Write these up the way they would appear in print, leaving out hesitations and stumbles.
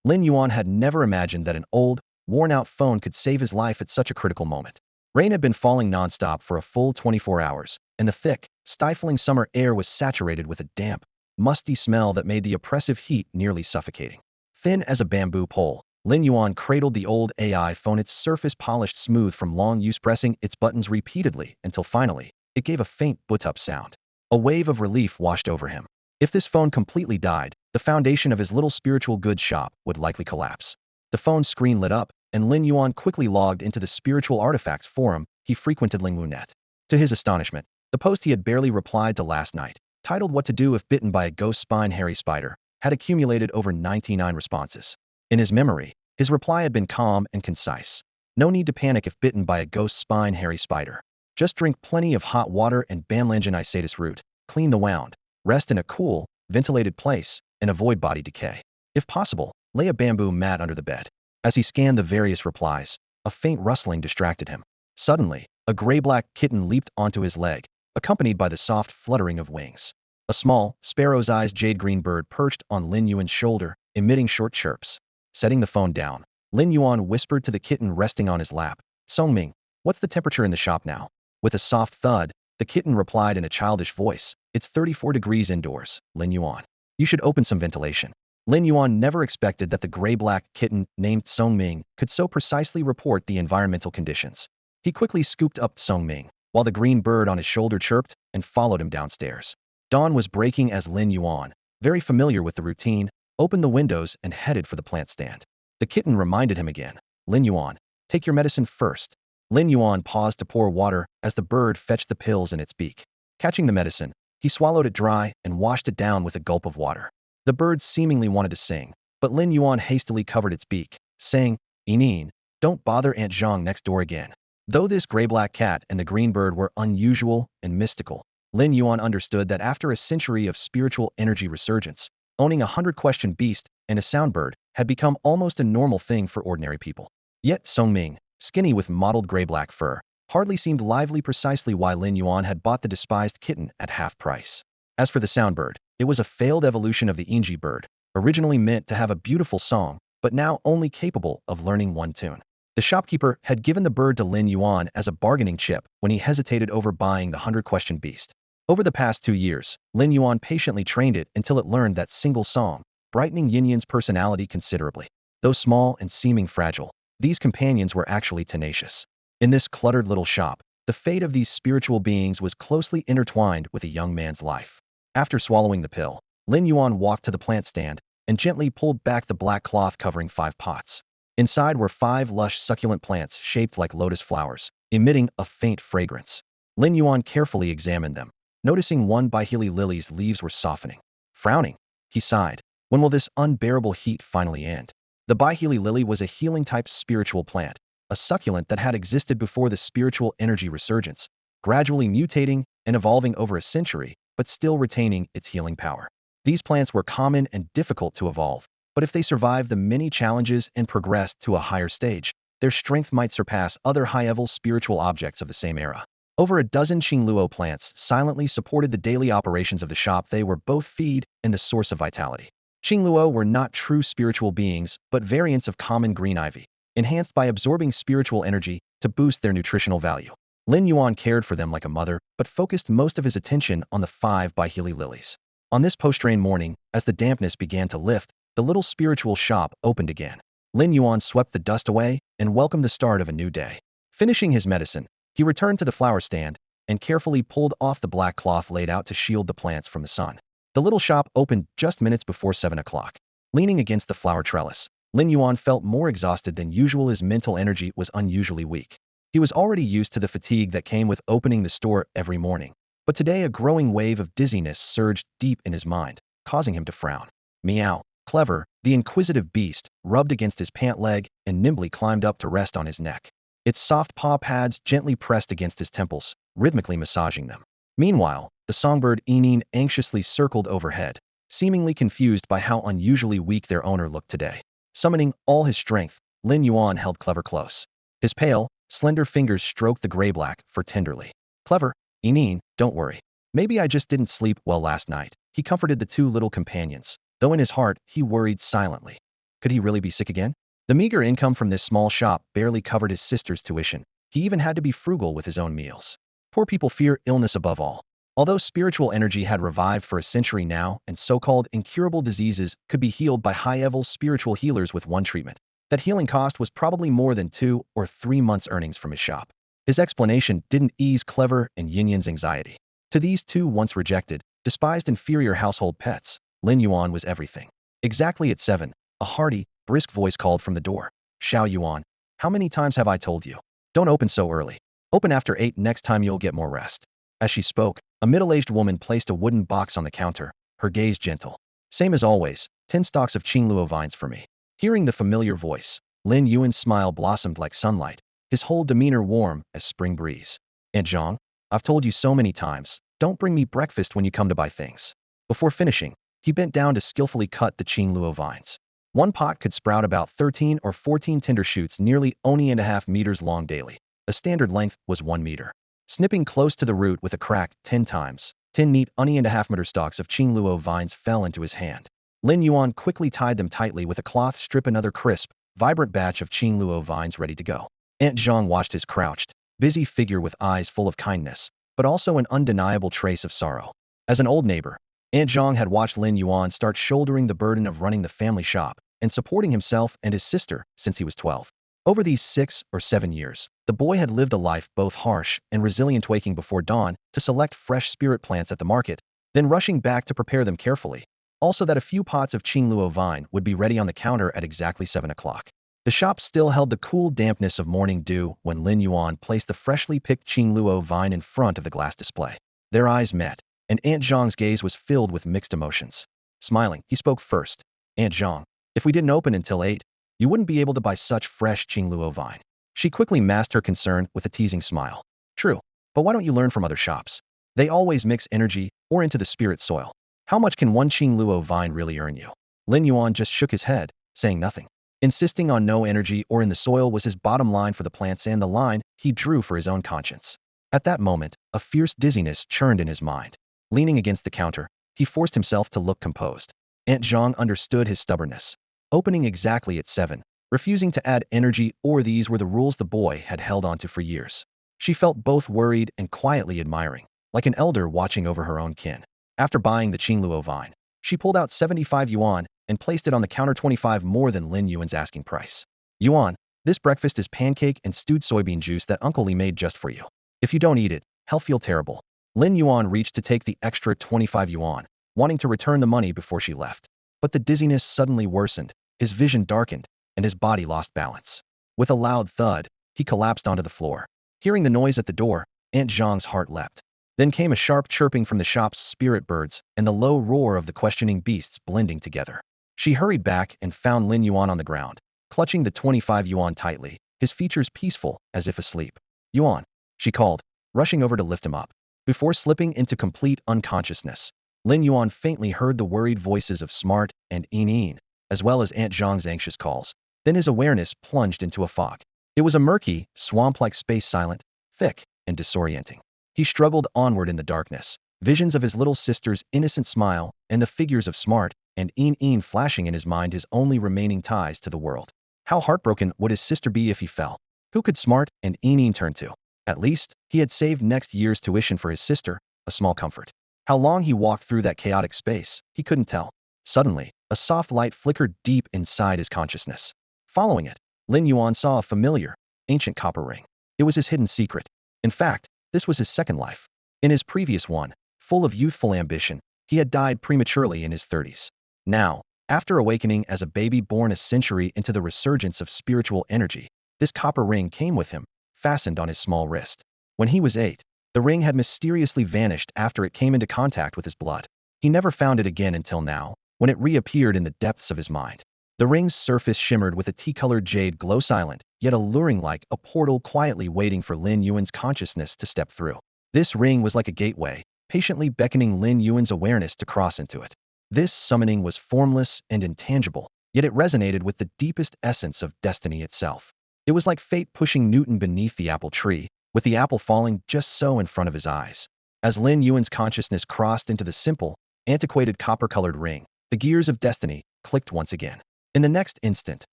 Lin Yuan had never imagined that an old, worn-out phone could save his life at such a critical moment. Rain had been falling nonstop for a full 24 hours, and the thick, stifling summer air was saturated with a damp, musty smell that made the oppressive heat nearly suffocating. Thin as a bamboo pole, Lin Yuan cradled the old AI phone, its surface polished smooth from long use, pressing its buttons repeatedly until finally, it gave a faint boot-up sound. A wave of relief washed over him. If this phone completely died, the foundation of his little spiritual goods shop would likely collapse. The phone's screen lit up, and Lin Yuan quickly logged into the spiritual artifacts forum he frequented Lingwunet. To his astonishment, the post he had barely replied to last night, titled "What to Do If Bitten by a Ghost Spine Hairy Spider," had accumulated over 99 responses. In his memory, his reply had been calm and concise. No need to panic if bitten by a ghost spine hairy spider. Just drink plenty of hot water and banlangen isatis root, clean the wound, rest in a cool, ventilated place, and avoid body decay. If possible, lay a bamboo mat under the bed. As he scanned the various replies, a faint rustling distracted him. Suddenly, a gray-black kitten leaped onto his leg, accompanied by the soft fluttering of wings. A small, sparrow's eyes jade-green bird perched on Lin Yuan's shoulder, emitting short chirps. Setting the phone down, Lin Yuan whispered to the kitten resting on his lap, "Songming, what's the temperature in the shop now?" With a soft thud, the kitten replied in a childish voice, "It's 34 degrees indoors, Lin Yuan. You should open some ventilation." Lin Yuan never expected that the gray-black kitten named Songming could so precisely report the environmental conditions. He quickly scooped up Songming, while the green bird on his shoulder chirped, and followed him downstairs. Dawn was breaking as Lin Yuan, very familiar with the routine, opened the windows and headed for the plant stand. The kitten reminded him again, "Lin Yuan, take your medicine first." Lin Yuan paused to pour water as the bird fetched the pills in its beak. Catching the medicine, he swallowed it dry and washed it down with a gulp of water. The bird seemingly wanted to sing, but Lin Yuan hastily covered its beak, saying, "Inin, don't bother Aunt Zhang next door again." Though this gray-black cat and the green bird were unusual and mystical, Lin Yuan understood that after a century of spiritual energy resurgence, owning a 100-question beast and a soundbird had become almost a normal thing for ordinary people. Yet Songming, skinny with mottled gray-black fur, hardly seemed lively, precisely why Lin Yuan had bought the despised kitten at half price. As for the soundbird, it was a failed evolution of the Inji bird, originally meant to have a beautiful song, but now only capable of learning one tune. The shopkeeper had given the bird to Lin Yuan as a bargaining chip when he hesitated over buying the 100-question beast. Over the past 2 years, Lin Yuan patiently trained it until it learned that single song, brightening Yin Yan's personality considerably. Though small and seeming fragile, these companions were actually tenacious. In this cluttered little shop, the fate of these spiritual beings was closely intertwined with a young man's life. After swallowing the pill, Lin Yuan walked to the plant stand and gently pulled back the black cloth covering 5 pots. Inside were 5 lush succulent plants shaped like lotus flowers, emitting a faint fragrance. Lin Yuan carefully examined them, noticing one Bihili lily's leaves were softening. Frowning, he sighed, "When will this unbearable heat finally end?" The Bihili lily was a healing-type spiritual plant, a succulent that had existed before the spiritual energy resurgence, gradually mutating and evolving over a century, but still retaining its healing power. These plants were common and difficult to evolve, but if they survived the many challenges and progressed to a higher stage, their strength might surpass other high-level spiritual objects of the same era. Over a dozen Qingluo plants silently supported the daily operations of the shop. They were both feed and the source of vitality. Qingluo were not true spiritual beings, but variants of common green ivy, enhanced by absorbing spiritual energy to boost their nutritional value. Lin Yuan cared for them like a mother, but focused most of his attention on the 5 Bihili lilies. On this post-rain morning, as the dampness began to lift, the little spiritual shop opened again. Lin Yuan swept the dust away and welcomed the start of a new day. Finishing his medicine, he returned to the flower stand and carefully pulled off the black cloth laid out to shield the plants from the sun. The little shop opened just minutes before 7 o'clock. Leaning against the flower trellis, Lin Yuan felt more exhausted than usual. His mental energy was unusually weak. He was already used to the fatigue that came with opening the store every morning. But today a growing wave of dizziness surged deep in his mind, causing him to frown. Meow. Clever, the inquisitive beast, rubbed against his pant leg and nimbly climbed up to rest on his neck. Its soft paw pads gently pressed against his temples, rhythmically massaging them. Meanwhile, the songbird Inin anxiously circled overhead, seemingly confused by how unusually weak their owner looked today. Summoning all his strength, Lin Yuan held Clever close. His pale, slender fingers stroked the gray-black fur tenderly. "Clever, Inin, don't worry. Maybe I just didn't sleep well last night." He comforted the 2 little companions, though in his heart he worried silently. Could he really be sick again? The meager income from this small shop barely covered his sister's tuition. He even had to be frugal with his own meals. Poor people fear illness above all. Although spiritual energy had revived for a century now, and so-called incurable diseases could be healed by high-level spiritual healers with one treatment, that healing cost was probably more than 2 or 3 months' earnings from his shop. His explanation didn't ease Clever and Yin Yan's anxiety. To these two once rejected, despised inferior household pets, Lin Yuan was everything. Exactly at 7, a hearty, brisk voice called from the door. Xiao Yuan, how many times have I told you? Don't open so early. Open after 8 next time you'll get more rest. As she spoke, a middle-aged woman placed a wooden box on the counter, her gaze gentle. Same as always, 10 stalks of Qingluo vines for me. Hearing the familiar voice, Lin Yuan's smile blossomed like sunlight, his whole demeanor warm as spring breeze. Aunt Zhang, I've told you so many times, don't bring me breakfast when you come to buy things. Before finishing, he bent down to skillfully cut the Qingluo vines. One pot could sprout about 13 or 14 tender shoots nearly 1.5 meters long daily. A standard length was 1 meter. Snipping close to the root with a crack 10 times, 10 neat 1.5 meter stalks of Qingluo vines fell into his hand. Lin Yuan quickly tied them tightly with a cloth strip, another crisp, vibrant batch of Qingluo vines ready to go. Aunt Zhang watched his crouched, busy figure with eyes full of kindness, but also an undeniable trace of sorrow. As an old neighbor, Aunt Zhang had watched Lin Yuan start shouldering the burden of running the family shop and supporting himself and his sister since he was 12. Over these 6 or 7 years, the boy had lived a life both harsh and resilient, waking before dawn to select fresh spirit plants at the market, then rushing back to prepare them carefully. Also that a few pots of Qingluo vine would be ready on the counter at exactly 7 o'clock. The shop still held the cool dampness of morning dew when Lin Yuan placed the freshly picked Qingluo vine in front of the glass display. Their eyes met, and Aunt Zhang's gaze was filled with mixed emotions. Smiling, he spoke first. Aunt Zhang, if we didn't open until 8, you wouldn't be able to buy such fresh Qingluo vine. She quickly masked her concern with a teasing smile. True, but why don't you learn from other shops? They always mix energy or into the spirit soil. How much can one Qingluo vine really earn you? Lin Yuan just shook his head, saying nothing. Insisting on no energy or in the soil was his bottom line for the plants and the line he drew for his own conscience. At that moment, a fierce dizziness churned in his mind. Leaning against the counter, he forced himself to look composed. Aunt Zhang understood his stubbornness. Opening exactly at 7, refusing to add energy, or these were the rules the boy had held onto for years. She felt both worried and quietly admiring, like an elder watching over her own kin. After buying the Qingluo vine, she pulled out 75 yuan and placed it on the counter, 25 more than Lin Yuan's asking price. Yuan, this breakfast is pancake and stewed soybean juice that Uncle Li made just for you. If you don't eat it, he'll feel terrible. Lin Yuan reached to take the extra 25 yuan, wanting to return the money before she left. But the dizziness suddenly worsened, his vision darkened, and his body lost balance. With a loud thud, he collapsed onto the floor. Hearing the noise at the door, Aunt Zhang's heart leapt. Then came a sharp chirping from the shop's spirit birds and the low roar of the questioning beasts blending together. She hurried back and found Lin Yuan on the ground, clutching the 25 yuan tightly, his features peaceful, as if asleep. Yuan, she called, rushing over to lift him up. Before slipping into complete unconsciousness, Lin Yuan faintly heard the worried voices of Smart and Yin, as well as Aunt Zhang's anxious calls. Then his awareness plunged into a fog. It was a murky, swamp-like space, silent, thick, and disorienting. He struggled onward in the darkness, visions of his little sister's innocent smile and the figures of Smart and Yin flashing in his mind, his only remaining ties to the world. How heartbroken would his sister be if he fell? Who could Smart and Yin turn to? At least, he had saved next year's tuition for his sister, a small comfort. How long he walked through that chaotic space, he couldn't tell. Suddenly, a soft light flickered deep inside his consciousness. Following it, Lin Yuan saw a familiar, ancient copper ring. It was his hidden secret. In fact, this was his second life. In his previous one, full of youthful ambition, he had died prematurely in his 30s. Now, after awakening as a baby born a century into the resurgence of spiritual energy, this copper ring came with him, fastened on his small wrist. When he was 8, the ring had mysteriously vanished after it came into contact with his blood. He never found it again until now, when it reappeared in the depths of his mind. The ring's surface shimmered with a tea-colored jade glow, silent, yet alluring, like a portal quietly waiting for Lin Yuan's consciousness to step through. This ring was like a gateway, patiently beckoning Lin Yuan's awareness to cross into it. This summoning was formless and intangible, yet it resonated with the deepest essence of destiny itself. It was like fate pushing Newton beneath the apple tree, with the apple falling just so in front of his eyes. As Lin Yuan's consciousness crossed into the simple, antiquated copper-colored ring, the gears of destiny clicked once again. In the next instant,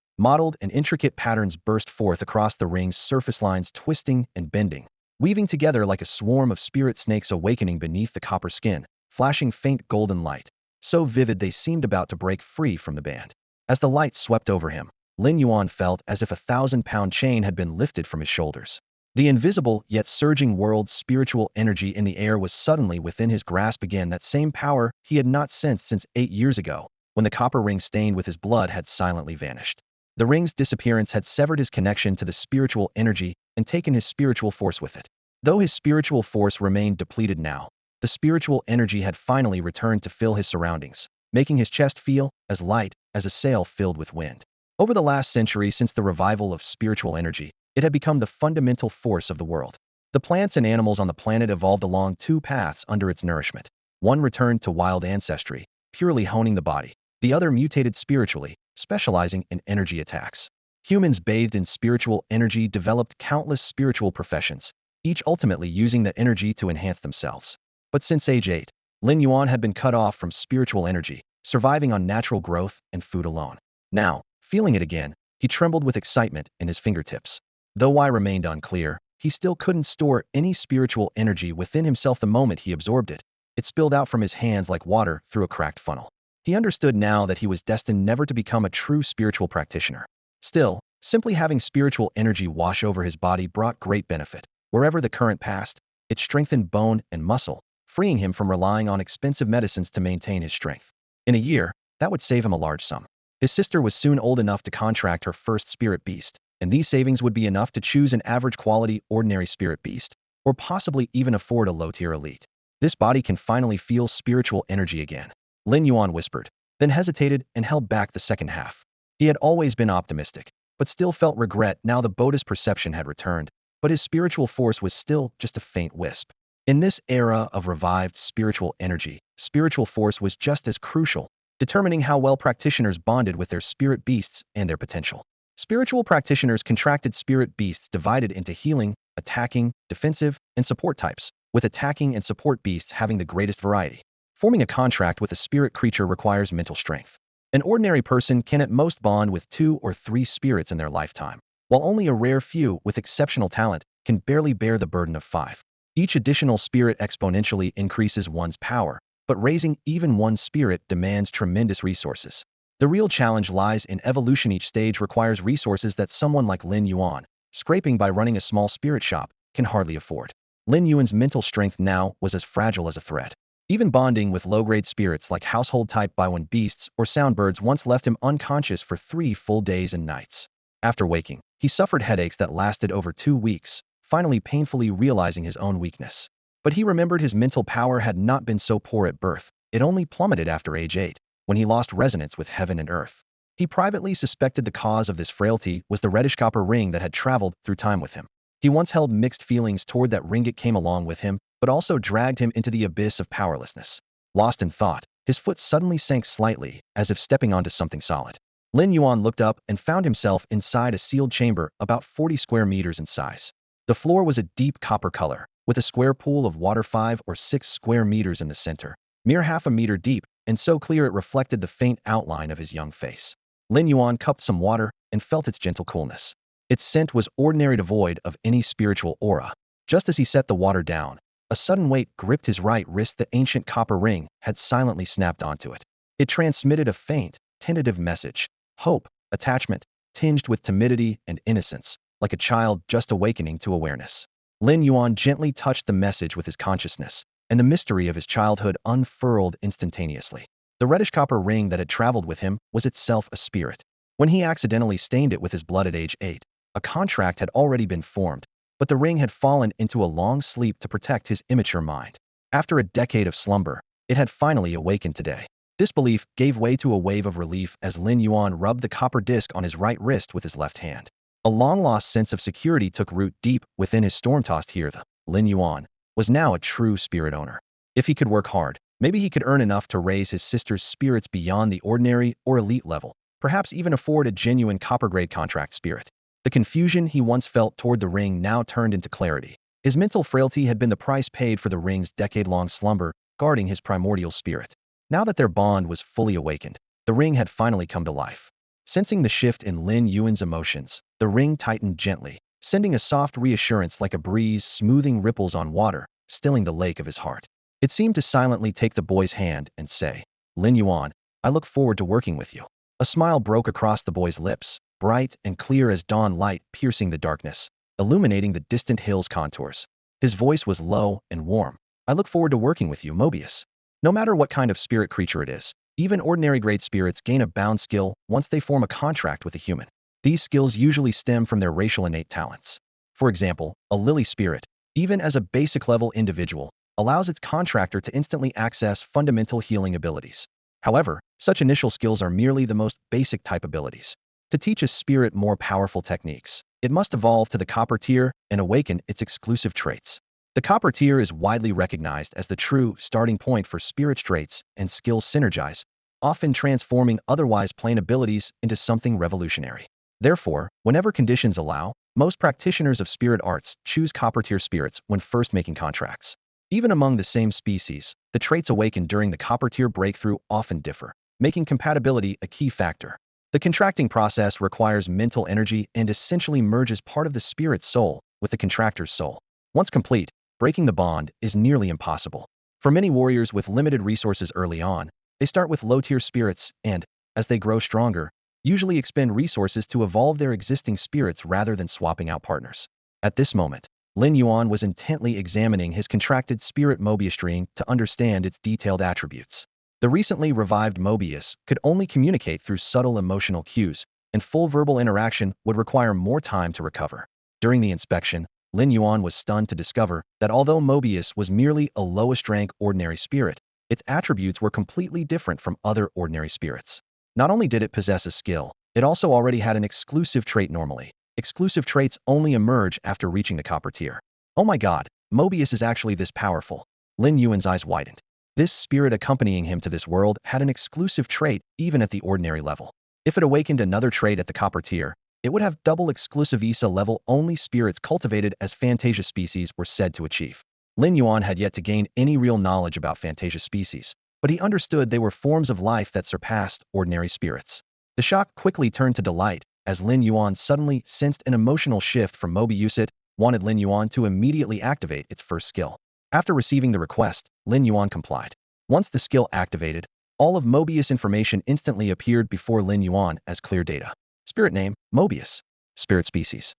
mottled and intricate patterns burst forth across the ring's surface lines, twisting and bending, weaving together like a swarm of spirit snakes awakening beneath the copper skin, flashing faint golden light, so vivid they seemed about to break free from the band. As the light swept over him, Lin Yuan felt as if a 1,000-pound chain had been lifted from his shoulders. The invisible yet surging world's spiritual energy in the air was suddenly within his grasp again, that same power he had not sensed since 8 years ago, when the copper ring stained with his blood had silently vanished. The ring's disappearance had severed his connection to the spiritual energy and taken his spiritual force with it. Though his spiritual force remained depleted now, the spiritual energy had finally returned to fill his surroundings, making his chest feel as light as a sail filled with wind. Over the last century, since the revival of spiritual energy, it had become the fundamental force of the world. The plants and animals on the planet evolved along 2 paths under its nourishment. One returned to wild ancestry, purely honing the body. The other mutated spiritually, specializing in energy attacks. Humans bathed in spiritual energy developed countless spiritual professions, each ultimately using the energy to enhance themselves. But since age 8, Lin Yuan had been cut off from spiritual energy, surviving on natural growth and food alone. Now, feeling it again, he trembled with excitement in his fingertips. Though why remained unclear, he still couldn't store any spiritual energy within himself the moment he absorbed it. It spilled out from his hands like water through a cracked funnel. He understood now that he was destined never to become a true spiritual practitioner. Still, simply having spiritual energy wash over his body brought great benefit. Wherever the current passed, it strengthened bone and muscle, freeing him from relying on expensive medicines to maintain his strength. In a year, that would save him a large sum. His sister was soon old enough to contract her first spirit beast, and these savings would be enough to choose an average quality ordinary spirit beast, or possibly even afford a low-tier elite. This body can finally feel spiritual energy again, Lin Yuan whispered, then hesitated and held back the second half. He had always been optimistic, but still felt regret now the Buddha's perception had returned, but his spiritual force was still just a faint wisp. In this era of revived spiritual energy, spiritual force was just as crucial, determining how well practitioners bonded with their spirit beasts and their potential. Spiritual practitioners contracted spirit beasts divided into healing, attacking, defensive, and support types, with attacking and support beasts having the greatest variety. Forming a contract with a spirit creature requires mental strength. An ordinary person can at most bond with 2 or 3 spirits in their lifetime, while only a rare few with exceptional talent can barely bear the burden of 5. Each additional spirit exponentially increases one's power, but raising even one spirit demands tremendous resources. The real challenge lies in evolution. Each stage requires resources that someone like Lin Yuan, scraping by running a small spirit shop, can hardly afford. Lin Yuan's mental strength now was as fragile as a thread. Even bonding with low-grade spirits like household type by-one beasts or soundbirds once left him unconscious for 3 full days and nights. After waking, he suffered headaches that lasted over 2 weeks, finally painfully realizing his own weakness. But he remembered his mental power had not been so poor at birth. It only plummeted after age 8, when he lost resonance with heaven and earth. He privately suspected the cause of this frailty was the reddish copper ring that had traveled through time with him. He once held mixed feelings toward that ring. It came along with him, but also dragged him into the abyss of powerlessness. Lost in thought, his foot suddenly sank slightly, as if stepping onto something solid. Lin Yuan looked up and found himself inside a sealed chamber about 40 square meters in size. The floor was a deep copper color, with a square pool of water 5 or 6 square meters in the center, mere half a meter deep, and so clear it reflected the faint outline of his young face. Lin Yuan cupped some water and felt its gentle coolness. Its scent was ordinary, devoid of any spiritual aura. Just as he set the water down, a sudden weight gripped his right wrist. The ancient copper ring had silently snapped onto it. It transmitted a faint, tentative message: hope, attachment, tinged with timidity and innocence, like a child just awakening to awareness. Lin Yuan gently touched the message with his consciousness, and the mystery of his childhood unfurled instantaneously. The reddish copper ring that had traveled with him was itself a spirit. When he accidentally stained it with his blood at age 8, a contract had already been formed, but the ring had fallen into a long sleep to protect his immature mind. After a decade of slumber, it had finally awakened today. Disbelief gave way to a wave of relief as Lin Yuan rubbed the copper disc on his right wrist with his left hand. A long-lost sense of security took root deep within his storm-tossed here. The Lin Yuan was now a true spirit owner. If he could work hard, maybe he could earn enough to raise his sister's spirits beyond the ordinary or elite level, perhaps even afford a genuine copper-grade contract spirit. The confusion he once felt toward the ring now turned into clarity. His mental frailty had been the price paid for the ring's decade-long slumber, guarding his primordial spirit. Now that their bond was fully awakened, the ring had finally come to life. Sensing the shift in Lin Yuan's emotions, the ring tightened gently, sending a soft reassurance like a breeze smoothing ripples on water, stilling the lake of his heart. It seemed to silently take the boy's hand and say, "Lin Yuan, I look forward to working with you." A smile broke across the boy's lips, bright and clear as dawn light piercing the darkness, illuminating the distant hill's contours. His voice was low and warm. "I look forward to working with you, Mobius. No matter what kind of spirit creature it is, even ordinary great spirits gain a bound skill once they form a contract with a human. These skills usually stem from their racial innate talents. For example, a lily spirit, even as a basic level individual, allows its contractor to instantly access fundamental healing abilities. However, such initial skills are merely the most basic type abilities. To teach a spirit more powerful techniques, it must evolve to the copper tier and awaken its exclusive traits. The copper tier is widely recognized as the true starting point for spirit traits and skills synergize, often transforming otherwise plain abilities into something revolutionary. Therefore, whenever conditions allow, most practitioners of spirit arts choose copper tier spirits when first making contracts. Even among the same species, the traits awakened during the copper tier breakthrough often differ, making compatibility a key factor. The contracting process requires mental energy and essentially merges part of the spirit's soul with the contractor's soul. Once complete, breaking the bond is nearly impossible. For many warriors with limited resources early on, they start with low-tier spirits and, as they grow stronger, usually expend resources to evolve their existing spirits rather than swapping out partners. At this moment, Lin Yuan was intently examining his contracted spirit Mobius string to understand its detailed attributes. The recently revived Mobius could only communicate through subtle emotional cues, and full verbal interaction would require more time to recover. During the inspection, Lin Yuan was stunned to discover that although Mobius was merely a lowest-rank ordinary spirit, its attributes were completely different from other ordinary spirits. Not only did it possess a skill, it also already had an exclusive trait normally. Exclusive traits only emerge after reaching the copper tier. Oh my god, Mobius is actually this powerful. Lin Yuan's eyes widened. This spirit accompanying him to this world had an exclusive trait even at the ordinary level. If it awakened another trait at the copper tier, it would have double exclusive ESA level only spirits cultivated as Fantasia species were said to achieve. Lin Yuan had yet to gain any real knowledge about Fantasia species, but he understood they were forms of life that surpassed ordinary spirits. The shock quickly turned to delight as Lin Yuan suddenly sensed an emotional shift from Mobius. It wanted Lin Yuan to immediately activate its first skill. After receiving the request, Lin Yuan complied. Once the skill activated, all of Mobius information instantly appeared before Lin Yuan as clear data. Spirit name, Mobius. Spirit species.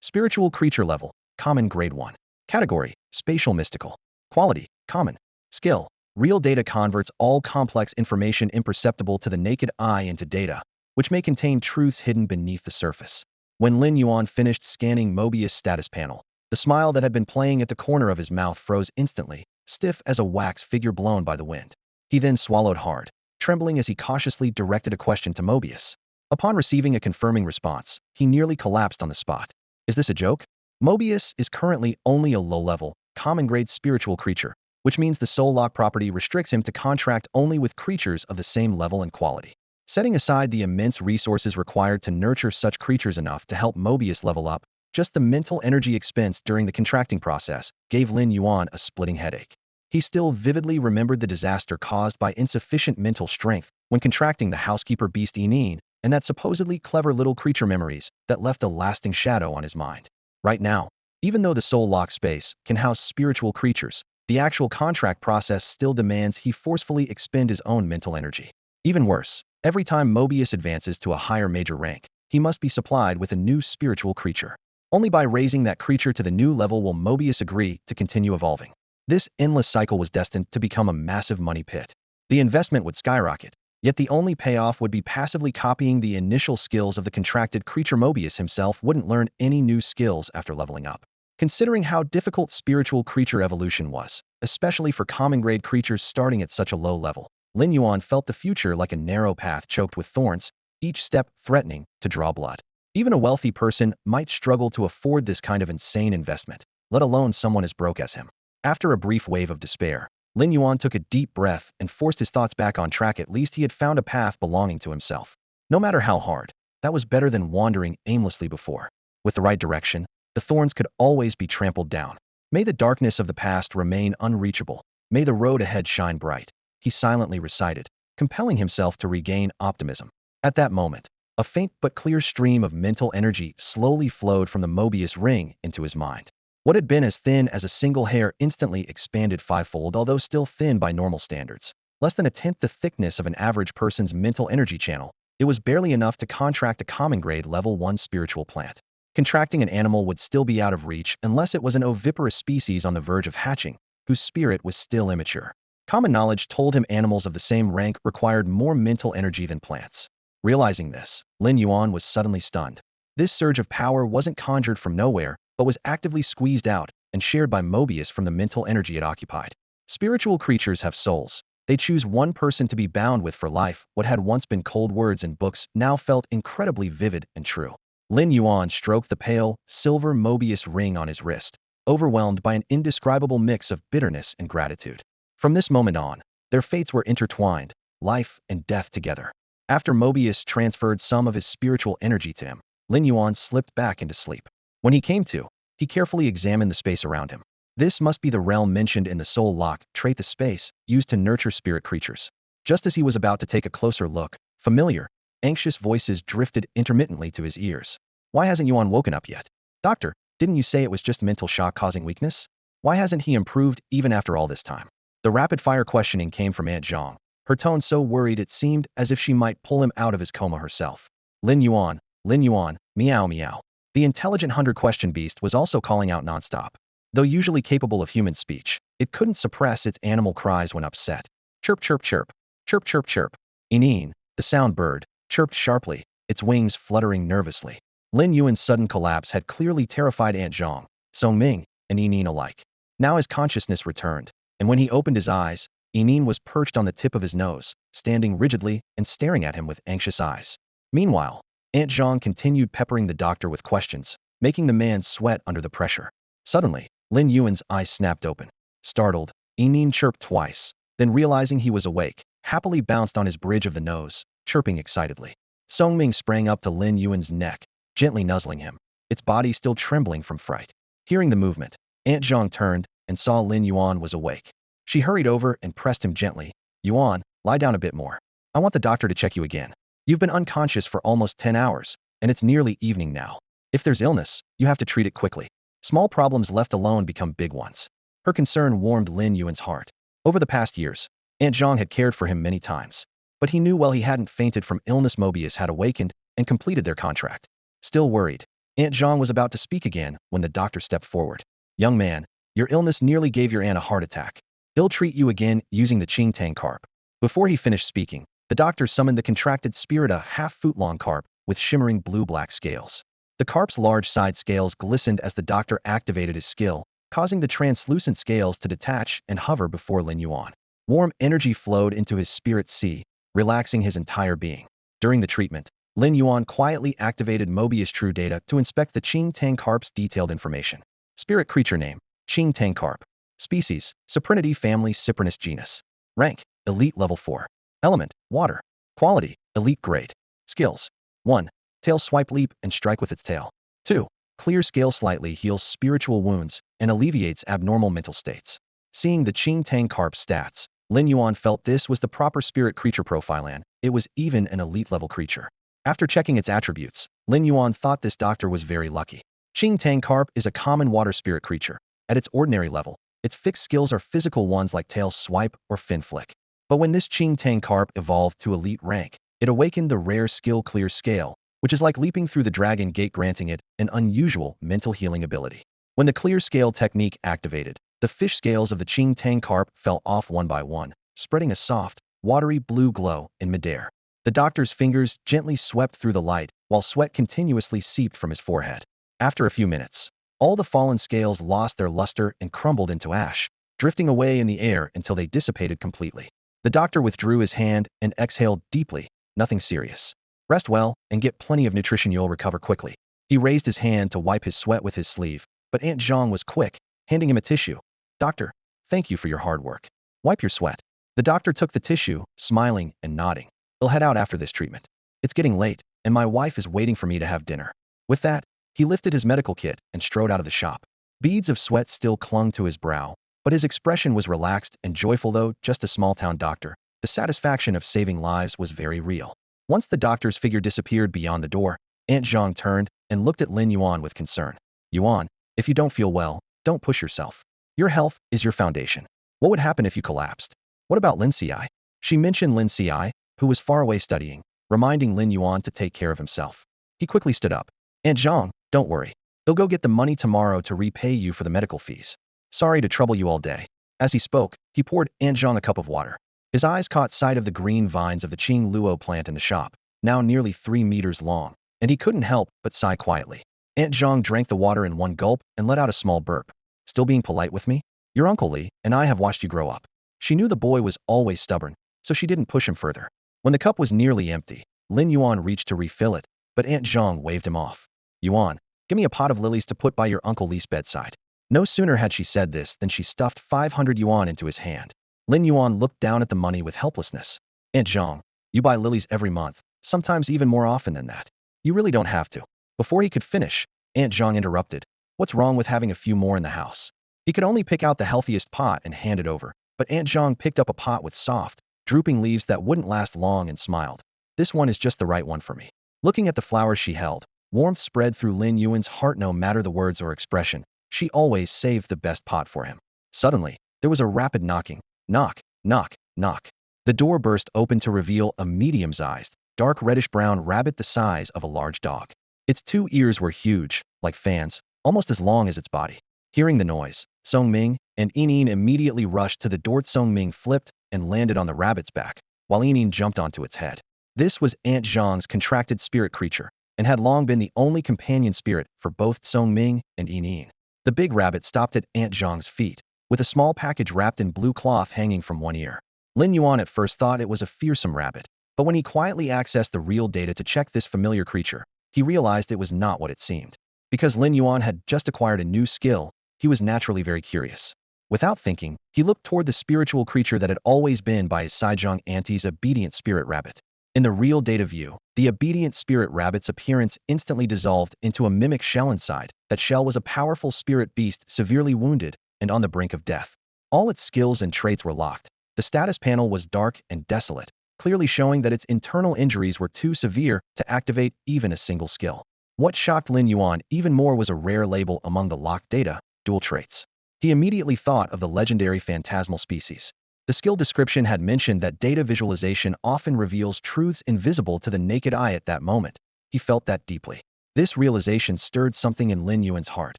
Spiritual creature level, common grade 1. Category, spatial mystical. Quality, common. Skill, real data converts all complex information imperceptible to the naked eye into data, which may contain truths hidden beneath the surface. When Lin Yuan finished scanning Mobius' status panel, the smile that had been playing at the corner of his mouth froze instantly, stiff as a wax figure blown by the wind. He then swallowed hard, trembling as he cautiously directed a question to Mobius. Upon receiving a confirming response, he nearly collapsed on the spot. Is this a joke? Mobius is currently only a low-level, common-grade spiritual creature, which means the soul lock property restricts him to contract only with creatures of the same level and quality. Setting aside the immense resources required to nurture such creatures enough to help Mobius level up, just the mental energy expense during the contracting process gave Lin Yuan a splitting headache. He still vividly remembered the disaster caused by insufficient mental strength when contracting the housekeeper beast Enine, and that supposedly clever little creature memories that left a lasting shadow on his mind. Right now, even though the soul lock space can house spiritual creatures, the actual contract process still demands he forcefully expend his own mental energy. Even worse, every time Mobius advances to a higher major rank, he must be supplied with a new spiritual creature. Only by raising that creature to the new level will Mobius agree to continue evolving. This endless cycle was destined to become a massive money pit. The investment would skyrocket, yet the only payoff would be passively copying the initial skills of the contracted creature. Mobius himself wouldn't learn any new skills after leveling up. Considering how difficult spiritual creature evolution was, especially for common-grade creatures starting at such a low level, Lin Yuan felt the future like a narrow path choked with thorns, each step threatening to draw blood. Even a wealthy person might struggle to afford this kind of insane investment, let alone someone as broke as him. After a brief wave of despair, Lin Yuan took a deep breath and forced his thoughts back on track. At least he had found a path belonging to himself. No matter how hard, that was better than wandering aimlessly before. With the right direction, the thorns could always be trampled down. May the darkness of the past remain unreachable. May the road ahead shine bright. He silently recited, compelling himself to regain optimism. At that moment, A faint but clear stream of mental energy slowly flowed from the Mobius ring into his mind. What had been as thin as a single hair instantly expanded fivefold, although still thin by normal standards. Less than a tenth the thickness of an average person's mental energy channel, it was barely enough to contract a common grade level 1 spiritual plant. Contracting an animal would still be out of reach unless it was an oviparous species on the verge of hatching, whose spirit was still immature. Common knowledge told him animals of the same rank required more mental energy than plants. Realizing this, Lin Yuan was suddenly stunned. This surge of power wasn't conjured from nowhere, but was actively squeezed out and shared by Mobius from the mental energy it occupied. Spiritual creatures have souls. They choose one person to be bound with for life. What had once been cold words in books now felt incredibly vivid and true. Lin Yuan stroked the pale, silver Mobius ring on his wrist, overwhelmed by an indescribable mix of bitterness and gratitude. From this moment on, their fates were intertwined, life and death together. After Mobius transferred some of his spiritual energy to him, Lin Yuan slipped back into sleep. When he came to, he carefully examined the space around him. This must be the realm mentioned in the soul lock trait, the space used to nurture spirit creatures. Just as he was about to take a closer look, familiar, anxious voices drifted intermittently to his ears. Why hasn't Yuan woken up yet? Doctor, didn't you say it was just mental shock causing weakness? Why hasn't he improved even after all this time? The rapid-fire questioning came from Aunt Zhang, her tone so worried it seemed as if she might pull him out of his coma herself. Lin Yuan, meow meow. The intelligent 100-question beast was also calling out nonstop. Though usually capable of human speech, it couldn't suppress its animal cries when upset. Chirp chirp chirp, chirp chirp chirp. Ineen, the sound bird, chirped sharply, its wings fluttering nervously. Lin Yuan's sudden collapse had clearly terrified Aunt Zhang, Songming, and Ineen alike. Now his consciousness returned, and when he opened his eyes, Ineen was perched on the tip of his nose, standing rigidly and staring at him with anxious eyes. Meanwhile, Aunt Zhang continued peppering the doctor with questions, making the man sweat under the pressure. Suddenly, Lin Yuan's eyes snapped open. Startled, Ineen chirped twice, then realizing he was awake, happily bounced on his bridge of the nose, chirping excitedly. Songming sprang up to Lin Yuan's neck, gently nuzzling him, its body still trembling from fright. Hearing the movement, Aunt Zhang turned and saw Lin Yuan was awake. She hurried over and pressed him gently. Yuan, lie down a bit more. I want the doctor to check you again. You've been unconscious for almost 10 hours, and it's nearly evening now. If there's illness, you have to treat it quickly. Small problems left alone become big ones. Her concern warmed Lin Yuan's heart. Over the past years, Aunt Zhang had cared for him many times, but he knew well he hadn't fainted from illness. Mobius had awakened and completed their contract. Still worried, Aunt Zhang was about to speak again when the doctor stepped forward. Young man, your illness nearly gave your aunt a heart attack. He'll treat you again using the Xiguang carp. Before he finished speaking, the doctor summoned the contracted spirit, a half-foot-long carp with shimmering blue-black scales. The carp's large side scales glistened as the doctor activated his skill, causing the translucent scales to detach and hover before Lin Yuan. Warm energy flowed into his spirit sea, relaxing his entire being. During the treatment, Lin Yuan quietly activated Mobius True Data to inspect the Xiguang carp's detailed information. Spirit creature name, Xiguang carp. Species, Cyprinid family, Cyprinus genus. Rank, Elite level 4. Element, water. Quality, Elite grade. Skills. 1. Tail swipe, leap and strike with its tail. 2. Clear scale, slightly heals spiritual wounds and alleviates abnormal mental states. Seeing the Xiguang carp stats, Lin Yuan felt this was the proper spirit creature profile and it was even an elite level creature. After checking its attributes, Lin Yuan thought this doctor was very lucky. Xiguang carp is a common water spirit creature. At its ordinary level, its fixed skills are physical ones like tail swipe or fin flick. But when this Xiguang carp evolved to elite rank, it awakened the rare skill clear scale, which is like leaping through the dragon gate, granting it an unusual mental healing ability. When the clear scale technique activated, the fish scales of the Xiguang carp fell off one by one, spreading a soft, watery blue glow in midair. The doctor's fingers gently swept through the light, while sweat continuously seeped from his forehead. After a few minutes, all the fallen scales lost their luster and crumbled into ash, drifting away in the air until they dissipated completely. The doctor withdrew his hand and exhaled deeply. Nothing serious. Rest well and get plenty of nutrition, you'll recover quickly. He raised his hand to wipe his sweat with his sleeve, but Aunt Zhang was quick, handing him a tissue. Doctor, thank you for your hard work. Wipe your sweat. The doctor took the tissue, smiling and nodding. He'll head out after this treatment. It's getting late, and my wife is waiting for me to have dinner. With that, he lifted his medical kit and strode out of the shop. Beads of sweat still clung to his brow, but his expression was relaxed and joyful. Though just a small-town doctor, the satisfaction of saving lives was very real. Once the doctor's figure disappeared beyond the door, Aunt Zhang turned and looked at Lin Yuan with concern. Yuan, if you don't feel well, don't push yourself. Your health is your foundation. What would happen if you collapsed? What about Lin Ci? She mentioned Lin Ci, who was far away studying, reminding Lin Yuan to take care of himself. He quickly stood up. Aunt Zhang, don't worry. They'll go get the money tomorrow to repay you for the medical fees. Sorry to trouble you all day. As he spoke, he poured Aunt Zhang a cup of water. His eyes caught sight of the green vines of the Qing Luo plant in the shop, now nearly 3 meters long, and he couldn't help but sigh quietly. Aunt Zhang drank the water in one gulp and let out a small burp. Still being polite with me? Your Uncle Li and I have watched you grow up. She knew the boy was always stubborn, so she didn't push him further. When the cup was nearly empty, Lin Yuan reached to refill it, but Aunt Zhang waved him off. Yuan, give me a pot of lilies to put by your Uncle Li's bedside. No sooner had she said this than she stuffed 500 yuan into his hand. Lin Yuan looked down at the money with helplessness. Aunt Zhang, you buy lilies every month, sometimes even more often than that. You really don't have to. Before he could finish, Aunt Zhang interrupted. What's wrong with having a few more in the house? He could only pick out the healthiest pot and hand it over, but Aunt Zhang picked up a pot with soft, drooping leaves that wouldn't last long and smiled. This one is just the right one for me. Looking at the flowers she held, warmth spread through Lin Yuan's heart no matter the words or expression. She always saved the best pot for him. Suddenly, there was a rapid knocking. Knock, knock, knock. The door burst open to reveal a medium-sized, dark reddish-brown rabbit the size of a large dog. Its 2 ears were huge, like fans, almost as long as its body. Hearing the noise, Song Ming and Yining immediately rushed to the door. Song Ming flipped and landed on the rabbit's back, while Yining jumped onto its head. This was Aunt Zhang's contracted spirit creature, and had long been the only companion spirit for both Song Ming and Yining. The big rabbit stopped at Aunt Zhang's feet, with a small package wrapped in blue cloth hanging from one ear. Lin Yuan at first thought it was a fearsome rabbit, but when he quietly accessed the real data to check this familiar creature, he realized it was not what it seemed. Because Lin Yuan had just acquired a new skill, he was naturally very curious. Without thinking, he looked toward the spiritual creature that had always been by his Xiguang auntie's obedient spirit rabbit. In the real data view, the obedient spirit rabbit's appearance instantly dissolved into a mimic shell inside. That shell was a powerful spirit beast severely wounded and on the brink of death. All its skills and traits were locked. The status panel was dark and desolate, clearly showing that its internal injuries were too severe to activate even a single skill. What shocked Lin Yuan even more was a rare label among the locked data, dual traits. He immediately thought of the legendary phantasmal species. The skill description had mentioned that data visualization often reveals truths invisible to the naked eye at that moment. He felt that deeply. This realization stirred something in Lin Yuan's heart.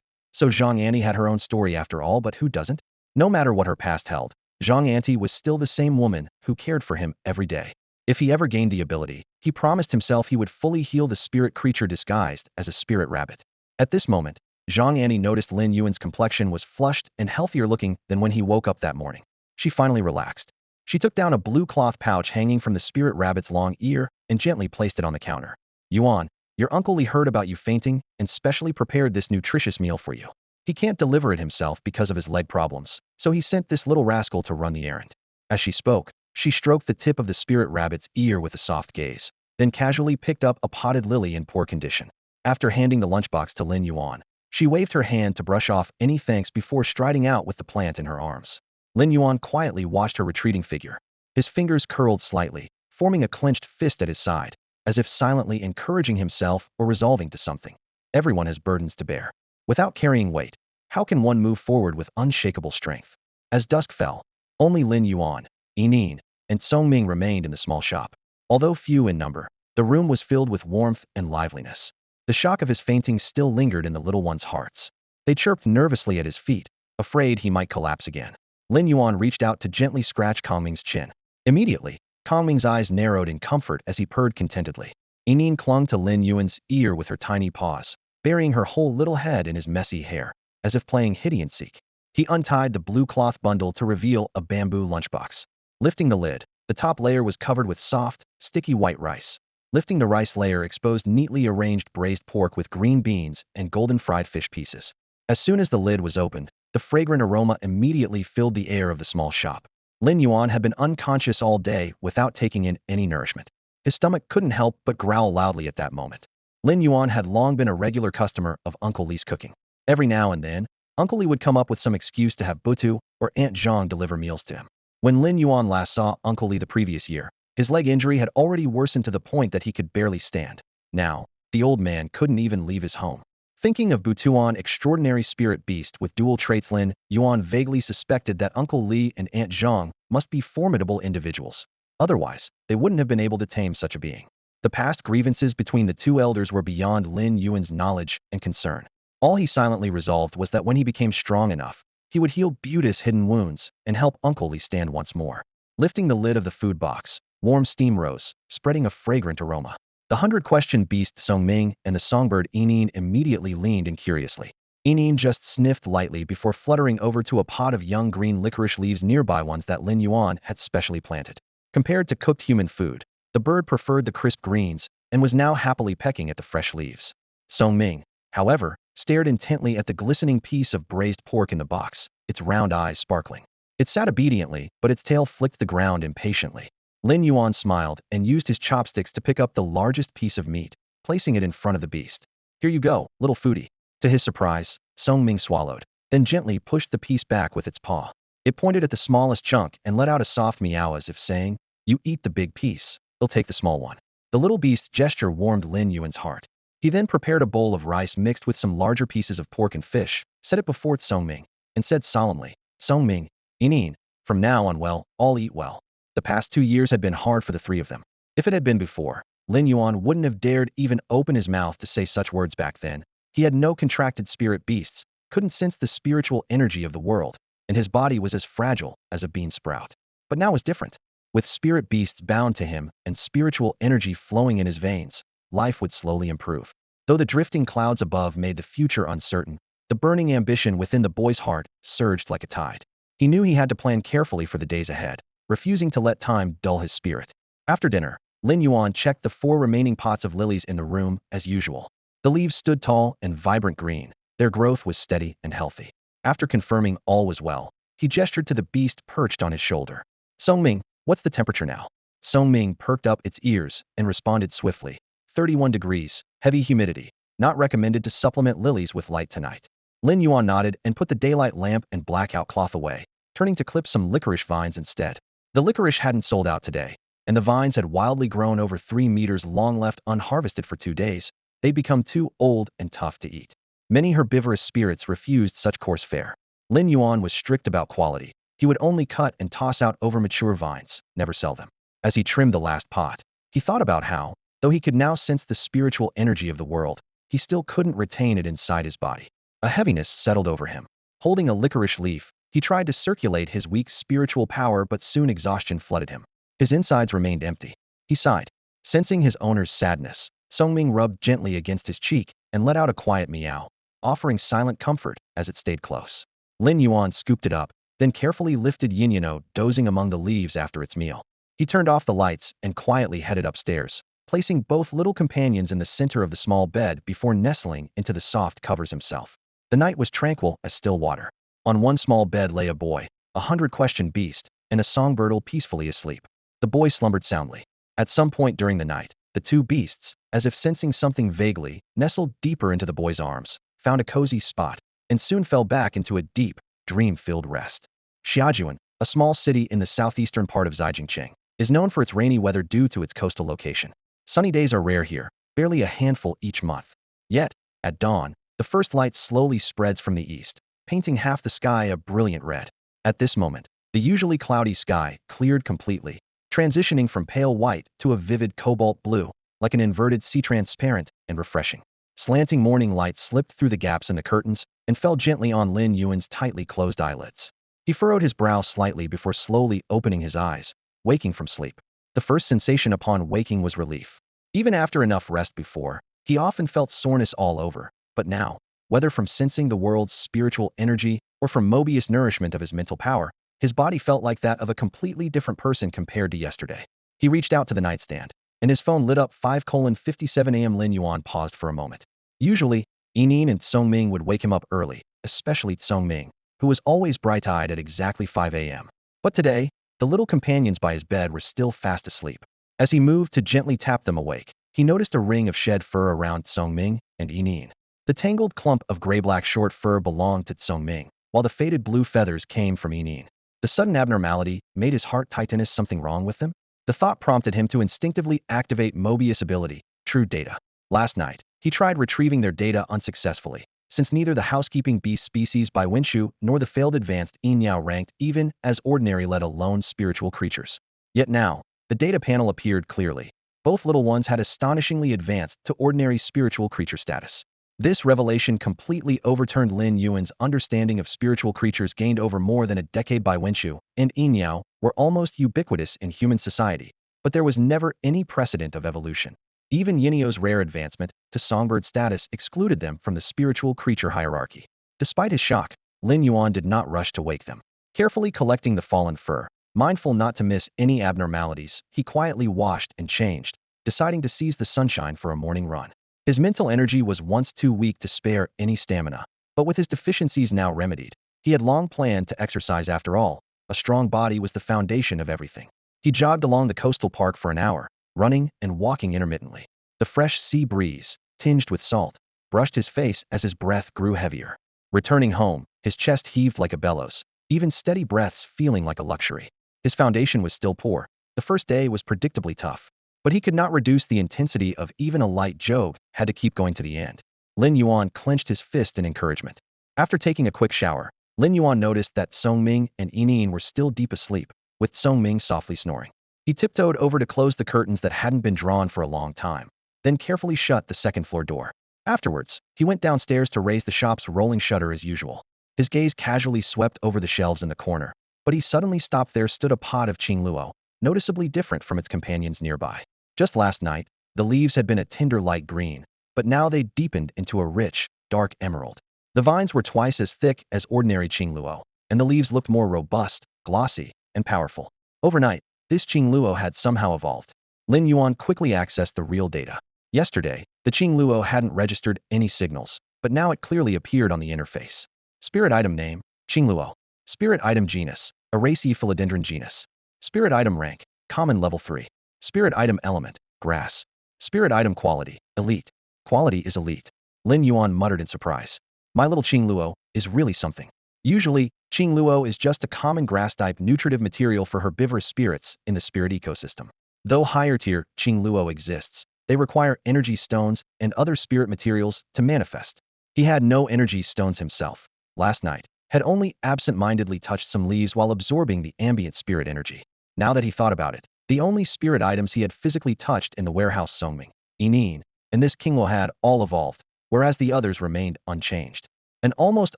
So Zhang Annie had her own story after all, but who doesn't? No matter what her past held, Zhang Auntie was still the same woman who cared for him every day. If he ever gained the ability, he promised himself he would fully heal the spirit creature disguised as a spirit rabbit. At this moment, Zhang Annie noticed Lin Yuan's complexion was flushed and healthier looking than when he woke up that morning. She finally relaxed. She took down a blue cloth pouch hanging from the spirit rabbit's long ear and gently placed it on the counter. Yuan, your Uncle Li heard about you fainting and specially prepared this nutritious meal for you. He can't deliver it himself because of his leg problems, so he sent this little rascal to run the errand. As she spoke, she stroked the tip of the spirit rabbit's ear with a soft gaze, then casually picked up a potted lily in poor condition. After handing the lunchbox to Lin Yuan, she waved her hand to brush off any thanks before striding out with the plant in her arms. Lin Yuan quietly watched her retreating figure. His fingers curled slightly, forming a clenched fist at his side, as if silently encouraging himself or resolving to something. Everyone has burdens to bear. Without carrying weight, how can one move forward with unshakable strength? As dusk fell, only Lin Yuan, Yining, and Song Ming remained in the small shop. Although few in number, the room was filled with warmth and liveliness. The shock of his fainting still lingered in the little ones' hearts. They chirped nervously at his feet, afraid he might collapse again. Lin Yuan reached out to gently scratch Kong Ming's chin. Immediately, Kong Ming's eyes narrowed in comfort as he purred contentedly. Yining clung to Lin Yuan's ear with her tiny paws, burying her whole little head in his messy hair, as if playing hide-and-seek. He untied the blue cloth bundle to reveal a bamboo lunchbox. Lifting the lid, the top layer was covered with soft, sticky white rice. Lifting the rice layer exposed neatly arranged braised pork with green beans and golden fried fish pieces. As soon as the lid was opened, the fragrant aroma immediately filled the air of the small shop. Lin Yuan had been unconscious all day without taking in any nourishment. His stomach couldn't help but growl loudly at that moment. Lin Yuan had long been a regular customer of Uncle Li's cooking. Every now and then, Uncle Li would come up with some excuse to have Butu or Aunt Zhang deliver meals to him. When Lin Yuan last saw Uncle Li the previous year, His leg injury had already worsened to the point that he could barely stand. Now, the old man couldn't even leave his home. Thinking of Butuan, extraordinary spirit beast with dual traits, Lin Yuan vaguely suspected that Uncle Li and Aunt Zhang must be formidable individuals. Otherwise, they wouldn't have been able to tame such a being. The past grievances between the two elders were beyond Lin Yuan's knowledge and concern. All he silently resolved was that when he became strong enough, he would heal Buta's hidden wounds and help Uncle Li stand once more. Lifting the lid of the food box, warm steam rose, spreading a fragrant aroma. The 100-question beast Song Ming and the songbird Yinin immediately leaned in curiously. Yinin just sniffed lightly before fluttering over to a pot of young green licorice leaves nearby, ones that Lin Yuan had specially planted. Compared to cooked human food, the bird preferred the crisp greens and was now happily pecking at the fresh leaves. Song Ming, however, stared intently at the glistening piece of braised pork in the box, its round eyes sparkling. It sat obediently, but its tail flicked the ground impatiently. Lin Yuan smiled and used his chopsticks to pick up the largest piece of meat, placing it in front of the beast. Here you go, little foodie. To his surprise, Song Ming swallowed, then gently pushed the piece back with its paw. It pointed at the smallest chunk and let out a soft meow as if saying, "You eat the big piece, they'll take the small one." The little beast's gesture warmed Lin Yuan's heart. He then prepared a bowl of rice mixed with some larger pieces of pork and fish, set it before Song Ming, and said solemnly, "Song Ming, Yinin, from now on, well, all eat well." The past 2 years had been hard for the three of them. If it had been before, Lin Yuan wouldn't have dared even open his mouth to say such words back then. He had no contracted spirit beasts, couldn't sense the spiritual energy of the world, and his body was as fragile as a bean sprout. But now was different. With spirit beasts bound to him and spiritual energy flowing in his veins, life would slowly improve. Though the drifting clouds above made the future uncertain, the burning ambition within the boy's heart surged like a tide. He knew he had to plan carefully for the days ahead, refusing to let time dull his spirit. After dinner, Lin Yuan checked the 4 remaining pots of lilies in the room as usual. The leaves stood tall and vibrant green. Their growth was steady and healthy. After confirming all was well, he gestured to the beast perched on his shoulder. "Song Ming, what's the temperature now?" Song Ming perked up its ears and responded swiftly. 31 degrees, heavy humidity. Not recommended to supplement lilies with light tonight. Lin Yuan nodded and put the daylight lamp and blackout cloth away, turning to clip some licorice vines instead. The licorice hadn't sold out today, and the vines had wildly grown over 3 meters long, left unharvested for 2 days. They'd become too old and tough to eat. Many herbivorous spirits refused such coarse fare. Lin Yuan was strict about quality. He would only cut and toss out over-mature vines, never sell them. As he trimmed the last pot, he thought about how, though he could now sense the spiritual energy of the world, he still couldn't retain it inside his body. A heaviness settled over him. Holding a licorice leaf, he tried to circulate his weak spiritual power, but soon exhaustion flooded him. His insides remained empty. He sighed. Sensing his owner's sadness, Song Ming rubbed gently against his cheek and let out a quiet meow, offering silent comfort as it stayed close. Lin Yuan scooped it up, then carefully lifted Yinyano, dozing among the leaves after its meal. He turned off the lights and quietly headed upstairs, placing both little companions in the center of the small bed before nestling into the soft covers himself. The night was tranquil as still water. On one small bed lay a boy, a 100-question beast, and a songbird peacefully asleep. The boy slumbered soundly. At some point during the night, the two beasts, as if sensing something vaguely, nestled deeper into the boy's arms, found a cozy spot, and soon fell back into a deep, dream-filled rest. Xiajuan, a small city in the southeastern part of Xiguang, is known for its rainy weather due to its coastal location. Sunny days are rare here, barely a handful each month. Yet, at dawn, the first light slowly spreads from the east, painting half the sky a brilliant red. At this moment, the usually cloudy sky cleared completely, transitioning from pale white to a vivid cobalt blue, like an inverted sea, transparent and refreshing. Slanting morning light slipped through the gaps in the curtains and fell gently on Lin Yuan's tightly closed eyelids. He furrowed his brow slightly before slowly opening his eyes, waking from sleep. The first sensation upon waking was relief. Even after enough rest before, he often felt soreness all over, but now, whether from sensing the world's spiritual energy or from Mobius nourishment of his mental power, his body felt like that of a completely different person compared to yesterday. He reached out to the nightstand, and his phone lit up. 5:57 a.m. Lin Yuan paused for a moment. Usually, Yinin and Song Ming would wake him up early, especially Song Ming, who was always bright-eyed at exactly 5 a.m. But today, the little companions by his bed were still fast asleep. As he moved to gently tap them awake, he noticed a ring of shed fur around Song Ming and Yinin. The tangled clump of gray-black short fur belonged to Song Ming, while the faded blue feathers came from Yinin. The sudden abnormality made his heart tighten. Is something wrong with them? The thought prompted him to instinctively activate Mobius' ability, True Data. Last night, he tried retrieving their data unsuccessfully, since neither the housekeeping beast species by Winshu nor the failed advanced Yinyao ranked even as ordinary let alone spiritual creatures. Yet now, the data panel appeared clearly. Both little ones had astonishingly advanced to ordinary spiritual creature status. This revelation completely overturned Lin Yuan's understanding of spiritual creatures gained over more than a decade by Winshu and Yinyao were almost ubiquitous in human society, but there was never any precedent of evolution. Even Yinyao's rare advancement to songbird status excluded them from the spiritual creature hierarchy. Despite his shock, Lin Yuan did not rush to wake them. Carefully collecting the fallen fur, mindful not to miss any abnormalities, he quietly washed and changed, deciding to seize the sunshine for a morning run. His mental energy was once too weak to spare any stamina, but with his deficiencies now remedied, he had long planned to exercise after all. A strong body was the foundation of everything. He jogged along the coastal park for an hour, running and walking intermittently. The fresh sea breeze, tinged with salt, brushed his face as his breath grew heavier. Returning home, his chest heaved like a bellows, even steady breaths feeling like a luxury. His foundation was still poor. The first day was predictably tough, but he could not reduce the intensity of even a light jog, had to keep going to the end. Lin Yuan clenched his fist in encouragement. After taking a quick shower, Lin Yuan noticed that Songming and Yining were still deep asleep, with Songming softly snoring. He tiptoed over to close the curtains that hadn't been drawn for a long time, then carefully shut the second-floor door. Afterwards, he went downstairs to raise the shop's rolling shutter as usual. His gaze casually swept over the shelves in the corner, but he suddenly stopped. There stood a pot of Qingluo, noticeably different from its companions nearby. Just last night, the leaves had been a tender light green, but now they deepened into a rich, dark emerald. The vines were twice as thick as ordinary Qingluo, and the leaves looked more robust, glossy, and powerful. Overnight, this Qingluo had somehow evolved. Lin Yuan quickly accessed the real data. Yesterday, the Qingluo hadn't registered any signals, but now it clearly appeared on the interface. Spirit item name, Qingluo. Spirit item genus, Araceae philodendron genus. Spirit item rank, common level 3. Spirit item element, grass. Spirit item quality, elite. Quality is elite. Lin Yuan muttered in surprise. My little Qingluo is really something. Usually, Qingluo is just a common grass-type nutritive material for herbivorous spirits in the spirit ecosystem. Though higher-tier Qingluo exists, they require energy stones and other spirit materials to manifest. He had no energy stones himself. Last night, had only absent-mindedly touched some leaves while absorbing the ambient spirit energy. Now that he thought about it, the only spirit items he had physically touched in the warehouse Songming, Yining, and this Qingluo had all evolved, whereas the others remained unchanged. An almost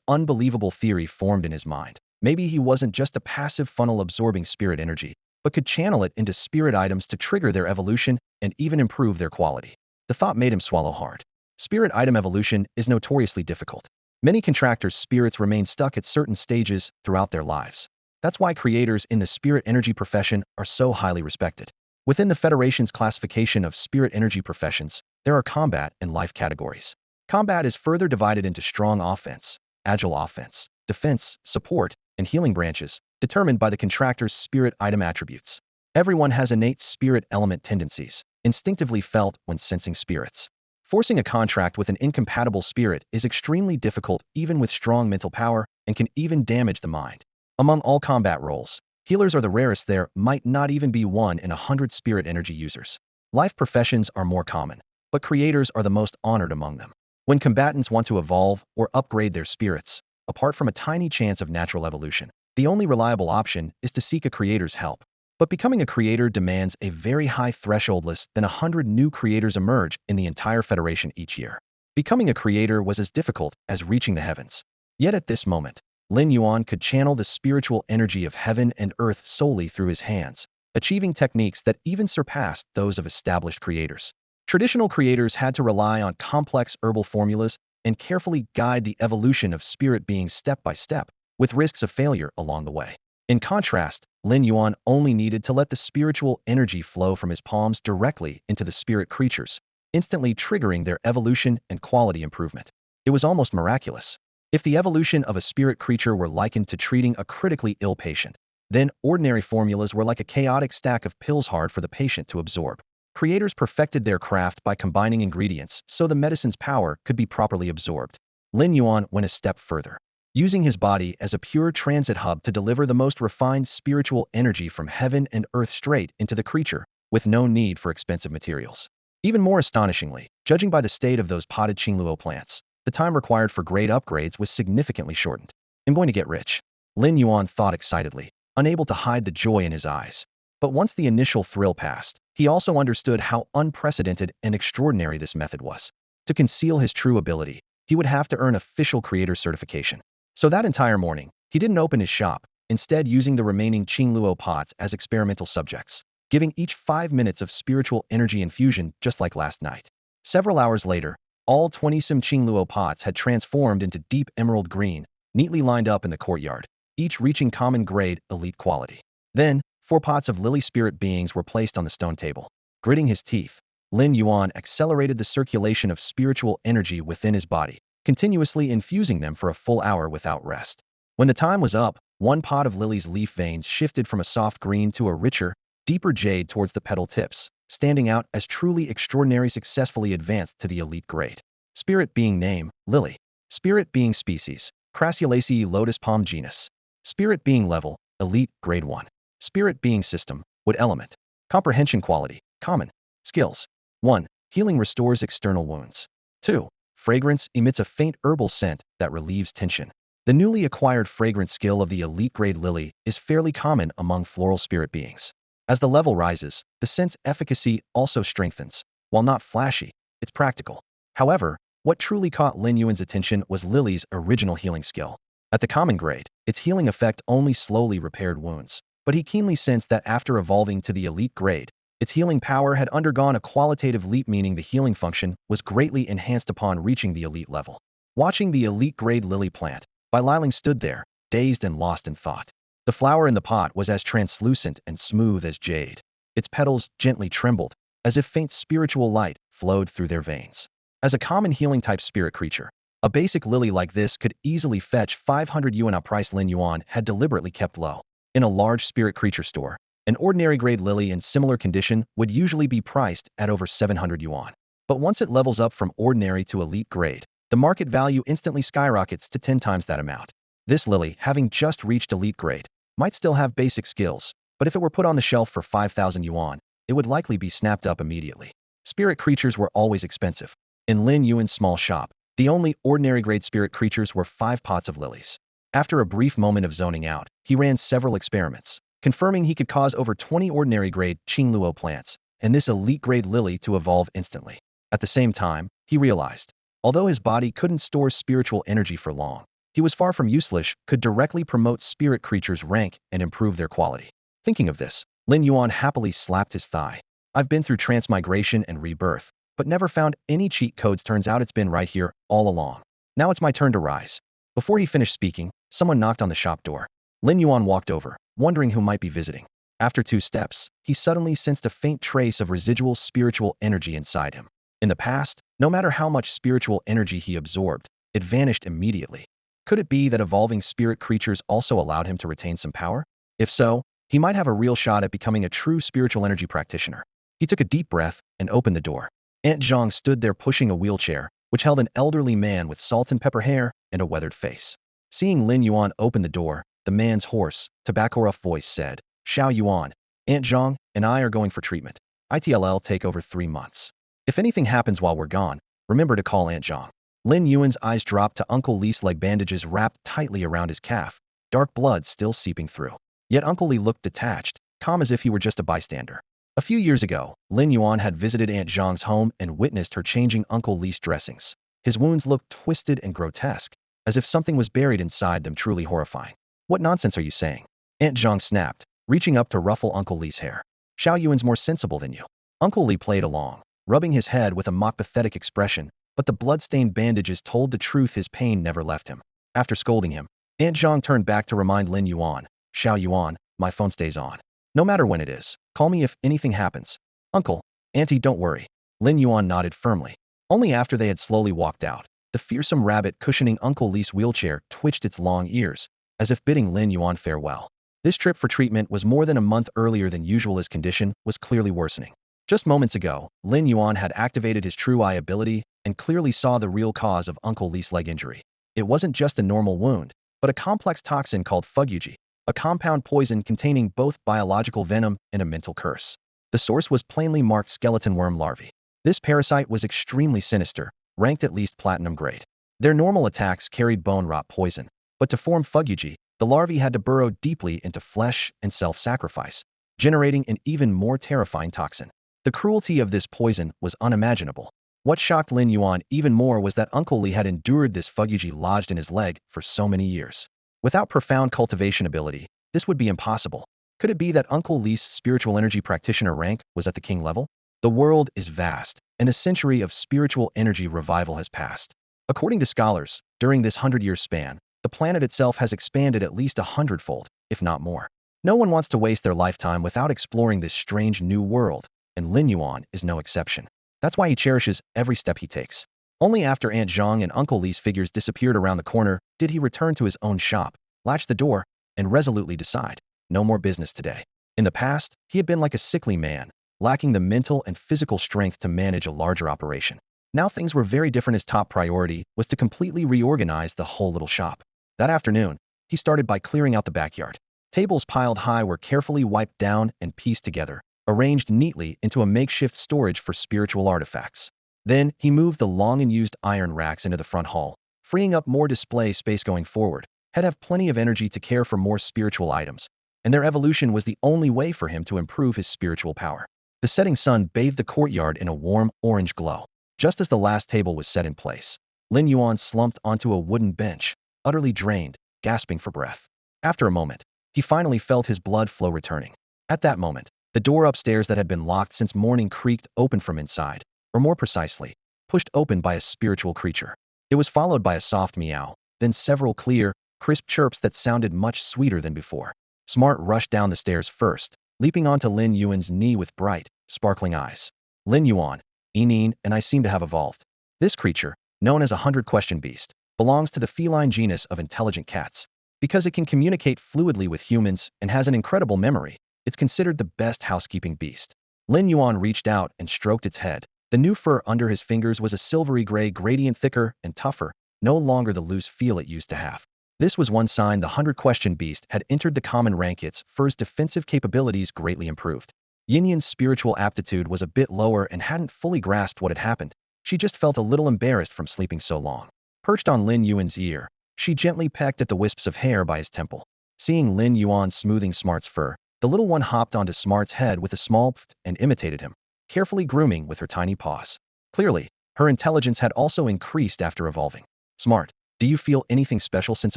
unbelievable theory formed in his mind. Maybe he wasn't just a passive funnel absorbing spirit energy, but could channel it into spirit items to trigger their evolution and even improve their quality. The thought made him swallow hard. Spirit item evolution is notoriously difficult. Many contractors' spirits remain stuck at certain stages throughout their lives. That's why creators in the spirit energy profession are so highly respected. Within the Federation's classification of spirit energy professions, there are combat and life categories. Combat is further divided into strong offense, agile offense, defense, support, and healing branches, determined by the contractor's spirit item attributes. Everyone has innate spirit element tendencies, instinctively felt when sensing spirits. Forcing a contract with an incompatible spirit is extremely difficult even with strong mental power and can even damage the mind. Among all combat roles, healers are the rarest. There might not even be 1 in 100 spirit energy users. Life professions are more common, but creators are the most honored among them. When combatants want to evolve or upgrade their spirits, apart from a tiny chance of natural evolution, the only reliable option is to seek a creator's help. But becoming a creator demands a very high threshold. Less than 100 new creators emerge in the entire Federation each year. Becoming a creator was as difficult as reaching the heavens. Yet at this moment, Lin Yuan could channel the spiritual energy of heaven and earth solely through his hands, achieving techniques that even surpassed those of established creators. Traditional creators had to rely on complex herbal formulas and carefully guide the evolution of spirit beings step by step, with risks of failure along the way. In contrast, Lin Yuan only needed to let the spiritual energy flow from his palms directly into the spirit creatures, instantly triggering their evolution and quality improvement. It was almost miraculous. If the evolution of a spirit creature were likened to treating a critically ill patient, then ordinary formulas were like a chaotic stack of pills hard for the patient to absorb. Creators perfected their craft by combining ingredients so the medicine's power could be properly absorbed. Lin Yuan went a step further. using his body as a pure transit hub to deliver the most refined spiritual energy from heaven and earth straight into the creature, with no need for expensive materials. Even more astonishingly, judging by the state of those potted Qingluo plants, the time required for grade upgrades was significantly shortened. I'm going to get rich, Lin Yuan thought excitedly, unable to hide the joy in his eyes. But once the initial thrill passed, he also understood how unprecedented and extraordinary this method was. To conceal his true ability, he would have to earn official creator certification. So that entire morning, he didn't open his shop, instead using the remaining Qingluo pots as experimental subjects, giving each 5 minutes of spiritual energy infusion just like last night. Several hours later, all 20 some Qingluo pots had transformed into deep emerald green, neatly lined up in the courtyard, each reaching common grade elite quality. Then, 4 pots of lily spirit beings were placed on the stone table. Gritting his teeth, Lin Yuan accelerated the circulation of spiritual energy within his body, continuously infusing them for a full hour without rest. When the time was up, 1 pot of lily's leaf veins shifted from a soft green to a richer, deeper jade towards the petal tips, standing out as truly extraordinary, successfully advanced to the elite grade. Spirit being name, Lily. Spirit being species, Crassulaceae lotus palm genus. Spirit being level, elite, grade 1. Spirit being system, wood element. Comprehension quality, common. Skills. 1. Healing restores external wounds. 2. Fragrance emits a faint herbal scent that relieves tension. The newly acquired fragrance skill of the elite grade lily is fairly common among floral spirit beings. As the level rises, the scent's efficacy also strengthens. While not flashy, it's practical. However, what truly caught Lin Yuan's attention was Lily's original healing skill. At the common grade, its healing effect only slowly repaired wounds, but he keenly sensed that after evolving to the elite grade, its healing power had undergone a qualitative leap, meaning the healing function was greatly enhanced upon reaching the elite level. Watching the elite grade lily plant, Liling stood there, dazed and lost in thought. The flower in the pot was as translucent and smooth as jade. Its petals gently trembled, as if faint spiritual light flowed through their veins. As a common healing type spirit creature, a basic lily like this could easily fetch 500 yuan, a price Lin Yuan had deliberately kept low. In a large spirit creature store, an ordinary grade lily in similar condition would usually be priced at over 700 yuan. But once it levels up from ordinary to elite grade, the market value instantly skyrockets to 10 times that amount. This lily, having just reached elite grade, might still have basic skills, but if it were put on the shelf for 5,000 yuan, it would likely be snapped up immediately. Spirit creatures were always expensive. In Lin Yuan's small shop, the only ordinary grade spirit creatures were 5 pots of lilies. After a brief moment of zoning out, he ran several experiments, confirming he could cause over 20 ordinary grade Qingluo plants and this elite grade lily to evolve instantly. At the same time, he realized, although his body couldn't store spiritual energy for long, he was far from useless, could directly promote spirit creatures' rank and improve their quality. Thinking of this, Lin Yuan happily slapped his thigh. I've been through transmigration and rebirth, but never found any cheat codes. Turns out it's been right here all along. Now it's my turn to rise. Before he finished speaking, someone knocked on the shop door. Lin Yuan walked over, wondering who might be visiting. After 2 steps, he suddenly sensed a faint trace of residual spiritual energy inside him. In the past, no matter how much spiritual energy he absorbed, it vanished immediately. Could it be that evolving spirit creatures also allowed him to retain some power? If so, he might have a real shot at becoming a true spiritual energy practitioner. He took a deep breath and opened the door. Aunt Zhang stood there pushing a wheelchair, which held an elderly man with salt and pepper hair and a weathered face. Seeing Lin Yuan open the door, the man's hoarse, tobacco-rough voice said, "Xiao Yuan, Aunt Zhang and I are going for treatment. It'll take over 3 months. If anything happens while we're gone, remember to call Aunt Zhang." Lin Yuan's eyes dropped to Uncle Li's leg, bandages wrapped tightly around his calf, dark blood still seeping through. Yet Uncle Li looked detached, calm as if he were just a bystander. A few years ago, Lin Yuan had visited Aunt Zhang's home and witnessed her changing Uncle Li's dressings. His wounds looked twisted and grotesque, as if something was buried inside them, truly horrifying. "What nonsense are you saying?" Aunt Zhang snapped, reaching up to ruffle Uncle Li's hair. "Xiao Yuan's more sensible than you." Uncle Li played along, rubbing his head with a mock-pathetic expression, but the blood-stained bandages told the truth. His pain never left him. After scolding him, Aunt Zhang turned back to remind Lin Yuan, "Xiao Yuan, my phone stays on. No matter when it is, call me if anything happens." "Uncle, Auntie, don't worry." Lin Yuan nodded firmly. Only after they had slowly walked out, the fearsome rabbit cushioning Uncle Li's wheelchair twitched its long ears, as if bidding Lin Yuan farewell. This trip for treatment was more than a month earlier than usual. His condition was clearly worsening. Just moments ago, Lin Yuan had activated his true eye ability and clearly saw the real cause of Uncle Li's leg injury. It wasn't just a normal wound, but a complex toxin called fuguji, a compound poison containing both biological venom and a mental curse. The source was plainly marked skeleton worm larvae. This parasite was extremely sinister, ranked at least platinum grade. Their normal attacks carried bone rot poison, but to form fuguji, the larvae had to burrow deeply into flesh and self-sacrifice, generating an even more terrifying toxin. The cruelty of this poison was unimaginable. What shocked Lin Yuan even more was that Uncle Li had endured this fuguji lodged in his leg for so many years. Without profound cultivation ability, this would be impossible. Could it be that Uncle Li's spiritual energy practitioner rank was at the king level? The world is vast, and a century of spiritual energy revival has passed. According to scholars, during this 100-year span, the planet itself has expanded at least 100-fold, if not more. No one wants to waste their lifetime without exploring this strange new world, and Lin Yuan is no exception. That's why he cherishes every step he takes. Only after Aunt Zhang and Uncle Li's figures disappeared around the corner did he return to his own shop, latch the door, and resolutely decide, no more business today. In the past, he had been like a sickly man, lacking the mental and physical strength to manage a larger operation. Now things were very different. His top priority was to completely reorganize the whole little shop. That afternoon, he started by clearing out the backyard. Tables piled high were carefully wiped down and pieced together, arranged neatly into a makeshift storage for spiritual artifacts. Then, he moved the long-unused iron racks into the front hall, freeing up more display space going forward. He'd have plenty of energy to care for more spiritual items, and their evolution was the only way for him to improve his spiritual power. The setting sun bathed the courtyard in a warm, orange glow. Just as the last table was set in place, Lin Yuan slumped onto a wooden bench, utterly drained, gasping for breath. After a moment, he finally felt his blood flow returning. At that moment, the door upstairs that had been locked since morning creaked open from inside, or more precisely, pushed open by a spiritual creature. It was followed by a soft meow, then several clear, crisp chirps that sounded much sweeter than before. Smart rushed down the stairs first, leaping onto Lin Yuan's knee with bright, sparkling eyes. Lin Yuan, Enin and I seem to have evolved. This creature, known as a 100-question beast, belongs to the feline genus of intelligent cats. Because it can communicate fluidly with humans and has an incredible memory, it's considered the best housekeeping beast. Lin Yuan reached out and stroked its head. The new fur under his fingers was a silvery gray gradient, thicker and tougher, no longer the loose feel it used to have. This was one sign the 100-question beast had entered the common rank. Its fur's defensive capabilities greatly improved. Yinyan's spiritual aptitude was a bit lower and hadn't fully grasped what had happened. She just felt a little embarrassed from sleeping so long. Perched on Lin Yuan's ear, she gently pecked at the wisps of hair by his temple. Seeing Lin Yuan smoothing Smart's fur, the little one hopped onto Smart's head with a small pft and imitated him, carefully grooming with her tiny paws. Clearly, her intelligence had also increased after evolving. Smart, do you feel anything special since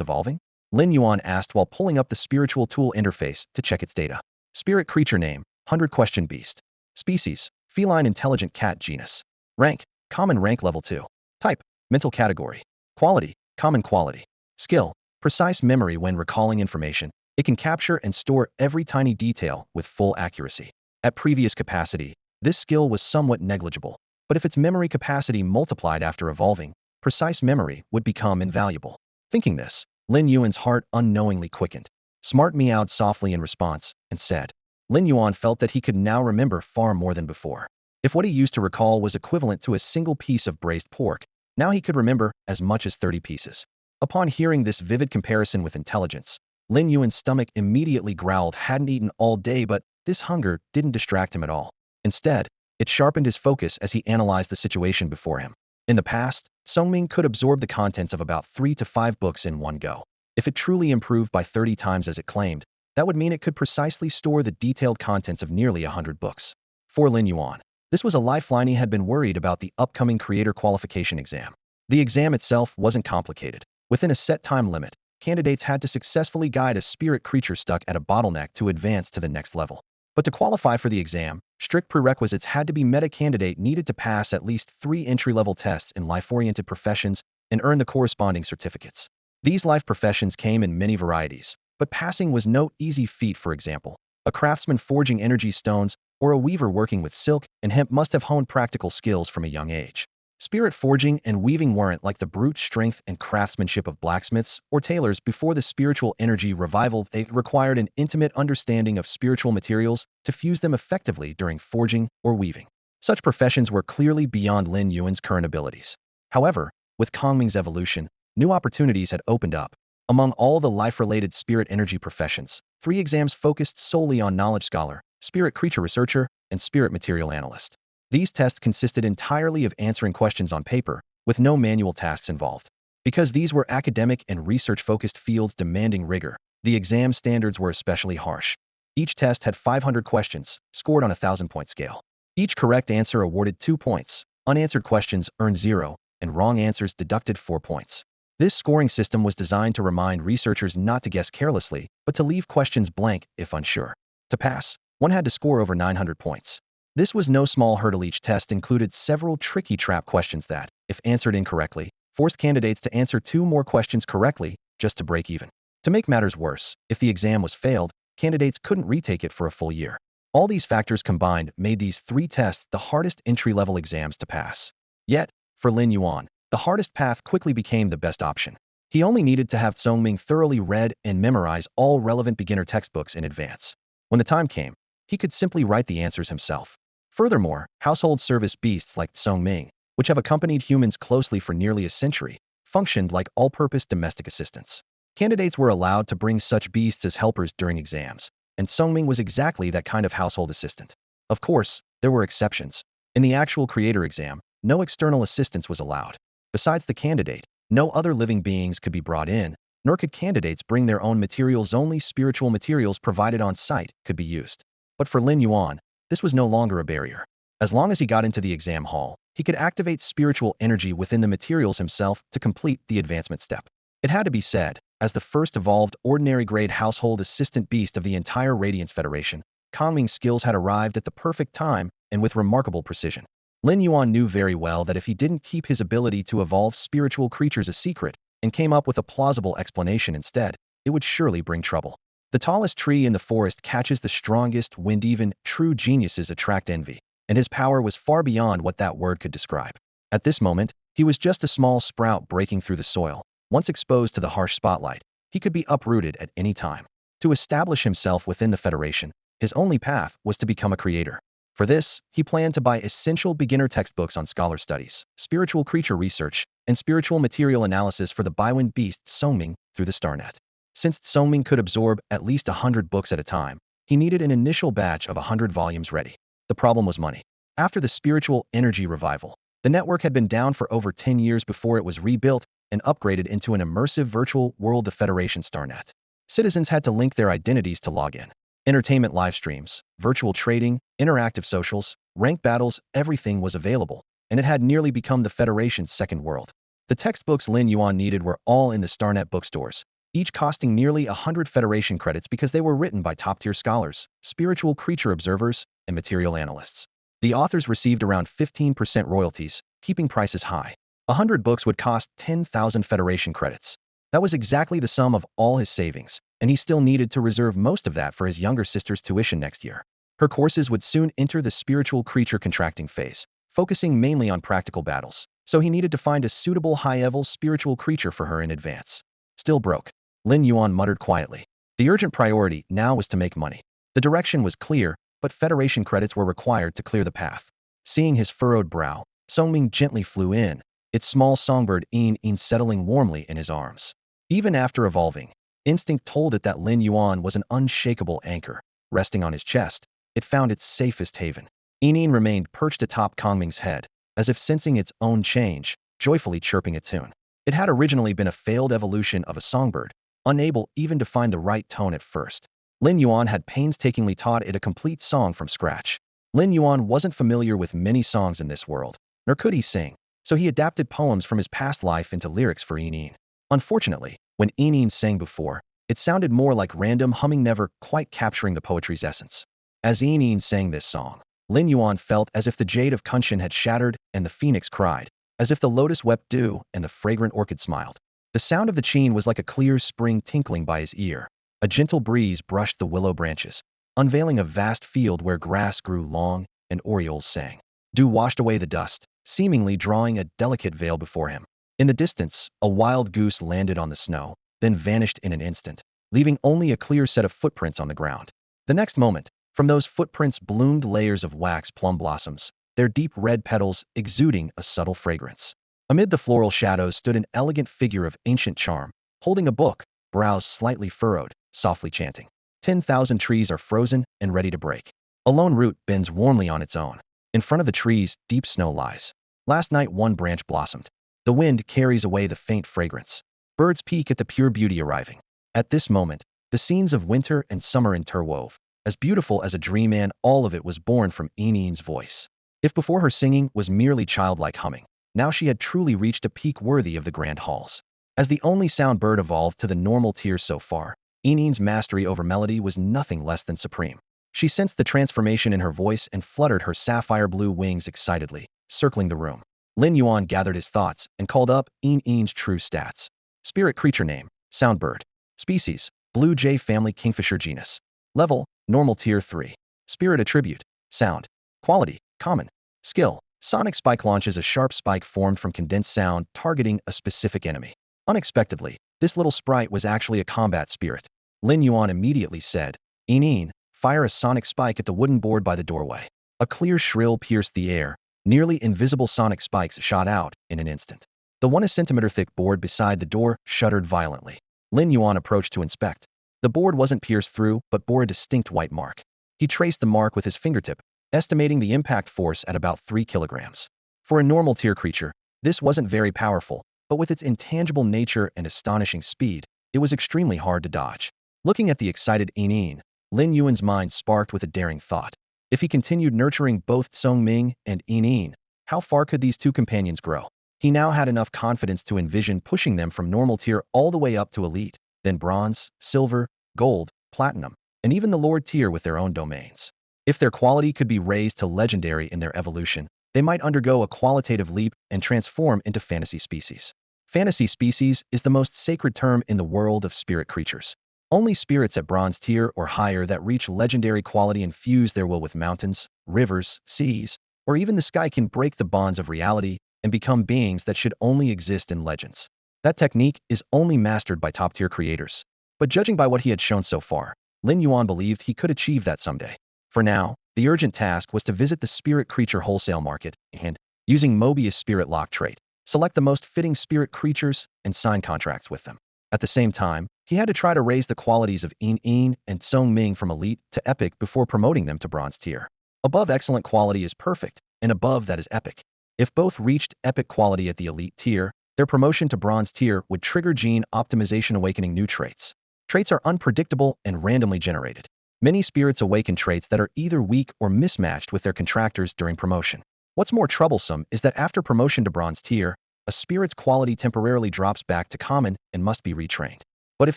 evolving? Lin Yuan asked while pulling up the spiritual tool interface to check its data. Spirit creature name, 100-question beast. Species, feline intelligent cat genus. Rank, common rank level 2. Type, mental category. Quality, common quality. Skill, precise memory. When recalling information, it can capture and store every tiny detail with full accuracy. At previous capacity, this skill was somewhat negligible, but if its memory capacity multiplied after evolving, precise memory would become invaluable. Thinking this, Lin Yuan's heart unknowingly quickened. Smart meowed softly in response and said, Lin Yuan felt that he could now remember far more than before. If what he used to recall was equivalent to a single piece of braised pork, now he could remember as much as 30 pieces. Upon hearing this vivid comparison with intelligence, Lin Yuan's stomach immediately growled. Hadn't eaten all day, but this hunger didn't distract him at all. Instead, it sharpened his focus as he analyzed the situation before him. In the past, Songming could absorb the contents of about 3 to 5 books in one go. If it truly improved by 30 times as it claimed, that would mean it could precisely store the detailed contents of nearly 100 books. For Lin Yuan, this was a lifeline. He had been worried about the upcoming creator qualification exam. The exam itself wasn't complicated. Within a set time limit, candidates had to successfully guide a spirit creature stuck at a bottleneck to advance to the next level. But to qualify for the exam, strict prerequisites had to be met. A candidate needed to pass at least 3 entry-level tests in life-oriented professions and earn the corresponding certificates. These life professions came in many varieties, but passing was no easy feat. For example, a craftsman forging energy stones or a weaver working with silk and hemp must have honed practical skills from a young age. Spirit forging and weaving weren't like the brute strength and craftsmanship of blacksmiths or tailors before the spiritual energy revival. They required an intimate understanding of spiritual materials to fuse them effectively during forging or weaving. Such professions were clearly beyond Lin Yuan's current abilities. However, with Kongming's evolution, new opportunities had opened up. Among all the life-related spirit energy professions, 3 exams focused solely on knowledge scholar, spirit creature researcher, and spirit material analyst. These tests consisted entirely of answering questions on paper, with no manual tasks involved. Because these were academic and research-focused fields demanding rigor, the exam standards were especially harsh. Each test had 500 questions, scored on a 1,000-point scale. Each correct answer awarded 2 points, unanswered questions earned 0, and wrong answers deducted 4 points. This scoring system was designed to remind researchers not to guess carelessly, but to leave questions blank if unsure. To pass, one had to score over 900 points. This was no small hurdle. Each test included several tricky trap questions that, if answered incorrectly, forced candidates to answer 2 more questions correctly just to break even. To make matters worse, if the exam was failed, candidates couldn't retake it for a full year. All these factors combined made these 3 tests the hardest entry-level exams to pass. Yet, for Lin Yuan, the hardest path quickly became the best option. He only needed to have Xiguang thoroughly read and memorize all relevant beginner textbooks in advance. When the time came, he could simply write the answers himself. Furthermore, household service beasts like Xiguang, which have accompanied humans closely for nearly a century, functioned like all-purpose domestic assistants. Candidates were allowed to bring such beasts as helpers during exams, and Xiguang was exactly that kind of household assistant. Of course, there were exceptions. In the actual creator exam, no external assistance was allowed. Besides the candidate, no other living beings could be brought in, nor could candidates bring their own materials. Only spiritual materials provided on site could be used. But for Lin Yuan, this was no longer a barrier. As long as he got into the exam hall, he could activate spiritual energy within the materials himself to complete the advancement step. It had to be said, as the first evolved ordinary-grade household assistant beast of the entire Radiance Federation, Xiguang's skills had arrived at the perfect time and with remarkable precision. Lin Yuan knew very well that if he didn't keep his ability to evolve spiritual creatures a secret and came up with a plausible explanation instead, it would surely bring trouble. The tallest tree in the forest catches the strongest wind. Even true geniuses attract envy, and his power was far beyond what that word could describe. At this moment, he was just a small sprout breaking through the soil. Once exposed to the harsh spotlight, he could be uprooted at any time. To establish himself within the Federation, his only path was to become a creator. For this, he planned to buy essential beginner textbooks on scholar studies, spiritual creature research, and spiritual material analysis for the Baiwen beast Xiguang through the StarNet. Since Xiguang could absorb at least 100 books at a time, he needed an initial batch of 100 volumes ready. The problem was money. After the spiritual energy revival, the network had been down for over 10 years before it was rebuilt and upgraded into an immersive virtual world. The Federation StarNet. Citizens had to link their identities to log in. Entertainment live streams, virtual trading, interactive socials, ranked battles, everything was available, and it had nearly become the Federation's second world. The textbooks Lin Yuan needed were all in the StarNet bookstores, each costing nearly 100 Federation credits because they were written by top-tier scholars, spiritual creature observers, and material analysts. The authors received around 15% royalties, keeping prices high. 100 books would cost 10,000 Federation credits. That was exactly the sum of all his savings, and he still needed to reserve most of that for his younger sister's tuition next year. Her courses would soon enter the spiritual creature contracting phase, focusing mainly on practical battles, so he needed to find a suitable high-level spiritual creature for her in advance. Still broke, Lin Yuan muttered quietly. The urgent priority now was to make money. The direction was clear, but Federation credits were required to clear the path. Seeing his furrowed brow, Xiguang gently flew in, its small songbird Yin settling warmly in his arms. Even after evolving, instinct told it that Lin Yuan was an unshakable anchor. Resting on his chest, it found its safest haven. Yin remained perched atop Xiguang's head, as if sensing its own change, joyfully chirping a tune. It had originally been a failed evolution of a songbird, unable even to find the right tone at first. Lin Yuan had painstakingly taught it a complete song from scratch. Lin Yuan wasn't familiar with many songs in this world, nor could he sing, so he adapted poems from his past life into lyrics for Yin. Unfortunately, when Yin sang before, it sounded more like random humming, never quite capturing the poetry's essence. As Yin sang this song, Lin Yuan felt as if the jade of Kunshan had shattered and the phoenix cried, as if the lotus wept dew and the fragrant orchid smiled. The sound of the cheen was like a clear spring tinkling by his ear. A gentle breeze brushed the willow branches, unveiling a vast field where grass grew long and orioles sang. Dew washed away the dust, seemingly drawing a delicate veil before him. In the distance, a wild goose landed on the snow, then vanished in an instant, leaving only a clear set of footprints on the ground. The next moment, from those footprints bloomed layers of wax plum blossoms, their deep red petals exuding a subtle fragrance. Amid the floral shadows stood an elegant figure of ancient charm, holding a book, brows slightly furrowed, softly chanting. 10,000 trees are frozen and ready to break. A lone root bends warmly on its own. In front of the trees, deep snow lies. Last night one branch blossomed. The wind carries away the faint fragrance. Birds peek at the pure beauty arriving. At this moment, the scenes of winter and summer interwove. As beautiful as a dream, and all of it was born from Yin's voice. If before her singing was merely childlike humming, now she had truly reached a peak worthy of the grand halls. As the only sound bird evolved to the normal tier so far, Yin's mastery over melody was nothing less than supreme. She sensed the transformation in her voice and fluttered her sapphire blue wings excitedly, circling the room. Lin Yuan gathered his thoughts and called up Yin's true stats. Spirit creature name, sound bird. Species, blue jay family kingfisher genus. Level, normal tier 3. Spirit attribute, sound. Quality, common. Skill, sonic spike launches a sharp spike formed from condensed sound targeting a specific enemy. Unexpectedly, this little sprite was actually a combat spirit. Lin Yuan immediately said, Yin, fire a sonic spike at the wooden board by the doorway. A clear shrill pierced the air. Nearly invisible sonic spikes shot out in an instant. The 1 centimeter thick board beside the door shuddered violently. Lin Yuan approached to inspect. The board wasn't pierced through, but bore a distinct white mark. He traced the mark with his fingertip, estimating the impact force at about 3 kilograms. For a normal tier creature, this wasn't very powerful, but with its intangible nature and astonishing speed, it was extremely hard to dodge. Looking at the excited Yin, Lin Yuan's mind sparked with a daring thought. If he continued nurturing both Songming and Yin, how far could these two companions grow? He now had enough confidence to envision pushing them from normal tier all the way up to elite, then bronze, silver, gold, platinum, and even the lord tier with their own domains. If their quality could be raised to legendary in their evolution, they might undergo a qualitative leap and transform into fantasy species. Fantasy species is the most sacred term in the world of spirit creatures. Only spirits at bronze tier or higher that reach legendary quality infuse their will with mountains, rivers, seas, or even the sky can break the bonds of reality and become beings that should only exist in legends. That technique is only mastered by top-tier creators. But judging by what he had shown so far, Lin Yuan believed he could achieve that someday. For now, the urgent task was to visit the spirit creature wholesale market and, using Mobius spirit lock trait, select the most fitting spirit creatures and sign contracts with them. At the same time, he had to try to raise the qualities of Yin and Songming from elite to epic before promoting them to bronze tier. Above excellent quality is perfect, and above that is epic. If both reached epic quality at the elite tier, their promotion to bronze tier would trigger gene optimization awakening new traits. Traits are unpredictable and randomly generated. Many spirits awaken traits that are either weak or mismatched with their contractors during promotion. What's more troublesome is that after promotion to bronze tier, a spirit's quality temporarily drops back to common and must be retrained. But if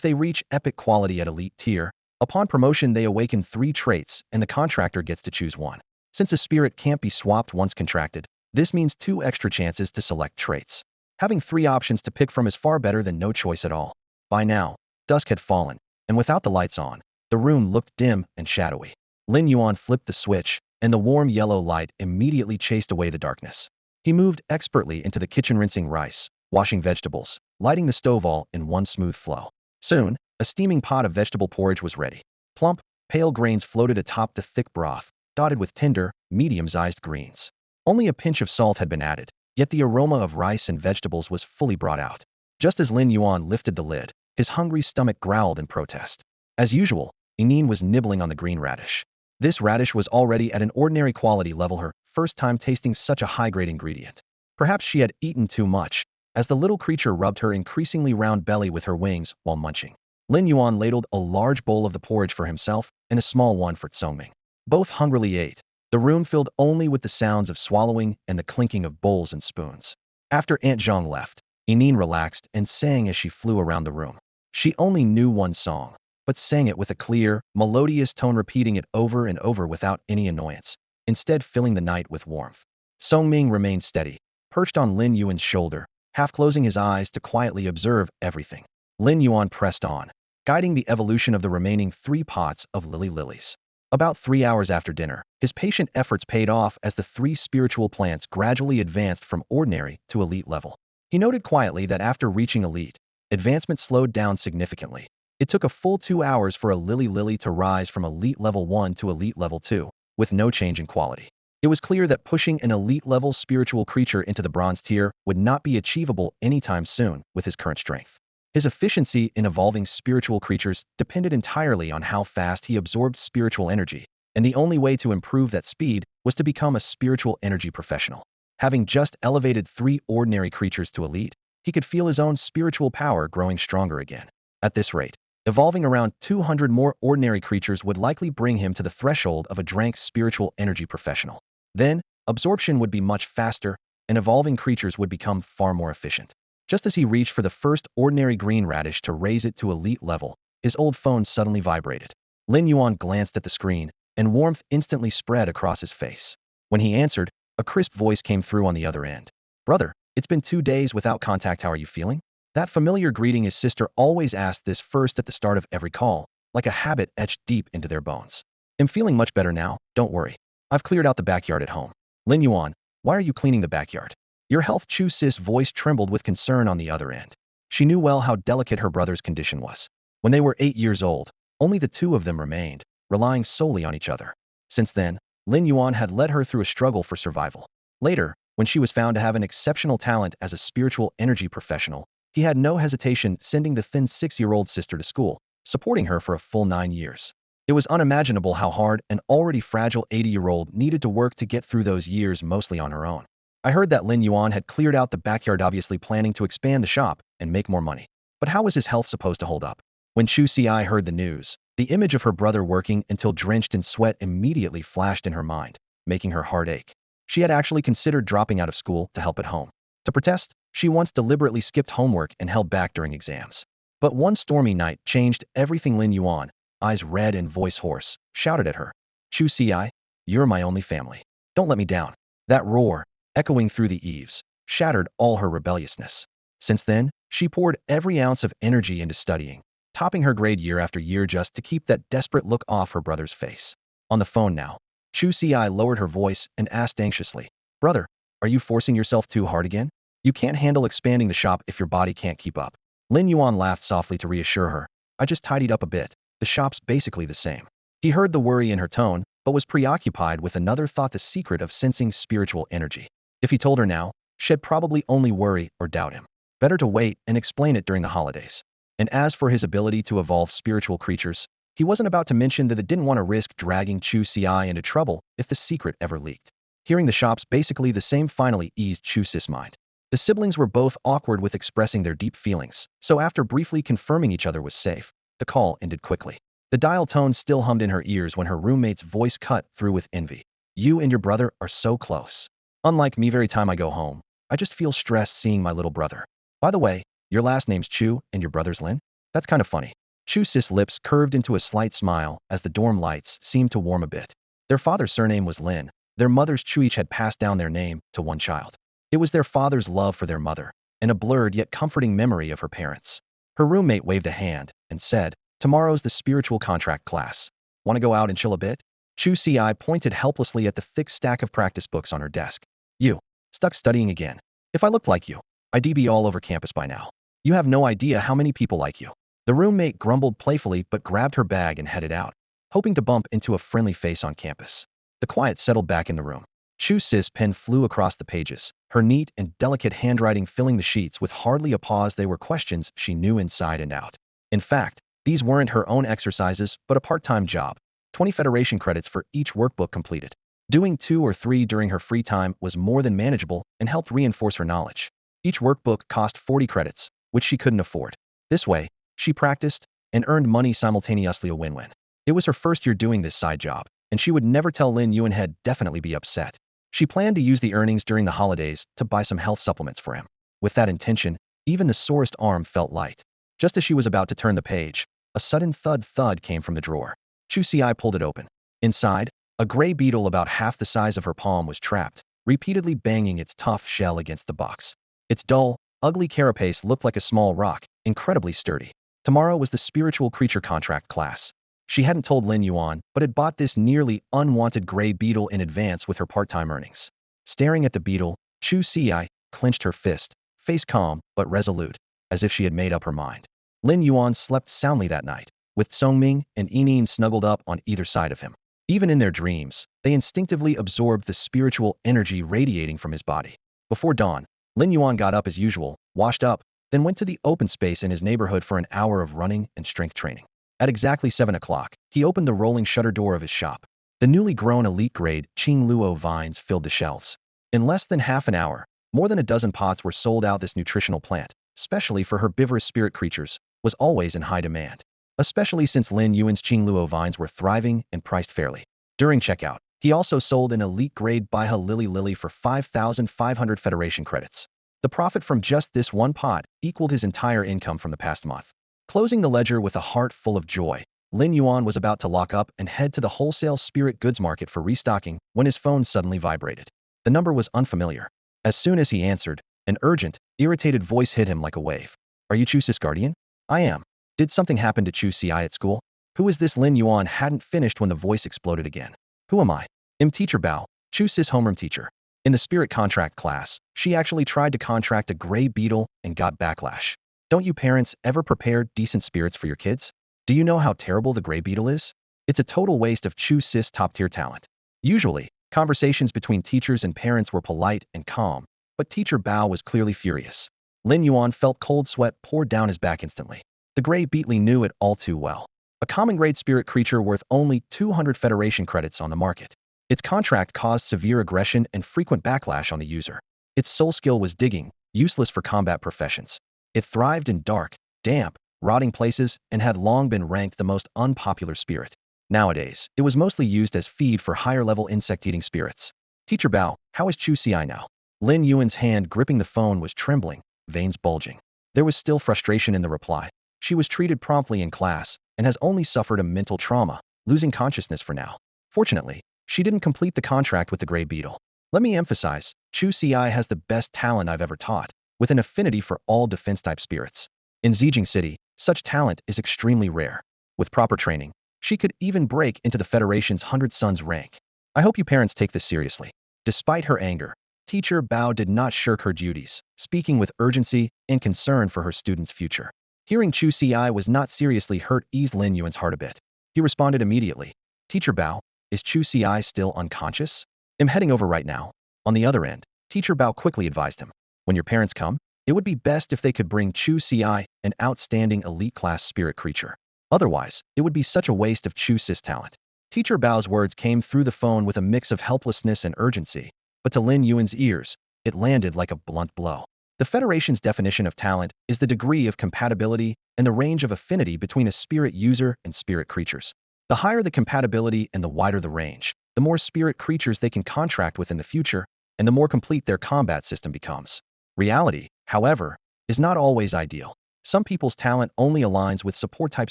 they reach epic quality at elite tier, upon promotion they awaken 3 traits and the contractor gets to choose one. Since a spirit can't be swapped once contracted, this means 2 extra chances to select traits. Having 3 options to pick from is far better than no choice at all. By now, dusk had fallen, and without the lights on, the room looked dim and shadowy. Lin Yuan flipped the switch, and the warm yellow light immediately chased away the darkness. He moved expertly into the kitchen, rinsing rice, washing vegetables, lighting the stove all in one smooth flow. Soon, a steaming pot of vegetable porridge was ready. Plump, pale grains floated atop the thick broth, dotted with tender, medium-sized greens. Only a pinch of salt had been added, yet the aroma of rice and vegetables was fully brought out. Just as Lin Yuan lifted the lid, his hungry stomach growled in protest. As usual, Yin was nibbling on the green radish. This radish was already at an ordinary quality level, her first time tasting such a high-grade ingredient. Perhaps she had eaten too much, as the little creature rubbed her increasingly round belly with her wings while munching. Lin Yuan ladled a large bowl of the porridge for himself and a small one for Songming. Both hungrily ate. The room filled only with the sounds of swallowing and the clinking of bowls and spoons. After Aunt Zhang left, Yin relaxed and sang as she flew around the room. She only knew one song, but sang it with a clear, melodious tone, repeating it over and over without any annoyance, instead filling the night with warmth. Songming remained steady, perched on Lin Yuan's shoulder, half closing his eyes to quietly observe everything. Lin Yuan pressed on, guiding the evolution of the remaining 3 pots of lilies. About 3 hours after dinner, his patient efforts paid off as the 3 spiritual plants gradually advanced from ordinary to elite level. He noted quietly that after reaching elite, advancement slowed down significantly. It took a full 2 hours for a lily to rise from elite level 1 to elite level 2, with no change in quality. It was clear that pushing an elite level spiritual creature into the bronze tier would not be achievable anytime soon with his current strength. His efficiency in evolving spiritual creatures depended entirely on how fast he absorbed spiritual energy, and the only way to improve that speed was to become a spiritual energy professional. Having just elevated 3 ordinary creatures to elite, he could feel his own spiritual power growing stronger again. At this rate, evolving around 200 more ordinary creatures would likely bring him to the threshold of a Drank spiritual energy professional. Then, absorption would be much faster, and evolving creatures would become far more efficient. Just as he reached for the first ordinary green radish to raise it to elite level, his old phone suddenly vibrated. Lin Yuan glanced at the screen, and warmth instantly spread across his face. When he answered, a crisp voice came through on the other end. "Brother, it's been 2 days without contact. How are you feeling?" That familiar greeting his sister always asked this first at the start of every call, like a habit etched deep into their bones. "I'm feeling much better now, don't worry. I've cleared out the backyard at home." "Lin Yuan, why are you cleaning the backyard?" Your health. Chu Sis' voice trembled with concern on the other end. She knew well how delicate her brother's condition was. When they were 8 years old, only the two of them remained, relying solely on each other. Since then, Lin Yuan had led her through a struggle for survival. Later, when she was found to have an exceptional talent as a spiritual energy professional, he had no hesitation sending the thin 6-year-old sister to school, supporting her for a full 9 years. It was unimaginable how hard an already fragile 80-year-old needed to work to get through those years mostly on her own. I heard that Lin Yuan had cleared out the backyard, obviously planning to expand the shop and make more money. But how was his health supposed to hold up? When Chu Xi heard the news, the image of her brother working until drenched in sweat immediately flashed in her mind, making her heart ache. She had actually considered dropping out of school to help at home. To protest, she once deliberately skipped homework and held back during exams. But one stormy night changed everything. Lin Yuan, eyes red and voice hoarse, shouted at her. "Chu Xi, you're my only family. Don't let me down." That roar, echoing through the eaves, shattered all her rebelliousness. Since then, she poured every ounce of energy into studying, topping her grade year after year just to keep that desperate look off her brother's face. On the phone now, Chu Xi lowered her voice and asked anxiously, "Brother, are you forcing yourself too hard again? You can't handle expanding the shop if your body can't keep up." Lin Yuan laughed softly to reassure her. "I just tidied up a bit. The shop's basically the same." He heard the worry in her tone, but was preoccupied with another thought: the secret of sensing spiritual energy. If he told her now, she'd probably only worry or doubt him. Better to wait and explain it during the holidays. And as for his ability to evolve spiritual creatures, he wasn't about to mention that it didn't want to risk dragging Chu Xi into trouble if the secret ever leaked. Hearing the shop's basically the same finally eased Chu Sis' mind. The siblings were both awkward with expressing their deep feelings, so after briefly confirming each other was safe, the call ended quickly. The dial tone still hummed in her ears when her roommate's voice cut through with envy. "You and your brother are so close. Unlike me, every time I go home, I just feel stressed seeing my little brother. By the way, your last name's Chu and your brother's Lin? That's kind of funny." Chu Sis' lips curved into a slight smile as the dorm lights seemed to warm a bit. Their father's surname was Lin. Their mother's Chu. Each had passed down their name to one child. It was their father's love for their mother, and a blurred yet comforting memory of her parents. Her roommate waved a hand and said, "Tomorrow's the spiritual contract class. Want to go out and chill a bit?" Chu Xi pointed helplessly at the thick stack of practice books on her desk. "You, stuck studying again? If I looked like you, I'd be all over campus by now. You have no idea how many people like you." The roommate grumbled playfully but grabbed her bag and headed out, hoping to bump into a friendly face on campus. The quiet settled back in the room. Chu Sis' pen flew across the pages, her neat and delicate handwriting filling the sheets with hardly a pause. They were questions she knew inside and out. In fact, these weren't her own exercises, but a part-time job. 20 Federation credits for each workbook completed. Doing 2 or 3 during her free time was more than manageable and helped reinforce her knowledge. Each workbook cost 40 credits, which she couldn't afford. This way, she practiced and earned money simultaneously, a win-win. It was her first year doing this side job, and she would never tell Lin Yuan. He'd definitely be upset. She planned to use the earnings during the holidays to buy some health supplements for him. With that intention, even the sorest arm felt light. Just as she was about to turn the page, a sudden thud came from the drawer. Chu Xi pulled it open. Inside, a gray beetle about half the size of her palm was trapped, repeatedly banging its tough shell against the box. Its dull, ugly carapace looked like a small rock, incredibly sturdy. Tomorrow was the spiritual creature contract class. She hadn't told Lin Yuan, but had bought this nearly unwanted gray beetle in advance with her part-time earnings. Staring at the beetle, Chu Xi clenched her fist, face calm but resolute, as if she had made up her mind. Lin Yuan slept soundly that night, with Songming and Yining snuggled up on either side of him. Even in their dreams, they instinctively absorbed the spiritual energy radiating from his body. Before dawn, Lin Yuan got up as usual, washed up, then went to the open space in his neighborhood for an hour of running and strength training. At exactly 7 o'clock, he opened the rolling shutter door of his shop. The newly grown elite-grade Qingluo vines filled the shelves. In less than half an hour, more than a dozen pots were sold out. This nutritional plant, especially for herbivorous spirit creatures, was always in high demand, especially since Lin Yuan's Qingluo vines were thriving and priced fairly. During checkout, he also sold an elite-grade Baihe Lily for 5,500 Federation credits. The profit from just this one pot equaled his entire income from the past month. Closing the ledger with a heart full of joy, Lin Yuan was about to lock up and head to the wholesale spirit goods market for restocking when his phone suddenly vibrated. The number was unfamiliar. As soon as he answered, an urgent, irritated voice hit him like a wave. "Are you Chu's guardian?" "I am." "Did something happen to Chu Ci at school?" "Who is this?" Lin Yuan hadn't finished when the voice exploded again. "Who am I?" "I'm Teacher Bao, Chu's homeroom teacher. In the spirit contract class, she actually tried to contract a gray beetle and got backlash. Don't you parents ever prepare decent spirits for your kids? Do you know how terrible the gray beetle is? It's a total waste of Chu's top-tier talent." Usually, conversations between teachers and parents were polite and calm, but Teacher Bao was clearly furious. Lin Yuan felt cold sweat pour down his back instantly. The gray beetle knew it all too well. A common-grade spirit creature worth only 200 Federation credits on the market. Its contract caused severe aggression and frequent backlash on the user. Its sole skill was digging, useless for combat professions. It thrived in dark, damp, rotting places and had long been ranked the most unpopular spirit. Nowadays, it was mostly used as feed for higher-level insect-eating spirits. "Teacher Bao, how is Chu Ci now?" Lin Yuan's hand gripping the phone was trembling, veins bulging. There was still frustration in the reply. "She was treated promptly in class and has only suffered a mental trauma, losing consciousness for now. Fortunately, she didn't complete the contract with the gray beetle. Let me emphasize, Chu Ci has the best talent I've ever taught, with an affinity for all defense-type spirits. In Xiguang City, such talent is extremely rare. With proper training, she could even break into the Federation's 100 Sons rank. I hope you parents take this seriously." Despite her anger, Teacher Bao did not shirk her duties, speaking with urgency and concern for her students' future. Hearing Chu Ci was not seriously hurt eased Lin Yuan's heart a bit. He responded immediately. "Teacher Bao, is Chu Ci still unconscious? I'm heading over right now." On the other end, Teacher Bao quickly advised him. "When your parents come, it would be best if they could bring Chu Ci, an outstanding elite-class spirit creature. Otherwise, it would be such a waste of Chu's talent." Teacher Bao's words came through the phone with a mix of helplessness and urgency, but to Lin Yuan's ears, it landed like a blunt blow. The Federation's definition of talent is the degree of compatibility and the range of affinity between a spirit user and spirit creatures. The higher the compatibility and the wider the range, the more spirit creatures they can contract with in the future, and the more complete their combat system becomes. Reality, however, is not always ideal. Some people's talent only aligns with support-type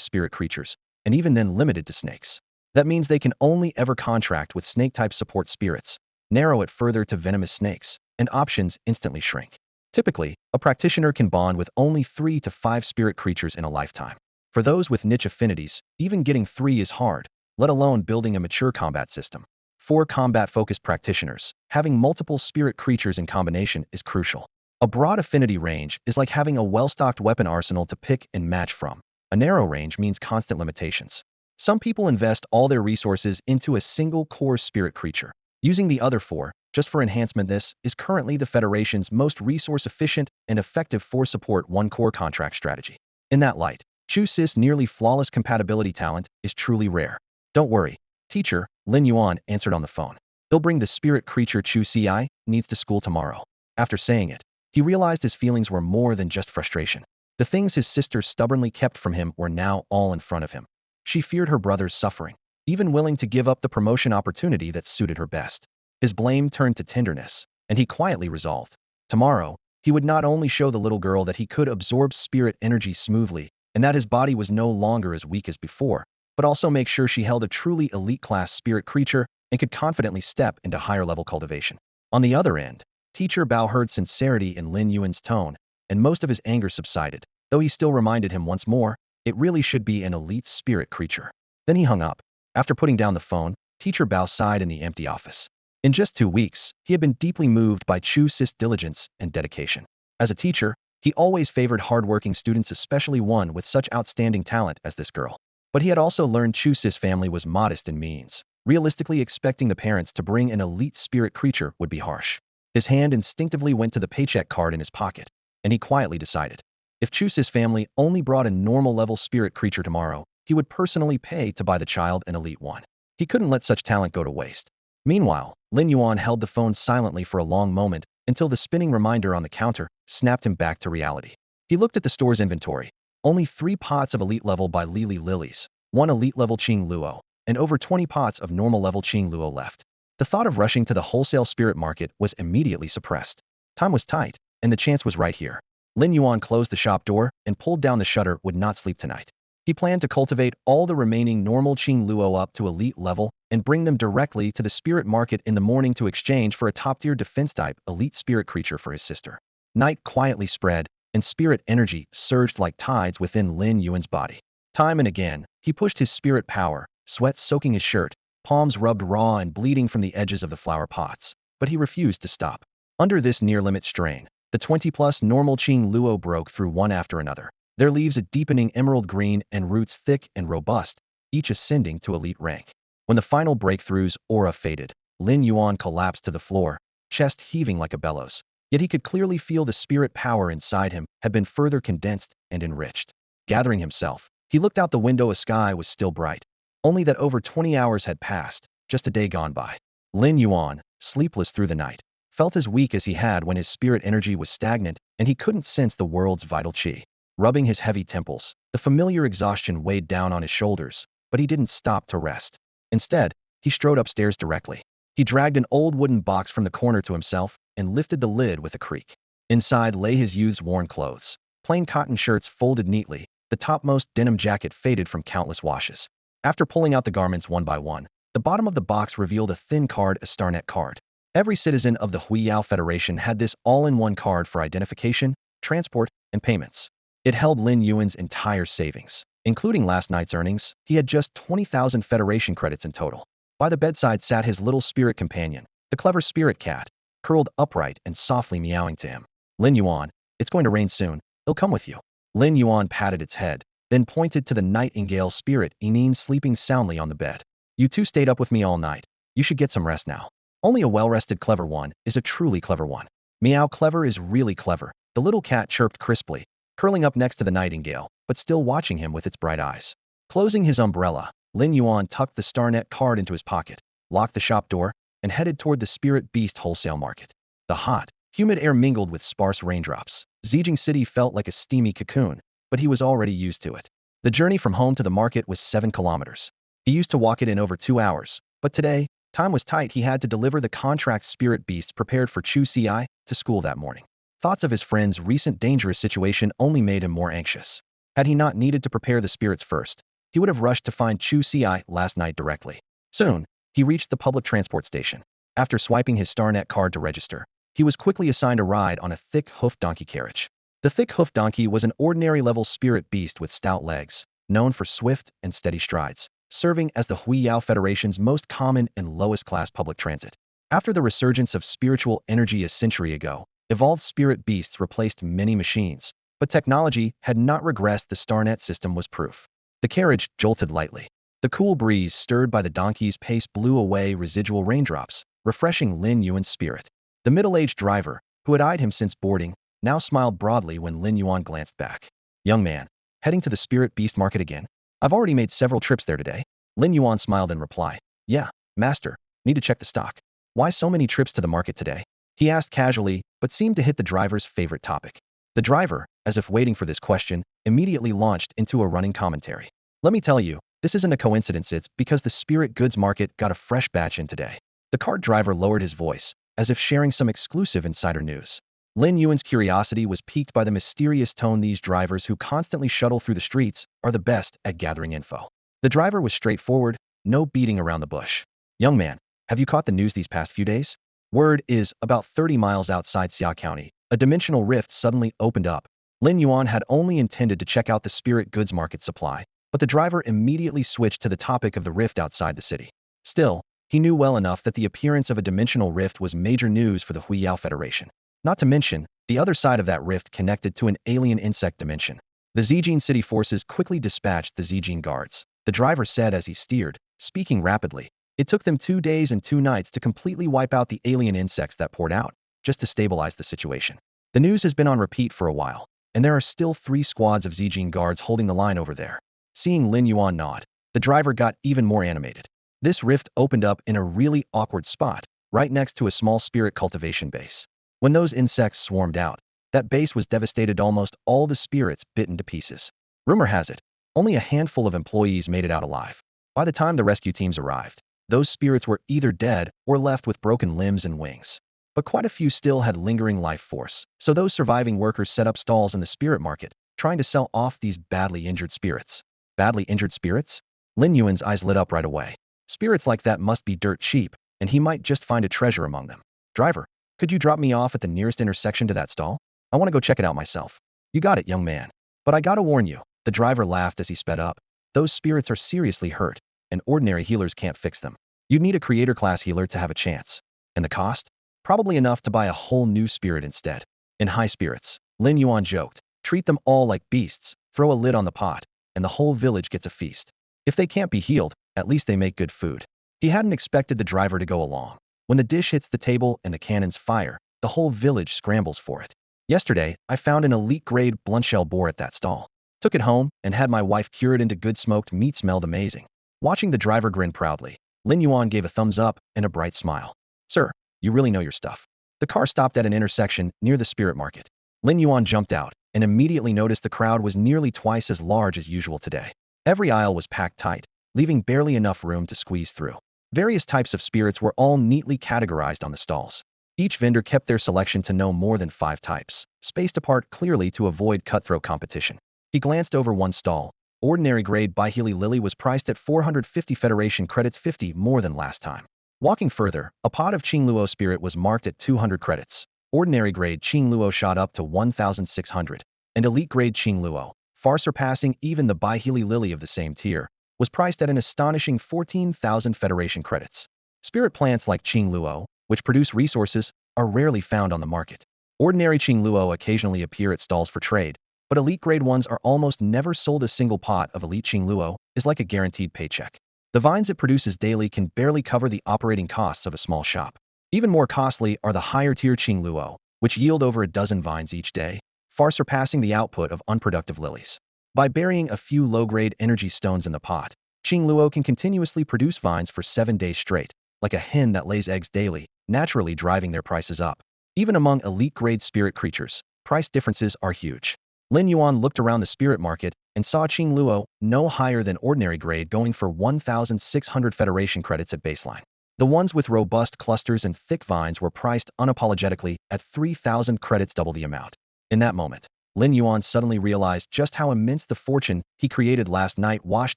spirit creatures, and even then limited to snakes. That means they can only ever contract with snake-type support spirits. Narrow it further to venomous snakes, and options instantly shrink. Typically, a practitioner can bond with only 3 to 5 spirit creatures in a lifetime. For those with niche affinities, even getting 3 is hard, let alone building a mature combat system. For combat-focused practitioners, having multiple spirit creatures in combination is crucial. A broad affinity range is like having a well-stocked weapon arsenal to pick and match from. A narrow range means constant limitations. Some people invest all their resources into a single core spirit creature, using the other 4 just for enhancement. This is currently the Federation's most resource-efficient and effective 4-support 1-core contract strategy. In that light, Chu's nearly flawless compatibility talent is truly rare. "Don't worry, teacher," Lin Yuan answered on the phone. "They'll bring the spirit creature Chu Ci needs to school tomorrow." After saying it, he realized his feelings were more than just frustration. The things his sister stubbornly kept from him were now all in front of him. She feared her brother's suffering, even willing to give up the promotion opportunity that suited her best. His blame turned to tenderness, and he quietly resolved. Tomorrow, he would not only show the little girl that he could absorb spirit energy smoothly, and that his body was no longer as weak as before, but also make sure she held a truly elite-class spirit creature and could confidently step into higher-level cultivation. On the other end, Teacher Bao heard sincerity in Lin Yuan's tone, and most of his anger subsided, though he still reminded him once more, it really should be an elite spirit creature. Then he hung up. After putting down the phone, Teacher Bao sighed in the empty office. In just 2 weeks, he had been deeply moved by Chu's diligence and dedication. As a teacher, he always favored hardworking students, especially one with such outstanding talent as this girl. But he had also learned Chu's family was modest in means. Realistically, expecting the parents to bring an elite spirit creature would be harsh. His hand instinctively went to the paycheck card in his pocket, and he quietly decided, If Chuse's family only brought a normal-level spirit creature tomorrow, he would personally pay to buy the child an elite one. He couldn't let such talent go to waste. Meanwhile, Lin Yuan held the phone silently for a long moment until the spinning reminder on the counter snapped him back to reality. He looked at the store's inventory. Only 3 pots of elite level by Lili Lilies, 1 elite level Qing Luo, and over 20 pots of normal level Qing Luo left. The thought of rushing to the wholesale spirit market was immediately suppressed. Time was tight, and the chance was right here. Lin Yuan closed the shop door and pulled down the shutter. Would not sleep tonight. He planned to cultivate all the remaining normal Qing Luo up to elite level and bring them directly to the spirit market in the morning to exchange for a top-tier defense-type elite spirit creature for his sister. Night quietly spread, and spirit energy surged like tides within Lin Yuan's body. Time and again, he pushed his spirit power, sweat soaking his shirt, palms rubbed raw and bleeding from the edges of the flower pots. But he refused to stop. Under this near-limit strain, the 20-plus normal Qing Luo broke through one after another, their leaves a deepening emerald green and roots thick and robust, each ascending to elite rank. When the final breakthrough's aura faded, Lin Yuan collapsed to the floor, chest heaving like a bellows. Yet he could clearly feel the spirit power inside him had been further condensed and enriched. Gathering himself, he looked out the window. A sky was still bright. Only that over 20 hours had passed, just a day gone by. Lin Yuan, sleepless through the night, felt as weak as he had when his spirit energy was stagnant and he couldn't sense the world's vital qi. Rubbing his heavy temples, the familiar exhaustion weighed down on his shoulders, but he didn't stop to rest. Instead, he strode upstairs directly. He dragged an old wooden box from the corner to himself and lifted the lid with a creak. Inside lay his youth's worn clothes. Plain cotton shirts folded neatly, the topmost denim jacket faded from countless washes. After pulling out the garments one by one, the bottom of the box revealed a thin card, a StarNet card. Every citizen of the Huiyao Federation had this all-in-one card for identification, transport, and payments. It held Lin Yuan's entire savings. Including last night's earnings, he had just 20,000 Federation credits in total. By the bedside sat his little spirit companion, the clever spirit cat, curled upright and softly meowing to him. Lin Yuan, it's going to rain soon. It'll come with you. Lin Yuan patted its head, then pointed to the nightingale spirit Enin sleeping soundly on the bed. You two stayed up with me all night. You should get some rest now. Only a well-rested clever one is a truly clever one. Meow, clever is really clever, the little cat chirped crisply, curling up next to the nightingale, but still watching him with its bright eyes. Closing his umbrella, Lin Yuan tucked the StarNet card into his pocket, locked the shop door, and headed toward the spirit beast wholesale market. The hot, humid air mingled with sparse raindrops. Xiguang City felt like a steamy cocoon, but he was already used to it. The journey from home to the market was 7 kilometers. He used to walk it in over 2 hours, but today, time was tight. He had to deliver the contract spirit beasts prepared for Chu Ci to school that morning. Thoughts of his friend's recent dangerous situation only made him more anxious. Had he not needed to prepare the spirits first, he would have rushed to find Chu Ci last night directly. Soon, he reached the public transport station. After swiping his StarNet card to register, he was quickly assigned a ride on a thick-hoofed donkey carriage. The thick-hoofed donkey was an ordinary-level spirit beast with stout legs, known for swift and steady strides, serving as the Huiyao Federation's most common and lowest-class public transit. After the resurgence of spiritual energy a century ago, evolved spirit beasts replaced many machines, but technology had not regressed. The StarNet system was proof. The carriage jolted lightly. The cool breeze stirred by the donkey's pace blew away residual raindrops, refreshing Lin Yuan's spirit. The middle-aged driver, who had eyed him since boarding, now smiled broadly when Lin Yuan glanced back. Young man, heading to the spirit beast market again? I've already made several trips there today. Lin Yuan smiled in reply. Yeah, master, need to check the stock. Why so many trips to the market today? He asked casually, but seemed to hit the driver's favorite topic. The driver, as if waiting for this question, immediately launched into a running commentary. Let me tell you, this isn't a coincidence. It's because the spirit goods market got a fresh batch in today. The cart driver lowered his voice, as if sharing some exclusive insider news. Lin Yuan's curiosity was piqued by the mysterious tone. These drivers who constantly shuttle through the streets are the best at gathering info. The driver was straightforward, no beating around the bush. Young man, have you caught the news these past few days? Word is, about 30 miles outside Xia County, a dimensional rift suddenly opened up. Lin Yuan had only intended to check out the spirit goods market supply, but the driver immediately switched to the topic of the rift outside the city. Still, he knew well enough that the appearance of a dimensional rift was major news for the Huiyao Federation. Not to mention, the other side of that rift connected to an alien insect dimension. The Xiguang City forces quickly dispatched the Xiguang guards. The driver said as he steered, speaking rapidly. It took them 2 days and 2 nights to completely wipe out the alien insects that poured out, just to stabilize the situation. The news has been on repeat for a while. and there are still 3 squads of Xiguang guards holding the line over there. Seeing Lin Yuan nod, the driver got even more animated. This rift opened up in a really awkward spot, right next to a small spirit cultivation base. When those insects swarmed out, that base was devastated, almost all the spirits bitten to pieces. Rumor has it, only a handful of employees made it out alive. By the time the rescue teams arrived, those spirits were either dead or left with broken limbs and wings. But quite a few still had lingering life force, so those surviving workers set up stalls in the spirit market, trying to sell off these badly injured spirits. Badly injured spirits? Lin Yuan's eyes lit up right away. Spirits like that must be dirt cheap, and he might just find a treasure among them. Driver, could you drop me off at the nearest intersection to that stall? I want to go check it out myself. You got it, young man. But I gotta warn you, the driver laughed as he sped up. Those spirits are seriously hurt, and ordinary healers can't fix them. You'd need a creator class healer to have a chance. And the cost? Probably enough to buy a whole new spirit instead. In high spirits, Lin Yuan joked, treat them all like beasts, throw a lid on the pot, and the whole village gets a feast. If they can't be healed, at least they make good food. He hadn't expected the driver to go along. When the dish hits the table and the cannons fire, the whole village scrambles for it. Yesterday, I found an elite-grade blunt-shell boar at that stall. Took it home and had my wife cure it into good smoked meat. Smelled amazing. Watching the driver grin proudly, Lin Yuan gave a thumbs up and a bright smile. Sir, you really know your stuff. The car stopped at an intersection near the spirit market. Lin Yuan jumped out and immediately noticed the crowd was nearly twice as large as usual today. Every aisle was packed tight, leaving barely enough room to squeeze through. Various types of spirits were all neatly categorized on the stalls. Each vendor kept their selection to no more than 5 types, spaced apart clearly to avoid cutthroat competition. He glanced over one stall. Ordinary grade Bihili Lily was priced at 450 Federation credits, 50 more than last time. Walking further, a pot of Qingluo spirit was marked at 200 credits. Ordinary grade Qingluo shot up to 1,600, and elite grade Qingluo, far surpassing even the Bihili Lily of the same tier, was priced at an astonishing 14,000 Federation credits. Spirit plants like Qingluo, which produce resources, are rarely found on the market. Ordinary Qingluo occasionally appear at stalls for trade, but elite grade ones are almost never sold. A single pot of elite Qingluo is like a guaranteed paycheck. The vines it produces daily can barely cover the operating costs of a small shop. Even more costly are the higher tier Qingluo, which yield over a dozen vines each day, far surpassing the output of unproductive lilies. By burying a few low-grade energy stones in the pot, Qingluo can continuously produce vines for 7 days straight, like a hen that lays eggs daily, naturally driving their prices up. Even among elite-grade spirit creatures, price differences are huge. Lin Yuan looked around the spirit market and saw Qingluo no higher than ordinary grade going for 1,600 Federation credits at baseline. The ones with robust clusters and thick vines were priced unapologetically at 3,000 credits, double the amount. In that moment, Lin Yuan suddenly realized just how immense the fortune he created last night. Wash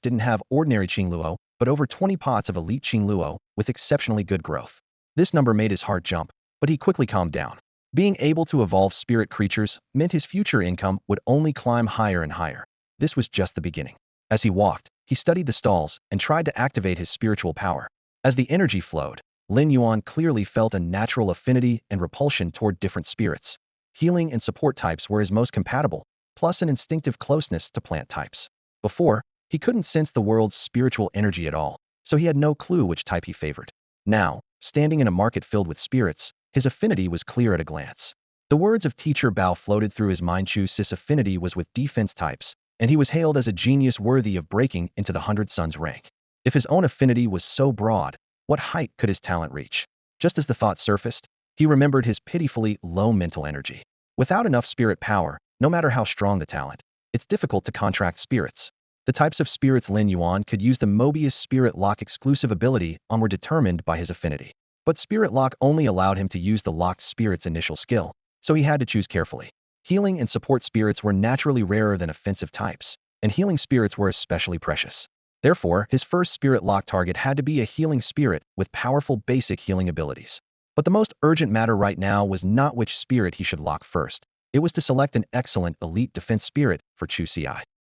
didn't have ordinary Qingluo, but over 20 pots of elite Qingluo with exceptionally good growth. This number made his heart jump, but he quickly calmed down. Being able to evolve spirit creatures meant his future income would only climb higher and higher. This was just the beginning. As he walked, he studied the stalls and tried to activate his spiritual power. As the energy flowed, Lin Yuan clearly felt a natural affinity and repulsion toward different spirits. Healing and support types were his most compatible, plus an instinctive closeness to plant types. Before, he couldn't sense the world's spiritual energy at all, so he had no clue which type he favored. Now, standing in a market filled with spirits, his affinity was clear at a glance. The words of Teacher Bao floated through his mind. Chu's affinity was with defense types, and he was hailed as a genius worthy of breaking into the 100 Suns rank. If his own affinity was so broad, what height could his talent reach? Just as the thought surfaced, he remembered his pitifully low mental energy. Without enough spirit power, no matter how strong the talent, it's difficult to contract spirits. The types of spirits Lin Yuan could use the Mobius Spirit Lock exclusive ability on were determined by his affinity. But Spirit Lock only allowed him to use the locked spirit's initial skill, so he had to choose carefully. Healing and support spirits were naturally rarer than offensive types, and healing spirits were especially precious. Therefore, his first Spirit Lock target had to be a healing spirit with powerful basic healing abilities. But the most urgent matter right now was not which spirit he should lock first. It was to select an excellent elite defense spirit for Chu Ci.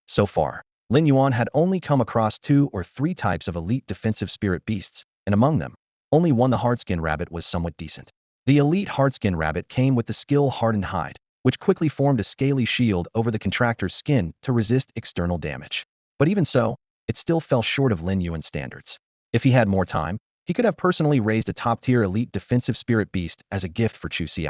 So far, Lin Yuan had only come across 2 or 3 types of elite defensive spirit beasts, and among them, only one, the Hardskin Rabbit, was somewhat decent. The elite Hardskin Rabbit came with the skill Hardened Hide, which quickly formed a scaly shield over the contractor's skin to resist external damage. But even so, it still fell short of Lin Yuan's standards. If he had more time, he could have personally raised a top-tier elite defensive spirit beast as a gift for Chu Ci.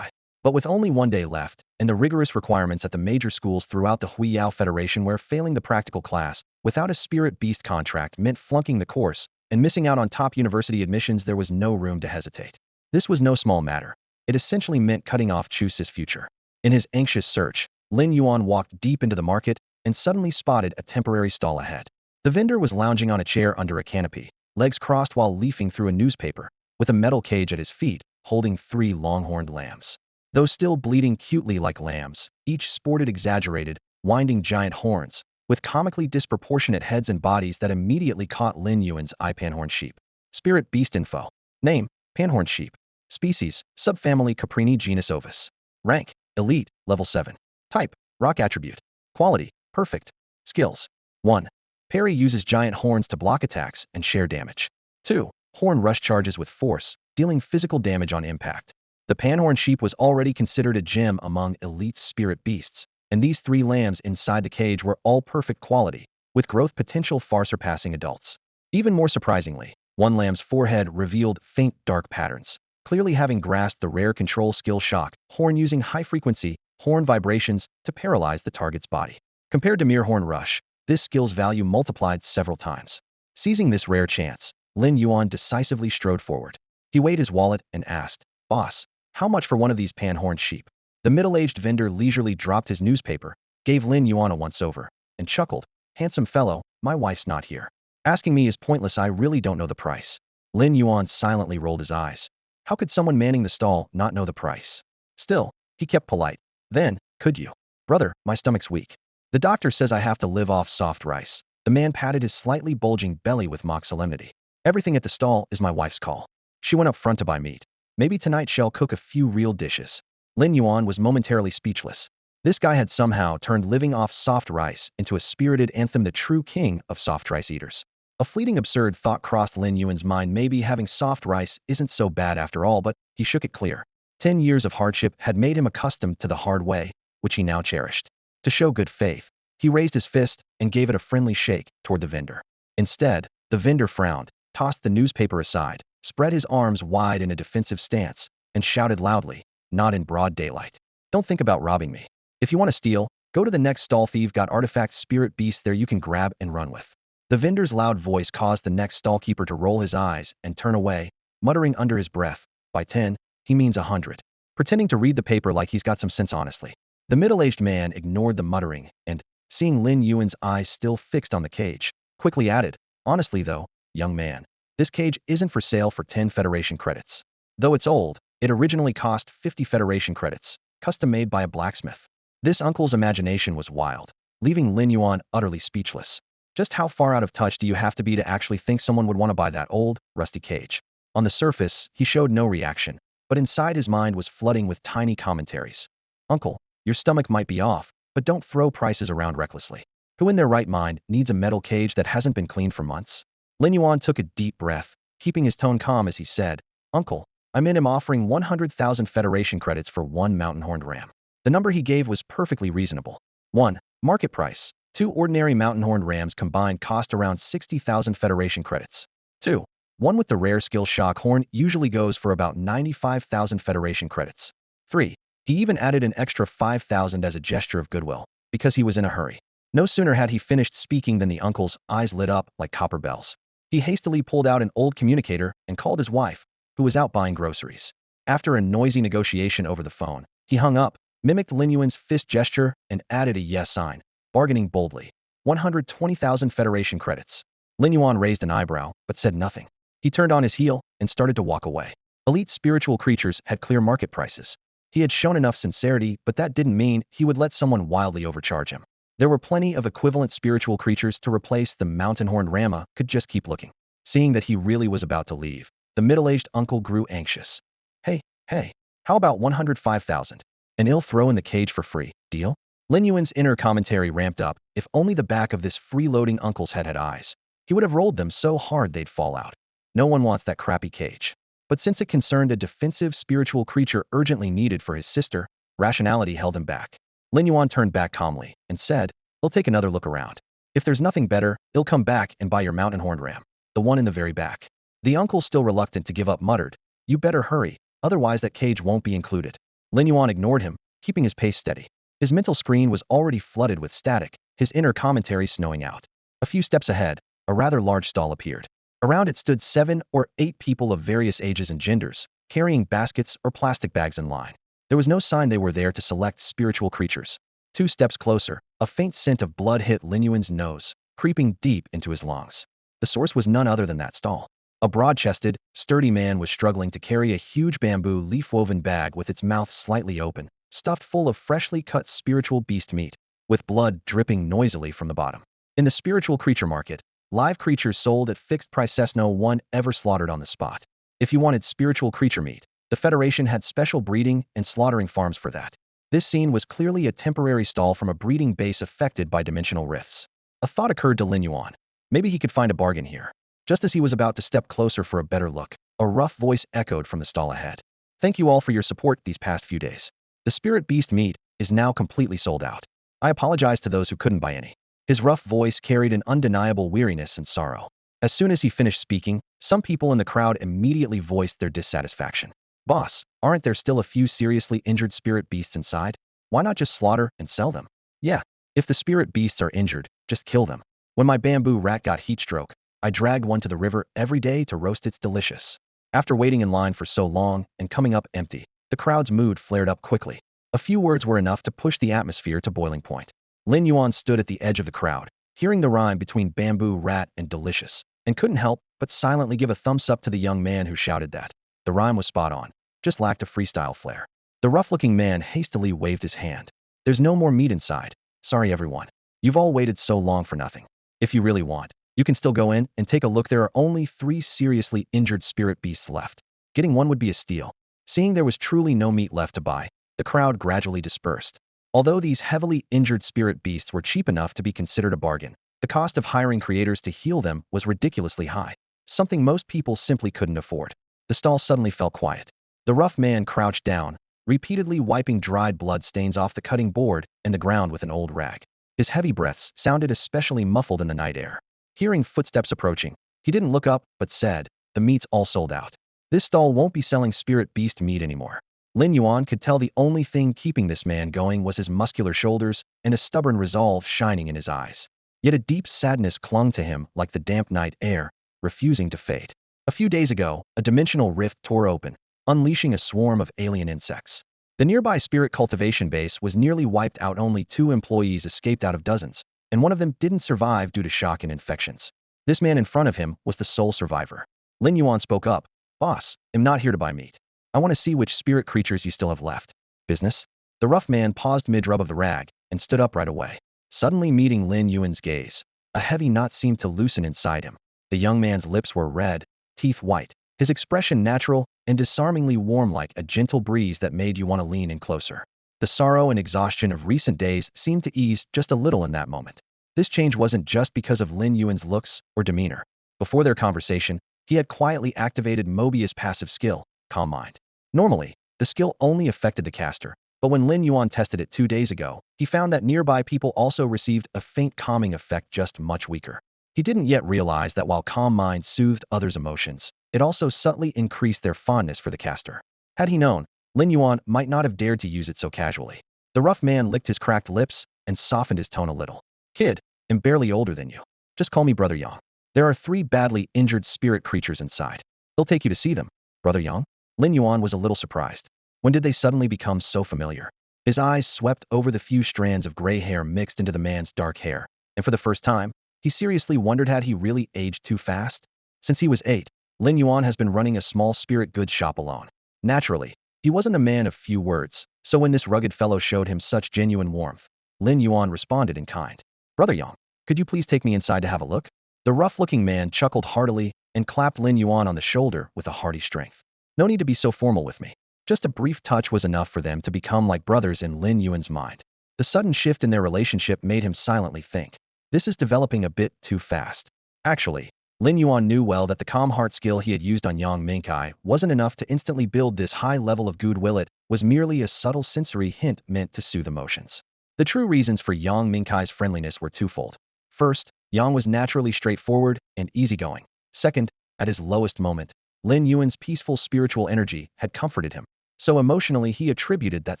But with only one day left, and the rigorous requirements at the major schools throughout the Huiyao Federation where failing the practical class without a spirit beast contract meant flunking the course and missing out on top university admissions, there was no room to hesitate. This was no small matter. It essentially meant cutting off Chu's future. In his anxious search, Lin Yuan walked deep into the market and suddenly spotted a temporary stall ahead. The vendor was lounging on a chair under a canopy, legs crossed while leafing through a newspaper, with a metal cage at his feet, holding 3 long-horned lambs. Though still bleating cutely like lambs, each sported exaggerated, winding giant horns, with comically disproportionate heads and bodies that immediately caught Lin Yuan's eye. Panhorn sheep. Spirit beast info. Name, Panhorn sheep. Species, subfamily Caprini genus Ovis. Rank, elite, level 7. Type, rock attribute. Quality, perfect. Skills. 1. Parry uses giant horns to block attacks and share damage. 2. Horn rush charges with force, dealing physical damage on impact. The Panhorn sheep was already considered a gem among elite spirit beasts, and these 3 lambs inside the cage were all perfect quality, with growth potential far surpassing adults. Even more surprisingly, one lamb's forehead revealed faint dark patterns, clearly having grasped the rare control skill shock horn using high-frequency horn vibrations to paralyze the target's body. Compared to mere horn rush, this skill's value multiplied several times. Seizing this rare chance, Lin Yuan decisively strode forward. He weighed his wallet and asked, "Boss, how much for one of these pan-horned sheep?" The middle-aged vendor leisurely dropped his newspaper, gave Lin Yuan a once-over, and chuckled, "Handsome fellow, my wife's not here. Asking me is pointless, I really don't know the price." Lin Yuan silently rolled his eyes. How could someone manning the stall not know the price? Still, he kept polite. "Then, could you?" "Brother, my stomach's weak. The doctor says I have to live off soft rice." The man patted his slightly bulging belly with mock solemnity. "Everything at the stall is my wife's call. She went up front to buy meat. Maybe tonight she'll cook a few real dishes." Lin Yuan was momentarily speechless. This guy had somehow turned living off soft rice into a spirited anthem, the true king of soft rice eaters. A fleeting absurd thought crossed Lin Yuan's mind. Maybe having soft rice isn't so bad after all, but he shook it clear. 10 years of hardship had made him accustomed to the hard way, which he now cherished. To show good faith, he raised his fist and gave it a friendly shake toward the vendor. Instead, the vendor frowned, tossed the newspaper aside, spread his arms wide in a defensive stance, and shouted loudly, "Not in broad daylight. Don't think about robbing me. If you want to steal, go to the next stall. Thief got artifact spirit beasts there you can grab and run with." The vendor's loud voice caused the next stallkeeper to roll his eyes and turn away, muttering under his breath, "By 10, he means 100. Pretending to read the paper like he's got some sense honestly. The middle-aged man ignored the muttering and, seeing Lin Yuan's eyes still fixed on the cage, quickly added, "Honestly though, young man, this cage isn't for sale for 10 Federation credits. Though it's old, it originally cost 50 Federation credits, custom-made by a blacksmith." This uncle's imagination was wild, leaving Lin Yuan utterly speechless. Just how far out of touch do you have to be to actually think someone would want to buy that old, rusty cage? On the surface, he showed no reaction, but inside his mind was flooding with tiny commentaries. "Uncle, your stomach might be off, but don't throw prices around recklessly. Who in their right mind needs a metal cage that hasn't been cleaned for months?" Lin Yuan took a deep breath, keeping his tone calm as he said, "Uncle, I'm offering 100,000 Federation credits for one mountain-horned ram." The number he gave was perfectly reasonable. 1. Market price. 2 ordinary mountain-horned rams combined cost around 60,000 Federation credits. 2. One with the rare skill shock horn usually goes for about 95,000 Federation credits. 3. He even added an extra 5,000 as a gesture of goodwill, because he was in a hurry. No sooner had he finished speaking than the uncle's eyes lit up like copper bells. He hastily pulled out an old communicator and called his wife, who was out buying groceries. After a noisy negotiation over the phone, he hung up, mimicked Lin Yuan's fist gesture, and added a yes sign, bargaining boldly. 120,000 Federation credits. Lin Yuan raised an eyebrow, but said nothing. He turned on his heel and started to walk away. Elite spiritual creatures had clear market prices. He had shown enough sincerity, but that didn't mean he would let someone wildly overcharge him. There were plenty of equivalent spiritual creatures to replace the mountain-horned Rama. Could just keep looking. Seeing that he really was about to leave, the middle-aged uncle grew anxious. Hey, how about 105,000? And he'll throw in the cage for free. Deal?" Lin Yuan's inner commentary ramped up. If only the back of this freeloading uncle's head had eyes. He would have rolled them so hard they'd fall out. No one wants that crappy cage. But since it concerned a defensive spiritual creature urgently needed for his sister, rationality held him back. Lin Yuan turned back calmly and said, "We'll take another look around. If there's nothing better, he'll come back and buy your mountain-horned ram. The one in the very back." The uncle, still reluctant to give up, muttered, "You better hurry, otherwise that cage won't be included." Lin Yuan ignored him, keeping his pace steady. His mental screen was already flooded with static, his inner commentary snowing out. A few steps ahead, a rather large stall appeared. Around it stood 7 or 8 people of various ages and genders, carrying baskets or plastic bags in line. There was no sign they were there to select spiritual creatures. 2 steps closer, a faint scent of blood hit Lin Yuan's nose, creeping deep into his lungs. The source was none other than that stall. A broad-chested, sturdy man was struggling to carry a huge bamboo leaf-woven bag with its mouth slightly open, stuffed full of freshly cut spiritual beast meat, with blood dripping noisily from the bottom. In the spiritual creature market, live creatures sold at fixed prices, no one ever slaughtered on the spot. If you wanted spiritual creature meat, the Federation had special breeding and slaughtering farms for that. This scene was clearly a temporary stall from a breeding base affected by dimensional rifts. A thought occurred to Lin Yuan. Maybe he could find a bargain here. Just as he was about to step closer for a better look, a rough voice echoed from the stall ahead. Thank you all for your support these past few days. The spirit beast meat is now completely sold out. I apologize to those who couldn't buy any. His rough voice carried an undeniable weariness and sorrow. As soon as he finished speaking, some people in the crowd immediately voiced their dissatisfaction. Boss, aren't there still a few seriously injured spirit beasts inside? Why not just slaughter and sell them? Yeah, if the spirit beasts are injured, just kill them. When my bamboo rat got heat stroke, I dragged one to the river every day to roast its delicious. After waiting in line for so long and coming up empty, the crowd's mood flared up quickly. A few words were enough to push the atmosphere to boiling point. Lin Yuan stood at the edge of the crowd, hearing the rhyme between bamboo rat and delicious, and couldn't help but silently give a thumbs up to the young man who shouted that. The rhyme was spot on, just lacked a freestyle flair. The rough-looking man hastily waved his hand. There's no more meat inside. Sorry everyone. You've all waited so long for nothing. If you really want, you can still go in and take a look. There are only 3 seriously injured spirit beasts left. Getting one would be a steal. Seeing there was truly no meat left to buy, the crowd gradually dispersed. Although these heavily injured spirit beasts were cheap enough to be considered a bargain, the cost of hiring creators to heal them was ridiculously high, something most people simply couldn't afford. The stall suddenly fell quiet. The rough man crouched down, repeatedly wiping dried blood stains off the cutting board and the ground with an old rag. His heavy breaths sounded especially muffled in the night air. Hearing footsteps approaching, he didn't look up but said, "The meat's all sold out. This stall won't be selling spirit beast meat anymore." Lin Yuan could tell the only thing keeping this man going was his muscular shoulders and a stubborn resolve shining in his eyes. Yet a deep sadness clung to him like the damp night air, refusing to fade. A few days ago, a dimensional rift tore open, unleashing a swarm of alien insects. The nearby spirit cultivation base was nearly wiped out. Only 2 employees escaped out of dozens, and one of them didn't survive due to shock and infections. This man in front of him was the sole survivor. Lin Yuan spoke up. "Boss, I'm not here to buy meat. I want to see which spirit creatures you still have left." "Business?" The rough man paused mid-rub of the rag and stood up right away, suddenly meeting Lin Yuan's gaze. A heavy knot seemed to loosen inside him. The young man's lips were red, teeth white, his expression natural and disarmingly warm like a gentle breeze that made you want to lean in closer. The sorrow and exhaustion of recent days seemed to ease just a little in that moment. This change wasn't just because of Lin Yuan's looks or demeanor. Before their conversation, he had quietly activated Mobius' passive skill, Calm Mind. Normally, the skill only affected the caster, but when Lin Yuan tested it 2 days ago, he found that nearby people also received a faint calming effect, just much weaker. He didn't yet realize that while Calm Mind soothed others' emotions, it also subtly increased their fondness for the caster. Had he known, Lin Yuan might not have dared to use it so casually. The rough man licked his cracked lips and softened his tone a little. "Kid, I'm barely older than you. Just call me Brother Yang. There are 3 badly injured spirit creatures inside. They'll take you to see them." "Brother Yang?" Lin Yuan was a little surprised. When did they suddenly become so familiar? His eyes swept over the few strands of gray hair mixed into the man's dark hair, and for the first time, he seriously wondered, had he really aged too fast? Since he was 8, Lin Yuan has been running a small spirit goods shop alone. Naturally, he wasn't a man of few words, so when this rugged fellow showed him such genuine warmth, Lin Yuan responded in kind. "Brother Yang, could you please take me inside to have a look?" The rough-looking man chuckled heartily and clapped Lin Yuan on the shoulder with a hearty strength. "No need to be so formal with me." Just a brief touch was enough for them to become like brothers in Lin Yuan's mind. The sudden shift in their relationship made him silently think, this is developing a bit too fast. Actually, Lin Yuan knew well that the calm heart skill he had used on Yang Mingkai wasn't enough to instantly build this high level of goodwill. It was merely a subtle sensory hint meant to soothe emotions. The true reasons for Yang Mingkai's friendliness were twofold. First, Yang was naturally straightforward and easygoing. Second, at his lowest moment, Lin Yuan's peaceful spiritual energy had comforted him. so emotionally he attributed that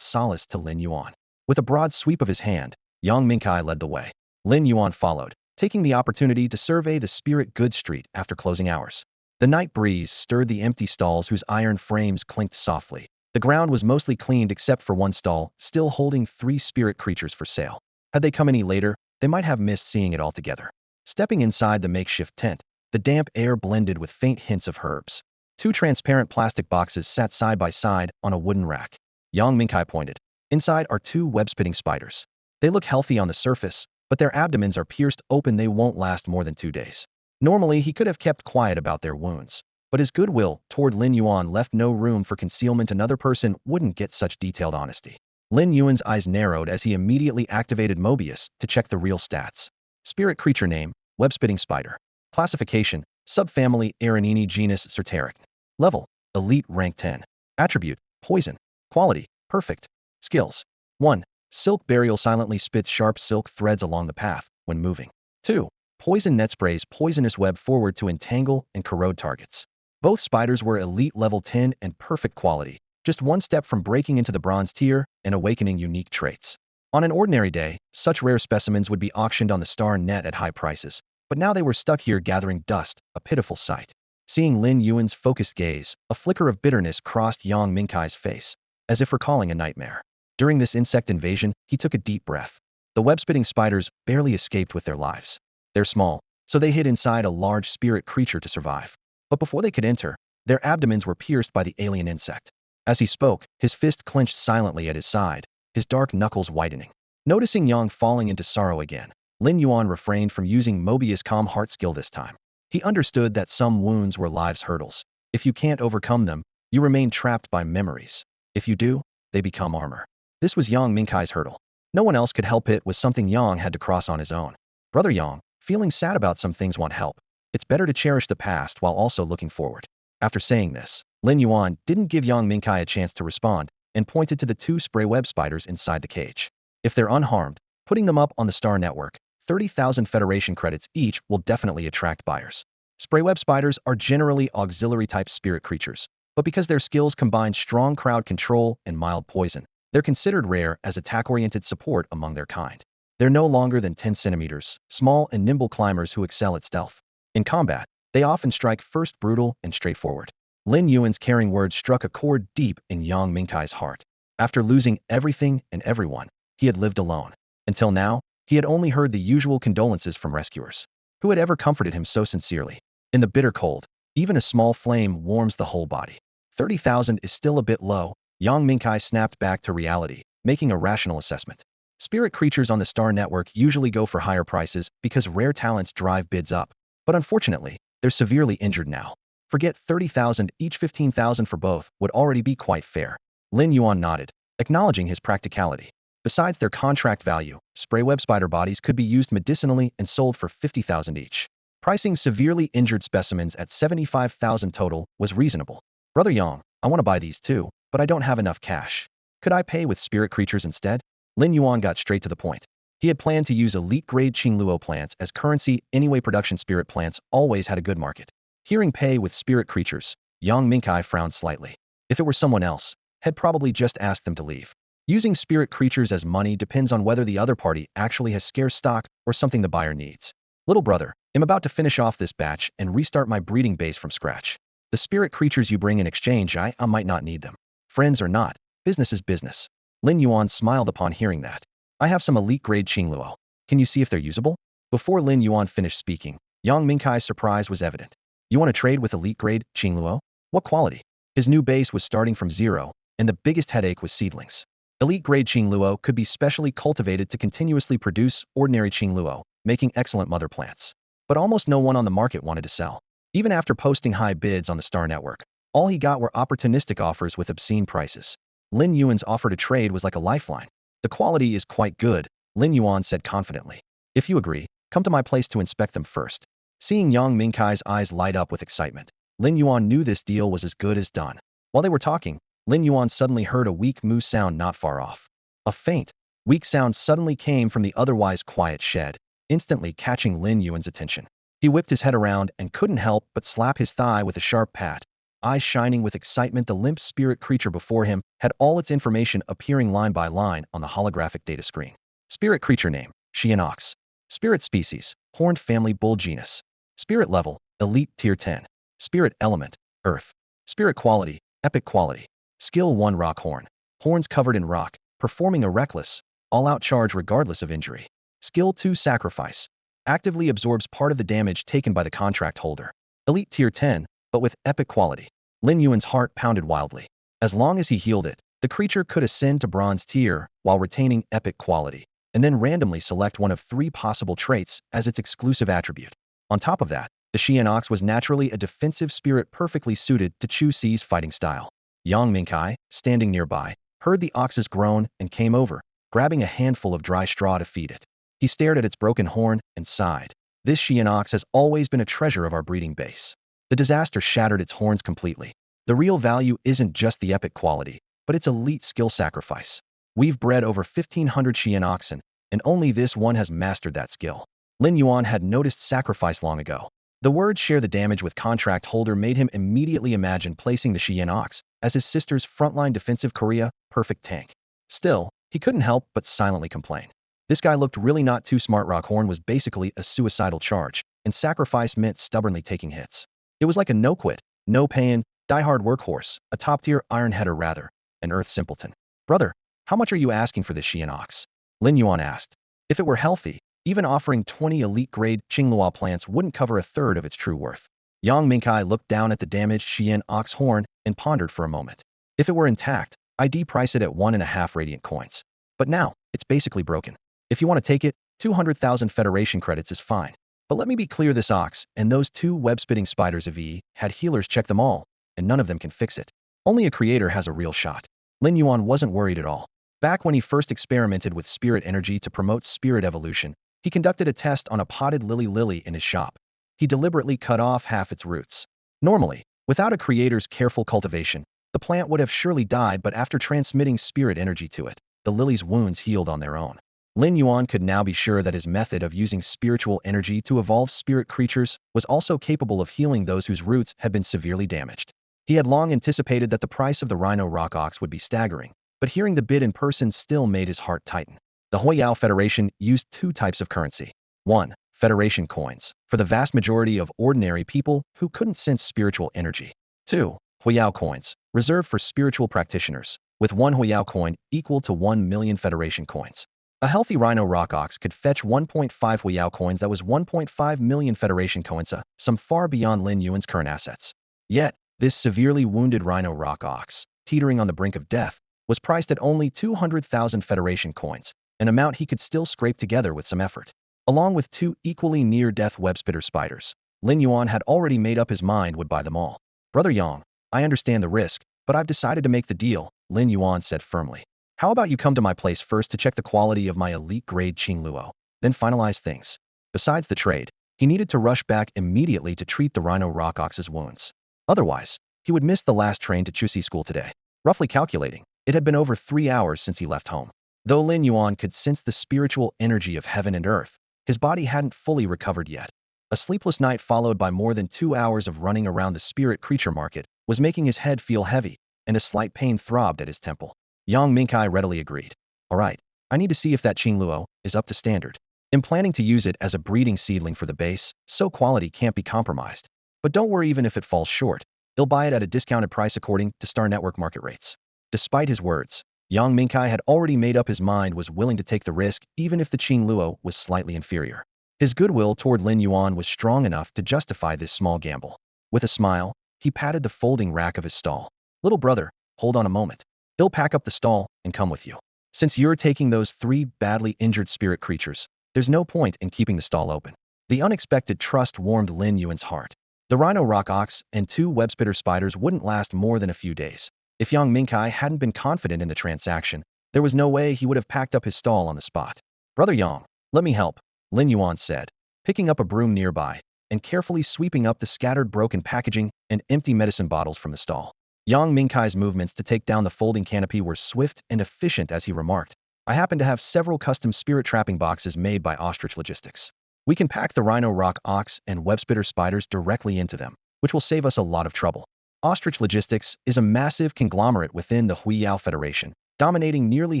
solace to Lin Yuan. With a broad sweep of his hand, Yang Mingkai led the way. Lin Yuan followed, taking the opportunity to survey the spirit goods street after closing hours. The night breeze stirred the empty stalls whose iron frames clinked softly. The ground was mostly cleaned except for one stall, still holding 3 spirit creatures for sale. Had they come any later, they might have missed seeing it altogether. Stepping inside the makeshift tent, the damp air blended with faint hints of herbs. 2 transparent plastic boxes sat side by side on a wooden rack. Yang Mingkai pointed. Inside are 2 web-spitting spiders. They look healthy on the surface, but their abdomens are pierced open. They won't last more than 2 days. Normally, he could have kept quiet about their wounds, but his goodwill toward Lin Yuan left no room for concealment. Another person wouldn't get such detailed honesty. Lin Yuan's eyes narrowed as he immediately activated Mobius to check the real stats. Spirit creature name, web-spitting spider. Classification, subfamily Aranini, genus Certeric. Level, elite, rank 10. Attribute, poison. Quality, perfect. Skills. 1. Silk burial silently spits sharp silk threads along the path when moving. 2. Poison net sprays poisonous web forward to entangle and corrode targets. Both spiders were elite level 10 and perfect quality, just one step from breaking into the bronze tier and awakening unique traits. On an ordinary day, such rare specimens would be auctioned on the star net at high prices, but now they were stuck here gathering dust, a pitiful sight. Seeing Lin Yuan's focused gaze, a flicker of bitterness crossed Yang Mingkai's face, as if recalling a nightmare. During this insect invasion, he took a deep breath. The web-spitting spiders barely escaped with their lives. They're small, so they hid inside a large spirit creature to survive. But before they could enter, their abdomens were pierced by the alien insect. As he spoke, his fist clenched silently at his side, his dark knuckles whitening. Noticing Yang falling into sorrow again, Lin Yuan refrained from using Mobius' calm heart skill this time. He understood that some wounds were life's hurdles. If you can't overcome them, you remain trapped by memories. If you do, they become armor. This was Yang Mingkai's hurdle. No one else could help. It was something Yang had to cross on his own. Brother Yang, feeling sad about some things want help. It's better to cherish the past while also looking forward. After saying this, Lin Yuan didn't give Yang Mingkai a chance to respond and pointed to the 2 spray web spiders inside the cage. If they're unharmed, putting them up on the Star Network, 30,000 Federation credits each will definitely attract buyers. Spray web spiders are generally auxiliary-type spirit creatures, but because their skills combine strong crowd control and mild poison, they're considered rare as attack-oriented support among their kind. They're no longer than 10 centimeters, small and nimble climbers who excel at stealth. In combat, they often strike first, brutal and straightforward. Lin Yuan's caring words struck a chord deep in Yang Mingkai's heart. After losing everything and everyone, he had lived alone. Until now, he had only heard the usual condolences from rescuers. Who had ever comforted him so sincerely? In the bitter cold, even a small flame warms the whole body. 30,000 is still a bit low. Yang Mingkai snapped back to reality, making a rational assessment. Spirit creatures on the Star Network usually go for higher prices because rare talents drive bids up. But unfortunately, they're severely injured now. Forget 30,000, each 15,000 for both would already be quite fair. Lin Yuan nodded, acknowledging his practicality. Besides their contract value, spray web spider bodies could be used medicinally and sold for 50,000 each. Pricing severely injured specimens at 75,000 total was reasonable. Brother Yang, I want to buy these too, but I don't have enough cash. Could I pay with spirit creatures instead? Lin Yuan got straight to the point. He had planned to use elite-grade Qingluo plants as currency anyway. Production spirit plants always had a good market. Hearing pay with spirit creatures, Yang Mingkai frowned slightly. If it were someone else, had probably just asked them to leave. Using spirit creatures as money depends on whether the other party actually has scarce stock or something the buyer needs. Little brother, I'm about to finish off this batch and restart my breeding base from scratch. The spirit creatures you bring in exchange, I might not need them. Friends or not, business is business. Lin Yuan smiled upon hearing that. I have some elite-grade Qingluo. Can you see if they're usable? Before Lin Yuan finished speaking, Yang Mingkai's surprise was evident. You want to trade with elite-grade Qingluo? What quality? His new base was starting from 0, and the biggest headache was seedlings. Elite-grade Qingluo could be specially cultivated to continuously produce ordinary Qingluo, making excellent mother plants. But almost no one on the market wanted to sell. Even after posting high bids on the Star Network, all he got were opportunistic offers with obscene prices. Lin Yuan's offer to trade was like a lifeline. The quality is quite good, Lin Yuan said confidently. If you agree, come to my place to inspect them first. Seeing Yang Mingkai's eyes light up with excitement, Lin Yuan knew this deal was as good as done. While they were talking, Lin Yuan suddenly heard a weak moo sound not far off. A faint, weak sound suddenly came from the otherwise quiet shed, instantly catching Lin Yuan's attention. He whipped his head around and couldn't help but slap his thigh with a sharp pat. eyes shining with excitement. The limp spirit creature before him had all its information appearing line by line on the holographic data screen. Spirit creature name, Xiguang. Spirit species, horned family bull genus. Spirit level, elite tier 10. Spirit element, earth. Spirit quality, epic quality. Skill 1 rock horn. Horns covered in rock, performing a reckless, all-out charge regardless of injury. Skill 2 sacrifice. Actively absorbs part of the damage taken by the contract holder. Elite tier 10, but with epic quality. Lin Yuan's heart pounded wildly. As long as he healed it, the creature could ascend to bronze tier while retaining epic quality, and then randomly select one of 3 possible traits as its exclusive attribute. On top of that, the Xiguang was naturally a defensive spirit perfectly suited to Chu Ci's fighting style. Yang Mingkai, standing nearby, heard the ox's groan and came over, grabbing a handful of dry straw to feed it. He stared at its broken horn and sighed. This Xiguang has always been a treasure of our breeding base. The disaster shattered its horns completely. The real value isn't just the epic quality, but its elite skill sacrifice. We've bred over 1,500 Xiguang, and only this one has mastered that skill. Lin Yuan had noticed sacrifice long ago. The word share the damage with contract holder made him immediately imagine placing the Xiguang as his sister's frontline defensive Korea perfect tank. Still, he couldn't help but silently complain. This guy looked really not too smart. Rockhorn was basically a suicidal charge, and sacrifice meant stubbornly taking hits. It was like a no-quit, no-pain, die-hard workhorse, a top-tier iron-header rather, an earth simpleton. Brother, how much are you asking for this Xiguang? Lin Yuan asked. If it were healthy, even offering 20 elite-grade Qinglua plants wouldn't cover a third of its true worth. Yang Mingkai looked down at the damaged Xiguang horn and pondered for a moment. If it were intact, I'd price it at 1.5 radiant coins. But now, it's basically broken. If you want to take it, 200,000 Federation credits is fine. But let me be clear, this ox and those 2 web-spitting spiders of E had healers check them all, and none of them can fix it. Only a creator has a real shot. Lin Yuan wasn't worried at all. Back when he first experimented with spirit energy to promote spirit evolution, he conducted a test on a potted lily in his shop. He deliberately cut off half its roots. Normally, without a creator's careful cultivation, the plant would have surely died, but after transmitting spirit energy to it, the lily's wounds healed on their own. Lin Yuan could now be sure that his method of using spiritual energy to evolve spirit creatures was also capable of healing those whose roots had been severely damaged. He had long anticipated that the price of the Rhino Rock Ox would be staggering, but hearing the bid in person still made his heart tighten. The Huiyao Federation used 2 types of currency. 1. Federation coins, for the vast majority of ordinary people who couldn't sense spiritual energy. 2. Huiyao coins, reserved for spiritual practitioners, with 1 Huiyao coin equal to 1 million Federation coins. A healthy Rhino Rock Ox could fetch 1.5 Huiyao coins, that was 1.5 million Federation coins, some far beyond Lin Yuan's current assets. Yet, this severely wounded Rhino Rock Ox, teetering on the brink of death, was priced at only 200,000 Federation coins, an amount he could still scrape together with some effort. Along with 2 equally near-death web-spitter spiders, Lin Yuan had already made up his mind would buy them all. Brother Yang, I understand the risk, but I've decided to make the deal, Lin Yuan said firmly. How about you come to my place first to check the quality of my elite-grade Qingluo, then finalize things. Besides the trade, he needed to rush back immediately to treat the Rhino Rock Ox's wounds. Otherwise, he would miss the last train to Chusi school today. Roughly calculating, it had been over 3 hours since he left home. Though Lin Yuan could sense the spiritual energy of heaven and earth, his body hadn't fully recovered yet. A sleepless night followed by more than 2 hours of running around the spirit creature market was making his head feel heavy, and a slight pain throbbed at his temple. Yang Mingkai readily agreed. Alright, I need to see if that Qingluo is up to standard. I'm planning to use it as a breeding seedling for the base, so quality can't be compromised. But don't worry, even if it falls short, they'll buy it at a discounted price according to Star Network market rates. Despite his words, Yang Mingkai had already made up his mind, was willing to take the risk even if the Qingluo was slightly inferior. His goodwill toward Lin Yuan was strong enough to justify this small gamble. With a smile, he patted the folding rack of his stall. Little brother, hold on a moment. He'll pack up the stall and come with you. Since you're taking those 3 badly injured spirit creatures, there's no point in keeping the stall open. The unexpected trust warmed Lin Yuan's heart. The Rhino Rock Ox and 2 web-spitter spiders wouldn't last more than a few days. If Yang Mingkai hadn't been confident in the transaction, there was no way he would have packed up his stall on the spot. Brother Yang, let me help, Lin Yuan said, picking up a broom nearby and carefully sweeping up the scattered broken packaging and empty medicine bottles from the stall. Yang Mingkai's movements to take down the folding canopy were swift and efficient as he remarked, I happen to have several custom spirit trapping boxes made by Ostrich Logistics. We can pack the Rhino Rock Ox and web-spitter spiders directly into them, which will save us a lot of trouble. Ostrich Logistics is a massive conglomerate within the Huiyao Federation, dominating nearly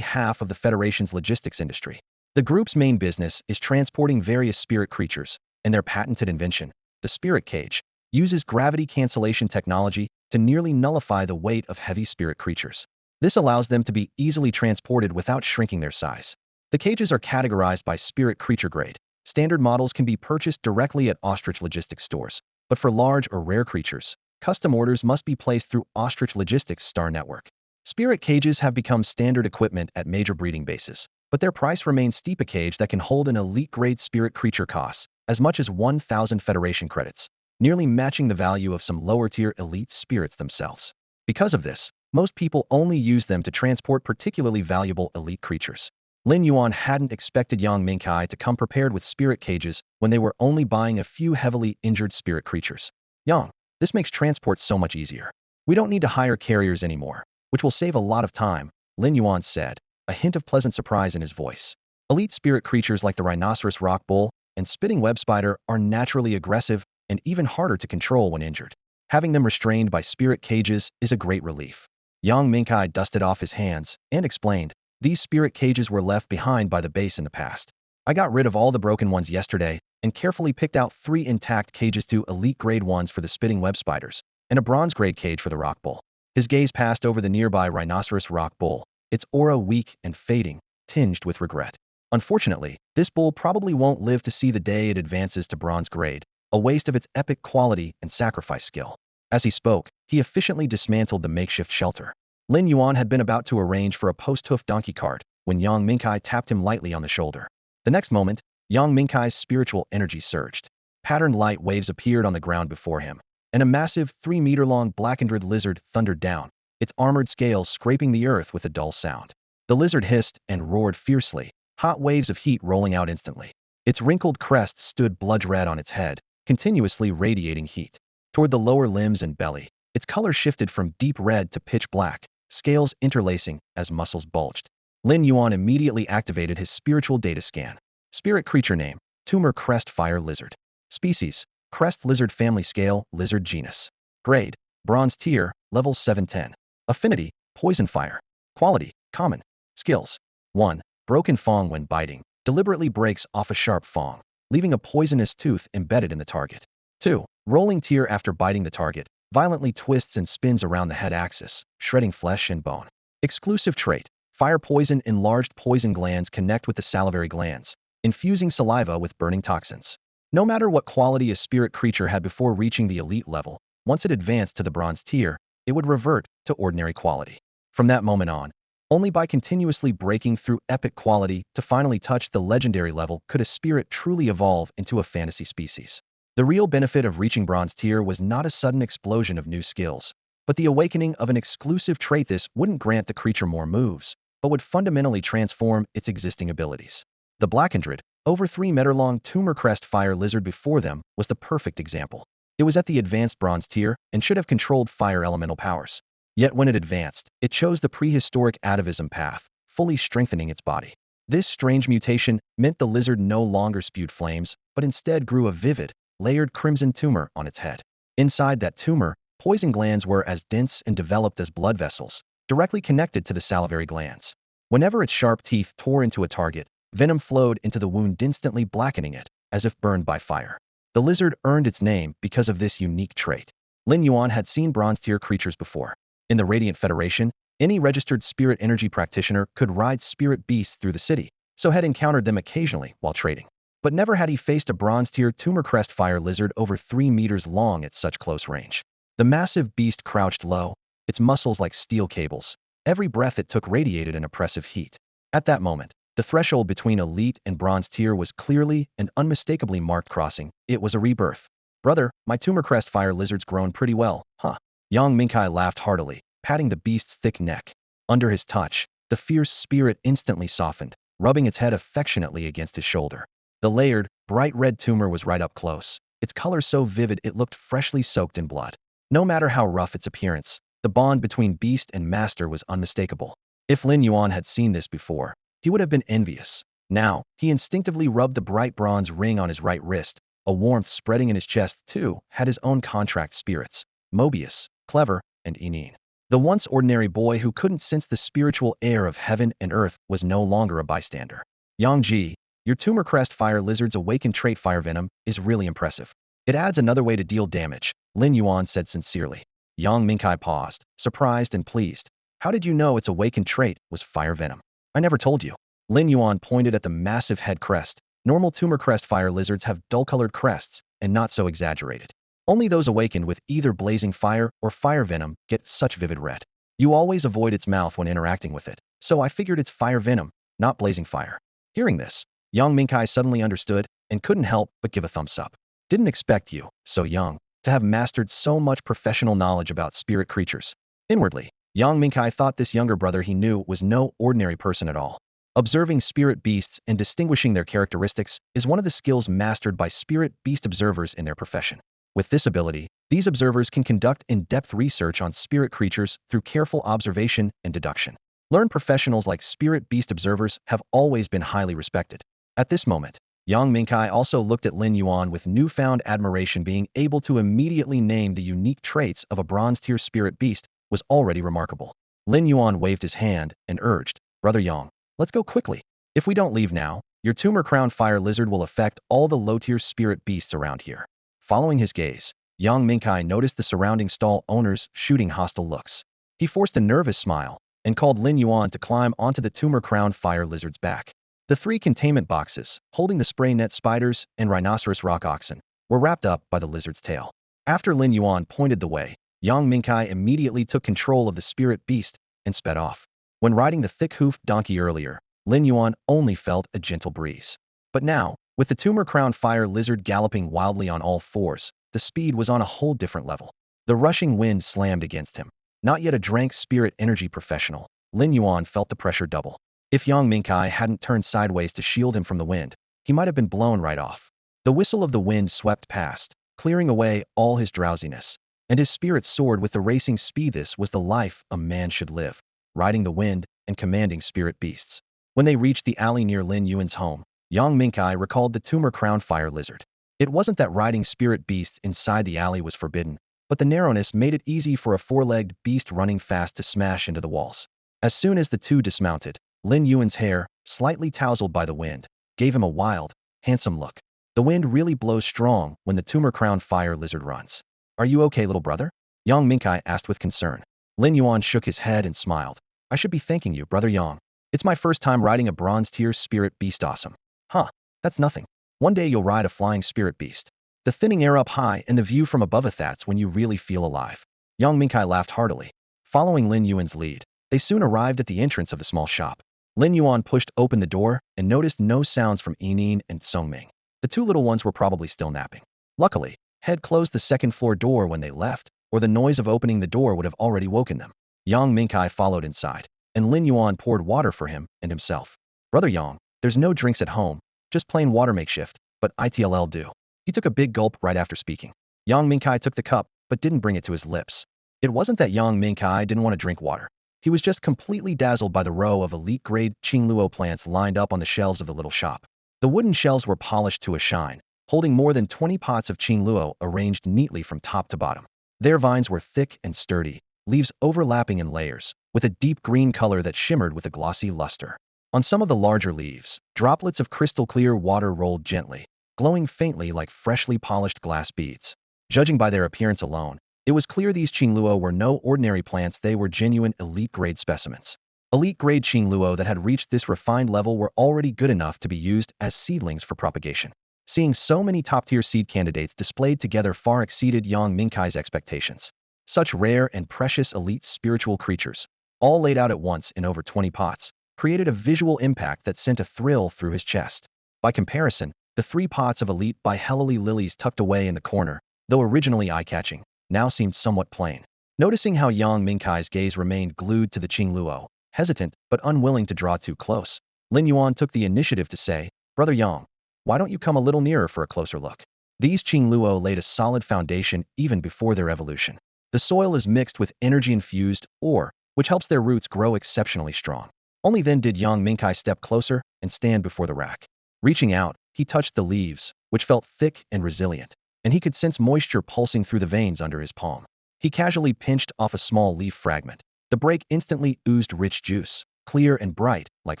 half of the Federation's logistics industry. The group's main business is transporting various spirit creatures, and their patented invention, the spirit cage, uses gravity cancellation technology to nearly nullify the weight of heavy spirit creatures. This allows them to be easily transported without shrinking their size. The cages are categorized by spirit creature grade. Standard models can be purchased directly at Ostrich Logistics stores, but for large or rare creatures, custom orders must be placed through Ostrich Logistics Star Network. Spirit cages have become standard equipment at major breeding bases, but their price remains steep. A cage that can hold an elite-grade spirit creature costs as much as 1,000 Federation credits, nearly matching the value of some lower-tier elite spirits themselves. Because of this, most people only use them to transport particularly valuable elite creatures. Lin Yuan hadn't expected Yang Mingkai to come prepared with spirit cages when they were only buying a few heavily injured spirit creatures. Yang, this makes transport so much easier. We don't need to hire carriers anymore, which will save a lot of time, Lin Yuan said, a hint of pleasant surprise in his voice. Elite spirit creatures like the rhinoceros rock bull and spitting web spider are naturally aggressive and even harder to control when injured. Having them restrained by spirit cages is a great relief. Yang Mingkai dusted off his hands and explained, these spirit cages were left behind by the base in the past. I got rid of all the broken ones yesterday and carefully picked out 3 intact cages, 2 elite grade ones for the spitting web spiders, and a bronze grade cage for the rock bull. His gaze passed over the nearby rhinoceros rock bull, its aura weak and fading, tinged with regret. Unfortunately, this bull probably won't live to see the day it advances to bronze grade, a waste of its epic quality and sacrifice skill. As he spoke, he efficiently dismantled the makeshift shelter. Lin Yuan had been about to arrange for a post-hoof donkey cart when Yang Mingkai tapped him lightly on the shoulder. The next moment, Yang Mingkai's spiritual energy surged. Patterned light waves appeared on the ground before him, and a massive 3-meter-long blackened lizard thundered down, its armored scales scraping the earth with a dull sound. The lizard hissed and roared fiercely, hot waves of heat rolling out instantly. Its wrinkled crest stood blood red on its head, continuously radiating heat. Toward the lower limbs and belly, its color shifted from deep red to pitch black, scales interlacing as muscles bulged. Lin Yuan immediately activated his spiritual data scan. Spirit creature name, Tumor Crest Fire Lizard. Species, Crest Lizard. Family scale, Lizard genus. Grade, Bronze tier, level 710. Affinity, Poison Fire. Quality, Common. Skills. 1. Broken Fong. When biting, deliberately breaks off a sharp fong, leaving a poisonous tooth embedded in the target. 2. Rolling tier. After biting the target, violently twists and spins around the head axis, shredding flesh and bone. Exclusive trait, Fire Poison. Enlarged poison glands connect with the salivary glands, infusing saliva with burning toxins. No matter what quality a spirit creature had before reaching the elite level, once it advanced to the bronze tier, it would revert to ordinary quality. From that moment on, only by continuously breaking through epic quality to finally touch the legendary level could a spirit truly evolve into a fantasy species. The real benefit of reaching bronze tier was not a sudden explosion of new skills, but the awakening of an exclusive trait. This wouldn't grant the creature more moves, but would fundamentally transform its existing abilities. The blackened, over 3-meter-long Tumor Crest Fire Lizard before them was the perfect example. It was at the advanced bronze tier and should have controlled fire elemental powers. Yet when it advanced, it chose the prehistoric atavism path, fully strengthening its body. This strange mutation meant the lizard no longer spewed flames, but instead grew a vivid, layered crimson tumor on its head. Inside that tumor, poison glands were as dense and developed as blood vessels, directly connected to the salivary glands. Whenever its sharp teeth tore into a target, venom flowed into the wound, instantly blackening it, as if burned by fire. The lizard earned its name because of this unique trait. Lin Yuan had seen bronze-tier creatures before. In the Radiant Federation, any registered spirit energy practitioner could ride spirit beasts through the city, so had encountered them occasionally while trading. But never had he faced a bronze-tier Tumor Crest Fire Lizard over 3 meters long at such close range. The massive beast crouched low, its muscles like steel cables. Every breath it took radiated an oppressive heat. At that moment, the threshold between elite and bronze tier was clearly and unmistakably marked. Crossing it was a rebirth. Brother, my Tumor Crest Fire Lizard's grown pretty well, huh? Yang Mingkai laughed heartily, patting the beast's thick neck. Under his touch, the fierce spirit instantly softened, rubbing its head affectionately against his shoulder. The layered, bright red tumor was right up close, its color so vivid it looked freshly soaked in blood. No matter how rough its appearance, the bond between beast and master was unmistakable. If Lin Yuan had seen this before, he would have been envious. Now, he instinctively rubbed the bright bronze ring on his right wrist, a warmth spreading in his chest. Too had his own contract spirits, Mobius, clever, and inane. The once ordinary boy who couldn't sense the spiritual air of heaven and earth was no longer a bystander. Yang, your tumor crest fire lizard's awakened trait fire venom is really impressive. It adds another way to deal damage, Lin Yuan said sincerely. Yang Mingkai paused, surprised and pleased. How did you know its awakened trait was fire venom? I never told you. Lin Yuan pointed at the massive head crest. Normal tumor crest fire lizards have dull-colored crests, and not so exaggerated. Only those awakened with either blazing fire or fire venom get such vivid red. You always avoid its mouth when interacting with it, so I figured it's fire venom, not blazing fire. Hearing this, Yang Mingkai suddenly understood and couldn't help but give a thumbs up. Didn't expect you, so young, to have mastered so much professional knowledge about spirit creatures. Inwardly, Yang Mingkai thought this younger brother he knew was no ordinary person at all. Observing spirit beasts and distinguishing their characteristics is one of the skills mastered by spirit beast observers in their profession. With this ability, these observers can conduct in-depth research on spirit creatures through careful observation and deduction. Learned professionals like spirit beast observers have always been highly respected. At this moment, Yang Mingkai also looked at Lin Yuan with newfound admiration. Being able to immediately name the unique traits of a bronze-tier spirit beast was already remarkable. Lin Yuan waved his hand and urged, Brother Yang, let's go quickly. If we don't leave now, your tumor crown fire lizard will affect all the low-tier spirit beasts around here. Following his gaze, Yang Mingkai noticed the surrounding stall owners shooting hostile looks. He forced a nervous smile and called Lin Yuan to climb onto the tumor crown fire lizard's back. The 3 containment boxes, holding the spray net spiders and rhinoceros rock oxen, were wrapped up by the lizard's tail. After Lin Yuan pointed the way, Yang Mingkai immediately took control of the spirit beast and sped off. When riding the thick-hoofed donkey earlier, Lin Yuan only felt a gentle breeze. But now, with the tumor crown fire lizard galloping wildly on all fours, the speed was on a whole different level. The rushing wind slammed against him. Not yet a drank spirit energy professional, Lin Yuan felt the pressure double. If Yang Mingkai hadn't turned sideways to shield him from the wind, he might have been blown right off. The whistle of the wind swept past, clearing away all his drowsiness, and his spirit soared with the racing speed. This was the life a man should live, riding the wind and commanding spirit beasts. When they reached the alley near Lin Yuan's home, Yang Mingkai recalled the tumor crown fire lizard. It wasn't that riding spirit beasts inside the alley was forbidden, but the narrowness made it easy for a 4-legged beast running fast to smash into the walls. As soon as the two dismounted, Lin Yuan's hair, slightly tousled by the wind, gave him a wild, handsome look. The wind really blows strong when the tumor crown fire lizard runs. Are you okay, little brother? Yang Mingkai asked with concern. Lin Yuan shook his head and smiled. I should be thanking you, brother Yang. It's my first time riding a bronze-tier spirit beast. Awesome. Huh, that's nothing. One day you'll ride a flying spirit beast. The thinning air up high and the view from above, that's when you really feel alive. Yang Mingkai laughed heartily. Following Lin Yuan's lead, they soon arrived at the entrance of the small shop. Lin Yuan pushed open the door and noticed no sounds from Yining and Songming. The 2 little ones were probably still napping. Luckily, Head closed the second-floor door when they left, or the noise of opening the door would have already woken them. Yang Mingkai followed inside, and Lin Yuan poured water for him and himself. Brother Yang, there's no drinks at home, just plain water makeshift, but it'll do. He took a big gulp right after speaking. Yang Mingkai took the cup, but didn't bring it to his lips. It wasn't that Yang Mingkai didn't want to drink water. He was just completely dazzled by the row of elite-grade Qingluo plants lined up on the shelves of the little shop. The wooden shelves were polished to a shine, holding more than 20 pots of Qingluo arranged neatly from top to bottom. Their vines were thick and sturdy, leaves overlapping in layers, with a deep green color that shimmered with a glossy luster. On some of the larger leaves, droplets of crystal-clear water rolled gently, glowing faintly like freshly polished glass beads. Judging by their appearance alone, it was clear these Qingluo were no ordinary plants. They were genuine elite-grade specimens. Elite-grade Qingluo that had reached this refined level were already good enough to be used as seedlings for propagation. Seeing so many top-tier seed candidates displayed together far exceeded Yang Mingkai's expectations. Such rare and precious elite spiritual creatures, all laid out at once in over 20 pots, created a visual impact that sent a thrill through his chest. By comparison, the 3 pots of elite bihelly lilies tucked away in the corner, though originally eye-catching, now seemed somewhat plain. Noticing how Yang Mingkai's gaze remained glued to the Qingluo, hesitant but unwilling to draw too close, Lin Yuan took the initiative to say, Brother Yang, why don't you come a little nearer for a closer look? These Qingluo laid a solid foundation even before their evolution. The soil is mixed with energy-infused ore, which helps their roots grow exceptionally strong. Only then did Yang Mingkai step closer and stand before the rack. Reaching out, he touched the leaves, which felt thick and resilient, and he could sense moisture pulsing through the veins under his palm. He casually pinched off a small leaf fragment. The break instantly oozed rich juice, clear and bright, like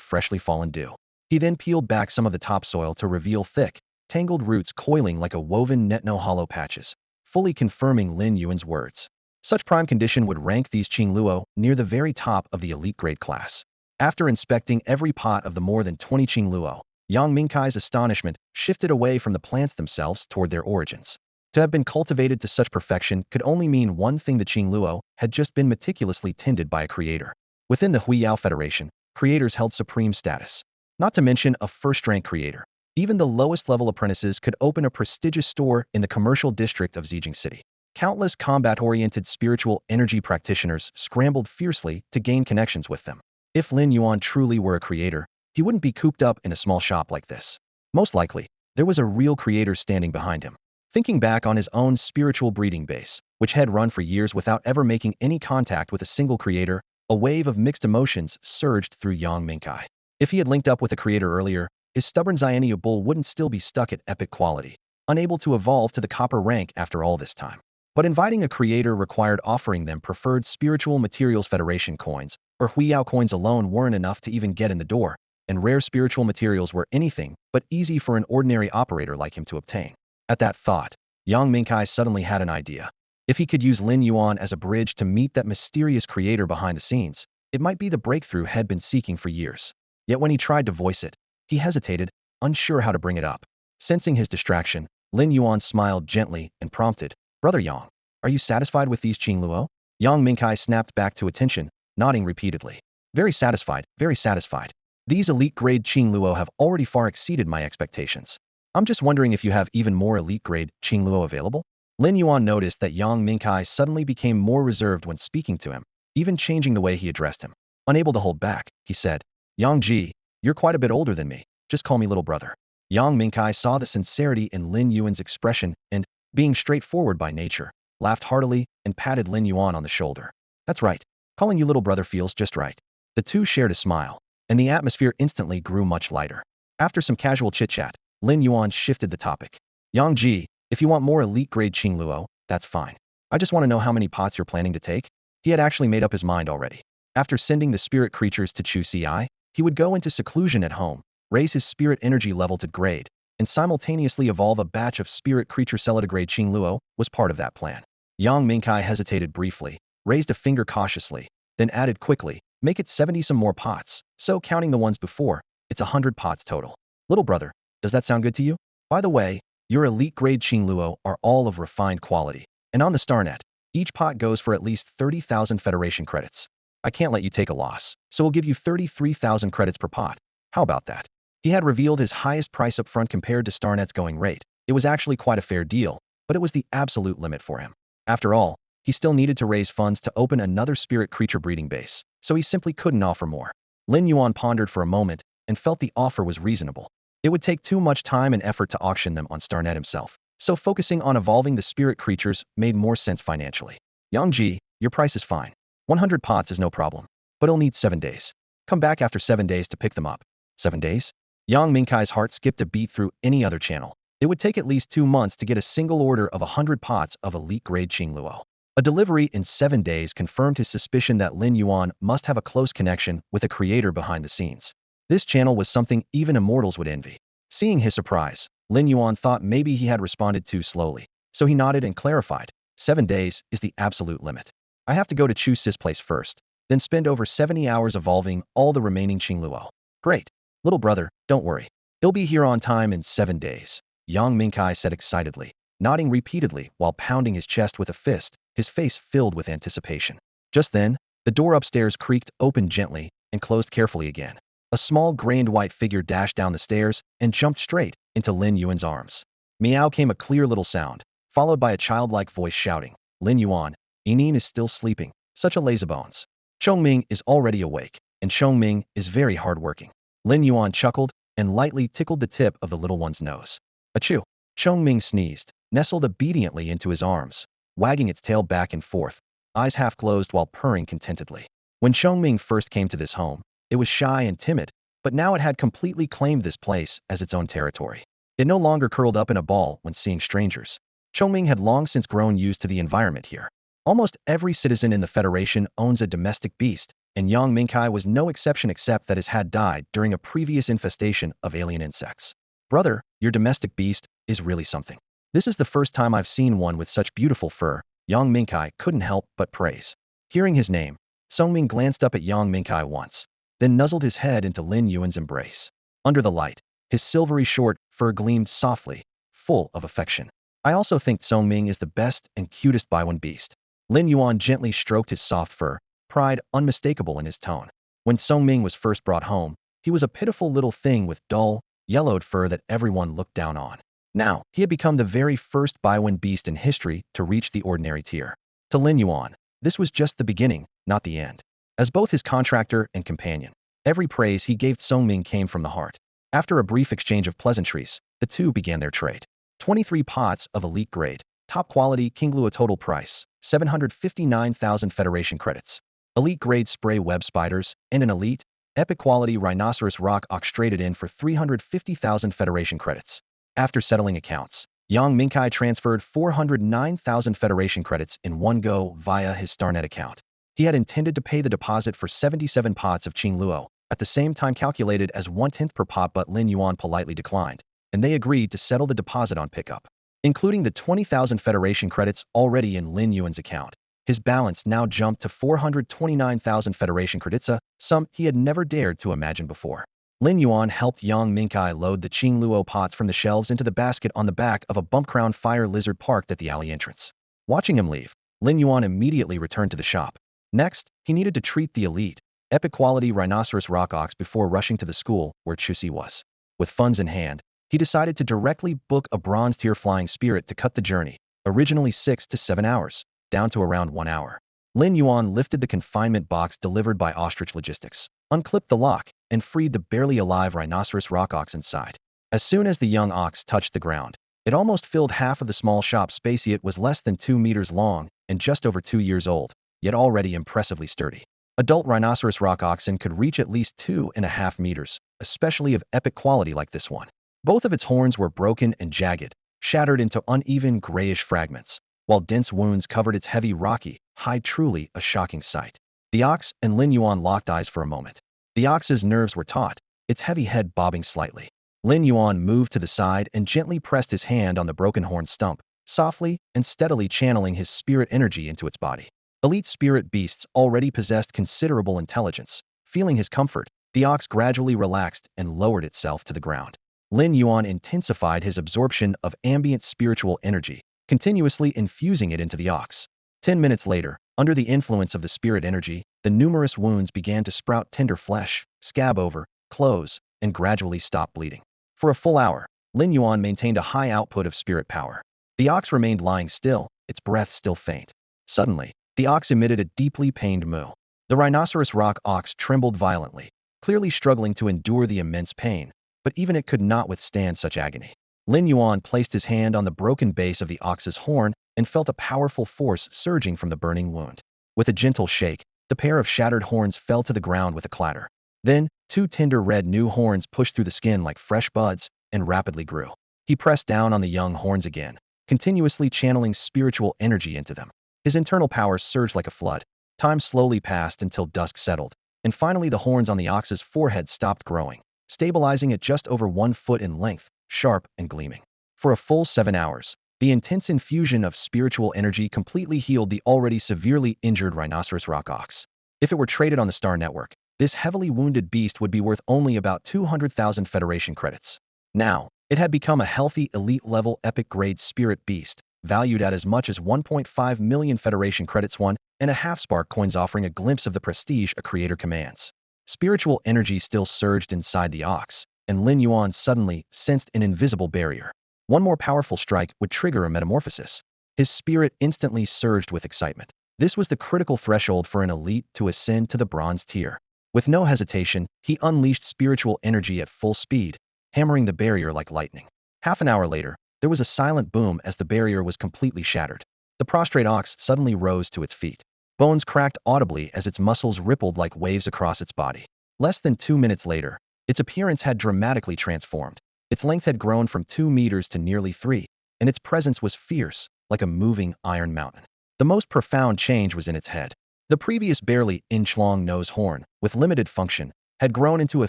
freshly fallen dew. He then peeled back some of the topsoil to reveal thick, tangled roots coiling like a woven net no hollow patches, fully confirming Lin Yuan's words. Such prime condition would rank these Qingluo near the very top of the elite grade class. After inspecting every pot of the more than 20 Qingluo, Yang Mingkai's astonishment shifted away from the plants themselves toward their origins. To have been cultivated to such perfection could only mean one thing: the Qingluo had just been meticulously tended by a creator. Within the Huiyao Federation, creators held supreme status. Not to mention a first-rank creator. Even the lowest-level apprentices could open a prestigious store in the commercial district of Xiguang City. Countless combat-oriented spiritual energy practitioners scrambled fiercely to gain connections with them. If Lin Yuan truly were a creator, he wouldn't be cooped up in a small shop like this. Most likely, there was a real creator standing behind him. Thinking back on his own spiritual breeding base, which had run for years without ever making any contact with a single creator, a wave of mixed emotions surged through Yang Mingkai. If he had linked up with a creator earlier, his stubborn Xianyu bull wouldn't still be stuck at epic quality, unable to evolve to the copper rank after all this time. But inviting a creator required offering them preferred spiritual materials Federation coins, or Huiyao coins alone weren't enough to even get in the door, and rare spiritual materials were anything but easy for an ordinary operator like him to obtain. At that thought, Yang Mingkai suddenly had an idea. If he could use Lin Yuan as a bridge to meet that mysterious creator behind the scenes, it might be the breakthrough had been seeking for years. Yet when he tried to voice it, he hesitated, unsure how to bring it up. Sensing his distraction, Lin Yuan smiled gently and prompted, "Brother Yang, are you satisfied with these Qingluo?" Yang Mingkai snapped back to attention, nodding repeatedly. Very satisfied, very satisfied. These elite-grade Qingluo have already far exceeded my expectations. I'm just wondering if you have even more elite-grade Qingluo available?" Lin Yuan noticed that Yang Mingkai suddenly became more reserved when speaking to him, even changing the way he addressed him. Unable to hold back, he said, "Yang Ji, you're quite a bit older than me. Just call me little brother." Yang Mingkai saw the sincerity in Lin Yuan's expression and, being straightforward by nature, laughed heartily and patted Lin Yuan on the shoulder. "That's right. Calling you little brother feels just right." The two shared a smile, and the atmosphere instantly grew much lighter. After some casual chit-chat, Lin Yuan shifted the topic. "Yang Ji, if you want more elite-grade Qingluo, that's fine. I just want to know how many pots you're planning to take." He had actually made up his mind already. After sending the spirit creatures to Chu Ci, he would go into seclusion at home, raise his spirit energy level to grade, and simultaneously evolve a batch of spirit creature Celitigrade Qingluo was part of that plan. Yang Mingkai hesitated briefly, raised a finger cautiously, then added quickly, "Make it 70 some more pots, so counting the ones before, it's 100 pots total." "Little brother, does that sound good to you? By the way, your elite-grade Qingluo are all of refined quality, and on the StarNet, each pot goes for at least 30,000 Federation credits. I can't let you take a loss, so we'll give you 33,000 credits per pot. How about that?" He had revealed his highest price up front compared to StarNet's going rate. It was actually quite a fair deal, but it was the absolute limit for him. After all, he still needed to raise funds to open another spirit creature breeding base, so he simply couldn't offer more. Lin Yuan pondered for a moment and felt the offer was reasonable. It would take too much time and effort to auction them on StarNet himself, so focusing on evolving the spirit creatures made more sense financially. "Yang Ji, your price is fine. 100 pots is no problem, but it'll need 7 days. Come back after 7 days to pick them up." 7 days? Yang Mingkai's heart skipped a beat through any other channel. It would take at least 2 months to get a single order of 100 pots of elite-grade Qingluo. A delivery in 7 days confirmed his suspicion that Lin Yuan must have a close connection with a creator behind the scenes. This channel was something even immortals would envy. Seeing his surprise, Lin Yuan thought maybe he had responded too slowly, so he nodded and clarified, 7 days is the absolute limit. I have to go to Chu Si's place first, then spend over 70 hours evolving all the remaining Qingluo. Great. Little brother, don't worry. He'll be here on time in 7 days, Yang Mingkai said excitedly, nodding repeatedly while pounding his chest with a fist, his face filled with anticipation. Just then, the door upstairs creaked open gently and closed carefully again. A small gray and white figure dashed down the stairs and jumped straight into Lin Yuan's arms. Meow came a clear little sound, followed by a childlike voice shouting, "Lin Yuan, Inin is still sleeping, such a lazybones. Chongming is already awake, and Chongming is very hardworking." Lin Yuan chuckled and lightly tickled the tip of the little one's nose. "Achoo!" Chongming sneezed, nestled obediently into his arms, wagging its tail back and forth, eyes half closed while purring contentedly. When Chongming first came to this home, it was shy and timid, but now it had completely claimed this place as its own territory. It no longer curled up in a ball when seeing strangers. Chongming had long since grown used to the environment here. Almost every citizen in the Federation owns a domestic beast, and Yang Mingkai was no exception except that his had died during a previous infestation of alien insects. Brother, your domestic beast is really something. This is the first time I've seen one with such beautiful fur, Yang Mingkai couldn't help but praise. Hearing his name, Songming glanced up at Yang Mingkai once, then nuzzled his head into Lin Yuan's embrace. Under the light, his silvery short fur gleamed softly, full of affection. I also think Songming is the best and cutest Baiwan beast. Lin Yuan gently stroked his soft fur, pride unmistakable in his tone. When Songming was first brought home, he was a pitiful little thing with dull, yellowed fur that everyone looked down on. Now, he had become the very first Baiwan beast in history to reach the ordinary tier. To Lin Yuan, this was just the beginning, not the end. As both his contractor and companion, every praise he gave Songming came from the heart. After a brief exchange of pleasantries, the two began their trade. 23 pots of elite grade, top quality Kinglua total price, 759,000 Federation credits. Elite grade spray web spiders, and an elite, epic quality rhinoceros rock ox traded in for 350,000 Federation credits. After settling accounts, Yang Mingkai transferred 409,000 Federation credits in one go via his StarNet account. He had intended to pay the deposit for 77 pots of Qingluo, at the same time calculated as 1/10 per pot, but Lin Yuan politely declined, and they agreed to settle the deposit on pickup. Including the 20,000 Federation credits already in Lin Yuan's account, his balance now jumped to 429,000 Federation credits, a sum he had never dared to imagine before. Lin Yuan helped Yang Mingkai load the Qingluo pots from the shelves into the basket on the back of a bump-crowned fire lizard parked at the alley entrance. Watching him leave, Lin Yuan immediately returned to the shop. Next, he needed to treat the elite, epic quality rhinoceros rock ox before rushing to the school where Chusi was. With funds in hand, he decided to directly book a bronze-tier flying spirit to cut the journey, originally 6 to 7 hours, down to around 1 hour. Lin Yuan lifted the confinement box delivered by Ostrich Logistics, unclipped the lock, and freed the barely alive rhinoceros rock ox inside. As soon as the young ox touched the ground, it almost filled half of the small shop space. It was less than 2 meters long and just over 2 years old, yet already impressively sturdy. Adult rhinoceros rock oxen could reach at least 2.5 meters, especially of epic quality like this one. Both of its horns were broken and jagged, shattered into uneven grayish fragments, while dense wounds covered its heavy rocky hide. Truly a shocking sight. The ox and Lin Yuan locked eyes for a moment. The ox's nerves were taut, its heavy head bobbing slightly. Lin Yuan moved to the side and gently pressed his hand on the broken horn stump, softly and steadily channeling his spirit energy into its body. Elite spirit beasts already possessed considerable intelligence. Feeling his comfort, the ox gradually relaxed and lowered itself to the ground. Lin Yuan intensified his absorption of ambient spiritual energy, continuously infusing it into the ox. 10 minutes later, under the influence of the spirit energy, the numerous wounds began to sprout tender flesh, scab over, close, and gradually stop bleeding. For a full hour, Lin Yuan maintained a high output of spirit power. The ox remained lying still, its breath still faint. Suddenly, the ox emitted a deeply pained moo. The rhinoceros rock ox trembled violently, clearly struggling to endure the immense pain, but even it could not withstand such agony. Lin Yuan placed his hand on the broken base of the ox's horn and felt a powerful force surging from the burning wound. With a gentle shake, the pair of shattered horns fell to the ground with a clatter. Then, 2 tender red new horns pushed through the skin like fresh buds and rapidly grew. He pressed down on the young horns again, continuously channeling spiritual energy into them. His internal power surged like a flood. Time slowly passed until dusk settled, and finally the horns on the ox's forehead stopped growing, stabilizing at just over 1 foot in length, sharp and gleaming. For a full 7 hours, the intense infusion of spiritual energy completely healed the already severely injured rhinoceros rock ox. If it were traded on the Star Network, this heavily wounded beast would be worth only about 200,000 Federation credits. Now, it had become a healthy elite-level epic-grade spirit beast, valued at as much as 1.5 million Federation credits, 1.5 spark coins, offering a glimpse of the prestige a creator commands. Spiritual energy still surged inside the ox, and Lin Yuan suddenly sensed an invisible barrier. One more powerful strike would trigger a metamorphosis. His spirit instantly surged with excitement. This was the critical threshold for an elite to ascend to the bronze tier. With no hesitation, he unleashed spiritual energy at full speed, hammering the barrier like lightning. Half an hour later, there was a silent boom as the barrier was completely shattered. The prostrate ox suddenly rose to its feet. Bones cracked audibly as its muscles rippled like waves across its body. Less than 2 minutes later, its appearance had dramatically transformed. Its length had grown from 2 meters to nearly 3, and its presence was fierce, like a moving iron mountain. The most profound change was in its head. The previous barely inch-long nose horn, with limited function, had grown into a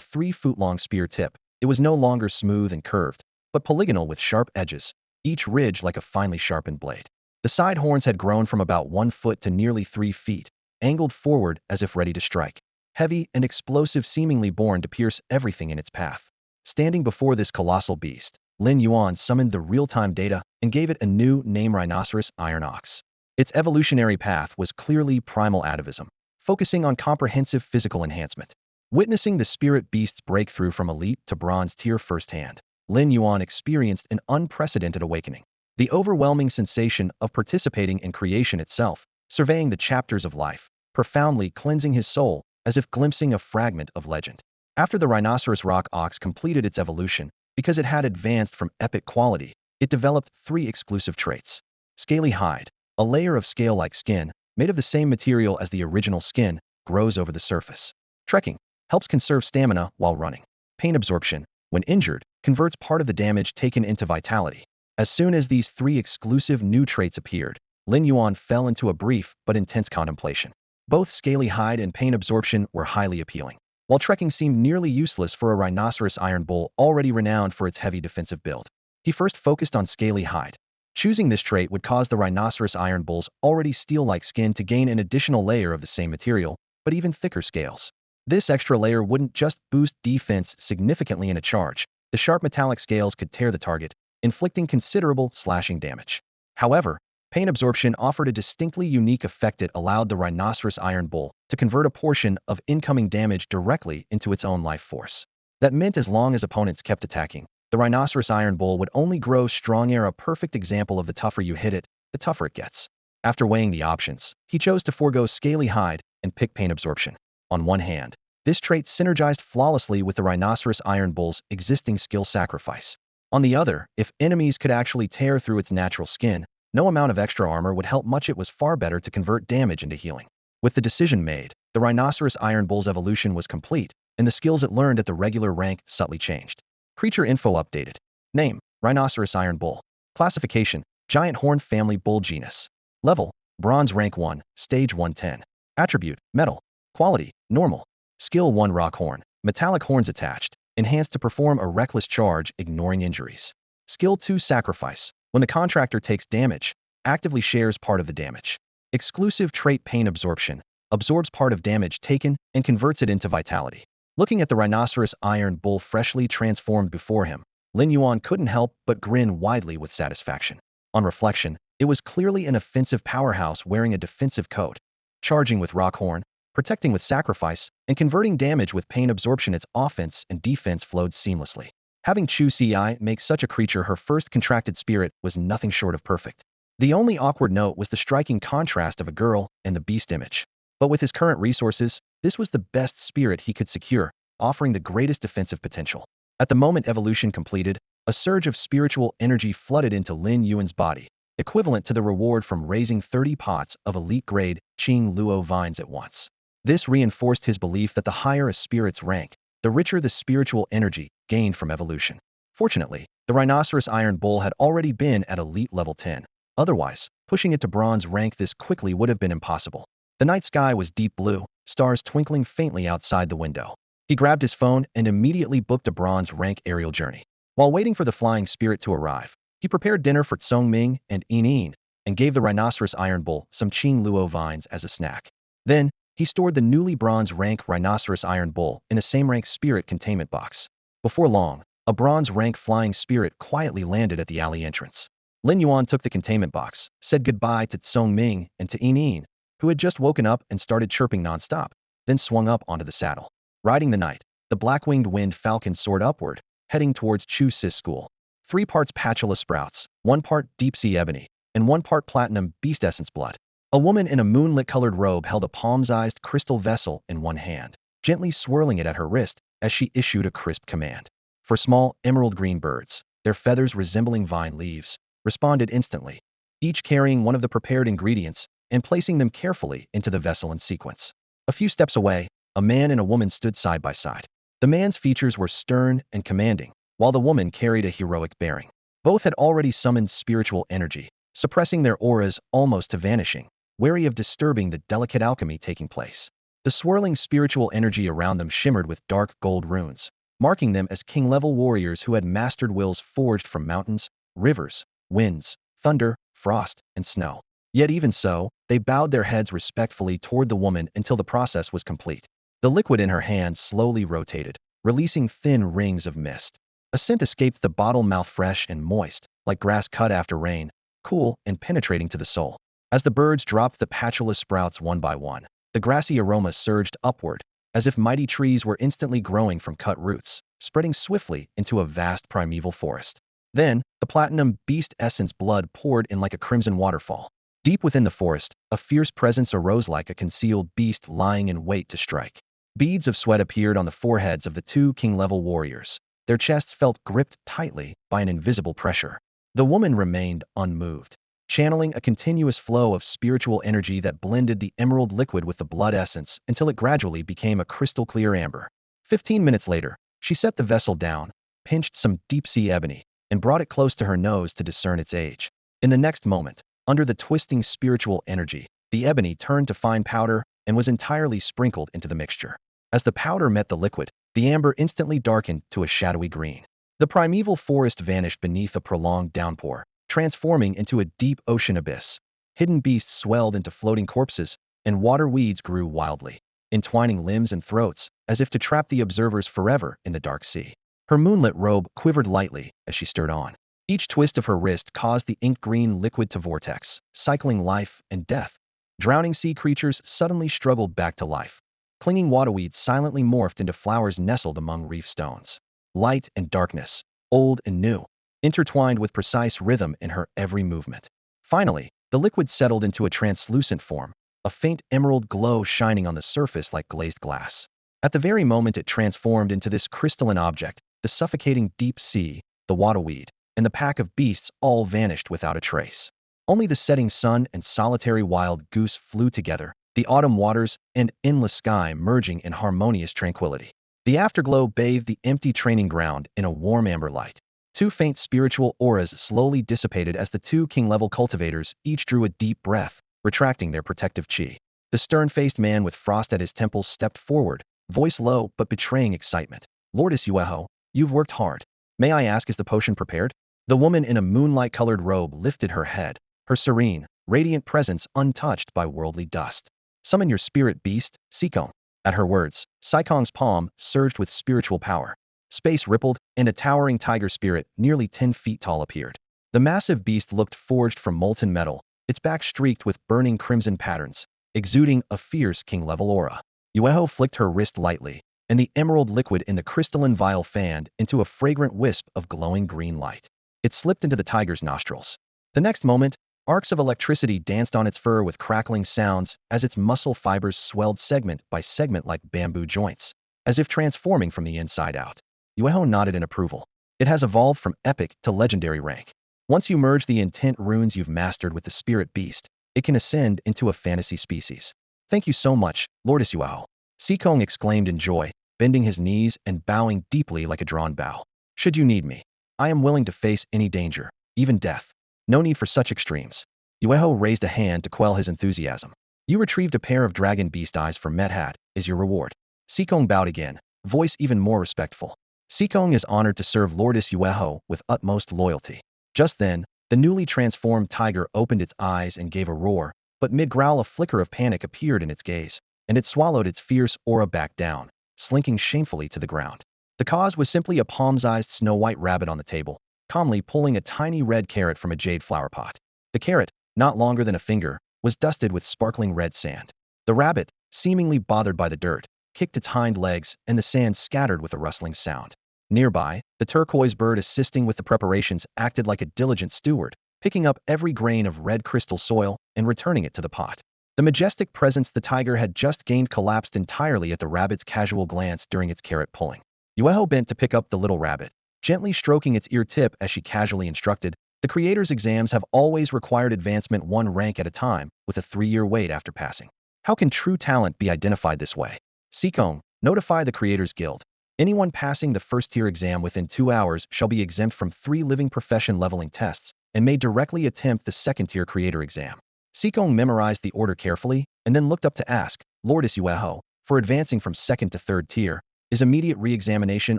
3-foot-long spear tip. It was no longer smooth and curved, but polygonal with sharp edges, each ridge like a finely sharpened blade. The side horns had grown from about 1 foot to nearly 3 feet, angled forward as if ready to strike. Heavy and explosive, seemingly born to pierce everything in its path. Standing before this colossal beast, Lin Yuan summoned the real-time data and gave it a new name: Rhinoceros Iron Ox. Its evolutionary path was clearly primal atavism, focusing on comprehensive physical enhancement. Witnessing the spirit beast's breakthrough from elite to bronze tier firsthand, Lin Yuan experienced an unprecedented awakening. The overwhelming sensation of participating in creation itself, surveying the chapters of life, profoundly cleansing his soul, as if glimpsing a fragment of legend. After the rhinoceros rock ox completed its evolution, because it had advanced from epic quality, it developed 3 exclusive traits. Scaly hide. A layer of scale-like skin, made of the same material as the original skin, grows over the surface. Trekking. Helps conserve stamina while running. Pain absorption. When injured, converts part of the damage taken into vitality. As soon as these 3 exclusive new traits appeared, Lin Yuan fell into a brief but intense contemplation. Both scaly hide and pain absorption were highly appealing, while trekking seemed nearly useless for a rhinoceros iron bull already renowned for its heavy defensive build. He first focused on scaly hide. Choosing this trait would cause the rhinoceros iron bull's already steel-like skin to gain an additional layer of the same material, but even thicker scales. This extra layer wouldn't just boost defense significantly in a charge. The sharp metallic scales could tear the target, inflicting considerable slashing damage. However, pain absorption offered a distinctly unique effect. It allowed the rhinoceros iron bull to convert a portion of incoming damage directly into its own life force. That meant as long as opponents kept attacking, the rhinoceros iron bull would only grow stronger. A perfect example of the tougher you hit it, the tougher it gets. After weighing the options, he chose to forego scaly hide and pick pain absorption. On one hand, this trait synergized flawlessly with the rhinoceros iron bull's existing skill sacrifice. On the other, if enemies could actually tear through its natural skin, no amount of extra armor would help much. It was far better to convert damage into healing. With the decision made, the rhinoceros iron bull's evolution was complete, and the skills it learned at the regular rank subtly changed. Creature info updated. Name: Rhinoceros Iron Bull. Classification: Giant Horn Family Bull Genus. Level: Bronze Rank 1, Stage 110. Attribute: Metal. Quality: Normal. Skill 1: Rock Horn. Metallic horns attached. Enhanced to perform a reckless charge, ignoring injuries. Skill 2: Sacrifice. When the contractor takes damage, actively shares part of the damage. Exclusive trait: Pain Absorption. Absorbs part of damage taken and converts it into vitality. Looking at the rhinoceros iron bull freshly transformed before him, Lin Yuan couldn't help but grin widely with satisfaction. On reflection, it was clearly an offensive powerhouse wearing a defensive coat, charging with rock horn, protecting with sacrifice, and converting damage with pain absorption. Its offense and defense flowed seamlessly. Having Chu Ci make such a creature her first contracted spirit was nothing short of perfect. The only awkward note was the striking contrast of a girl and the beast image. But with his current resources, this was the best spirit he could secure, offering the greatest defensive potential. At the moment evolution completed, a surge of spiritual energy flooded into Lin Yuan's body, equivalent to the reward from raising 30 pots of elite-grade Qing Luo vines at once. This reinforced his belief that the higher a spirit's rank, the richer the spiritual energy gained from evolution. Fortunately, the rhinoceros iron bull had already been at elite level 10. Otherwise, pushing it to bronze rank this quickly would have been impossible. The night sky was deep blue, stars twinkling faintly outside the window. He grabbed his phone and immediately booked a bronze rank aerial journey. While waiting for the flying spirit to arrive, he prepared dinner for Tourmaline and Yin and gave the rhinoceros iron bull some Qing Luo vines as a snack. Then, he stored the newly bronze rank rhinoceros iron bull in a same rank spirit containment box. Before long, a bronze rank flying spirit quietly landed at the alley entrance. Lin Yuan took the containment box, said goodbye to Tourmaline and to Yin, who had just woken up and started chirping nonstop, then swung up onto the saddle. Riding the night, the black-winged wind falcon soared upward, heading towards Chu Ci's school. 3 parts patula sprouts, 1 part deep-sea ebony, and 1 part platinum beast essence blood. A woman in a moonlit-colored robe held a palm-sized crystal vessel in one hand, gently swirling it at her wrist as she issued a crisp command. For small, emerald-green birds, their feathers resembling vine leaves, responded instantly, each carrying one of the prepared ingredients and placing them carefully into the vessel in sequence. A few steps away, a man and a woman stood side by side. The man's features were stern and commanding, while the woman carried a heroic bearing. Both had already summoned spiritual energy, suppressing their auras almost to vanishing, wary of disturbing the delicate alchemy taking place. The swirling spiritual energy around them shimmered with dark gold runes, marking them as king-level warriors who had mastered wills forged from mountains, rivers, winds, thunder, frost, and snow. Yet even so, they bowed their heads respectfully toward the woman until the process was complete. The liquid in her hand slowly rotated, releasing thin rings of mist. A scent escaped the bottle, mouth fresh and moist, like grass cut after rain, cool and penetrating to the soul. As the birds dropped the patulous sprouts one by one, the grassy aroma surged upward, as if mighty trees were instantly growing from cut roots, spreading swiftly into a vast primeval forest. Then, the platinum beast essence blood poured in like a crimson waterfall. Deep within the forest, a fierce presence arose like a concealed beast lying in wait to strike. Beads of sweat appeared on the foreheads of the two king-level warriors. Their chests felt gripped tightly by an invisible pressure. The woman remained unmoved, channeling a continuous flow of spiritual energy that blended the emerald liquid with the blood essence until it gradually became a crystal-clear amber. 15 minutes later, she set the vessel down, pinched some deep-sea ebony, and brought it close to her nose to discern its age. In the next moment, under the twisting spiritual energy, the ebony turned to fine powder and was entirely sprinkled into the mixture. As the powder met the liquid, the amber instantly darkened to a shadowy green. The primeval forest vanished beneath a prolonged downpour, transforming into a deep ocean abyss. Hidden beasts swelled into floating corpses, and water weeds grew wildly, entwining limbs and throats, as if to trap the observers forever in the dark sea. Her moonlit robe quivered lightly as she stirred on. Each twist of her wrist caused the ink-green liquid to vortex, cycling life and death. Drowning sea creatures suddenly struggled back to life. Clinging waterweeds silently morphed into flowers nestled among reef stones. Light and darkness, old and new, intertwined with precise rhythm in her every movement. Finally, the liquid settled into a translucent form, a faint emerald glow shining on the surface like glazed glass. At the very moment it transformed into this crystalline object, the suffocating deep sea, the waterweed, and the pack of beasts all vanished without a trace. Only the setting sun and solitary wild goose flew together, the autumn waters and endless sky merging in harmonious tranquility. The afterglow bathed the empty training ground in a warm amber light. Two faint spiritual auras slowly dissipated as the two king-level cultivators each drew a deep breath, retracting their protective chi. The stern-faced man with frost at his temples stepped forward, voice low but betraying excitement. "Lordess Yueho, you've worked hard. May I ask, is the potion prepared?" The woman in a moonlight-colored robe lifted her head, her serene, radiant presence untouched by worldly dust. "Summon your spirit beast, Xiguang." At her words, Xiguang's palm surged with spiritual power. Space rippled, and a towering tiger spirit nearly 10 feet tall appeared. The massive beast looked forged from molten metal, its back streaked with burning crimson patterns, exuding a fierce king-level aura. Yueho flicked her wrist lightly, and the emerald liquid in the crystalline vial fanned into a fragrant wisp of glowing green light. It slipped into the tiger's nostrils. The next moment, arcs of electricity danced on its fur with crackling sounds as its muscle fibers swelled segment by segment like bamboo joints, as if transforming from the inside out. Yueho nodded in approval. "It has evolved from epic to legendary rank. Once you merge the intent runes you've mastered with the spirit beast, it can ascend into a fantasy species." "Thank you so much, Lordess Yueho." Xiguang exclaimed in joy, bending his knees and bowing deeply like a drawn bow. "Should you need me, I am willing to face any danger, even death. No need for such extremes." Yueho raised a hand to quell his enthusiasm. "You retrieved a pair of dragon beast eyes from Medhat, is your reward." Xiguang bowed again, voice even more respectful. "Xiguang is honored to serve Lordess Yueho with utmost loyalty." Just then, the newly transformed tiger opened its eyes and gave a roar, but mid-growl a flicker of panic appeared in its gaze, and it swallowed its fierce aura back down, slinking shamefully to the ground. The cause was simply a palm-sized snow-white rabbit on the table, calmly pulling a tiny red carrot from a jade flower pot. The carrot, not longer than a finger, was dusted with sparkling red sand. The rabbit, seemingly bothered by the dirt, kicked its hind legs and the sand scattered with a rustling sound. Nearby, the turquoise bird assisting with the preparations acted like a diligent steward, picking up every grain of red crystal soil and returning it to the pot. The majestic presence the tiger had just gained collapsed entirely at the rabbit's casual glance during its carrot pulling. Yueho bent to pick up the little rabbit, gently stroking its ear tip as she casually instructed. "The creator's exams have always required advancement one rank at a time, with a 3-year wait after passing. How can true talent be identified this way?" "Xiguang, notify the Creators Guild. Anyone passing the first-tier exam within 2 hours shall be exempt from 3 living profession leveling tests and may directly attempt the second-tier creator exam." Xigong memorized the order carefully and then looked up to ask, Lordess Yueho, for advancing from second to third tier, is immediate re-examination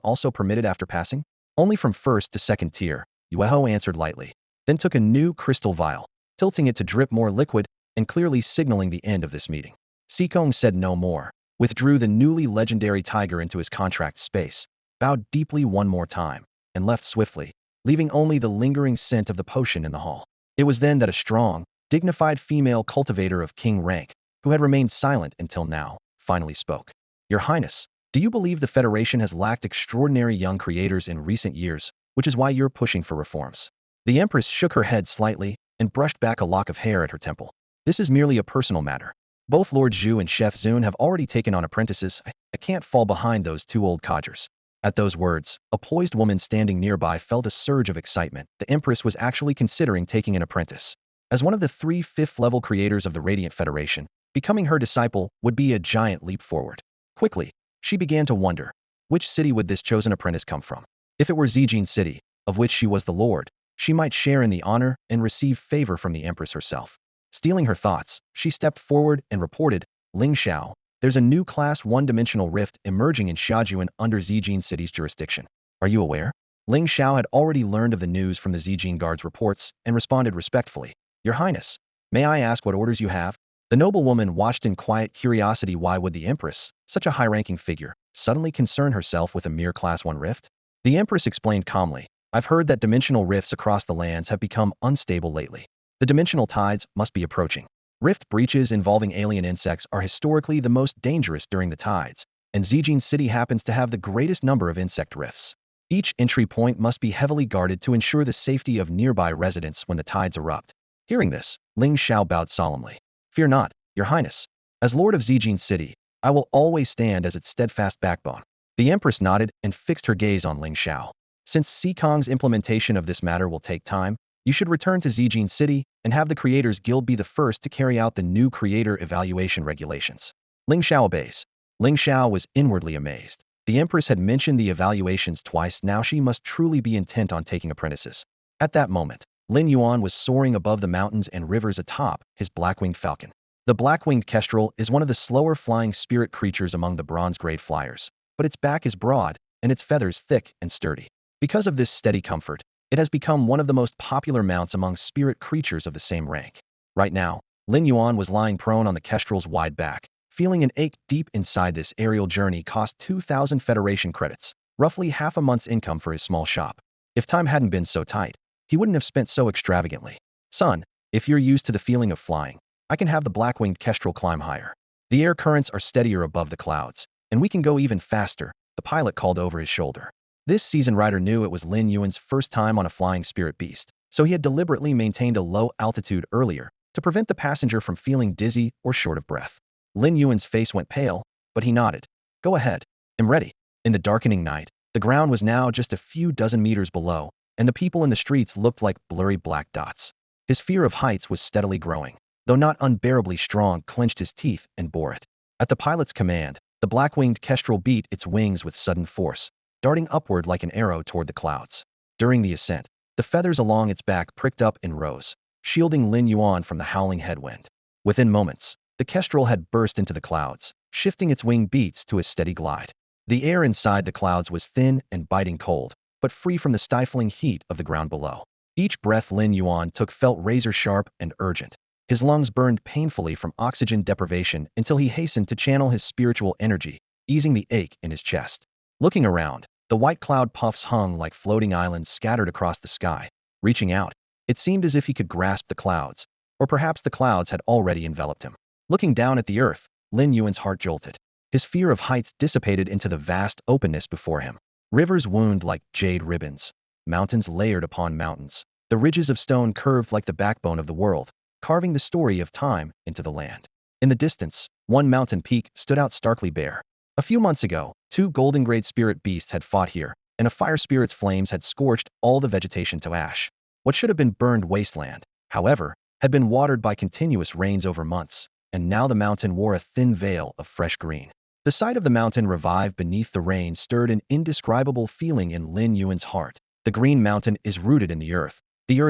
also permitted after passing? Only from first to second tier, Yueho answered lightly, then took a new crystal vial, tilting it to drip more liquid and clearly signaling the end of this meeting. Xigong said no more, withdrew the newly legendary tiger into his contract space, bowed deeply one more time, and left swiftly, leaving only the lingering scent of the potion in the hall. It was then that a strong, dignified female cultivator of king rank, who had remained silent until now, finally spoke. Your Highness, do you believe the Federation has lacked extraordinary young creators in recent years, which is why you're pushing for reforms? The Empress shook her head slightly and brushed back a lock of hair at her temple. This is merely a personal matter. Both Lord Zhu and Chef Zun have already taken on apprentices. I can't fall behind those two old codgers. At those words, a poised woman standing nearby felt a surge of excitement. The Empress was actually considering taking an apprentice. As one of the 3 fifth-level creators of the Radiant Federation, becoming her disciple would be a giant leap forward. Quickly, she began to wonder, which city would this chosen apprentice come from? If it were Xiguang City, of which she was the lord, she might share in the honor and receive favor from the Empress herself. Stealing her thoughts, she stepped forward and reported, Ling Xiao, there's a new Class 1-dimensional rift emerging in Xiajuan under Xiguang City's jurisdiction. Are you aware? Ling Xiao had already learned of the news from the Xiguang Guard's reports and responded respectfully. Your Highness, may I ask what orders you have? The noblewoman watched in quiet curiosity. Why would the Empress, such a high-ranking figure, suddenly concern herself with a mere Class 1 rift? The Empress explained calmly, I've heard that dimensional rifts across the lands have become unstable lately. The dimensional tides must be approaching. Rift breaches involving alien insects are historically the most dangerous during the tides, and Xiguang City happens to have the greatest number of insect rifts. Each entry point must be heavily guarded to ensure the safety of nearby residents when the tides erupt. Hearing this, Ling Xiao bowed solemnly. Fear not, Your Highness. As Lord of Xiguang City, I will always stand as its steadfast backbone. The Empress nodded and fixed her gaze on Ling Xiao. Since Xikong's implementation of this matter will take time, you should return to Xiguang City and have the Creators Guild be the first to carry out the new creator evaluation regulations. Ling Xiao obeys. Ling Xiao was inwardly amazed. The Empress had mentioned the evaluations twice. Now she must truly be intent on taking apprentices. At that moment, Lin Yuan was soaring above the mountains and rivers atop his black-winged falcon. The black-winged kestrel is one of the slower flying spirit creatures among the bronze-grade flyers, but its back is broad and its feathers thick and sturdy. Because of this steady comfort, it has become one of the most popular mounts among spirit creatures of the same rank. Right now, Lin Yuan was lying prone on the kestrel's wide back, feeling an ache deep inside. This aerial journey cost 2,000 Federation credits, roughly half a month's income for his small shop. If time hadn't been so tight, he wouldn't have spent so extravagantly. Son, if you're used to the feeling of flying, I can have the black-winged kestrel climb higher. The air currents are steadier above the clouds, and we can go even faster, the pilot called over his shoulder. This seasoned rider knew it was Lin Yuan's first time on a flying spirit beast, so he had deliberately maintained a low altitude earlier to prevent the passenger from feeling dizzy or short of breath. Lin Yuan's face went pale, but he nodded. Go ahead. I'm ready. In the darkening night, the ground was now just a few dozen meters below, and the people in the streets looked like blurry black dots. His fear of heights was steadily growing. Though not unbearably strong, clenched his teeth and bore it. At the pilot's command, the black-winged kestrel beat its wings with sudden force, darting upward like an arrow toward the clouds. During the ascent, the feathers along its back pricked up in rows, shielding Lin Yuan from the howling headwind. Within moments, the kestrel had burst into the clouds, shifting its wing beats to a steady glide. The air inside the clouds was thin and biting cold, but free from the stifling heat of the ground below. Each breath Lin Yuan took felt razor-sharp and urgent. His lungs burned painfully from oxygen deprivation until he hastened to channel his spiritual energy, easing the ache in his chest. Looking around, the white cloud puffs hung like floating islands scattered across the sky. Reaching out, it seemed as if he could grasp the clouds, or perhaps the clouds had already enveloped him. Looking down at the earth, Lin Yuan's heart jolted. His fear of heights dissipated into the vast openness before him. Rivers wound like jade ribbons, mountains layered upon mountains. The ridges of stone curved like the backbone of the world, carving the story of time into the land. In the distance, one mountain peak stood out starkly bare. A few months ago, 2 golden-grade spirit beasts had fought here, and a fire spirit's flames had scorched all the vegetation to ash. What should have been burned wasteland, however, had been watered by continuous rains over months, and now the mountain wore a thin veil of fresh green. The sight of the mountain revived beneath the rain stirred an indescribable feeling in Lin Yuan's heart. The green mountain is rooted in the earth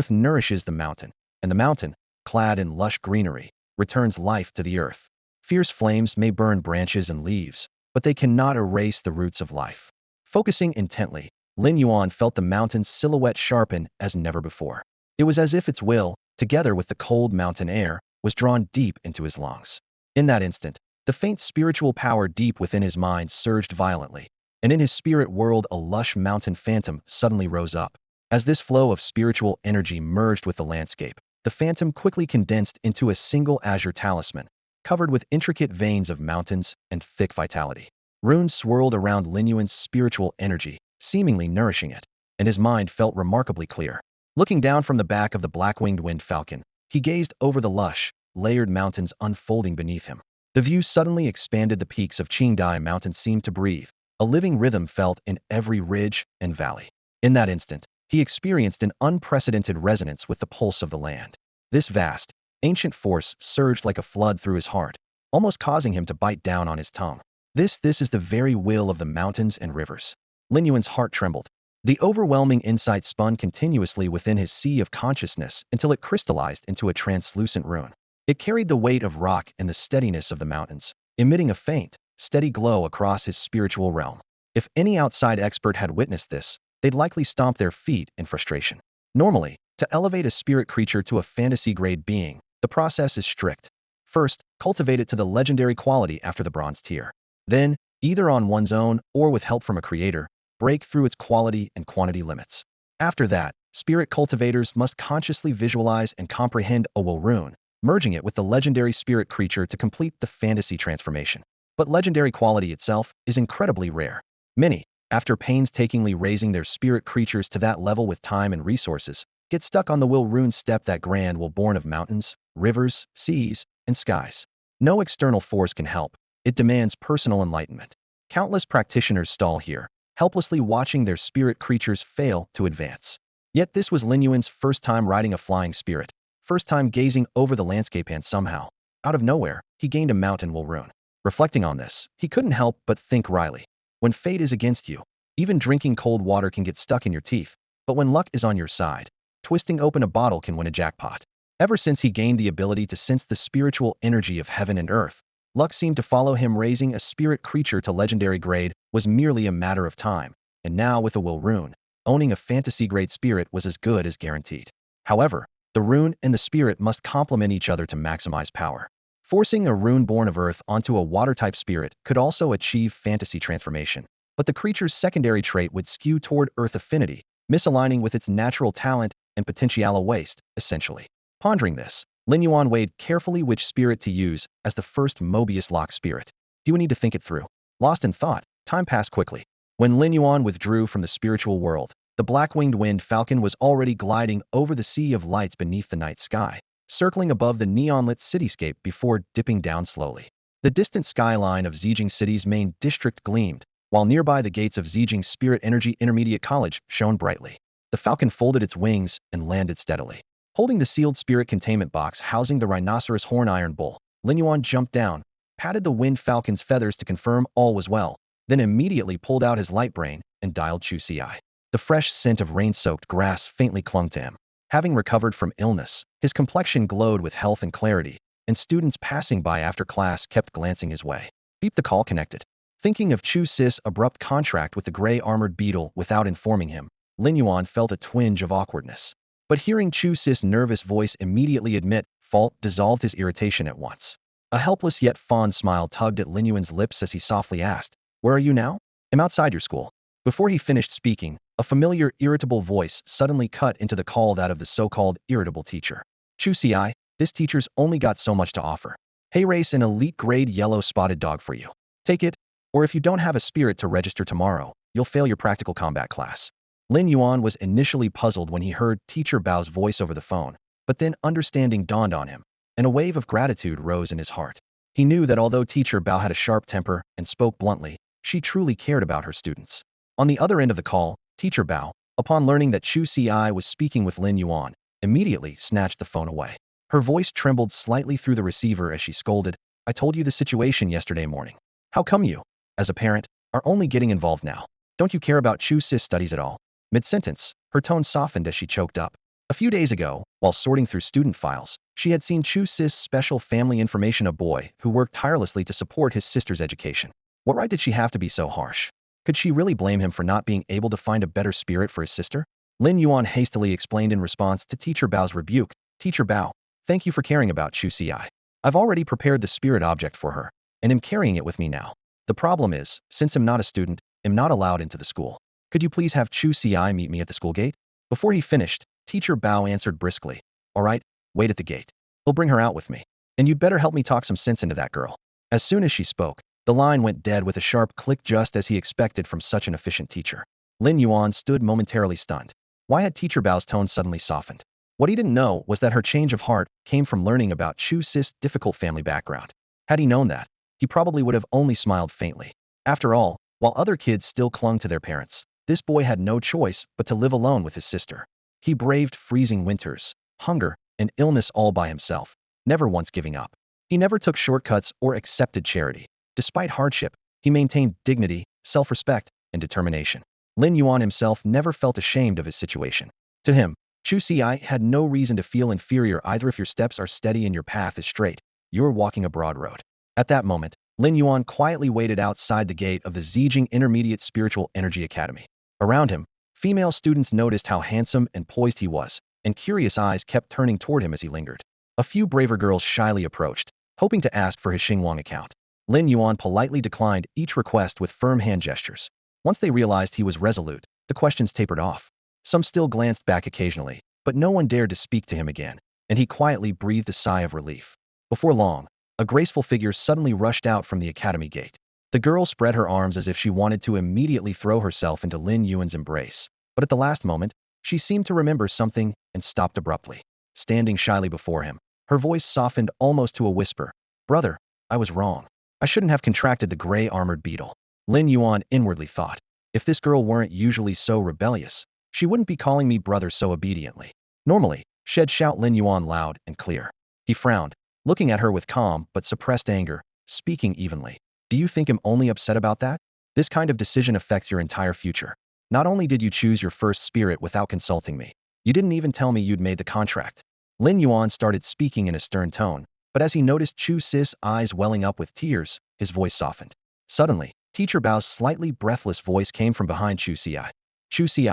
nourishes the mountain, and the mountain, clad in lush greenery, returns life to the earth. Fierce flames may burn branches and leaves, but they cannot erase the roots of life. Focusing intently, Lin Yuan felt the mountain's silhouette sharpen as never before. It was as if its will, together with the cold mountain air, was drawn deep into his lungs. In that instant, the faint spiritual power deep within his mind surged violently, and in his spirit world a lush mountain phantom suddenly rose up. As this flow of spiritual energy merged with the landscape, the phantom quickly condensed into a single azure talisman, covered with intricate veins of mountains and thick vitality. Runes swirled around Lin Yuan's spiritual energy, seemingly nourishing it, and his mind felt remarkably clear. Looking down from the back of the black-winged wind falcon, he gazed over the lush, layered mountains unfolding beneath him. The view suddenly expanded. The peaks of Qingdai Mountain seemed to breathe. A living rhythm felt in every ridge and valley. In that instant, he experienced an unprecedented resonance with the pulse of the land. This vast, ancient force surged like a flood through his heart, almost causing him to bite down on his tongue. This is the very will of the mountains and rivers. Lin Yuan's heart trembled. The overwhelming insight spun continuously within his sea of consciousness until it crystallized into a translucent rune. It carried the weight of rock and the steadiness of the mountains, emitting a faint, steady glow across his spiritual realm. If any outside expert had witnessed this, they'd likely stomp their feet in frustration. Normally, to elevate a spirit creature to a fantasy-grade being, the process is strict. First, cultivate it to the legendary quality after the bronze tier. Then, either on one's own or with help from a creator, break through its quality and quantity limits. After that, spirit cultivators must consciously visualize and comprehend a will rune, merging it with the legendary spirit creature to complete the fantasy transformation. But legendary quality itself is incredibly rare. Many, after painstakingly raising their spirit creatures to that level with time and resources, get stuck on the will rune step, that grand will born of mountains, rivers, seas, and skies. No external force can help. It demands personal enlightenment. Countless practitioners stall here, helplessly watching their spirit creatures fail to advance. Yet this was Lin Yuan's first time riding a flying spirit, first time gazing over the landscape, and somehow, out of nowhere, he gained a mountain will rune. Reflecting on this, he couldn't help but think wryly. When fate is against you, even drinking cold water can get stuck in your teeth, but when luck is on your side, twisting open a bottle can win a jackpot. Ever since he gained the ability to sense the spiritual energy of heaven and earth, luck seemed to follow him. Raising a spirit creature to legendary grade was merely a matter of time, and now with a will rune, owning a fantasy-grade spirit was as good as guaranteed. However, the rune and the spirit must complement each other to maximize power. Forcing a rune born of earth onto a water-type spirit could also achieve fantasy transformation, but the creature's secondary trait would skew toward earth affinity, misaligning with its natural talent and potential waste, essentially. Pondering this, Lin Yuan weighed carefully which spirit to use as the first Mobius lock spirit. He would need to think it through. Lost in thought, time passed quickly. When Lin Yuan withdrew from the spiritual world, the black-winged wind falcon was already gliding over the sea of lights beneath the night sky, circling above the neon-lit cityscape before dipping down slowly. The distant skyline of Xiguang City's main district gleamed, while nearby the gates of Xiguang Spirit Energy Intermediate College shone brightly. The falcon folded its wings and landed steadily. Holding the sealed spirit containment box housing the rhinoceros horn iron bull, Lin Yuan jumped down, patted the wind falcon's feathers to confirm all was well, then immediately pulled out his light brain and dialed Chu Ci. The fresh scent of rain-soaked grass faintly clung to him. Having recovered from illness, his complexion glowed with health and clarity, and students passing by after class kept glancing his way. Beep, the call connected. Thinking of Chu Ci's abrupt contract with the gray-armored beetle without informing him, Lin Yuan felt a twinge of awkwardness. But hearing Chu Ci's nervous voice immediately admit fault dissolved his irritation at once. A helpless yet fond smile tugged at Lin Yuan's lips as he softly asked, "Where are you now?" "I'm outside your school." Before he finished speaking, a familiar, irritable voice suddenly cut into the call, that of the so-called irritable teacher. "Chu Ci, this teacher's only got so much to offer. Hey, race an elite-grade yellow spotted dog for you. Take it, or if you don't have a spirit to register tomorrow, you'll fail your practical combat class." Lin Yuan was initially puzzled when he heard Teacher Bao's voice over the phone, but then understanding dawned on him, and a wave of gratitude rose in his heart. He knew that although Teacher Bao had a sharp temper and spoke bluntly, she truly cared about her students. On the other end of the call, Teacher Bao, upon learning that Chu Ci was speaking with Lin Yuan, immediately snatched the phone away. Her voice trembled slightly through the receiver as she scolded, "I told you the situation yesterday morning. How come you, as a parent, are only getting involved now? Don't you care about Chu Ci's studies at all?" Mid-sentence, her tone softened as she choked up. A few days ago, while sorting through student files, she had seen Chu Sis' special family information, a boy who worked tirelessly to support his sister's education. What right did she have to be so harsh? Could she really blame him for not being able to find a better spirit for his sister? Lin Yuan hastily explained in response to Teacher Bao's rebuke, "Teacher Bao, thank you for caring about Chu Si. I've already prepared the spirit object for her, and am carrying it with me now. The problem is, since I'm not a student, I'm not allowed into the school. Could you please have Chu Si meet me at the school gate?" Before he finished, Teacher Bao answered briskly, "All right, wait at the gate. He'll bring her out with me. And you'd better help me talk some sense into that girl." As soon as she spoke, the line went dead with a sharp click, just as he expected from such an efficient teacher. Lin Yuan stood momentarily stunned. Why had Teacher Bao's tone suddenly softened? What he didn't know was that her change of heart came from learning about Chu Sis' difficult family background. Had he known that, he probably would have only smiled faintly. After all, while other kids still clung to their parents, this boy had no choice but to live alone with his sister. He braved freezing winters, hunger, and illness all by himself, never once giving up. He never took shortcuts or accepted charity. Despite hardship, he maintained dignity, self-respect, and determination. Lin Yuan himself never felt ashamed of his situation. To him, Chu Si had no reason to feel inferior either. If your steps are steady and your path is straight, you're walking a broad road. At that moment, Lin Yuan quietly waited outside the gate of the Xiguang Intermediate Spiritual Energy Academy. Around him, female students noticed how handsome and poised he was, and curious eyes kept turning toward him as he lingered. A few braver girls shyly approached, hoping to ask for his Xiguang account. Lin Yuan politely declined each request with firm hand gestures. Once they realized he was resolute, the questions tapered off. Some still glanced back occasionally, but no one dared to speak to him again, and he quietly breathed a sigh of relief. Before long, a graceful figure suddenly rushed out from the academy gate. The girl spread her arms as if she wanted to immediately throw herself into Lin Yuan's embrace, but at the last moment, she seemed to remember something and stopped abruptly. Standing shyly before him, her voice softened almost to a whisper. "Brother, I was wrong. I shouldn't have contracted the gray armored beetle." Lin Yuan inwardly thought, if this girl weren't usually so rebellious, she wouldn't be calling me brother so obediently. Normally, she'd shout Lin Yuan loud and clear. He frowned, looking at her with calm but suppressed anger, speaking evenly. "Do you think I'm only upset about that? This kind of decision affects your entire future. Not only did you choose your first spirit without consulting me, you didn't even tell me you'd made the contract." Lin Yuan started speaking in a stern tone, but as he noticed Chu Sis' eyes welling up with tears, his voice softened. Suddenly, Teacher Bao's slightly breathless voice came from behind Chu Si. "Chu Si,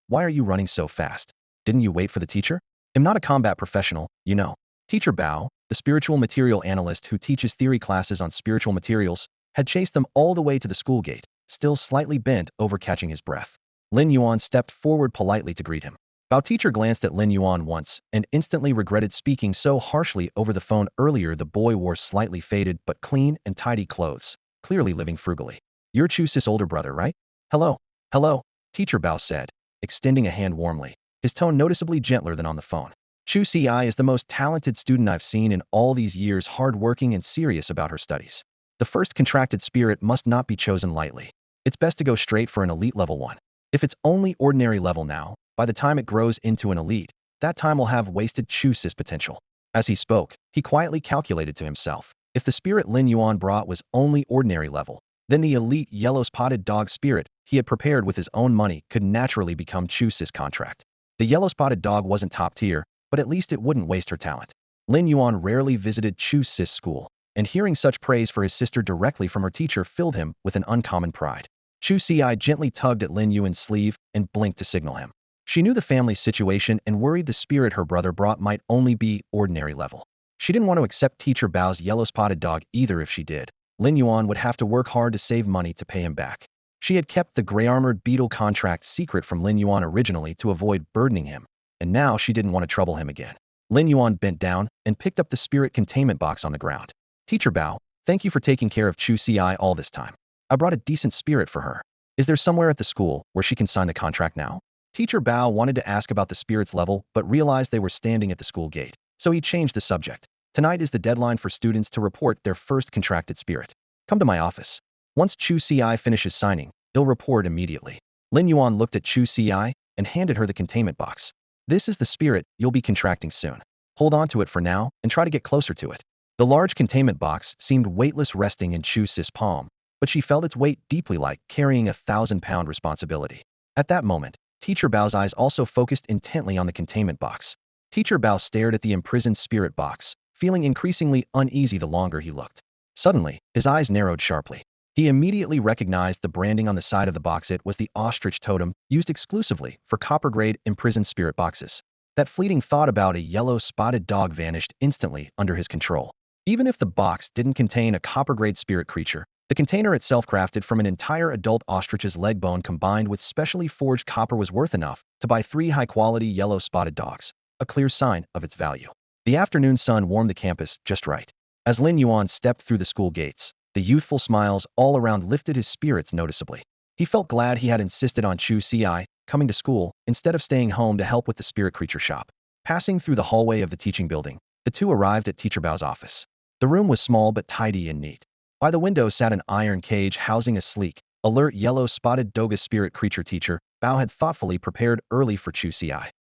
why are you running so fast? Didn't you wait for the teacher? I'm not a combat professional, you know." Teacher Bao, the spiritual material analyst who teaches theory classes on spiritual materials, had chased them all the way to the school gate, still slightly bent over catching his breath. Lin Yuan stepped forward politely to greet him. Bao teacher glanced at Lin Yuan once and instantly regretted speaking so harshly over the phone earlier. The boy wore slightly faded but clean and tidy clothes, clearly living frugally. "You're Chu Sis' older brother, right?" "Hello." "Hello," Teacher Bao said, extending a hand warmly, his tone noticeably gentler than on the phone. "Chu Si is the most talented student I've seen in all these years, hard-working and serious about her studies. The first contracted spirit must not be chosen lightly. It's best to go straight for an elite level one. If it's only ordinary level now, by the time it grows into an elite, that time will have wasted Chu Sis' potential." As he spoke, he quietly calculated to himself, if the spirit Lin Yuan brought was only ordinary level, then the elite yellow-spotted dog spirit he had prepared with his own money could naturally become Chu Sis' contract. The yellow-spotted dog wasn't top tier, but at least it wouldn't waste her talent. Lin Yuan rarely visited Chu Sis' school, and hearing such praise for his sister directly from her teacher filled him with an uncommon pride. Chu Si gently tugged at Lin Yuan's sleeve and blinked to signal him. She knew the family's situation and worried the spirit her brother brought might only be ordinary level. She didn't want to accept Teacher Bao's yellow-spotted dog either. If she did, Lin Yuan would have to work hard to save money to pay him back. She had kept the gray-armored beetle contract secret from Lin Yuan originally to avoid burdening him, and now she didn't want to trouble him again. Lin Yuan bent down and picked up the spirit containment box on the ground. "Teacher Bao, thank you for taking care of Chu Si all this time. I brought a decent spirit for her. Is there somewhere at the school where she can sign the contract now?" Teacher Bao wanted to ask about the spirit's level but realized they were standing at the school gate, so he changed the subject. "Tonight is the deadline for students to report their first contracted spirit. Come to my office. Once Chu Si finishes signing, he'll report immediately." Lin Yuan looked at Chu Si and handed her the containment box. "This is the spirit you'll be contracting soon. Hold on to it for now and try to get closer to it." The large containment box seemed weightless resting in Chu Si's palm, but she felt its weight deeply, like carrying a 1,000-pound responsibility. At that moment, Teacher Bao's eyes also focused intently on the containment box. Teacher Bao stared at the imprisoned spirit box, feeling increasingly uneasy the longer he looked. Suddenly, his eyes narrowed sharply. He immediately recognized the branding on the side of the box. It was the ostrich totem, used exclusively for copper-grade imprisoned spirit boxes. That fleeting thought about a yellow spotted dog vanished instantly under his control. Even if the box didn't contain a copper-grade spirit creature, the container itself, crafted from an entire adult ostrich's leg bone combined with specially forged copper, was worth enough to buy 3 high-quality yellow spotted dogs, a clear sign of its value. The afternoon sun warmed the campus just right. As Lin Yuan stepped through the school gates, the youthful smiles all around lifted his spirits noticeably. He felt glad he had insisted on Chu Ci coming to school instead of staying home to help with the spirit creature shop. Passing through the hallway of the teaching building, the two arrived at Teacher Bao's office. The room was small but tidy and neat. By the window sat an iron cage housing a sleek, alert yellow spotted doga spirit creature. Teacher Bao had thoughtfully prepared early for Chu Ci.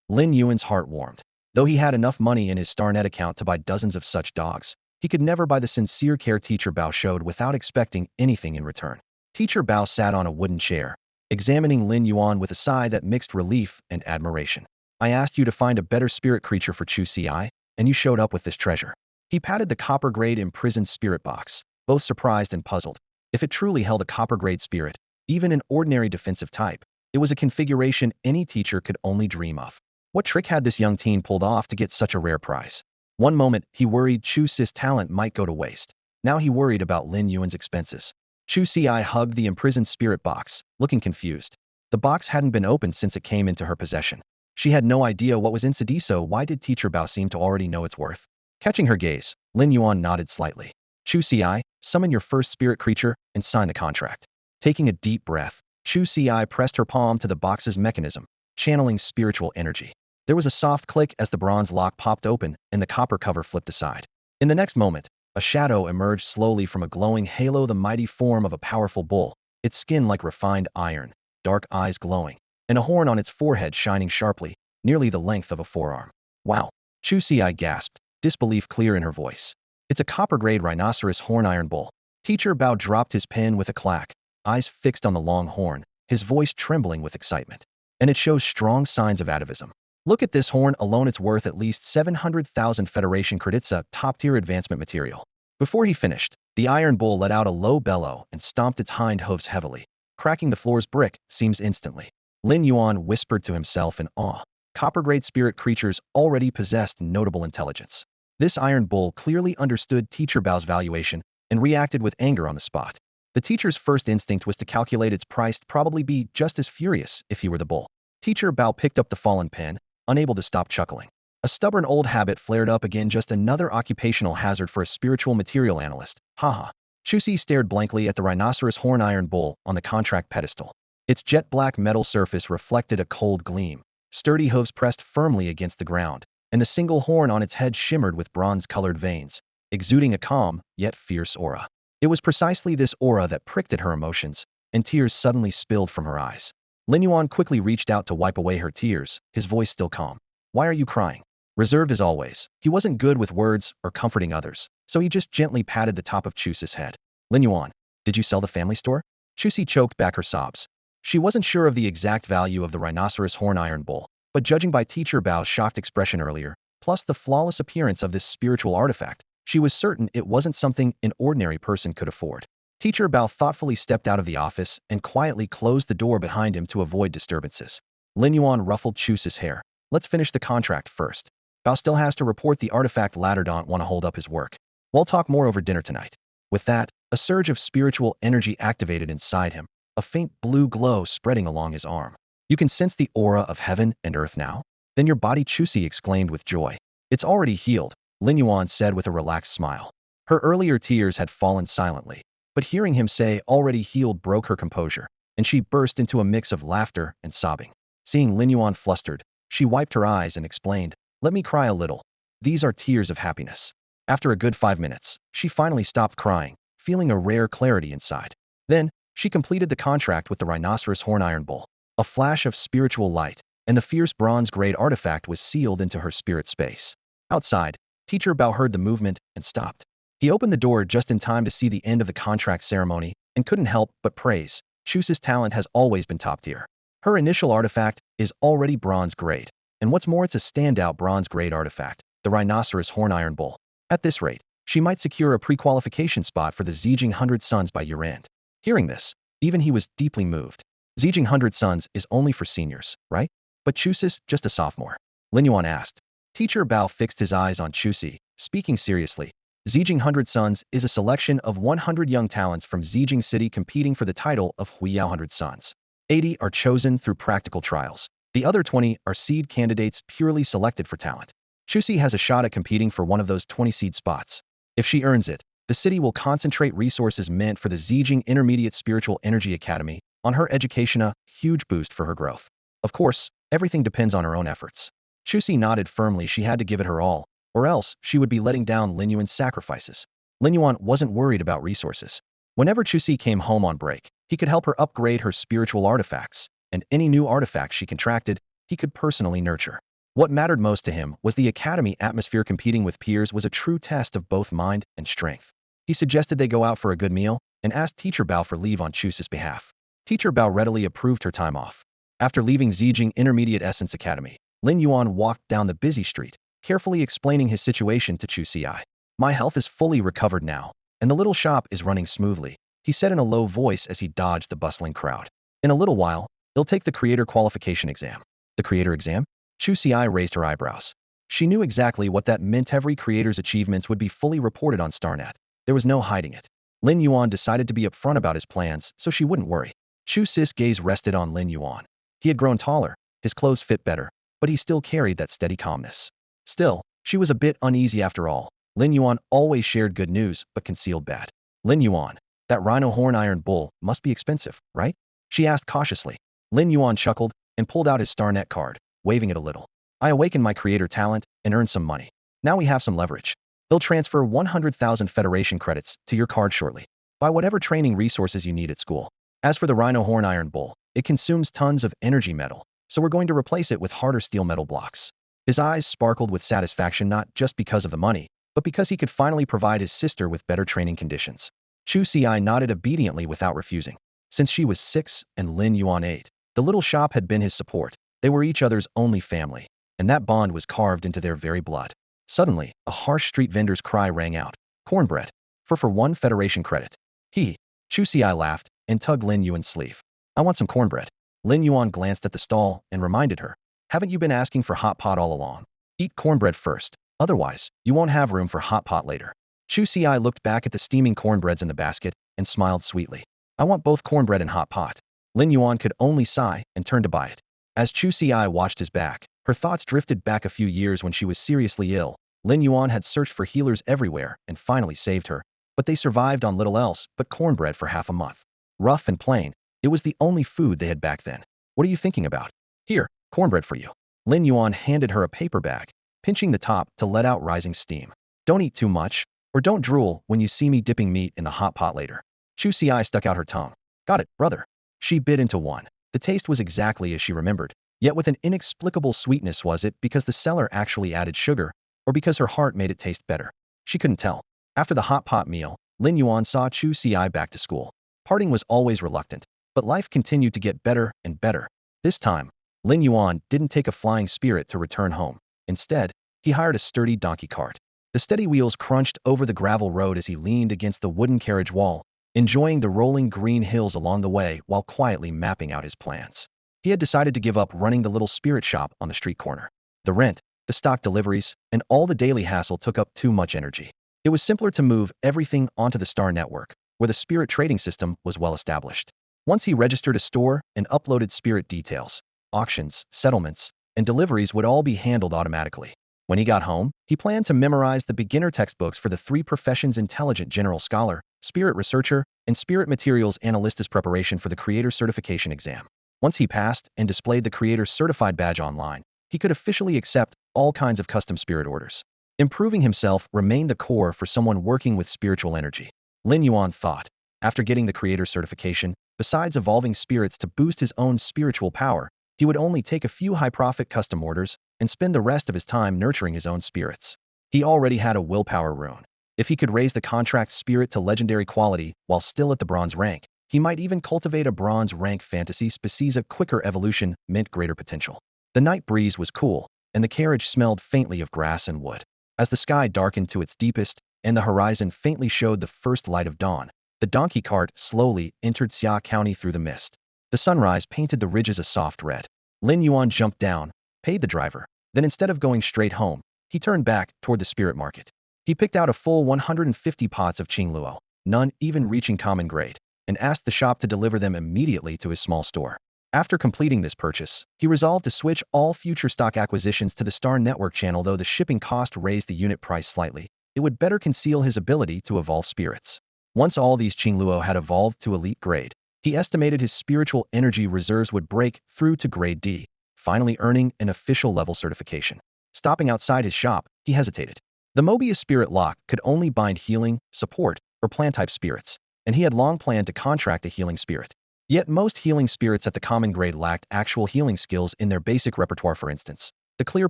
Lin Yuan's heart warmed. Though he had enough money in his StarNet account to buy dozens of such dogs, he could never buy the sincere care Teacher Bao showed without expecting anything in return. Teacher Bao sat on a wooden chair, examining Lin Yuan with a sigh that mixed relief and admiration. I asked you to find a better spirit creature for Chu Ci, and you showed up with this treasure. He patted the copper-grade imprisoned spirit box, both surprised and puzzled. If it truly held a copper-grade spirit, even an ordinary defensive type, it was a configuration any teacher could only dream of. What trick had this young teen pulled off to get such a rare prize? One moment, he worried Chu Ci's talent might go to waste. Now he worried about Lin Yuan's expenses. Chu Ci hugged the imprisoned spirit box, looking confused. The box hadn't been opened since it came into her possession. She had no idea what was inside, so why did Teacher Bao seem to already know its worth? Catching her gaze, Lin Yuan nodded slightly. Chu Ci, summon your first spirit creature and sign the contract. Taking a deep breath, Chu Ci pressed her palm to the box's mechanism, channeling spiritual energy. There was a soft click as the bronze lock popped open and the copper cover flipped aside. In the next moment, a shadow emerged slowly from a glowing halo, the mighty form of a powerful bull, its skin like refined iron, dark eyes glowing, and a horn on its forehead shining sharply, nearly the length of a forearm. Wow! Chu Ci gasped, disbelief clear in her voice. It's a copper-grade rhinoceros horn iron bull. Teacher Bao dropped his pen with a clack, eyes fixed on the long horn, his voice trembling with excitement. And it shows strong signs of atavism. Look at this horn alone, it's worth at least 700,000 Federation credits, a top-tier advancement material. Before he finished, the iron bull let out a low bellow and stomped its hind hooves heavily, cracking the floor's brick seams instantly. Lin Yuan whispered to himself in awe. Copper-grade spirit creatures already possessed notable intelligence. This iron bull clearly understood Teacher Bao's valuation and reacted with anger on the spot. The teacher's first instinct was to calculate its price, probably be just as furious if he were the bull. Teacher Bao picked up the fallen pen, unable to stop chuckling. A stubborn old habit flared up again, just another occupational hazard for a spiritual material analyst. Haha. Chu Ci stared blankly at the rhinoceros horn iron bull on the contract pedestal. Its jet-black metal surface reflected a cold gleam. Sturdy hooves pressed firmly against the ground, and the single horn on its head shimmered with bronze-colored veins, exuding a calm, yet fierce aura. It was precisely this aura that pricked at her emotions, and tears suddenly spilled from her eyes. Lin Yuan quickly reached out to wipe away her tears, his voice still calm. Why are you crying? Reserved as always, he wasn't good with words or comforting others, so he just gently patted the top of Chu Ci's head. Lin Yuan, did you sell the family store? Chu Ci choked back her sobs. She wasn't sure of the exact value of the rhinoceros horn iron bull, but judging by Teacher Bao's shocked expression earlier, plus the flawless appearance of this spiritual artifact, she was certain it wasn't something an ordinary person could afford. Teacher Bao thoughtfully stepped out of the office and quietly closed the door behind him to avoid disturbances. Lin Yuan ruffled Chu Ci's hair. Let's finish the contract first. Bao still has to report the artifact later. Don't want to hold up his work. We'll talk more over dinner tonight. With that, a surge of spiritual energy activated inside him, a faint blue glow spreading along his arm. You can sense the aura of heaven and earth now? Then your body, Chu Ci exclaimed with joy. It's already healed, Lin Yuan said with a relaxed smile. Her earlier tears had fallen silently, but hearing him say already healed broke her composure, and she burst into a mix of laughter and sobbing. Seeing Lin Yuan flustered, she wiped her eyes and explained, let me cry a little. These are tears of happiness. After a good 5 minutes, she finally stopped crying, feeling a rare clarity inside. Then, she completed the contract with the rhinoceros horn iron bull. A flash of spiritual light, and the fierce bronze-grade artifact was sealed into her spirit space. Outside, Teacher Bao heard the movement and stopped. He opened the door just in time to see the end of the contract ceremony and couldn't help but praise. Chu Ci's talent has always been top tier. Her initial artifact is already bronze grade, and what's more, it's a standout bronze grade artifact, the rhinoceros horn iron bull. At this rate, she might secure a pre-qualification spot for the Xiguang 100 Suns by year-end. Hearing this, even he was deeply moved. Xiguang 100 Suns is only for seniors, right? But Chusis, just a sophomore. Lin Yuan asked. Teacher Bao fixed his eyes on Chusi, speaking seriously. Xiguang 100 Suns is a selection of 100 young talents from Xiguang City competing for the title of Huiyao 100 Suns. 80 are chosen through practical trials. The other 20 are seed candidates purely selected for talent. Chusi has a shot at competing for one of those 20 seed spots. If she earns it, the city will concentrate resources meant for the Xiguang Intermediate Spiritual Energy Academy on her education, a huge boost for her growth. Of course, everything depends on her own efforts. Chusi nodded firmly. She had to give it her all, or else she would be letting down Lin Yuan's sacrifices. Lin Yuan wasn't worried about resources. Whenever Chusi came home on break, he could help her upgrade her spiritual artifacts, and any new artifacts she contracted, he could personally nurture. What mattered most to him was the academy atmosphere. Competing with peers was a true test of both mind and strength. He suggested they go out for a good meal and asked Teacher Bao for leave on Chusi's behalf. Teacher Bao readily approved her time off. After leaving Xiguang Intermediate Essence Academy, Lin Yuan walked down the busy street, carefully explaining his situation to Chusi. My health is fully recovered now, and the little shop is running smoothly, he said in a low voice as he dodged the bustling crowd. In a little while, he'll take the creator qualification exam. The creator exam? Chusi raised her eyebrows. She knew exactly what that meant. Every creator's achievements would be fully reported on StarNet. There was no hiding it. Lin Yuan decided to be upfront about his plans so she wouldn't worry. Chusi's gaze rested on Lin Yuan. He had grown taller, his clothes fit better, but he still carried that steady calmness. Still, she was a bit uneasy after all. Lin Yuan always shared good news but concealed bad. Lin Yuan, that rhino horn iron bull must be expensive, right? She asked cautiously. Lin Yuan chuckled and pulled out his StarNet card, waving it a little. I awakened my creator talent and earned some money. Now we have some leverage. They'll transfer 100,000 Federation credits to your card shortly. Buy whatever training resources you need at school. As for the rhino horn iron bull, it consumes tons of energy metal, so we're going to replace it with harder steel metal blocks. His eyes sparkled with satisfaction, not just because of the money, but because he could finally provide his sister with better training conditions. Chusi nodded obediently without refusing. Since she was 6 and Lin Yuan 8, the little shop had been his support. They were each other's only family, and that bond was carved into their very blood. Suddenly, a harsh street vendor's cry rang out. Cornbread. For 1 Federation credit. Chusi laughed and tugged Lin Yuan's sleeve. I want some cornbread. Lin Yuan glanced at the stall and reminded her. Haven't you been asking for hot pot all along? Eat cornbread first, otherwise, you won't have room for hot pot later. Chusi looked back at the steaming cornbreads in the basket and smiled sweetly. I want both cornbread and hot pot. Lin Yuan could only sigh and turn to buy it. As Chusi watched his back, her thoughts drifted back a few years when she was seriously ill. Lin Yuan had searched for healers everywhere and finally saved her, but they survived on little else but cornbread for half a month. Rough and plain, it was the only food they had back then. What are you thinking about? Here, cornbread for you. Lin Yuan handed her a paper bag, pinching the top to let out rising steam. Don't eat too much, or don't drool when you see me dipping meat in the hot pot later. Chusi stuck out her tongue. Got it, brother. She bit into one. The taste was exactly as she remembered, yet with an inexplicable sweetness. Was it because the seller actually added sugar, or because her heart made it taste better? She couldn't tell. After the hot pot meal, Lin Yuan saw Chusi back to school. Parting was always reluctant, but life continued to get better and better. This time, Lin Yuan didn't take a flying spirit to return home. Instead, he hired a sturdy donkey cart. The steady wheels crunched over the gravel road as he leaned against the wooden carriage wall, enjoying the rolling green hills along the way while quietly mapping out his plans. He had decided to give up running the little spirit shop on the street corner. The rent, the stock deliveries, and all the daily hassle took up too much energy. It was simpler to move everything onto the Star Network, where the spirit trading system was well established. Once he registered a store and uploaded spirit details, auctions, settlements, and deliveries would all be handled automatically. When he got home, he planned to memorize the beginner textbooks for the 3 professions: intelligent general scholar, spirit researcher, and spirit materials analyst as preparation for the creator certification exam. Once he passed and displayed the creator certified badge online, he could officially accept all kinds of custom spirit orders. Improving himself remained the core for someone working with spiritual energy. Lin Yuan thought. After getting the creator certification, besides evolving spirits to boost his own spiritual power, he would only take a few high-profit custom orders and spend the rest of his time nurturing his own spirits. He already had a willpower rune. If he could raise the contract spirit to legendary quality while still at the bronze rank, He might even cultivate a bronze rank fantasy species. A quicker evolution meant greater potential. The night breeze was cool, and the carriage smelled faintly of grass and wood. As the sky darkened to its deepest, and the horizon faintly showed the first light of dawn, the donkey cart slowly entered Xia County through the mist. The sunrise painted the ridges a soft red. Lin Yuan jumped down, paid the driver, then instead of going straight home, he turned back toward the spirit market. He picked out a full 150 pots of Qingluo, none even reaching common grade, and asked the shop to deliver them immediately to his small store. After completing this purchase, he resolved to switch all future stock acquisitions to the Star Network channel. Though the shipping cost raised the unit price slightly, it would better conceal his ability to evolve spirits. Once all these Qingluo had evolved to elite grade, he estimated his spiritual energy reserves would break through to grade D, finally earning an official level certification. Stopping outside his shop, he hesitated. The Mobius Spirit Lock could only bind healing, support, or plant-type spirits, and he had long planned to contract a healing spirit. Yet most healing spirits at the common grade lacked actual healing skills in their basic repertoire. For instance, the Clear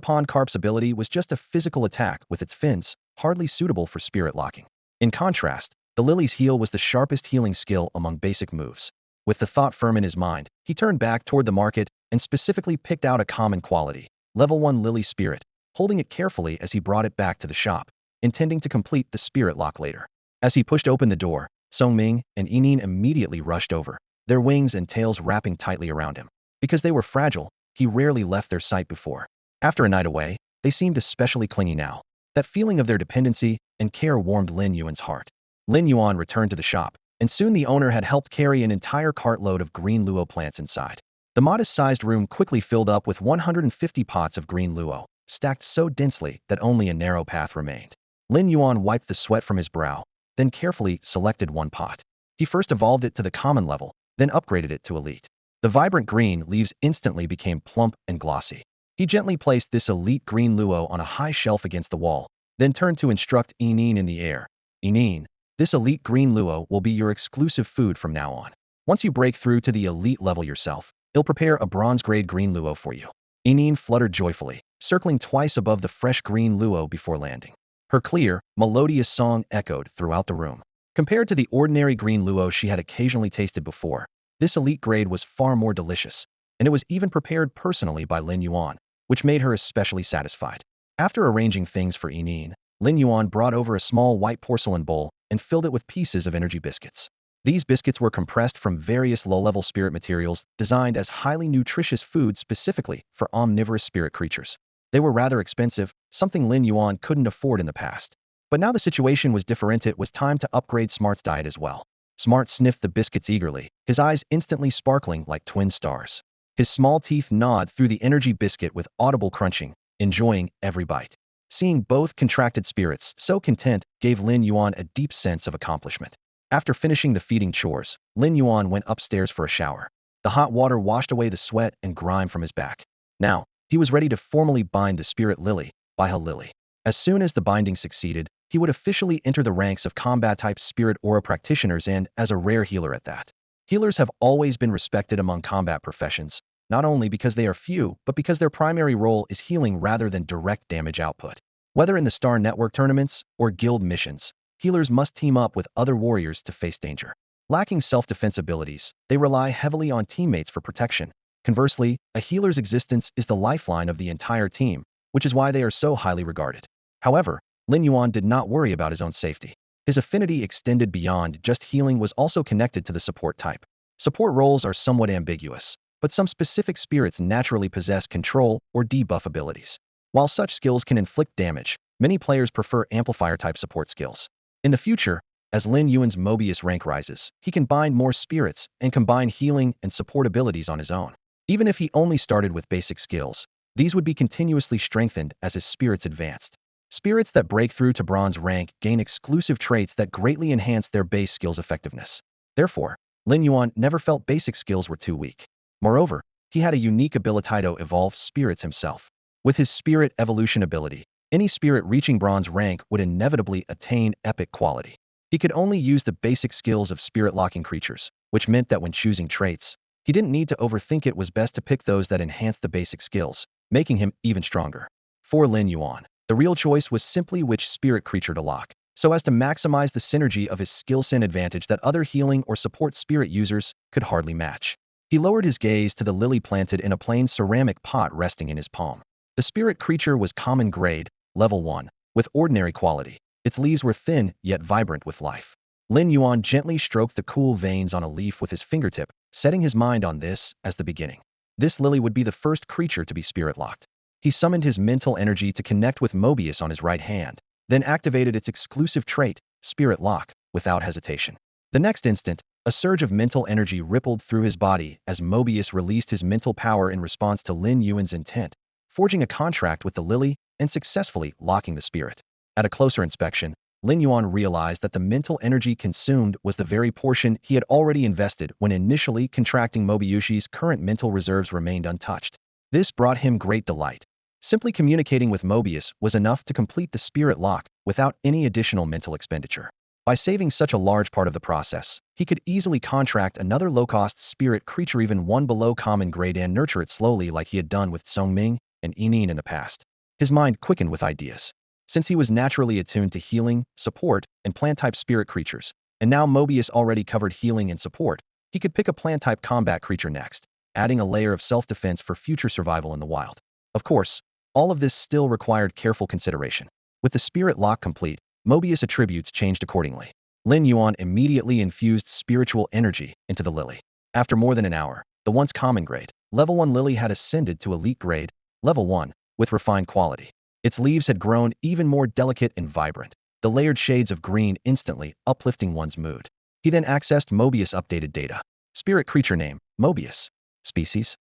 Pond Carp's ability was just a physical attack with its fins, hardly suitable for spirit locking. In contrast, the Lily's Heal was the sharpest healing skill among basic moves. With the thought firm in his mind, he turned back toward the market and specifically picked out a common quality, level 1 Lily Spirit, holding it carefully as he brought it back to the shop, intending to complete the spirit lock later. As he pushed open the door, Songming and Yining immediately rushed over, their wings and tails wrapping tightly around him. Because they were fragile, he rarely left their sight before. After a night away, they seemed especially clingy now. That feeling of their dependency and care warmed Lin Yuan's heart. Lin Yuan returned to the shop, and soon the owner had helped carry an entire cartload of green luo plants inside. The modest-sized room quickly filled up with 150 pots of green luo, stacked so densely that only a narrow path remained. Lin Yuan wiped the sweat from his brow, then carefully selected one pot. He first evolved it to the common level, then upgraded it to elite. The vibrant green leaves instantly became plump and glossy. He gently placed this elite green luo on a high shelf against the wall, then turned to instruct Yining in the air. Yining, this elite green luo will be your exclusive food from now on. Once you break through to the elite level yourself, he'll prepare a bronze-grade green luo for you. Yining fluttered joyfully, circling twice above the fresh green luo before landing. Her clear, melodious song echoed throughout the room. Compared to the ordinary green luo she had occasionally tasted before, this elite grade was far more delicious, and it was even prepared personally by Lin Yuan, which made her especially satisfied. After arranging things for Yining, Lin Yuan brought over a small white porcelain bowl and filled it with pieces of energy biscuits. These biscuits were compressed from various low-level spirit materials designed as highly nutritious food specifically for omnivorous spirit creatures. They were rather expensive, something Lin Yuan couldn't afford in the past. But now the situation was different. It was time to upgrade Smart's diet as well. Smart sniffed the biscuits eagerly, his eyes instantly sparkling like twin stars. His small teeth gnawed through the energy biscuit with audible crunching, enjoying every bite. Seeing both contracted spirits so content gave Lin Yuan a deep sense of accomplishment. After finishing the feeding chores, Lin Yuan went upstairs for a shower. The hot water washed away the sweat and grime from his back. Now, he was ready to formally bind the spirit Lily by a lily. As soon as the binding succeeded, he would officially enter the ranks of combat-type spirit aura practitioners and as a rare healer at that. Healers have always been respected among combat professions, not only because they are few, but because their primary role is healing rather than direct damage output. Whether in the Star Network tournaments or guild missions, healers must team up with other warriors to face danger. Lacking self-defense abilities, they rely heavily on teammates for protection. Conversely, a healer's existence is the lifeline of the entire team, which is why they are so highly regarded. However, Lin Yuan did not worry about his own safety. His affinity extended beyond just healing, was also connected to the support type. Support roles are somewhat ambiguous, but some specific spirits naturally possess control or debuff abilities. While such skills can inflict damage, many players prefer amplifier-type support skills. In the future, as Lin Yuan's Mobius rank rises, he can bind more spirits and combine healing and support abilities on his own. Even if he only started with basic skills, these would be continuously strengthened as his spirits advanced. Spirits that break through to bronze rank gain exclusive traits that greatly enhance their base skills' effectiveness. Therefore, Lin Yuan never felt basic skills were too weak. Moreover, he had a unique ability to evolve spirits himself. With his spirit evolution ability, any spirit reaching bronze rank would inevitably attain epic quality. He could only use the basic skills of spirit-locking creatures, which meant that when choosing traits, he didn't need to overthink. It was best to pick those that enhanced the basic skills, making him even stronger. For Lin Yuan, the real choice was simply which spirit creature to lock. so as to maximize the synergy of his skill-set advantage that other healing or support spirit users could hardly match. He lowered his gaze to the lily planted in a plain ceramic pot resting in his palm. The spirit creature was common grade, level 1, with ordinary quality. Its leaves were thin, yet vibrant with life. Lin Yuan gently stroked the cool veins on a leaf with his fingertip, setting his mind on this as the beginning. This lily would be the first creature to be spirit-locked. He summoned his mental energy to connect with Mobius on his right hand, then activated its exclusive trait, Spirit Lock, without hesitation. The next instant, a surge of mental energy rippled through his body as Mobius released his mental power in response to Lin Yuan's intent, forging a contract with the lily and successfully locking the spirit. At a closer inspection, Lin Yuan realized that the mental energy consumed was the very portion he had already invested when initially contracting Mobiushi's current mental reserves remained untouched. This brought him great delight. Simply communicating with Mobius was enough to complete the spirit lock without any additional mental expenditure. By saving such a large part of the process, he could easily contract another low-cost spirit creature even one below common grade and nurture it slowly like he had done with Songming and Yimin in the past. His mind quickened with ideas. Since he was naturally attuned to healing, support, and plant-type spirit creatures, and now Mobius already covered healing and support, he could pick a plant-type combat creature next, adding a layer of self-defense for future survival in the wild. Of course, all of this still required careful consideration. With the spirit lock complete, Mobius' attributes changed accordingly. Lin Yuan immediately infused spiritual energy into the lily. After more than an hour, the once common grade, level 1 lily had ascended to elite grade, level 1, with refined quality. Its leaves had grown even more delicate and vibrant, the layered shades of green instantly uplifting one's mood. He then accessed Mobius' updated data. Spirit creature name, Mobius. Species.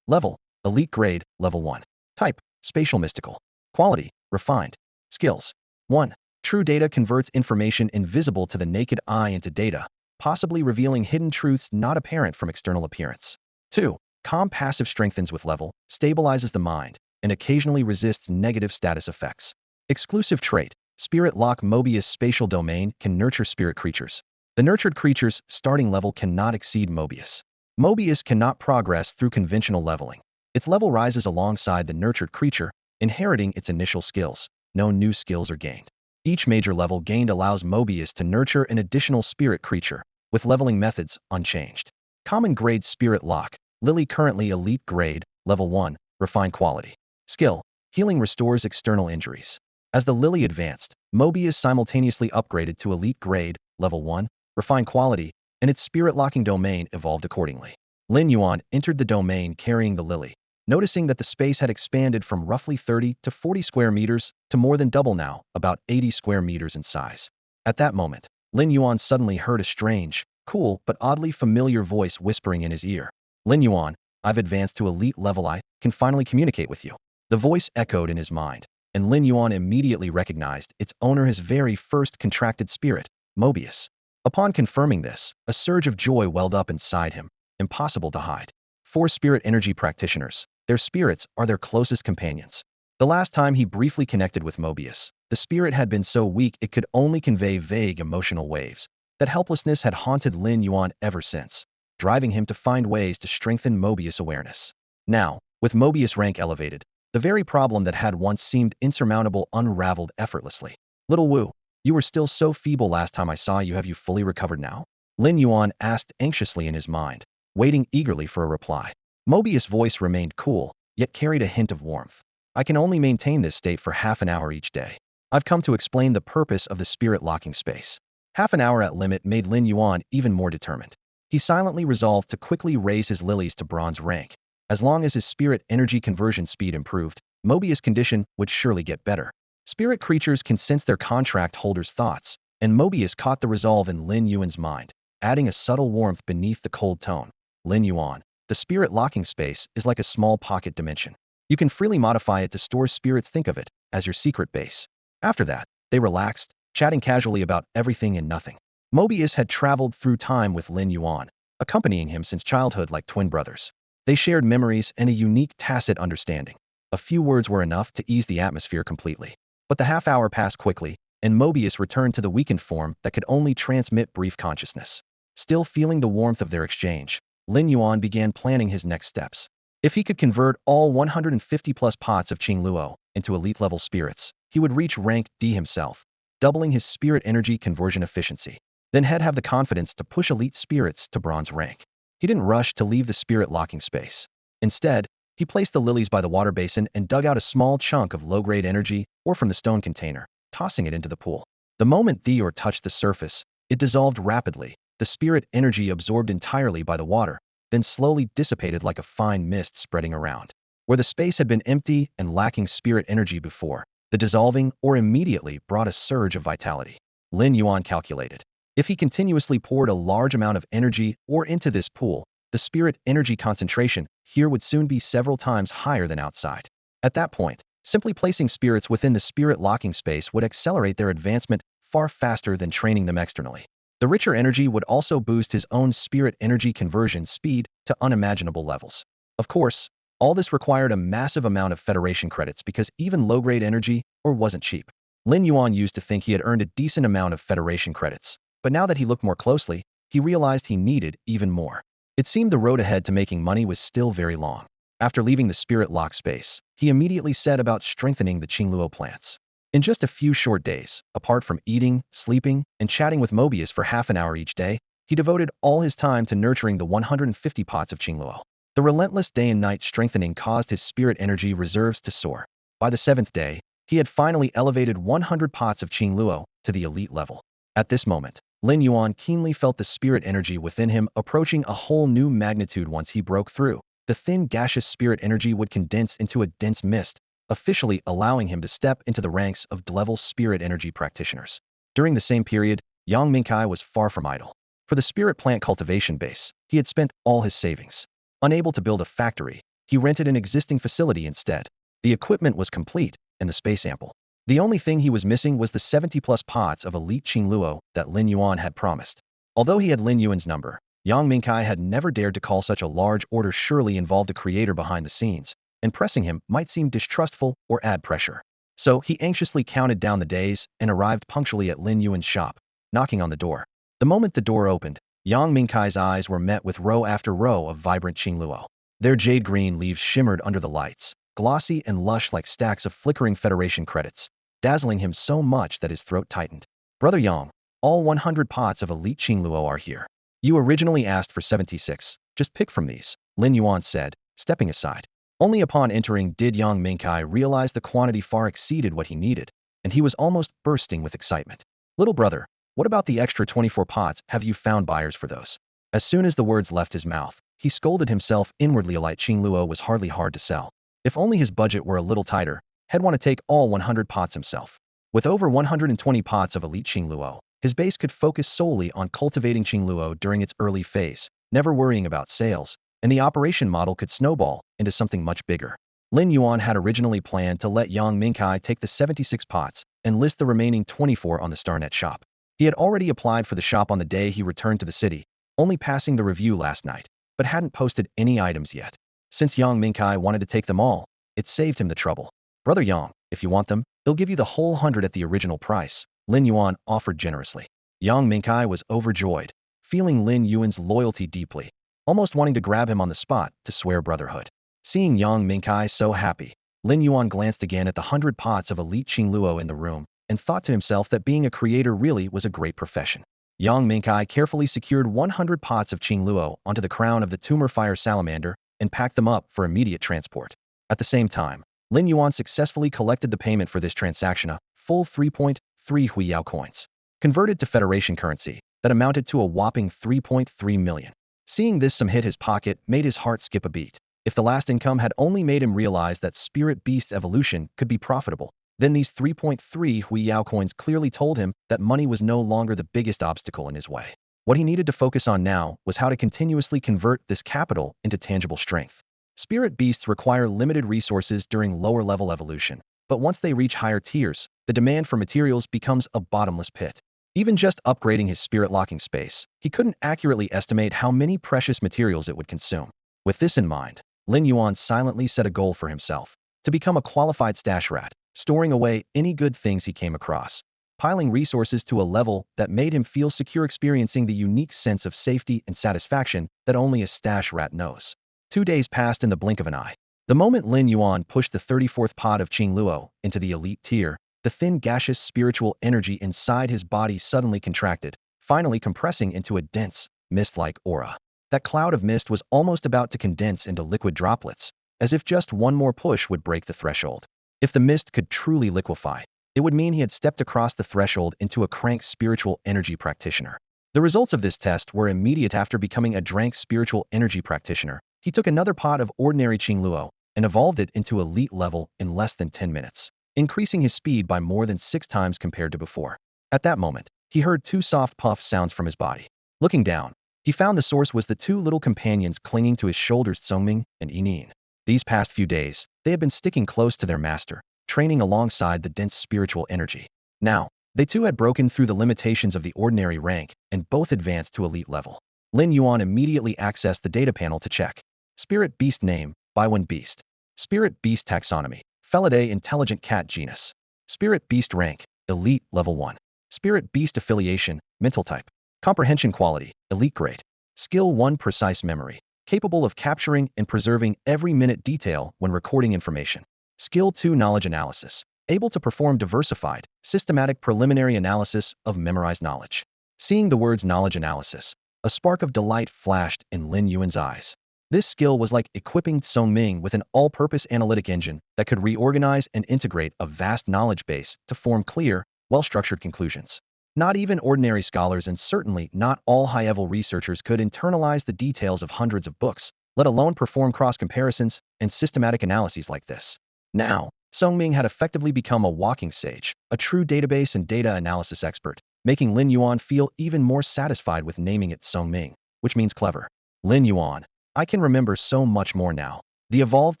Level, elite grade, level 1. Type, spatial mystical. Quality, refined. Skills. 1. True data converts information invisible to the naked eye into data, possibly revealing hidden truths not apparent from external appearance. 2. Calm passive strengthens with level, stabilizes the mind, and occasionally resists negative status effects. Exclusive trait, Spirit Lock Mobius spatial domain can nurture spirit creatures. The nurtured creature's starting level cannot exceed Mobius. Mobius cannot progress through conventional leveling. Its level rises alongside the nurtured creature, inheriting its initial skills. No new skills are gained. Each major level gained allows Mobius to nurture an additional spirit creature, with leveling methods unchanged. Common grade Spirit Lock, Lily currently elite grade, level 1, refined quality. Skill, healing restores external injuries. As the Lily advanced, Mobius simultaneously upgraded to elite grade, level 1, refined quality, and its spirit locking domain evolved accordingly. Lin Yuan entered the domain carrying the lily, noticing that the space had expanded from roughly 30 to 40 square meters to more than double now, about 80 square meters in size. At that moment, Lin Yuan suddenly heard a strange, cool, but oddly familiar voice whispering in his ear. Lin Yuan, I've advanced to elite level. I can finally communicate with you. The voice echoed in his mind, and Lin Yuan immediately recognized its owner, his very first contracted spirit, Mobius. Upon confirming this, a surge of joy welled up inside him, impossible to hide. For spirit energy practitioners, their spirits are their closest companions. The last time he briefly connected with Mobius, the spirit had been so weak it could only convey vague emotional waves. That helplessness had haunted Lin Yuan ever since, driving him to find ways to strengthen Mobius' awareness. Now, with Mobius' rank elevated, the very problem that had once seemed insurmountable unraveled effortlessly. Little Wu, you were still so feeble last time I saw you. Have you fully recovered now? Lin Yuan asked anxiously in his mind, waiting eagerly for a reply. Mobius' voice remained cool, yet carried a hint of warmth. I can only maintain this state for half an hour each day. I've come to explain the purpose of the spirit locking space. Half an hour at limit made Lin Yuan even more determined. He silently resolved to quickly raise his lilies to bronze rank. As long as his spirit energy conversion speed improved, Mobius' condition would surely get better. Spirit creatures can sense their contract holders' thoughts, and Mobius caught the resolve in Lin Yuan's mind, adding a subtle warmth beneath the cold tone. Lin Yuan, the spirit locking space is like a small pocket dimension. You can freely modify it to store spirits. Think of it as your secret base. After that, they relaxed, chatting casually about everything and nothing. Mobius had traveled through time with Lin Yuan, accompanying him since childhood like twin brothers. They shared memories and a unique tacit understanding. A few words were enough to ease the atmosphere completely. But the half hour passed quickly, and Mobius returned to the weakened form that could only transmit brief consciousness. Still feeling the warmth of their exchange, Lin Yuan began planning his next steps. If he could convert all 150 plus pots of Qingluo into elite level spirits, he would reach rank D himself. doubling his spirit energy conversion efficiency. Then he'd have the confidence to push elite spirits to bronze rank. He didn't rush to leave the spirit locking space. Instead, he placed the lilies by the water basin and dug out a small chunk of low-grade energy ore from the stone container, tossing it into the pool. The moment the ore touched the surface, it dissolved rapidly, the spirit energy absorbed entirely by the water, then slowly dissipated like a fine mist spreading around. Where the space had been empty and lacking spirit energy before, the dissolving ore immediately brought a surge of vitality. Lin Yuan calculated. If he continuously poured a large amount of energy ore into this pool, the spirit energy concentration here would soon be several times higher than outside. At that point, simply placing spirits within the spirit locking space would accelerate their advancement far faster than training them externally. The richer energy would also boost his own spirit energy conversion speed to unimaginable levels. Of course, all this required a massive amount of Federation credits because even low-grade energy ore wasn't cheap. Lin Yuan used to think he had earned a decent amount of Federation credits, but now that he looked more closely, he realized he needed even more. It seemed the road ahead to making money was still very long. After leaving the spirit lock space, he immediately set about strengthening the Qingluo plants. In just a few short days, apart from eating, sleeping, and chatting with Mobius for half an hour each day, he devoted all his time to nurturing the 150 pots of Qingluo. The relentless day and night strengthening caused his spirit energy reserves to soar. By the 7th day, he had finally elevated 100 pots of Qingluo to the elite level. At this moment, Lin Yuan keenly felt the spirit energy within him approaching a whole new magnitude once he broke through. The thin gaseous spirit energy would condense into a dense mist, officially allowing him to step into the ranks of D-level spirit energy practitioners. During the same period, Yang Mingkai was far from idle. For the spirit plant cultivation base, he had spent all his savings. Unable to build a factory, he rented an existing facility instead. The equipment was complete, and the space ample. The only thing he was missing was the 70-plus pots of elite Qingluo that Lin Yuan had promised. Although he had Lin Yuan's number, Yang Mingkai had never dared to call such a large order surely involved a creator behind the scenes, and pressing him might seem distrustful or add pressure. So he anxiously counted down the days and arrived punctually at Lin Yuan's shop, knocking on the door. The moment the door opened, Yang Mingkai's eyes were met with row after row of vibrant Qingluo. Their jade green leaves shimmered under the lights, glossy and lush like stacks of flickering Federation credits, dazzling him so much that his throat tightened. Brother Yang, all 100 pots of elite Qingluo are here. You originally asked for 76, just pick from these, Lin Yuan said, stepping aside. Only upon entering did Yang Mingkai realize the quantity far exceeded what he needed, and he was almost bursting with excitement. Little brother, what about the extra 24 pots? Have you found buyers for those? As soon as the words left his mouth, he scolded himself inwardly. A light Qingluo was hardly hard to sell. If only his budget were a little tighter, he'd want to take all 100 pots himself. With over 120 pots of elite Qingluo, his base could focus solely on cultivating Qingluo during its early phase, never worrying about sales, and the operation model could snowball into something much bigger. Lin Yuan had originally planned to let Yang Mingkai take the 76 pots and list the remaining 24 on the StarNet shop. He had already applied for the shop on the day he returned to the city, only passing the review last night, but hadn't posted any items yet. Since Yang Mingkai wanted to take them all, it saved him the trouble. Brother Yang, if you want them, they'll give you the whole 100 at the original price, Lin Yuan offered generously. Yang Mingkai was overjoyed, feeling Lin Yuan's loyalty deeply, almost wanting to grab him on the spot to swear brotherhood. Seeing Yang Mingkai so happy, Lin Yuan glanced again at the 100 pots of elite Qingluo in the room and thought to himself that being a creator really was a great profession. Yang Mingkai carefully secured 100 pots of Qingluo onto the crown of the tumor fire salamander and packed them up for immediate transport. At the same time, Lin Yuan successfully collected the payment for this transaction, a full 3.3 Huiyao coins, converted to Federation currency, that amounted to a whopping 3.3 million. Seeing this sum hit his pocket made his heart skip a beat. If the last income had only made him realize that Spirit Beast's evolution could be profitable, then these 3.3 Huiyao coins clearly told him that money was no longer the biggest obstacle in his way. What he needed to focus on now was how to continuously convert this capital into tangible strength. Spirit beasts require limited resources during lower-level evolution, but once they reach higher tiers, the demand for materials becomes a bottomless pit. Even just upgrading his spirit locking space, he couldn't accurately estimate how many precious materials it would consume. With this in mind, Lin Yuan silently set a goal for himself, to become a qualified stash rat, storing away any good things he came across, piling resources to a level that made him feel secure, experiencing the unique sense of safety and satisfaction that only a stash rat knows. 2 days passed in the blink of an eye. The moment Lin Yuan pushed the 34th pot of Qingluo into the elite tier, the the thin gaseous spiritual energy inside his body suddenly contracted, finally compressing into a dense, mist-like aura. That cloud of mist was almost about to condense into liquid droplets, as if just one more push would break the threshold. If the mist could truly liquefy, it would mean he had stepped across the threshold into a crank spiritual energy practitioner. The results of this test were immediate. After becoming a Drank spiritual energy practitioner, he took another pot of ordinary Qingluo and evolved it into elite level in less than 10 minutes, increasing his speed by more than 6 times compared to before. At that moment, he heard 2 soft puff sounds from his body. Looking down, he found the source was the 2 little companions clinging to his shoulders, Songming and Yinin. These past few days, they had been sticking close to their master, training alongside the dense spiritual energy. Now, they too had broken through the limitations of the ordinary rank and both advanced to elite level. Lin Yuan immediately accessed the data panel to check. Spirit Beast Name, Baiwen Beast. Spirit Beast Taxonomy, Felidae Intelligent Cat Genus. Spirit Beast Rank, Elite Level 1. Spirit Beast Affiliation, Mental Type. Comprehension Quality, Elite Grade. Skill 1 Precise Memory, capable of capturing and preserving every minute detail when recording information. Skill 2 Knowledge Analysis, able to perform diversified, systematic preliminary analysis of memorized knowledge. Seeing the words knowledge analysis, a spark of delight flashed in Lin Yuan's eyes. This skill was like equipping Songming with an all-purpose analytic engine that could reorganize and integrate a vast knowledge base to form clear, well-structured conclusions. Not even ordinary scholars and certainly not all high-level researchers could internalize the details of hundreds of books, let alone perform cross-comparisons and systematic analyses like this. Now, Songming had effectively become a walking sage, a true database and data analysis expert, making Lin Yuan feel even more satisfied with naming it Songming, which means clever. Lin Yuan, I can remember so much more now. The evolved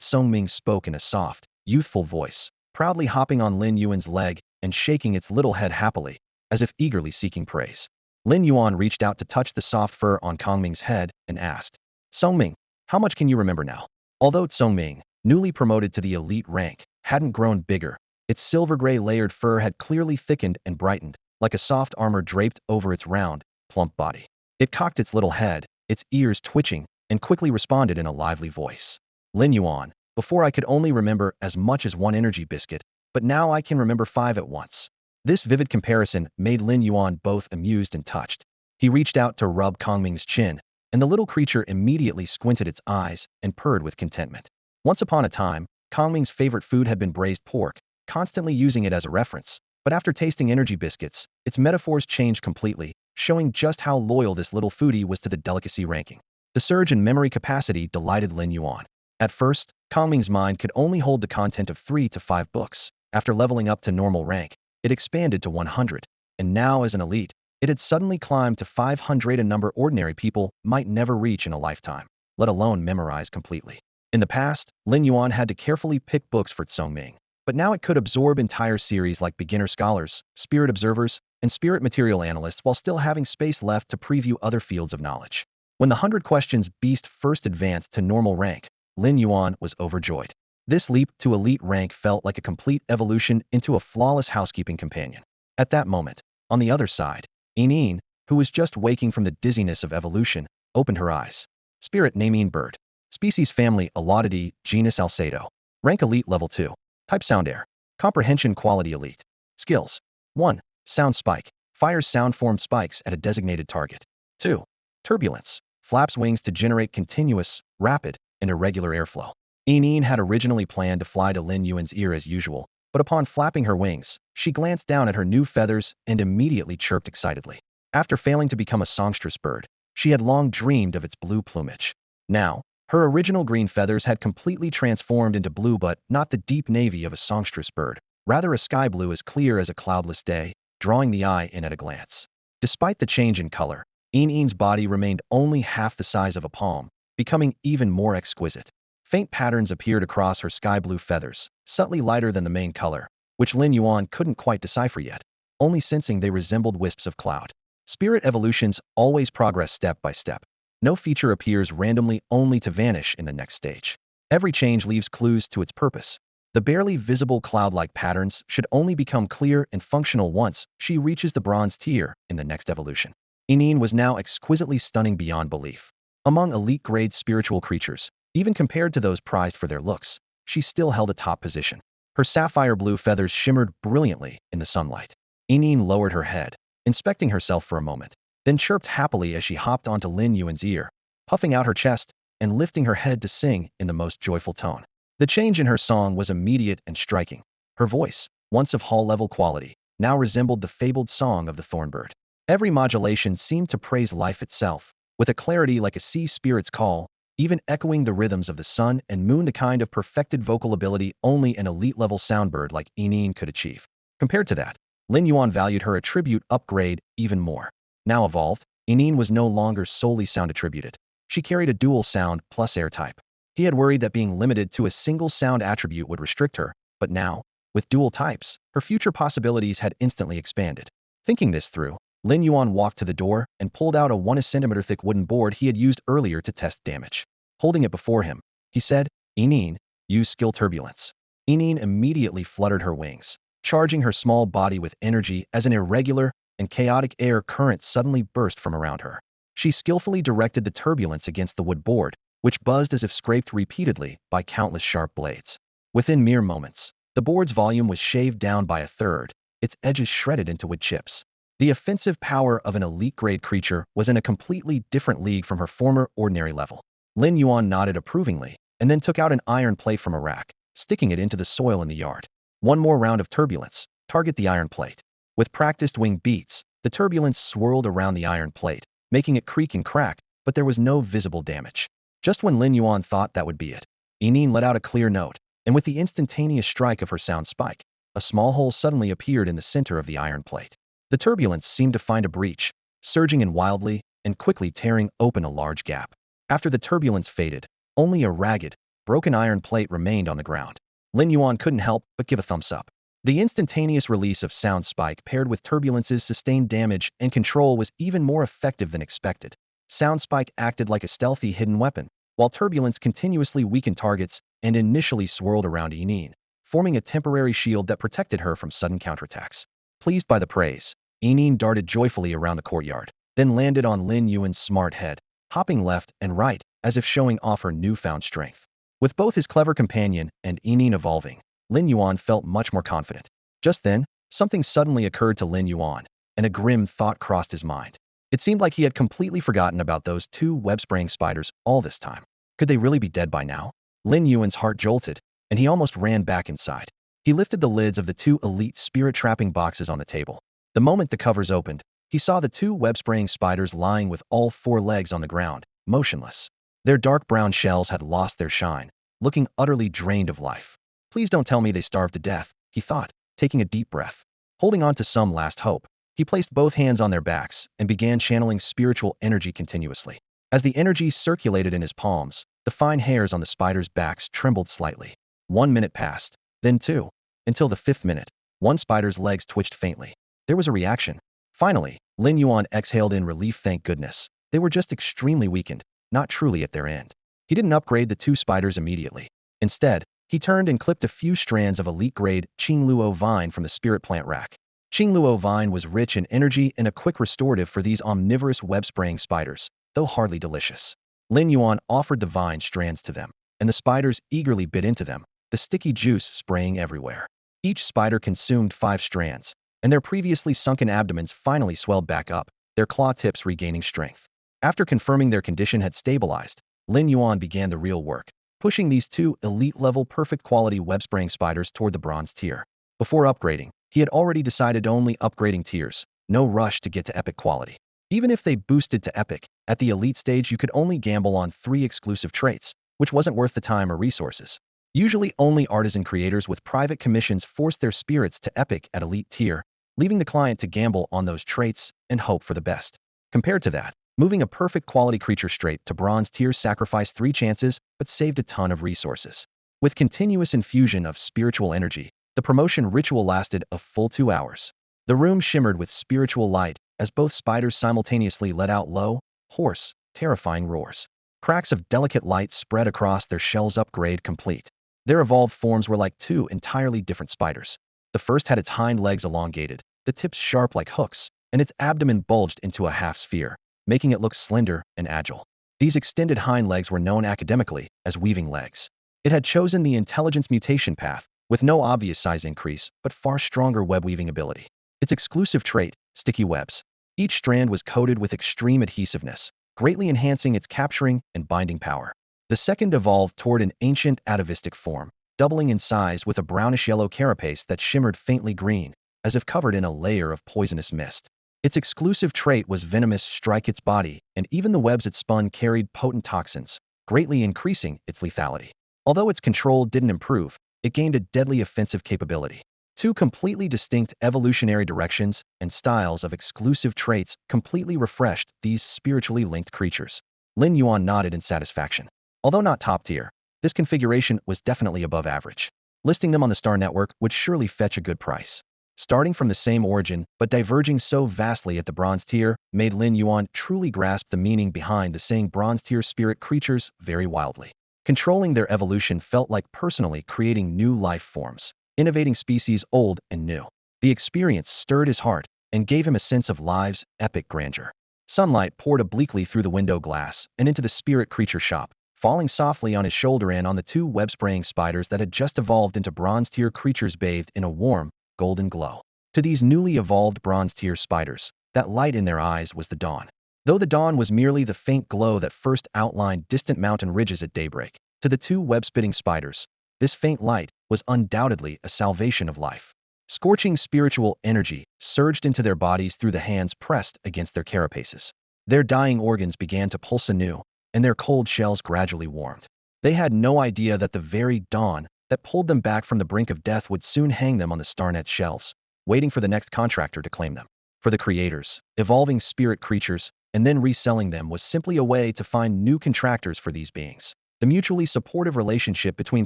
Songming spoke in a soft, youthful voice, proudly hopping on Lin Yuan's leg and shaking its little head happily, as if eagerly seeking praise. Lin Yuan reached out to touch the soft fur on Kongming's head and asked, Songming, how much can you remember now? Although Songming, newly promoted to the elite rank, hadn't grown bigger, its silver-gray layered fur had clearly thickened and brightened, like a soft armor draped over its round, plump body. It cocked its little head, its ears twitching, and quickly responded in a lively voice. Lin Yuan, before I could only remember as much as 1 energy biscuit, but now I can remember 5 at once. This vivid comparison made Lin Yuan both amused and touched. He reached out to rub Kongming's chin, and the little creature immediately squinted its eyes and purred with contentment. Once upon a time, Kongming's favorite food had been braised pork, constantly using it as a reference. But after tasting energy biscuits, its metaphors changed completely, showing just how loyal this little foodie was to the delicacy ranking. The surge in memory capacity delighted Lin Yuan. At first, Kongming's mind could only hold the content of 3 to 5 books. After leveling up to normal rank, it expanded to 100, and now as an elite, it had suddenly climbed to 500, a number ordinary people might never reach in a lifetime, let alone memorize completely. In the past, Lin Yuan had to carefully pick books for Songming, but now it could absorb entire series like Beginner Scholars, Spirit Observers, and Spirit Material Analysts while still having space left to preview other fields of knowledge. When the 100 Questions Beast first advanced to normal rank, Lin Yuan was overjoyed. This leap to elite rank felt like a complete evolution into a flawless housekeeping companion. At that moment, on the other side, Yinin, who was just waking from the dizziness of evolution, opened her eyes. Spirit Naming Bird. Species Family Elodidae, Genus Alcedo. Rank Elite Level 2. Type Sound Air. Comprehension Quality Elite. Skills. 1. Sound Spike. Fires sound-formed spikes at a designated target. 2. Turbulence. Flaps wings to generate continuous, rapid, and irregular airflow. Yinin had originally planned to fly to Lin Yuan's ear as usual, but upon flapping her wings, she glanced down at her new feathers and immediately chirped excitedly. After failing to become a songstress bird, she had long dreamed of its blue plumage. Now, her original green feathers had completely transformed into blue, but not the deep navy of a songstress bird, rather a sky blue as clear as a cloudless day, drawing the eye in at a glance. Despite the change in color, Yinin's body remained only half the size of a palm, becoming even more exquisite. Faint patterns appeared across her sky blue feathers, subtly lighter than the main color, which Lin Yuan couldn't quite decipher yet, only sensing they resembled wisps of cloud. Spirit evolutions always progress step by step. No feature appears randomly only to vanish in the next stage. Every change leaves clues to its purpose. The barely visible cloud-like patterns should only become clear and functional once she reaches the bronze tier in the next evolution. Yinin was now exquisitely stunning beyond belief. Among elite-grade spiritual creatures, even compared to those prized for their looks, she still held a top position. Her sapphire blue feathers shimmered brilliantly in the sunlight. Enine lowered her head, inspecting herself for a moment, then chirped happily as she hopped onto Lin Yuan's ear, puffing out her chest and lifting her head to sing in the most joyful tone. The change in her song was immediate and striking. Her voice, once of hall-level quality, now resembled the fabled song of the thornbird. Every modulation seemed to praise life itself, with a clarity like a sea spirit's call, even echoing the rhythms of the sun and moon, the kind of perfected vocal ability only an elite-level soundbird like Enine could achieve. Compared to that, Lin Yuan valued her attribute upgrade even more. Now evolved, Enine was no longer solely sound attributed. She carried a dual sound plus air type. He had worried that being limited to a single sound attribute would restrict her, but now, with dual types, her future possibilities had instantly expanded. Thinking this through, Lin Yuan walked to the door and pulled out a 1 centimeter thick wooden board he had used earlier to test damage. Holding it before him, he said, "Enine, use skill turbulence." Enine immediately fluttered her wings, charging her small body with energy as an irregular and chaotic air current suddenly burst from around her. She skillfully directed the turbulence against the wood board, which buzzed as if scraped repeatedly by countless sharp blades. Within mere moments, the board's volume was shaved down by a third, its edges shredded into wood chips. The offensive power of an elite-grade creature was in a completely different league from her former ordinary level. Lin Yuan nodded approvingly, and then took out an iron plate from a rack, sticking it into the soil in the yard. One more round of turbulence. Target the iron plate. With practiced wing beats, the turbulence swirled around the iron plate, making it creak and crack, but there was no visible damage. Just when Lin Yuan thought that would be it, Enine let out a clear note, and with the instantaneous strike of her sound spike, a small hole suddenly appeared in the center of the iron plate. The turbulence seemed to find a breach, surging in wildly and quickly tearing open a large gap. After the turbulence faded, only a ragged, broken iron plate remained on the ground. Lin Yuan couldn't help but give a thumbs up. The instantaneous release of sound spike paired with turbulence's sustained damage and control was even more effective than expected. Sound spike acted like a stealthy hidden weapon, while turbulence continuously weakened targets and initially swirled around Enine, forming a temporary shield that protected her from sudden counterattacks. Pleased by the praise, Enine darted joyfully around the courtyard, then landed on Lin Yuan's smart head, hopping left and right as if showing off her newfound strength. With both his clever companion and Enine evolving, Lin Yuan felt much more confident. Just then, something suddenly occurred to Lin Yuan, and a grim thought crossed his mind. It seemed like he had completely forgotten about those two web-spraying spiders all this time. Could they really be dead by now? Lin Yuan's heart jolted, and he almost ran back inside. He lifted the lids of the two elite spirit-trapping boxes on the table. The moment the covers opened, he saw the two web-spraying spiders lying with all four legs on the ground, motionless. Their dark brown shells had lost their shine, looking utterly drained of life. Please don't tell me they starved to death, he thought, taking a deep breath. Holding on to some last hope, he placed both hands on their backs and began channeling spiritual energy continuously. As the energy circulated in his palms, the fine hairs on the spiders' backs trembled slightly. 1 minute passed, then 2, until the 5th minute. One spider's legs twitched faintly. There was a reaction. Finally, Lin Yuan exhaled in relief. Thank goodness. They were just extremely weakened, not truly at their end. He didn't upgrade the two spiders immediately. Instead, he turned and clipped a few strands of elite-grade Qingluo vine from the spirit plant rack. Qingluo vine was rich in energy and a quick restorative for these omnivorous web-spraying spiders, though hardly delicious. Lin Yuan offered the vine strands to them, and the spiders eagerly bit into them, the sticky juice spraying everywhere. Each spider consumed 5 strands, and their previously sunken abdomens finally swelled back up, their claw tips regaining strength. After confirming their condition had stabilized, Lin Yuan began the real work, pushing these two elite-level perfect-quality web-spraying spiders toward the bronze tier. Before upgrading, he had already decided only upgrading tiers, no rush to get to epic quality. Even if they boosted to epic, at the elite stage you could only gamble on 3 exclusive traits, which wasn't worth the time or resources. Usually only artisan creators with private commissions forced their spirits to epic at elite tier, leaving the client to gamble on those traits and hope for the best. Compared to that, moving a perfect quality creature straight to bronze tier sacrificed 3 chances but saved a ton of resources. With continuous infusion of spiritual energy, the promotion ritual lasted a full 2 hours. The room shimmered with spiritual light as both spiders simultaneously let out low, hoarse, terrifying roars. Cracks of delicate light spread across their shells. Upgrade complete. Their evolved forms were like 2 entirely different spiders. The first had its hind legs elongated, the tips sharp like hooks, and its abdomen bulged into a half sphere, making it look slender and agile. These extended hind legs were known academically as weaving legs. It had chosen the intelligence mutation path, with no obvious size increase, but far stronger web weaving ability. Its exclusive trait, sticky webs. Each strand was coated with extreme adhesiveness, greatly enhancing its capturing and binding power. The second evolved toward an ancient atavistic form, doubling in size with a brownish-yellow carapace that shimmered faintly green, as if covered in a layer of poisonous mist. Its exclusive trait was venomous strike its body, and even the webs it spun carried potent toxins, greatly increasing its lethality. Although its control didn't improve, it gained a deadly offensive capability. Two completely distinct evolutionary directions and styles of exclusive traits completely refreshed these spiritually linked creatures. Lin Yuan nodded in satisfaction. Although not top tier, this configuration was definitely above average. Listing them on the Star Network would surely fetch a good price. Starting from the same origin, but diverging so vastly at the bronze tier, made Lin Yuan truly grasp the meaning behind the saying bronze tier spirit creatures very wildly. Controlling their evolution felt like personally creating new life forms, innovating species old and new. The experience stirred his heart and gave him a sense of life's epic grandeur. Sunlight poured obliquely through the window glass and into the spirit creature shop, falling softly on his shoulder and on the two web-spraying spiders that had just evolved into bronze-tier creatures bathed in a warm, golden glow. To these newly evolved bronze-tier spiders, that light in their eyes was the dawn. Though the dawn was merely the faint glow that first outlined distant mountain ridges at daybreak, to the two web-spitting spiders, this faint light was undoubtedly a salvation of life. Scorching spiritual energy surged into their bodies through the hands pressed against their carapaces. Their dying organs began to pulse anew, and their cold shells gradually warmed. They had no idea that the very dawn that pulled them back from the brink of death would soon hang them on the StarNet's shelves, waiting for the next contractor to claim them. For the creators, evolving spirit creatures and then reselling them was simply a way to find new contractors for these beings. The mutually supportive relationship between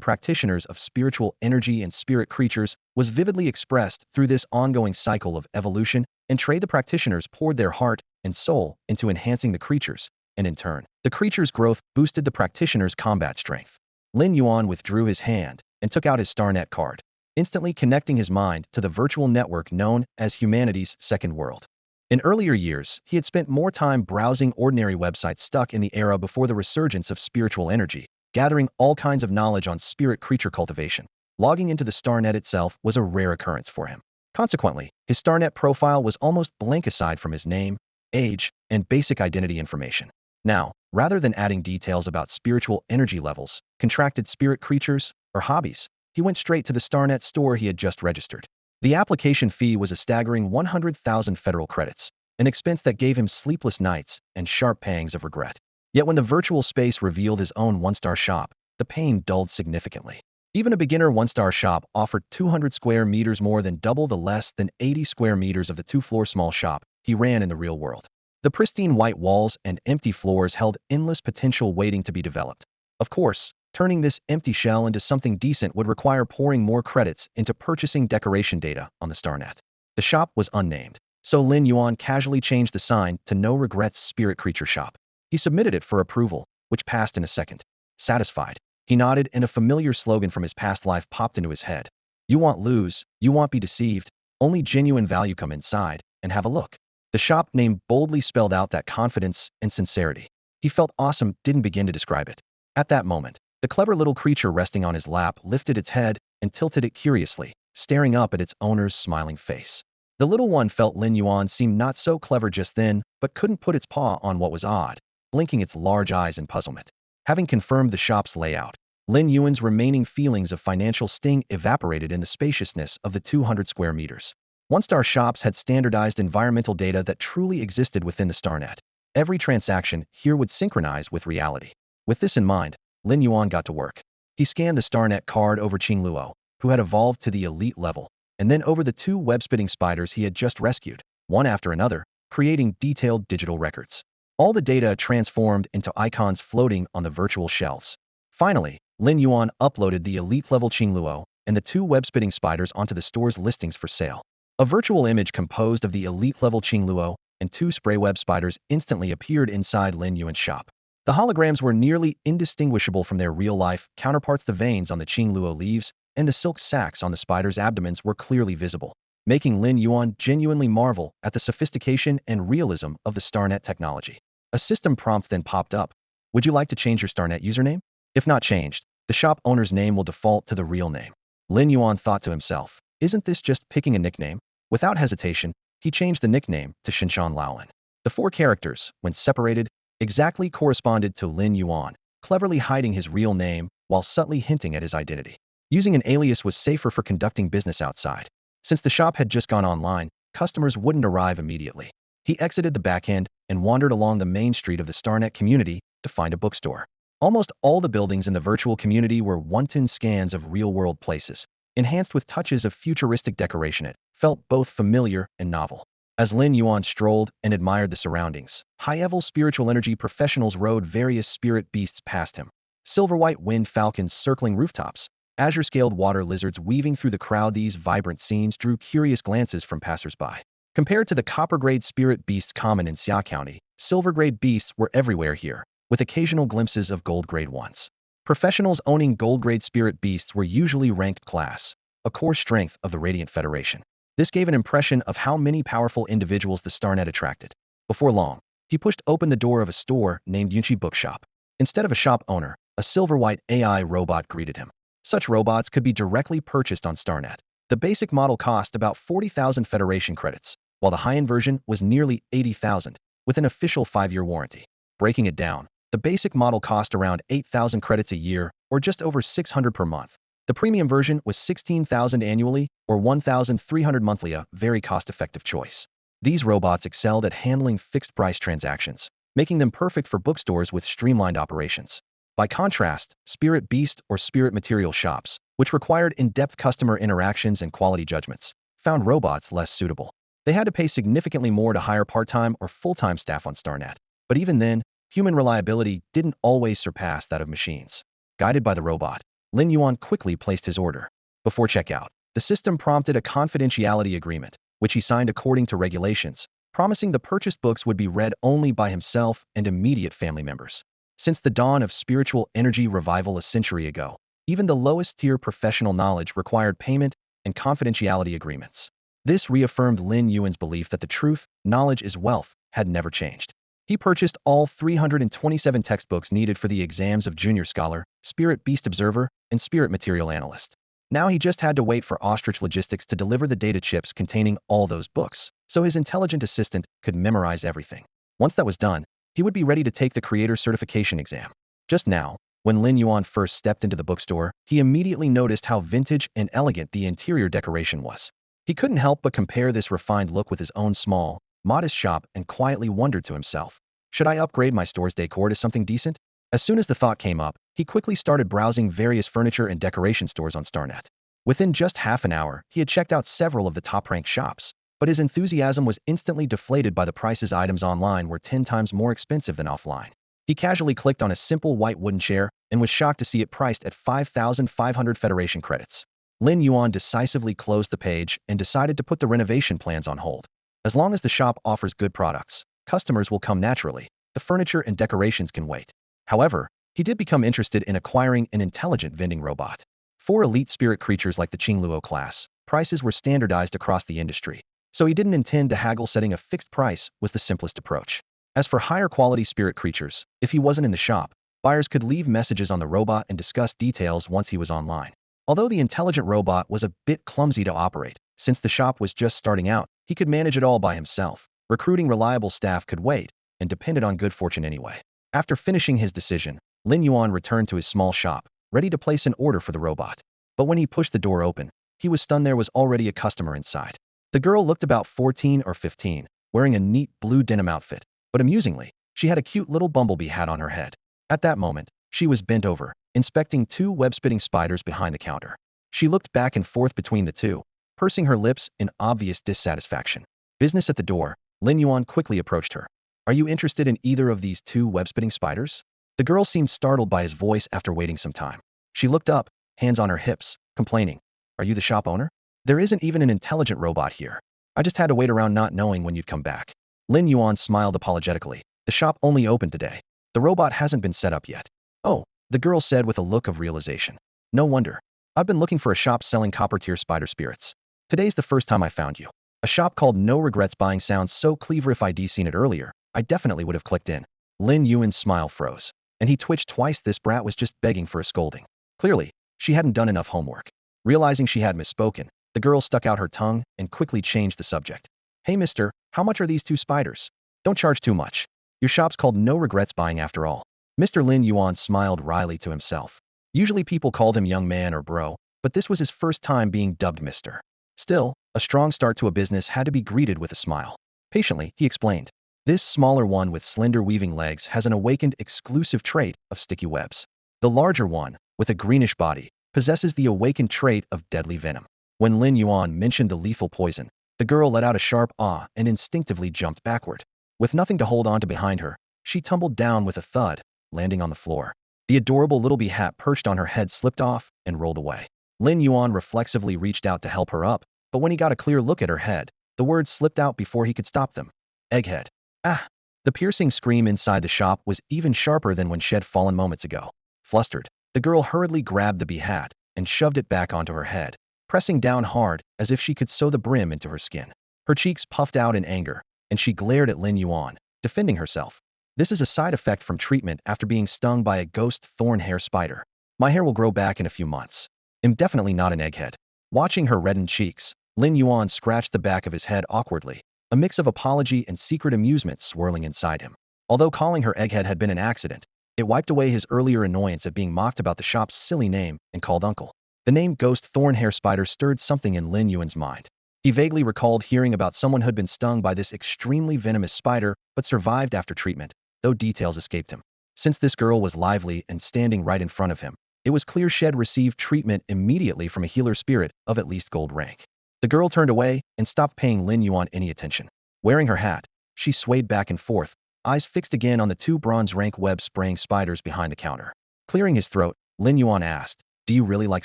practitioners of spiritual energy and spirit creatures was vividly expressed through this ongoing cycle of evolution and trade. The practitioners poured their heart and soul into enhancing the creatures, and in turn, the creature's growth boosted the practitioner's combat strength. Lin Yuan withdrew his hand and took out his StarNet card, instantly connecting his mind to the virtual network known as humanity's second world. In earlier years, he had spent more time browsing ordinary websites stuck in the era before the resurgence of spiritual energy, gathering all kinds of knowledge on spirit creature cultivation. Logging into the StarNet itself was a rare occurrence for him. Consequently, his StarNet profile was almost blank aside from his name, age, and basic identity information. Now, rather than adding details about spiritual energy levels, contracted spirit creatures, or hobbies, he went straight to the StarNet store he had just registered. The application fee was a staggering 100,000 federal credits, an expense that gave him sleepless nights and sharp pangs of regret. Yet when the virtual space revealed his own one-star shop, the pain dulled significantly. Even a beginner one-star shop offered 200 square meters, more than double the less than 80 square meters of the two-floor small shop he ran in the real world. The pristine white walls and empty floors held endless potential waiting to be developed. Of course, turning this empty shell into something decent would require pouring more credits into purchasing decoration data on the StarNet. The shop was unnamed, so Lin Yuan casually changed the sign to No Regrets Spirit Creature Shop. He submitted it for approval, which passed in a second. Satisfied, he nodded and a familiar slogan from his past life popped into his head. You won't lose, you won't be deceived, only genuine value. Come inside and have a look. The shop name boldly spelled out that confidence and sincerity. He felt awesome, didn't begin to describe it. At that moment, the clever little creature resting on his lap lifted its head and tilted it curiously, staring up at its owner's smiling face. The little one felt Lin Yuan seemed not so clever just then, but couldn't put its paw on what was odd, blinking its large eyes in puzzlement. Having confirmed the shop's layout, Lin Yuan's remaining feelings of financial sting evaporated in the spaciousness of the 200 square meters. One-star shops had standardized environmental data that truly existed within the StarNet. Every transaction here would synchronize with reality. With this in mind, Lin Yuan got to work. He scanned the StarNet card over Xiguang, who had evolved to the elite level, and then over the two web-spitting spiders he had just rescued, one after another, creating detailed digital records. All the data transformed into icons floating on the virtual shelves. Finally, Lin Yuan uploaded the elite-level Xiguang and the two web-spitting spiders onto the store's listings for sale. A virtual image composed of the elite-level Xiguang and two spray web spiders instantly appeared inside Lin Yuan's shop. The holograms were nearly indistinguishable from their real-life counterparts. The veins on the Xiguang leaves and the silk sacs on the spiders' abdomens were clearly visible, making Lin Yuan genuinely marvel at the sophistication and realism of the StarNet technology. A system prompt then popped up. Would you like to change your StarNet username? If not changed, the shop owner's name will default to the real name. Lin Yuan thought to himself, isn't this just picking a nickname? Without hesitation, he changed the nickname to Shinshan Laolin. The four characters, when separated, exactly corresponded to Lin Yuan, cleverly hiding his real name while subtly hinting at his identity. Using an alias was safer for conducting business outside. Since the shop had just gone online, customers wouldn't arrive immediately. He exited the back end and wandered along the main street of the StarNet community to find a bookstore. Almost all the buildings in the virtual community were wanton scans of real-world places, enhanced with touches of futuristic decoration. It felt both familiar and novel. As Lin Yuan strolled and admired the surroundings, high-level spiritual energy professionals rode various spirit beasts past him. Silver-white winged falcons circling rooftops, azure-scaled water lizards weaving through the crowd. These vibrant scenes drew curious glances from passers-by. Compared to the copper-grade spirit beasts common in Xia County, silver-grade beasts were everywhere here, with occasional glimpses of gold-grade ones. Professionals owning gold-grade spirit beasts were usually ranked class, a core strength of the Radiant Federation. This gave an impression of how many powerful individuals the StarNet attracted. Before long, he pushed open the door of a store named Yunchi Bookshop. Instead of a shop owner, a silver-white AI robot greeted him. Such robots could be directly purchased on StarNet. The basic model cost about 40,000 Federation credits, while the high-end version was nearly 80,000, with an official 5-year warranty. Breaking it down, the basic model cost around 8,000 credits a year, or just over 600 per month. The premium version was 16,000 annually, or 1,300 monthly, a very cost-effective choice. These robots excelled at handling fixed-price transactions, making them perfect for bookstores with streamlined operations. By contrast, spirit beast or spirit material shops, which required in-depth customer interactions and quality judgments, found robots less suitable. They had to pay significantly more to hire part-time or full-time staff on StarNet. But even then, human reliability didn't always surpass that of machines. Guided by the robot, Lin Yuan quickly placed his order. Before checkout, the system prompted a confidentiality agreement, which he signed according to regulations, promising the purchased books would be read only by himself and immediate family members. Since the dawn of spiritual energy revival a century ago, even the lowest-tier professional knowledge required payment and confidentiality agreements. This reaffirmed Lin Yuan's belief that the truth, knowledge is wealth, had never changed. He purchased all 327 textbooks needed for the exams of Junior Scholar, Spirit Beast Observer, and Spirit Material Analyst. Now he just had to wait for Ostrich Logistics to deliver the data chips containing all those books, so his intelligent assistant could memorize everything. Once that was done, he would be ready to take the Creator Certification exam. Just now, when Lin Yuan first stepped into the bookstore, he immediately noticed how vintage and elegant the interior decoration was. He couldn't help but compare this refined look with his own small, modest shop and quietly wondered to himself, should I upgrade my store's decor to something decent? As soon as the thought came up, he quickly started browsing various furniture and decoration stores on StarNet. Within just half an hour, he had checked out several of the top-ranked shops, but his enthusiasm was instantly deflated by the prices. Items online were 10 times more expensive than offline. He casually clicked on a simple white wooden chair and was shocked to see it priced at 5,500 Federation credits. Lin Yuan decisively closed the page and decided to put the renovation plans on hold. As long as the shop offers good products, customers will come naturally. The furniture and decorations can wait. However, he did become interested in acquiring an intelligent vending robot. For elite spirit creatures like the Qingluo class, prices were standardized across the industry, so he didn't intend to haggle. Setting a fixed price was the simplest approach. As for higher quality spirit creatures, if he wasn't in the shop, buyers could leave messages on the robot and discuss details once he was online. Although the intelligent robot was a bit clumsy to operate, since the shop was just starting out, he could manage it all by himself. Recruiting reliable staff could wait, and depended on good fortune anyway. After finishing his decision, Lin Yuan returned to his small shop, ready to place an order for the robot. But when he pushed the door open, he was stunned. There was already a customer inside. The girl looked about 14 or 15, wearing a neat blue denim outfit, but amusingly, she had a cute little bumblebee hat on her head. At that moment, she was bent over, inspecting 2 web-spitting spiders behind the counter. She looked back and forth between the two, pursing her lips in obvious dissatisfaction. Business at the door, Lin Yuan quickly approached her. Are you interested in either of these 2 web-spitting spiders? The girl seemed startled by his voice. After waiting some time, she looked up, hands on her hips, complaining. Are you the shop owner? There isn't even an intelligent robot here. I just had to wait around not knowing when you'd come back. Lin Yuan smiled apologetically. The shop only opened today. The robot hasn't been set up yet. Oh, the girl said with a look of realization. No wonder. I've been looking for a shop selling copper-tier spider spirits. Today's the first time I found you. A shop called No Regrets Buying sounds so clever. If I'd seen it earlier, I definitely would have clicked in. Lin Yuan's smile froze, and he twitched twice. This brat was just begging for a scolding. Clearly, she hadn't done enough homework. Realizing she had misspoken, the girl stuck out her tongue and quickly changed the subject. Hey mister, how much are these 2 spiders? Don't charge too much. Your shop's called No Regrets Buying after all. Mr. Lin Yuan smiled wryly to himself. Usually people called him young man or bro, but this was his first time being dubbed mister. Still, a strong start to a business had to be greeted with a smile. Patiently, he explained. This smaller one with slender weaving legs has an awakened exclusive trait of sticky webs. The larger one, with a greenish body, possesses the awakened trait of deadly venom. When Lin Yuan mentioned the lethal poison, the girl let out a sharp ah and instinctively jumped backward. With nothing to hold on to behind her, she tumbled down with a thud, landing on the floor. The adorable little bee hat perched on her head slipped off and rolled away. Lin Yuan reflexively reached out to help her up, but when he got a clear look at her head, the words slipped out before he could stop them. Egghead. Ah! The piercing scream inside the shop was even sharper than when she had fallen moments ago. Flustered, the girl hurriedly grabbed the bee hat and shoved it back onto her head, pressing down hard as if she could sew the brim into her skin. Her cheeks puffed out in anger, and she glared at Lin Yuan, defending herself. This is a side effect from treatment after being stung by a ghost thorn hair spider. My hair will grow back in a few months. I'm definitely not an egghead. Watching her reddened cheeks, Lin Yuan scratched the back of his head awkwardly, a mix of apology and secret amusement swirling inside him. Although calling her egghead had been an accident, it wiped away his earlier annoyance at being mocked about the shop's silly name and called uncle. The name Ghost Thorn Hair Spider stirred something in Lin Yuan's mind. He vaguely recalled hearing about someone who had been stung by this extremely venomous spider but survived after treatment, though details escaped him. Since this girl was lively and standing right in front of him, it was clear she had received treatment immediately from a healer spirit of at least gold rank. The girl turned away and stopped paying Lin Yuan any attention. Wearing her hat, she swayed back and forth, eyes fixed again on the 2 bronze rank web-spraying spiders behind the counter. Clearing his throat, Lin Yuan asked, "Do you really like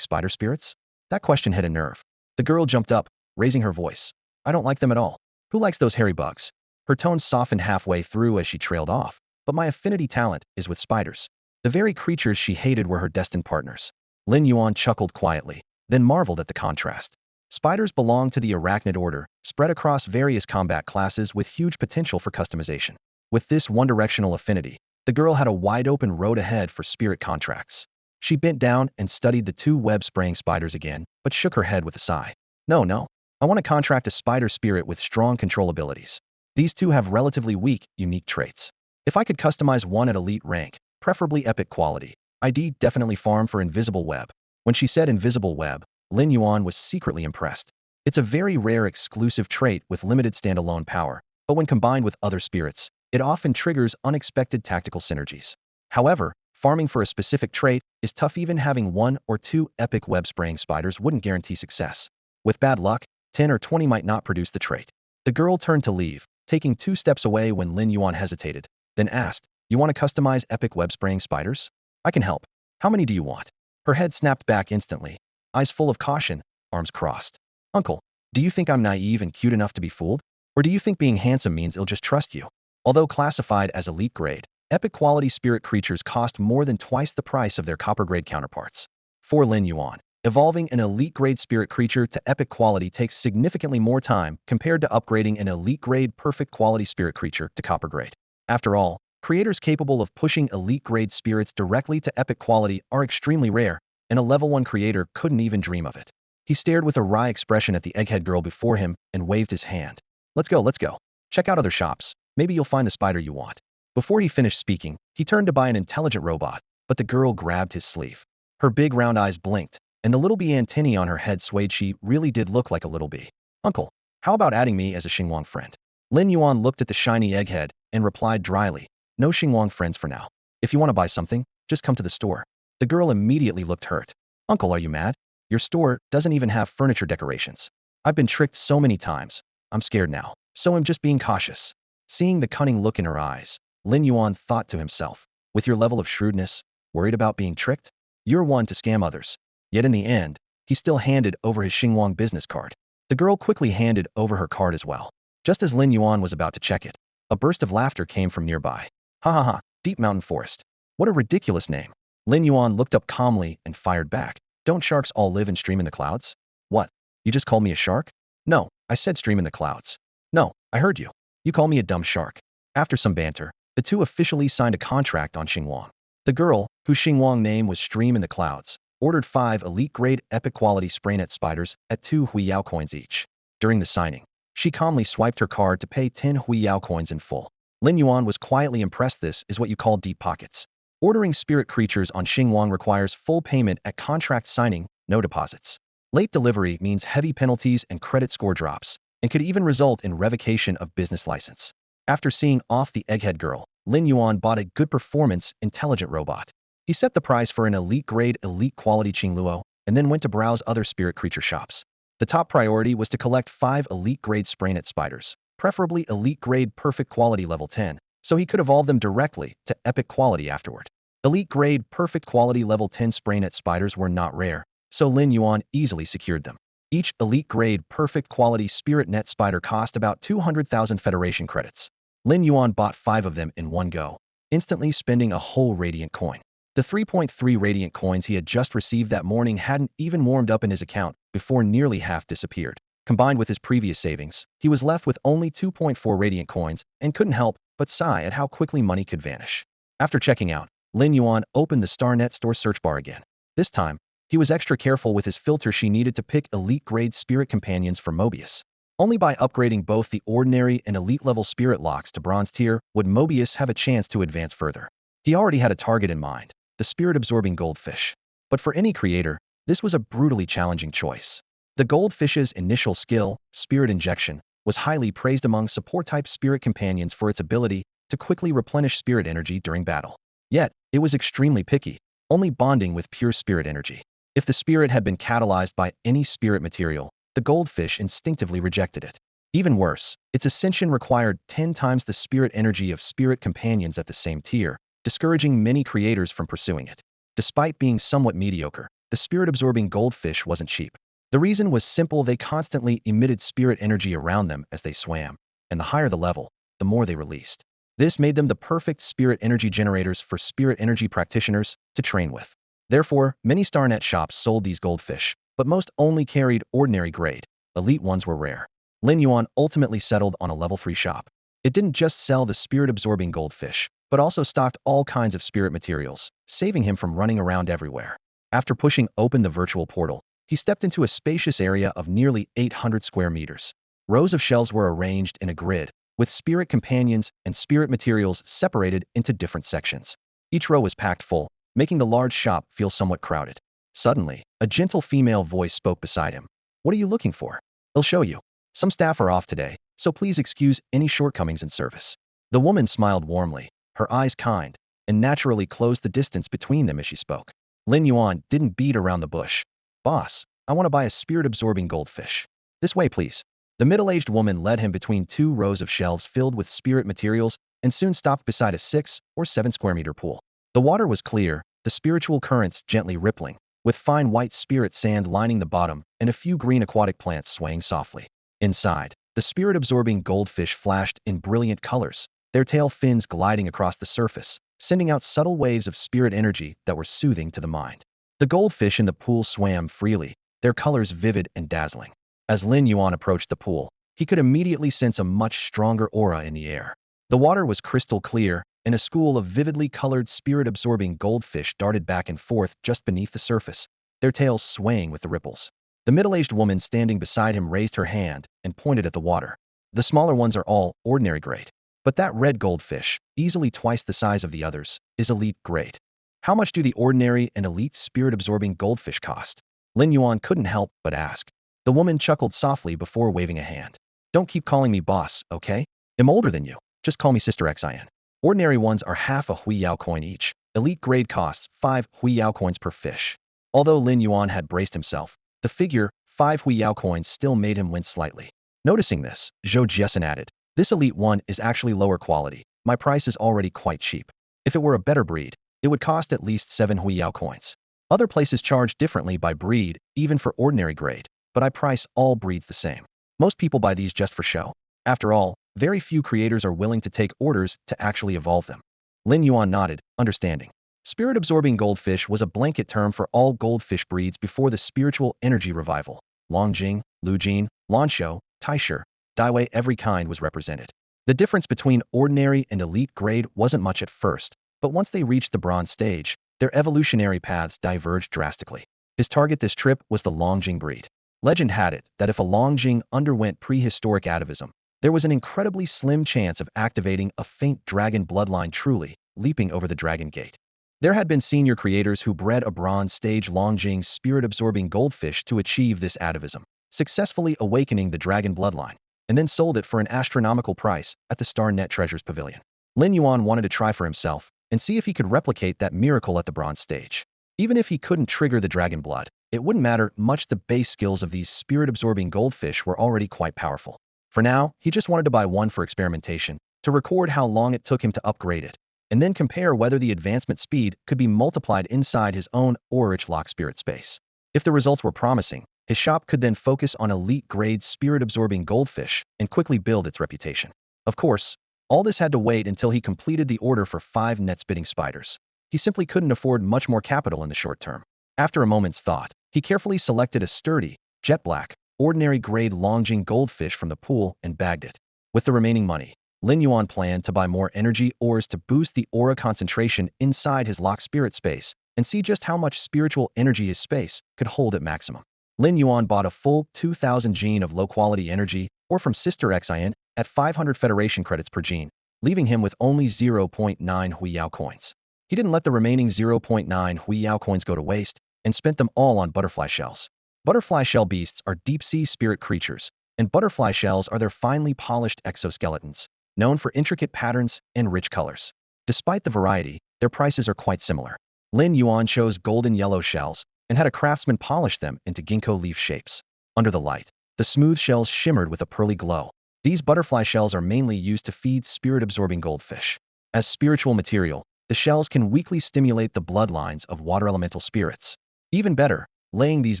spider spirits?" That question hit a nerve. The girl jumped up, raising her voice. "I don't like them at all. Who likes those hairy bugs?" Her tone softened halfway through as she trailed off, "But my affinity talent is with spiders." The very creatures she hated were her destined partners. Lin Yuan chuckled quietly, then marveled at the contrast. Spiders belong to the arachnid order, spread across various combat classes with huge potential for customization. With this one-directional affinity, the girl had a wide-open road ahead for spirit contracts. She bent down and studied the 2 web-spraying spiders again, but shook her head with a sigh. No. I want to contract a spider spirit with strong control abilities. These 2 have relatively weak, unique traits. If I could customize one at elite rank, preferably epic quality, I'd definitely farm for invisible web. When she said invisible web, Lin Yuan was secretly impressed. It's a very rare exclusive trait with limited standalone power, but when combined with other spirits, it often triggers unexpected tactical synergies. However, farming for a specific trait is tough. Even having 1 or 2 epic web-spraying spiders wouldn't guarantee success. With bad luck, 10 or 20 might not produce the trait. The girl turned to leave, taking 2 steps away when Lin Yuan hesitated, then asked, "You want to customize epic web-spraying spiders? I can help. How many do you want?" Her head snapped back instantly, eyes full of caution, arms crossed. "Uncle, do you think I'm naive and cute enough to be fooled? Or do you think being handsome means I'll just trust you?" Although classified as elite grade, epic quality spirit creatures cost more than twice the price of their copper grade counterparts. For Lin Yuan, evolving an elite grade spirit creature to epic quality takes significantly more time compared to upgrading an elite grade perfect quality spirit creature to copper grade. After all, creators capable of pushing elite grade spirits directly to epic quality are extremely rare, and a level 1 creator couldn't even dream of it. He stared with a wry expression at the egghead girl before him and waved his hand. Let's go. Check out other shops. Maybe you'll find the spider you want." Before he finished speaking, he turned to buy an intelligent robot, but the girl grabbed his sleeve. Her big round eyes blinked, and the little bee antennae on her head swayed. She really did look like a little bee. "Uncle, how about adding me as a Xiguang friend?" Lin Yuan looked at the shiny egghead and replied dryly, "No Xiguang friends for now. If you want to buy something, just come to the store." The girl immediately looked hurt. "Uncle, are you mad? Your store doesn't even have furniture decorations. I've been tricked so many times. I'm scared now, so I'm just being cautious." Seeing the cunning look in her eyes, Lin Yuan thought to himself, "With your level of shrewdness, worried about being tricked? You're one to scam others." Yet in the end, he still handed over his Xiguang business card. The girl quickly handed over her card as well. Just as Lin Yuan was about to check it, a burst of laughter came from nearby. "Ha ha ha, Deep Mountain Forest. What a ridiculous name." Lin Yuan looked up calmly and fired back. "Don't sharks all live and stream in the clouds?" "What? You just called me a shark?" "No, I said stream in the clouds." "No, I heard you. You call me a dumb shark." After some banter, the 2 officially signed a contract on Xiguang. The girl, whose Xiguang name was Stream in the Clouds, ordered 5 elite-grade epic-quality spraynet spiders at 2 Huiyao coins each. During the signing, she calmly swiped her card to pay 10 Huiyao coins in full. Lin Yuan was quietly impressed. This is what you call deep pockets. Ordering spirit creatures on Xiguang requires full payment at contract signing, no deposits. Late delivery means heavy penalties and credit score drops, and could even result in revocation of business license. After seeing off the egghead girl, Lin Yuan bought a good performance, intelligent robot. He set the price for an elite-grade, elite-quality Qingluo, and then went to browse other spirit creature shops. The top priority was to collect 5 elite-grade spraynet spiders, preferably elite-grade perfect quality level 10, so he could evolve them directly to epic quality afterward. Elite-grade perfect quality level 10 spraynet spiders were not rare, so Lin Yuan easily secured them. Each elite-grade perfect quality spirit net spider cost about 200,000 Federation credits. Lin Yuan bought 5 of them in one go, instantly spending a whole radiant coin. The 3.3 radiant coins he had just received that morning hadn't even warmed up in his account before nearly half disappeared. Combined with his previous savings, he was left with only 2.4 radiant coins and couldn't help but sigh at how quickly money could vanish. After checking out, Lin Yuan opened the StarNet store search bar again. This time, he was extra careful with his filter. She needed to pick elite-grade spirit companions for Mobius. Only by upgrading both the ordinary and elite-level spirit locks to bronze tier would Mobius have a chance to advance further. He already had a target in mind, the spirit-absorbing goldfish. But for any creator, this was a brutally challenging choice. The goldfish's initial skill, Spirit Injection, was highly praised among support-type spirit companions for its ability to quickly replenish spirit energy during battle. Yet, it was extremely picky, only bonding with pure spirit energy. If the spirit had been catalyzed by any spirit material, the goldfish instinctively rejected it. Even worse, its ascension required 10 times the spirit energy of spirit companions at the same tier, discouraging many creators from pursuing it. Despite being somewhat mediocre, the spirit-absorbing goldfish wasn't cheap. The reason was simple: they constantly emitted spirit energy around them as they swam, and the higher the level, the more they released. This made them the perfect spirit energy generators for spirit energy practitioners to train with. Therefore, many StarNet shops sold these goldfish, but most only carried ordinary grade. Elite ones were rare. Lin Yuan ultimately settled on a level 3 shop. It didn't just sell the spirit-absorbing goldfish, but also stocked all kinds of spirit materials, saving him from running around everywhere. After pushing open the virtual portal, he stepped into a spacious area of nearly 800 square meters. Rows of shelves were arranged in a grid, with spirit companions and spirit materials separated into different sections. Each row was packed full, making the large shop feel somewhat crowded. Suddenly, a gentle female voice spoke beside him. "What are you looking for? I'll show you. Some staff are off today, so please excuse any shortcomings in service." The woman smiled warmly, her eyes kind, and naturally closed the distance between them as she spoke. Lin Yuan didn't beat around the bush. "Boss, I want to buy a spirit-absorbing goldfish. This way, please." The middle-aged woman led him between 2 rows of shelves filled with spirit materials and soon stopped beside a 6 or 7 square meter pool. The water was clear, the spiritual currents gently rippling, with fine white spirit sand lining the bottom and a few green aquatic plants swaying softly. Inside, the spirit-absorbing goldfish flashed in brilliant colors, their tail fins gliding across the surface, sending out subtle waves of spirit energy that were soothing to the mind. The goldfish in the pool swam freely, their colors vivid and dazzling. As Lin Yuan approached the pool, he could immediately sense a much stronger aura in the air. The water was crystal clear, and a school of vividly colored spirit-absorbing goldfish darted back and forth just beneath the surface, their tails swaying with the ripples. The middle-aged woman standing beside him raised her hand and pointed at the water. "The smaller ones are all ordinary grade. But that red goldfish, easily twice the size of the others, is elite grade. How much do the ordinary and elite spirit-absorbing goldfish cost?" Lin Yuan couldn't help but ask. The woman chuckled softly before waving a hand. "Don't keep calling me boss, okay? I'm older than you. Just call me Sister Xin. Ordinary ones are half a Huiyao coin each. Elite grade costs 5 Huiyao coins per fish." Although Lin Yuan had braced himself, the figure, 5 Huiyao coins, still made him wince slightly. Noticing this, Zhou Jiesin added, "This elite one is actually lower quality. My price is already quite cheap. If it were a better breed, it would cost at least 7 Huiyao coins. Other places charge differently by breed, even for ordinary grade, but I price all breeds the same. Most people buy these just for show. After all, very few creators are willing to take orders to actually evolve them." Lin Yuan nodded, understanding. Spirit-absorbing goldfish was a blanket term for all goldfish breeds before the spiritual energy revival. Longjing, Lujin, Lanshou, Taisher, Daiwei, every kind was represented. The difference between ordinary and elite grade wasn't much at first, but once they reached the bronze stage, their evolutionary paths diverged drastically. His target this trip was the Longjing breed. Legend had it that if a Longjing underwent prehistoric atavism, there was an incredibly slim chance of activating a faint dragon bloodline, truly leaping over the dragon gate. There had been senior creators who bred a bronze stage Longjing spirit-absorbing goldfish to achieve this atavism, successfully awakening the dragon bloodline, and then sold it for an astronomical price at the StarNet Treasures Pavilion. Lin Yuan wanted to try for himself and see if he could replicate that miracle at the bronze stage. Even if he couldn't trigger the dragon blood, it wouldn't matter much. The base skills of these spirit-absorbing goldfish were already quite powerful. For now, he just wanted to buy one for experimentation, to record how long it took him to upgrade it, and then compare whether the advancement speed could be multiplied inside his own Aurich lock spirit space. If the results were promising, his shop could then focus on elite-grade spirit-absorbing goldfish and quickly build its reputation. Of course, all this had to wait until he completed the order for 5 net-spitting spiders. He simply couldn't afford much more capital in the short term. After a moment's thought, he carefully selected a sturdy, jet-black, ordinary-grade Longjing goldfish from the pool and bagged it. With the remaining money, Lin Yuan planned to buy more energy ores to boost the aura concentration inside his lock spirit space and see just how much spiritual energy his space could hold at maximum. Lin Yuan bought a full 2,000 gene of low-quality energy ore from Sister Xiguang at 500 Federation credits per gene, leaving him with only 0.9 Huiyao coins. He didn't let the remaining 0.9 Huiyao coins go to waste and spent them all on butterfly shells. Butterfly shell beasts are deep-sea spirit creatures, and butterfly shells are their finely polished exoskeletons, known for intricate patterns and rich colors. Despite the variety, their prices are quite similar. Lin Yuan chose golden yellow shells and had a craftsman polish them into ginkgo leaf shapes. Under the light, the smooth shells shimmered with a pearly glow. These butterfly shells are mainly used to feed spirit-absorbing goldfish. As spiritual material, the shells can weakly stimulate the bloodlines of water elemental spirits. Even better, laying these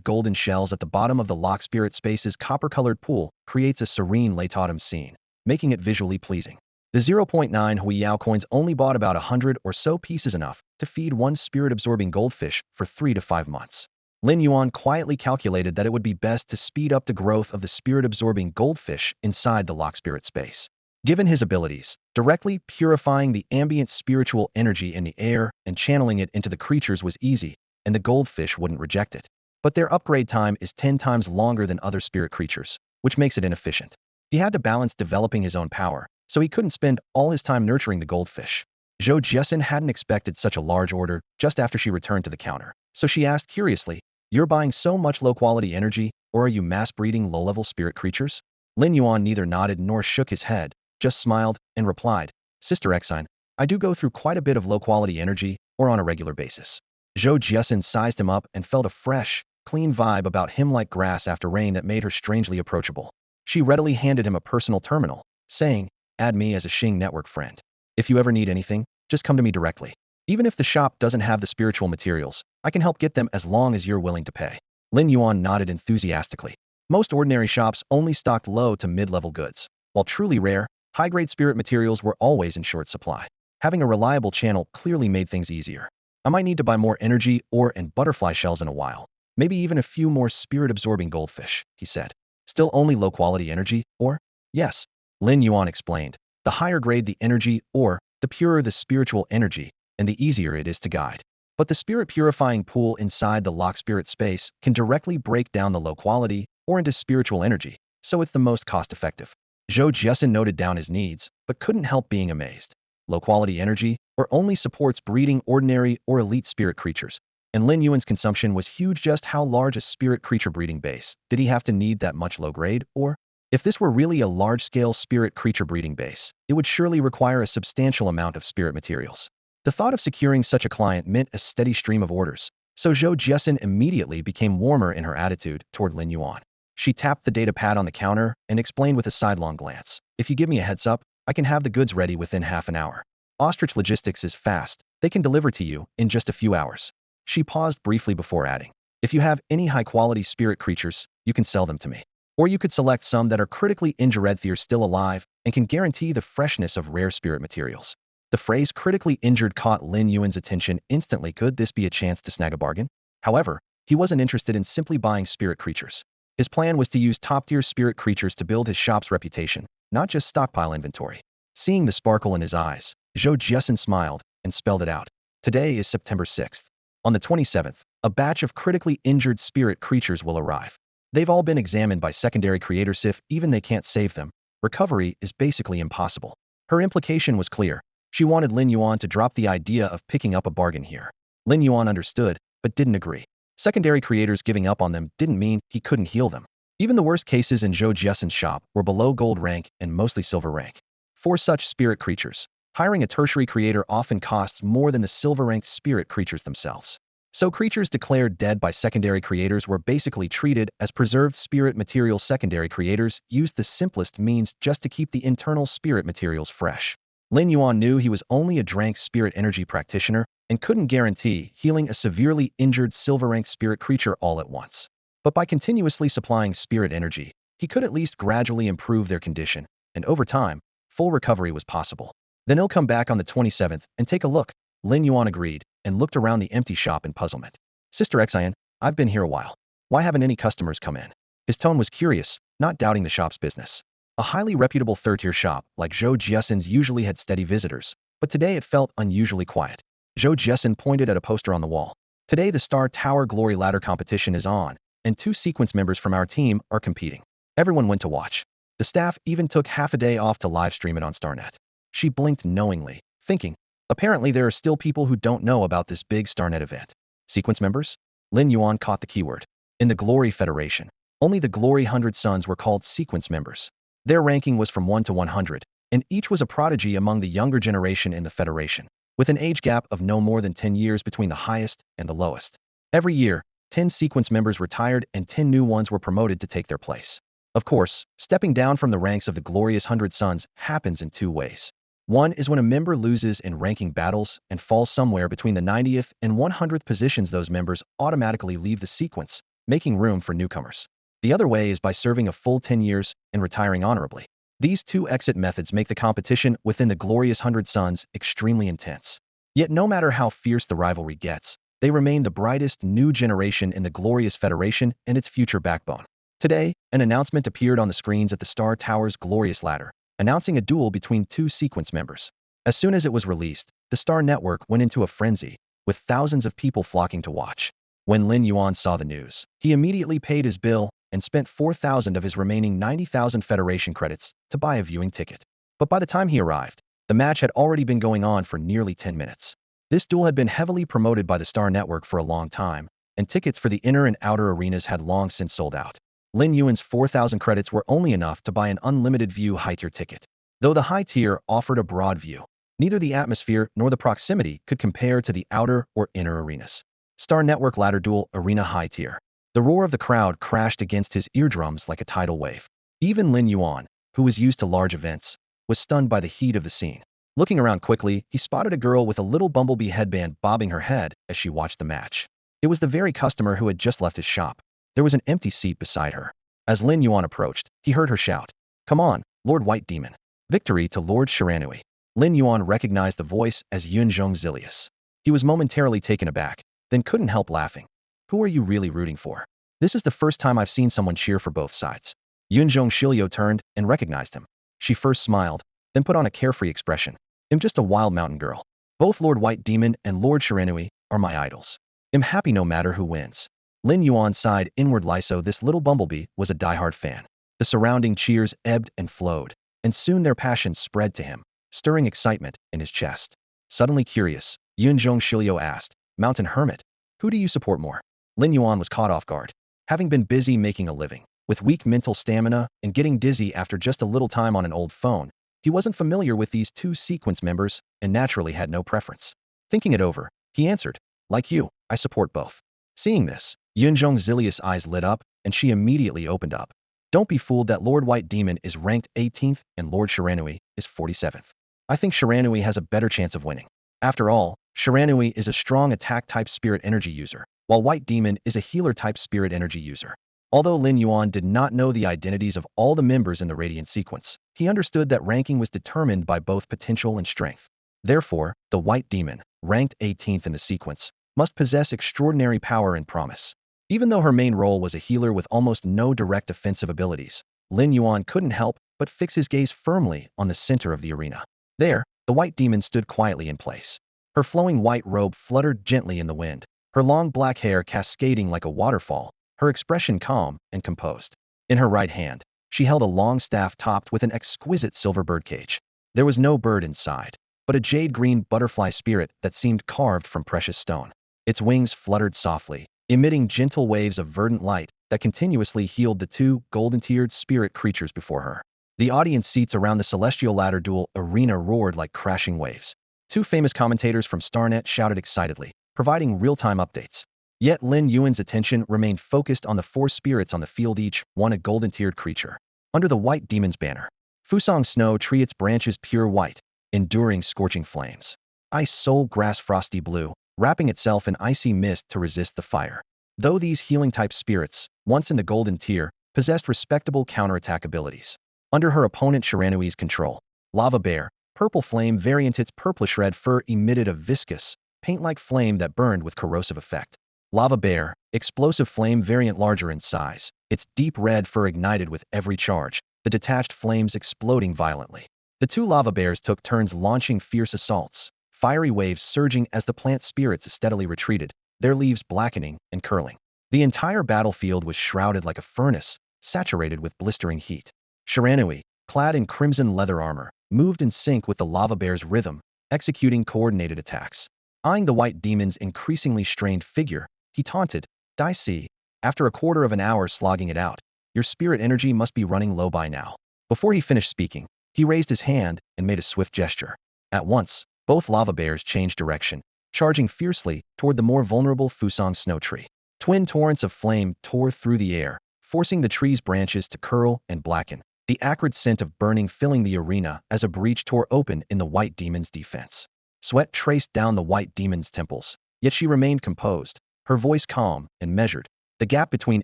golden shells at the bottom of the lock spirit space's copper-colored pool creates a serene late autumn scene, making it visually pleasing. The 0.9 Huiyao coins only bought about 100 or so pieces, enough to feed one spirit-absorbing goldfish for 3 to 5 months. Lin Yuan quietly calculated that it would be best to speed up the growth of the spirit-absorbing goldfish inside the lock spirit space. Given his abilities, directly purifying the ambient spiritual energy in the air and channeling it into the creatures was easy, and the goldfish wouldn't reject it. But their upgrade time is 10 times longer than other spirit creatures, which makes it inefficient. He had to balance developing his own power, so he couldn't spend all his time nurturing the goldfish. Zhou Jiesin hadn't expected such a large order just after she returned to the counter, so she asked curiously, "You're buying so much low-quality energy, or are you mass-breeding low-level spirit creatures?" Lin Yuan neither nodded nor shook his head, just smiled and replied, "Sister Xiguang, I do go through quite a bit of low-quality energy, or on a regular basis." Zhou Jiesin sized him up and felt a fresh, clean vibe about him like grass after rain that made her strangely approachable. She readily handed him a personal terminal, saying, "Add me as a Xing network friend. If you ever need anything, just come to me directly. Even if the shop doesn't have the spiritual materials, I can help get them as long as you're willing to pay." Lin Yuan nodded enthusiastically. Most ordinary shops only stocked low to mid-level goods, while truly rare, high-grade spirit materials were always in short supply. Having a reliable channel clearly made things easier. "I might need to buy more energy ore and butterfly shells in a while. Maybe even a few more spirit-absorbing goldfish," he said. "Still only low-quality energy ore?" "Yes," Lin Yuan explained. "The higher grade the energy ore, the purer the spiritual energy, and the easier it is to guide. But the spirit-purifying pool inside the lock spirit space can directly break down the low-quality or into spiritual energy, so it's the most cost-effective." Zhou Jiesin noted down his needs, but couldn't help being amazed. Low-quality energy or only supports breeding ordinary or elite spirit creatures, and Lin Yuan's consumption was huge. Just how large a spirit creature breeding base did he have to need that much low-grade or? If this were really a large-scale spirit creature breeding base, it would surely require a substantial amount of spirit materials. The thought of securing such a client meant a steady stream of orders, so Zhou Jiesin immediately became warmer in her attitude toward Lin Yuan. She tapped the data pad on the counter and explained with a sidelong glance, "If you give me a heads up, I can have the goods ready within half an hour. Ostrich Logistics is fast. They can deliver to you in just a few hours." She paused briefly before adding, "If you have any high-quality spirit creatures, you can sell them to me. Or you could select some that are critically injured, they're still alive, and can guarantee the freshness of rare spirit materials." The phrase critically injured caught Lin Yuan's attention instantly. Could this be a chance to snag a bargain? However, he wasn't interested in simply buying spirit creatures. His plan was to use top-tier spirit creatures to build his shop's reputation, not just stockpile inventory. Seeing the sparkle in his eyes, Zhou Jiesin smiled and spelled it out. "Today is September 6th. On the 27th, a batch of critically injured spirit creatures will arrive. They've all been examined by secondary creators. If even they can't save them, recovery is basically impossible. Her implication was clear. She wanted Lin Yuan to drop the idea of picking up a bargain here. Lin Yuan understood, but didn't agree. Secondary creators giving up on them didn't mean he couldn't heal them. Even the worst cases in Zhou Jiesen's shop were below gold rank and mostly silver rank. For such spirit creatures, hiring a tertiary creator often costs more than the silver-ranked spirit creatures themselves. So creatures declared dead by secondary creators were basically treated as preserved spirit material. Secondary creators used the simplest means just to keep the internal spirit materials fresh. Lin Yuan knew he was only a drank spirit energy practitioner and couldn't guarantee healing a severely injured silver-ranked spirit creature all at once. But by continuously supplying spirit energy, he could at least gradually improve their condition, and over time, full recovery was possible. Then he'll come back on the 27th and take a look. Lin Yuan agreed and looked around the empty shop in puzzlement. Sister Xiguang, I've been here a while. Why haven't any customers come in? His tone was curious, not doubting the shop's business. A highly reputable third-tier shop like Zhou Jiesen's usually had steady visitors, but today it felt unusually quiet. Zhou Jiesen pointed at a poster on the wall. Today the Star Tower Glory Ladder competition is on, and 2 sequence members from our team are competing. Everyone went to watch. The staff even took half a day off to live stream it on StarNet. She blinked knowingly, thinking, apparently there are still people who don't know about this big StarNet event. Sequence members? Lin Yuan caught the keyword. In the Glory Federation, only the Glory 100 Sons were called sequence members. Their ranking was from 1 to 100, and each was a prodigy among the younger generation in the Federation, with an age gap of no more than 10 years between the highest and the lowest. Every year, 10 sequence members retired and 10 new ones were promoted to take their place. Of course, stepping down from the ranks of the glorious 100 Sons happens in 2 ways. One is when a member loses in ranking battles and falls somewhere between the 90th and 100th positions. Those members automatically leave the sequence, making room for newcomers. The other way is by serving a full 10 years and retiring honorably. These 2 exit methods make the competition within the glorious 100 Sons extremely intense. Yet no matter how fierce the rivalry gets, they remain the brightest new generation in the glorious Federation and its future backbone. Today, an announcement appeared on the screens at the Star Tower's glorious ladder, announcing a duel between 2 sequence members. As soon as it was released, the Star Network went into a frenzy, with thousands of people flocking to watch. When Lin Yuan saw the news, he immediately paid his bill and spent 4,000 of his remaining 90,000 Federation credits to buy a viewing ticket. But by the time he arrived, the match had already been going on for nearly 10 minutes. This duel had been heavily promoted by the Star Network for a long time, and tickets for the inner and outer arenas had long since sold out. Lin Yuan's 4,000 credits were only enough to buy an unlimited view high-tier ticket. Though the high tier offered a broad view, neither the atmosphere nor the proximity could compare to the outer or inner arenas. Star Network Ladder Duel Arena High Tier. The roar of the crowd crashed against his eardrums like a tidal wave. Even Lin Yuan, who was used to large events, was stunned by the heat of the scene. Looking around quickly, he spotted a girl with a little bumblebee headband bobbing her head as she watched the match. It was the very customer who had just left his shop. There was an empty seat beside her. As Lin Yuan approached, he heard her shout, "Come on, Lord White Demon." Victory to Lord Shiranui. Lin Yuan recognized the voice as Yunzhong Zilius. He was momentarily taken aback, then couldn't help laughing. Who are you really rooting for? This is the first time I've seen someone cheer for both sides. Yunzhong Shilio turned and recognized him. She first smiled, then put on a carefree expression. I'm just a wild mountain girl. Both Lord White Demon and Lord Shiranui are my idols. I'm happy no matter who wins. Lin Yuan sighed inwardly, so this little bumblebee was a diehard fan. The surrounding cheers ebbed and flowed, and soon their passion spread to him, stirring excitement in his chest. Suddenly curious, Yunzhong Shilio asked, "Mountain Hermit, who do you support more?" Lin Yuan was caught off guard. Having been busy making a living, with weak mental stamina and getting dizzy after just a little time on an old phone, he wasn't familiar with these 2 sequence members and naturally had no preference. Thinking it over, he answered, "Like you, I support both." Seeing this, Yunzhong Zilius' eyes lit up, and she immediately opened up. Don't be fooled that Lord White Demon is ranked 18th and Lord Shiranui is 47th. I think Shiranui has a better chance of winning. After all, Shiranui is a strong attack-type spirit energy user, while White Demon is a healer-type spirit energy user. Although Lin Yuan did not know the identities of all the members in the Radiant sequence, he understood that ranking was determined by both potential and strength. Therefore, the White Demon, ranked 18th in the sequence, must possess extraordinary power and promise. Even though her main role was a healer with almost no direct offensive abilities, Lin Yuan couldn't help but fix his gaze firmly on the center of the arena. There, the White Demon stood quietly in place. Her flowing white robe fluttered gently in the wind, her long black hair cascading like a waterfall, her expression calm and composed. In her right hand, she held a long staff topped with an exquisite silver birdcage. There was no bird inside, but a jade-green butterfly spirit that seemed carved from precious stone. Its wings fluttered softly, emitting gentle waves of verdant light that continuously healed the two golden-tiered spirit creatures before her. The audience seats around the celestial ladder duel arena roared like crashing waves. Two famous commentators from Starnet shouted excitedly, providing real-time updates. Yet Lin Yuan's attention remained focused on the four spirits on the field, each one a golden-tiered creature. Under the white demon's banner, Fusang Snow Tree, its branches pure white, enduring scorching flames. Ice Soul Grass frosty blue, wrapping itself in icy mist to resist the fire. Though these healing-type spirits, once in the golden tier, possessed respectable counterattack abilities. Under her opponent Shiranui's control, Lava Bear, purple flame variant, its purplish red fur emitted a viscous, paint-like flame that burned with corrosive effect. Lava Bear, explosive flame variant, larger in size, its deep red fur ignited with every charge, the detached flames exploding violently. The two lava bears took turns launching fierce assaults, fiery waves surging as the plant spirits steadily retreated, their leaves blackening and curling. The entire battlefield was shrouded like a furnace, saturated with blistering heat. Shiranui, clad in crimson leather armor, moved in sync with the lava bear's rhythm, executing coordinated attacks. Eyeing the white demon's increasingly strained figure, he taunted, "Dicey, after a quarter of an hour slogging it out, your spirit energy must be running low by now." Before he finished speaking, he raised his hand and made a swift gesture. At once, both lava bears changed direction, charging fiercely toward the more vulnerable Fusang Snow Tree. Twin torrents of flame tore through the air, forcing the tree's branches to curl and blacken, the acrid scent of burning filling the arena as a breach tore open in the white demon's defense. Sweat traced down the white demon's temples, yet she remained composed, her voice calm and measured. The gap between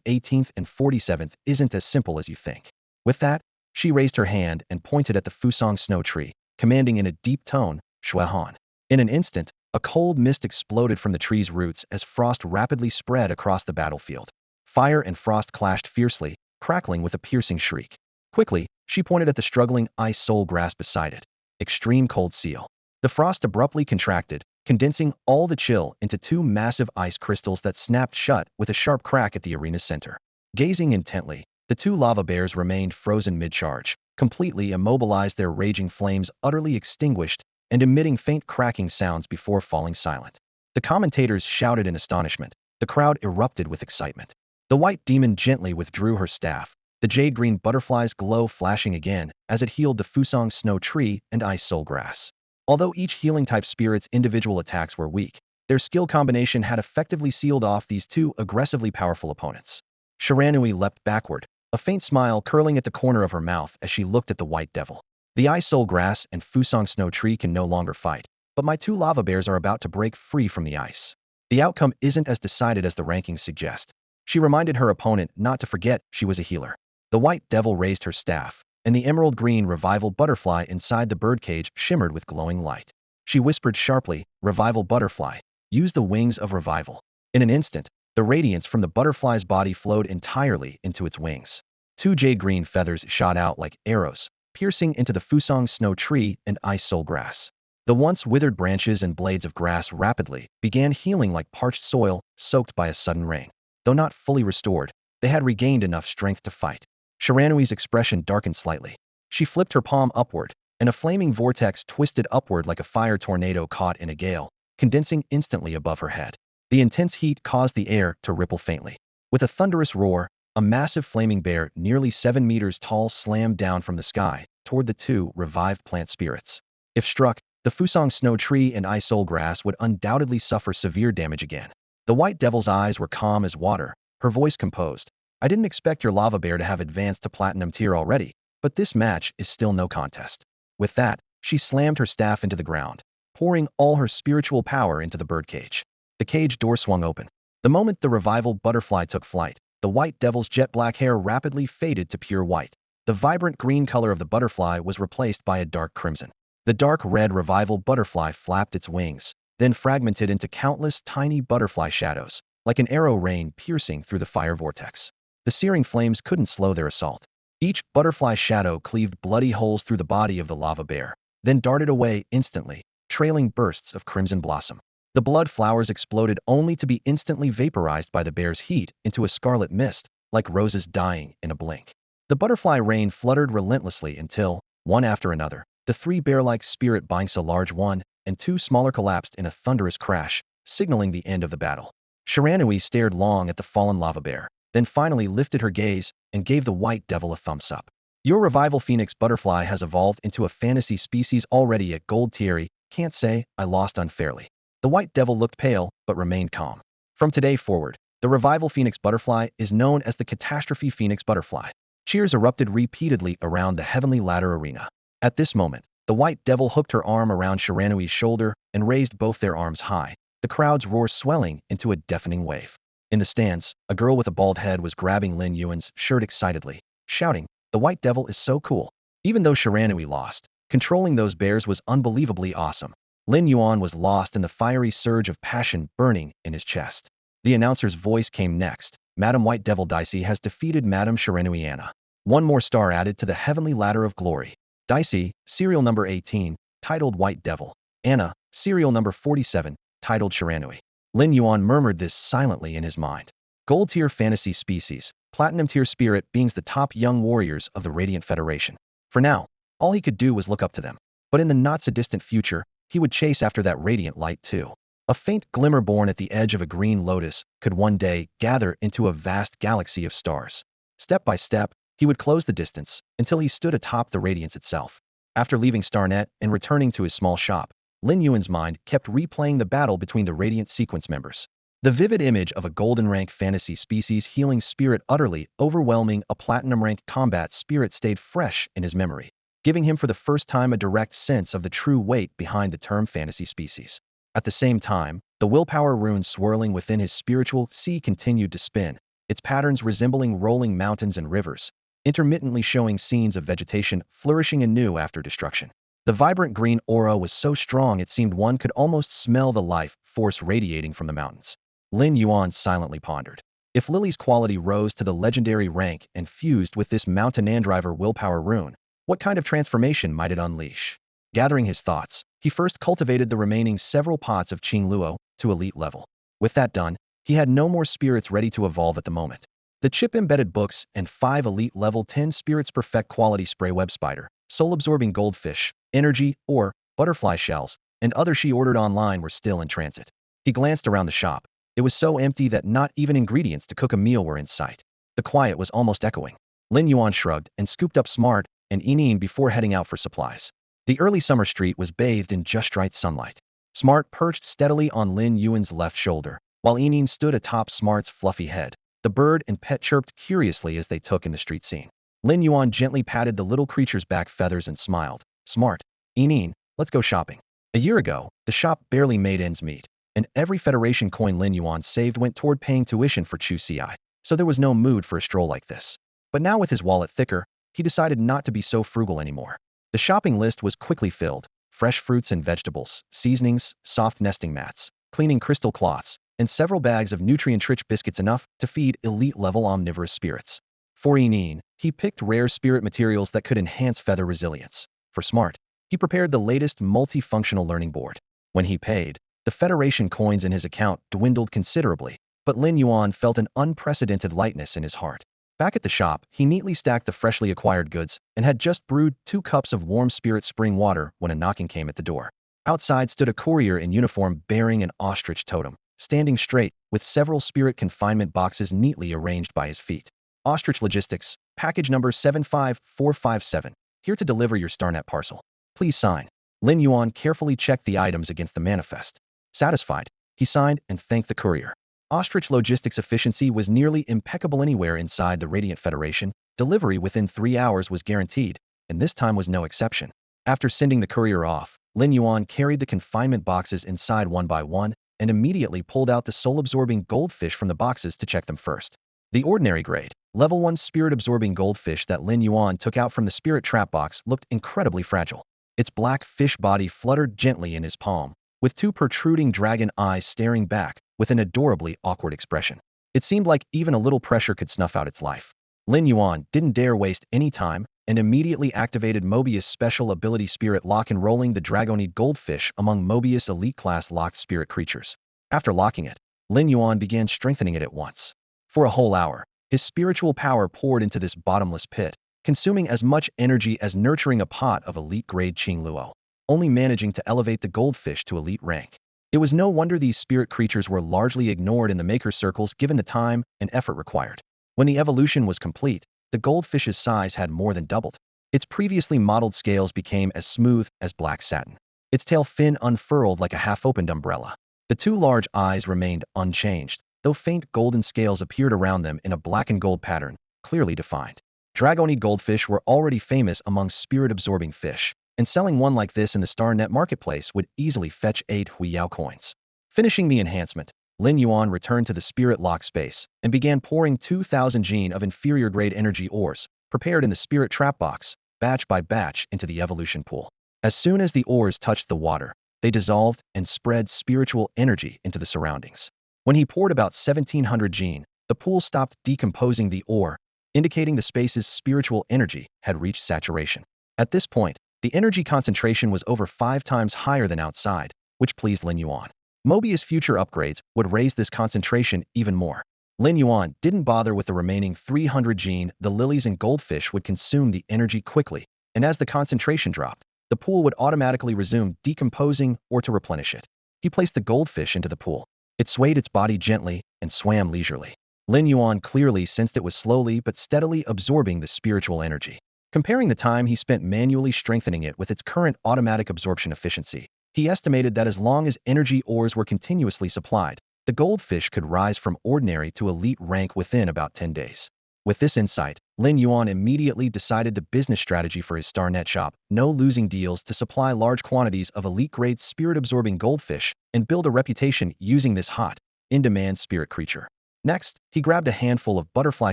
18th and 47th isn't as simple as you think. With that, she raised her hand and pointed at the Fusang Snow Tree, commanding in a deep tone, "Shuehan." In an instant, a cold mist exploded from the tree's roots as frost rapidly spread across the battlefield. Fire and frost clashed fiercely, crackling with a piercing shriek. Quickly, she pointed at the struggling ice soul grass beside it. Extreme cold seal. The frost abruptly contracted, condensing all the chill into two massive ice crystals that snapped shut with a sharp crack at the arena's center. Gazing intently, the two lava bears remained frozen mid-charge, completely immobilized, their raging flames utterly extinguished and emitting faint cracking sounds before falling silent. The commentators shouted in astonishment. The crowd erupted with excitement. The white demon gently withdrew her staff, the jade-green butterfly's glow flashing again as it healed the Fusang Snow Tree and Ice Soul Grass. Although each healing-type spirit's individual attacks were weak, their skill combination had effectively sealed off these two aggressively powerful opponents. Shiranui leapt backward, a faint smile curling at the corner of her mouth as she looked at the white devil. The Ice Soul Grass and Fusang Snow Tree can no longer fight, but my two lava bears are about to break free from the ice. The outcome isn't as decided as the rankings suggest. She reminded her opponent not to forget she was a healer. The white devil raised her staff, and the emerald green revival butterfly inside the birdcage shimmered with glowing light. She whispered sharply, "Revival butterfly, use the wings of revival." In an instant, the radiance from the butterfly's body flowed entirely into its wings. Two jade-green feathers shot out like arrows, piercing into the Fusang Snow Tree and Ice Soul Grass. The once withered branches and blades of grass rapidly began healing like parched soil soaked by a sudden rain. Though not fully restored, they had regained enough strength to fight. Shiranui's expression darkened slightly. She flipped her palm upward, and a flaming vortex twisted upward like a fire tornado caught in a gale, condensing instantly above her head. The intense heat caused the air to ripple faintly. With a thunderous roar, a massive flaming bear nearly 7 meters tall slammed down from the sky toward the two revived plant spirits. If struck, the Fusang Snow Tree and Ice Soul Grass would undoubtedly suffer severe damage again. The white devil's eyes were calm as water, her voice composed. "I didn't expect your lava bear to have advanced to platinum tier already, but this match is still no contest." With that, she slammed her staff into the ground, pouring all her spiritual power into the birdcage. The cage door swung open. The moment the revival butterfly took flight, the white devil's jet black hair rapidly faded to pure white. The vibrant green color of the butterfly was replaced by a dark crimson. The dark red revival butterfly flapped its wings, then fragmented into countless tiny butterfly shadows, like an arrow rain piercing through the fire vortex. The searing flames couldn't slow their assault. Each butterfly shadow cleaved bloody holes through the body of the lava bear, then darted away instantly, trailing bursts of crimson blossom. The blood flowers exploded only to be instantly vaporized by the bear's heat into a scarlet mist, like roses dying in a blink. The butterfly rain fluttered relentlessly until, one after another, the three bear-like spirit binks, a large one and two smaller, collapsed in a thunderous crash, signaling the end of the battle. Shiranui stared long at the fallen lava bear, then finally lifted her gaze and gave the white devil a thumbs up. Your revival phoenix butterfly has evolved into a fantasy species already at gold tier. Can't say I lost unfairly. The white devil looked pale, but remained calm. From today forward, the revival phoenix butterfly is known as the catastrophe phoenix butterfly. Cheers erupted repeatedly around the heavenly ladder arena. At this moment, the white devil hooked her arm around Shiranui's shoulder and raised both their arms high, the crowd's roar swelling into a deafening wave. In the stands, a girl with a bald head was grabbing Lin Yuan's shirt excitedly, shouting, "The white devil is so cool." Even though Shiranui lost, controlling those bears was unbelievably awesome. Lin Yuan was lost in the fiery surge of passion burning in his chest. The announcer's voice came next. Madam White Devil Dicey has defeated Madam Shiranui Anna. One more star added to the heavenly ladder of glory. Dicey, serial number 18, titled White Devil. Anna, serial number 47, titled Shiranui. Lin Yuan murmured this silently in his mind. Gold tier fantasy species, platinum tier spirit beings, the top young warriors of the Radiant Federation. For now, all he could do was look up to them. But in the not-so-distant future, he would chase after that radiant light too. A faint glimmer born at the edge of a green lotus could one day gather into a vast galaxy of stars. Step by step, he would close the distance until he stood atop the radiance itself. After leaving Starnet and returning to his small shop, Lin Yuan's mind kept replaying the battle between the Radiant Sequence members. The vivid image of a golden rank fantasy species healing spirit utterly overwhelming a platinum rank combat spirit stayed fresh in his memory, giving him for the first time a direct sense of the true weight behind the term fantasy species. At the same time, the willpower rune swirling within his spiritual sea continued to spin, its patterns resembling rolling mountains and rivers, intermittently showing scenes of vegetation flourishing anew after destruction. The vibrant green aura was so strong it seemed one could almost smell the life force radiating from the mountains. Lin Yuan silently pondered. If Lily's quality rose to the legendary rank and fused with this mountain andriver willpower rune, what kind of transformation might it unleash? Gathering his thoughts, he first cultivated the remaining several pots of Qingluo to elite level. With that done, he had no more spirits ready to evolve at the moment. The chip-embedded books and 5 elite level 10 spirits perfect quality spray web spider, soul-absorbing goldfish, energy, ore, butterfly shells, and other she ordered online were still in transit. He glanced around the shop. It was so empty that not even ingredients to cook a meal were in sight. The quiet was almost echoing. Lin Yuan shrugged and scooped up Smart and Enin before heading out for supplies. The early summer street was bathed in just right sunlight. Smart perched steadily on Lin Yuan's left shoulder, while Enin stood atop Smart's fluffy head. The bird and pet chirped curiously as they took in the street scene. Lin Yuan gently patted the little creature's back feathers and smiled. "Smart, Enin, let's go shopping." A year ago, the shop barely made ends meet, and every Federation coin Lin Yuan saved went toward paying tuition for Chu Ci, so there was no mood for a stroll like this. But now with his wallet thicker, he decided not to be so frugal anymore. The shopping list was quickly filled: fresh fruits and vegetables, seasonings, soft nesting mats, cleaning crystal cloths, and several bags of nutrient-rich biscuits, enough to feed elite-level omnivorous spirits. For Enin, he picked rare spirit materials that could enhance feather resilience. For Smart, he prepared the latest multifunctional learning board. When he paid, the Federation coins in his account dwindled considerably, but Lin Yuan felt an unprecedented lightness in his heart. Back at the shop, he neatly stacked the freshly acquired goods and had just brewed 2 cups of warm spirit spring water when a knocking came at the door. Outside stood a courier in uniform bearing an ostrich totem, standing straight, with several spirit confinement boxes neatly arranged by his feet. "Ostrich Logistics, package number 75457, here to deliver your Starnet parcel. Please sign." Lin Yuan carefully checked the items against the manifest. Satisfied, he signed and thanked the courier. Ostrich Logistics efficiency was nearly impeccable anywhere inside the Radiant Federation. Delivery within 3 hours was guaranteed, and this time was no exception. After sending the courier off, Lin Yuan carried the confinement boxes inside one by one and immediately pulled out the soul-absorbing goldfish from the boxes to check them first. The ordinary grade, level 1 spirit-absorbing goldfish that Lin Yuan took out from the spirit trap box looked incredibly fragile. Its black fish body fluttered gently in his palm, with 2 protruding dragon eyes staring back with an adorably awkward expression. It seemed like even a little pressure could snuff out its life. Lin Yuan didn't dare waste any time, and immediately activated Mobius' special ability Spirit Lock, enrolling the Dragonid Goldfish among Mobius Elite Class locked spirit creatures. After locking it, Lin Yuan began strengthening it at once. For a whole hour, his spiritual power poured into this bottomless pit, consuming as much energy as nurturing a pot of elite-grade Qingluo, only managing to elevate the goldfish to elite rank. It was no wonder these spirit creatures were largely ignored in the maker circles given the time and effort required. When the evolution was complete, the goldfish's size had more than doubled. Its previously mottled scales became as smooth as black satin. Its tail fin unfurled like a half-opened umbrella. The two large eyes remained unchanged, though faint golden scales appeared around them in a black and gold pattern, clearly defined. Dragonid goldfish were already famous among spirit-absorbing fish, and selling one like this in the StarNet marketplace would easily fetch 8 Huiyao coins. Finishing the enhancement, Lin Yuan returned to the spirit lock space and began pouring 2,000 gene of inferior-grade energy ores, prepared in the spirit trap box, batch by batch into the evolution pool. As soon as the ores touched the water, they dissolved and spread spiritual energy into the surroundings. When he poured about 1,700 gene, the pool stopped decomposing the ore, indicating the space's spiritual energy had reached saturation. At this point, the energy concentration was over 5 times higher than outside, which pleased Lin Yuan. Mobius' future upgrades would raise this concentration even more. Lin Yuan didn't bother with the remaining 300 gene. The lilies and goldfish would consume the energy quickly, and as the concentration dropped, the pool would automatically resume decomposing or to replenish it. He placed the goldfish into the pool. It swayed its body gently and swam leisurely. Lin Yuan clearly sensed it was slowly but steadily absorbing the spiritual energy. Comparing the time he spent manually strengthening it with its current automatic absorption efficiency, he estimated that as long as energy ores were continuously supplied, the goldfish could rise from ordinary to elite rank within about 10 days. With this insight, Lin Yuan immediately decided the business strategy for his StarNet shop: no losing deals to supply large quantities of elite-grade spirit-absorbing goldfish and build a reputation using this hot, in-demand spirit creature. Next, he grabbed a handful of butterfly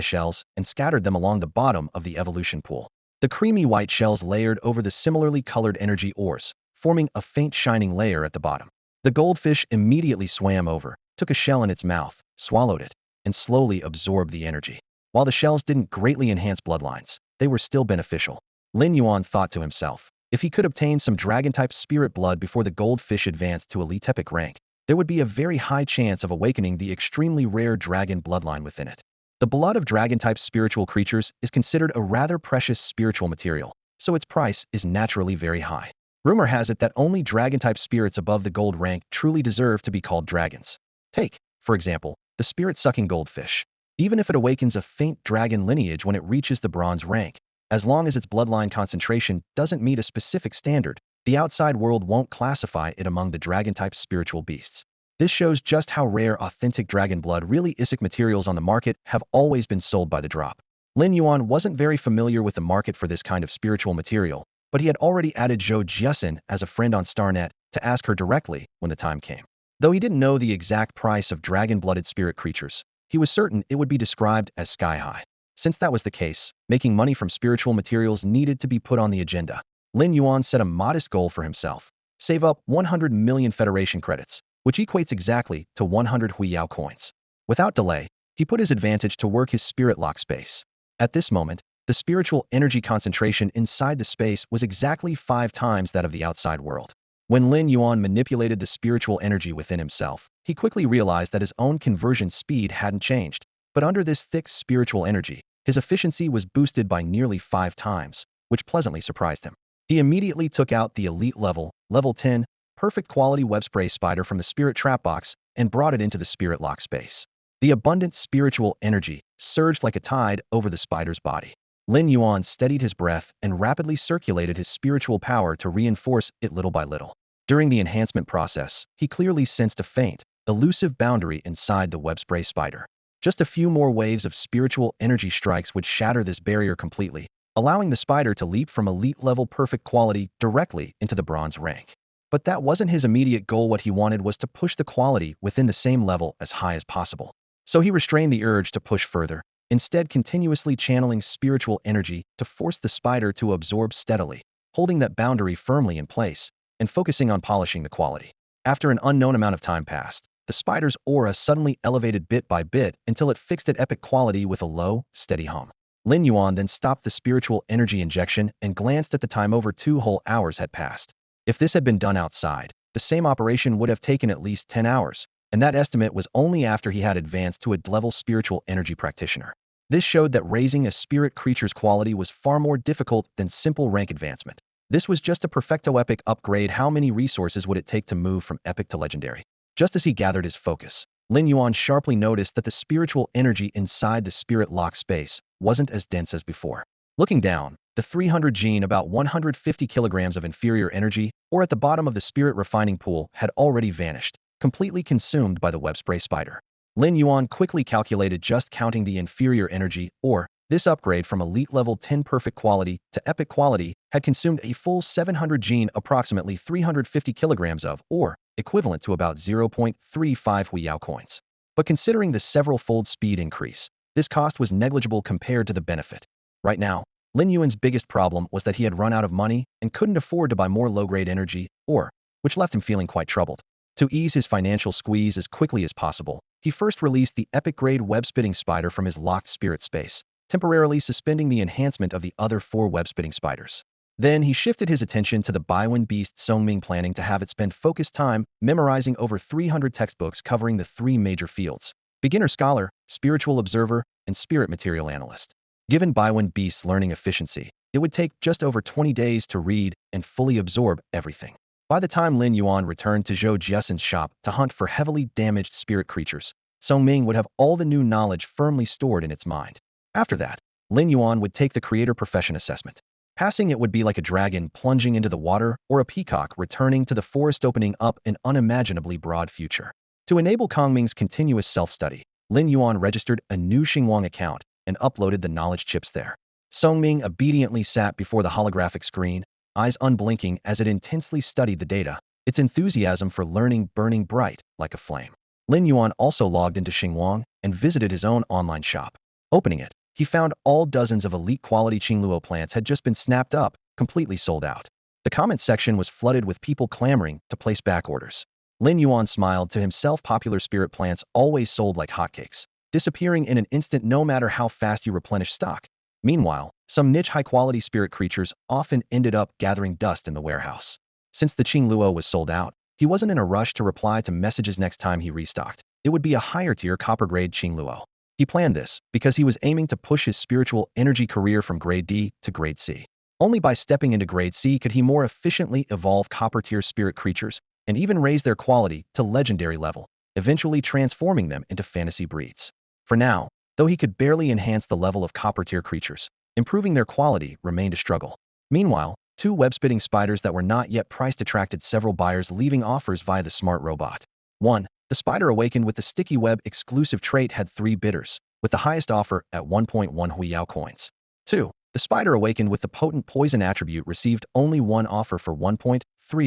shells and scattered them along the bottom of the evolution pool. The creamy white shells layered over the similarly colored energy ores, forming a faint shining layer at the bottom. The goldfish immediately swam over, took a shell in its mouth, swallowed it, and slowly absorbed the energy. While the shells didn't greatly enhance bloodlines, they were still beneficial. Lin Yuan thought to himself, if he could obtain some dragon-type spirit blood before the goldfish advanced to elite epic rank, there would be a very high chance of awakening the extremely rare dragon bloodline within it. The blood of dragon-type spiritual creatures is considered a rather precious spiritual material, so its price is naturally very high. Rumor has it that only dragon-type spirits above the gold rank truly deserve to be called dragons. Take, for example, the spirit-sucking goldfish. Even if it awakens a faint dragon lineage when it reaches the bronze rank, as long as its bloodline concentration doesn't meet a specific standard, the outside world won't classify it among the dragon-type spiritual beasts. This shows just how rare authentic dragon blood really is. Materials on the market have always been sold by the drop. Lin Yuan wasn't very familiar with the market for this kind of spiritual material, but he had already added Zhou Jiasin as a friend on StarNet to ask her directly when the time came. Though he didn't know the exact price of dragon-blooded spirit creatures, he was certain it would be described as sky-high. Since that was the case, making money from spiritual materials needed to be put on the agenda. Lin Yuan set a modest goal for himself: save up 100 million Federation credits, which equates exactly to 100 Huiyao coins. Without delay, he put his advantage to work his spirit lock space. At this moment, the spiritual energy concentration inside the space was exactly 5 times that of the outside world. When Lin Yuan manipulated the spiritual energy within himself, he quickly realized that his own conversion speed hadn't changed. But under this thick spiritual energy, his efficiency was boosted by nearly 5 times, which pleasantly surprised him. He immediately took out the elite level 10, perfect quality web spray spider from the spirit trap box and brought it into the spirit lock space. The abundant spiritual energy surged like a tide over the spider's body. Lin Yuan steadied his breath and rapidly circulated his spiritual power to reinforce it little by little. During the enhancement process, he clearly sensed a faint, elusive boundary inside the web spray spider. Just a few more waves of spiritual energy strikes would shatter this barrier completely, allowing the spider to leap from elite-level perfect quality directly into the bronze rank. But that wasn't his immediate goal. What he wanted was to push the quality within the same level as high as possible. So he restrained the urge to push further, instead continuously channeling spiritual energy to force the spider to absorb steadily, holding that boundary firmly in place, and focusing on polishing the quality. After an unknown amount of time passed, the spider's aura suddenly elevated bit by bit until it fixed at epic quality with a low, steady hum. Lin Yuan then stopped the spiritual energy injection and glanced at the time. Over 2 whole hours had passed. If this had been done outside, the same operation would have taken at least 10 hours, and that estimate was only after he had advanced to a level spiritual energy practitioner. This showed that raising a spirit creature's quality was far more difficult than simple rank advancement. This was just a perfecto epic upgrade. How many resources would it take to move from epic to legendary? Just as he gathered his focus, Lin Yuan sharply noticed that the spiritual energy inside the spirit lock space wasn't as dense as before. Looking down, the 300 gene, about 150 kilograms of inferior energy, or at the bottom of the spirit refining pool, had already vanished, completely consumed by the web spray spider. Lin Yuan quickly calculated just counting the inferior energy, or this upgrade from elite level 10 perfect quality to epic quality had consumed a full 700 gene, approximately 350 kilograms of, or equivalent to about 0.35 Huiyao coins. But considering the several-fold speed increase, this cost was negligible compared to the benefit. Right now, Lin Yuan's biggest problem was that he had run out of money and couldn't afford to buy more low-grade energy, or, which left him feeling quite troubled. To ease his financial squeeze as quickly as possible, he first released the epic-grade web-spitting spider from his locked spirit space, temporarily suspending the enhancement of the other 4 web-spitting spiders. Then he shifted his attention to the Baiwen beast Songming, planning to have it spend focused time memorizing over 300 textbooks covering the 3 major fields: beginner scholar, spiritual observer, and spirit material analyst. Given Baiwen beast's learning efficiency, it would take just over 20 days to read and fully absorb everything. By the time Lin Yuan returned to Zhou Jiasen's shop to hunt for heavily damaged spirit creatures, Songming would have all the new knowledge firmly stored in its mind. After that, Lin Yuan would take the creator profession assessment. Passing it would be like a dragon plunging into the water or a peacock returning to the forest, opening up an unimaginably broad future. To enable Kongming's continuous self-study, Lin Yuan registered a new Xiguang account and uploaded the knowledge chips there. Songming obediently sat before the holographic screen, eyes unblinking as it intensely studied the data, its enthusiasm for learning burning bright like a flame. Lin Yuan also logged into Xiguang and visited his own online shop. Opening it, he found all dozens of elite-quality Qingluo plants had just been snapped up, completely sold out. The comment section was flooded with people clamoring to place back orders. Lin Yuan smiled to himself. Popular spirit plants always sold like hotcakes, disappearing in an instant no matter how fast you replenish stock. Meanwhile, some niche high-quality spirit creatures often ended up gathering dust in the warehouse. Since the Qingluo was sold out, he wasn't in a rush to reply to messages next time he restocked. It would be a higher-tier copper-grade Qingluo. He planned this because he was aiming to push his spiritual energy career from grade D to grade C. Only by stepping into grade C could he more efficiently evolve copper-tier spirit creatures and even raise their quality to legendary level, eventually transforming them into fantasy breeds. For now, though he could barely enhance the level of copper-tier creatures, improving their quality remained a struggle. Meanwhile, 2 web-spitting spiders that were not yet priced attracted several buyers, leaving offers via the smart robot. 1. The spider awakened with the sticky web exclusive trait had 3 bidders, with the highest offer at 1.1 Huiyao coins. 2. The spider awakened with the potent poison attribute received only 1 offer for 1.3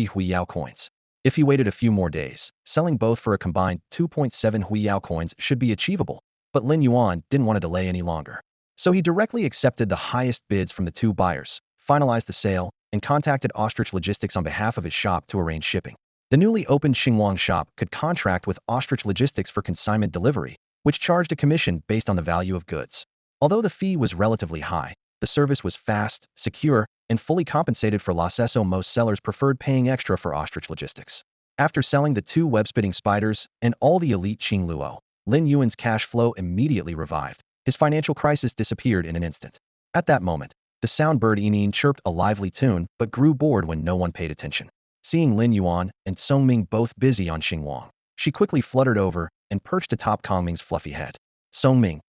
Huiyao coins. If he waited a few more days, selling both for a combined 2.7 Huiyao coins should be achievable, but Lin Yuan didn't want to delay any longer. So he directly accepted the highest bids from the 2 buyers, finalized the sale, and contacted Ostrich Logistics on behalf of his shop to arrange shipping. The newly opened Xiguang shop could contract with Ostrich Logistics for consignment delivery, which charged a commission based on the value of goods. Although the fee was relatively high, the service was fast, secure, and fully compensated for losses. Most sellers preferred paying extra for Ostrich Logistics. After selling the 2 web-spitting spiders and all the elite Qingluo, Lin Yuan's cash flow immediately revived. His financial crisis disappeared in an instant. At that moment, the soundbird Yinin chirped a lively tune but grew bored when no one paid attention. Seeing Lin Yuan and Songming both busy on Xiguang, she quickly fluttered over and perched atop Kongming's fluffy head. Songming,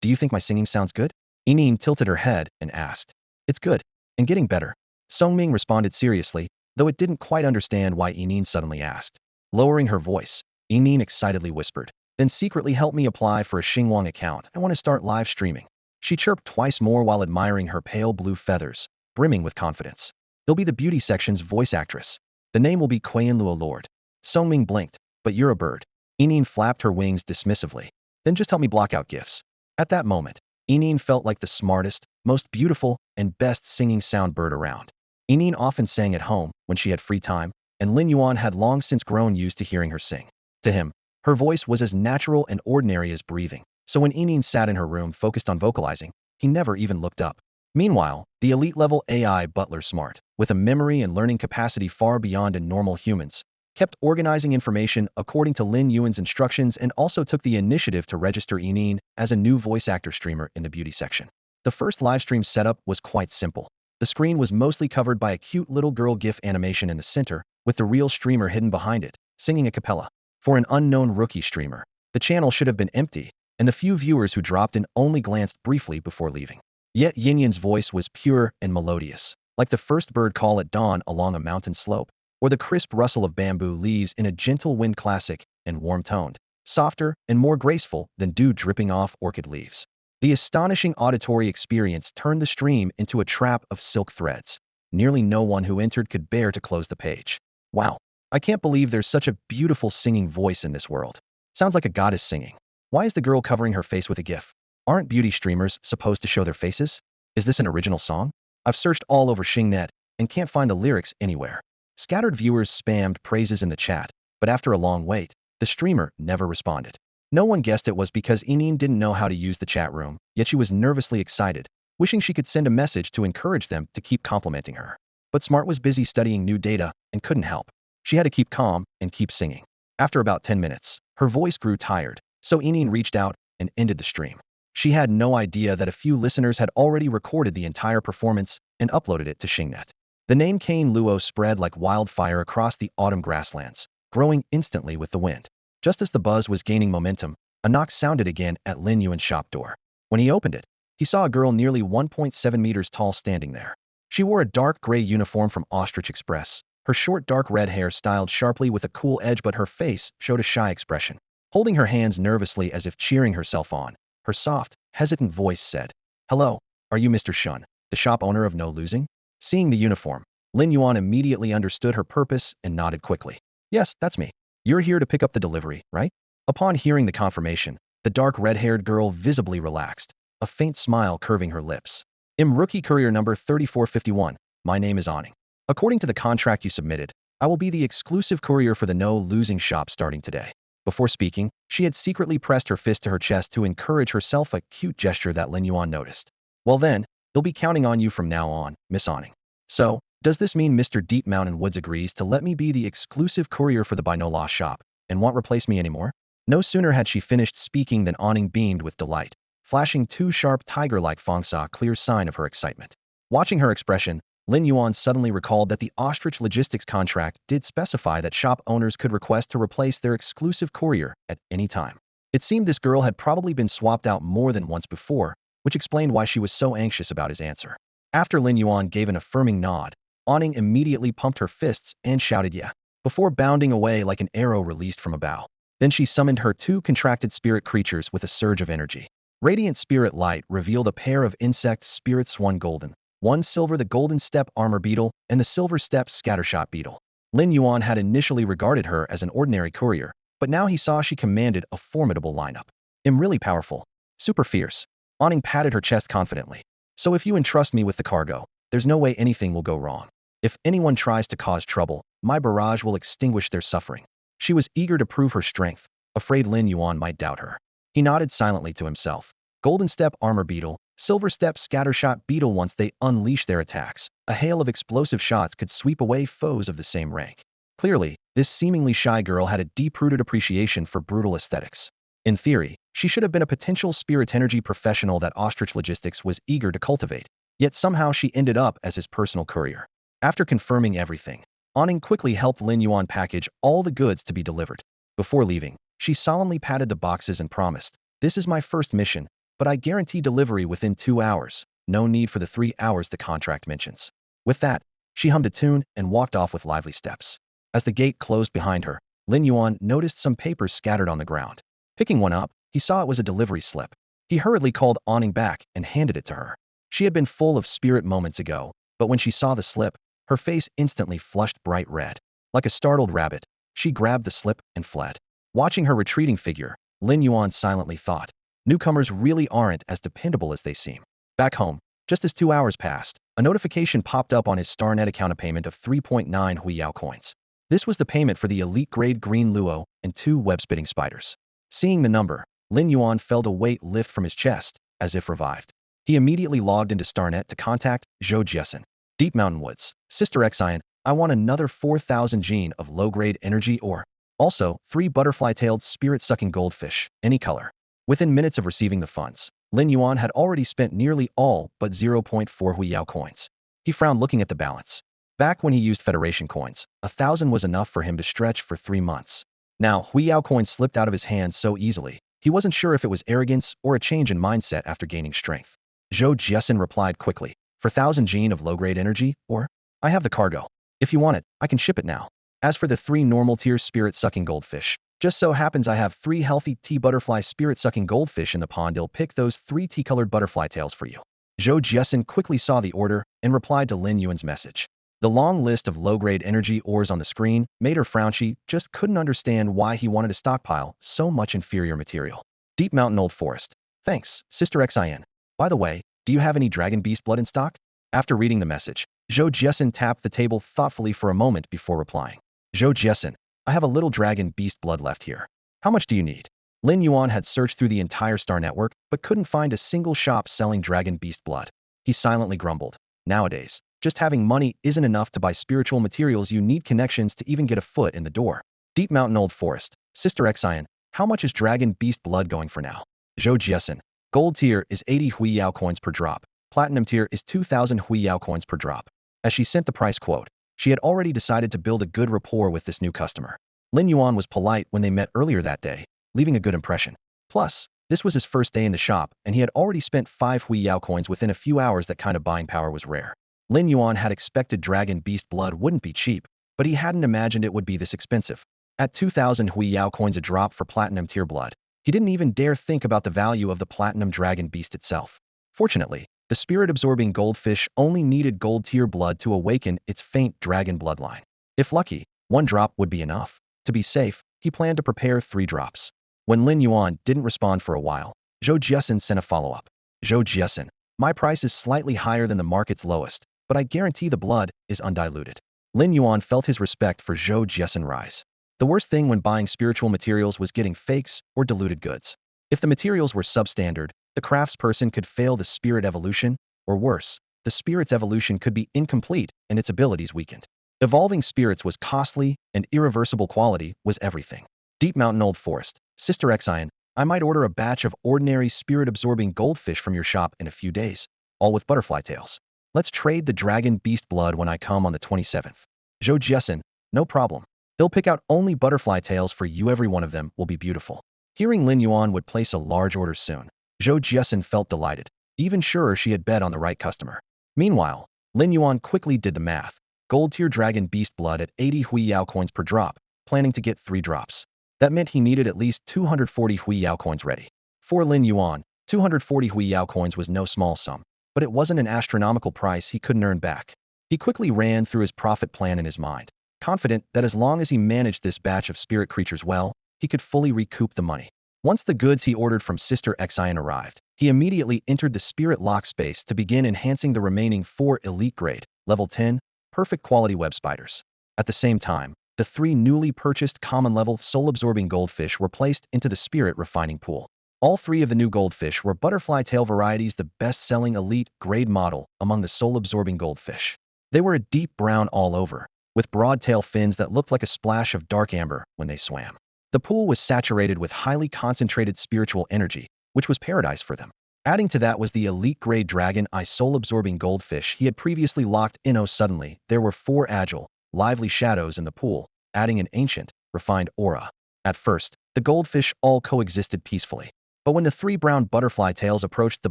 do you think my singing sounds good? Yinin tilted her head and asked. It's good, and getting better. Songming responded seriously, though it didn't quite understand why Yinin suddenly asked. Lowering her voice, Yinin excitedly whispered, then secretly help me apply for a Xiguang account. I want to start live streaming. She chirped twice more while admiring her pale blue feathers, brimming with confidence. He'll be the beauty section's voice actress. The name will be Qianluo Lord. Songming blinked, but you're a bird. Yinin flapped her wings dismissively. Then just help me block out gifts. At that moment, Yinin felt like the smartest, most beautiful, and best singing sound bird around. Yinin often sang at home when she had free time, and Lin Yuan had long since grown used to hearing her sing. To him, her voice was as natural and ordinary as breathing, so when Yinin sat in her room focused on vocalizing, he never even looked up. Meanwhile, the elite-level AI Butler Smart, with a memory and learning capacity far beyond a normal humans, kept organizing information according to Lin Yuan's instructions and also took the initiative to register Enin as a new voice actor streamer in the beauty section. The first livestream setup was quite simple. The screen was mostly covered by a cute little girl GIF animation in the center, with the real streamer hidden behind it, singing a cappella. For an unknown rookie streamer, the channel should have been empty, and the few viewers who dropped in only glanced briefly before leaving. Yet Yin Yan's voice was pure and melodious, like the first bird call at dawn along a mountain slope, or the crisp rustle of bamboo leaves in a gentle wind, classic and warm-toned, softer and more graceful than dew dripping off orchid leaves. The astonishing auditory experience turned the stream into a trap of silk threads. Nearly no one who entered could bear to close the page. Wow, I can't believe there's such a beautiful singing voice in this world. Sounds like a goddess singing. Why is the girl covering her face with a GIF? Aren't beauty streamers supposed to show their faces? Is this an original song? I've searched all over Xingnet and can't find the lyrics anywhere. Scattered viewers spammed praises in the chat, but after a long wait, the streamer never responded. No one guessed it was because Enin didn't know how to use the chat room, yet she was nervously excited, wishing she could send a message to encourage them to keep complimenting her. But Smart was busy studying new data and couldn't help. She had to keep calm and keep singing. After about 10 minutes, her voice grew tired, so Enin reached out and ended the stream. She had no idea that a few listeners had already recorded the entire performance and uploaded it to Xingnet. The name Kane Luo spread like wildfire across the autumn grasslands, growing instantly with the wind. Just as the buzz was gaining momentum, a knock sounded again at Lin Yuan's shop door. When he opened it, he saw a girl nearly 1.7 meters tall standing there. She wore a dark gray uniform from Ostrich Express, her short dark red hair styled sharply with a cool edge, but her face showed a shy expression. Holding her hands nervously as if cheering herself on, her soft, hesitant voice said, "Hello, are you Mr. Shun, the shop owner of No Losing?" Seeing the uniform, Lin Yuan immediately understood her purpose and nodded quickly. "Yes, that's me. You're here to pick up the delivery, right?" Upon hearing the confirmation, the dark red-haired girl visibly relaxed, a faint smile curving her lips. "I'm rookie courier number 3451. My name is Awning. According to the contract you submitted, I will be the exclusive courier for the No Losing shop starting today." Before speaking, she had secretly pressed her fist to her chest to encourage herself, a cute gesture that Lin Yuan noticed. "Well then, they'll be counting on you from now on, Miss Awning. So, does this mean Mr. Deep Mountain Woods agrees to let me be the exclusive courier for the By No Law shop, and won't replace me anymore?" No sooner had she finished speaking than Awning beamed with delight, flashing two sharp tiger-like fangs, a clear sign of her excitement. Watching her expression, Lin Yuan suddenly recalled that the Ostrich Logistics contract did specify that shop owners could request to replace their exclusive courier at any time. It seemed this girl had probably been swapped out more than once before, which explained why she was so anxious about his answer. After Lin Yuan gave an affirming nod, Awning immediately pumped her fists and shouted "yeah," before bounding away like an arrow released from a bow. Then she summoned her two contracted spirit creatures with a surge of energy. Radiant Spirit Light revealed a pair of insect spirits, one golden, one silver, the golden steppe armor beetle and the silver steppe scattershot beetle. Lin Yuan had initially regarded her as an ordinary courier, but now he saw she commanded a formidable lineup. "I'm really powerful. Super fierce." Awning patted her chest confidently. "So if you entrust me with the cargo, there's no way anything will go wrong. If anyone tries to cause trouble, my barrage will extinguish their suffering." She was eager to prove her strength, afraid Lin Yuan might doubt her. He nodded silently to himself. Golden steppe armor beetle, silver steppe scattershot beetle. Once they unleashed their attacks, a hail of explosive shots could sweep away foes of the same rank. Clearly, this seemingly shy girl had a deep-rooted appreciation for brutal aesthetics. In theory, she should have been a potential spirit energy professional that Ostrich Logistics was eager to cultivate, yet somehow she ended up as his personal courier. After confirming everything, Awning quickly helped Lin Yuan package all the goods to be delivered. Before leaving, she solemnly patted the boxes and promised, "This is my first mission, but I guarantee delivery within 2 hours. No need for the 3 hours the contract mentions." With that, she hummed a tune and walked off with lively steps. As the gate closed behind her, Lin Yuan noticed some papers scattered on the ground. Picking one up, he saw it was a delivery slip. He hurriedly called Awning back and handed it to her. She had been full of spirit moments ago, but when she saw the slip, her face instantly flushed bright red. Like a startled rabbit, she grabbed the slip and fled. Watching her retreating figure, Lin Yuan silently thought, newcomers really aren't as dependable as they seem. Back home, just as 2 hours passed, a notification popped up on his StarNet account, a payment of 3.9 Huiyao coins. This was the payment for the elite-grade green luo and 2 web-spitting spiders. Seeing the number, Lin Yuan felt a weight lift from his chest, as if revived. He immediately logged into StarNet to contact Zhou Jiesin. Deep Mountain Woods. Sister Xian, I want another 4,000 gene of low-grade energy ore. Also, 3 butterfly-tailed spirit-sucking goldfish, any color. Within minutes of receiving the funds, Lin Yuan had already spent nearly all but zero point 0.4 Huiyao coins. He frowned looking at the balance. Back when he used Federation coins, 1,000 was enough for him to stretch for 3 months. Now, Huiyao coins slipped out of his hands so easily, he wasn't sure if it was arrogance or a change in mindset after gaining strength. Zhou Jiesin replied quickly, for 1,000 gene of low-grade energy, or? I have the cargo. If you want it, I can ship it now. As for the 3 normal-tier spirit-sucking goldfish, just so happens I have 3 healthy tea-butterfly spirit-sucking goldfish in the pond. I'll pick those 3 tea-colored butterfly tails for you. Zhou Jiesin quickly saw the order and replied to Lin Yuan's message. The long list of low-grade energy ores on the screen made her frown. She just couldn't understand why he wanted to stockpile so much inferior material. Deep Mountain Old Forest. Thanks, Sister Xian. By the way, do you have any dragon beast blood in stock? After reading the message, Zhou Jiesin tapped the table thoughtfully for a moment before replying. Zhou Jiesin, I have a little dragon beast blood left here. How much do you need? Lin Yuan had searched through the entire star network, but couldn't find a single shop selling dragon beast blood. He silently grumbled. Nowadays, just having money isn't enough to buy spiritual materials. You need connections to even get a foot in the door. Deep Mountain Old Forest. Sister Xian, how much is dragon beast blood going for now? Zhou Jiesin, gold tier is 80 Huiyao coins per drop. Platinum tier is 2,000 Huiyao coins per drop. As she sent the price quote, she had already decided to build a good rapport with this new customer. Lin Yuan was polite when they met earlier that day, leaving a good impression. Plus, this was his first day in the shop, and he had already spent 5 Huiyao coins within a few hours. That kind of buying power was rare. Lin Yuan had expected dragon beast blood wouldn't be cheap, but he hadn't imagined it would be this expensive. At 2,000 Huiyao coins a drop for platinum tier blood, he didn't even dare think about the value of the platinum dragon beast itself. Fortunately, the spirit-absorbing goldfish only needed gold tier blood to awaken its faint dragon bloodline. If lucky, 1 drop would be enough. To be safe, he planned to prepare 3 drops. When Lin Yuan didn't respond for a while, Zhou Jiesin sent a follow-up. Zhou Jiesin, my price is slightly higher than the market's lowest, but I guarantee the blood is undiluted. Lin Yuan felt his respect for Zhou Jiesin rise. The worst thing when buying spiritual materials was getting fakes or diluted goods. If the materials were substandard, the craftsperson could fail the spirit evolution, or worse, the spirit's evolution could be incomplete and its abilities weakened. Evolving spirits was costly, and irreversible quality was everything. Deep Mountain Old Forest. Sister Xian, I might order a batch of ordinary spirit-absorbing goldfish from your shop in a few days, all with butterfly tails. Let's trade the dragon beast blood when I come on the 27th. Zhou Jiesin, no problem. They'll pick out only butterfly tails for you. Every one of them will be beautiful. Hearing Lin Yuan would place a large order soon, Zhou Jiesin felt delighted, even surer she had bet on the right customer. Meanwhile, Lin Yuan quickly did the math. Gold tier dragon beast blood at 80 Huiyao coins per drop, planning to get 3 drops. That meant he needed at least 240 Huiyao coins ready. For Lin Yuan, 240 Huiyao coins was no small sum, but it wasn't an astronomical price he couldn't earn back. He quickly ran through his profit plan in his mind, confident that as long as he managed this batch of spirit creatures well, he could fully recoup the money. Once the goods he ordered from Sister Xian arrived, he immediately entered the spirit lock space to begin enhancing the remaining 4 elite grade, level 10, perfect quality web spiders. At the same time, the 3 newly purchased common-level soul-absorbing goldfish were placed into the spirit refining pool. All 3 of the new goldfish were butterfly tail varieties, the best-selling elite grade model among the soul-absorbing goldfish. They were a deep brown all over, with broad tail fins that looked like a splash of dark amber when they swam. The pool was saturated with highly concentrated spiritual energy, which was paradise for them. Adding to that was the elite grade dragon eye soul-absorbing goldfish he had previously locked in. Oh, suddenly, there were 4 agile, lively shadows in the pool, adding an ancient, refined aura. At first, the goldfish all coexisted peacefully. But when the 3 brown butterfly tails approached the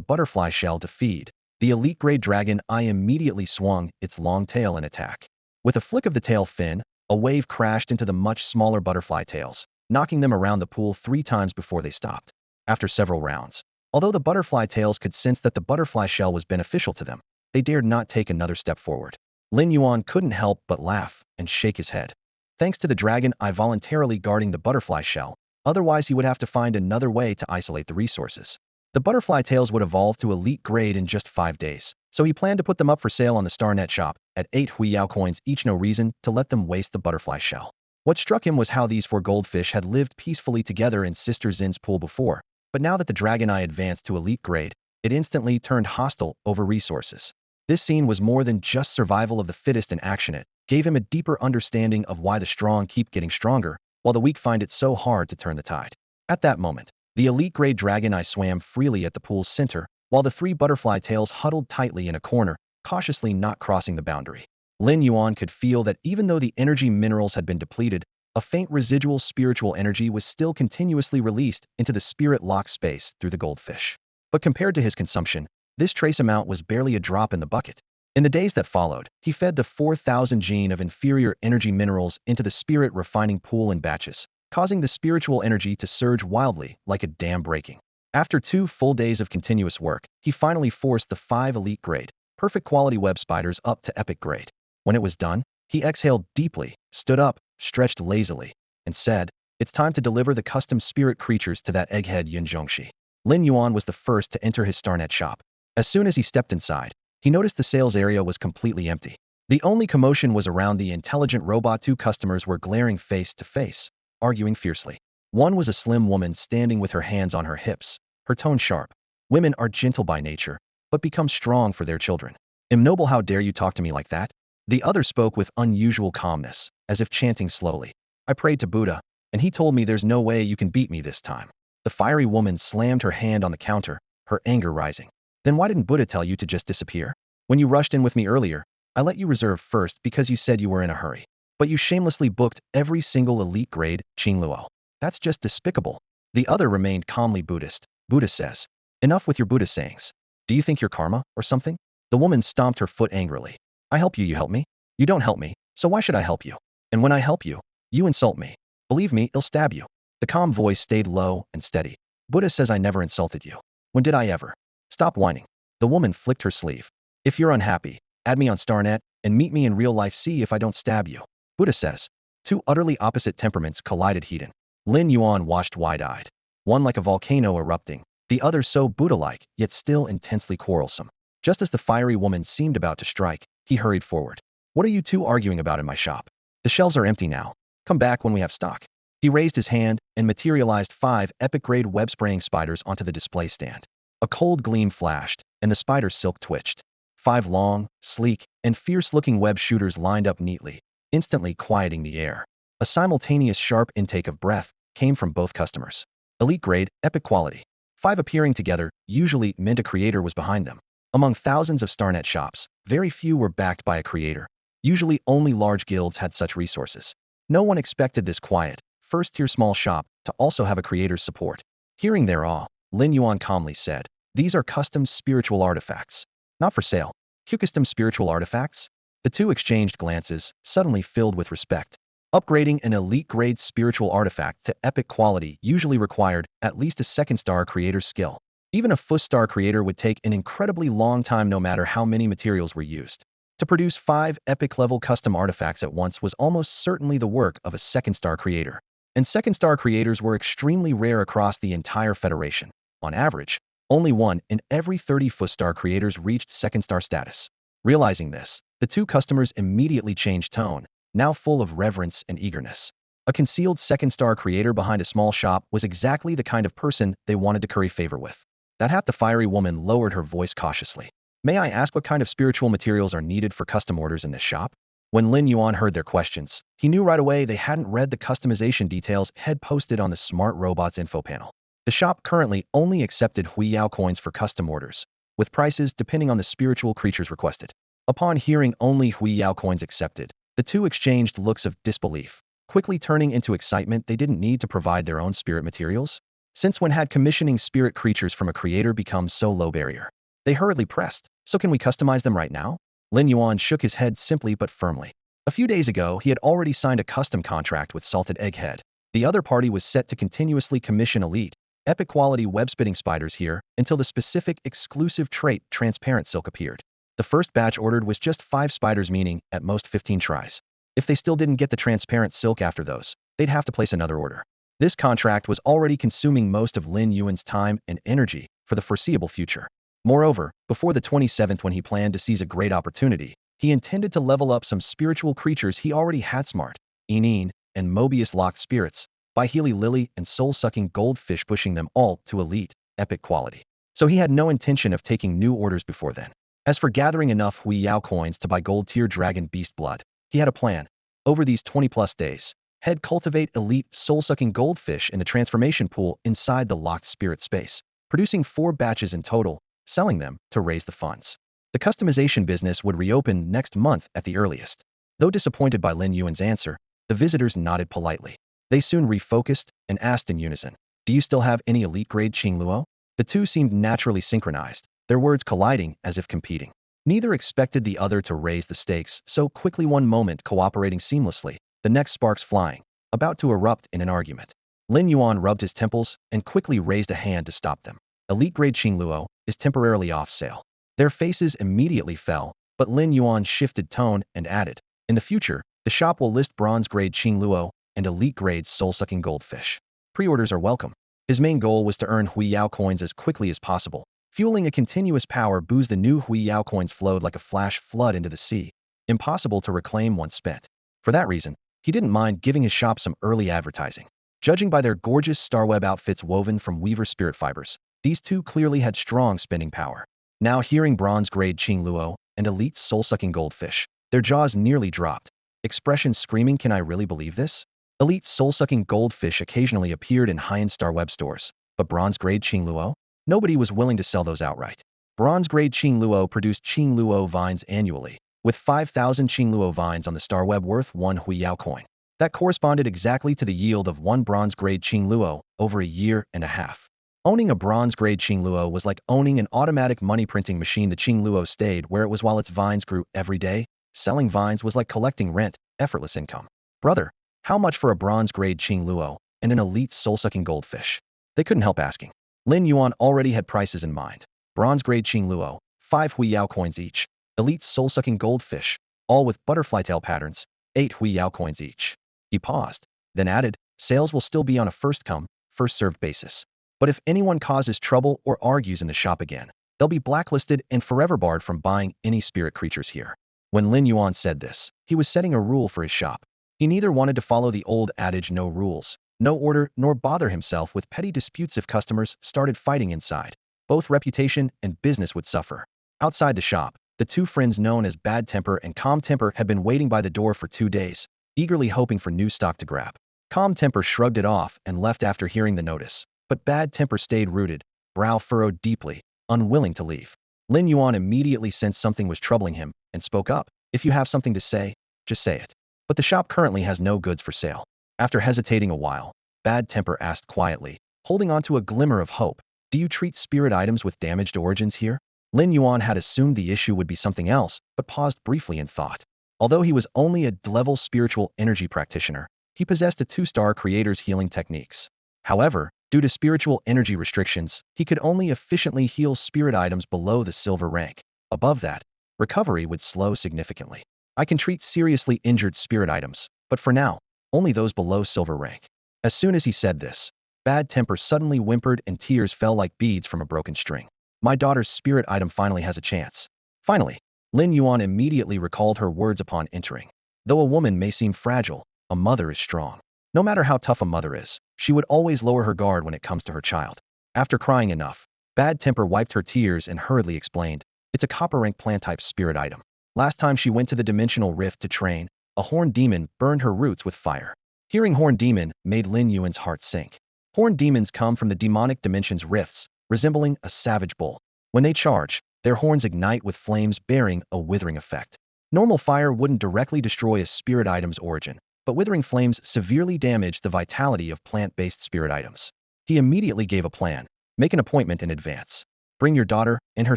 butterfly shell to feed, the elite grade dragon eye immediately swung its long tail in attack. With a flick of the tail fin, a wave crashed into the much smaller butterfly tails, knocking them around the pool 3 times before they stopped. After several rounds, although the butterfly tails could sense that the butterfly shell was beneficial to them, they dared not take another step forward. Lin Yuan couldn't help but laugh and shake his head. Thanks to the dragon eye voluntarily guarding the butterfly shell, otherwise he would have to find another way to isolate the resources. The butterfly tails would evolve to elite grade in just 5 days, so he planned to put them up for sale on the StarNet shop at 8 Huiyao coins each. No reason to let them waste the butterfly shell. What struck him was how these 4 goldfish had lived peacefully together in Sister Zin's pool before, but now that the dragon eye advanced to elite grade, it instantly turned hostile over resources. This scene was more than just survival of the fittest in action. It gave him a deeper understanding of why the strong keep getting stronger, while the weak find it so hard to turn the tide. At that moment, the elite grade dragon eye swam freely at the pool's center, while the three butterfly tails huddled tightly in a corner, cautiously not crossing the boundary. Lin Yuan could feel that even though the energy minerals had been depleted, a faint residual spiritual energy was still continuously released into the spirit-locked space through the goldfish. But compared to his consumption, this trace amount was barely a drop in the bucket. In the days that followed, he fed the 4,000 gene of inferior energy minerals into the spirit refining pool in batches, causing the spiritual energy to surge wildly like a dam breaking. After 2 full days of continuous work, he finally forced the 5 elite grade, perfect quality web spiders up to epic grade. When it was done, he exhaled deeply, stood up, stretched lazily, and said, "It's time to deliver the custom spirit creatures to that egghead Yin Zhongxi." Lin Yuan was the first to enter his StarNet shop. As soon as he stepped inside, he noticed the sales area was completely empty. The only commotion was around the intelligent robot. 2 customers were glaring face to face, arguing fiercely. One was a slim woman standing with her hands on her hips, her tone sharp. "Women are gentle by nature, but become strong for their children. Ignoble, how dare you talk to me like that?" The other spoke with unusual calmness, as if chanting slowly. "I prayed to Buddha, and he told me there's no way you can beat me this time." The fiery woman slammed her hand on the counter, her anger rising. "Then why didn't Buddha tell you to just disappear? When you rushed in with me earlier, I let you reserve first because you said you were in a hurry. But you shamelessly booked every single elite grade, Qingluo. That's just despicable." The other remained calmly Buddhist. "Buddha says. Enough with your Buddha sayings. Do you think you're karma, or something?" The woman stomped her foot angrily. "I help you, you help me? You don't help me, so why should I help you? And when I help you, you insult me. Believe me, I'll stab you." The calm voice stayed low and steady. "Buddha says I never insulted you. When did I ever? Stop whining." The woman flicked her sleeve. "If you're unhappy, add me on StarNet, and meet me in real life, see if I don't stab you." Buddha says. 2 utterly opposite temperaments collided heated. Lin Yuan watched wide-eyed. One like a volcano erupting, the other so Buddha-like, yet still intensely quarrelsome. Just as the fiery woman seemed about to strike, he hurried forward. "What are you 2 arguing about in my shop? The shelves are empty now. Come back when we have stock." He raised his hand and materialized 5 epic-grade web-spraying spiders onto the display stand. A cold gleam flashed, and the spider silk twitched. 5 long, sleek, and fierce-looking web shooters lined up neatly, instantly quieting the air. A simultaneous sharp intake of breath came from both customers. Elite grade, epic quality. 5 appearing together usually meant a creator was behind them. Among thousands of StarNet shops, very few were backed by a creator. Usually only large guilds had such resources. No one expected this quiet, first-tier small shop to also have a creator's support. Hearing their awe, Lin Yuan calmly said, "These are custom spiritual artifacts. Not for sale." "Custom spiritual artifacts?" The 2 exchanged glances, suddenly filled with respect. Upgrading an elite-grade spiritual artifact to epic quality usually required at least a 2nd-star creator's skill. Even a first-star creator would take an incredibly long time no matter how many materials were used. To produce 5 epic-level custom artifacts at once was almost certainly the work of a 2nd-star creator. And 2nd-star creators were extremely rare across the entire Federation. On average, only 1 in every 30 first-star creators reached 2nd-star status. Realizing this, the 2 customers immediately changed tone, now full of reverence and eagerness. A concealed 2nd-star creator behind a small shop was exactly the kind of person they wanted to curry favor with. The fiery woman lowered her voice cautiously. "May I ask what kind of spiritual materials are needed for custom orders in this shop?" When Lin Yuan heard their questions, he knew right away they hadn't read the customization details had posted on the Smart Robots info panel. The shop currently only accepted Huiyao coins for custom orders, with prices depending on the spiritual creatures requested. Upon hearing only Huiyao coins accepted, the 2 exchanged looks of disbelief, quickly turning into excitement. They didn't need to provide their own spirit materials. Since when had commissioning spirit creatures from a creator become so low barrier? They hurriedly pressed, "So can we customize them right now?" Lin Yuan shook his head simply but firmly. A few days ago, he had already signed a custom contract with Salted Egghead. The other party was set to continuously commission elite, epic-quality web-spitting spiders here until the specific exclusive trait Transparent Silk appeared. The first batch ordered was just 5 spiders, meaning, at most 15 tries. If they still didn't get the Transparent Silk after those, they'd have to place another order. This contract was already consuming most of Lin Yuan's time and energy for the foreseeable future. Moreover, before the 27th, when he planned to seize a great opportunity, he intended to level up some spiritual creatures he already had: Smart, Enin, and Mobius-locked spirits, by Healy Lily and soul-sucking goldfish, pushing them all to elite, epic quality. so he had no intention of taking new orders before then. As for gathering enough Hui Yao coins to buy gold-tier dragon beast blood, he had a plan. Over these 20-plus days, he'd cultivate elite soul-sucking goldfish in the transformation pool inside the locked spirit space, producing 4 batches in total, selling them to raise the funds. The customization business would reopen next month at the earliest. Though disappointed by Lin Yuan's answer, the visitors nodded politely. They soon refocused and asked in unison, "Do you still have any elite-grade Qingluo?" The two seemed naturally synchronized, their words colliding as if competing. Neither expected the other to raise the stakes, so quickly one moment cooperating seamlessly, the next sparks flying, about to erupt in an argument. Lin Yuan rubbed his temples and quickly raised a hand to stop them. Elite-grade Qingluo is temporarily off sale. Their faces immediately fell, but Lin Yuan shifted tone and added, "In the future, the shop will list bronze-grade Qingluo and elite-grade soul-sucking goldfish. Pre-orders are welcome." His main goal was to earn Hui Yao coins as quickly as possible. Fueling a continuous power boost, the new Hui Yao coins flowed like a flash flood into the sea, impossible to reclaim once spent. For that reason, he didn't mind giving his shop some early advertising. Judging by their gorgeous starweb outfits woven from weaver spirit fibers, these two clearly had strong spending power. Now hearing bronze-grade Qingluo and elite soul-sucking goldfish, their jaws nearly dropped, expressions screaming, "Can I really believe this?" Elite soul-sucking goldfish occasionally appeared in high-end starweb stores, but bronze-grade Qingluo? Nobody was willing to sell those outright. Bronze-grade Qingluo produced Qingluo vines annually, with 5,000 Qingluo vines on the starweb worth 1 Hui Yao coin. That corresponded exactly to the yield of 1 bronze-grade Qingluo over a year and a half. Owning a bronze-grade Qingluo was like owning an automatic money-printing machine. The Qingluo stayed where it was while its vines grew every day. Selling vines was like collecting rent, effortless income. "Brother, how much for a bronze-grade Qingluo and an elite soul-sucking goldfish?" They couldn't help asking. Lin Yuan already had prices in mind. Bronze-grade Qingluo, 5 Hui Yao coins each. Elite soul-sucking goldfish, all with butterfly tail patterns, 8 Hui Yao coins each. He paused, then added, "Sales will still be on a first-come, first-served basis. But if anyone causes trouble or argues in the shop again, they'll be blacklisted and forever barred from buying any spirit creatures here." When Lin Yuan said this, he was setting a rule for his shop. He neither wanted to follow the old adage "no rules, no order," nor bother himself with petty disputes if customers started fighting inside. Both reputation and business would suffer. Outside the shop, the two friends known as Bad Temper and Calm Temper had been waiting by the door for 2 days, eagerly hoping for new stock to grab. Calm Temper shrugged it off and left after hearing the notice, but Bad Temper stayed rooted, brow furrowed deeply, unwilling to leave. Lin Yuan immediately sensed something was troubling him and spoke up, "If you have something to say, just say it." "But the shop currently has no goods for sale." After hesitating a while, Bad Temper asked quietly, holding on to a glimmer of hope, "Do you treat spirit items with damaged origins here?" Lin Yuan had assumed the issue would be something else, but paused briefly in thought. Although he was only a level spiritual energy practitioner, he possessed a 2-star creator's healing techniques. However, due to spiritual energy restrictions, he could only efficiently heal spirit items below the silver rank. Above that, recovery would slow significantly. "I can treat seriously injured spirit items, but for now, only those below silver rank." As soon as he said this, Bad Temper suddenly whimpered and tears fell like beads from a broken string. "My daughter's spirit item finally has a chance." Finally, Lin Yuan immediately recalled her words upon entering. Though a woman may seem fragile, a mother is strong. No matter how tough a mother is, she would always lower her guard when it comes to her child. After crying enough, Bad Temper wiped her tears and hurriedly explained, "It's a copper-rank plant-type spirit item. Last time she went to the dimensional rift to train, a horned demon burned her roots with fire." Hearing horned demon made Lin Yuan's heart sink. Horned demons come from the demonic dimension's rifts, resembling a savage bull. When they charge, their horns ignite with flames bearing a withering effect. Normal fire wouldn't directly destroy a spirit item's origin, but withering flames severely damage the vitality of plant-based spirit items. He immediately gave a plan. "Make an appointment in advance. Bring your daughter and her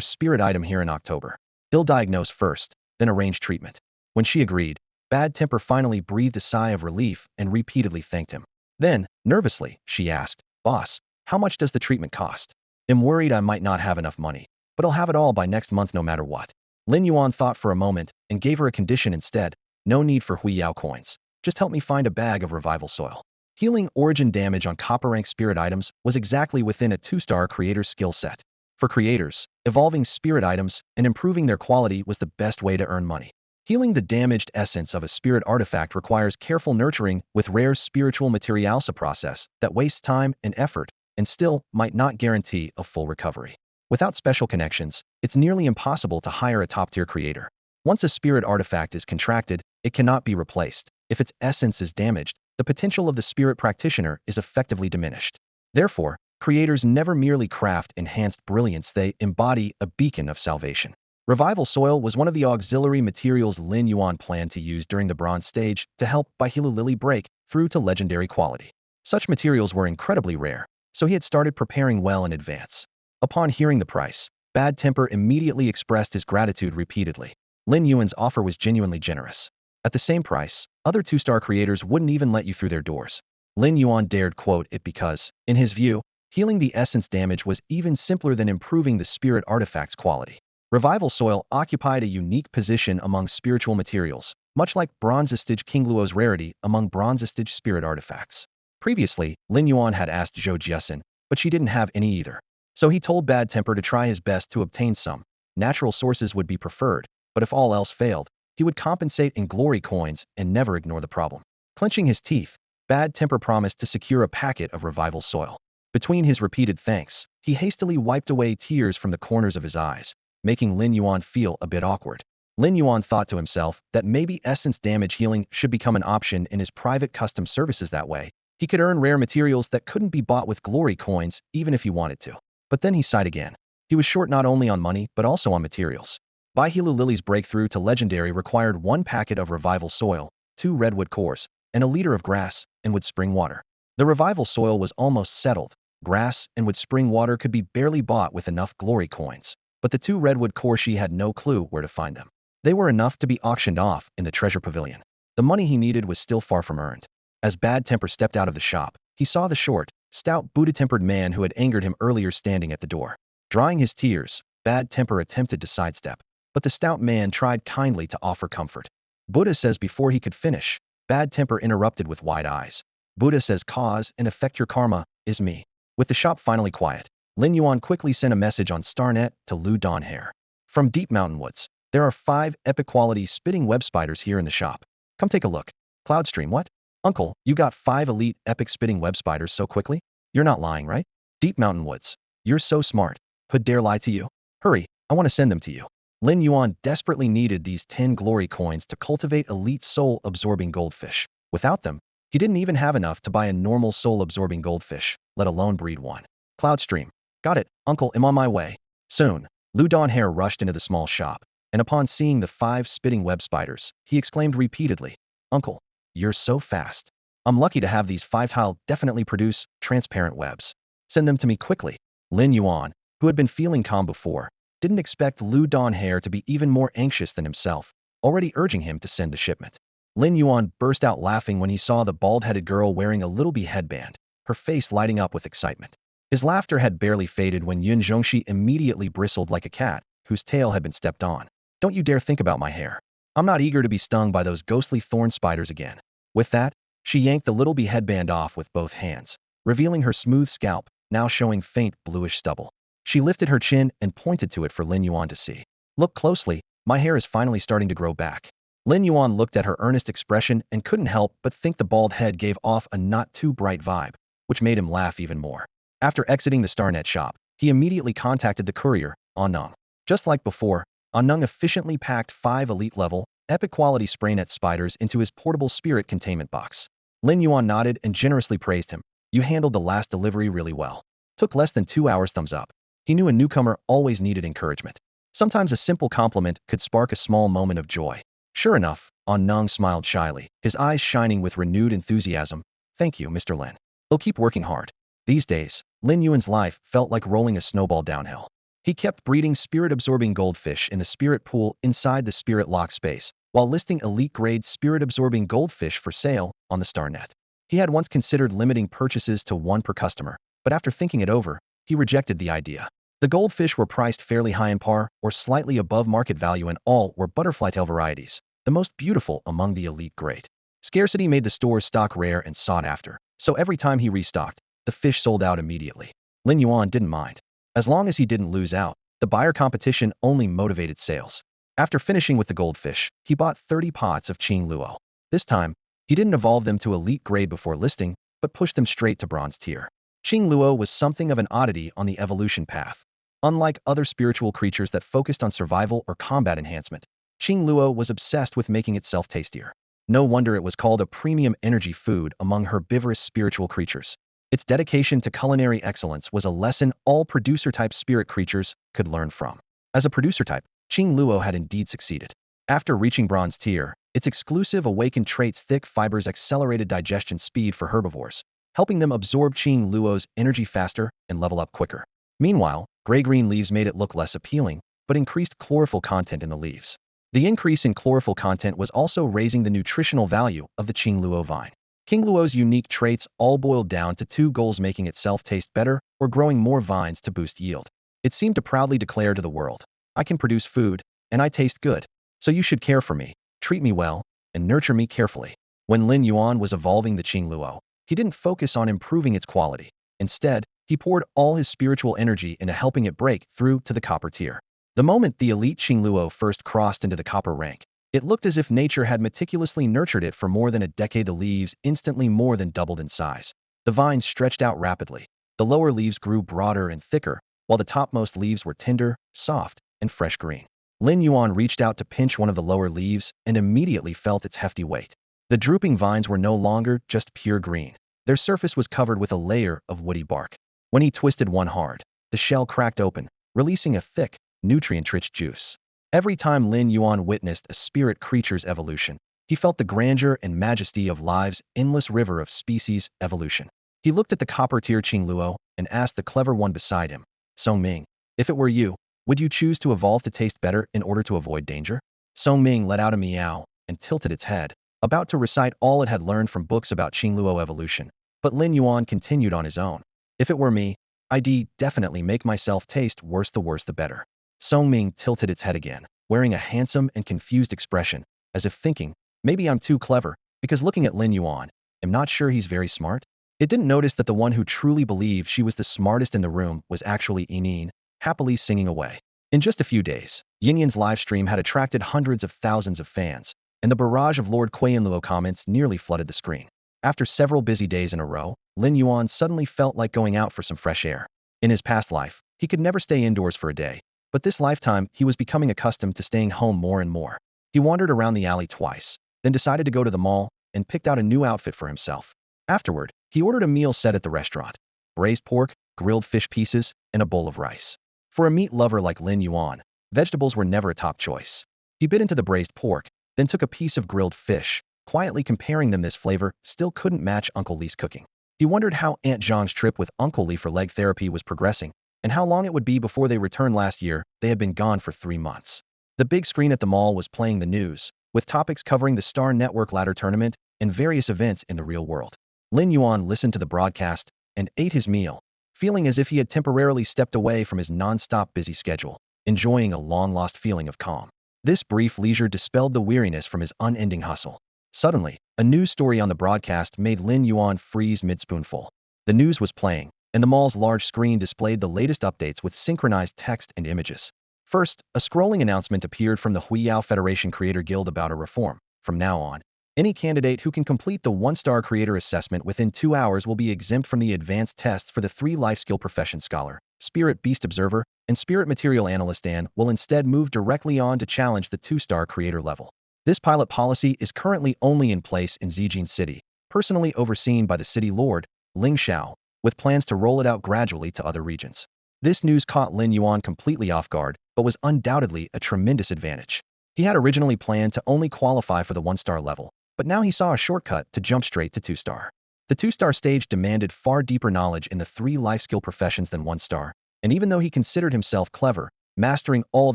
spirit item here in October. He'll diagnose first, then arrange treatment." When she agreed, Bad Temper finally breathed a sigh of relief and repeatedly thanked him. Then, nervously, she asked, "Boss, how much does the treatment cost? I'm worried I might not have enough money, but I'll have it all by next month no matter what." Lin Yuan thought for a moment and gave her a condition instead. "No need for Hui Yao coins. Just help me find a bag of revival soil." Healing origin damage on copper-rank spirit items was exactly within a 2-star creator's skill set. For creators, evolving spirit items and improving their quality was the best way to earn money. Healing the damaged essence of a spirit artifact requires careful nurturing with rare spiritual materials, a process that wastes time and effort and still might not guarantee a full recovery. Without special connections, it's nearly impossible to hire a top-tier creator. Once a spirit artifact is contracted, it cannot be replaced. If its essence is damaged, the potential of the spirit practitioner is effectively diminished. Therefore, creators never merely craft enhanced brilliance, they embody a beacon of salvation. Revival soil was one of the auxiliary materials Lin Yuan planned to use during the bronze stage to help Baihilu Lily break through to legendary quality. Such materials were incredibly rare, so he had started preparing well in advance. Upon hearing the price, Bad Temper immediately expressed his gratitude repeatedly. Lin Yuan's offer was genuinely generous. At the same price, other 2-star creators wouldn't even let you through their doors. Lin Yuan dared quote it because, in his view, healing the essence damage was even simpler than improving the spirit artifact's quality. Revival soil occupied a unique position among spiritual materials, much like Bronzestige King Luo's rarity among Bronzestige spirit artifacts. Previously, Lin Yuan had asked Zhou Jiasen, but she didn't have any either. So he told Bad Temper to try his best to obtain some. Natural sources would be preferred, but if all else failed, he would compensate in glory coins and never ignore the problem. Clenching his teeth, Bad Temper promised to secure a packet of revival soil. Between his repeated thanks, he hastily wiped away tears from the corners of his eyes, making Lin Yuan feel a bit awkward. Lin Yuan thought to himself that maybe essence damage healing should become an option in his private custom services. That way, he could earn rare materials that couldn't be bought with glory coins even if he wanted to. But then he sighed again. He was short not only on money but also on materials. Baihilu Lily's breakthrough to legendary required 1 packet of revival soil, 2 redwood cores, and a liter of grass and wood spring water. The revival soil was almost settled. Grass and wood spring water could be barely bought with enough glory coins, but the 2 redwood cores she had no clue where to find them. They were enough to be auctioned off in the treasure pavilion. The money he needed was still far from earned. As Bad Temper stepped out of the shop, he saw the short, stout, Buddha-tempered man who had angered him earlier standing at the door. Drying his tears, Bad Temper attempted to sidestep, but the stout man tried kindly to offer comfort. Buddha says before he could finish, Bad Temper interrupted with wide eyes. Buddha says cause and effect your karma is me. With the shop finally quiet, Lin Yuan quickly sent a message on Starnet to Lu Donhair. From deep mountain woods, there are 5 epic quality spitting web spiders here in the shop. Come take a look. Cloudstream, what? Uncle, you got 5 elite epic spitting web spiders so quickly? You're not lying, right? Deep mountain woods. You're so smart. Who'd dare lie to you? Hurry, I want to send them to you. Lin Yuan desperately needed these 10 glory coins to cultivate elite soul-absorbing goldfish. Without them, he didn't even have enough to buy a normal soul-absorbing goldfish, let alone breed one. Cloudstream. Got it, Uncle, I'm on my way. Soon, Lu Donhair rushed into the small shop, and upon seeing the 5 spitting web spiders, he exclaimed repeatedly, Uncle, you're so fast. I'm lucky to have these 5. I'll definitely produce transparent webs. Send them to me quickly. Lin Yuan, who had been feeling calm before, didn't expect Lu Donhair to be even more anxious than himself, already urging him to send the shipment. Lin Yuan burst out laughing when he saw the bald-headed girl wearing a little bee headband, her face lighting up with excitement. His laughter had barely faded when Yun Zhongxi immediately bristled like a cat whose tail had been stepped on. Don't you dare think about my hair. I'm not eager to be stung by those ghostly thorn spiders again. With that, she yanked the little bee headband off with both hands, revealing her smooth scalp, now showing faint bluish stubble. She lifted her chin and pointed to it for Lin Yuan to see. Look closely, my hair is finally starting to grow back. Lin Yuan looked at her earnest expression and couldn't help but think the bald head gave off a not too bright vibe, which made him laugh even more. After exiting the Starnet shop, he immediately contacted the courier, Annung. Just like before, Annung efficiently packed 5 elite-level, epic-quality spraynet spiders into his portable spirit containment box. Lin Yuan nodded and generously praised him. You handled the last delivery really well. Took less than 2 hours. Thumbs up. He knew a newcomer always needed encouragement. Sometimes a simple compliment could spark a small moment of joy. Sure enough, Annung smiled shyly, his eyes shining with renewed enthusiasm. Thank you, Mr. Lin. He'll keep working hard. These days, Lin Yuan's life felt like rolling a snowball downhill. He kept breeding spirit-absorbing goldfish in the spirit pool inside the spirit lock space, while listing elite-grade spirit-absorbing goldfish for sale on the Starnet. He had once considered limiting purchases to 1 per customer, but after thinking it over, he rejected the idea. The goldfish were priced fairly high in par or slightly above market value, and all were butterflytail varieties, the most beautiful among the elite grade. Scarcity made the store's stock rare and sought after, so every time he restocked, the fish sold out immediately. Lin Yuan didn't mind. As long as he didn't lose out, the buyer competition only motivated sales. After finishing with the goldfish, he bought 30 pots of Qing Luo. This time, he didn't evolve them to elite grade before listing, but pushed them straight to bronze tier. Qing Luo was something of an oddity on the evolution path. Unlike other spiritual creatures that focused on survival or combat enhancement, Qing Luo was obsessed with making itself tastier. No wonder it was called a premium energy food among herbivorous spiritual creatures. Its dedication to culinary excellence was a lesson all producer-type spirit creatures could learn from. As a producer type, Qing Luo had indeed succeeded. After reaching bronze tier, its exclusive awakened traits thick fibers accelerated digestion speed for herbivores, helping them absorb Qing Luo's energy faster and level up quicker. Meanwhile, gray-green leaves made it look less appealing, but increased chlorophyll content in the leaves. The increase in chlorophyll content was also raising the nutritional value of the Qing Luo vine. King Luo's unique traits all boiled down to two goals: making itself taste better or growing more vines to boost yield. It seemed to proudly declare to the world, "I can produce food, and I taste good. So you should care for me, treat me well, and nurture me carefully." When Lin Yuan was evolving the Qing Luo, he didn't focus on improving its quality. Instead, he poured all his spiritual energy into helping it break through to the copper tier. The moment the elite Qing Luo first crossed into the copper rank, it looked as if nature had meticulously nurtured it for more than a decade. The leaves instantly more than doubled in size. The vines stretched out rapidly. The lower leaves grew broader and thicker, while the topmost leaves were tender, soft, and fresh green. Lin Yuan reached out to pinch one of the lower leaves and immediately felt its hefty weight. The drooping vines were no longer just pure green. Their surface was covered with a layer of woody bark. When he twisted one hard, the shell cracked open, releasing a thick, nutrient-rich juice. Every time Lin Yuan witnessed a spirit creature's evolution, he felt the grandeur and majesty of life's endless river of species evolution. He looked at the copper-tier Qing Luo and asked the clever one beside him, "Song Ming, if it were you, would you choose to evolve to taste better in order to avoid danger?" Song Ming let out a meow and tilted its head, about to recite all it had learned from books about Qing Luo evolution. But Lin Yuan continued on his own. "If it were me, I'd definitely make myself taste worse the better." Song Ming tilted its head again, wearing a handsome and confused expression, as if thinking, "Maybe I'm too clever, because looking at Lin Yuan, I'm not sure he's very smart." It didn't notice that the one who truly believed she was the smartest in the room was actually Yin, happily singing away. In just a few days, Yin Yan's livestream had attracted hundreds of thousands of fans, and the barrage of Lord Qianluo comments nearly flooded the screen. After several busy days in a row, Lin Yuan suddenly felt like going out for some fresh air. In his past life, he could never stay indoors for a day, but this lifetime he was becoming accustomed to staying home more and more. He wandered around the alley twice, then decided to go to the mall and picked out a new outfit for himself. Afterward, he ordered a meal set at the restaurant: braised pork, grilled fish pieces, and a bowl of rice. For a meat lover like Lin Yuan, vegetables were never a top choice. He bit into the braised pork, then took a piece of grilled fish, quietly comparing them. This flavor still couldn't match Uncle Li's cooking. He wondered how Aunt Zhang's trip with Uncle Li for leg therapy was progressing, and how long it would be before they returned. Last year, they had been gone for 3 months. The big screen at the mall was playing the news, with topics covering the Star Network ladder tournament and various events in the real world. Lin Yuan listened to the broadcast and ate his meal, feeling as if he had temporarily stepped away from his non-stop busy schedule, enjoying a long-lost feeling of calm. This brief leisure dispelled the weariness from his unending hustle. Suddenly, a news story on the broadcast made Lin Yuan freeze mid-spoonful. The news was playing, and the mall's large screen displayed the latest updates with synchronized text and images. First, a scrolling announcement appeared from the Huiyao Federation Creator Guild about a reform. From now on, any candidate who can complete the 1-star creator assessment within 2 hours will be exempt from the advanced tests for the 3 life skill profession: Scholar, Spirit Beast Observer, and Spirit Material Analyst, and will instead move directly on to challenge the 2-star creator level. This pilot policy is currently only in place in Xiguang City, personally overseen by the city lord, Ling Xiao, with plans to roll it out gradually to other regions. This news caught Lin Yuan completely off guard, but was undoubtedly a tremendous advantage. He had originally planned to only qualify for the 1-star level, but now he saw a shortcut to jump straight to 2-star. The 2-star stage demanded far deeper knowledge in the 3 life skill professions than 1-star, and even though he considered himself clever, mastering all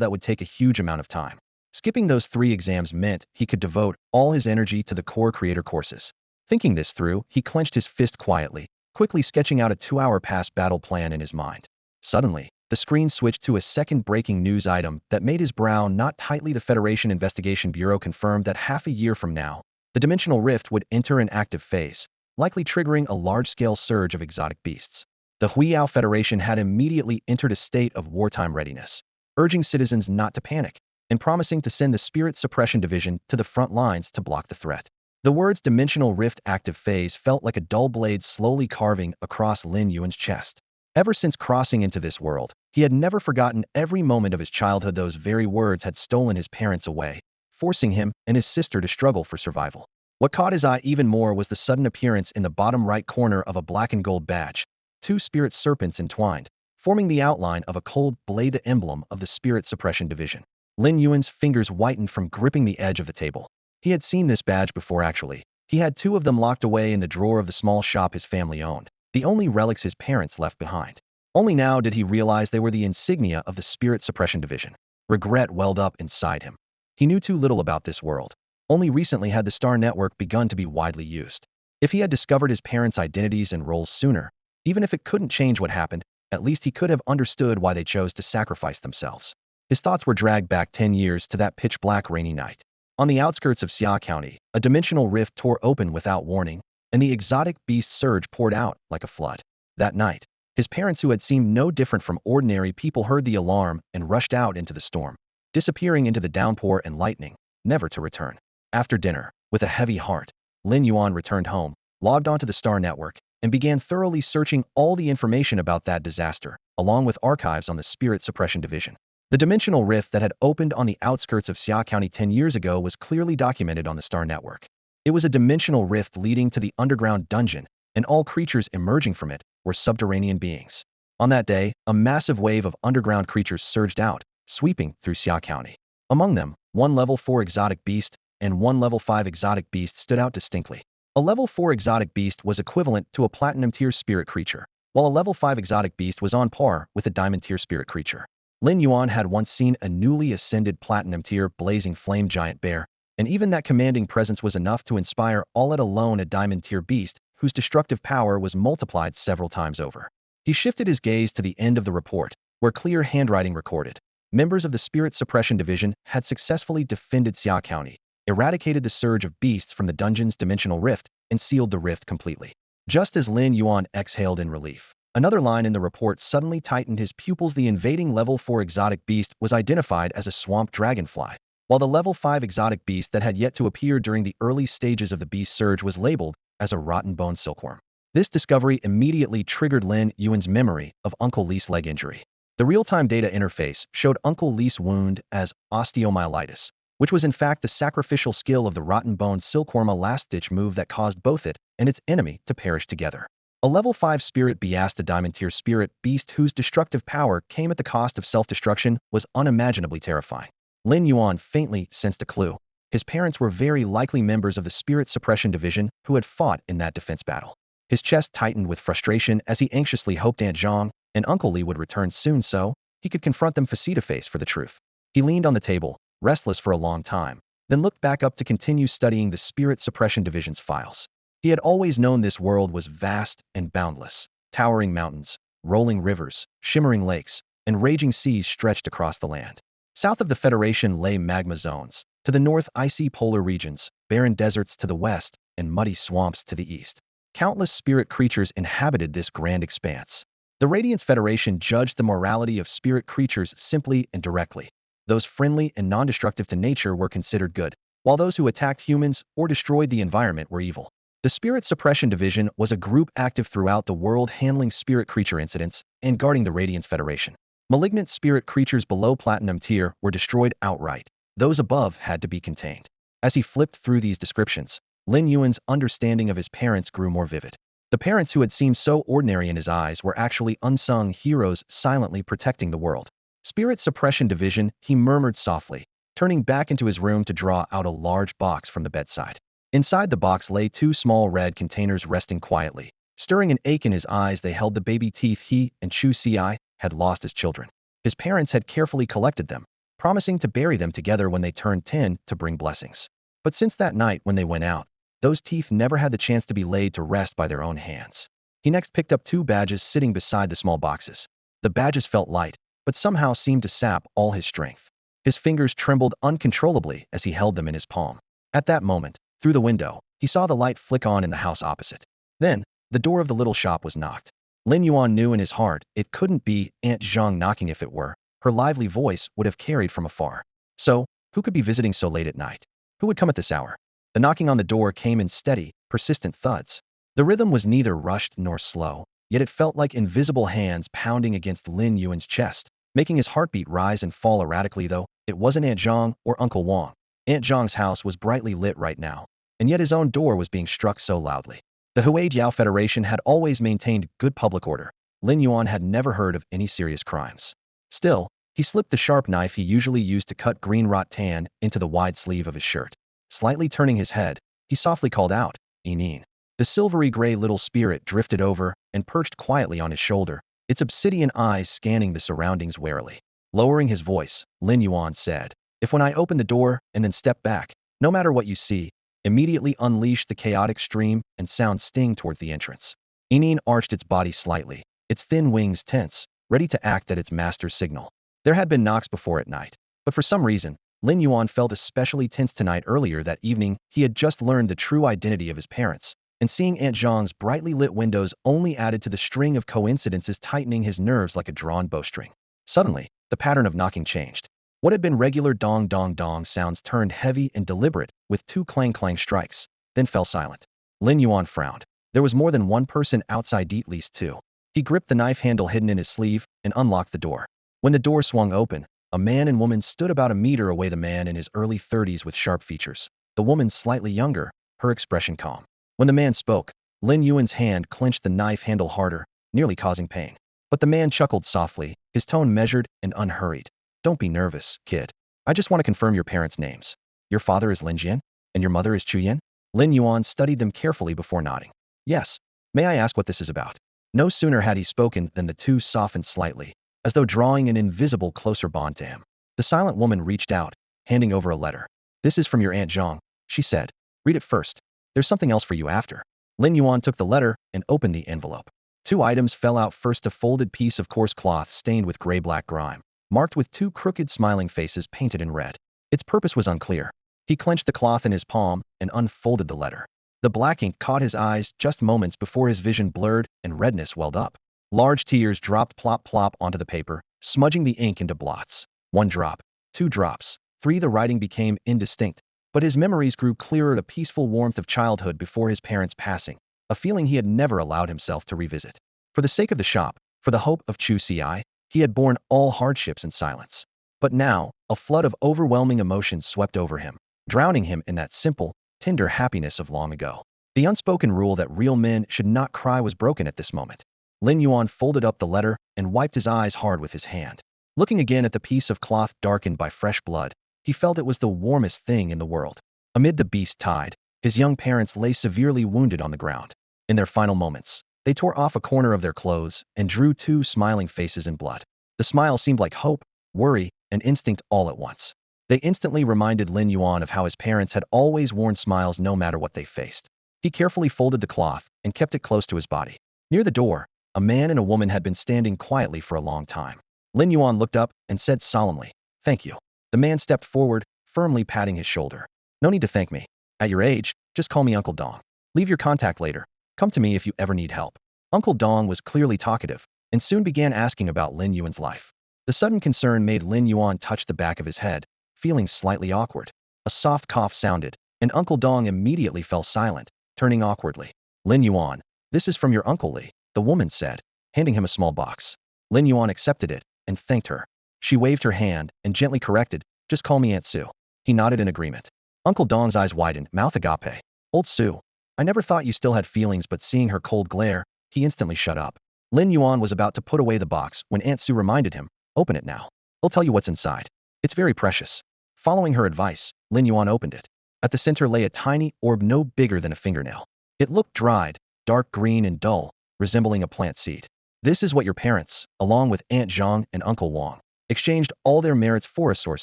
that would take a huge amount of time. Skipping those 3 exams meant he could devote all his energy to the core creator courses. Thinking this through, he clenched his fist quietly, quickly sketching out a 2-hour past battle plan in his mind. Suddenly, the screen switched to a second breaking news item that made his brow knot tightly. The Federation Investigation Bureau confirmed that half a year from now, the Dimensional Rift would enter an active phase, likely triggering a large-scale surge of exotic beasts. The Huiyao Federation had immediately entered a state of wartime readiness, urging citizens not to panic, and promising to send the Spirit Suppression Division to the front lines to block the threat. The words Dimensional Rift active phase felt like a dull blade slowly carving across Lin Yuan's chest. Ever since crossing into this world, he had never forgotten every moment of his childhood. Those very words had stolen his parents away, forcing him and his sister to struggle for survival. What caught his eye even more was the sudden appearance in the bottom right corner of a black and gold badge, two spirit serpents entwined, forming the outline of a cold blade, the emblem of the Spirit Suppression Division. Lin Yuan's fingers whitened from gripping the edge of the table. He had seen this badge before actually. He had two of them locked away in the drawer of the small shop his family owned, the only relics his parents left behind. Only now did he realize they were the insignia of the Spirit Suppression Division. Regret welled up inside him. He knew too little about this world. Only recently had the Star Network begun to be widely used. If he had discovered his parents' identities and roles sooner, even if it couldn't change what happened, at least he could have understood why they chose to sacrifice themselves. His thoughts were dragged back 10 years to that pitch-black rainy night. On the outskirts of Xia County, a dimensional rift tore open without warning, and the exotic beast surge poured out like a flood. That night, his parents, who had seemed no different from ordinary people, heard the alarm and rushed out into the storm, disappearing into the downpour and lightning, never to return. After dinner, with a heavy heart, Lin Yuan returned home, logged onto the Star Network, and began thoroughly searching all the information about that disaster, along with archives on the Spirit Suppression Division. The dimensional rift that had opened on the outskirts of Xia County 10 years ago was clearly documented on the Star Network. It was a dimensional rift leading to the underground dungeon, and all creatures emerging from it were subterranean beings. On that day, a massive wave of underground creatures surged out, sweeping through Xia County. Among them, one level 4 exotic beast and one level 5 exotic beast stood out distinctly. A level 4 exotic beast was equivalent to a platinum tier spirit creature, while a level 5 exotic beast was on par with a diamond tier spirit creature. Lin Yuan had once seen a newly ascended platinum tier blazing flame giant bear, and even that commanding presence was enough to inspire all at alone a diamond tier beast whose destructive power was multiplied several times over. He shifted his gaze to the end of the report, where clear handwriting recorded: members of the Spirit Suppression Division had successfully defended Xia County, eradicated the surge of beasts from the dungeon's dimensional rift, and sealed the rift completely. Just as Lin Yuan exhaled in relief, another line in the report suddenly tightened his pupils. The invading level 4 exotic beast was identified as a swamp dragonfly, while the level 5 exotic beast that had yet to appear during the early stages of the beast surge was labeled as a rotten bone silkworm. This discovery immediately triggered Lin Yuan's memory of Uncle Li's leg injury. The real-time data interface showed Uncle Li's wound as osteomyelitis, which was in fact the sacrificial skill of the rotten bone silkworm, a last-ditch move that caused both it and its enemy to perish together. A level 5 spirit beast, a diamond tier spirit beast whose destructive power came at the cost of self-destruction, was unimaginably terrifying. Lin Yuan faintly sensed a clue. His parents were very likely members of the Spirit Suppression Division who had fought in that defense battle. His chest tightened with frustration as he anxiously hoped Aunt Zhang and Uncle Li would return soon so he could confront them face-to-face for the truth. He leaned on the table, restless for a long time, then looked back up to continue studying the Spirit Suppression Division's files. He had always known this world was vast and boundless. Towering mountains, rolling rivers, shimmering lakes, and raging seas stretched across the land. South of the Federation lay magma zones. To the north, icy polar regions, barren deserts to the west, and muddy swamps to the east. Countless spirit creatures inhabited this grand expanse. The Radiance Federation judged the morality of spirit creatures simply and directly. Those friendly and non-destructive to nature were considered good, while those who attacked humans or destroyed the environment were evil. The Spirit Suppression Division was a group active throughout the world, handling spirit creature incidents and guarding the Radiance Federation. Malignant spirit creatures below Platinum tier were destroyed outright. Those above had to be contained. As he flipped through these descriptions, Lin Yuan's understanding of his parents grew more vivid. The parents who had seemed so ordinary in his eyes were actually unsung heroes silently protecting the world. Spirit Suppression Division, he murmured softly, turning back into his room to draw out a large box from the bedside. Inside the box lay two small red containers resting quietly. Stirring an ache in his eyes, they held the baby teeth he and Chu Si had lost as children. His parents had carefully collected them, promising to bury them together when they turned 10 to bring blessings. But since that night when they went out, those teeth never had the chance to be laid to rest by their own hands. He next picked up two badges sitting beside the small boxes. The badges felt light, but somehow seemed to sap all his strength. His fingers trembled uncontrollably as he held them in his palm. At that moment, through the window, he saw the light flick on in the house opposite. Then, the door of the little shop was knocked. Lin Yuan knew in his heart it couldn't be Aunt Zhang knocking. If it were, her lively voice would have carried from afar. So, who could be visiting so late at night? Who would come at this hour? The knocking on the door came in steady, persistent thuds. The rhythm was neither rushed nor slow, yet it felt like invisible hands pounding against Lin Yuan's chest, making his heartbeat rise and fall erratically. Though it wasn't Aunt Zhang or Uncle Wang. Aunt Zhang's house was brightly lit right now, and yet his own door was being struck so loudly. The Huaidiao Federation had always maintained good public order. Lin Yuan had never heard of any serious crimes. Still, he slipped the sharp knife he usually used to cut green rattan into the wide sleeve of his shirt. Slightly turning his head, he softly called out, "Inin." The silvery gray little spirit drifted over and perched quietly on his shoulder, its obsidian eyes scanning the surroundings warily. Lowering his voice, Lin Yuan said, "If when I open the door and then step back, no matter what you see, immediately unleash the chaotic stream and sound sting towards the entrance." Inin arched its body slightly, its thin wings tense, ready to act at its master's signal. There had been knocks before at night, but for some reason, Lin Yuan felt especially tense tonight. Earlier that evening, he had just learned the true identity of his parents, and seeing Aunt Zhang's brightly lit windows only added to the string of coincidences tightening his nerves like a drawn bowstring. Suddenly, the pattern of knocking changed. What had been regular dong dong dong sounds turned heavy and deliberate, with 2 clang clang strikes, then fell silent. Lin Yuan frowned. There was more than one person outside, at least 2. He gripped the knife handle hidden in his sleeve and unlocked the door. When the door swung open, a man and woman stood about a meter away. The man in his early 30s with sharp features, the woman slightly younger, her expression calm. When the man spoke, Lin Yuan's hand clenched the knife handle harder, nearly causing pain. But the man chuckled softly, his tone measured and unhurried. "Don't be nervous, kid. I just want to confirm your parents' names. Your father is Lin Jian, and your mother is Chu Yan?" Lin Yuan studied them carefully before nodding. "Yes. May I ask what this is about?" No sooner had he spoken than the two softened slightly, as though drawing an invisible closer bond to him. The silent woman reached out, handing over a letter. "This is from your Aunt Zhang," she said. "Read it first. There's something else for you after." Lin Yuan took the letter and opened the envelope. 2 items fell out. First, a folded piece of coarse cloth stained with gray-black grime, marked with 2 crooked smiling faces painted in red. Its purpose was unclear. He clenched the cloth in his palm and unfolded the letter. The black ink caught his eyes just moments before his vision blurred and redness welled up. Large tears dropped plop plop onto the paper, smudging the ink into blots. 1 drop, 2 drops, 3. The writing became indistinct, but his memories grew clearer. A peaceful warmth of childhood before his parents' passing, a feeling he had never allowed himself to revisit. For the sake of the shop, for the hope of Chu Ci, he had borne all hardships in silence. But now, a flood of overwhelming emotions swept over him, drowning him in that simple, tender happiness of long ago. The unspoken rule that real men should not cry was broken at this moment. Lin Yuan folded up the letter and wiped his eyes hard with his hand. Looking again at the piece of cloth darkened by fresh blood, he felt it was the warmest thing in the world. Amid the beast tide, his young parents lay severely wounded on the ground. In their final moments, they tore off a corner of their clothes and drew 2 smiling faces in blood. The smile seemed like hope, worry, and instinct all at once. They instantly reminded Lin Yuan of how his parents had always worn smiles no matter what they faced. He carefully folded the cloth and kept it close to his body. Near the door, a man and a woman had been standing quietly for a long time. Lin Yuan looked up and said solemnly, "Thank you." The man stepped forward, firmly patting his shoulder. "No need to thank me. At your age, just call me Uncle Dong. Leave your contact later. Come to me if you ever need help." Uncle Dong was clearly talkative, and soon began asking about Lin Yuan's life. The sudden concern made Lin Yuan touch the back of his head, feeling slightly awkward. A soft cough sounded, and Uncle Dong immediately fell silent, turning awkwardly. "Lin Yuan, this is from your Uncle Li," the woman said, handing him a small box. Lin Yuan accepted it and thanked her. She waved her hand and gently corrected, "Just call me Aunt Sue." He nodded in agreement. Uncle Dong's eyes widened, mouth agape. "Old Sue, I never thought you still had feelings," but seeing her cold glare, he instantly shut up. Lin Yuan was about to put away the box when Aunt Sue reminded him, "Open it now. I'll tell you what's inside. It's very precious." Following her advice, Lin Yuan opened it. At the center lay a tiny orb no bigger than a fingernail. It looked dried, dark green and dull, resembling a plant seed. "This is what your parents, along with Aunt Zhang and Uncle Wang, exchanged all their merits for a source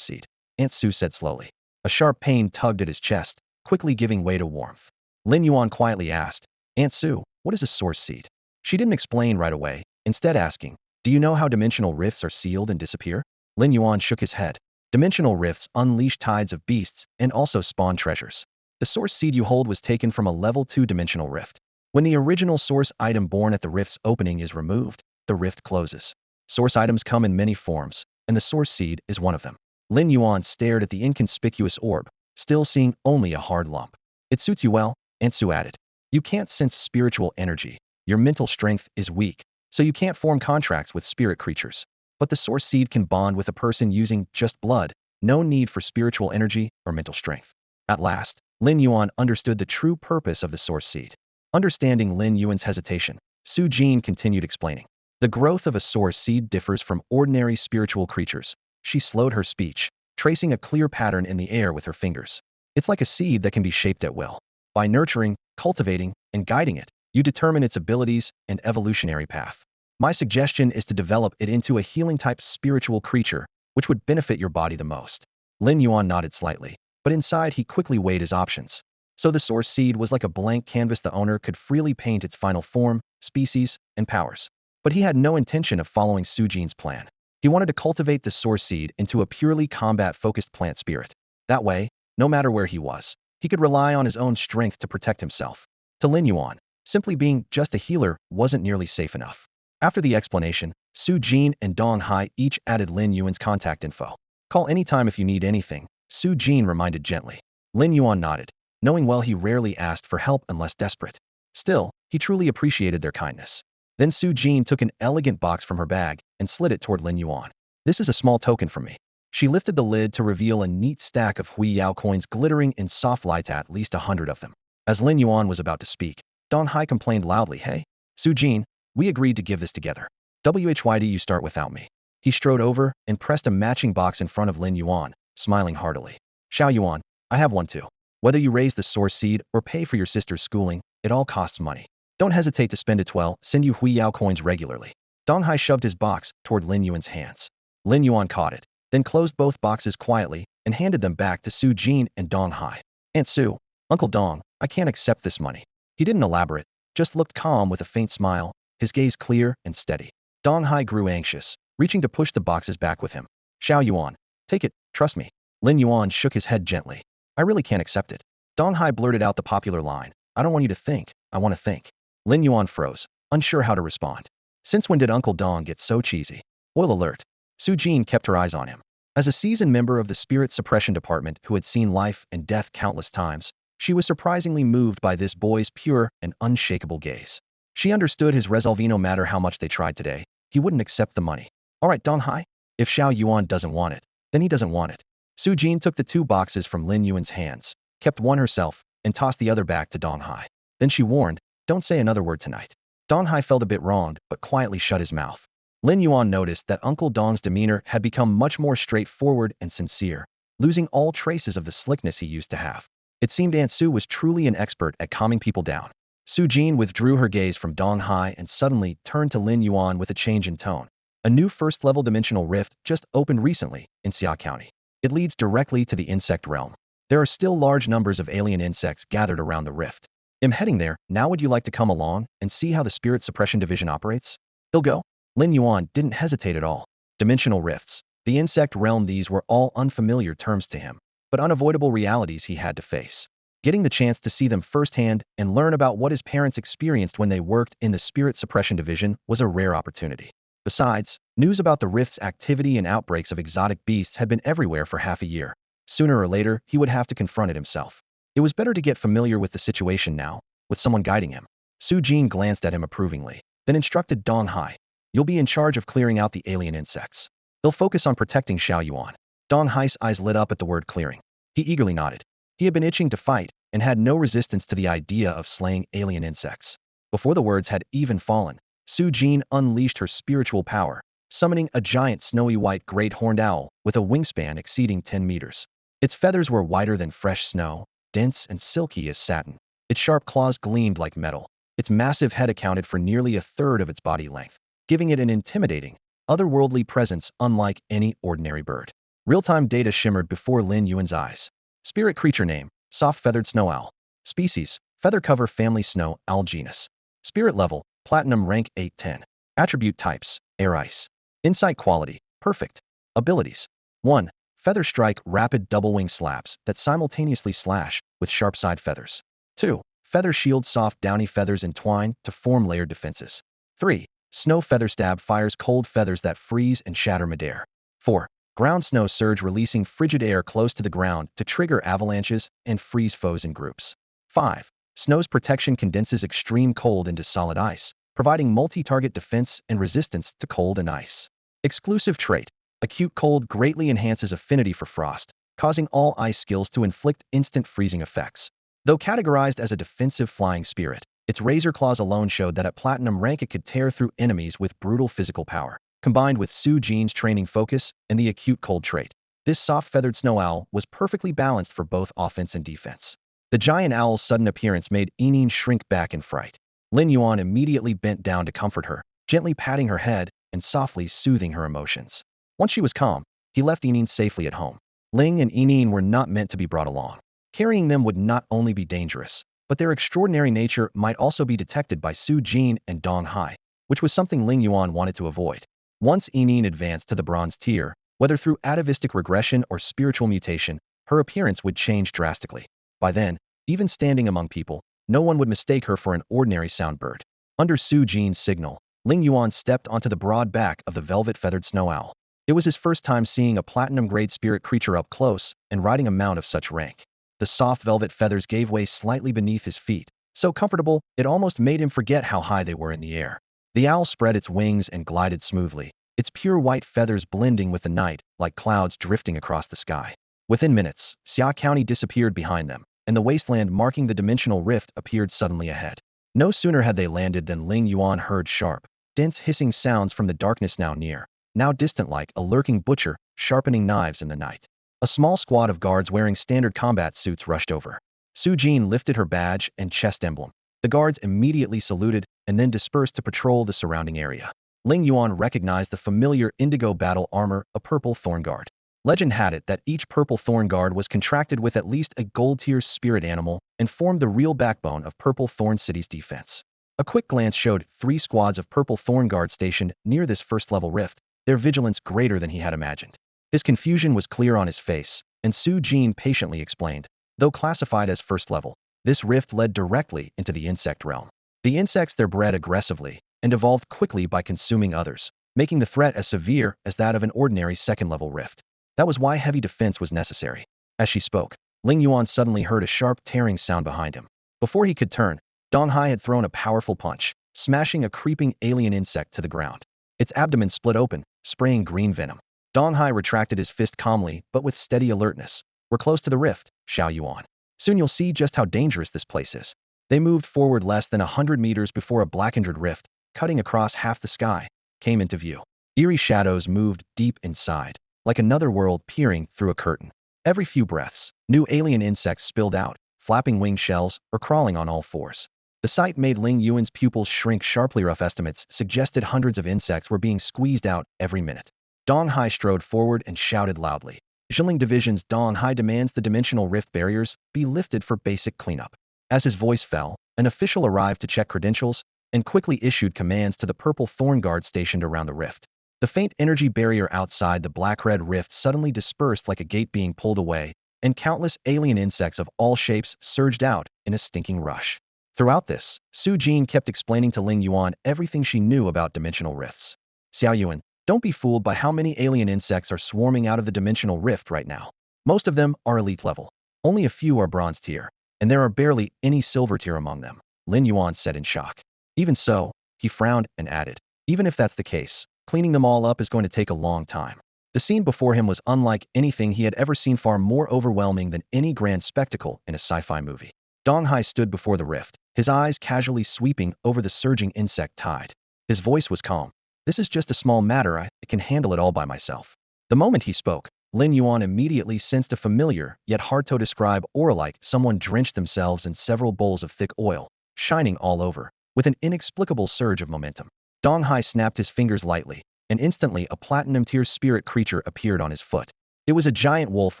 seed," Aunt Sue said slowly. A sharp pain tugged at his chest, quickly giving way to warmth. Lin Yuan quietly asked, "Aunt Sue, what is a source seed?" She didn't explain right away, instead asking, "Do you know how dimensional rifts are sealed and disappear?" Lin Yuan shook his head. "Dimensional rifts unleash tides of beasts and also spawn treasures. The source seed you hold was taken from a level 2 dimensional rift. When the original source item born at the rift's opening is removed, the rift closes. Source items come in many forms, and the source seed is one of them." Lin Yuan stared at the inconspicuous orb, still seeing only a hard lump. "It suits you well," Aunt Sue added. "You can't sense spiritual energy. Your mental strength is weak, so you can't form contracts with spirit creatures. But the source seed can bond with a person using just blood, no need for spiritual energy or mental strength. At last, Lin Yuan understood the true purpose of the source seed. Understanding Lin Yuan's hesitation, Su Jin continued explaining. The growth of a source seed differs from ordinary spiritual creatures. She slowed her speech, tracing a clear pattern in the air with her fingers. It's like a seed that can be shaped at will. By nurturing, cultivating, and guiding it, you determine its abilities and evolutionary path. My suggestion is to develop it into a healing-type spiritual creature, which would benefit your body the most. Lin Yuan nodded slightly, but inside he quickly weighed his options. So the source seed was like a blank canvas the owner could freely paint its final form, species, and powers. But he had no intention of following Su Jin's plan. He wanted to cultivate the source seed into a purely combat-focused plant spirit. That way, no matter where he was, he could rely on his own strength to protect himself. To Lin Yuan, simply being just a healer wasn't nearly safe enough. After the explanation, Su Jin and Dong Hai each added Lin Yuan's contact info. Call anytime if you need anything, Su Jin reminded gently. Lin Yuan nodded, knowing well he rarely asked for help unless desperate. Still, he truly appreciated their kindness. Then Su Jin took an elegant box from her bag and slid it toward Lin Yuan. This is a small token from me. She lifted the lid to reveal a neat stack of Hui Yao coins glittering in soft light, at least 100 of them. As Lin Yuan was about to speak, Dong Hai complained loudly, "Hey, Su Jin, we agreed to give this together. Why do you start without me?" He strode over and pressed a matching box in front of Lin Yuan, smiling heartily. "Xiao Yuan, I have one too. Whether you raise the source seed or pay for your sister's schooling, it all costs money. Don't hesitate to spend it. Well, send you Hui Yao coins regularly." Dong Hai shoved his box toward Lin Yuan's hands. Lin Yuan caught it, then closed both boxes quietly and handed them back to Su Jin and Dong Hai. "Aunt Su, Uncle Dong, I can't accept this money." He didn't elaborate, just looked calm with a faint smile, his gaze clear and steady. Dong Hai grew anxious, reaching to push the boxes back with him. "Xiao Yuan, take it, trust me." Lin Yuan shook his head gently. "I really can't accept it." Dong Hai blurted out the popular line, "I don't want you to think, I want to think." Lin Yuan froze, unsure how to respond. Since when did Uncle Dong get so cheesy? Oil alert. Su Jin kept her eyes on him. As a seasoned member of the Spirit Suppression Department who had seen life and death countless times, she was surprisingly moved by this boy's pure and unshakable gaze. She understood his resolve. No matter how much they tried today, he wouldn't accept the money. "All right, Dong Hai, if Xiao Yuan doesn't want it, then he doesn't want it." Su Jin took the two boxes from Lin Yuan's hands, kept one herself, and tossed the other back to Dong Hai. Then she warned, "Don't say another word tonight." Dong Hai felt a bit wronged, but quietly shut his mouth. Lin Yuan noticed that Uncle Dong's demeanor had become much more straightforward and sincere, losing all traces of the slickness he used to have. It seemed Aunt Su was truly an expert at calming people down. Su Jin withdrew her gaze from Dong Hai and suddenly turned to Lin Yuan with a change in tone. "A new first-level dimensional rift just opened recently in Xia County. It leads directly to the insect realm. There are still large numbers of alien insects gathered around the rift. I'm heading there. Now would you like to come along and see how the Spirit Suppression Division operates?" "He'll go." Lin Yuan didn't hesitate at all. Dimensional rifts, the insect realm, these were all unfamiliar terms to him, but unavoidable realities he had to face. Getting the chance to see them firsthand and learn about what his parents experienced when they worked in the Spirit Suppression Division was a rare opportunity. Besides, news about the rift's activity and outbreaks of exotic beasts had been everywhere for half a year. Sooner or later, he would have to confront it himself. It was better to get familiar with the situation now, with someone guiding him. Su Jin glanced at him approvingly, then instructed Dong Hai, "You'll be in charge of clearing out the alien insects. They'll focus on protecting Xiao Yuan." Dong Hai's eyes lit up at the word clearing. He eagerly nodded. He had been itching to fight and had no resistance to the idea of slaying alien insects. Before the words had even fallen, Su Jin unleashed her spiritual power, summoning a giant snowy white great horned owl with a wingspan exceeding 10 meters. Its feathers were whiter than fresh snow, dense and silky as satin. Its sharp claws gleamed like metal. Its massive head accounted for nearly a third of its body length, giving it an intimidating, otherworldly presence unlike any ordinary bird. Real-time data shimmered before Lin Yuan's eyes. Spirit creature name, soft-feathered snow owl. Species, feather cover family snow owl genus. Spirit level, platinum rank 810. Attribute types, air ice. Insight quality, perfect. Abilities. 1. Feather strike rapid double wing slaps that simultaneously slash with sharp side feathers. 2. Feather shield soft downy feathers entwine to form layered defenses. 3. Snow feather stab fires cold feathers that freeze and shatter midair. 4. Ground snow surge releasing frigid air close to the ground to trigger avalanches and freeze foes in groups. 5. Snow's protection condenses extreme cold into solid ice, providing multi-target defense and resistance to cold and ice. Exclusive trait. Acute Cold greatly enhances affinity for frost, causing all ice skills to inflict instant freezing effects. Though categorized as a defensive flying spirit, its razor claws alone showed that at platinum rank it could tear through enemies with brutal physical power. Combined with Su Jin's training focus and the Acute Cold trait, this soft-feathered snow owl was perfectly balanced for both offense and defense. The giant owl's sudden appearance made Enine shrink back in fright. Lin Yuan immediately bent down to comfort her, gently patting her head and softly soothing her emotions. Once she was calm, he left Enine safely at home. Ling and Enine were not meant to be brought along. Carrying them would not only be dangerous, but their extraordinary nature might also be detected by Su Jin and Dong Hai, which was something Lin Yuan wanted to avoid. Once Enine advanced to the bronze tier, whether through atavistic regression or spiritual mutation, her appearance would change drastically. By then, even standing among people, no one would mistake her for an ordinary soundbird. Under Su Jin's signal, Lin Yuan stepped onto the broad back of the velvet-feathered snow owl. It was his first time seeing a platinum-grade spirit creature up close and riding a mount of such rank. The soft velvet feathers gave way slightly beneath his feet, so comfortable it almost made him forget how high they were in the air. The owl spread its wings and glided smoothly, its pure white feathers blending with the night like clouds drifting across the sky. Within minutes, Xia County disappeared behind them, and the wasteland marking the dimensional rift appeared suddenly ahead. No sooner had they landed than Ling Yuan heard sharp, dense hissing sounds from the darkness now near, now distant like a lurking butcher sharpening knives in the night. A small squad of guards wearing standard combat suits rushed over. Su Jin lifted her badge and chest emblem. The guards immediately saluted and then dispersed to patrol the surrounding area. Ling Yuan recognized the familiar indigo battle armor, a purple thorn guard. Legend had it that each purple thorn guard was contracted with at least a gold-tier spirit animal and formed the real backbone of Purple Thorn City's defense. A quick glance showed 3 squads of purple thorn guards stationed near this first-level rift, their vigilance greater than he had imagined. His confusion was clear on his face, and Su Jin patiently explained, though classified as first level, this rift led directly into the insect realm. The insects there bred aggressively and evolved quickly by consuming others, making the threat as severe as that of an ordinary second-level rift. That was why heavy defense was necessary. As she spoke, Ling Yuan suddenly heard a sharp tearing sound behind him. Before he could turn, Dong Hai had thrown a powerful punch, smashing a creeping alien insect to the ground. Its abdomen split open, spraying green venom. Dong Hai retracted his fist calmly, but with steady alertness. We're close to the rift, Xiao Yuan. Soon you'll see just how dangerous this place is. They moved forward less than 100 meters before a blackened rift, cutting across half the sky, came into view. Eerie shadows moved deep inside, like another world peering through a curtain. Every few breaths, new alien insects spilled out, flapping winged shells or crawling on all fours. The sight made Ling Yuan's pupils shrink sharply. Rough estimates suggested hundreds of insects were being squeezed out every minute. Dong Hai strode forward and shouted loudly. Zhiling Division's Dong Hai demands the dimensional rift barriers be lifted for basic cleanup. As his voice fell, an official arrived to check credentials and quickly issued commands to the purple thorn guard stationed around the rift. The faint energy barrier outside the black-red rift suddenly dispersed like a gate being pulled away, and countless alien insects of all shapes surged out in a stinking rush. Throughout this, Su Jin kept explaining to Ling Yuan everything she knew about dimensional rifts. Xiao Yuan, don't be fooled by how many alien insects are swarming out of the dimensional rift right now. Most of them are elite level. Only a few are bronze tier, and there are barely any silver tier among them, Lin Yuan said in shock. Even so, he frowned and added, even if that's the case, cleaning them all up is going to take a long time. The scene before him was unlike anything he had ever seen, far more overwhelming than any grand spectacle in a sci-fi movie. Dong Hai stood before the rift, his eyes casually sweeping over the surging insect tide. His voice was calm. This is just a small matter, I can handle it all by myself. The moment he spoke, Lin Yuan immediately sensed a familiar, yet hard to describe aura like someone drenched themselves in several bowls of thick oil, shining all over, with an inexplicable surge of momentum. Dong Hai snapped his fingers lightly, and instantly a platinum-tier spirit creature appeared on his foot. It was a giant wolf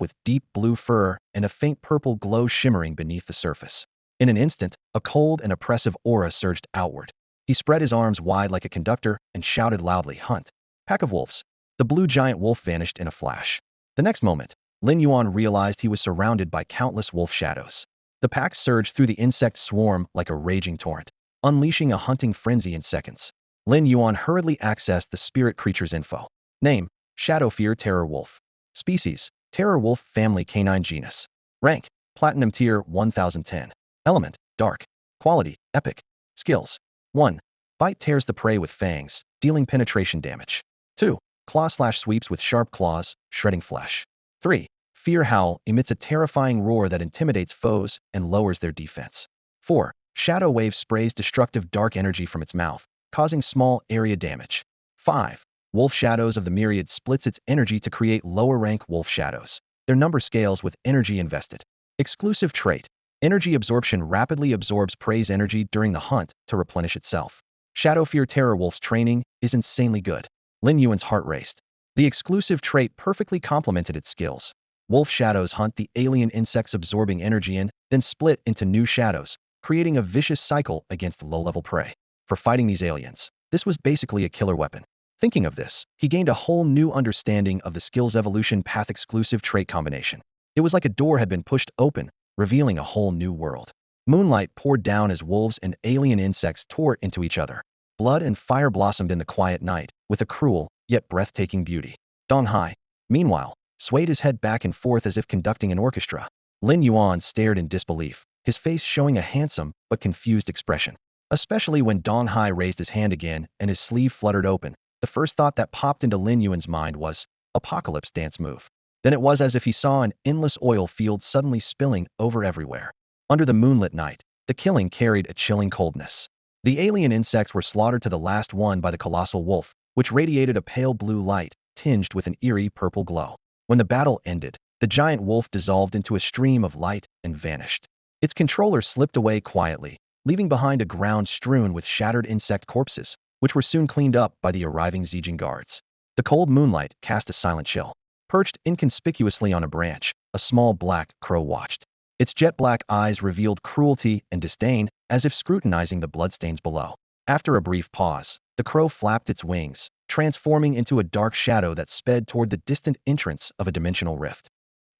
with deep blue fur and a faint purple glow shimmering beneath the surface. In an instant, a cold and oppressive aura surged outward. He spread his arms wide like a conductor and shouted loudly, "Hunt! Pack of wolves!" The blue giant wolf vanished in a flash. The next moment, Lin Yuan realized he was surrounded by countless wolf shadows. The pack surged through the insect swarm like a raging torrent, unleashing a hunting frenzy in seconds. Lin Yuan hurriedly accessed the spirit creature's info. Name: Shadow Fear Terror Wolf. Species: Terror Wolf Family Canine Genus. Rank: Platinum Tier 1010. Element: Dark. Quality: Epic. Skills: 1. Bite tears the prey with fangs, dealing penetration damage. 2. Claw/sweeps with sharp claws, shredding flesh. 3. Fear Howl emits a terrifying roar that intimidates foes and lowers their defense. 4. Shadow Wave sprays destructive dark energy from its mouth, causing small area damage. 5. Wolf Shadows of the Myriad splits its energy to create lower-rank wolf shadows. Their number scales with energy invested. Exclusive trait. Energy absorption rapidly absorbs prey's energy during the hunt to replenish itself. Shadow Fear Terror Wolf's training is insanely good. Lin Yuan's heart raced. The exclusive trait perfectly complemented its skills. Wolf shadows hunt the alien insects absorbing energy in, then split into new shadows, creating a vicious cycle against low-level prey. For fighting these aliens, this was basically a killer weapon. Thinking of this, he gained a whole new understanding of the skill's evolution path exclusive trait combination. It was like a door had been pushed open, revealing a whole new world. Moonlight poured down as wolves and alien insects tore into each other. Blood and fire blossomed in the quiet night, with a cruel, yet breathtaking beauty. Dong Hai, meanwhile, swayed his head back and forth as if conducting an orchestra. Lin Yuan stared in disbelief, his face showing a handsome but confused expression. Especially when Dong Hai raised his hand again and his sleeve fluttered open, the first thought that popped into Lin Yuan's mind was, apocalypse dance move. Then it was as if he saw an endless oil field suddenly spilling over everywhere. Under the moonlit night, the killing carried a chilling coldness. The alien insects were slaughtered to the last one by the colossal wolf, which radiated a pale blue light, tinged with an eerie purple glow. When the battle ended, the giant wolf dissolved into a stream of light and vanished. Its controller slipped away quietly, leaving behind a ground strewn with shattered insect corpses, which were soon cleaned up by the arriving Xiguang guards. The cold moonlight cast a silent chill. Perched inconspicuously on a branch, a small black crow watched. Its jet-black eyes revealed cruelty and disdain, as if scrutinizing the bloodstains below. After a brief pause, the crow flapped its wings, transforming into a dark shadow that sped toward the distant entrance of a dimensional rift.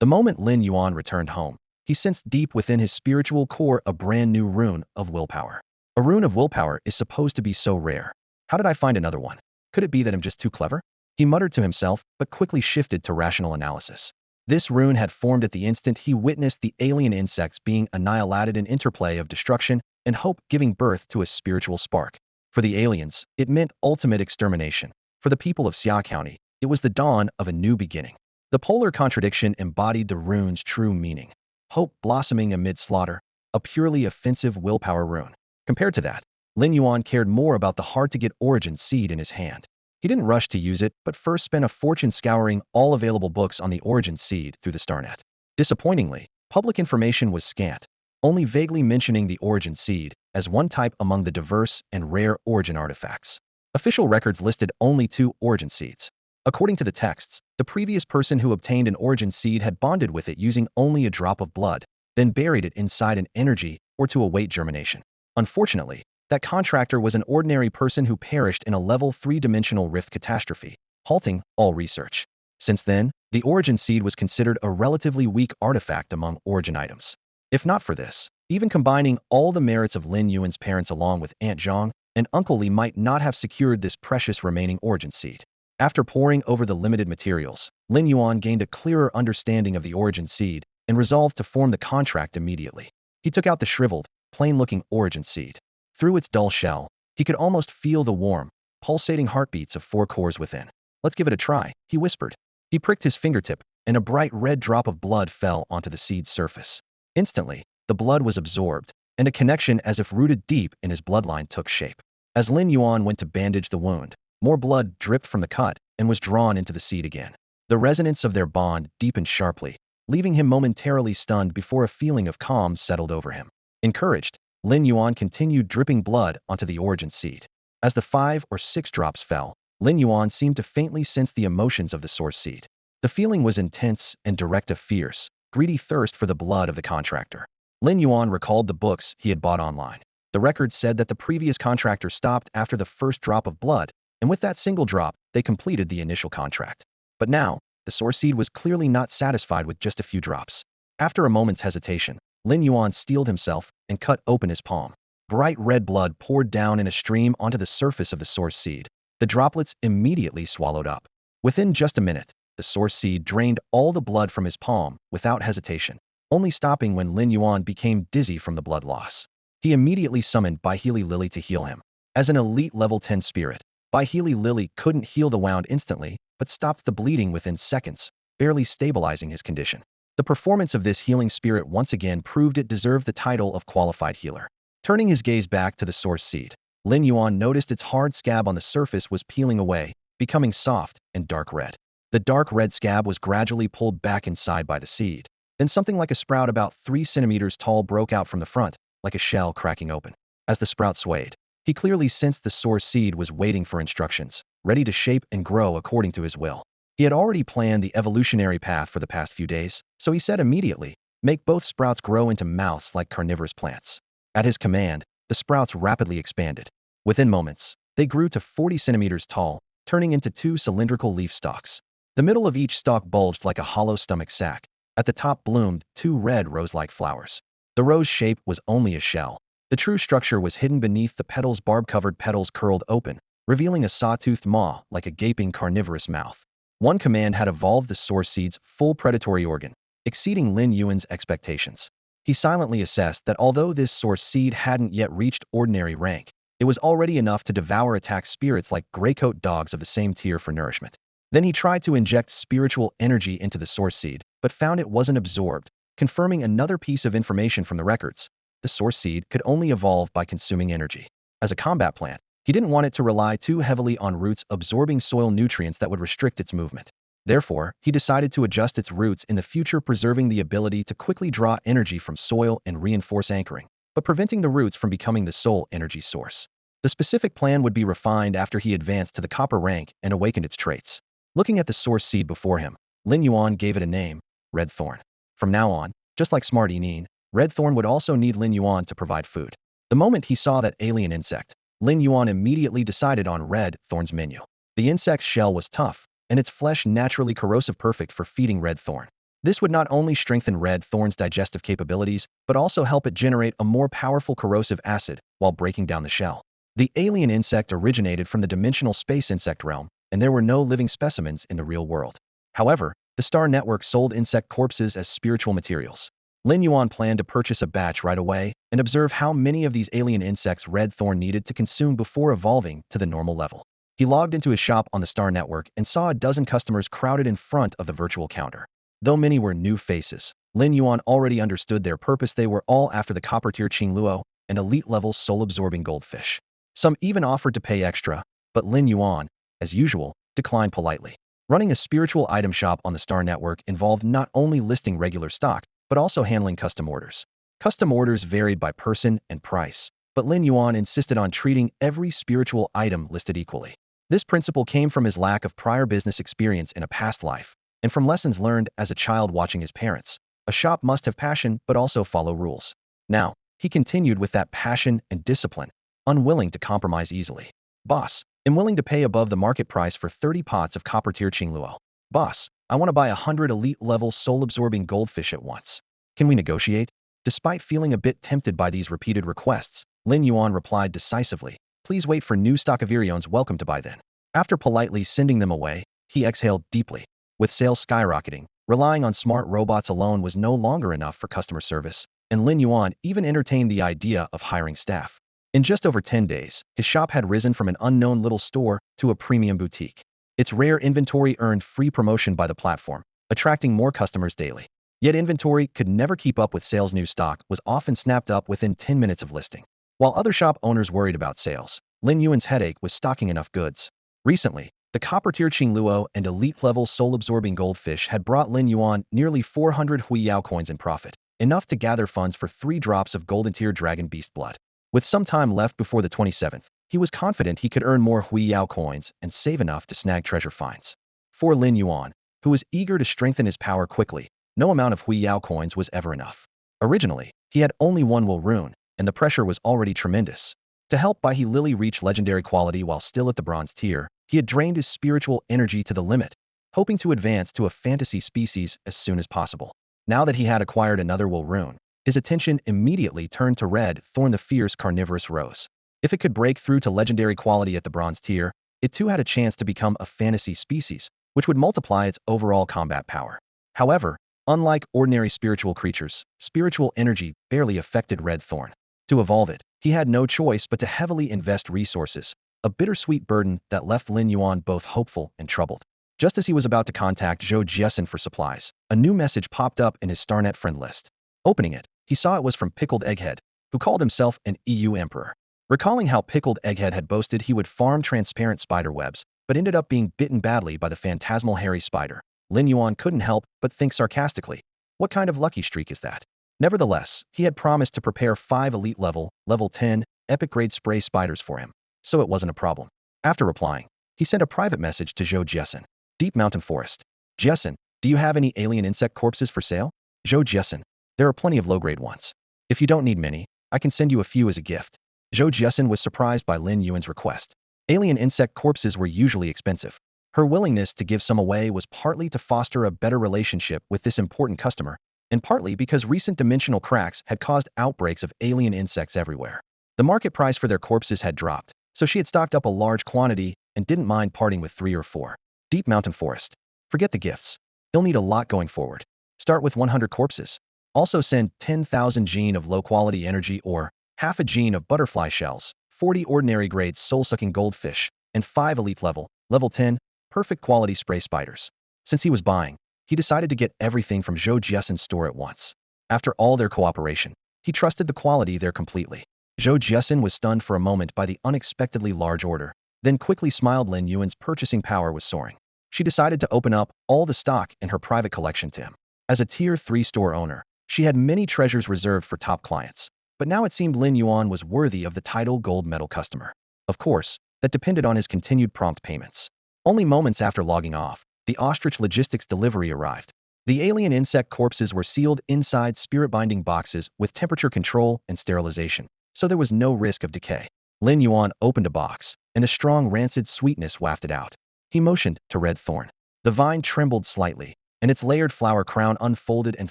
The moment Lin Yuan returned home, he sensed deep within his spiritual core a brand new rune of willpower. A rune of willpower is supposed to be so rare. How did I find another one? Could it be that I'm just too clever? He muttered to himself, but quickly shifted to rational analysis. This rune had formed at the instant he witnessed the alien insects being annihilated in interplay of destruction and hope giving birth to a spiritual spark. For the aliens, it meant ultimate extermination. For the people of Xia County, it was the dawn of a new beginning. The polar contradiction embodied the rune's true meaning. Hope blossoming amid slaughter, a purely offensive willpower rune. Compared to that, Lin Yuan cared more about the hard-to-get origin seed in his hand. He didn't rush to use it, but first spent a fortune scouring all available books on the origin seed through the Starnet. Disappointingly, public information was scant, only vaguely mentioning the origin seed as one type among the diverse and rare origin artifacts. Official records listed only 2 origin seeds. According to the texts, the previous person who obtained an origin seed had bonded with it using only a drop of blood, then buried it inside an energy or to await germination. Unfortunately, that contractor was an ordinary person who perished in a level 3-dimensional rift catastrophe, halting all research. Since then, the origin seed was considered a relatively weak artifact among origin items. If not for this, even combining all the merits of Lin Yuan's parents along with Aunt Zhang and Uncle Li might not have secured this precious remaining origin seed. After poring over the limited materials, Lin Yuan gained a clearer understanding of the origin seed and resolved to form the contract immediately. He took out the shriveled, plain-looking origin seed. Through its dull shell, he could almost feel the warm, pulsating heartbeats of 4 cores within. Let's give it a try, he whispered. He pricked his fingertip, and a bright red drop of blood fell onto the seed's surface. Instantly, the blood was absorbed, and a connection as if rooted deep in his bloodline took shape. As Lin Yuan went to bandage the wound, more blood dripped from the cut and was drawn into the seed again. The resonance of their bond deepened sharply, leaving him momentarily stunned before a feeling of calm settled over him. Encouraged, Lin Yuan continued dripping blood onto the origin seed. As the 5 or 6 drops fell, Lin Yuan seemed to faintly sense the emotions of the source seed. The feeling was intense and direct, a fierce, greedy thirst for the blood of the contractor. Lin Yuan recalled the books he had bought online. The records said that the previous contractor stopped after the first drop of blood, and with that single drop, they completed the initial contract. But now, the source seed was clearly not satisfied with just a few drops. After a moment's hesitation, Lin Yuan steeled himself and cut open his palm. Bright red blood poured down in a stream onto the surface of the source seed. The droplets immediately swallowed up. Within just a minute, the source seed drained all the blood from his palm without hesitation, only stopping when Lin Yuan became dizzy from the blood loss. He immediately summoned Baihili Lily to heal him. As an elite level 10 spirit, Healy Lily couldn't heal the wound instantly, but stopped the bleeding within seconds, barely stabilizing his condition. The performance of this healing spirit once again proved it deserved the title of qualified healer. Turning his gaze back to the source seed, Lin Yuan noticed its hard scab on the surface was peeling away, becoming soft and dark red. The dark red scab was gradually pulled back inside by the seed. Then something like a sprout about 3 centimeters tall broke out from the front, like a shell cracking open. As the sprout swayed, he clearly sensed the source seed was waiting for instructions, ready to shape and grow according to his will. He had already planned the evolutionary path for the past few days, so he said immediately, "Make both sprouts grow into mouths like carnivorous plants." At his command, the sprouts rapidly expanded. Within moments, they grew to 40 centimeters tall, turning into 2 cylindrical leaf stalks. The middle of each stalk bulged like a hollow stomach sac. At the top bloomed 2 red rose-like flowers. The rose shape was only a shell. The true structure was hidden beneath the petals. Barb-covered petals curled open, revealing a saw-toothed maw like a gaping carnivorous mouth. One command had evolved the source seed's full predatory organ, exceeding Lin Yuan's expectations. He silently assessed that although this source seed hadn't yet reached ordinary rank, it was already enough to devour attack spirits like greycoat dogs of the same tier for nourishment. Then he tried to inject spiritual energy into the source seed, but found it wasn't absorbed, confirming another piece of information from the records. The source seed could only evolve by consuming energy. As a combat plant, he didn't want it to rely too heavily on roots absorbing soil nutrients that would restrict its movement. Therefore, he decided to adjust its roots in the future, preserving the ability to quickly draw energy from soil and reinforce anchoring, but preventing the roots from becoming the sole energy source. The specific plan would be refined after he advanced to the copper rank and awakened its traits. Looking at the source seed before him, Lin Yuan gave it a name, Red Thorn. From now on, just like Smart Enin, Red Thorn would also need Lin Yuan to provide food. The moment he saw that alien insect, Lin Yuan immediately decided on Red Thorn's menu. The insect's shell was tough, and its flesh naturally corrosive, perfect for feeding Red Thorn. This would not only strengthen Red Thorn's digestive capabilities, but also help it generate a more powerful corrosive acid while breaking down the shell. The alien insect originated from the dimensional space insect realm, and there were no living specimens in the real world. However, the Star Network sold insect corpses as spiritual materials. Lin Yuan planned to purchase a batch right away and observe how many of these alien insects Red Thorn needed to consume before evolving to the normal level. He logged into his shop on the Star Network and saw a dozen customers crowded in front of the virtual counter. Though many were new faces, Lin Yuan already understood their purpose. They were all after the copper-tier Qingluo, an elite-level soul-absorbing goldfish. Some even offered to pay extra, but Lin Yuan, as usual, declined politely. Running a spiritual item shop on the Star Network involved not only listing regular stock, but also handling custom orders. Custom orders varied by person and price, but Lin Yuan insisted on treating every spiritual item listed equally. This principle came from his lack of prior business experience in a past life, and from lessons learned as a child watching his parents. A shop must have passion, but also follow rules. Now, he continued with that passion and discipline, unwilling to compromise easily. "Boss, I'm willing to pay above the market price for 30 pots of copper-tier Qingluo. Boss, I want to buy 100 elite-level soul-absorbing goldfish at once. Can we negotiate?" Despite feeling a bit tempted by these repeated requests, Lin Yuan replied decisively, "Please wait for new stock of Irion's, welcome to buy then." After politely sending them away, he exhaled deeply. With sales skyrocketing, relying on smart robots alone was no longer enough for customer service, and Lin Yuan even entertained the idea of hiring staff. In just over 10 days, his shop had risen from an unknown little store to a premium boutique. Its rare inventory earned free promotion by the platform, attracting more customers daily. Yet inventory could never keep up with sales. New stock was often snapped up within 10 minutes of listing. While other shop owners worried about sales, Lin Yuan's headache was stocking enough goods. Recently, the copper-tier Qingluo and elite-level soul-absorbing goldfish had brought Lin Yuan nearly 400 Huiyao coins in profit, enough to gather funds for 3 drops of golden-tier dragon beast blood. With some time left before the 27th, he was confident he could earn more Huiyao coins and save enough to snag treasure finds. For Lin Yuan, who was eager to strengthen his power quickly, no amount of Huiyao coins was ever enough. Originally, he had only 1 will rune, and the pressure was already tremendous. To help Baihe Lily reach legendary quality while still at the bronze tier, he had drained his spiritual energy to the limit, hoping to advance to a fantasy species as soon as possible. Now that he had acquired another will rune, his attention immediately turned to Red Thorn, the fierce carnivorous rose. If it could break through to legendary quality at the bronze tier, it too had a chance to become a fantasy species, which would multiply its overall combat power. However, unlike ordinary spiritual creatures, spiritual energy barely affected Red Thorn. To evolve it, he had no choice but to heavily invest resources, a bittersweet burden that left Lin Yuan both hopeful and troubled. Just as he was about to contact Zhou Jiesin for supplies, a new message popped up in his StarNet friend list. Opening it, he saw it was from Pickled Egghead, who called himself an EU emperor. Recalling how Pickled Egghead had boasted he would farm transparent spider webs, but ended up being bitten badly by the phantasmal hairy spider, Lin Yuan couldn't help but think sarcastically, what kind of lucky streak is that? Nevertheless, he had promised to prepare 5 elite level 10, epic grade spray spiders for him, so it wasn't a problem. After replying, he sent a private message to Zhou Jiesin. Deep Mountain Forest. Jiesin, do you have any alien insect corpses for sale? Zhou Jiesin, there are plenty of low-grade ones. If you don't need many, I can send you a few as a gift. Zhou Jiesin was surprised by Lin Yuan's request. Alien insect corpses were usually expensive. Her willingness to give some away was partly to foster a better relationship with this important customer, and partly because recent dimensional cracks had caused outbreaks of alien insects everywhere. The market price for their corpses had dropped, so she had stocked up a large quantity and didn't mind parting with 3 or 4. Deep Mountain Forest. Forget the gifts. You'll need a lot going forward. Start with 100 corpses. Also send 10,000 gene of low-quality energy or half a gene of butterfly shells, 40 ordinary grade soul-sucking goldfish, and 5 elite level 10, perfect quality spray spiders. Since he was buying, he decided to get everything from Zhou Jiesin's store at once. After all their cooperation, he trusted the quality there completely. Zhou Jiesin was stunned for a moment by the unexpectedly large order, then quickly smiled. Lin Yuan's purchasing power was soaring. She decided to open up all the stock in her private collection to him. As a Tier 3 store owner, she had many treasures reserved for top clients, but now it seemed Lin Yuan was worthy of the title gold medal customer. Of course, that depended on his continued prompt payments. Only moments after logging off, the ostrich logistics delivery arrived. The alien insect corpses were sealed inside spirit-binding boxes with temperature control and sterilization, so there was no risk of decay. Lin Yuan opened a box, and a strong rancid sweetness wafted out. He motioned to Red Thorn. The vine trembled slightly, and its layered flower crown unfolded and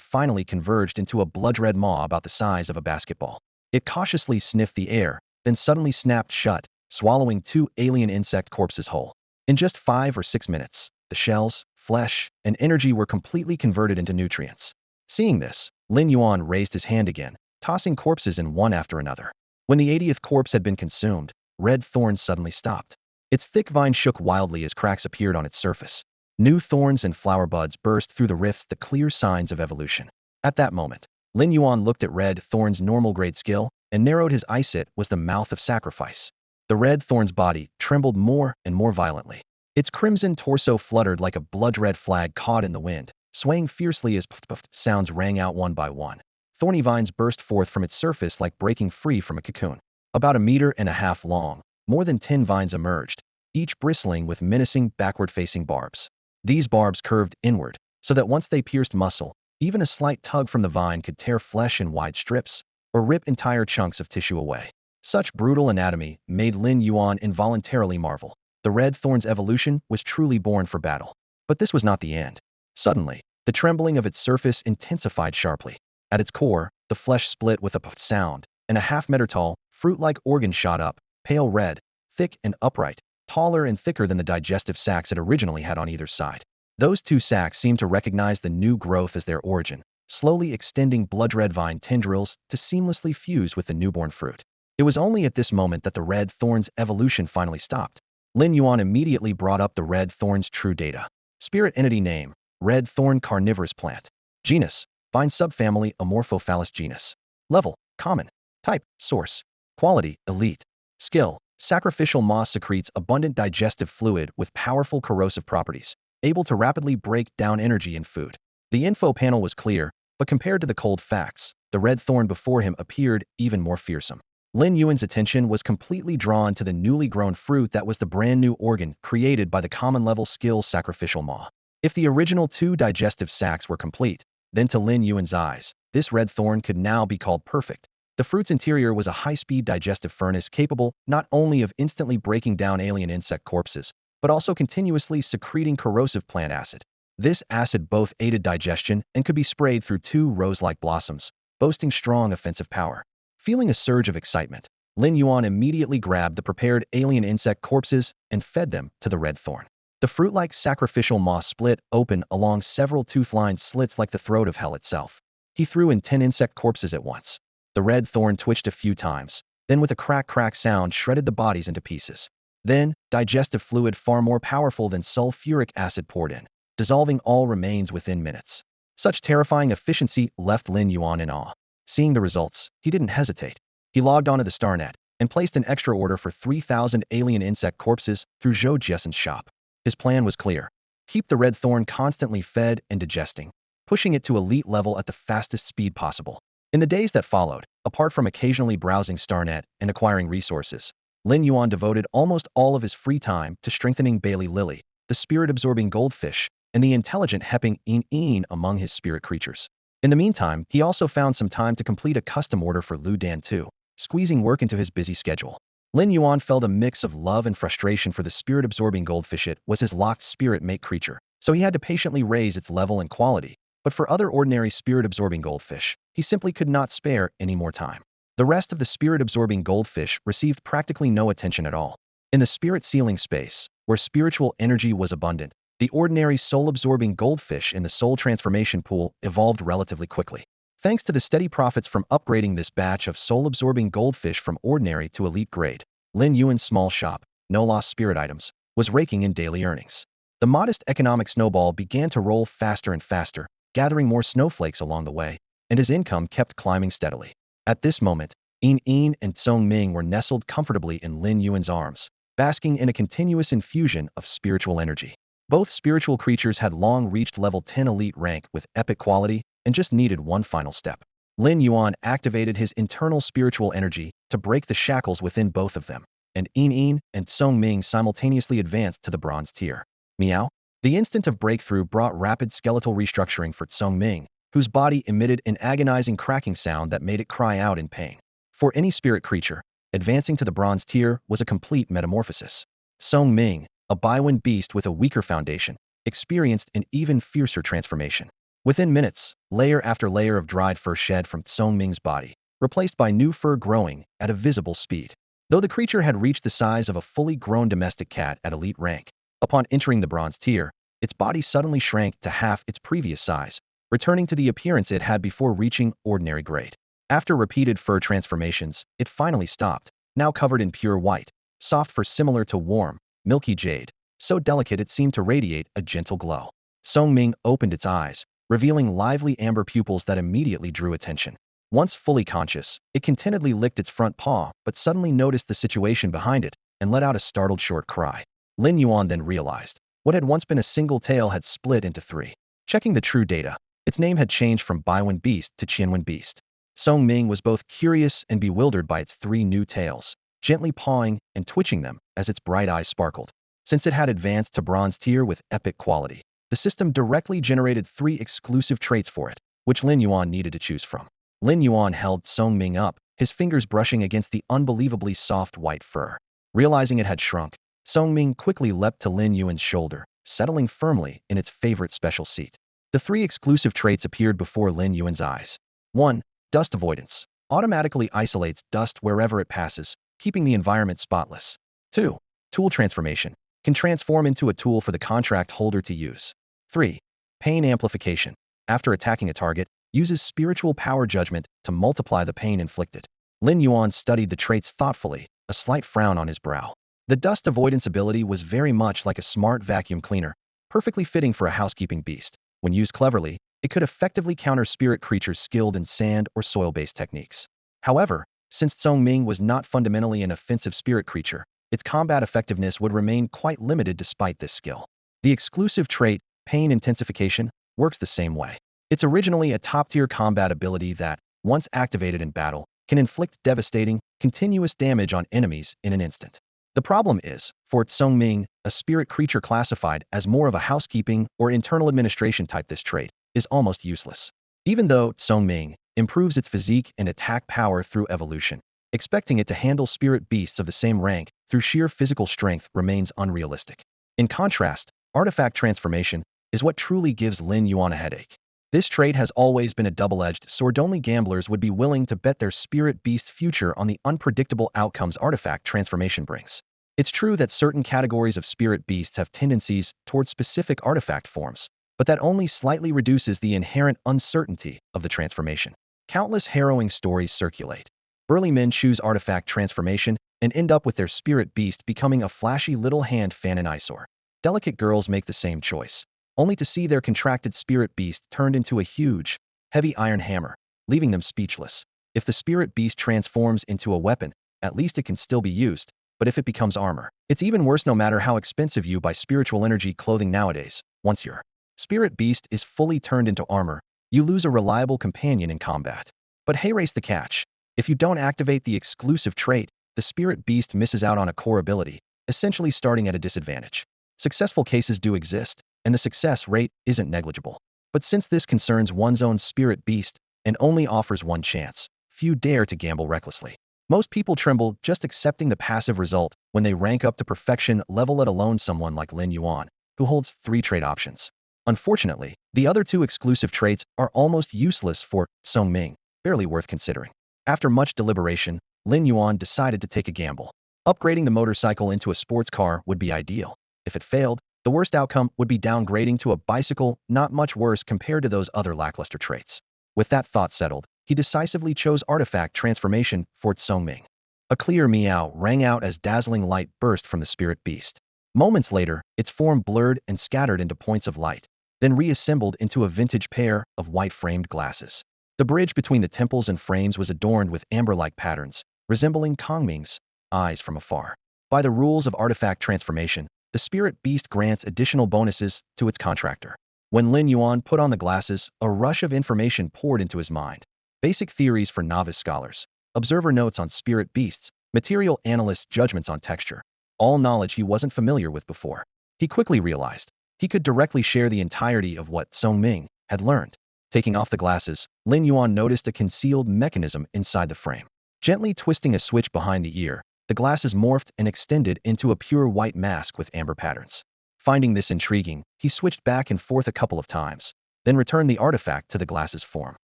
finally converged into a blood-red maw about the size of a basketball. It cautiously sniffed the air, then suddenly snapped shut, swallowing 2 alien insect corpses whole. In just 5 or 6 minutes, the shells, flesh, and energy were completely converted into nutrients. Seeing this, Lin Yuan raised his hand again, tossing corpses in one after another. When the 80th corpse had been consumed, Red Thorn suddenly stopped. Its thick vine shook wildly as cracks appeared on its surface. New thorns and flower buds burst through the rifts, the clear signs of evolution. At that moment, Lin Yuan looked at Red Thorn's normal grade skill and narrowed his eyes. It was the mouth of sacrifice. The Red Thorn's body trembled more and more violently. Its crimson torso fluttered like a blood-red flag caught in the wind, swaying fiercely as puff sounds rang out one by one. Thorny vines burst forth from its surface like breaking free from a cocoon. About 1.5 meters long, more than 10 vines emerged, each bristling with menacing backward-facing barbs. These barbs curved inward, so that once they pierced muscle, even a slight tug from the vine could tear flesh in wide strips, or rip entire chunks of tissue away. Such brutal anatomy made Lin Yuan involuntarily marvel. The Red Thorn's evolution was truly born for battle. But this was not the end. Suddenly, the trembling of its surface intensified sharply. At its core, the flesh split with a puff sound, and a half-meter-tall, fruit-like organ shot up, pale red, thick and upright, taller and thicker than the digestive sacs it originally had on either side. Those 2 sacs seemed to recognize the new growth as their origin, slowly extending blood-red vine tendrils to seamlessly fuse with the newborn fruit. It was only at this moment that the Red Thorn's evolution finally stopped. Lin Yuan immediately brought up the Red Thorn's true data. Spirit entity name, Red Thorn carnivorous plant. Genus, vine subfamily Amorphophallus genus. Level, common. Type, source. Quality, elite. Skill, sacrificial moss secretes abundant digestive fluid with powerful corrosive properties, able to rapidly break down energy in food. The info panel was clear, but compared to the cold facts, the Red Thorn before him appeared even more fearsome. Lin Yuan's attention was completely drawn to the newly grown fruit that was the brand new organ created by the common-level skill sacrificial maw. If the original 2 digestive sacs were complete, then to Lin Yuan's eyes, this Red Thorn could now be called perfect. The fruit's interior was a high-speed digestive furnace capable not only of instantly breaking down alien insect corpses, but also continuously secreting corrosive plant acid. This acid both aided digestion and could be sprayed through 2 rose-like blossoms, boasting strong offensive power. Feeling a surge of excitement, Lin Yuan immediately grabbed the prepared alien insect corpses and fed them to the Red Thorn. The fruit-like sacrificial maw split open along several tooth-lined slits like the throat of hell itself. He threw in 10 insect corpses at once. The red thorn twitched a few times, then with a crack sound shredded the bodies into pieces. Then, digestive fluid far more powerful than sulfuric acid poured in, dissolving all remains within minutes. Such terrifying efficiency left Lin Yuan in awe. Seeing the results, he didn't hesitate. He logged onto the StarNet and placed an extra order for 3,000 alien insect corpses through Zhou Jessen's shop. His plan was clear. Keep the red thorn constantly fed and digesting, pushing it to elite level at the fastest speed possible. In the days that followed, apart from occasionally browsing StarNet and acquiring resources, Lin Yuan devoted almost all of his free time to strengthening Bailey Lily, the spirit-absorbing goldfish, and the intelligent Hepping In among his spirit creatures. In the meantime, he also found some time to complete a custom order for Lu Dan too, squeezing work into his busy schedule. Lin Yuan felt a mix of love and frustration for the spirit-absorbing goldfish. It was his locked spirit mate creature, so he had to patiently raise its level and quality. But for other ordinary spirit-absorbing goldfish, he simply could not spare any more time. The rest of the spirit-absorbing goldfish received practically no attention at all. In the spirit sealing space, where spiritual energy was abundant, the ordinary soul-absorbing goldfish in the soul transformation pool evolved relatively quickly. Thanks to the steady profits from upgrading this batch of soul-absorbing goldfish from ordinary to elite grade, Lin Yuan's small shop, No Lost Spirit Items, was raking in daily earnings. The modest economic snowball began to roll faster and faster, gathering more snowflakes along the way, and his income kept climbing steadily. At this moment, In and Tsong Ming were nestled comfortably in Lin Yuan's arms, basking in a continuous infusion of spiritual energy. Both spiritual creatures had long reached level 10 elite rank with epic quality and just needed one final step. Lin Yuan activated his internal spiritual energy to break the shackles within both of them, and In and Tsong Ming simultaneously advanced to the bronze tier. Meow. The instant of breakthrough brought rapid skeletal restructuring for Tsong Ming, whose body emitted an agonizing cracking sound that made it cry out in pain. For any spirit creature, advancing to the bronze tier was a complete metamorphosis. Tsong Ming, a Baiwen beast with a weaker foundation, experienced an even fiercer transformation. Within minutes, layer after layer of dried fur shed from Tsong Ming's body, replaced by new fur growing at a visible speed. Though the creature had reached the size of a fully grown domestic cat at elite rank, upon entering the bronze tier, its body suddenly shrank to half its previous size, returning to the appearance it had before reaching ordinary grade. After repeated fur transformations, it finally stopped, now covered in pure white, soft fur similar to warm, milky jade, so delicate it seemed to radiate a gentle glow. Tsong Ming opened its eyes, revealing lively amber pupils that immediately drew attention. Once fully conscious, it contentedly licked its front paw, but suddenly noticed the situation behind it and let out a startled short cry. Lin Yuan then realized what had once been a single tail had split into three. Checking the true data, its name had changed from Baiwen Beast to Qianwen Beast. Tsong Ming was both curious and bewildered by its three new tails, gently pawing and twitching them as its bright eyes sparkled. Since it had advanced to bronze tier with epic quality, the system directly generated three exclusive traits for it, which Lin Yuan needed to choose from. Lin Yuan held Tsong Ming up, his fingers brushing against the unbelievably soft white fur. Realizing it had shrunk, Tsong Ming quickly leapt to Lin Yuan's shoulder, settling firmly in its favorite special seat. The three exclusive traits appeared before Lin Yuan's eyes. 1. Dust avoidance. Automatically isolates dust wherever it passes, keeping the environment spotless. 2. Tool transformation. Can transform into a tool for the contract holder to use. 3. Pain amplification. After attacking a target, uses spiritual power judgment to multiply the pain inflicted. Lin Yuan studied the traits thoughtfully, a slight frown on his brow. The dust avoidance ability was very much like a smart vacuum cleaner, perfectly fitting for a housekeeping beast. When used cleverly, it could effectively counter spirit creatures skilled in sand or soil-based techniques. However, since Tsong Ming was not fundamentally an offensive spirit creature, its combat effectiveness would remain quite limited despite this skill. The exclusive trait, Pain Intensification, works the same way. It's originally a top-tier combat ability that, once activated in battle, can inflict devastating, continuous damage on enemies in an instant. The problem is, for Tsong Ming, a spirit creature classified as more of a housekeeping or internal administration type, this trait is almost useless. Even though Tsong Ming improves its physique and attack power through evolution, expecting it to handle spirit beasts of the same rank through sheer physical strength remains unrealistic. In contrast, artifact transformation is what truly gives Lin Yuan a headache. This trait has always been a double-edged sword. Only gamblers would be willing to bet their spirit beast's future on the unpredictable outcomes artifact transformation brings. It's true that certain categories of spirit beasts have tendencies towards specific artifact forms, but that only slightly reduces the inherent uncertainty of the transformation. Countless harrowing stories circulate. Early men choose artifact transformation and end up with their spirit beast becoming a flashy little hand fan eyesore. Delicate girls make the same choice, only to see their contracted spirit beast turned into a huge, heavy iron hammer, leaving them speechless. If the spirit beast transforms into a weapon, at least it can still be used, but if it becomes armor, it's even worse no matter how expensive you buy spiritual energy clothing nowadays. Once your spirit beast is fully turned into armor, you lose a reliable companion in combat. But here's the catch. If you don't activate the exclusive trait, the spirit beast misses out on a core ability, essentially starting at a disadvantage. Successful cases do exist, and the success rate isn't negligible. But since this concerns one's own spirit beast and only offers one chance, few dare to gamble recklessly. Most people tremble just accepting the passive result when they rank up to perfection level, let alone someone like Lin Yuan, who holds 3 trait options. Unfortunately, the other 2 exclusive traits are almost useless for Ming, barely worth considering. After much deliberation, Lin Yuan decided to take a gamble. Upgrading the motorcycle into a sports car would be ideal. If it failed, the worst outcome would be downgrading to a bicycle, not much worse compared to those other lackluster traits. With that thought settled, he decisively chose artifact transformation for Ming. A clear meow rang out as dazzling light burst from the spirit beast. Moments later, its form blurred and scattered into points of light, then reassembled into a vintage pair of white-framed glasses. The bridge between the temples and frames was adorned with amber-like patterns, resembling Kongming's eyes from afar. By the rules of artifact transformation, the spirit beast grants additional bonuses to its contractor. When Lin Yuan put on the glasses, a rush of information poured into his mind. Basic theories for novice scholars, observer notes on spirit beasts, material analysts' judgments on texture, all knowledge he wasn't familiar with before. He quickly realized he could directly share the entirety of what Ming had learned. Taking off the glasses, Lin Yuan noticed a concealed mechanism inside the frame. Gently twisting a switch behind the ear, the glasses morphed and extended into a pure white mask with amber patterns. Finding this intriguing, he switched back and forth a couple of times, then returned the artifact to the glasses form.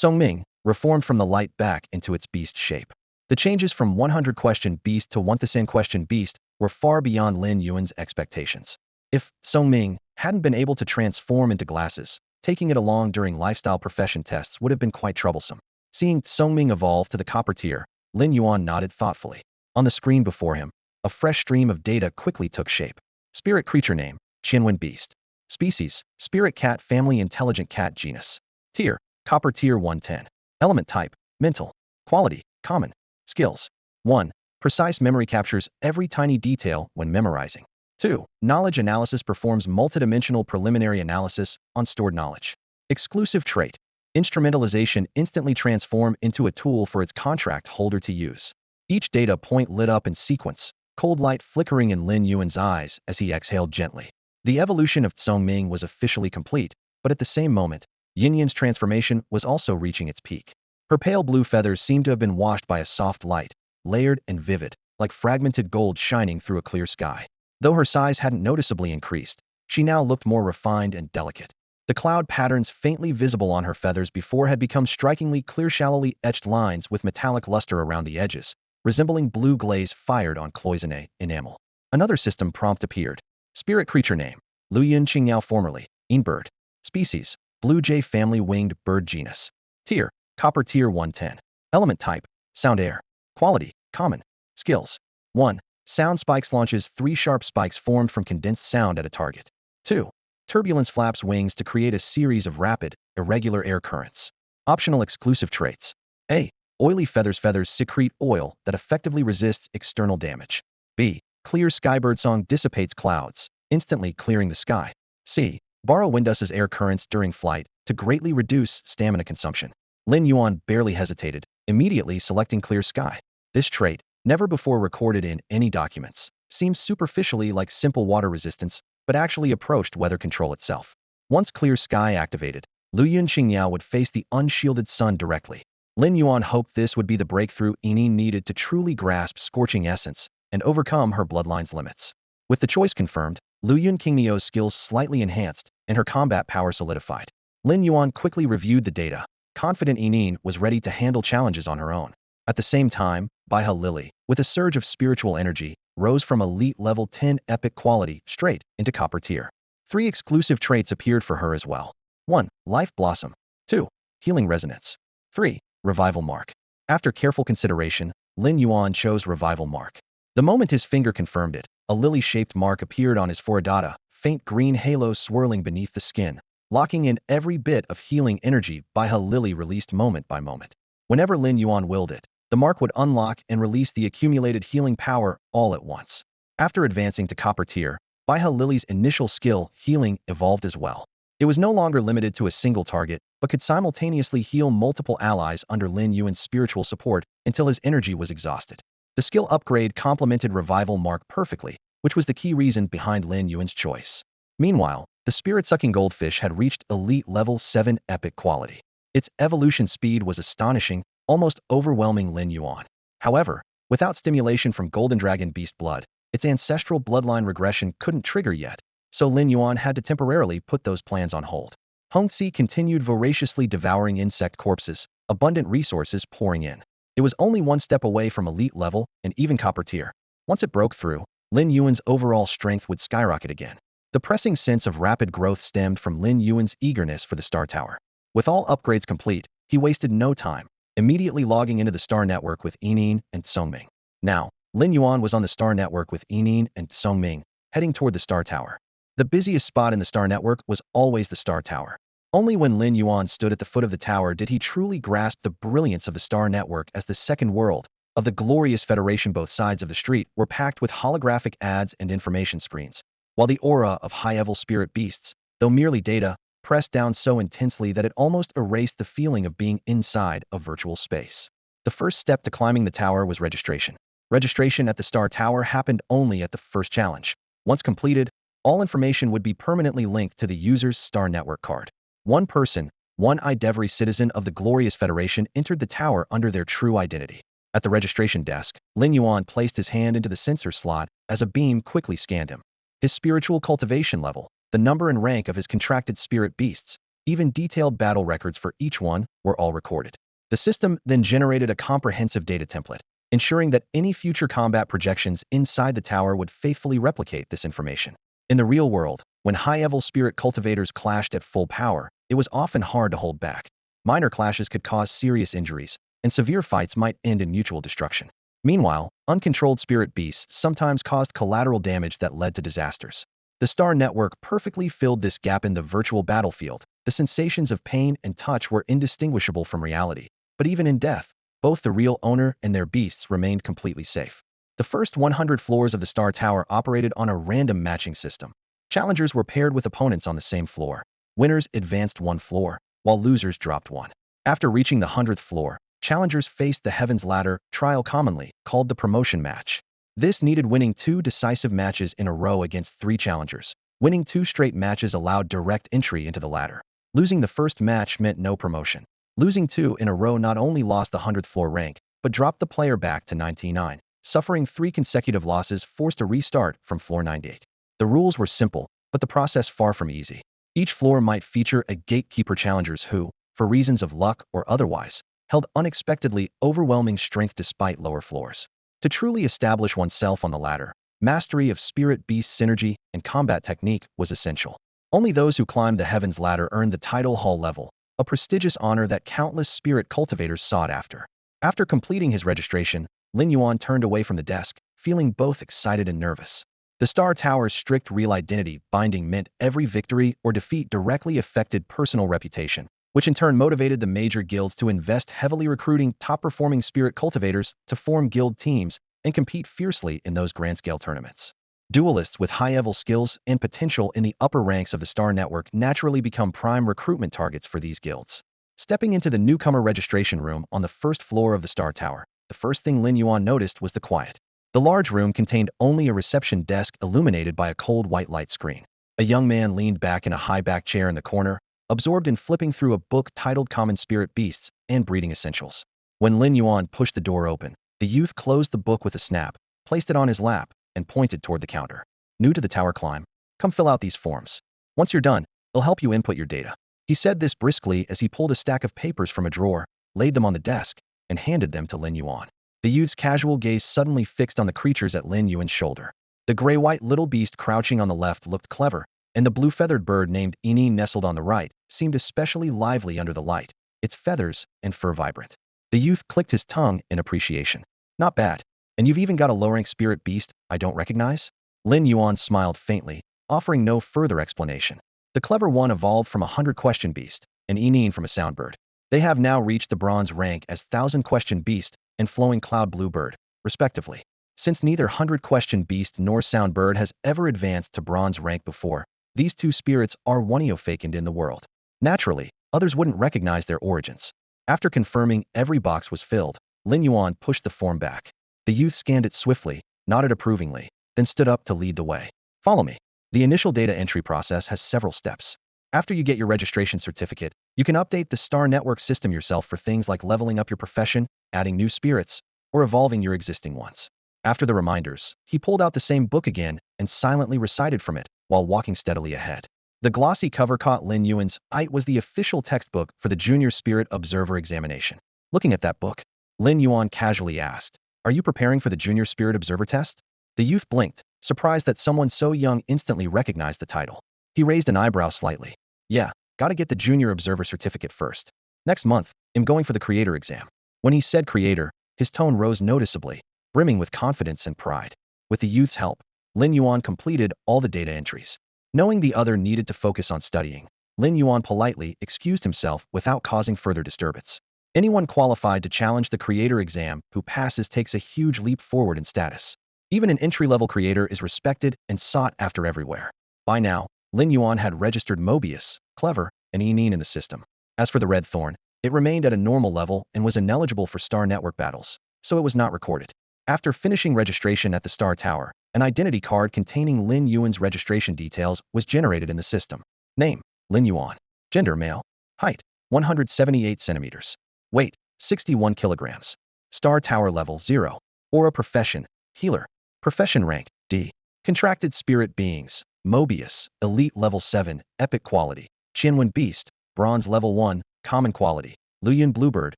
Ming reformed from the light back into its beast shape. The changes from 100 question beast to 1,000 question beast were far beyond Lin Yuan's expectations. If Ming hadn't been able to transform into glasses, taking it along during lifestyle profession tests would have been quite troublesome. Seeing Ming evolve to the copper tier, Lin Yuan nodded thoughtfully. On the screen before him, a fresh stream of data quickly took shape. Spirit creature name, Qinwen beast. Species, spirit cat family, intelligent cat genus. Tier, copper tier 110. Element type, mental. Quality, common. Skills. 1. Precise memory captures every tiny detail when memorizing. 2. Knowledge analysis performs multidimensional preliminary analysis on stored knowledge. Exclusive trait. Instrumentalization instantly transform into a tool for its contract holder to use. Each data point lit up in sequence, cold light flickering in Lin Yuan's eyes as he exhaled gently. The evolution of Ming was officially complete, but at the same moment, Yin Yan's transformation was also reaching its peak. Her pale blue feathers seemed to have been washed by a soft light, layered and vivid, like fragmented gold shining through a clear sky. Though her size hadn't noticeably increased, she now looked more refined and delicate. The cloud patterns faintly visible on her feathers before had become strikingly clear, shallowly etched lines with metallic luster around the edges, resembling blue glaze fired on cloisonné enamel. Another system prompt appeared. Spirit creature name, Luyun Qingyao, formerly bird. Species, blue jay family, winged bird genus. Tier, copper tier 110. Element type, sound air. Quality, common. Skills. 1. Sound spikes launches 3 sharp spikes formed from condensed sound at a target. 2. Turbulence flaps wings to create a series of rapid, irregular air currents. Optional exclusive traits. A. Oily feathers. Feathers secrete oil that effectively resists external damage. B. Clear skybird song dissipates clouds, instantly clearing the sky. C. Borrow windus's air currents during flight to greatly reduce stamina consumption. Lin Yuan barely hesitated, immediately selecting clear sky. This trait, never before recorded in any documents, seems superficially like simple water resistance, but actually approached weather control itself. Once clear sky activated, Luyun Qingyao would face the unshielded sun directly. Lin Yuan hoped this would be the breakthrough Ini needed to truly grasp scorching essence and overcome her bloodline's limits. With the choice confirmed, Luyun Qingniao's skills slightly enhanced and her combat power solidified. Lin Yuan quickly reviewed the data, confident Inin was ready to handle challenges on her own. At the same time, Baihe Lily, with a surge of spiritual energy, rose from elite level 10 epic quality straight into copper tier. 3 exclusive traits appeared for her as well. 1. Life Blossom. 2. Healing Resonance. 3. Revival Mark. After careful consideration, Lin Yuan chose Revival Mark. The moment his finger confirmed it, a lily-shaped mark appeared on his forehead, faint green halo swirling beneath the skin, locking in every bit of healing energy by lily released moment by moment. Whenever Lin Yuan willed it, the mark would unlock and release the accumulated healing power all at once. After advancing to Copper Tier, Baiha Lily's initial skill, Healing, evolved as well. It was no longer limited to a single target, but could simultaneously heal multiple allies under Lin Yuan's spiritual support until his energy was exhausted. The skill upgrade complemented Revival Mark perfectly, which was the key reason behind Lin Yuan's choice. Meanwhile, the spirit-sucking goldfish had reached elite level 7 epic quality. Its evolution speed was astonishing, almost overwhelming Lin Yuan. However, without stimulation from Golden Dragon Beast blood, its ancestral bloodline regression couldn't trigger yet, so Lin Yuan had to temporarily put those plans on hold. Hongxi continued voraciously devouring insect corpses, abundant resources pouring in. It was only one step away from elite level and even Copper Tier. Once it broke through, Lin Yuan's overall strength would skyrocket again. The pressing sense of rapid growth stemmed from Lin Yuan's eagerness for the Star Tower. With all upgrades complete, he wasted no time, immediately logging into the Star Network with Yining and Songming. Now, Lin Yuan was on the Star Network with Yining and Songming, heading toward the Star Tower. The busiest spot in the Star Network was always the Star Tower. Only when Lin Yuan stood at the foot of the tower did he truly grasp the brilliance of the Star Network as the second world of the glorious Federation. Both sides of the street were packed with holographic ads and information screens, while the aura of high-level spirit beasts, though merely data, pressed down so intensely that it almost erased the feeling of being inside a virtual space. The first step to climbing the tower was registration. Registration at the Star Tower happened only at the first challenge. Once completed, all information would be permanently linked to the user's Star Network card. One person, one-eyed every citizen of the glorious Federation entered the tower under their true identity. At the registration desk, Lin Yuan placed his hand into the sensor slot as a beam quickly scanned him. His spiritual cultivation level, the number and rank of his contracted spirit beasts, even detailed battle records for each one, were all recorded. The system then generated a comprehensive data template, ensuring that any future combat projections inside the tower would faithfully replicate this information. In the real world, when high-level spirit cultivators clashed at full power, it was often hard to hold back. Minor clashes could cause serious injuries, and severe fights might end in mutual destruction. Meanwhile, uncontrolled spirit beasts sometimes caused collateral damage that led to disasters. The Star Network perfectly filled this gap in the virtual battlefield. The sensations of pain and touch were indistinguishable from reality, but even in death, both the real owner and their beasts remained completely safe. The first 100 floors of the Star Tower operated on a random matching system. Challengers were paired with opponents on the same floor. Winners advanced one floor, while losers dropped one. After reaching the 100th floor, challengers faced the Heaven's Ladder trial, commonly called the promotion match. This needed winning 2 decisive matches in a row against 3 challengers. Winning 2 straight matches allowed direct entry into the ladder. Losing the first match meant no promotion. Losing 2 in a row not only lost the 100th floor rank, but dropped the player back to 99. Suffering 3 consecutive losses forced a restart from floor 98. The rules were simple, but the process far from easy. Each floor might feature a gatekeeper challengers who, for reasons of luck or otherwise, held unexpectedly overwhelming strength despite lower floors. To truly establish oneself on the ladder, mastery of spirit beast synergy and combat technique was essential. Only those who climbed the Heaven's Ladder earned the title Hall level, a prestigious honor that countless spirit cultivators sought after. After completing his registration, Lin Yuan turned away from the desk, feeling both excited and nervous. The Star Tower's strict real identity binding meant every victory or defeat directly affected personal reputation, which in turn motivated the major guilds to invest heavily recruiting top-performing spirit cultivators to form guild teams and compete fiercely in those grand-scale tournaments. Duelists with high-level skills and potential in the upper ranks of the Star Network naturally become prime recruitment targets for these guilds. Stepping into the newcomer registration room on the first floor of the Star Tower, the first thing Lin Yuan noticed was the quiet. The large room contained only a reception desk illuminated by a cold white light screen. A young man leaned back in a high-back chair in the corner, absorbed in flipping through a book titled Common Spirit Beasts and Breeding Essentials. When Lin Yuan pushed the door open, the youth closed the book with a snap, placed it on his lap, and pointed toward the counter. New to the tower climb? Come fill out these forms. Once you're done, it'll help you input your data. He said this briskly as he pulled a stack of papers from a drawer, laid them on the desk, and handed them to Lin Yuan. The youth's casual gaze suddenly fixed on the creatures at Lin Yuan's shoulder. The gray-white little beast crouching on the left looked clever, and the blue-feathered bird named Yining nestled on the right seemed especially lively under the light, its feathers and fur vibrant. The youth clicked his tongue in appreciation. Not bad. And you've even got a low-rank spirit beast I don't recognize? Lin Yuan smiled faintly, offering no further explanation. The clever one evolved from a 100-question beast, and Enine from a soundbird. They have now reached the bronze rank as 1000-question beast and flowing cloud bluebird, respectively. Since neither 100-question beast nor soundbird has ever advanced to bronze rank before, these two spirits are one-of-fakened in the world. Naturally, others wouldn't recognize their origins. After confirming every box was filled, Lin Yuan pushed the form back. The youth scanned it swiftly, nodded approvingly, then stood up to lead the way. Follow me. The initial data entry process has several steps. After you get your registration certificate, you can update the Star Network system yourself for things like leveling up your profession, adding new spirits, or evolving your existing ones. After the reminders, he pulled out the same book again and silently recited from it while walking steadily ahead. The glossy cover caught Lin Yuan's eye. Was the official textbook for the Junior Spirit Observer examination. Looking at that book, Lin Yuan casually asked, "Are you preparing for the Junior Spirit Observer test?" The youth blinked, surprised that someone so young instantly recognized the title. He raised an eyebrow slightly. "Yeah, gotta get the Junior Observer certificate first. Next month, I'm going for the Creator exam." When he said Creator, his tone rose noticeably, brimming with confidence and pride. With the youth's help, Lin Yuan completed all the data entries. Knowing the other needed to focus on studying, Lin Yuan politely excused himself without causing further disturbance. Anyone qualified to challenge the Creator exam who passes takes a huge leap forward in status. Even an entry-level creator is respected and sought after everywhere. By now, Lin Yuan had registered Mobius, Clever, and Enine in the system. As for the Red Thorn, it remained at a normal level and was ineligible for Star Network battles, so it was not recorded. After finishing registration at the Star Tower, an identity card containing Lin Yuan's registration details was generated in the system. Name: Lin Yuan. Gender: male. Height: 178 centimeters. Weight: 61 kilograms. Star Tower level 0. Aura: profession: healer. Profession rank: D. Contracted spirit beings: Mobius, elite level 7, epic quality. Qianwen beast, bronze level 1, common quality. Lin Yuan bluebird,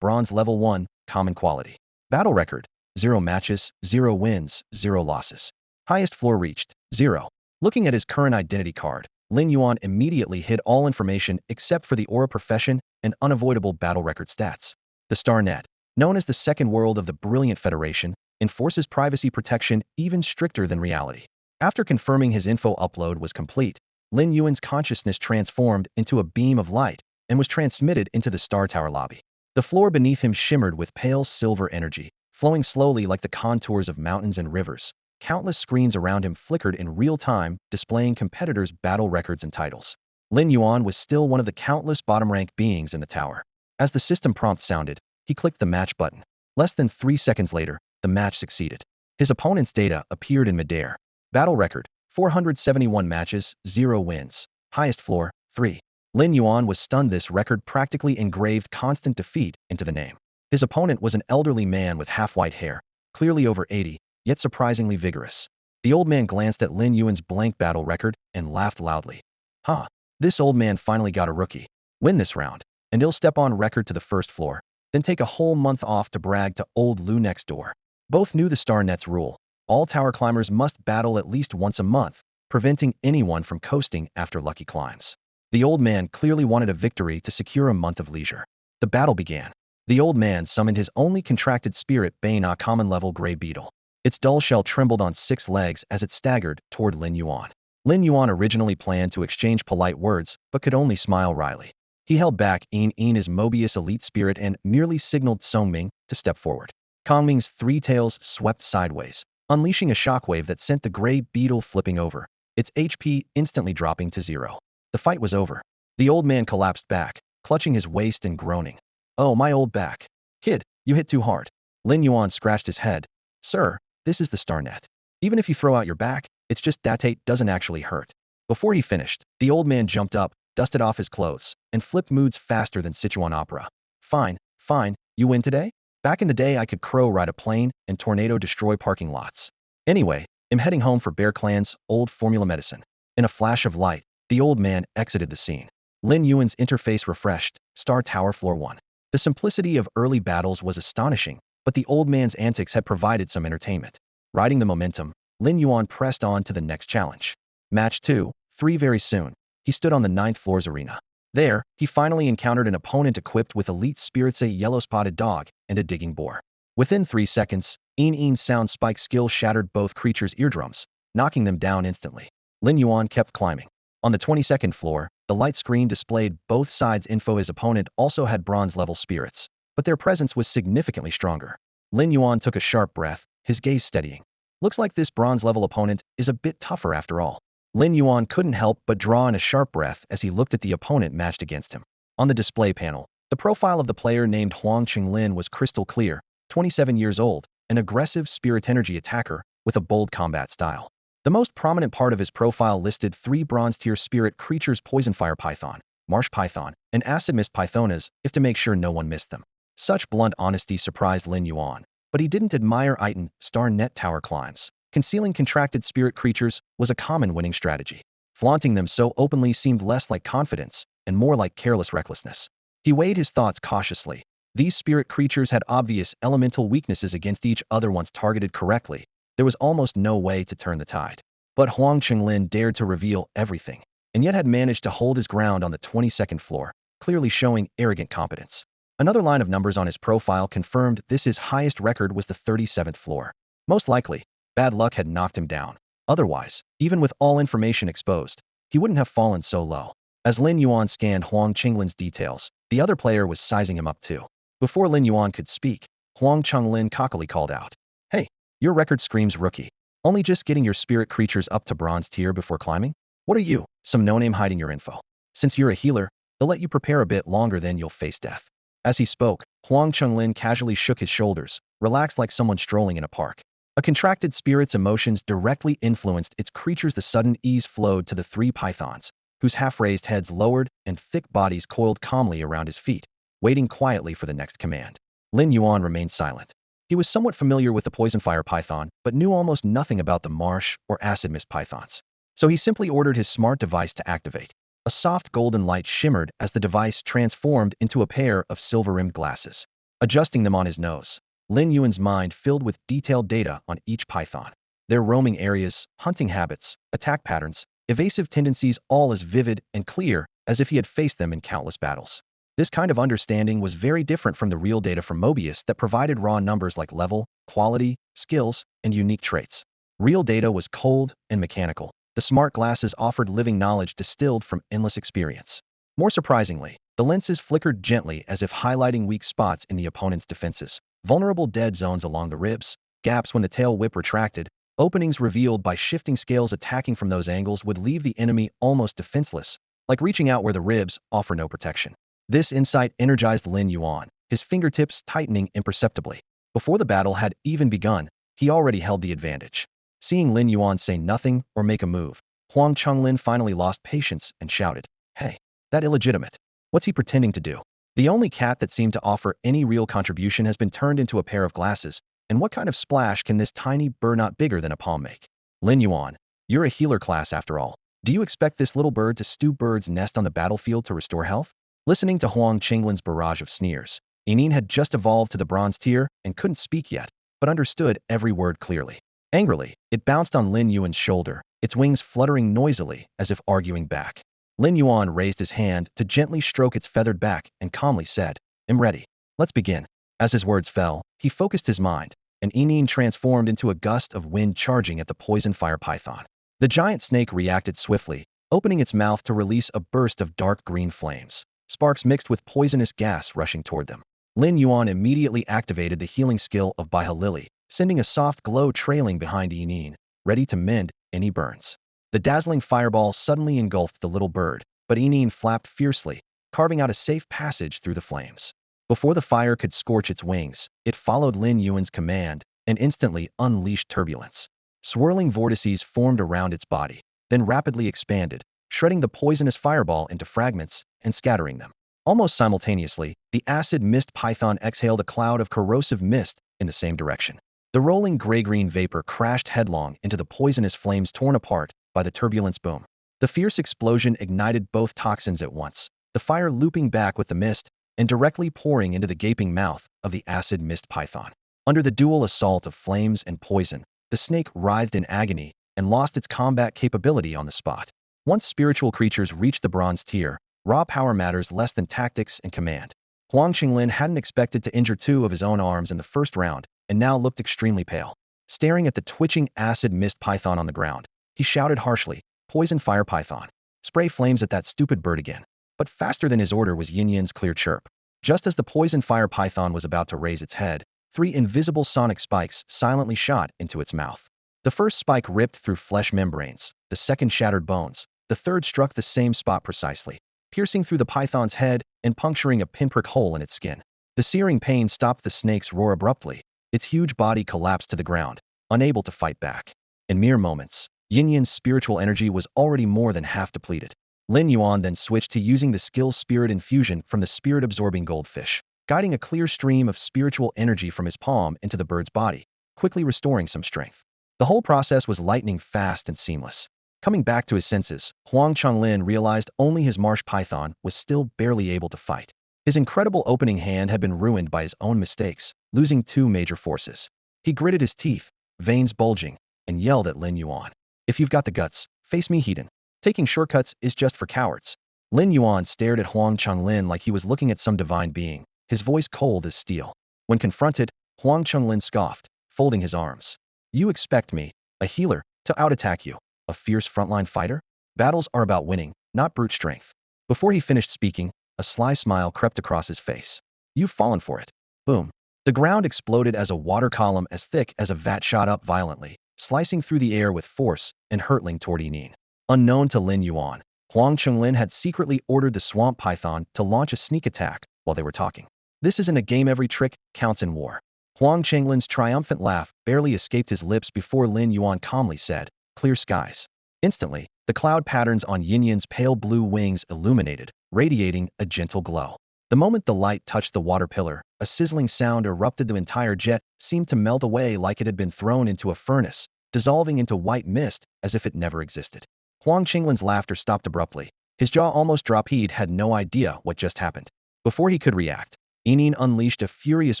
bronze level 1, common quality. Battle record: 0 matches, 0 wins, 0 losses. Highest floor reached: 0. Looking at his current identity card, Lin Yuan immediately hid all information except for the aura profession and unavoidable battle record stats. The StarNet, known as the second world of the Brilliant Federation, enforces privacy protection even stricter than reality. After confirming his info upload was complete, Lin Yuan's consciousness transformed into a beam of light and was transmitted into the Star Tower lobby. The floor beneath him shimmered with pale silver energy, flowing slowly like the contours of mountains and rivers. Countless screens around him flickered in real time, displaying competitors' battle records and titles. Lin Yuan was still one of the countless bottom-ranked beings in the tower. As the system prompt sounded, he clicked the match button. Less than 3 seconds later, the match succeeded. His opponent's data appeared in midair. Battle record: 471 matches, 0 wins. Highest floor: 3. Lin Yuan was stunned. This record practically engraved constant defeat into the name. His opponent was an elderly man with half-white hair, clearly over 80, yet surprisingly vigorous. The old man glanced at Lin Yuan's blank battle record and laughed loudly. "Huh, this old man finally got a rookie. Win this round, and he'll step on record to the first floor, then take a whole month off to brag to old Lou next door." Both knew the StarNet's rule. All tower climbers must battle at least once a month, preventing anyone from coasting after lucky climbs. The old man clearly wanted a victory to secure a month of leisure. The battle began. The old man summoned his only contracted spirit Bane, a common-level gray beetle. Its dull shell trembled on 6 legs as it staggered toward Lin Yuan. Lin Yuan originally planned to exchange polite words, but could only smile wryly. He held back his Mobius elite spirit and merely signaled Songming to step forward. Kongming's 3 tails swept sideways, unleashing a shockwave that sent the gray beetle flipping over, its HP instantly dropping to 0. The fight was over. The old man collapsed back, clutching his waist and groaning. "Oh, my old back. Kid, you hit too hard." Lin Yuan scratched his head. "Sir, this is the StarNet. Even if you throw out your back, it's just that it doesn't actually hurt." Before he finished, the old man jumped up, dusted off his clothes, and flipped moods faster than Sichuan opera. "Fine, fine, you win today? Back in the day I could crow ride a plane and tornado destroy parking lots. Anyway, I'm heading home for Bear Clan's old formula medicine." In a flash of light, the old man exited the scene. Lin Yuan's interface refreshed. Star Tower Floor 1. The simplicity of early battles was astonishing, but the old man's antics had provided some entertainment. Riding the momentum, Lin Yuan pressed on to the next challenge. Match 2, 3 very soon. He stood on the 9th floor's arena. There, he finally encountered an opponent equipped with elite spirits, a yellow-spotted dog, and a digging boar. Within 3 seconds, Een sound spike skill shattered both creatures' eardrums, knocking them down instantly. Lin Yuan kept climbing. On the 22nd floor, the light screen displayed both sides' info. His opponent also had bronze-level spirits, but their presence was significantly stronger. Lin Yuan took a sharp breath, his gaze steadying. Looks like this bronze-level opponent is a bit tougher after all. Lin Yuan couldn't help but draw in a sharp breath as he looked at the opponent matched against him. On the display panel, the profile of the player named Huang Qinglin was crystal clear, 27 years old, an aggressive spirit energy attacker with a bold combat style. The most prominent part of his profile listed 3 bronze-tier spirit creatures: poison fire python, marsh python, and acid mist pythonas, if to make sure no one missed them. Such blunt honesty surprised Lin Yuan, but he didn't admire Iton star net tower climbs. Concealing contracted spirit creatures was a common winning strategy. Flaunting them so openly seemed less like confidence and more like careless recklessness. He weighed his thoughts cautiously. These spirit creatures had obvious elemental weaknesses against each other once targeted correctly. There was almost no way to turn the tide. But Huang Qinglin dared to reveal everything, and yet had managed to hold his ground on the 22nd floor, clearly showing arrogant competence. Another line of numbers on his profile confirmed this: his highest record was the 37th floor. Most likely, bad luck had knocked him down. Otherwise, even with all information exposed, he wouldn't have fallen so low. As Lin Yuan scanned Huang Qinglin's details, the other player was sizing him up too. Before Lin Yuan could speak, Huang Qinglin cockily called out, "Hey, your record screams rookie. Only just getting your spirit creatures up to bronze tier before climbing? What are you, some no-name hiding your info? Since you're a healer, they'll let you prepare a bit longer, then you'll face death." As he spoke, Huang Qinglin casually shook his shoulders, relaxed like someone strolling in a park. A contracted spirit's emotions directly influenced its creatures. The sudden ease flowed to the 3 pythons, whose half-raised heads lowered and thick bodies coiled calmly around his feet, waiting quietly for the next command. Lin Yuan remained silent. He was somewhat familiar with the poison fire python, but knew almost nothing about the marsh or acid mist pythons. So he simply ordered his smart device to activate. A soft golden light shimmered as the device transformed into a pair of silver-rimmed glasses. Adjusting them on his nose, Lin Yuan's mind filled with detailed data on each python. Their roaming areas, hunting habits, attack patterns, evasive tendencies, all as vivid and clear as if he had faced them in countless battles. This kind of understanding was very different from the real data from Mobius that provided raw numbers like level, quality, skills, and unique traits. Real data was cold and mechanical. The smart glasses offered living knowledge distilled from endless experience. More surprisingly, the lenses flickered gently as if highlighting weak spots in the opponent's defenses. Vulnerable dead zones along the ribs, gaps when the tail whip retracted, openings revealed by shifting scales. Attacking from those angles would leave the enemy almost defenseless, like reaching out where the ribs offer no protection. This insight energized Lin Yuan, his fingertips tightening imperceptibly. Before the battle had even begun, he already held the advantage. Seeing Lin Yuan say nothing or make a move, Huang Qinglin finally lost patience and shouted, "Hey, that illegitimate. What's he pretending to do? The only cat that seemed to offer any real contribution has been turned into a pair of glasses, and what kind of splash can this tiny bird not bigger than a palm make? Lin Yuan, you're a healer class after all. Do you expect this little bird to stew bird's nest on the battlefield to restore health?" Listening to Huang Qinglin's barrage of sneers, Een had just evolved to the bronze tier and couldn't speak yet, but understood every word clearly. Angrily, it bounced on Lin Yuan's shoulder, its wings fluttering noisily as if arguing back. Lin Yuan raised his hand to gently stroke its feathered back and calmly said, "I'm ready. Let's begin." As his words fell, he focused his mind, and Een transformed into a gust of wind charging at the poison fire python. The giant snake reacted swiftly, opening its mouth to release a burst of dark green flames, sparks mixed with poisonous gas rushing toward them. Lin Yuan immediately activated the healing skill of Baiha Lily, sending a soft glow trailing behind Een, ready to mend any burns. The dazzling fireball suddenly engulfed the little bird, but Een flapped fiercely, carving out a safe passage through the flames. Before the fire could scorch its wings, it followed Lin Yuan's command and instantly unleashed turbulence. Swirling vortices formed around its body, then rapidly expanded, shredding the poisonous fireball into fragments and scattering them. Almost simultaneously, the acid mist python exhaled a cloud of corrosive mist in the same direction. The rolling gray-green vapor crashed headlong into the poisonous flames, torn apart by the turbulence boom. The fierce explosion ignited both toxins at once, the fire looping back with the mist and directly pouring into the gaping mouth of the acid mist python. Under the dual assault of flames and poison, the snake writhed in agony and lost its combat capability on the spot. Once spiritual creatures reached the bronze tier, Raw power matters less than tactics and command. Huang Qinglin hadn't expected to injure two of his own arms in the first round, and now looked extremely pale. Staring at the twitching acid mist python on the ground, he shouted harshly, "Poison fire python. Spray flames at that stupid bird again." But faster than his order was Yin Yan's clear chirp. Just as the poison fire python was about to raise its head, three invisible sonic spikes silently shot into its mouth. The first spike ripped through flesh membranes, the second shattered bones, the third struck the same spot precisely, piercing through the python's head and puncturing a pinprick hole in its skin. The searing pain stopped the snake's roar abruptly. Its huge body collapsed to the ground, unable to fight back. In mere moments, Yin Yan's spiritual energy was already more than half depleted. Lin Yuan then switched to using the skill Spirit Infusion from the spirit-absorbing goldfish, guiding a clear stream of spiritual energy from his palm into the bird's body, quickly restoring some strength. The whole process was lightning fast and seamless. Coming back to his senses, Huang Qinglin realized only his marsh python was still barely able to fight. His incredible opening hand had been ruined by his own mistakes, losing two major forces. He gritted his teeth, veins bulging, and yelled at Lin Yuan, "If you've got the guts, face me heathen. Taking shortcuts is just for cowards." Lin Yuan stared at Huang Qinglin like he was looking at some divine being, his voice cold as steel. When confronted, Huang Qinglin scoffed, folding his arms. "You expect me, a healer, to out-attack you, a fierce frontline fighter? Battles are about winning, not brute strength." Before he finished speaking, a sly smile crept across his face. "You've fallen for it." Boom. The ground exploded as a water column as thick as a vat shot up violently, slicing through the air with force and hurtling toward Yining. Unknown to Lin Yuan, Huang Qinglin had secretly ordered the swamp python to launch a sneak attack while they were talking. This isn't a game, every trick counts in war. Huang Qinglin's triumphant laugh barely escaped his lips before Lin Yuan calmly said, "Clear skies." Instantly, the cloud patterns on Yin Yan's pale blue wings illuminated, radiating a gentle glow. The moment the light touched the water pillar, a sizzling sound erupted. The entire jet seemed to melt away like it had been thrown into a furnace, dissolving into white mist as if it never existed. Huang Qinglin's laughter stopped abruptly. His jaw almost dropped. He had no idea what just happened. Before he could react, Yining unleashed a furious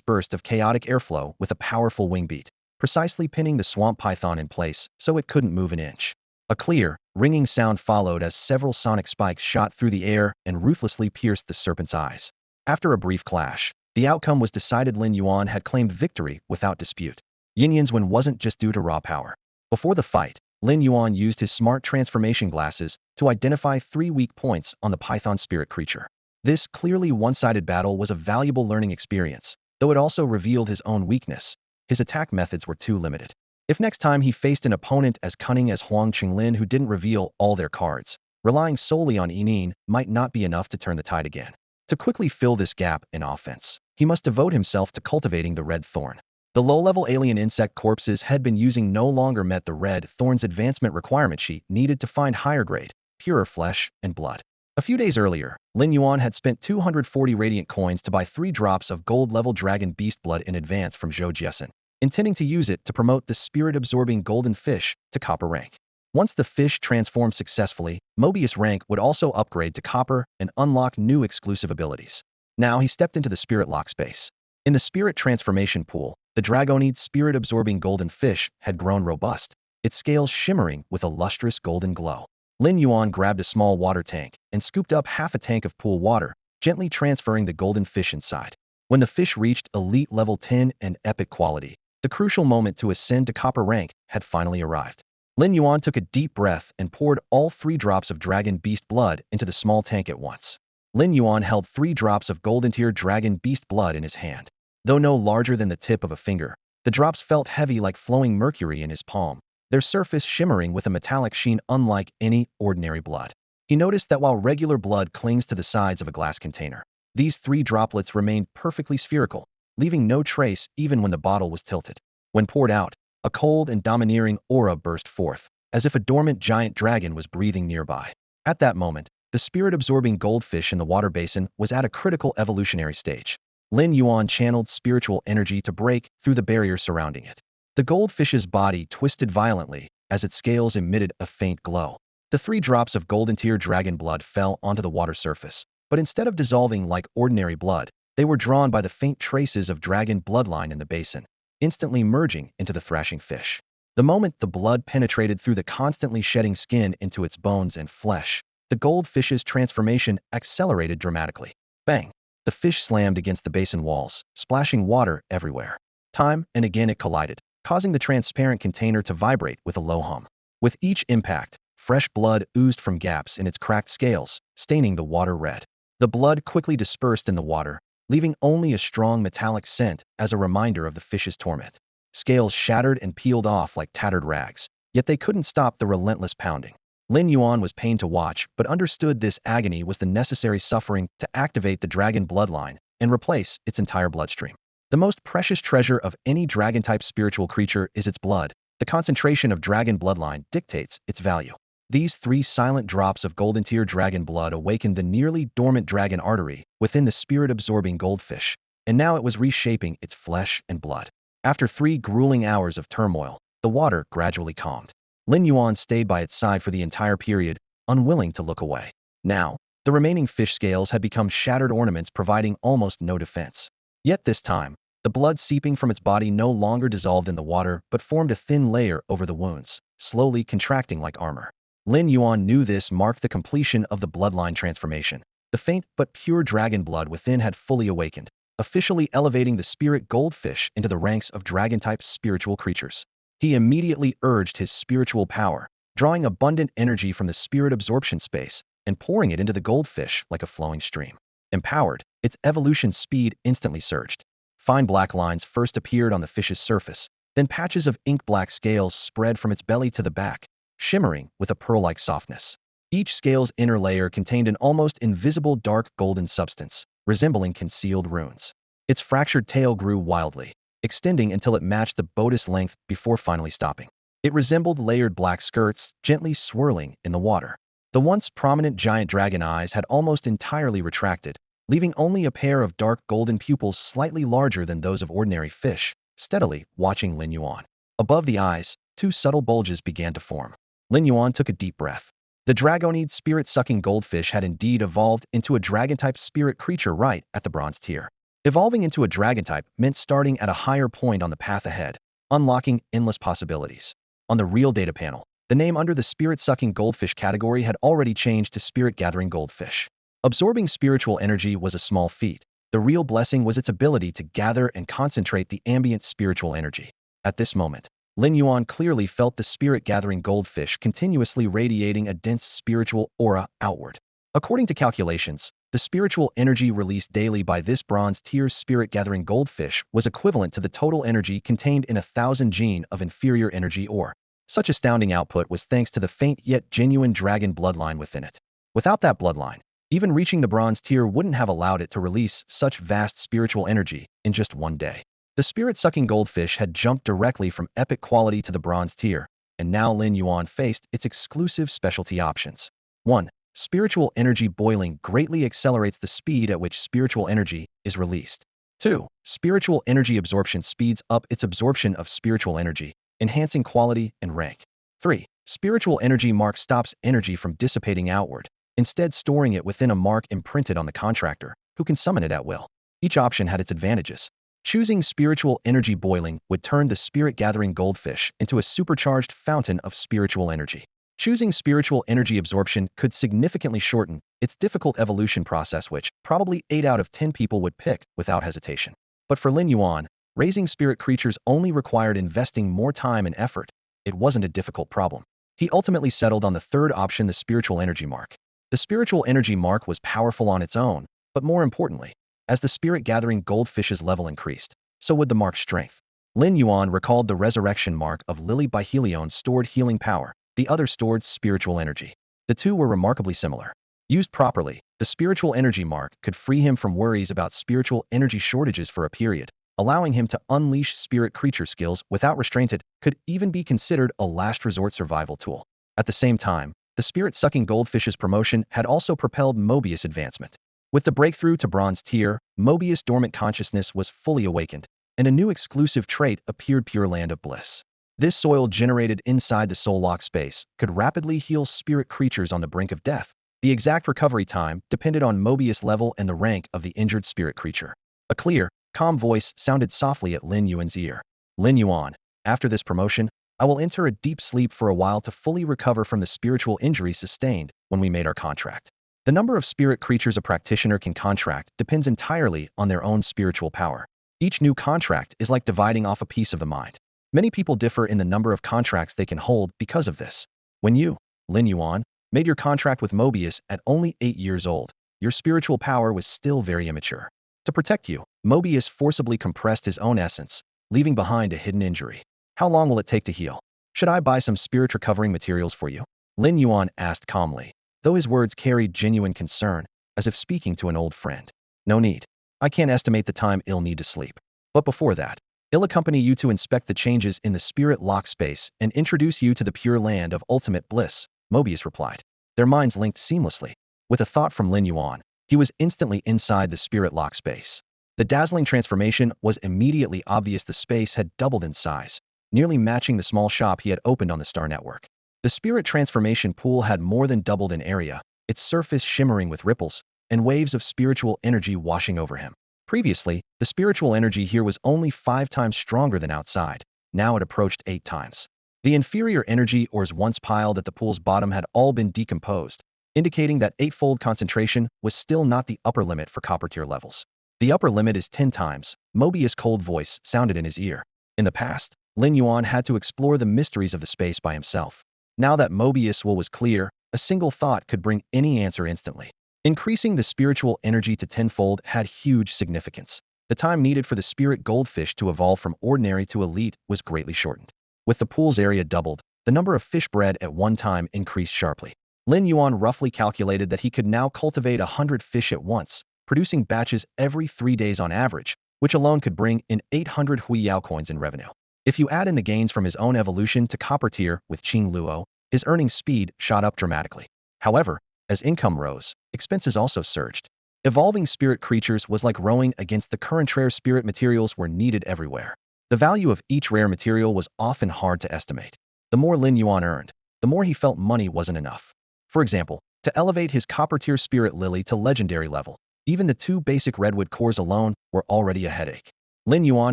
burst of chaotic airflow with a powerful wing beat, precisely pinning the swamp python in place so it couldn't move an inch. A clear, ringing sound followed as several sonic spikes shot through the air and ruthlessly pierced the serpent's eyes. After a brief clash, the outcome was decided. Lin Yuan had claimed victory without dispute. Yin Yan's win wasn't just due to raw power. Before the fight, Lin Yuan used his smart transformation glasses to identify 3 weak points on the python spirit creature. This clearly one-sided battle was a valuable learning experience, though it also revealed his own weakness. His attack methods were too limited. If next time he faced an opponent as cunning as Huang Qinglin who didn't reveal all their cards, relying solely on Yining might not be enough to turn the tide again. To quickly fill this gap in offense, he must devote himself to cultivating the red thorn. The low-level alien insect corpses had been using no longer met the red thorn's advancement requirement sheet needed to find higher grade, purer flesh and blood. A few days earlier, Lin Yuan had spent 240 radiant coins to buy 3 drops of gold-level dragon beast blood in advance from Zhou Jiesin, intending to use it to promote the spirit-absorbing golden fish to copper rank. Once the fish transformed successfully, Mobius rank would also upgrade to copper and unlock new exclusive abilities. Now he stepped into the spirit lock space. In the spirit transformation pool, the Dragonid spirit-absorbing golden fish had grown robust, its scales shimmering with a lustrous golden glow. Lin Yuan grabbed a small water tank and scooped up half a tank of pool water, gently transferring the golden fish inside. When the fish reached elite level 10 and epic quality, the crucial moment to ascend to copper rank had finally arrived. Lin Yuan took a deep breath and poured all 3 drops of dragon beast blood into the small tank at once. Lin Yuan held 3 drops of golden tier dragon beast blood in his hand. Though no larger than the tip of a finger, the drops felt heavy like flowing mercury in his palm, their surface shimmering with a metallic sheen unlike any ordinary blood. He noticed that while regular blood clings to the sides of a glass container, these 3 droplets remained perfectly spherical, leaving no trace even when the bottle was tilted. When poured out, a cold and domineering aura burst forth, as if a dormant giant dragon was breathing nearby. At that moment, the spirit-absorbing goldfish in the water basin was at a critical evolutionary stage. Lin Yuan channeled spiritual energy to break through the barrier surrounding it. The goldfish's body twisted violently as its scales emitted a faint glow. The 3 drops of golden tier dragon blood fell onto the water surface, but instead of dissolving like ordinary blood, they were drawn by the faint traces of dragon bloodline in the basin, instantly merging into the thrashing fish. The moment the blood penetrated through the constantly shedding skin into its bones and flesh, the goldfish's transformation accelerated dramatically. Bang! The fish slammed against the basin walls, splashing water everywhere. Time and again it collided, causing the transparent container to vibrate with a low hum. With each impact, fresh blood oozed from gaps in its cracked scales, staining the water red. The blood quickly dispersed in the water, leaving only a strong metallic scent as a reminder of the fish's torment. Scales shattered and peeled off like tattered rags, yet they couldn't stop the relentless pounding. Lin Yuan was pained to watch, but understood this agony was the necessary suffering to activate the dragon bloodline and replace its entire bloodstream. The most precious treasure of any dragon-type spiritual creature is its blood. The concentration of dragon bloodline dictates its value. These 3 silent drops of golden tier dragon blood awakened the nearly dormant dragon artery within the spirit-absorbing goldfish, and now it was reshaping its flesh and blood. After 3 grueling hours of turmoil, the water gradually calmed. Lin Yuan stayed by its side for the entire period, unwilling to look away. Now, the remaining fish scales had become shattered ornaments providing almost no defense. Yet this time, the blood seeping from its body no longer dissolved in the water but formed a thin layer over the wounds, slowly contracting like armor. Lin Yuan knew this marked the completion of the bloodline transformation. The faint but pure dragon blood within had fully awakened, officially elevating the spirit goldfish into the ranks of dragon-type spiritual creatures. He immediately urged his spiritual power, drawing abundant energy from the spirit absorption space and pouring it into the goldfish like a flowing stream. Empowered, its evolution speed instantly surged. Fine black lines first appeared on the fish's surface, then patches of ink-black scales spread from its belly to the back, shimmering with a pearl-like softness. Each scale's inner layer contained an almost invisible dark golden substance, resembling concealed runes. Its fractured tail grew wildly, extending until it matched the boat's length before finally stopping. It resembled layered black skirts, gently swirling in the water. The once prominent giant dragon eyes had almost entirely retracted, leaving only a pair of dark golden pupils slightly larger than those of ordinary fish, steadily watching Lin Yuan. Above the eyes, 2 subtle bulges began to form. Lin Yuan took a deep breath. The dragonid spirit-sucking goldfish had indeed evolved into a dragon-type spirit creature right at the bronze tier. Evolving into a dragon-type meant starting at a higher point on the path ahead, unlocking endless possibilities. On the real data panel, the name under the spirit-sucking goldfish category had already changed to spirit-gathering goldfish. Absorbing spiritual energy was a small feat. The real blessing was its ability to gather and concentrate the ambient spiritual energy. At this moment, Lin Yuan clearly felt the spirit-gathering goldfish continuously radiating a dense spiritual aura outward. According to calculations, the spiritual energy released daily by this bronze-tier spirit-gathering goldfish was equivalent to the total energy contained in 1,000 gene of inferior energy ore. Such astounding output was thanks to the faint yet genuine dragon bloodline within it. Without that bloodline, even reaching the bronze tier wouldn't have allowed it to release such vast spiritual energy in just one day. The spirit-sucking goldfish had jumped directly from epic quality to the bronze tier, and now Lin Yuan faced its exclusive specialty options. 1. Spiritual energy boiling greatly accelerates the speed at which spiritual energy is released. 2. Spiritual energy absorption speeds up its absorption of spiritual energy, enhancing quality and rank. 3. Spiritual energy mark stops energy from dissipating outward, instead storing it within a mark imprinted on the contractor, who can summon it at will. Each option had its advantages. Choosing spiritual energy boiling would turn the spirit-gathering goldfish into a supercharged fountain of spiritual energy. Choosing spiritual energy absorption could significantly shorten its difficult evolution process, which probably 8 out of 10 people would pick without hesitation. But for Lin Yuan, raising spirit creatures only required investing more time and effort. It wasn't a difficult problem. He ultimately settled on the third option, the spiritual energy mark. The spiritual energy mark was powerful on its own, but more importantly, as the spirit-gathering goldfish's level increased, so would the mark's strength. Lin Yuan recalled the resurrection mark of Lily by Helion stored healing power, the other stored spiritual energy. The two were remarkably similar. Used properly, the spiritual energy mark could free him from worries about spiritual energy shortages for a period, allowing him to unleash spirit creature skills without restraint. It could even be considered a last resort survival tool. At the same time, the spirit-sucking goldfish's promotion had also propelled Mobius' advancement. With the breakthrough to bronze tier, Mobius' dormant consciousness was fully awakened, and a new exclusive trait appeared, Pure Land of Bliss. This soil generated inside the soul lock space could rapidly heal spirit creatures on the brink of death. The exact recovery time depended on Mobius' level and the rank of the injured spirit creature. A clear, calm voice sounded softly at Lin Yuan's ear. Lin Yuan, after this promotion, I will enter a deep sleep for a while to fully recover from the spiritual injury sustained when we made our contract. The number of spirit creatures a practitioner can contract depends entirely on their own spiritual power. Each new contract is like dividing off a piece of the mind. Many people differ in the number of contracts they can hold because of this. When you, Lin Yuan, made your contract with Mobius at only 8 years old, your spiritual power was still very immature. To protect you, Mobius forcibly compressed his own essence, leaving behind a hidden injury. How long will it take to heal? Should I buy some spirit recovering materials for you? Lin Yuan asked calmly, though his words carried genuine concern, as if speaking to an old friend. No need. I can't estimate the time I'll need to sleep. But before that, I'll accompany you to inspect the changes in the spirit lock space and introduce you to the pure land of ultimate bliss, Mobius replied. Their minds linked seamlessly. With a thought from Lin Yuan, he was instantly inside the spirit lock space. The dazzling transformation was immediately obvious. The space had doubled in size, nearly matching the small shop he had opened on the Star Network. The spirit transformation pool had more than doubled in area, its surface shimmering with ripples and waves of spiritual energy washing over him. Previously, the spiritual energy here was only 5 times stronger than outside. Now it approached 8 times. The inferior energy ores once piled at the pool's bottom had all been decomposed, indicating that 8-fold concentration was still not the upper limit for copper tier levels. The upper limit is 10 times, Mobius' cold voice sounded in his ear. In the past, Lin Yuan had to explore the mysteries of the space by himself. Now that Mobius' will was clear, a single thought could bring any answer instantly. Increasing the spiritual energy to 10-fold had huge significance. The time needed for the spirit goldfish to evolve from ordinary to elite was greatly shortened. With the pool's area doubled, the number of fish bred at one time increased sharply. Lin Yuan roughly calculated that he could now cultivate 100 fish at once, producing batches every 3 days on average, which alone could bring in 800 Huiyao coins in revenue. If you add in the gains from his own evolution to copper tier with Qing Luo, his earning speed shot up dramatically. However, as income rose, expenses also surged. Evolving spirit creatures was like rowing against the current. Rare spirit materials were needed everywhere. The value of each rare material was often hard to estimate. The more Lin Yuan earned, the more he felt money wasn't enough. For example, to elevate his copper tier spirit lily to legendary level, even the 2 basic redwood cores alone were already a headache. Lin Yuan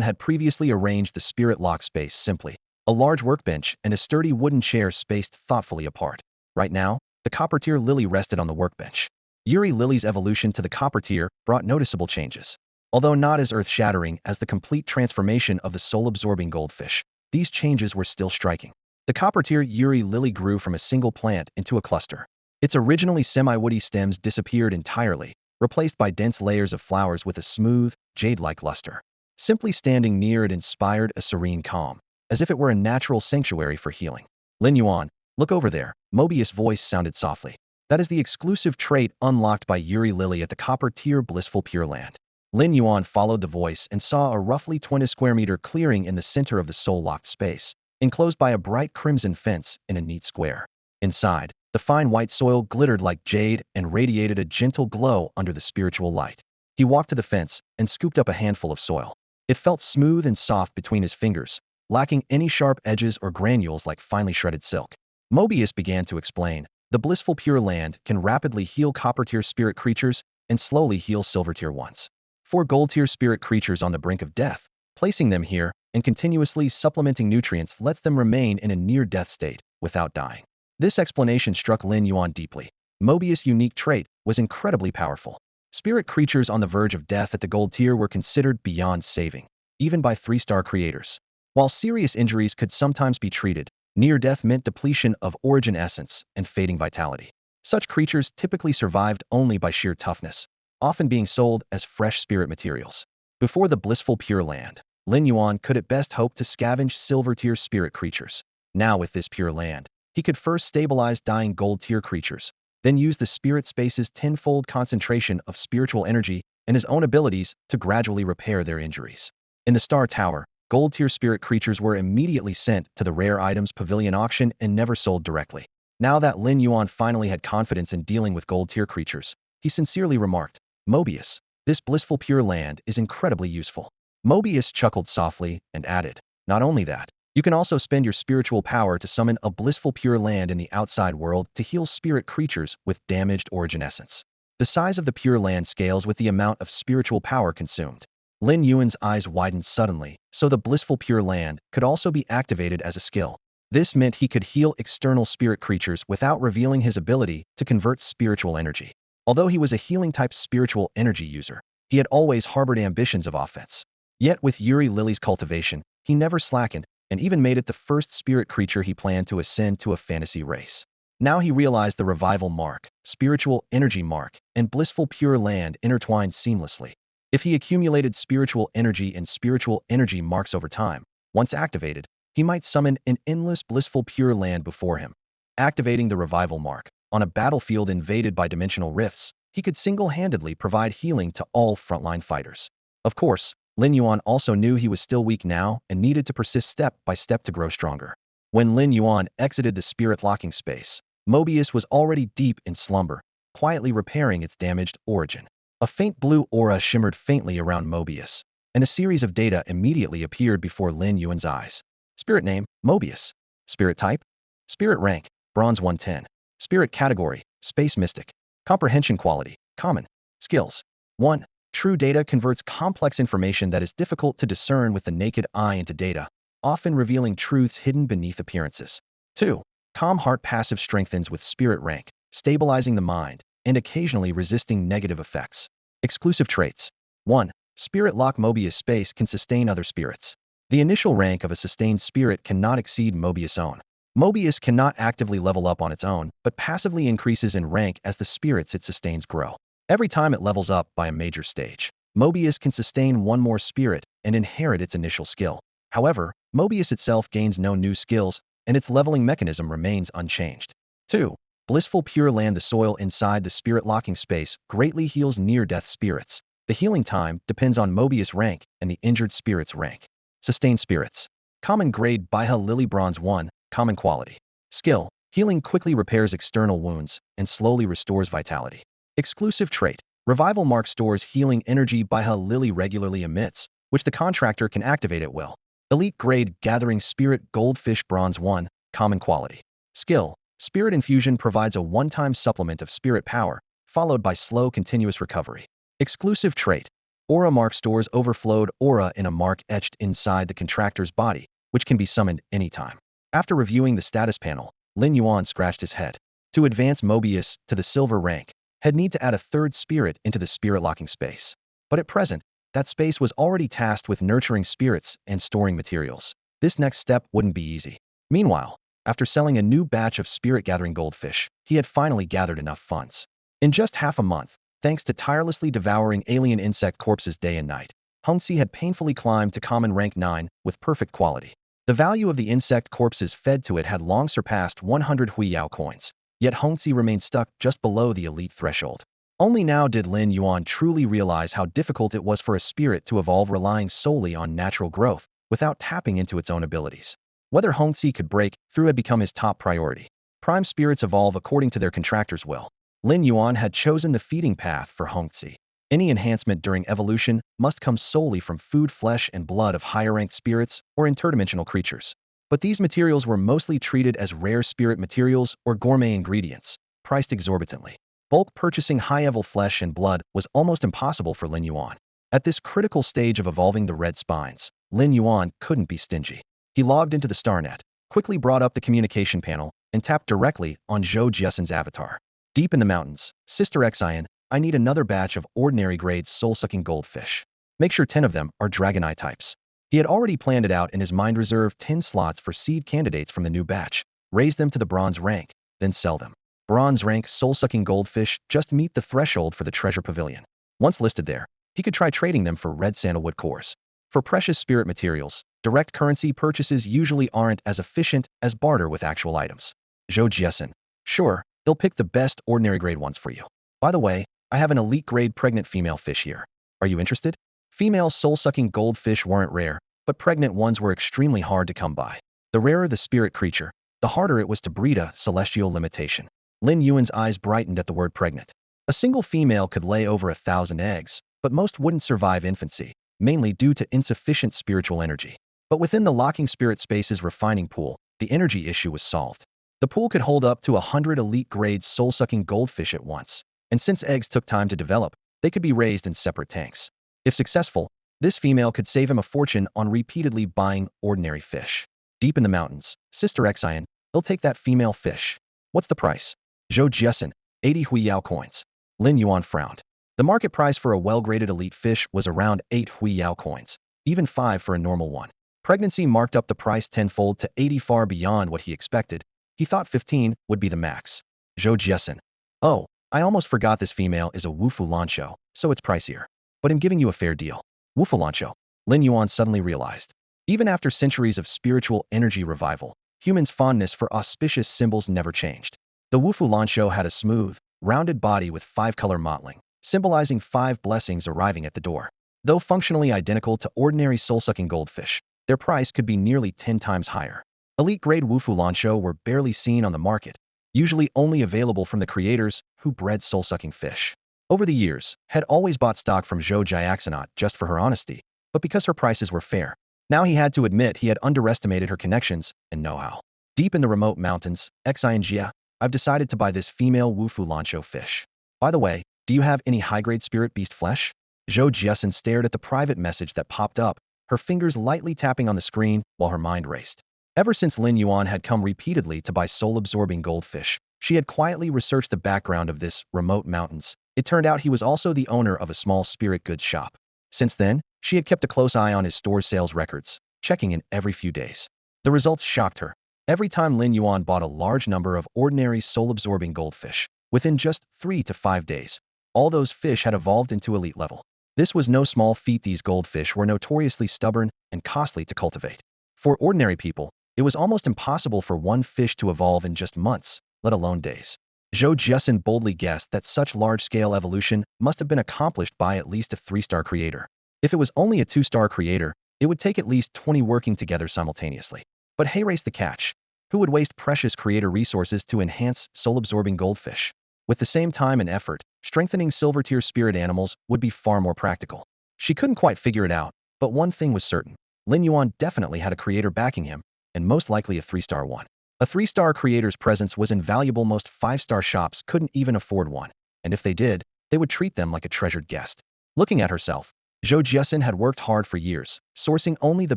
had previously arranged the spirit lock space simply, a large workbench and a sturdy wooden chair spaced thoughtfully apart. Right now, the copper tier lily rested on the workbench. Yuri Lily's evolution to the copper tier brought noticeable changes. Although not as earth-shattering as the complete transformation of the soul-absorbing goldfish, these changes were still striking. The copper tier Yuri Lily grew from a single plant into a cluster. Its originally semi-woody stems disappeared entirely, replaced by dense layers of flowers with a smooth, jade-like luster. Simply standing near it inspired a serene calm, as if it were a natural sanctuary for healing. Lin Yuan, look over there, Mobius' voice sounded softly. That is the exclusive trait unlocked by Yuri Lily at the copper tier blissful pure land. Lin Yuan followed the voice and saw a roughly 20 square meter clearing in the center of the soul-locked space, enclosed by a bright crimson fence in a neat square. Inside, the fine white soil glittered like jade and radiated a gentle glow under the spiritual light. He walked to the fence and scooped up a handful of soil. It felt smooth and soft between his fingers, lacking any sharp edges or granules like finely shredded silk. Mobius began to explain, the blissful pure land can rapidly heal copper tier spirit creatures and slowly heal silver tier ones. For gold tier spirit creatures on the brink of death, placing them here and continuously supplementing nutrients lets them remain in a near-death state without dying. This explanation struck Lin Yuan deeply. Mobius' unique trait was incredibly powerful. Spirit creatures on the verge of death at the gold tier were considered beyond saving, even by 3-star creators. While serious injuries could sometimes be treated, near death meant depletion of origin essence and fading vitality. Such creatures typically survived only by sheer toughness, often being sold as fresh spirit materials. Before the blissful pure land, Lin Yuan could at best hope to scavenge silver tier spirit creatures. Now with this pure land, he could first stabilize dying gold tier creatures, then use the spirit space's 10-fold concentration of spiritual energy and his own abilities to gradually repair their injuries. In the Star Tower, gold tier spirit creatures were immediately sent to the rare items pavilion auction and never sold directly. Now that Lin Yuan finally had confidence in dealing with gold tier creatures, he sincerely remarked, Mobius, this blissful pure land is incredibly useful. Mobius chuckled softly and added, not only that, you can also spend your spiritual power to summon a blissful pure land in the outside world to heal spirit creatures with damaged origin essence. The size of the pure land scales with the amount of spiritual power consumed. Lin Yuan's eyes widened suddenly, so the blissful pure land could also be activated as a skill. This meant he could heal external spirit creatures without revealing his ability to convert spiritual energy. Although he was a healing-type spiritual energy user, he had always harbored ambitions of offense. Yet with Yuri Lily's cultivation, he never slackened, and even made it the first spirit creature he planned to ascend to a fantasy race. Now he realized the revival mark, spiritual energy mark, and blissful pure land intertwined seamlessly. If he accumulated spiritual energy and spiritual energy marks over time, once activated, he might summon an endless blissful pure land before him. Activating the revival mark, on a battlefield invaded by dimensional rifts, he could single-handedly provide healing to all frontline fighters. Of course, Lin Yuan also knew he was still weak now and needed to persist step by step to grow stronger. When Lin Yuan exited the spirit locking space, Mobius was already deep in slumber, quietly repairing its damaged origin. A faint blue aura shimmered faintly around Mobius, and a series of data immediately appeared before Lin Yuan's eyes. Spirit name, Mobius. Spirit type, spirit rank, bronze 110. Spirit category, space mystic. Comprehension quality, common. Skills. 1. True data converts complex information that is difficult to discern with the naked eye into data, often revealing truths hidden beneath appearances. 2. Calm heart passive strengthens with spirit rank, stabilizing the mind, and occasionally resisting negative effects. Exclusive traits. 1. Spirit lock Mobius space can sustain other spirits. The initial rank of a sustained spirit cannot exceed Mobius' own. Mobius cannot actively level up on its own, but passively increases in rank as the spirits it sustains grow. Every time it levels up by a major stage, Mobius can sustain one more spirit and inherit its initial skill. However, Mobius itself gains no new skills, and its leveling mechanism remains unchanged. 2. Blissful Pure Land. The soil inside the spirit locking space greatly heals near-death spirits. The healing time depends on Mobius' rank and the injured spirit's rank. Sustained spirits. Common grade Baiha Lily Bronze 1, common quality. Skill. Healing quickly repairs external wounds and slowly restores vitality. Exclusive trait. Revival mark stores healing energy Baiha Lily regularly emits, which the contractor can activate at will. Elite grade Gathering Spirit Goldfish Bronze 1, common quality. Skill. Spirit infusion provides a one-time supplement of spirit power, followed by slow continuous recovery. Exclusive trait. Aura mark stores overflowed aura in a mark etched inside the contractor's body, which can be summoned anytime. After reviewing the status panel, Lin Yuan scratched his head. To advance Mobius to the silver rank, he'd need to add a third spirit into the spirit locking space. But at present, that space was already tasked with nurturing spirits and storing materials. This next step wouldn't be easy. Meanwhile, after selling a new batch of spirit gathering goldfish, he had finally gathered enough funds. In just half a month, thanks to tirelessly devouring alien insect corpses day and night, Hongxi had painfully climbed to common rank 9 with perfect quality. The value of the insect corpses fed to it had long surpassed 100 Huiyao coins, yet Hongxi remained stuck just below the elite threshold. Only now did Lin Yuan truly realize how difficult it was for a spirit to evolve relying solely on natural growth, without tapping into its own abilities. Whether Hongxi could break through had become his top priority. Prime spirits evolve according to their contractor's will. Lin Yuan had chosen the feeding path for Hongxi. Any enhancement during evolution must come solely from food, flesh, and blood of higher-ranked spirits or interdimensional creatures. But these materials were mostly treated as rare spirit materials or gourmet ingredients, priced exorbitantly. Bulk purchasing high-level flesh and blood was almost impossible for Lin Yuan. At this critical stage of evolving the red spines, Lin Yuan couldn't be stingy. He logged into the StarNet, quickly brought up the communication panel, and tapped directly on Zhou Jiesen's avatar. Deep in the mountains, Sister Xian, I need another batch of ordinary grade soul-sucking goldfish. Make sure 10 of them are dragon eye types. He had already planned it out in his mind, reserve 10 slots for seed candidates from the new batch, raise them to the bronze rank, then sell them. Bronze rank soul-sucking goldfish just meet the threshold for the treasure pavilion. Once listed there, he could try trading them for red sandalwood cores. For precious spirit materials, direct currency purchases usually aren't as efficient as barter with actual items. Zhou Jiesen. Sure, they'll pick the best ordinary grade ones for you. By the way, I have an elite grade pregnant female fish here. Are you interested? Female soul-sucking goldfish weren't rare, but pregnant ones were extremely hard to come by. The rarer the spirit creature, the harder it was to breed a celestial limitation. Lin Yuan's eyes brightened at the word pregnant. A single female could lay over 1,000 eggs, but most wouldn't survive infancy, mainly due to insufficient spiritual energy. But within the locking spirit space's refining pool, the energy issue was solved. The pool could hold up to 100 elite grade soul-sucking goldfish at once. And since eggs took time to develop, they could be raised in separate tanks. If successful, this female could save him a fortune on repeatedly buying ordinary fish. Deep in the mountains, Sister Xian, he'll take that female fish. What's the price? Zhou Jiesin, 80 Huiyao coins. Lin Yuan frowned. The market price for a well-graded elite fish was around 8 Huiyao coins, even 5 for a normal one. Pregnancy marked up the price tenfold to 80, far beyond what he expected. He thought 15 would be the max. Zhou Jiesin. Oh, I almost forgot this female is a Wufu Lancho, so it's pricier. But I'm giving you a fair deal. Wufu Lancho. Lin Yuan suddenly realized. Even after centuries of spiritual energy revival, humans' fondness for auspicious symbols never changed. The Wufu Lancho had a smooth, rounded body with 5-color mottling, symbolizing 5 blessings arriving at the door. Though functionally identical to ordinary soul-sucking goldfish, their price could be nearly 10 times higher. Elite-grade Wufu Lancho were barely seen on the market, usually only available from the creators who bred soul-sucking fish. Over the years, had always bought stock from Zhou Jiaxinat just for her honesty, but because her prices were fair. Now he had to admit he had underestimated her connections and know-how. Deep in the remote mountains, Xinjia, I've decided to buy this female Wufu Lancho fish. By the way, do you have any high-grade spirit beast flesh? Zhou Jiesin stared at the private message that popped up, her fingers lightly tapping on the screen while her mind raced. Ever since Lin Yuan had come repeatedly to buy soul-absorbing goldfish, she had quietly researched the background of this remote mountains. It turned out he was also the owner of a small spirit goods shop. Since then, she had kept a close eye on his store's sales records, checking in every few days. The results shocked her. Every time Lin Yuan bought a large number of ordinary soul-absorbing goldfish, within just 3 to 5 days, all those fish had evolved into elite level. This was no small feat. These goldfish were notoriously stubborn and costly to cultivate. For ordinary people, it was almost impossible for one fish to evolve in just months, let alone days. Zhou Jiesin boldly guessed that such large-scale evolution must have been accomplished by at least a 3-star creator. If it was only a 2-star creator, it would take at least 20 working together simultaneously. But hey, race the catch. Who would waste precious creator resources to enhance soul-absorbing goldfish? With the same time and effort, strengthening silver-tier spirit animals would be far more practical. She couldn't quite figure it out, but one thing was certain. Lin Yuan definitely had a creator backing him, and most likely a 3-star one. A 3-star creator's presence was invaluable. Most 5-star shops couldn't even afford one, and if they did, they would treat them like a treasured guest. Looking at herself, Zhou Jiesin had worked hard for years, sourcing only the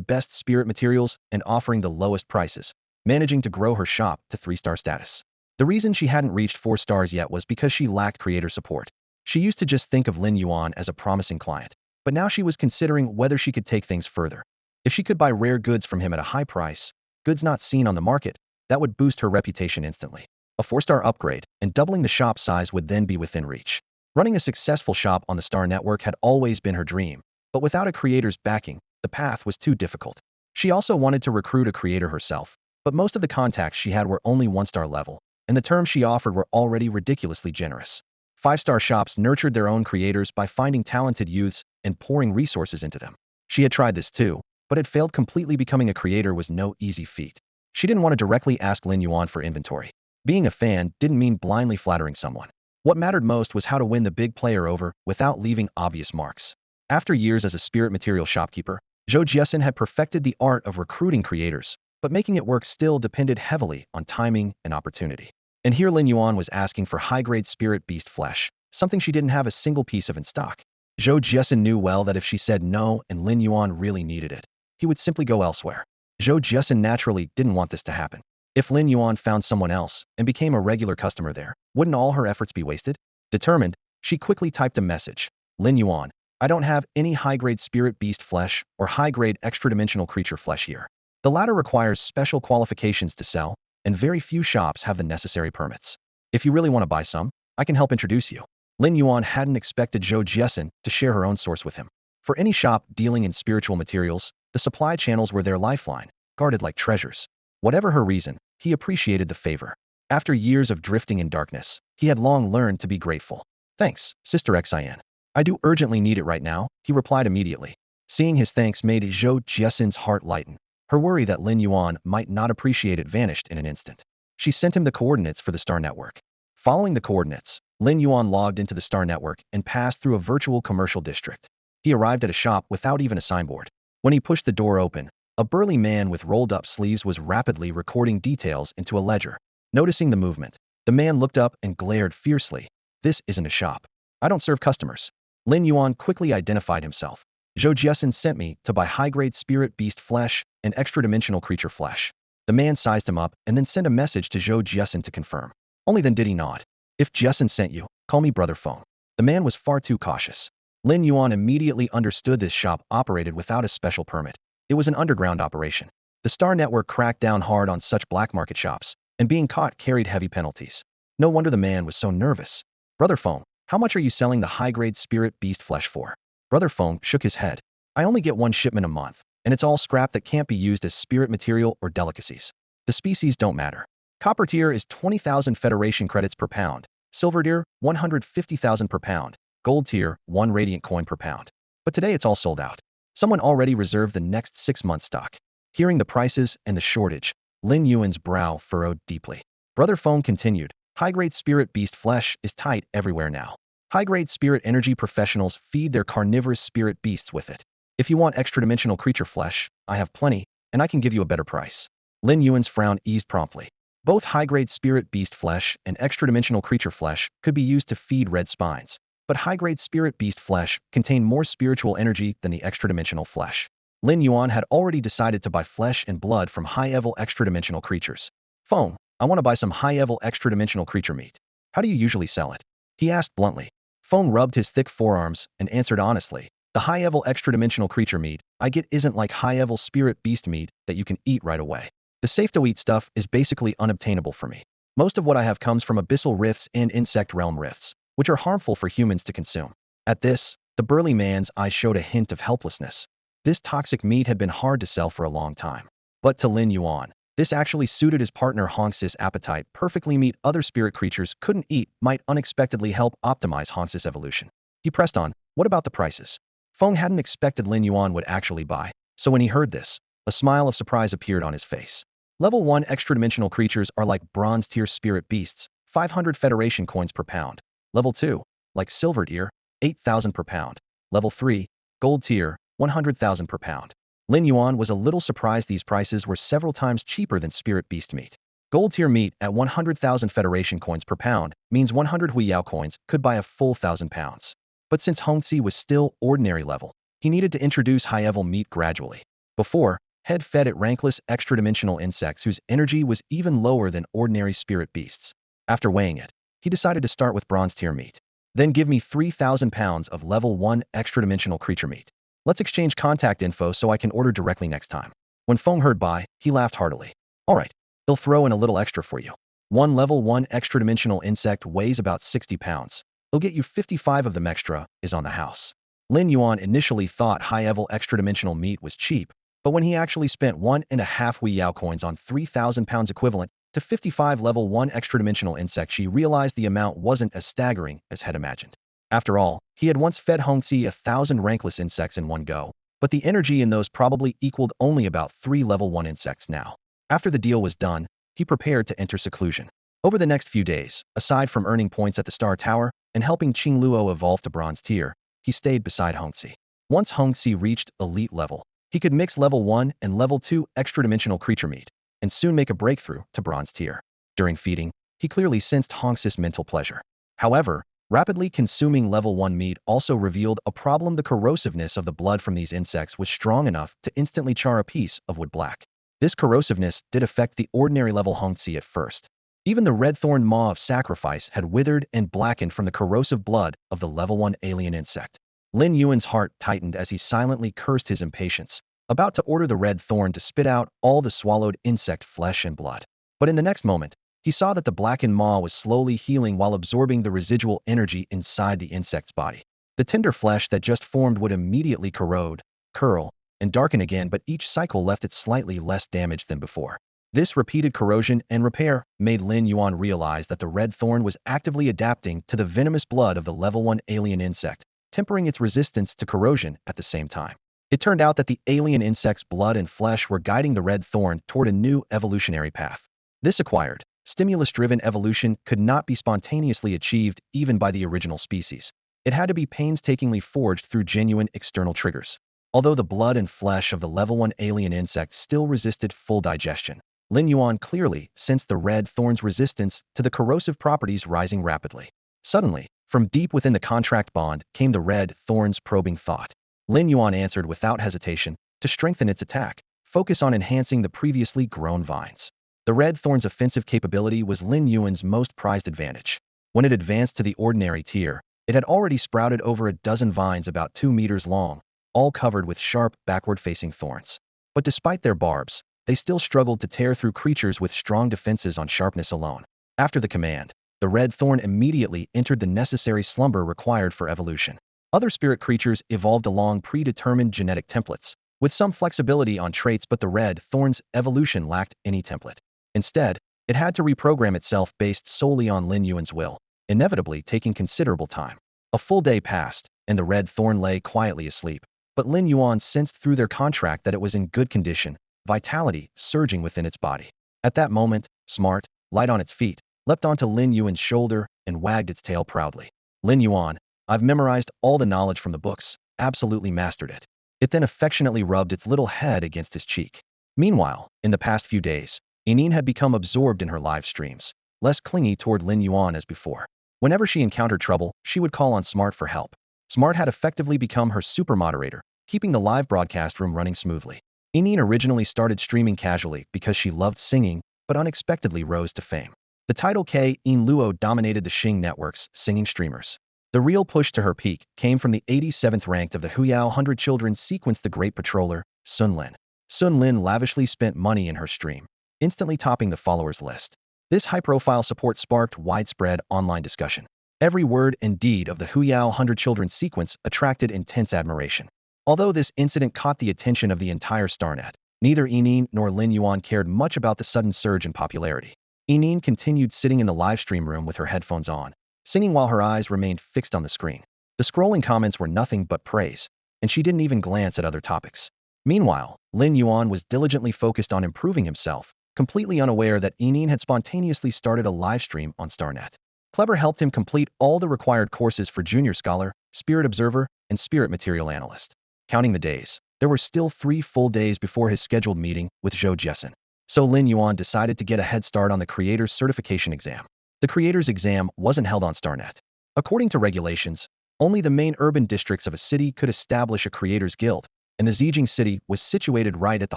best spirit materials and offering the lowest prices, managing to grow her shop to 3-star status. The reason she hadn't reached 4 stars yet was because she lacked creator support. She used to just think of Lin Yuan as a promising client, but now she was considering whether she could take things further. If she could buy rare goods from him at a high price, goods not seen on the market, that would boost her reputation instantly. A 4-star upgrade, and doubling the shop size would then be within reach. Running a successful shop on the Star Network had always been her dream, but without a creator's backing, the path was too difficult. She also wanted to recruit a creator herself, but most of the contacts she had were only 1-star level, and the terms she offered were already ridiculously generous. 5-star shops nurtured their own creators by finding talented youths and pouring resources into them. She had tried this too, but had failed completely. Becoming a creator was no easy feat. She didn't want to directly ask Lin Yuan for inventory. Being a fan didn't mean blindly flattering someone. What mattered most was how to win the big player over without leaving obvious marks. After years as a spirit material shopkeeper, Zhou Jiesin had perfected the art of recruiting creators, but making it work still depended heavily on timing and opportunity. And here Lin Yuan was asking for high-grade spirit beast flesh, something she didn't have a single piece of in stock. Zhou Jiesin knew well that if she said no and Lin Yuan really needed it, he would simply go elsewhere. Zhou Jiesin naturally didn't want this to happen. If Lin Yuan found someone else and became a regular customer there, wouldn't all her efforts be wasted? Determined, she quickly typed a message. Lin Yuan, I don't have any high-grade spirit beast flesh or high-grade extra-dimensional creature flesh here. The latter requires special qualifications to sell, and very few shops have the necessary permits. If you really want to buy some, I can help introduce you. Lin Yuan hadn't expected Zhou Jiesin to share her own source with him. For any shop dealing in spiritual materials, the supply channels were their lifeline, guarded like treasures. Whatever her reason, he appreciated the favor. After years of drifting in darkness, he had long learned to be grateful. Thanks, Sister Xian. I do urgently need it right now, he replied immediately. Seeing his thanks made Zhou Jiesin's heart lighten. Her worry that Lin Yuan might not appreciate it vanished in an instant. She sent him the coordinates for the Star Network. Following the coordinates, Lin Yuan logged into the Star Network and passed through a virtual commercial district. He arrived at a shop without even a signboard. When he pushed the door open, a burly man with rolled-up sleeves was rapidly recording details into a ledger. Noticing the movement, the man looked up and glared fiercely. This isn't a shop. I don't serve customers. Lin Yuan quickly identified himself. Zhou Jiasen sent me to buy high-grade spirit beast flesh and extra-dimensional creature flesh. The man sized him up and then sent a message to Zhou Jiasen to confirm. Only then did he nod. If Jiasen sent you, call me Brother Feng. The man was far too cautious. Lin Yuan immediately understood this shop operated without a special permit. It was an underground operation. The Star Network cracked down hard on such black market shops, and being caught carried heavy penalties. No wonder the man was so nervous. Brother Feng, how much are you selling the high-grade spirit beast flesh for? Brother Feng shook his head. I only get one shipment a month, and it's all scrap that can't be used as spirit material or delicacies. The species don't matter. Copper tier is 20,000 Federation credits per pound. Silver tier, 150,000 per pound. Gold tier, 1 radiant coin per pound. But today it's all sold out. Someone already reserved the next 6 months' stock. Hearing the prices and the shortage, Lin Yuan's brow furrowed deeply. Brother Feng continued, high-grade spirit beast flesh is tight everywhere now. High-grade spirit energy professionals feed their carnivorous spirit beasts with it. If you want extra-dimensional creature flesh, I have plenty, and I can give you a better price. Lin Yuan's frown eased promptly. Both high-grade spirit beast flesh and extra-dimensional creature flesh could be used to feed red spines, but high-grade spirit beast flesh contained more spiritual energy than the extra-dimensional flesh. Lin Yuan had already decided to buy flesh and blood from high-level extra-dimensional creatures. Feng, I want to buy some high-level extra-dimensional creature meat. How do you usually sell it? He asked bluntly. Feng rubbed his thick forearms and answered honestly. The high-level extra-dimensional creature meat I get isn't like high-level spirit beast meat that you can eat right away. The safe-to-eat stuff is basically unobtainable for me. Most of what I have comes from abyssal rifts and insect realm rifts, which are harmful for humans to consume. At this, the burly man's eyes showed a hint of helplessness. This toxic meat had been hard to sell for a long time. But to Lin Yuan, this actually suited his partner Honx's appetite perfectly. Meat other spirit creatures couldn't eat might unexpectedly help optimize Honx's evolution. He pressed on, what about the prices? Feng hadn't expected Lin Yuan would actually buy, so when he heard this, a smile of surprise appeared on his face. Level 1 extra-dimensional creatures are like bronze-tier spirit beasts, 500 Federation coins per pound. Level 2, like silver tier, 8,000 per pound. Level 3, gold tier, 100,000 per pound. Lin Yuan was a little surprised these prices were several times cheaper than spirit beast meat. Gold tier meat at 100,000 Federation coins per pound means 100 Huiyao coins could buy a full 1,000 pounds. But since Hongxi was still ordinary level, he needed to introduce high-level meat gradually. Before, head fed at rankless extra-dimensional insects whose energy was even lower than ordinary spirit beasts. After weighing it, he decided to start with bronze tier meat. Then give me 3,000 pounds of level 1 extra-dimensional creature meat. Let's exchange contact info so I can order directly next time. When Feng heard buy, he laughed heartily. Alright, they'll throw in a little extra for you. One level 1 extra-dimensional insect weighs about 60 pounds. They'll get you 55 of them extra, is on the house. Lin Yuan initially thought high-level extra-dimensional meat was cheap, but when he actually spent 1.5 Huiyao coins on 3,000 pounds equivalent to 55 level 1 extra-dimensional insects, she realized the amount wasn't as staggering as had imagined. After all, he had once fed Hongxi 1,000 rankless insects in one go, but the energy in those probably equaled only about 3 level 1 insects now. After the deal was done, he prepared to enter seclusion. Over the next few days, aside from earning points at the Star Tower and helping Qing Luo evolve to bronze tier, he stayed beside Hongxi. Once Hongxi reached elite level, he could mix level 1 and level 2 extra-dimensional creature meat, and soon make a breakthrough to bronze tier. During feeding, he clearly sensed Hongxi's mental pleasure. However, rapidly consuming level 1 meat also revealed a problem. The corrosiveness of the blood from these insects was strong enough to instantly char a piece of wood black. This corrosiveness did affect the ordinary level Hongxi at first. Even the red thorn maw of sacrifice had withered and blackened from the corrosive blood of the level 1 alien insect. Lin Yuan's heart tightened as he silently cursed his impatience, about to order the red thorn to spit out all the swallowed insect flesh and blood. But in the next moment, he saw that the blackened maw was slowly healing while absorbing the residual energy inside the insect's body. The tender flesh that just formed would immediately corrode, curl, and darken again, but each cycle left it slightly less damaged than before. This repeated corrosion and repair made Lin Yuan realize that the red thorn was actively adapting to the venomous blood of the level 1 alien insect, tempering its resistance to corrosion at the same time. It turned out that the alien insect's blood and flesh were guiding the red thorn toward a new evolutionary path. This acquired, stimulus-driven evolution could not be spontaneously achieved even by the original species. It had to be painstakingly forged through genuine external triggers. Although the blood and flesh of the level 1 alien insect still resisted full digestion, Lin Yuan clearly sensed the red thorn's resistance to the corrosive properties rising rapidly. Suddenly, from deep within the contract bond came the red thorn's probing thought. Lin Yuan answered without hesitation. To strengthen its attack, focus on enhancing the previously grown vines. The red thorn's offensive capability was Lin Yuan's most prized advantage. When it advanced to the ordinary tier, it had already sprouted over a dozen vines about 2 meters long, all covered with sharp, backward-facing thorns. But despite their barbs, they still struggled to tear through creatures with strong defenses on sharpness alone. After the command, the red thorn immediately entered the necessary slumber required for evolution. Other spirit creatures evolved along predetermined genetic templates, with some flexibility on traits, but the red thorn's evolution lacked any template. Instead, it had to reprogram itself based solely on Lin Yuan's will, inevitably taking considerable time. A full day passed, and the red thorn lay quietly asleep, but Lin Yuan sensed through their contract that it was in good condition, vitality surging within its body. At that moment, Smart, light on its feet, leapt onto Lin Yuan's shoulder and wagged its tail proudly. Lin Yuan, I've memorized all the knowledge from the books, absolutely mastered it. It then affectionately rubbed its little head against his cheek. Meanwhile, in the past few days, Enin had become absorbed in her live streams, less clingy toward Lin Yuan as before. Whenever she encountered trouble, she would call on Smart for help. Smart had effectively become her super moderator, keeping the live broadcast room running smoothly. Enin originally started streaming casually because she loved singing, but unexpectedly rose to fame. The title K-In Luo dominated the Xing network's singing streamers. The real push to her peak came from the 87th ranked of the Huyao 100 Children sequence, the Great Patroller, Sun Lin. Sun Lin lavishly spent money in her stream, instantly topping the followers list. This high-profile support sparked widespread online discussion. Every word and deed of the Huyao 100 Children sequence attracted intense admiration. Although this incident caught the attention of the entire Starnet, neither Enin nor Lin Yuan cared much about the sudden surge in popularity. Enin continued sitting in the livestream room with her headphones on, singing while her eyes remained fixed on the screen. The scrolling comments were nothing but praise, and she didn't even glance at other topics. Meanwhile, Lin Yuan was diligently focused on improving himself, completely unaware that Enin had spontaneously started a livestream on Starnet. Clever helped him complete all the required courses for Junior Scholar, Spirit Observer, and Spirit Material Analyst. Counting the days, there were still 3 full days before his scheduled meeting with Zhou Jessen. So Lin Yuan decided to get a head start on the Creator's Certification exam. The Creator's exam wasn't held on Starnet. According to regulations, only the main urban districts of a city could establish a Creator's Guild, and the Xiguang city was situated right at the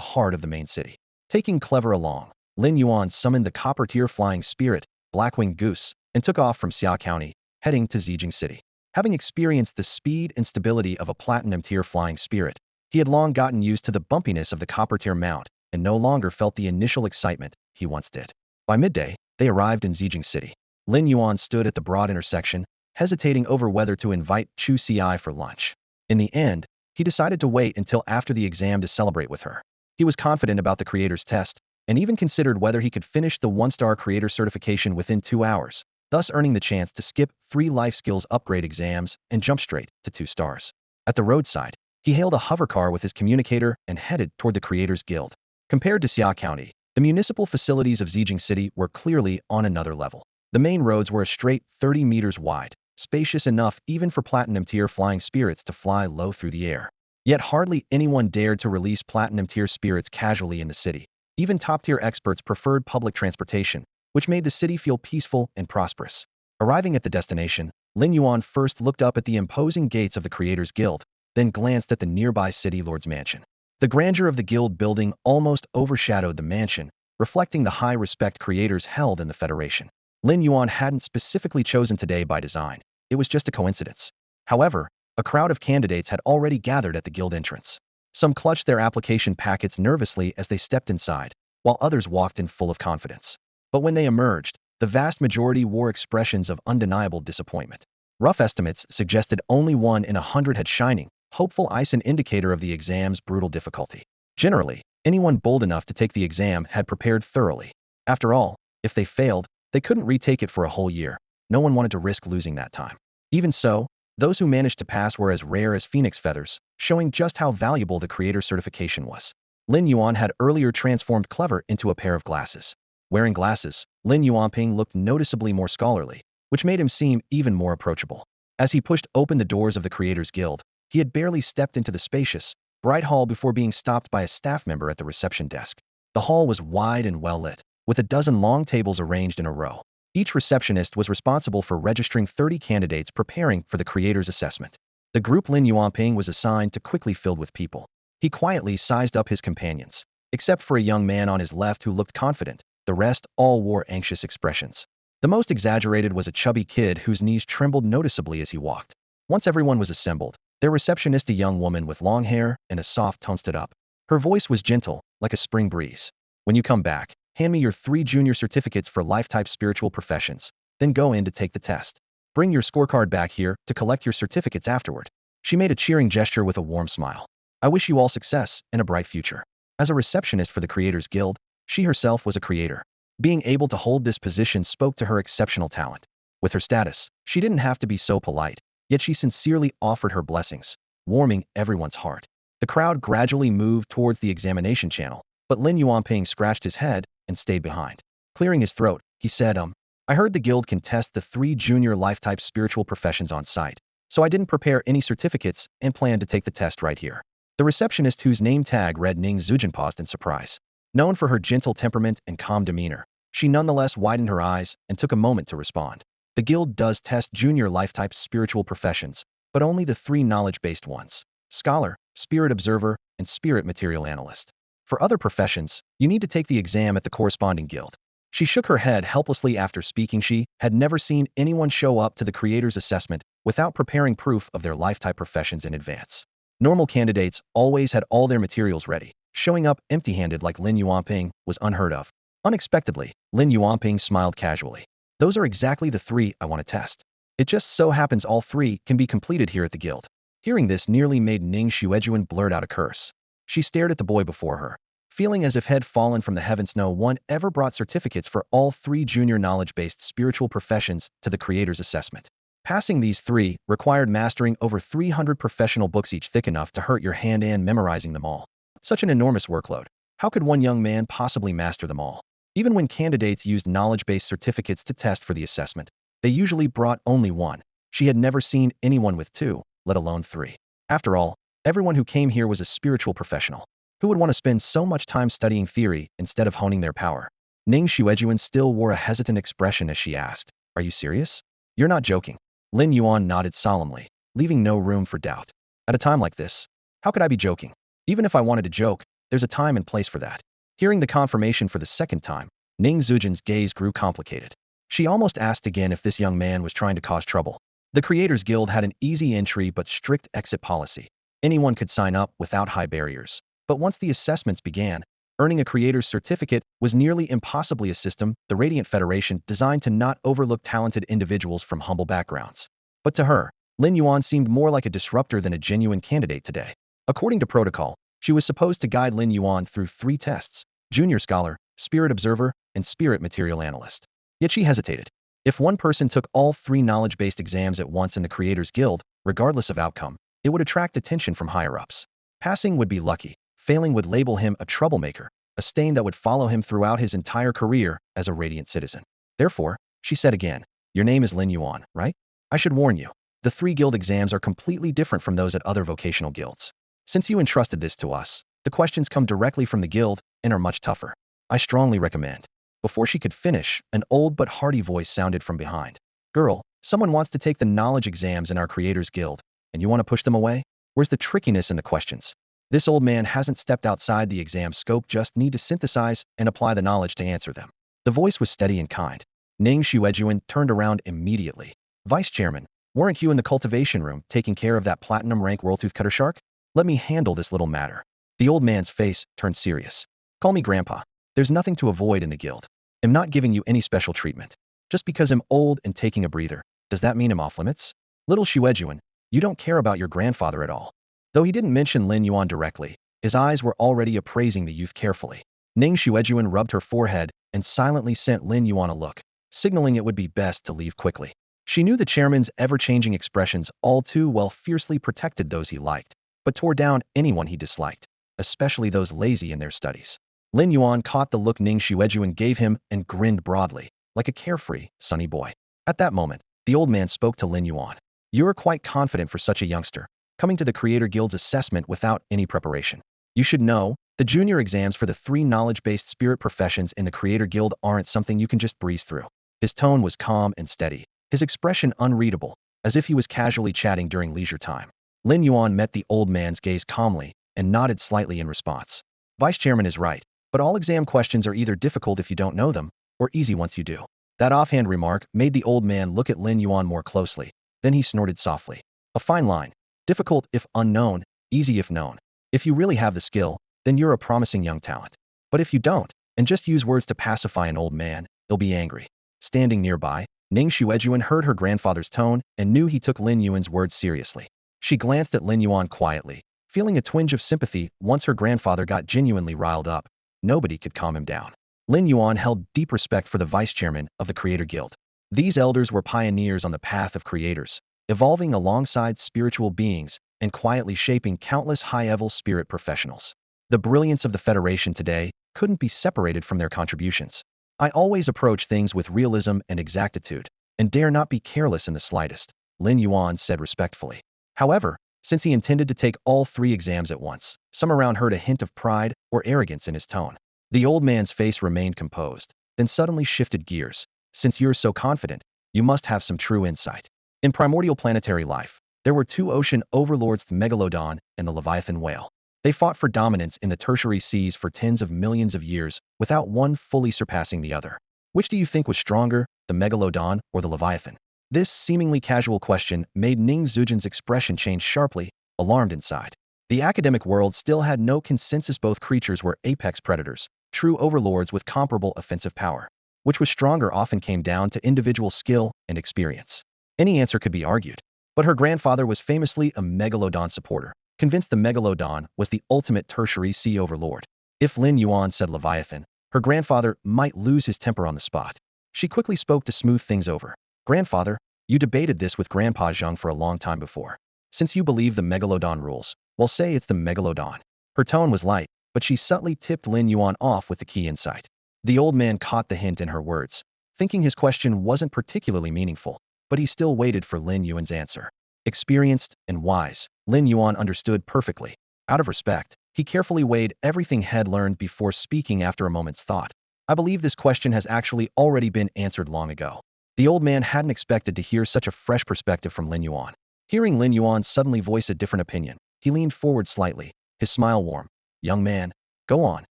heart of the main city. Taking Clever along, Lin Yuan summoned the copper-tier flying spirit, Blackwing Goose, and took off from Xia County, heading to Xiguang city. Having experienced the speed and stability of a platinum-tier flying spirit, he had long gotten used to the bumpiness of the copper-tier mount and no longer felt the initial excitement he once did. By midday, they arrived in Xiguang city. Lin Yuan stood at the broad intersection, hesitating over whether to invite Chu Ci for lunch. In the end, he decided to wait until after the exam to celebrate with her. He was confident about the Creator's test, and even considered whether he could finish the 1-star Creator certification within 2 hours, thus earning the chance to skip 3 life skills upgrade exams and jump straight to 2 stars. At the roadside, he hailed a hovercar with his communicator and headed toward the Creator's Guild. Compared to Xia County, the municipal facilities of Xiguang city were clearly on another level. The main roads were a straight 30 meters wide, spacious enough even for platinum-tier flying spirits to fly low through the air. Yet hardly anyone dared to release platinum-tier spirits casually in the city. Even top-tier experts preferred public transportation, which made the city feel peaceful and prosperous. Arriving at the destination, Lin Yuan first looked up at the imposing gates of the Creator's Guild, then glanced at the nearby city lord's mansion. The grandeur of the guild building almost overshadowed the mansion, reflecting the high respect creators held in the Federation. Lin Yuan hadn't specifically chosen today by design. It was just a coincidence. However, a crowd of candidates had already gathered at the guild entrance. Some clutched their application packets nervously as they stepped inside, while others walked in full of confidence. But when they emerged, the vast majority wore expressions of undeniable disappointment. Rough estimates suggested only 1 in 100 had shining, hopeful eyes, an indicator of the exam's brutal difficulty. Generally, anyone bold enough to take the exam had prepared thoroughly. After all, if they failed, they couldn't retake it for a whole year. No one wanted to risk losing that time. Even so, those who managed to pass were as rare as phoenix feathers, showing just how valuable the Creator certification was. Lin Yuan had earlier transformed Clever into a pair of glasses. Wearing glasses, Lin Yuanping looked noticeably more scholarly, which made him seem even more approachable. As he pushed open the doors of the Creator's Guild, he had barely stepped into the spacious, bright hall before being stopped by a staff member at the reception desk. The hall was wide and well lit, with a dozen long tables arranged in a row. Each receptionist was responsible for registering 30 candidates preparing for the Creator's assessment. The group Lin Yuan was assigned to quickly filled with people. He quietly sized up his companions, except for a young man on his left who looked confident. The rest all wore anxious expressions. The most exaggerated was a chubby kid whose knees trembled noticeably as he walked. Once everyone was assembled, their receptionist, a young woman with long hair and a soft tone, stood up. Her voice was gentle, like a spring breeze. When you come back, hand me your 3 junior certificates for life-type spiritual professions, then go in to take the test. Bring your scorecard back here to collect your certificates afterward. She made a cheering gesture with a warm smile. I wish you all success and a bright future. As a receptionist for the Creators Guild, she herself was a creator. Being able to hold this position spoke to her exceptional talent. With her status, she didn't have to be so polite, yet she sincerely offered her blessings, warming everyone's heart. The crowd gradually moved towards the examination channel, but Lin Yuan scratched his head and stayed behind. Clearing his throat, he said, I heard the guild can test the 3 junior life-type spiritual professions on site, so I didn't prepare any certificates and plan to take the test right here. The receptionist, whose name tag read Ning Zujin, paused in surprise. Known for her gentle temperament and calm demeanor, she nonetheless widened her eyes and took a moment to respond. The guild does test junior life-type spiritual professions, but only the 3 knowledge-based ones: scholar, spirit observer, and spirit material analyst. For other professions, you need to take the exam at the corresponding guild. She shook her head helplessly after speaking. She had never seen anyone show up to the creator's assessment without preparing proof of their life-type professions in advance. Normal candidates always had all their materials ready. Showing up empty-handed like Lin Yuan was unheard of. Unexpectedly, Lin Yuan smiled casually. Those are exactly the 3 I want to test. It just so happens all 3 can be completed here at the guild. Hearing this nearly made Ning Xuejuan blurt out a curse. She stared at the boy before her, feeling as if had fallen from the heavens. No one ever brought certificates for all 3 junior knowledge-based spiritual professions to the creator's assessment. Passing these 3 required mastering over 300 professional books, each thick enough to hurt your hand, and memorizing them all. Such an enormous workload. How could one young man possibly master them all? Even when candidates used knowledge-based certificates to test for the assessment, they usually brought only 1. She had never seen anyone with 2, let alone 3. After all, everyone who came here was a spiritual professional. Who would want to spend so much time studying theory instead of honing their power? Ning Xuejuan still wore a hesitant expression as she asked, Are you serious? You're not joking. Lin Yuan nodded solemnly, leaving no room for doubt. At a time like this, how could I be joking? Even if I wanted to joke, there's a time and place for that. Hearing the confirmation for the second time, Ning Zujin's gaze grew complicated. She almost asked again if this young man was trying to cause trouble. The Creators Guild had an easy entry but strict exit policy. Anyone could sign up without high barriers. But once the assessments began, earning a creator's certificate was nearly impossibly a system the Radiant Federation designed to not overlook talented individuals from humble backgrounds. But to her, Lin Yuan seemed more like a disruptor than a genuine candidate today. According to protocol, she was supposed to guide Lin Yuan through 3 tests: Junior Scholar, Spirit Observer, and Spirit Material Analyst. Yet she hesitated. If one person took all 3 knowledge-based exams at once in the Creators Guild, regardless of outcome, it would attract attention from higher-ups. Passing would be lucky. Failing would label him a troublemaker, a stain that would follow him throughout his entire career as a Radiant citizen. Therefore, she said again, Your name is Lin Yuan, right? I should warn you. The 3 guild exams are completely different from those at other vocational guilds. Since you entrusted this to us, the questions come directly from the guild and are much tougher. I strongly recommend. Before she could finish, an old but hearty voice sounded from behind. Girl, someone wants to take the knowledge exams in our Creators Guild, and you want to push them away? Where's the trickiness in the questions? This old man hasn't stepped outside the exam scope, just need to synthesize and apply the knowledge to answer them. The voice was steady and kind. Ning Xuejuan turned around immediately. Vice Chairman, weren't you in the cultivation room taking care of that platinum rank world tooth cutter shark? Let me handle this little matter. The old man's face turned serious. Call me Grandpa. There's nothing to avoid in the guild. I'm not giving you any special treatment. Just because I'm old and taking a breather, does that mean I'm off limits? Little Xuejuan, you don't care about your grandfather at all. Though he didn't mention Lin Yuan directly, his eyes were already appraising the youth carefully. Ning Xuejuan rubbed her forehead and silently sent Lin Yuan a look, signaling it would be best to leave quickly. She knew the chairman's ever-changing expressions all too well. Fiercely protected those he liked, but tore down anyone he disliked, especially those lazy in their studies. Lin Yuan caught the look Ning Xuejuan gave him and grinned broadly, like a carefree, sunny boy. At that moment, the old man spoke to Lin Yuan. You're quite confident for such a youngster, coming to the Creator Guild's assessment without any preparation. You should know, the junior exams for the 3 knowledge-based spirit professions in the Creator Guild aren't something you can just breeze through. His tone was calm and steady, his expression unreadable, as if he was casually chatting during leisure time. Lin Yuan met the old man's gaze calmly and nodded slightly in response. Vice Chairman is right, but all exam questions are either difficult if you don't know them, or easy once you do. That offhand remark made the old man look at Lin Yuan more closely. Then he snorted softly. A fine line. Difficult if unknown, easy if known. If you really have the skill, then you're a promising young talent. But if you don't, and just use words to pacify an old man, he'll be angry. Standing nearby, Ning Xuejuan heard her grandfather's tone and knew he took Lin Yuan's words seriously. She glanced at Lin Yuan quietly, feeling a twinge of sympathy once her grandfather got genuinely riled up. Nobody could calm him down. Lin Yuan held deep respect for the vice chairman of the Creator Guild. These elders were pioneers on the path of creators, evolving alongside spiritual beings and quietly shaping countless high-level spirit professionals. The brilliance of the Federation today couldn't be separated from their contributions. I always approach things with realism and exactitude, and dare not be careless in the slightest, Lin Yuan said respectfully. However, since he intended to take all 3 exams at once, some around heard a hint of pride or arrogance in his tone. The old man's face remained composed, then suddenly shifted gears. Since you're so confident, you must have some true insight. In primordial planetary life, there were 2 ocean overlords, the Megalodon and the Leviathan whale. They fought for dominance in the tertiary seas for tens of millions of years, without one fully surpassing the other. Which do you think was stronger, the Megalodon or the Leviathan? This seemingly casual question made Ning Xuejuan's expression change sharply, alarmed inside. The academic world still had no consensus. Both creatures were apex predators, true overlords with comparable offensive power. Which was stronger often came down to individual skill and experience. Any answer could be argued. But her grandfather was famously a Megalodon supporter, convinced the Megalodon was the ultimate tertiary sea overlord. If Lin Yuan said Leviathan, her grandfather might lose his temper on the spot. She quickly spoke to smooth things over. Grandfather, you debated this with Grandpa Zheng for a long time before. Since you believe the Megalodon rules, well, say it's the Megalodon. Her tone was light, but she subtly tipped Lin Yuan off with the key insight. The old man caught the hint in her words, thinking his question wasn't particularly meaningful, but he still waited for Lin Yuan's answer. Experienced and wise, Lin Yuan understood perfectly. Out of respect, he carefully weighed everything had learned before speaking. After a moment's thought, I believe this question has actually already been answered long ago. The old man hadn't expected to hear such a fresh perspective from Lin Yuan. Hearing Lin Yuan suddenly voice a different opinion, he leaned forward slightly, his smile warm. Young man, go on.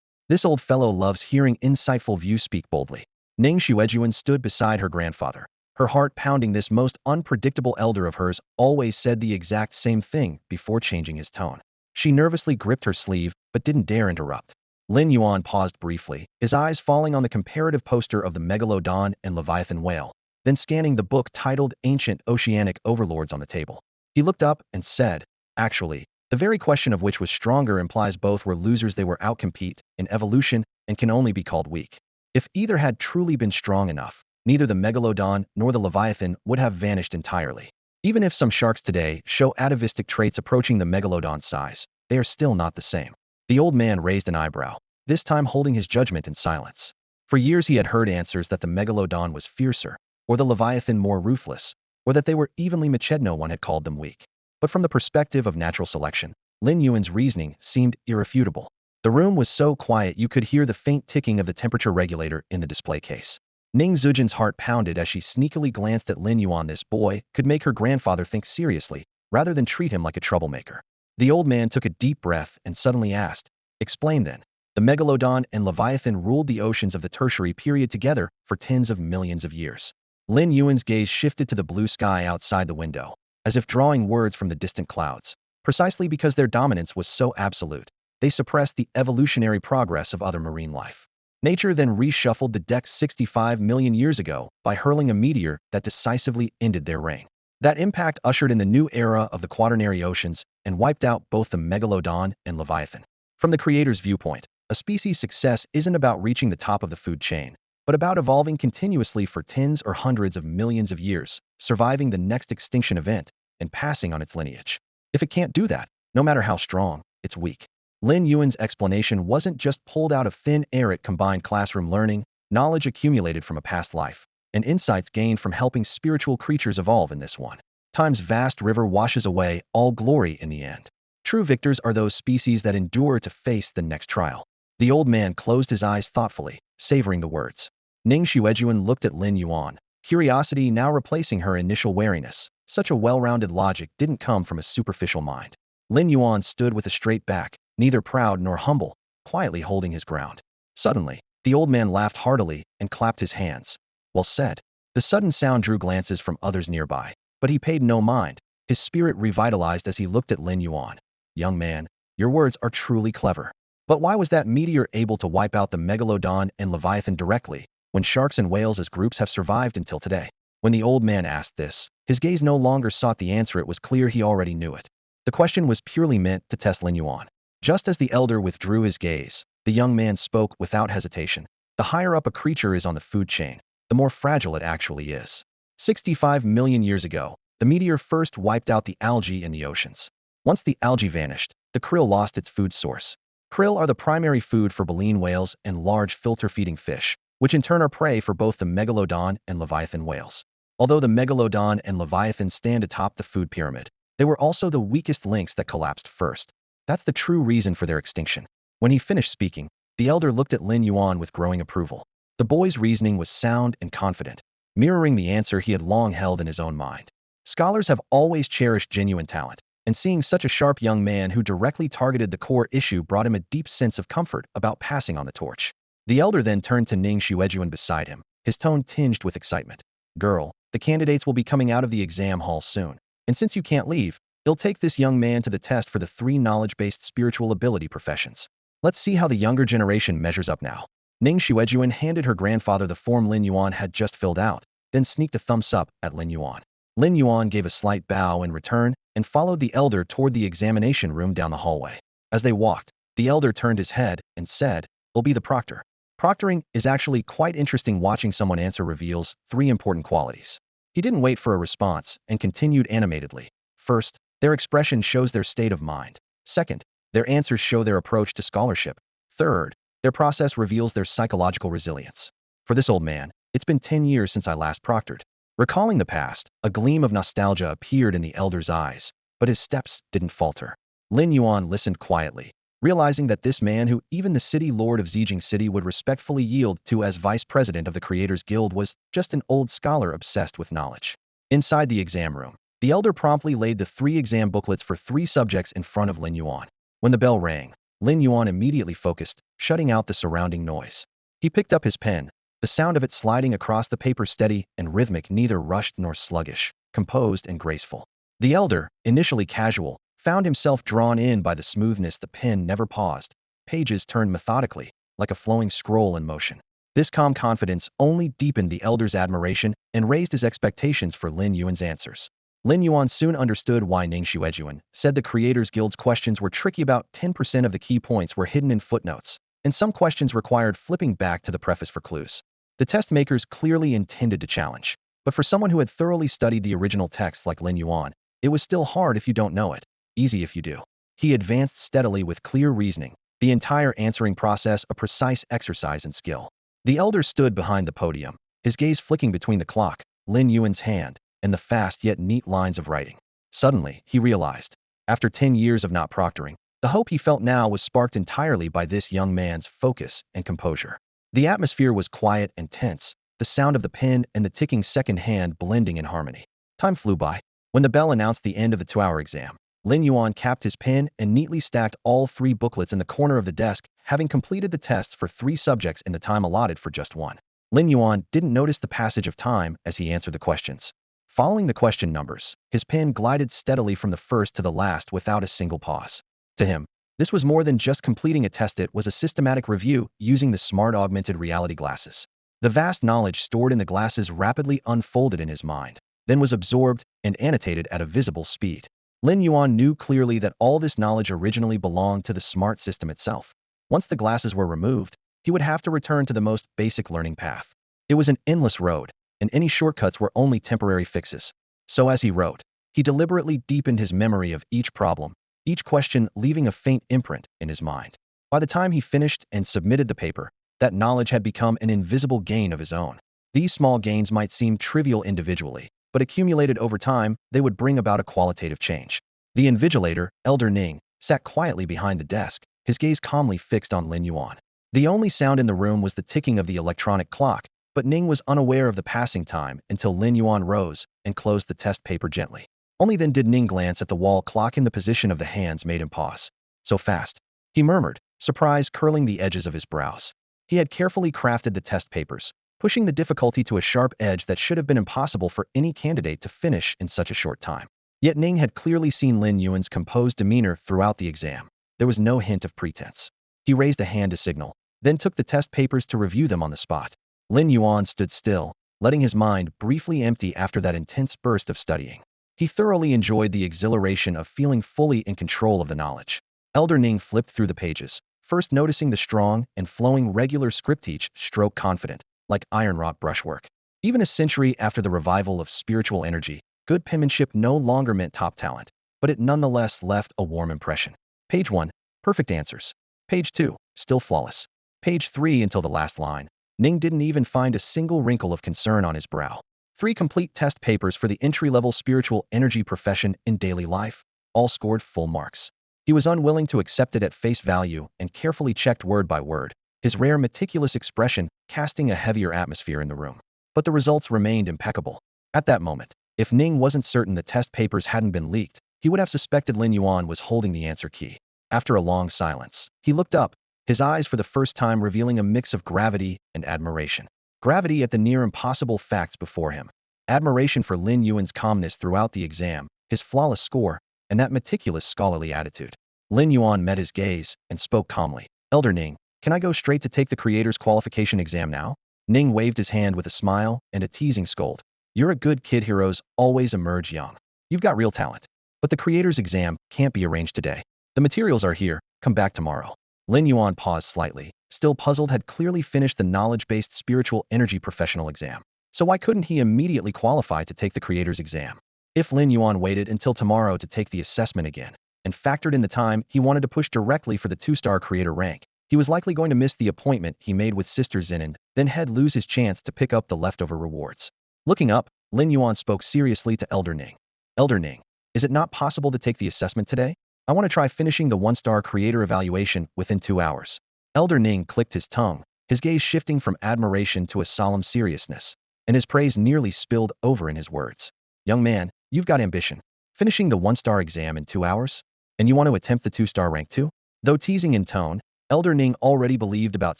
This old fellow loves hearing insightful views. Speak boldly. Ning Xuejuan stood beside her grandfather, her heart pounding. This most unpredictable elder of hers always said the exact same thing before changing his tone. She nervously gripped her sleeve, but didn't dare interrupt. Lin Yuan paused briefly, his eyes falling on the comparative poster of the Megalodon and Leviathan whale, then scanning the book titled Ancient Oceanic Overlords on the table. He looked up and said, actually, the very question of which was stronger implies both were losers. They were outcompete in evolution and can only be called weak. If either had truly been strong enough, neither the Megalodon nor the Leviathan would have vanished entirely. Even if some sharks today show atavistic traits approaching the Megalodon's size, they are still not the same. The old man raised an eyebrow, this time holding his judgment in silence. For years he had heard answers that the Megalodon was fiercer, or the Leviathan more ruthless, or that they were evenly matched. No one had called them weak. But from the perspective of natural selection, Lin Yuan's reasoning seemed irrefutable. The room was so quiet you could hear the faint ticking of the temperature regulator in the display case. Ning Xuejuan's heart pounded as she sneakily glanced at Lin Yuan. This boy could make her grandfather think seriously, rather than treat him like a troublemaker. The old man took a deep breath and suddenly asked, explain then. The Megalodon and Leviathan ruled the oceans of the tertiary period together for tens of millions of years. Lin Yuan's gaze shifted to the blue sky outside the window, as if drawing words from the distant clouds. Precisely because their dominance was so absolute, they suppressed the evolutionary progress of other marine life. Nature then reshuffled the decks 65 million years ago by hurling a meteor that decisively ended their reign. That impact ushered in the new era of the quaternary oceans and wiped out both the Megalodon and Leviathan. From the creator's viewpoint, a species' success isn't about reaching the top of the food chain, but about evolving continuously for tens or hundreds of millions of years, surviving the next extinction event, and passing on its lineage. If it can't do that, no matter how strong, it's weak. Lin Yuan's explanation wasn't just pulled out of thin air. It combined classroom learning, knowledge accumulated from a past life, and insights gained from helping spiritual creatures evolve in this one. Time's vast river washes away all glory in the end. True victors are those species that endure to face the next trial. The old man closed his eyes thoughtfully, savoring the words. Ning Xuejuan looked at Lin Yuan, curiosity now replacing her initial wariness. Such a well-rounded logic didn't come from a superficial mind. Lin Yuan stood with a straight back, neither proud nor humble, quietly holding his ground. Suddenly, the old man laughed heartily and clapped his hands. Well said. The sudden sound drew glances from others nearby, but he paid no mind. His spirit revitalized as he looked at Lin Yuan. Young man, your words are truly clever. But why was that meteor able to wipe out the megalodon and leviathan directly, when sharks and whales as groups have survived until today? When the old man asked this, his gaze no longer sought the answer. It was clear he already knew it. The question was purely meant to test Lin Yuan. Just as the elder withdrew his gaze, the young man spoke without hesitation. The higher up a creature is on the food chain, the more fragile it actually is. 65 million years ago, the meteor first wiped out the algae in the oceans. Once the algae vanished, the krill lost its food source. Krill are the primary food for baleen whales and large filter-feeding fish, which in turn are prey for both the megalodon and leviathan whales. Although the megalodon and leviathan stand atop the food pyramid, they were also the weakest links that collapsed first. That's the true reason for their extinction. When he finished speaking, the elder looked at Lin Yuan with growing approval. The boy's reasoning was sound and confident, mirroring the answer he had long held in his own mind. Scholars have always cherished genuine talent, and seeing such a sharp young man who directly targeted the core issue brought him a deep sense of comfort about passing on the torch. The elder then turned to Ning Xuejuan beside him, his tone tinged with excitement. Girl, the candidates will be coming out of the exam hall soon, and since you can't leave, they'll take this young man to the test for the 3 knowledge-based spiritual ability professions. Let's see how the younger generation measures up now. Ning Xuejuan handed her grandfather the form Lin Yuan had just filled out, then sneaked a thumbs up at Lin Yuan. Lin Yuan gave a slight bow in return and followed the elder toward the examination room down the hallway. As they walked, the elder turned his head and said, "I'll be the proctor." Proctoring is actually quite interesting. Watching someone answer reveals 3 important qualities. He didn't wait for a response and continued animatedly. First, their expression shows their state of mind. Second, their answers show their approach to scholarship. Third, their process reveals their psychological resilience. For this old man, it's been 10 years since I last proctored. Recalling the past, a gleam of nostalgia appeared in the elder's eyes, but his steps didn't falter. Lin Yuan listened quietly, realizing that this man who even the city lord of Xiguang City would respectfully yield to as vice president of the Creators Guild was just an old scholar obsessed with knowledge. Inside the exam room, the elder promptly laid the 3 exam booklets for 3 subjects in front of Lin Yuan. When the bell rang, Lin Yuan immediately focused, shutting out the surrounding noise. He picked up his pen, the sound of it sliding across the paper steady and rhythmic, neither rushed nor sluggish, composed and graceful. The elder, initially casual, found himself drawn in by the smoothness. The pen never paused. Pages turned methodically, like a flowing scroll in motion. This calm confidence only deepened the elder's admiration and raised his expectations for Lin Yuan's answers. Lin Yuan soon understood why Ning Xuejuan said the Creators Guild's questions were tricky. About 10% of the key points were hidden in footnotes, and some questions required flipping back to the preface for clues. The test makers clearly intended to challenge, but for someone who had thoroughly studied the original text like Lin Yuan, it was still hard if you don't know it, easy if you do. He advanced steadily with clear reasoning, the entire answering process a precise exercise in skill. The elder stood behind the podium, his gaze flicking between the clock, Lin Yuan's hand, and the fast yet neat lines of writing. Suddenly, he realized, after 10 years of not proctoring, the hope he felt now was sparked entirely by this young man's focus and composure. The atmosphere was quiet and tense, the sound of the pen and the ticking second hand blending in harmony. Time flew by. When the bell announced the end of the 2-hour exam, Lin Yuan capped his pen and neatly stacked all 3 booklets in the corner of the desk, having completed the tests for 3 subjects in the time allotted for just 1. Lin Yuan didn't notice the passage of time as he answered the questions. Following the question numbers, his pen glided steadily from the first to the last without a single pause. To him, this was more than just completing a test. It was a systematic review using the smart augmented reality glasses. The vast knowledge stored in the glasses rapidly unfolded in his mind, then was absorbed and annotated at a visible speed. Lin Yuan knew clearly that all this knowledge originally belonged to the smart system itself. Once the glasses were removed, he would have to return to the most basic learning path. It was an endless road, and any shortcuts were only temporary fixes. So as he wrote, he deliberately deepened his memory of each problem, each question leaving a faint imprint in his mind. By the time he finished and submitted the paper, that knowledge had become an invisible gain of his own. These small gains might seem trivial individually, but accumulated over time, they would bring about a qualitative change. The invigilator, Elder Ning, sat quietly behind the desk, his gaze calmly fixed on Lin Yuan. The only sound in the room was the ticking of the electronic clock, but Ning was unaware of the passing time until Lin Yuan rose and closed the test paper gently. Only then did Ning glance at the wall clock, in the position of the hands made him pause. So fast, he murmured, surprise curling the edges of his brows. He had carefully crafted the test papers, pushing the difficulty to a sharp edge that should have been impossible for any candidate to finish in such a short time. Yet Ning had clearly seen Lin Yuan's composed demeanor throughout the exam. There was no hint of pretense. He raised a hand to signal, then took the test papers to review them on the spot. Lin Yuan stood still, letting his mind briefly empty after that intense burst of studying. He thoroughly enjoyed the exhilaration of feeling fully in control of the knowledge. Elder Ning flipped through the pages, first noticing the strong and flowing regular script, each stroke confident, like ironwrought brushwork. Even a century after the revival of spiritual energy, good penmanship no longer meant top talent, but it nonetheless left a warm impression. Page 1, perfect answers. Page 2, still flawless. Page 3 until the last line. Ning didn't even find a single wrinkle of concern on his brow. 3 complete test papers for the entry-level spiritual energy profession in daily life, all scored full marks. He was unwilling to accept it at face value and carefully checked word by word, his rare meticulous expression casting a heavier atmosphere in the room. But the results remained impeccable. At that moment, if Ning wasn't certain the test papers hadn't been leaked, he would have suspected Lin Yuan was holding the answer key. After a long silence, he looked up, his eyes for the first time revealing a mix of gravity and admiration. Gravity at the near impossible facts before him. Admiration for Lin Yuan's calmness throughout the exam, his flawless score, and that meticulous scholarly attitude. Lin Yuan met his gaze and spoke calmly. Elder Ning, can I go straight to take the creator's qualification exam now? Ning waved his hand with a smile and a teasing scold. You're a good kid, heroes always emerge young. You've got real talent. But the creator's exam can't be arranged today. The materials are here, come back tomorrow. Lin Yuan paused slightly, still puzzled. Had clearly finished the knowledge-based spiritual energy professional exam. So why couldn't he immediately qualify to take the creator's exam? If Lin Yuan waited until tomorrow to take the assessment again, and factored in the time he wanted to push directly for the 2-star creator rank, he was likely going to miss the appointment he made with Sister Xin and then he'd lose his chance to pick up the leftover rewards. Looking up, Lin Yuan spoke seriously to Elder Ning. Elder Ning, is it not possible to take the assessment today? I want to try finishing the 1-star creator evaluation within 2 hours. Elder Ning clicked his tongue, his gaze shifting from admiration to a solemn seriousness, and his praise nearly spilled over in his words. Young man, you've got ambition. Finishing the 1-star exam in 2 hours? And you want to attempt the 2-star rank too? Though teasing in tone, Elder Ning already believed about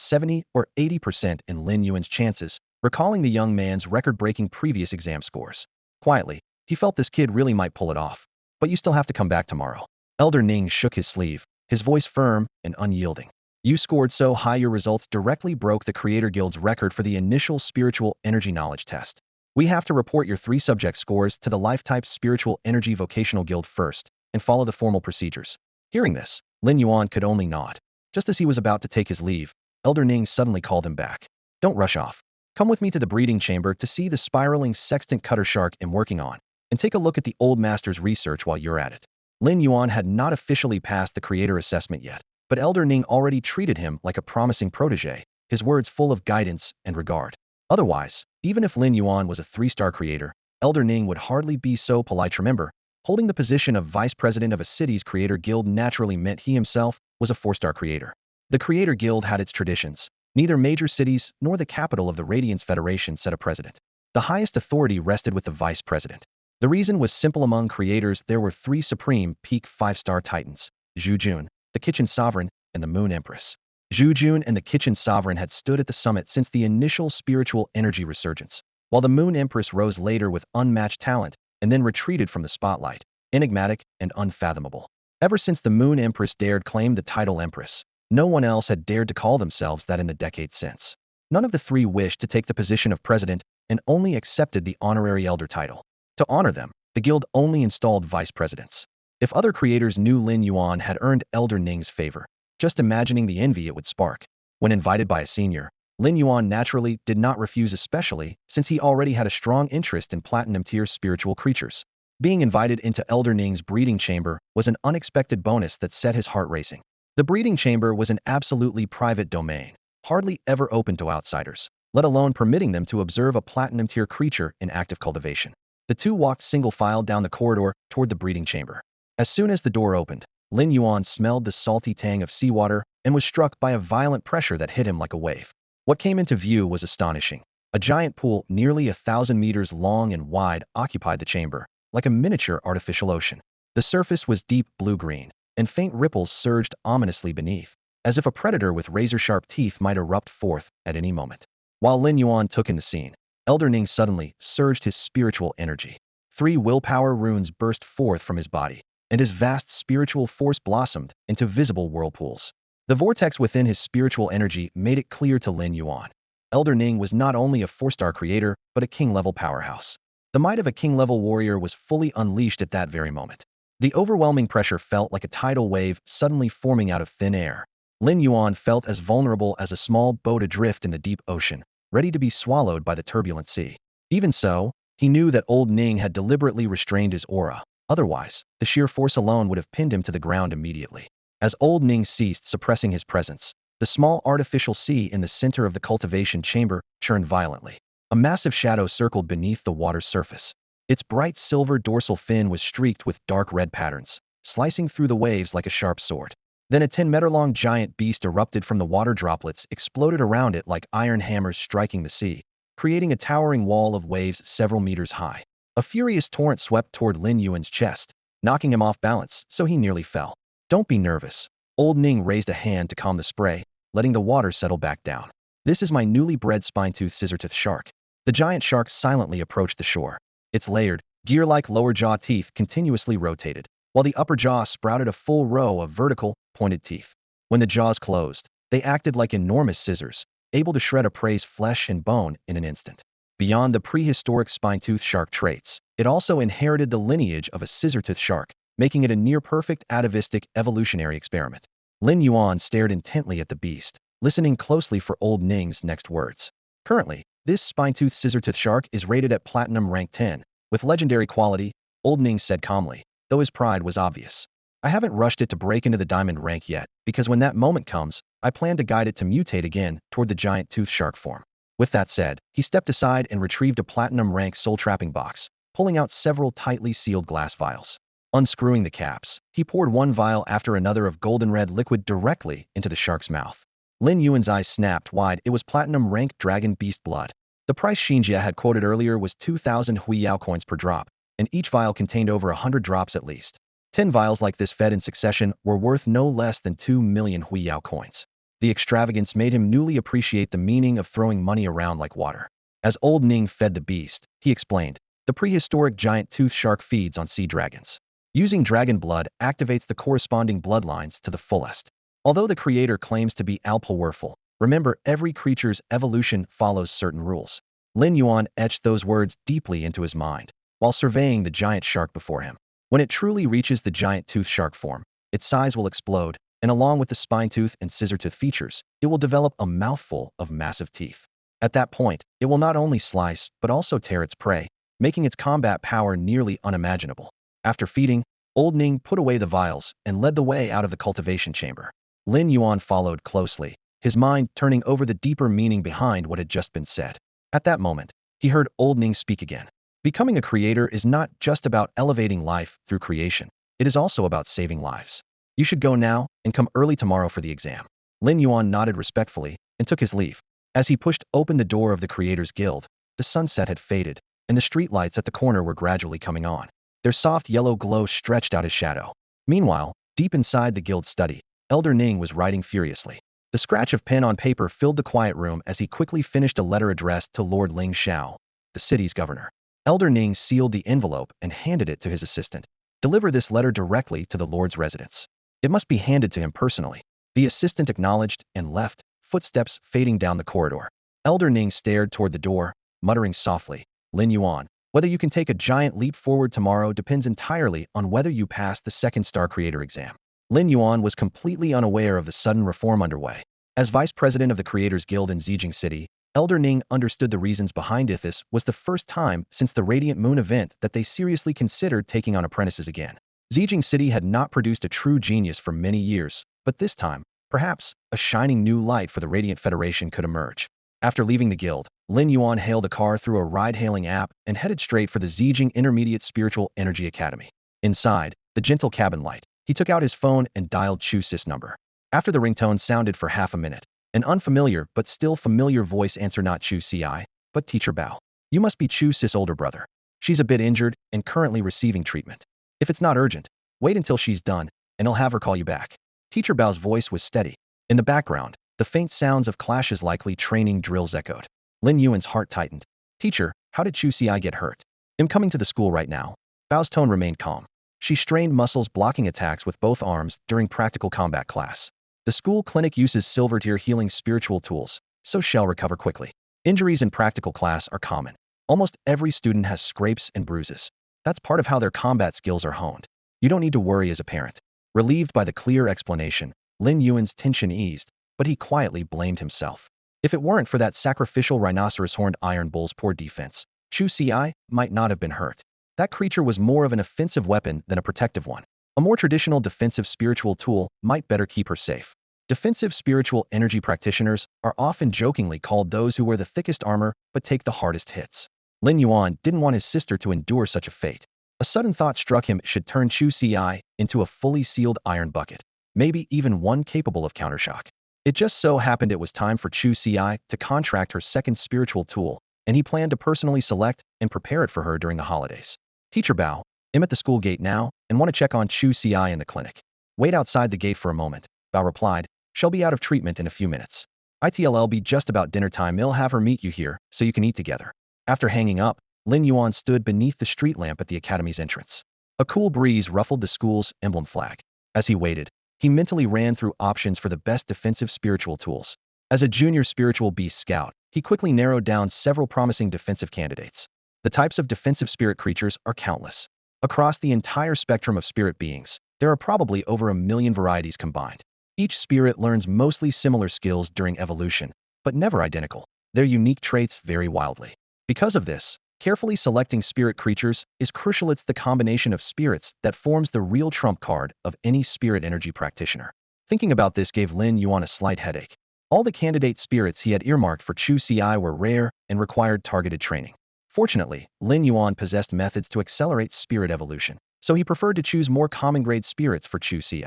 70 or 80% in Lin Yuan's chances, recalling the young man's record-breaking previous exam scores. Quietly, he felt this kid really might pull it off. But you still have to come back tomorrow. Elder Ning shook his sleeve, his voice firm and unyielding. You scored so high your results directly broke the Creator Guild's record for the initial spiritual energy knowledge test. We have to report your 3 subject scores to the Life-type Spiritual Energy Vocational Guild first, and follow the formal procedures. Hearing this, Lin Yuan could only nod. Just as he was about to take his leave, Elder Ning suddenly called him back. Don't rush off. Come with me to the breeding chamber to see the spiraling sextant cutter shark I'm working on, and take a look at the old master's research while you're at it. Lin Yuan had not officially passed the creator assessment yet, but Elder Ning already treated him like a promising protege, his words full of guidance and regard. Otherwise, even if Lin Yuan was a 3-star creator, Elder Ning would hardly be so polite. Remember, holding the position of vice president of a city's creator guild naturally meant he himself was a 4-star creator. The creator guild had its traditions. Neither major cities nor the capital of the Radiance Federation set a president. The highest authority rested with the vice president. The reason was simple. Among creators, there were 3 supreme peak 5-star titans: Xiguang, the Kitchen Sovereign, and the Moon Empress. Xiguang and the Kitchen Sovereign had stood at the summit since the initial spiritual energy resurgence, while the Moon Empress rose later with unmatched talent and then retreated from the spotlight, enigmatic and unfathomable. Ever since the Moon Empress dared claim the title Empress, no one else had dared to call themselves that in the decades since. None of the 3 wished to take the position of president and only accepted the honorary elder title. To honor them, the guild only installed vice presidents. If other creators knew Lin Yuan had earned Elder Ning's favor, just imagining the envy it would spark. When invited by a senior, Lin Yuan naturally did not refuse, especially since he already had a strong interest in platinum-tier spiritual creatures. Being invited into Elder Ning's breeding chamber was an unexpected bonus that set his heart racing. The breeding chamber was an absolutely private domain, hardly ever open to outsiders, let alone permitting them to observe a platinum-tier creature in active cultivation. The 2 walked single file down the corridor toward the breeding chamber. As soon as the door opened, Lin Yuan smelled the salty tang of seawater and was struck by a violent pressure that hit him like a wave. What came into view was astonishing. A giant pool nearly 1,000 meters long and wide occupied the chamber, like a miniature artificial ocean. The surface was deep blue-green, and faint ripples surged ominously beneath, as if a predator with razor-sharp teeth might erupt forth at any moment. While Lin Yuan took in the scene, Elder Ning suddenly surged his spiritual energy. 3 willpower runes burst forth from his body, and his vast spiritual force blossomed into visible whirlpools. The vortex within his spiritual energy made it clear to Lin Yuan. Elder Ning was not only a 4-star creator, but a king-level powerhouse. The might of a king-level warrior was fully unleashed at that very moment. The overwhelming pressure felt like a tidal wave suddenly forming out of thin air. Lin Yuan felt as vulnerable as a small boat adrift in the deep ocean, ready to be swallowed by the turbulent sea. Even so, he knew that old Ning had deliberately restrained his aura. Otherwise, the sheer force alone would have pinned him to the ground immediately. As old Ning ceased suppressing his presence, the small artificial sea in the center of the cultivation chamber churned violently. A massive shadow circled beneath the water's surface. Its bright silver dorsal fin was streaked with dark red patterns, slicing through the waves like a sharp sword. Then a 10-meter-long giant beast erupted from the water. Droplets exploded around it like iron hammers striking the sea, creating a towering wall of waves several meters high. A furious torrent swept toward Lin Yuan's chest, knocking him off balance so he nearly fell. "Don't be nervous." Old Ning raised a hand to calm the spray, letting the water settle back down. "This is my newly bred spine-toothed scissor-tooth shark." The giant shark silently approached the shore. Its layered, gear-like lower jaw teeth continuously rotated, while the upper jaw sprouted a full row of vertical, pointed teeth. When the jaws closed, they acted like enormous scissors, able to shred a prey's flesh and bone in an instant. Beyond the prehistoric spine-tooth shark traits, it also inherited the lineage of a scissor-tooth shark, making it a near-perfect atavistic evolutionary experiment. Lin Yuan stared intently at the beast, listening closely for old Ning's next words. Currently, this spine-tooth scissor-tooth shark is rated at Platinum Rank 10, with legendary quality, old Ning said calmly, though his pride was obvious. "I haven't rushed it to break into the Diamond rank yet, because when that moment comes, I plan to guide it to mutate again toward the giant tooth shark form." With that said, he stepped aside and retrieved a Platinum rank soul-trapping box, pulling out several tightly sealed glass vials. Unscrewing the caps, he poured one vial after another of golden-red liquid directly into the shark's mouth. Lin Yuan's eyes snapped wide. It was Platinum rank dragon beast blood. The price Xinjia had quoted earlier was 2,000 Huiyao coins per drop, and each vial contained over 100 drops at least. 10 vials like this fed in succession were worth no less than 2 million Huiyao coins. The extravagance made him newly appreciate the meaning of throwing money around like water. As old Ning fed the beast, he explained, "The prehistoric giant tooth shark feeds on sea dragons. Using dragon blood activates the corresponding bloodlines to the fullest. Although the creator claims to be all-powerful, remember every creature's evolution follows certain rules." Lin Yuan etched those words deeply into his mind, while surveying the giant shark before him. When it truly reaches the giant tooth shark form, its size will explode, and along with the spine tooth and scissor tooth features, it will develop a mouthful of massive teeth. At that point, it will not only slice, but also tear its prey, making its combat power nearly unimaginable. After feeding, old Ning put away the vials and led the way out of the cultivation chamber. Lin Yuan followed closely, his mind turning over the deeper meaning behind what had just been said. At that moment, he heard old Ning speak again. "Becoming a creator is not just about elevating life through creation. It is also about saving lives. You should go now and come early tomorrow for the exam." Lin Yuan nodded respectfully and took his leave. As he pushed open the door of the Creators Guild, the sunset had faded, and the streetlights at the corner were gradually coming on. Their soft yellow glow stretched out his shadow. Meanwhile, deep inside the guild study, Elder Ning was writing furiously. The scratch of pen on paper filled the quiet room as he quickly finished a letter addressed to Lord Ling Xiao, the city's governor. Elder Ning sealed the envelope and handed it to his assistant. "Deliver this letter directly to the Lord's residence. It must be handed to him personally." The assistant acknowledged and left, footsteps fading down the corridor. Elder Ning stared toward the door, muttering softly, "Lin Yuan, whether you can take a giant leap forward tomorrow depends entirely on whether you pass the second star creator exam." Lin Yuan was completely unaware of the sudden reform underway. As vice president of the Creators Guild in Xiguang City, Elder Ning understood the reasons behind it. This was the first time since the Radiant Moon event that they seriously considered taking on apprentices again. Xiguang City had not produced a true genius for many years, but this time, perhaps, a shining new light for the Radiant Federation could emerge. After leaving the guild, Lin Yuan hailed a car through a ride-hailing app and headed straight for the Xiguang Intermediate Spiritual Energy Academy. Inside, the gentle cabin light, he took out his phone and dialed Chu Sis' number. After the ringtone sounded for half a minute, an unfamiliar but still familiar voice answered. "Not Chu Ci, but But Teacher Bao, you must be Chu Sis' older brother. She's a bit injured and currently receiving treatment. If it's not urgent, wait until she's done, and I'll have her call you back. Teacher Bao's voice was steady. In the background, the faint sounds of clashes likely training drills echoed. Lin Yuan's heart tightened. Teacher, how did Chu Si get hurt? I'm coming to the school right now. Bao's tone remained calm. She strained muscles blocking attacks with both arms during practical combat class. The school clinic uses silver tier healing spiritual tools, so she'll recover quickly. Injuries in practical class are common. Almost every student has scrapes and bruises. That's part of how their combat skills are honed. You don't need to worry as a parent. Relieved by the clear explanation, Lin Yuan's tension eased, but he quietly blamed himself. If it weren't for that sacrificial rhinoceros horned iron bull's poor defense, Chu Si might not have been hurt. That creature was more of an offensive weapon than a protective one. A more traditional defensive spiritual tool might better keep her safe. Defensive spiritual energy practitioners are often jokingly called those who wear the thickest armor but take the hardest hits. Lin Yuan didn't want his sister to endure such a fate. A sudden thought struck him: it should turn Chu Si into a fully sealed iron bucket, maybe even one capable of countershock. It just so happened it was time for Chu Si to contract her second spiritual tool, and he planned to personally select and prepare it for her during the holidays. Teacher Bao, I'm at the school gate now and want to check on Chu Si in the clinic. Wait outside the gate for a moment, Bao replied. She'll be out of treatment in a few minutes. It'll be just about dinner time. I'll have her meet you here so you can eat together. After hanging up, Lin Yuan stood beneath the street lamp at the academy's entrance. A cool breeze ruffled the school's emblem flag. As he waited, he mentally ran through options for the best defensive spiritual tools. As a junior spiritual beast scout, he quickly narrowed down several promising defensive candidates. The types of defensive spirit creatures are countless. Across the entire spectrum of spirit beings, there are probably over 1 million varieties combined. Each spirit learns mostly similar skills during evolution, but never identical. Their unique traits vary wildly. Because of this, carefully selecting spirit creatures is crucial. It's the combination of spirits that forms the real trump card of any spirit energy practitioner. Thinking about this gave Lin Yuan a slight headache. All the candidate spirits he had earmarked for Chu Si were rare and required targeted training. Fortunately, Lin Yuan possessed methods to accelerate spirit evolution, so he preferred to choose more common-grade spirits for Chu Si.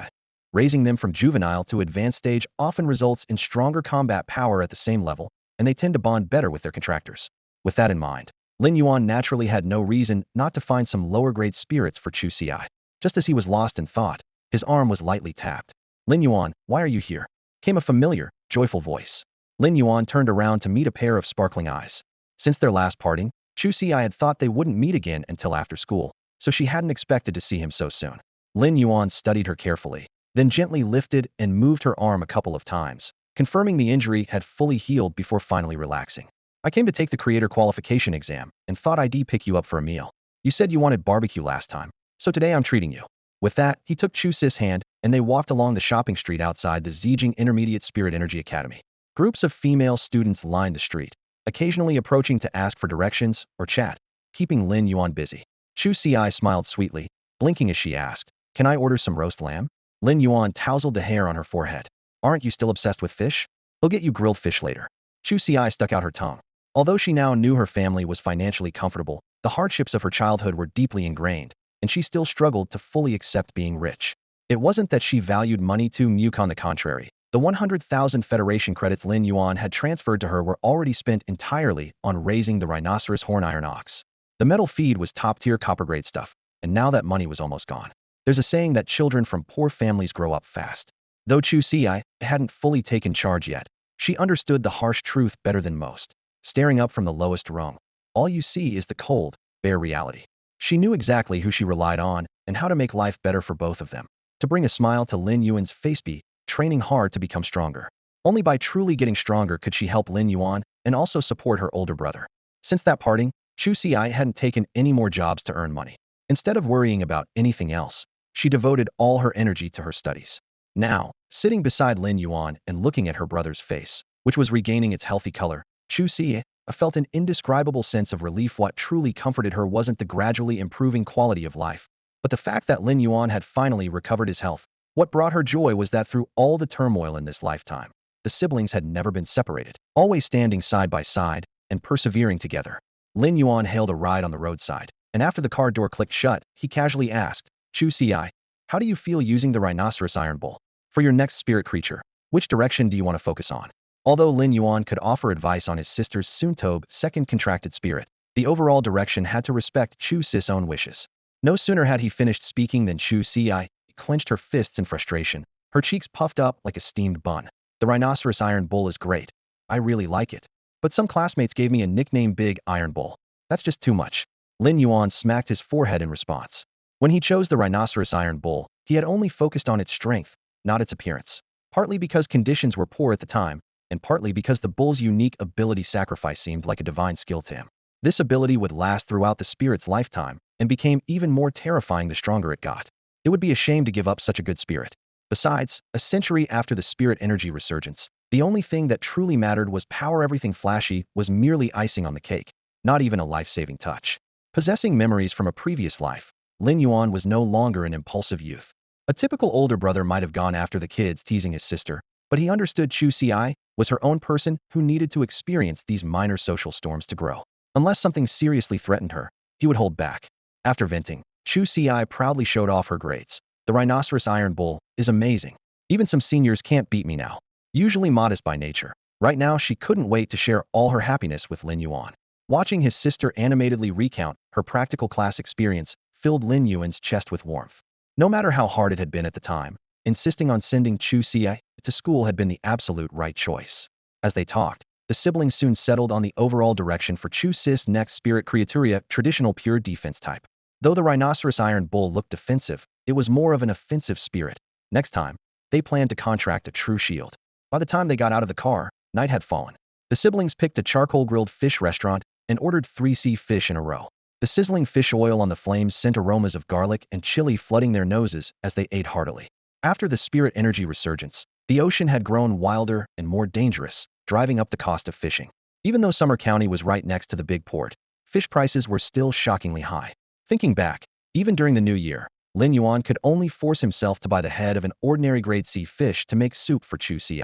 Raising them from juvenile to advanced stage often results in stronger combat power at the same level, and they tend to bond better with their contractors. With that in mind, Lin Yuan naturally had no reason not to find some lower-grade spirits for Chu Si. Just as he was lost in thought, his arm was lightly tapped. Lin Yuan, why are you here? Came a familiar, joyful voice. Lin Yuan turned around to meet a pair of sparkling eyes. Since their last parting, Chu Si had thought they wouldn't meet again until after school, so she hadn't expected to see him so soon. Lin Yuan studied her carefully, then gently lifted and moved her arm a couple of times, confirming the injury had fully healed before finally relaxing. I came to take the creator qualification exam and thought I'd pick you up for a meal. You said you wanted barbecue last time, so today I'm treating you. With that, he took Chu Si's hand and they walked along the shopping street outside the Xiguang Intermediate Spirit Energy Academy. Groups of female students lined the street, occasionally approaching to ask for directions or chat, keeping Lin Yuan busy. Chu Si smiled sweetly, blinking as she asked, "Can I order some roast lamb?" Lin Yuan tousled the hair on her forehead. "Aren't you still obsessed with fish? I'll get you grilled fish later." Chu Si stuck out her tongue. Although she now knew her family was financially comfortable, the hardships of her childhood were deeply ingrained, and she still struggled to fully accept being rich. It wasn't that she valued money too much. On the contrary, the 100,000 Federation credits Lin Yuan had transferred to her were already spent entirely on raising the rhinoceros horn iron ox. The metal feed was top-tier copper-grade stuff, and now that money was almost gone. There's a saying that children from poor families grow up fast. Though Chu Si hadn't fully taken charge yet, she understood the harsh truth better than most. Staring up from the lowest rung, all you see is the cold, bare reality. She knew exactly who she relied on and how to make life better for both of them. To bring a smile to Lin Yuan's face, be training hard to become stronger. Only by truly getting stronger could she help Lin Yuan and also support her older brother. Since that parting, Chu Si hadn't taken any more jobs to earn money. Instead of worrying about anything else, she devoted all her energy to her studies. Now, sitting beside Lin Yuan and looking at her brother's face, which was regaining its healthy color, Chu Si felt an indescribable sense of relief. What truly comforted her wasn't the gradually improving quality of life, but the fact that Lin Yuan had finally recovered his health. What brought her joy was that through all the turmoil in this lifetime, the siblings had never been separated, always standing side by side and persevering together. Lin Yuan hailed a ride on the roadside, and after the car door clicked shut, he casually asked, "Chu Si, how do you feel using the rhinoceros iron bull? For your next spirit creature, which direction do you want to focus on?" Although Lin Yuan could offer advice on his sister's Suntobe second contracted spirit, the overall direction had to respect Chu Si's own wishes. No sooner had he finished speaking than Chu Si clenched her fists in frustration, her cheeks puffed up like a steamed bun. The rhinoceros iron bull is great. I really like it. But some classmates gave me a nickname Big Iron Bull. That's just too much. Lin Yuan smacked his forehead in response. When he chose the rhinoceros iron bull, he had only focused on its strength, not its appearance. Partly because conditions were poor at the time, and partly because the bull's unique ability sacrifice seemed like a divine skill to him. This ability would last throughout the spirit's lifetime, and became even more terrifying the stronger it got. It would be a shame to give up such a good spirit. Besides, a century after the spirit energy resurgence, the only thing that truly mattered was power. Everything flashy was merely icing on the cake, not even a life-saving touch. Possessing memories from a previous life, Lin Yuan was no longer an impulsive youth. A typical older brother might have gone after the kids teasing his sister, but he understood Chu Si was her own person who needed to experience these minor social storms to grow. Unless something seriously threatened her, he would hold back. After venting, Chu Si proudly showed off her grades. The rhinoceros iron bull is amazing. Even some seniors can't beat me now. Usually modest by nature, right now she couldn't wait to share all her happiness with Lin Yuan. Watching his sister animatedly recount her practical class experience filled Lin Yuan's chest with warmth. No matter how hard it had been at the time, insisting on sending Chu Si to school had been the absolute right choice. As they talked, the siblings soon settled on the overall direction for Chu Si's next spirit creaturia, traditional pure defense type. Though the rhinoceros iron bull looked defensive, it was more of an offensive spirit. Next time, they planned to contract a true shield. By the time they got out of the car, night had fallen. The siblings picked a charcoal-grilled fish restaurant and ordered 3 sea fish in a row. The sizzling fish oil on the flames sent aromas of garlic and chili flooding their noses as they ate heartily. After the spirit energy resurgence, the ocean had grown wilder and more dangerous, driving up the cost of fishing. Even though Summer County was right next to the big port, fish prices were still shockingly high. Thinking back, even during the new year, Lin Yuan could only force himself to buy the head of an ordinary grade C fish to make soup for Chu Si.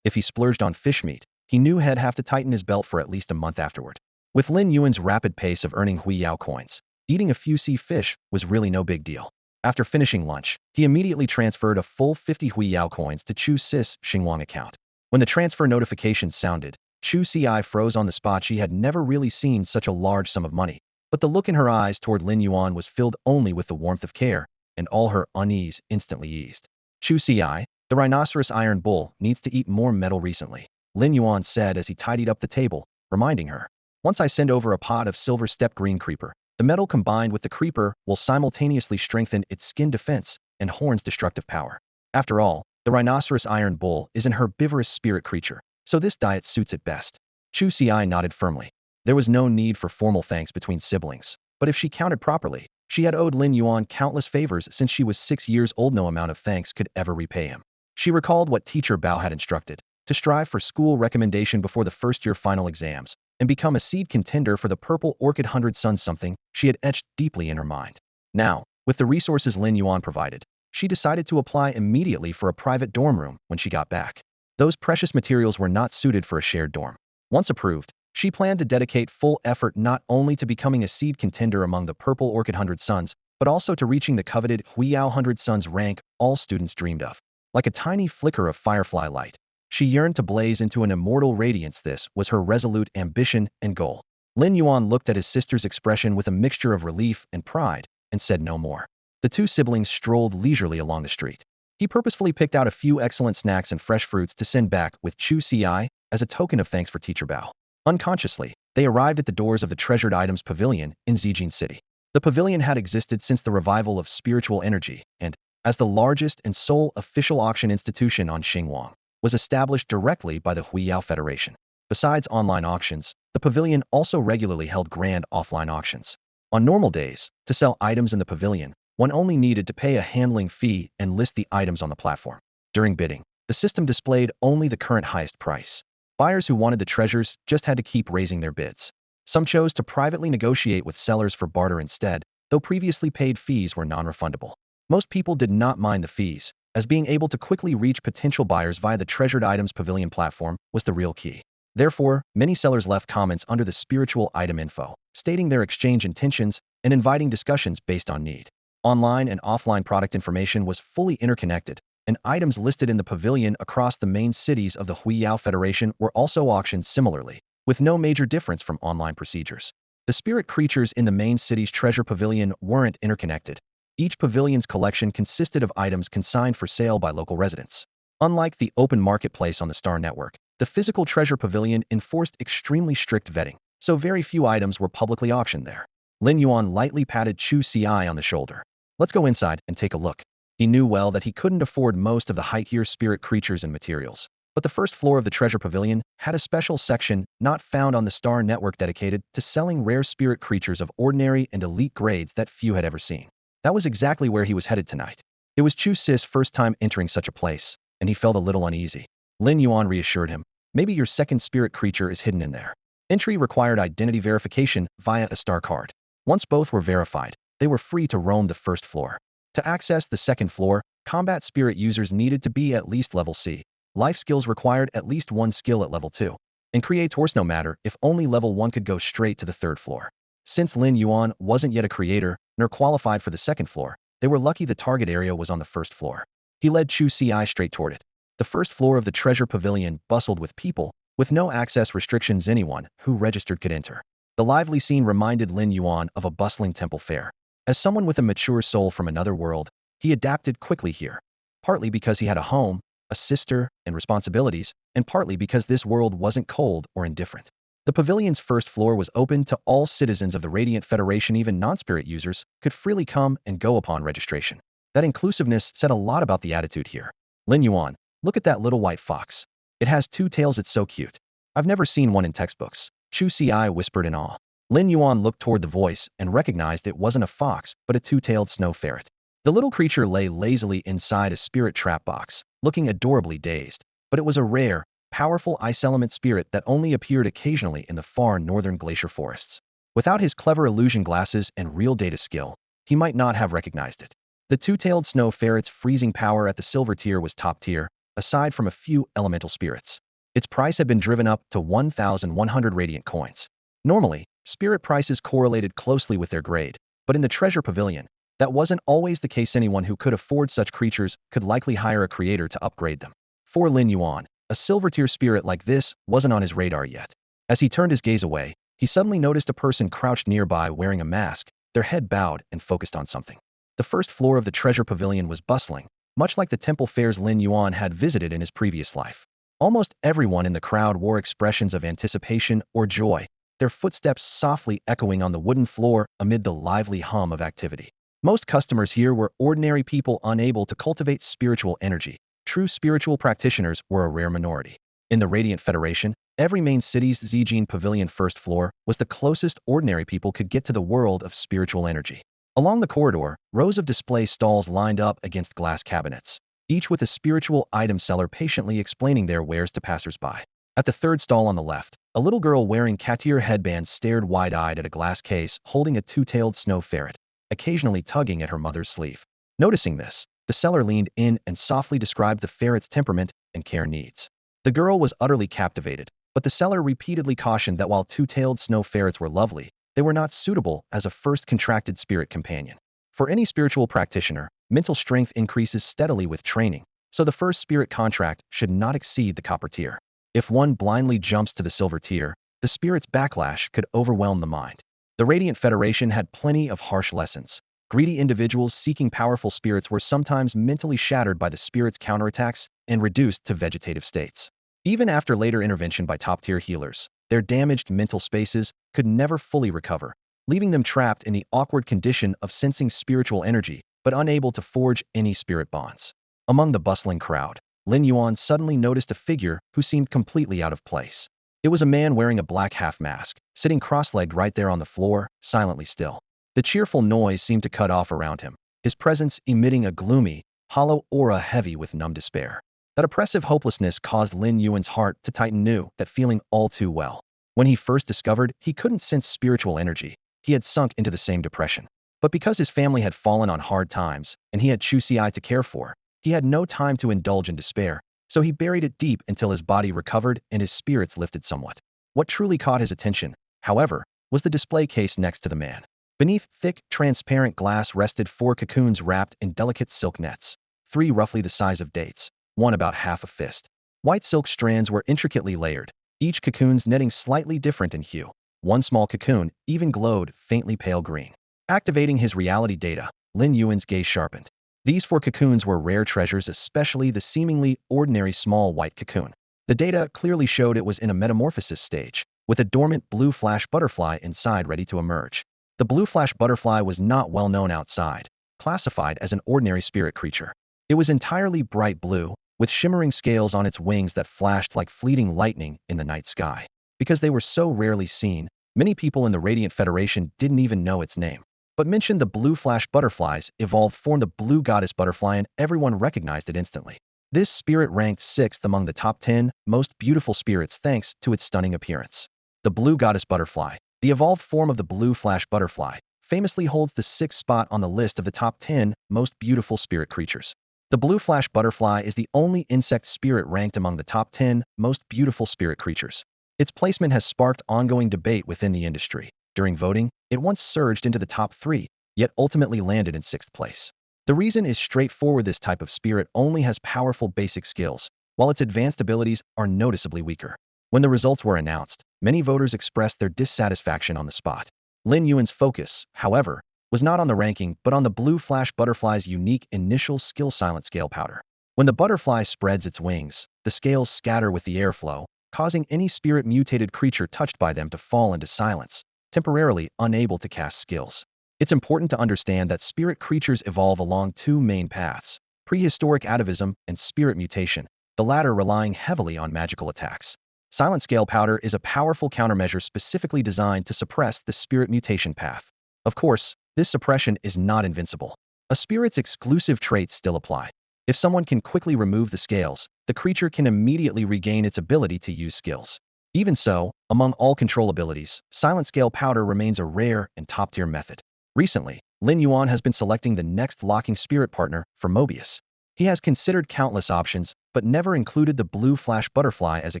If he splurged on fish meat, he knew he'd have to tighten his belt for at least a month afterward. With Lin Yuan's rapid pace of earning Hui Yao coins, eating a few sea fish was really no big deal. After finishing lunch, he immediately transferred a full 50 Hui Yao coins to Chu Si's Xiguang account. When the transfer notification sounded, Chu Si froze on the spot. She had never really seen such a large sum of money, but the look in her eyes toward Lin Yuan was filled only with the warmth of care, and all her unease instantly eased. Chu Si, the rhinoceros iron bull, needs to eat more metal recently, Lin Yuan said as he tidied up the table, reminding her. Once I send over a pod of silver step green creeper, the metal combined with the creeper will simultaneously strengthen its skin defense and horns destructive power. After all, the rhinoceros iron bull is an herbivorous spirit creature, so this diet suits it best. Chu Si nodded firmly. There was no need for formal thanks between siblings, but if she counted properly, she had owed Lin Yuan countless favors since she was 6 years old. No amount of thanks could ever repay him. She recalled what teacher Bao had instructed, to strive for school recommendation before the first-year final exams, and become a seed contender for the Purple Orchid 100 Suns, something she had etched deeply in her mind. Now, with the resources Lin Yuan provided, she decided to apply immediately for a private dorm room when she got back. Those precious materials were not suited for a shared dorm. Once approved, she planned to dedicate full effort not only to becoming a seed contender among the Purple Orchid 100 Suns, but also to reaching the coveted Hui Yao 100 Suns rank all students dreamed of. Like a tiny flicker of firefly light, she yearned to blaze into an immortal radiance. This was her resolute ambition and goal. Lin Yuan looked at his sister's expression with a mixture of relief and pride, and said no more. The two siblings strolled leisurely along the street. He purposefully picked out a few excellent snacks and fresh fruits to send back with Chu Si as a token of thanks for Teacher Bao. Unconsciously, they arrived at the doors of the Treasured Items Pavilion in Xiguang City. The pavilion had existed since the revival of spiritual energy, and, as the largest and sole official auction institution on Xiguang, was established directly by the Hui Yao Federation. Besides online auctions, the pavilion also regularly held grand offline auctions. On normal days, to sell items in the pavilion, one only needed to pay a handling fee and list the items on the platform. During bidding, the system displayed only the current highest price. Buyers who wanted the treasures just had to keep raising their bids. Some chose to privately negotiate with sellers for barter instead, though previously paid fees were non-refundable. Most people did not mind the fees, as being able to quickly reach potential buyers via the Treasured Items Pavilion platform was the real key. Therefore, many sellers left comments under the spiritual item info, stating their exchange intentions and inviting discussions based on need. Online and offline product information was fully interconnected, and items listed in the pavilion across the main cities of the Huiyao Federation were also auctioned similarly, with no major difference from online procedures. The spirit creatures in the main city's treasure pavilion weren't interconnected. Each pavilion's collection consisted of items consigned for sale by local residents. Unlike the open marketplace on the Star Network, the physical treasure pavilion enforced extremely strict vetting, so very few items were publicly auctioned there. Lin Yuan lightly patted Chu Ci on the shoulder. Let's go inside and take a look. He knew well that he couldn't afford most of the high-tier spirit creatures and materials. But the first floor of the treasure pavilion had a special section not found on the Star Network dedicated to selling rare spirit creatures of ordinary and elite grades that few had ever seen. That was exactly where he was headed tonight. It was Chu Ci's first time entering such a place, and he felt a little uneasy. Lin Yuan reassured him, maybe your second spirit creature is hidden in there. Entry required identity verification via a star card. Once both were verified, they were free to roam the first floor. To access the second floor, combat spirit users needed to be at least level C. Life skills required at least one skill at level 2. And creators no matter if only level 1 could go straight to the third floor. Since Lin Yuan wasn't yet a creator, nor qualified for the second floor, they were lucky the target area was on the first floor. He led Chu Ci straight toward it. The first floor of the treasure pavilion bustled with people, with no access restrictions anyone who registered could enter. The lively scene reminded Lin Yuan of a bustling temple fair. As someone with a mature soul from another world, he adapted quickly here, partly because he had a home, a sister, and responsibilities, and partly because this world wasn't cold or indifferent. The pavilion's first floor was open to all citizens of the Radiant Federation. Even non-spirit users could freely come and go upon registration. That inclusiveness said a lot about the attitude here. Lin Yuan, look at that little white fox. It has 2 tails, it's so cute. I've never seen one in textbooks. Chu Ci whispered in awe. Lin Yuan looked toward the voice and recognized it wasn't a fox, but a 2-tailed snow ferret. The little creature lay lazily inside a spirit trap box, looking adorably dazed, but it was a rare, powerful ice element spirit that only appeared occasionally in the far northern glacier forests. Without his clever illusion glasses and real data skill, he might not have recognized it. The 2-tailed snow ferret's freezing power at the silver tier was top tier, aside from a few elemental spirits. Its price had been driven up to 1,100 radiant coins. Normally, spirit prices correlated closely with their grade, but in the treasure pavilion, that wasn't always the case. Anyone who could afford such creatures could likely hire a creator to upgrade them. For Lin Yuan, a silver-tier spirit like this wasn't on his radar yet. As he turned his gaze away, he suddenly noticed a person crouched nearby wearing a mask, their head bowed and focused on something. The first floor of the treasure pavilion was bustling, much like the temple fairs Lin Yuan had visited in his previous life. Almost everyone in the crowd wore expressions of anticipation or joy, their footsteps softly echoing on the wooden floor amid the lively hum of activity. Most customers here were ordinary people unable to cultivate spiritual energy. True spiritual practitioners were a rare minority. In the Radiant Federation, every main city's Xiguang Pavilion first floor was the closest ordinary people could get to the world of spiritual energy. Along the corridor, rows of display stalls lined up against glass cabinets, each with a spiritual item seller patiently explaining their wares to passersby. At the third stall on the left, a little girl wearing cat-ear headbands stared wide-eyed at a glass case holding a 2-tailed snow ferret, occasionally tugging at her mother's sleeve. Noticing this, the seller leaned in and softly described the ferret's temperament and care needs. The girl was utterly captivated, but the seller repeatedly cautioned that while 2-tailed snow ferrets were lovely, they were not suitable as a first contracted spirit companion. For any spiritual practitioner, mental strength increases steadily with training, so the first spirit contract should not exceed the copper tier. If one blindly jumps to the silver tier, the spirit's backlash could overwhelm the mind. The Radiant Federation had plenty of harsh lessons. Greedy individuals seeking powerful spirits were sometimes mentally shattered by the spirit's counterattacks and reduced to vegetative states. Even after later intervention by top-tier healers, their damaged mental spaces could never fully recover, leaving them trapped in the awkward condition of sensing spiritual energy but unable to forge any spirit bonds. Among the bustling crowd, Lin Yuan suddenly noticed a figure who seemed completely out of place. It was a man wearing a black half-mask, sitting cross-legged right there on the floor, silently still. The cheerful noise seemed to cut off around him, his presence emitting a gloomy, hollow aura heavy with numb despair. That oppressive hopelessness caused Lin Yuan's heart to tighten. Knew that feeling all too well. When he first discovered he couldn't sense spiritual energy, he had sunk into the same depression. But because his family had fallen on hard times, and he had Chu Ci to care for, he had no time to indulge in despair, so he buried it deep until his body recovered and his spirits lifted somewhat. What truly caught his attention, however, was the display case next to the man. Beneath thick, transparent glass rested 4 cocoons wrapped in delicate silk nets. 3 roughly the size of dates, 1 about half a fist. White silk strands were intricately layered, each cocoon's netting slightly different in hue. One small cocoon even glowed faintly pale green. Activating his reality data, Lin Yuan's gaze sharpened. These 4 cocoons were rare treasures, especially the seemingly ordinary small white cocoon. The data clearly showed it was in a metamorphosis stage, with a dormant blue flash butterfly inside ready to emerge. The blue flash butterfly was not well known outside, classified as an ordinary spirit creature. It was entirely bright blue, with shimmering scales on its wings that flashed like fleeting lightning in the night sky. Because they were so rarely seen, many people in the Radiant Federation didn't even know its name. But mention the blue flash butterflies evolved from the blue goddess butterfly and everyone recognized it instantly. This spirit ranked 6th among the top 10 most beautiful spirits thanks to its stunning appearance. The blue goddess butterfly, the evolved form of the blue flash butterfly, famously holds the 6th spot on the list of the top 10 most beautiful spirit creatures. The blue flash butterfly is the only insect spirit ranked among the top 10 most beautiful spirit creatures. Its placement has sparked ongoing debate within the industry. During voting, it once surged into the top 3, yet ultimately landed in 6th place. The reason is straightforward: this type of spirit only has powerful basic skills, while its advanced abilities are noticeably weaker. When the results were announced, many voters expressed their dissatisfaction on the spot. Lin Yuan's focus, however, was not on the ranking but on the blue flash butterfly's unique initial skill: silent scale powder. When the butterfly spreads its wings, the scales scatter with the airflow, causing any spirit mutated creature touched by them to fall into silence, temporarily unable to cast skills. It's important to understand that spirit creatures evolve along 2 main paths: prehistoric atavism and spirit mutation, the latter relying heavily on magical attacks. Silent scale powder is a powerful countermeasure specifically designed to suppress the spirit mutation path. Of course, this suppression is not invincible. A spirit's exclusive traits still apply. If someone can quickly remove the scales, the creature can immediately regain its ability to use skills. Even so, among all control abilities, silent scale powder remains a rare and top-tier method. Recently, Lin Yuan has been selecting the next locking spirit partner for Mobius. He has considered countless options, but never included the blue flash butterfly as a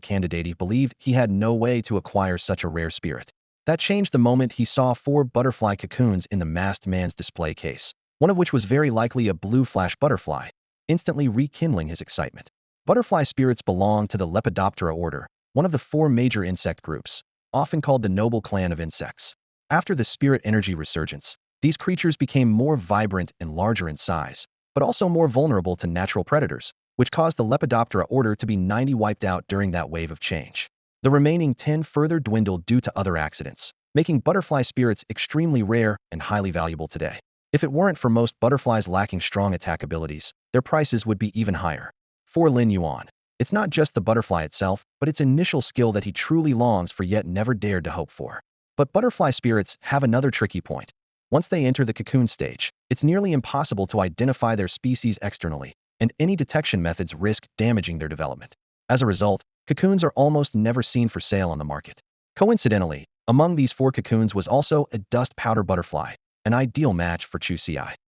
candidate. He believed he had no way to acquire such a rare spirit. That changed the moment he saw 4 butterfly cocoons in the masked man's display case, one of which was very likely a blue flash butterfly, instantly rekindling his excitement. Butterfly spirits belong to the Lepidoptera order, one of the 4 major insect groups, often called the noble clan of insects. After the spirit energy resurgence, these creatures became more vibrant and larger in size, but also more vulnerable to natural predators, which caused the Lepidoptera order to be 90 wiped out during that wave of change. The remaining 10 further dwindled due to other accidents, making butterfly spirits extremely rare and highly valuable today. If it weren't for most butterflies lacking strong attack abilities, their prices would be even higher. For Lin Yuan, it's not just the butterfly itself, but its initial skill that he truly longs for yet never dared to hope for. But butterfly spirits have another tricky point. Once they enter the cocoon stage, it's nearly impossible to identify their species externally, and any detection methods risk damaging their development. As a result, cocoons are almost never seen for sale on the market. Coincidentally, among these 4 cocoons was also a dust powder butterfly, an ideal match for Chu Ci.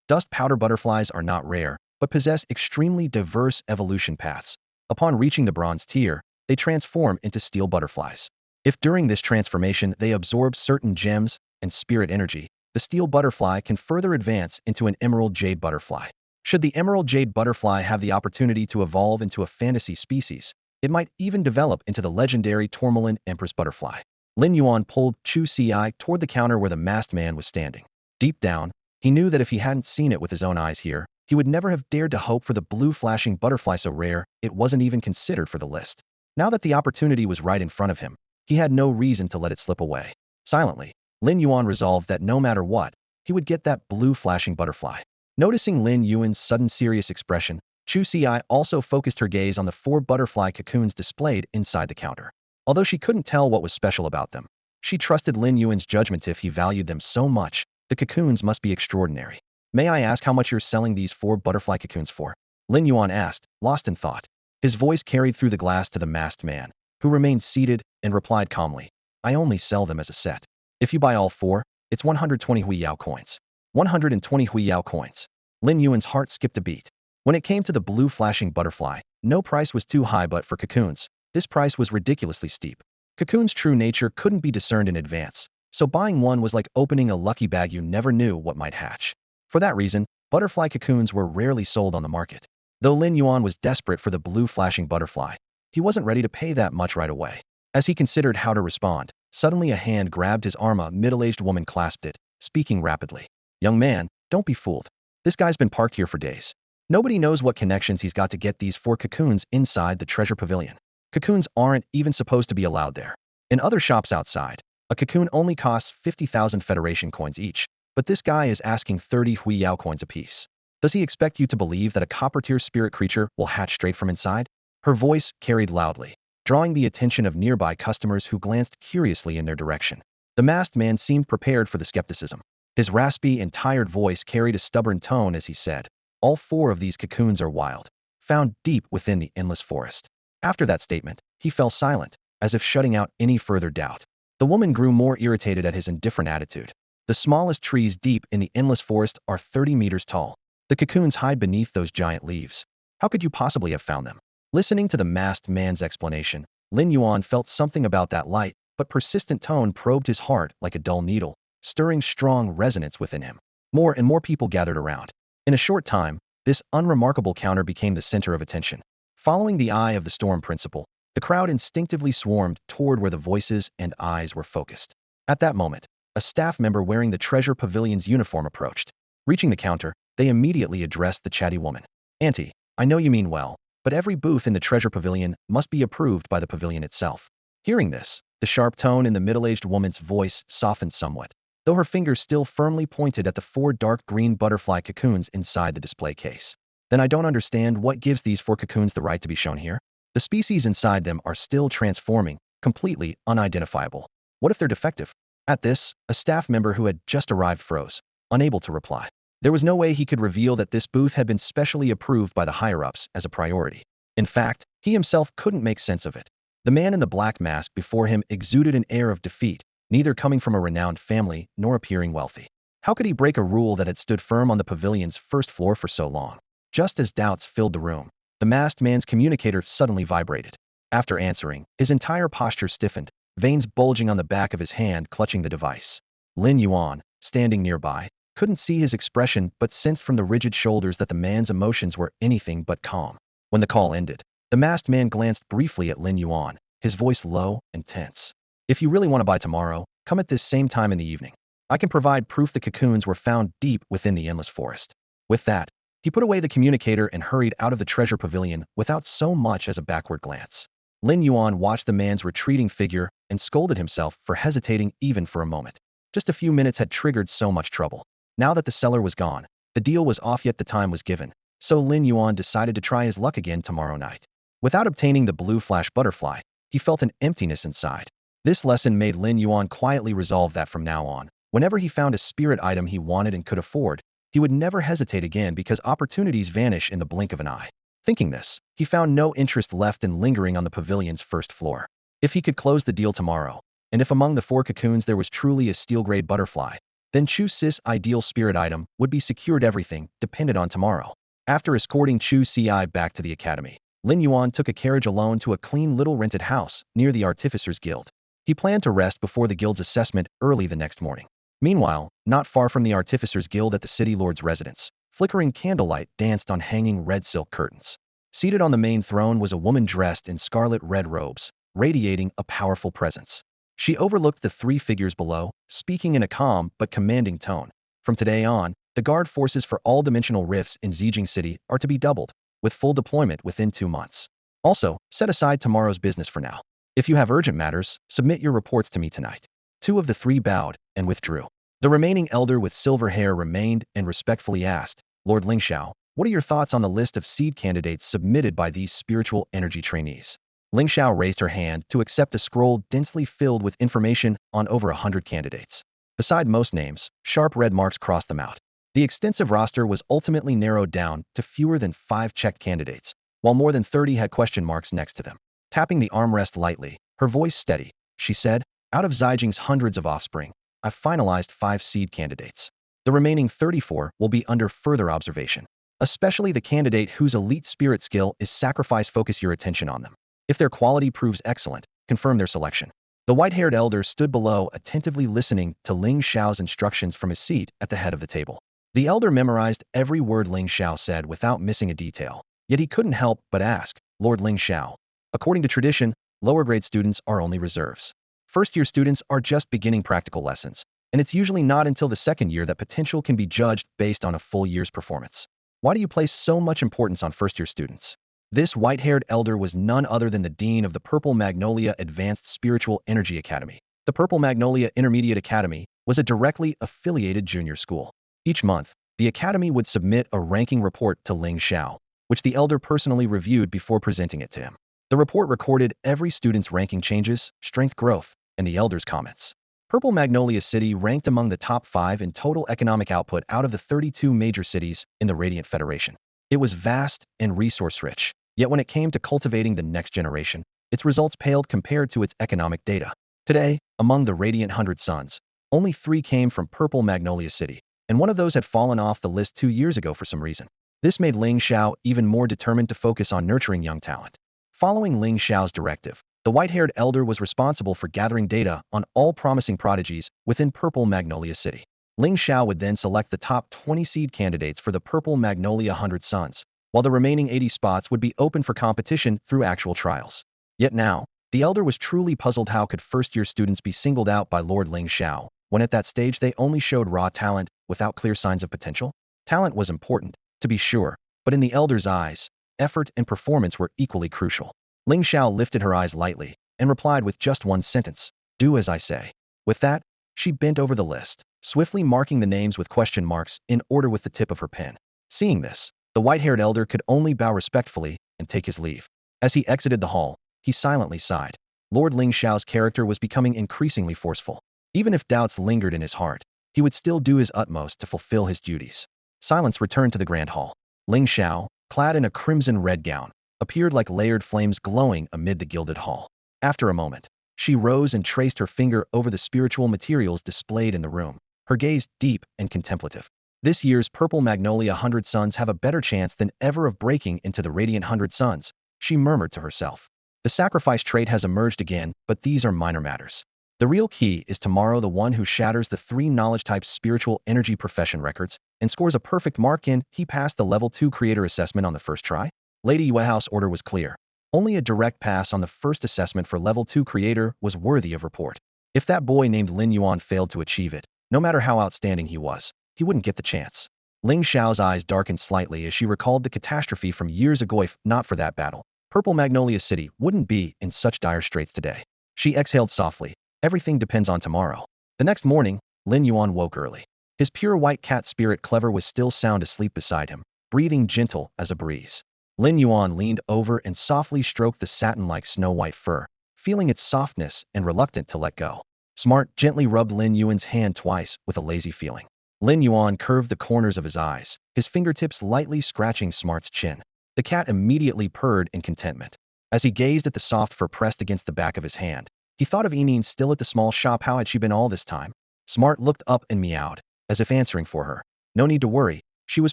Dust powder butterflies are not rare, but possess extremely diverse evolution paths. Upon reaching the bronze tier, they transform into steel butterflies. If during this transformation they absorb certain gems and spirit energy, the steel butterfly can further advance into an emerald jade butterfly. Should the emerald jade butterfly have the opportunity to evolve into a fantasy species, it might even develop into the legendary Tourmaline empress butterfly. Lin Yuan pulled Chu Ci toward the counter where the masked man was standing. Deep down, he knew that if he hadn't seen it with his own eyes here, he would never have dared to hope for the blue flashing butterfly so rare it wasn't even considered for the list. Now that the opportunity was right in front of him, he had no reason to let it slip away. Silently, Lin Yuan resolved that no matter what, he would get that blue flashing butterfly. Noticing Lin Yuan's sudden serious expression, Chu Ci also focused her gaze on the 4 butterfly cocoons displayed inside the counter. Although she couldn't tell what was special about them, she trusted Lin Yuan's judgment. If he valued them so much, the cocoons must be extraordinary. May I ask how much you're selling these 4 butterfly cocoons for? Lin Yuan asked, lost in thought. His voice carried through the glass to the masked man, who remained seated and replied calmly, I only sell them as a set. If you buy all 4, it's 120 Huiyao coins. 120 Huiyao coins. Lin Yuan's heart skipped a beat. When it came to the blue flashing butterfly, no price was too high, but for cocoons, this price was ridiculously steep. Cocoon's true nature couldn't be discerned in advance, so buying one was like opening a lucky bag. You never knew what might hatch. For that reason, butterfly cocoons were rarely sold on the market. Though Lin Yuan was desperate for the blue flashing butterfly, he wasn't ready to pay that much right away. As he considered how to respond, suddenly a hand grabbed his arm. A middle-aged woman clasped it, speaking rapidly. "Young man, don't be fooled. This guy's been parked here for days. Nobody knows what connections he's got to get these 4 cocoons inside the treasure pavilion. Cocoons aren't even supposed to be allowed there. In other shops outside, a cocoon only costs 50,000 Federation coins each, but this guy is asking 30 Hui Yao coins apiece. Does he expect you to believe that a copper-tier spirit creature will hatch straight from inside?" Her voice carried loudly, drawing the attention of nearby customers who glanced curiously in their direction. The masked man seemed prepared for the skepticism. His raspy and tired voice carried a stubborn tone as he said, "All 4 of these cocoons are wild, found deep within the endless forest." After that statement, he fell silent, as if shutting out any further doubt. The woman grew more irritated at his indifferent attitude. The smallest trees deep in the endless forest are 30 meters tall. The cocoons hide beneath those giant leaves. How could you possibly have found them? Listening to the masked man's explanation, Lin Yuan felt something about that light but persistent tone probed his heart like a dull needle, stirring strong resonance within him. More and more people gathered around. In a short time, this unremarkable counter became the center of attention. Following the eye of the storm principle, the crowd instinctively swarmed toward where the voices and eyes were focused. At that moment, a staff member wearing the treasure pavilion's uniform approached. Reaching the counter, they immediately addressed the chatty woman. "Auntie, I know you mean well, but every booth in the treasure pavilion must be approved by the pavilion itself." Hearing this, the sharp tone in the middle-aged woman's voice softened somewhat, though her fingers still firmly pointed at the 4 dark green butterfly cocoons inside the display case. "Then I don't understand what gives these 4 cocoons the right to be shown here. The species inside them are still transforming, completely unidentifiable. What if they're defective?" At this, a staff member who had just arrived froze, unable to reply. There was no way he could reveal that this booth had been specially approved by the higher-ups as a priority. In fact, he himself couldn't make sense of it. The man in the black mask before him exuded an air of defeat, neither coming from a renowned family nor appearing wealthy. How could he break a rule that had stood firm on the pavilion's first floor for so long? Just as doubts filled the room, the masked man's communicator suddenly vibrated. After answering, his entire posture stiffened, veins bulging on the back of his hand clutching the device. Lin Yuan, standing nearby, couldn't see his expression but sensed from the rigid shoulders that the man's emotions were anything but calm. When the call ended, the masked man glanced briefly at Lin Yuan, his voice low and tense. "If you really want to buy tomorrow, come at this same time in the evening. I can provide proof the cocoons were found deep within the endless forest." With that, he put away the communicator and hurried out of the treasure pavilion without so much as a backward glance. Lin Yuan watched the man's retreating figure and scolded himself for hesitating even for a moment. Just a few minutes had triggered so much trouble. Now that the seller was gone, the deal was off yet the time was given, so Lin Yuan decided to try his luck again tomorrow night. Without obtaining the blue flash butterfly, he felt an emptiness inside. This lesson made Lin Yuan quietly resolve that from now on, whenever he found a spirit item he wanted and could afford, he would never hesitate again because opportunities vanish in the blink of an eye. Thinking this, he found no interest left in lingering on the pavilion's first floor. If he could close the deal tomorrow, and if among the 4 cocoons there was truly a steel-gray butterfly, then Chu Si's ideal spirit item would be secured. Everything depended on tomorrow. After escorting Chu Si back to the academy, Lin Yuan took a carriage alone to a clean little rented house near the Artificers Guild. He planned to rest before the guild's assessment early the next morning. Meanwhile, not far from the Artificers Guild at the city lord's residence, flickering candlelight danced on hanging red silk curtains. Seated on the main throne was a woman dressed in scarlet red robes, radiating a powerful presence. She overlooked the 3 figures below, speaking in a calm but commanding tone. "From today on, the guard forces for all dimensional rifts in Xiguang City are to be doubled, with full deployment within 2 months. Also, set aside tomorrow's business for now. If you have urgent matters, submit your reports to me tonight." 2 of the 3 bowed and withdrew. The remaining elder with silver hair remained and respectfully asked, "Lord Lingxiao, what are your thoughts on the list of seed candidates submitted by these spiritual energy trainees?" Lingxiao raised her hand to accept a scroll densely filled with information on over 100 candidates. Beside most names, sharp red marks crossed them out. The extensive roster was ultimately narrowed down to fewer than 5 checked candidates, while more than 30 had question marks next to them. Tapping the armrest lightly, her voice steady, she said, "Out of Xiguang's hundreds of offspring, I've finalized 5 seed candidates. The remaining 34 will be under further observation. Especially the candidate whose elite spirit skill is sacrifice. Focus your attention on them. If their quality proves excellent, confirm their selection." The white-haired elder stood below, attentively listening to Ling Xiao's instructions from his seat at the head of the table. The elder memorized every word Ling Xiao said without missing a detail, Yet he couldn't help but ask, Lord Ling Xiao. According to tradition, lower grade students are only reserves. First-year students are just beginning practical lessons, and it's usually not until the second year that potential can be judged based on a full year's performance. Why do you place so much importance on first-year students? This white-haired elder was none other than the dean of the Purple Magnolia Advanced Spiritual Energy Academy. The Purple Magnolia Intermediate Academy was a directly affiliated junior school. Each month, the academy would submit a ranking report to Ling Xiao, which the elder personally reviewed before presenting it to him. The report recorded every student's ranking changes, strength growth, and the elder's comments. Purple Magnolia City ranked among the top 5 in total economic output out of the 32 major cities in the Radiant Federation. It was vast and resource-rich, yet when it came to cultivating the next generation, its results paled compared to its economic data. Today, among the Radiant 100 Sons, only 3 came from Purple Magnolia City, and one of those had fallen off the list 2 years ago for some reason. This made Ling Xiao even more determined to focus on nurturing young talent. Following Ling Xiao's directive, the white-haired elder was responsible for gathering data on all promising prodigies within Purple Magnolia City. Ling Xiao would then select the top 20 seed candidates for the Purple Magnolia 100 Sons, while the remaining 80 spots would be open for competition through actual trials. Yet now, the elder was truly puzzled how could first-year students be singled out by Lord Ling Xiao, when at that stage they only showed raw talent without clear signs of potential? Talent was important, to be sure, but in the elder's eyes, effort and performance were equally crucial. Ling Xiao lifted her eyes lightly and replied with just one sentence, "Do as I say." With that, she bent over the list, swiftly marking the names with question marks in order with the tip of her pen. Seeing this, the white-haired elder could only bow respectfully and take his leave. As he exited the hall, he silently sighed. Lord Ling Xiao's character was becoming increasingly forceful. Even if doubts lingered in his heart, he would still do his utmost to fulfill his duties. Silence returned to the grand hall. Ling Xiao, clad in a crimson-red gown, appeared like layered flames glowing amid the gilded hall. After a moment, she rose and traced her finger over the spiritual materials displayed in the room, her gaze deep and contemplative. This year's Purple Magnolia 100 Sons have a better chance than ever of breaking into the Radiant 100 Sons, she murmured to herself. The sacrifice trait has emerged again, but these are minor matters. The real key is tomorrow the one who shatters the 3 knowledge types spiritual energy profession records and scores a perfect mark in he passed the level 2 creator assessment on the first try. Lady Yuehao's order was clear. Only a direct pass on the first assessment for level 2 creator was worthy of report. If that boy named Lin Yuan failed to achieve it, no matter how outstanding he was, he wouldn't get the chance. Ling Xiao's eyes darkened slightly as she recalled the catastrophe from years ago. If not for that battle, Purple Magnolia City wouldn't be in such dire straits today. She exhaled softly. Everything depends on tomorrow. The next morning, Lin Yuan woke early. His pure white cat spirit Clever was still sound asleep beside him, breathing gentle as a breeze. Lin Yuan leaned over and softly stroked the satin-like snow-white fur, feeling its softness and reluctant to let go. Smart gently rubbed Lin Yuan's hand twice with a lazy feeling. Lin Yuan curved the corners of his eyes, his fingertips lightly scratching Smart's chin. The cat immediately purred in contentment. As he gazed at the soft fur pressed against the back of his hand, he thought of Enine still at the small shop. How had she been all this time? Smart looked up and meowed, as if answering for her. No need to worry, she was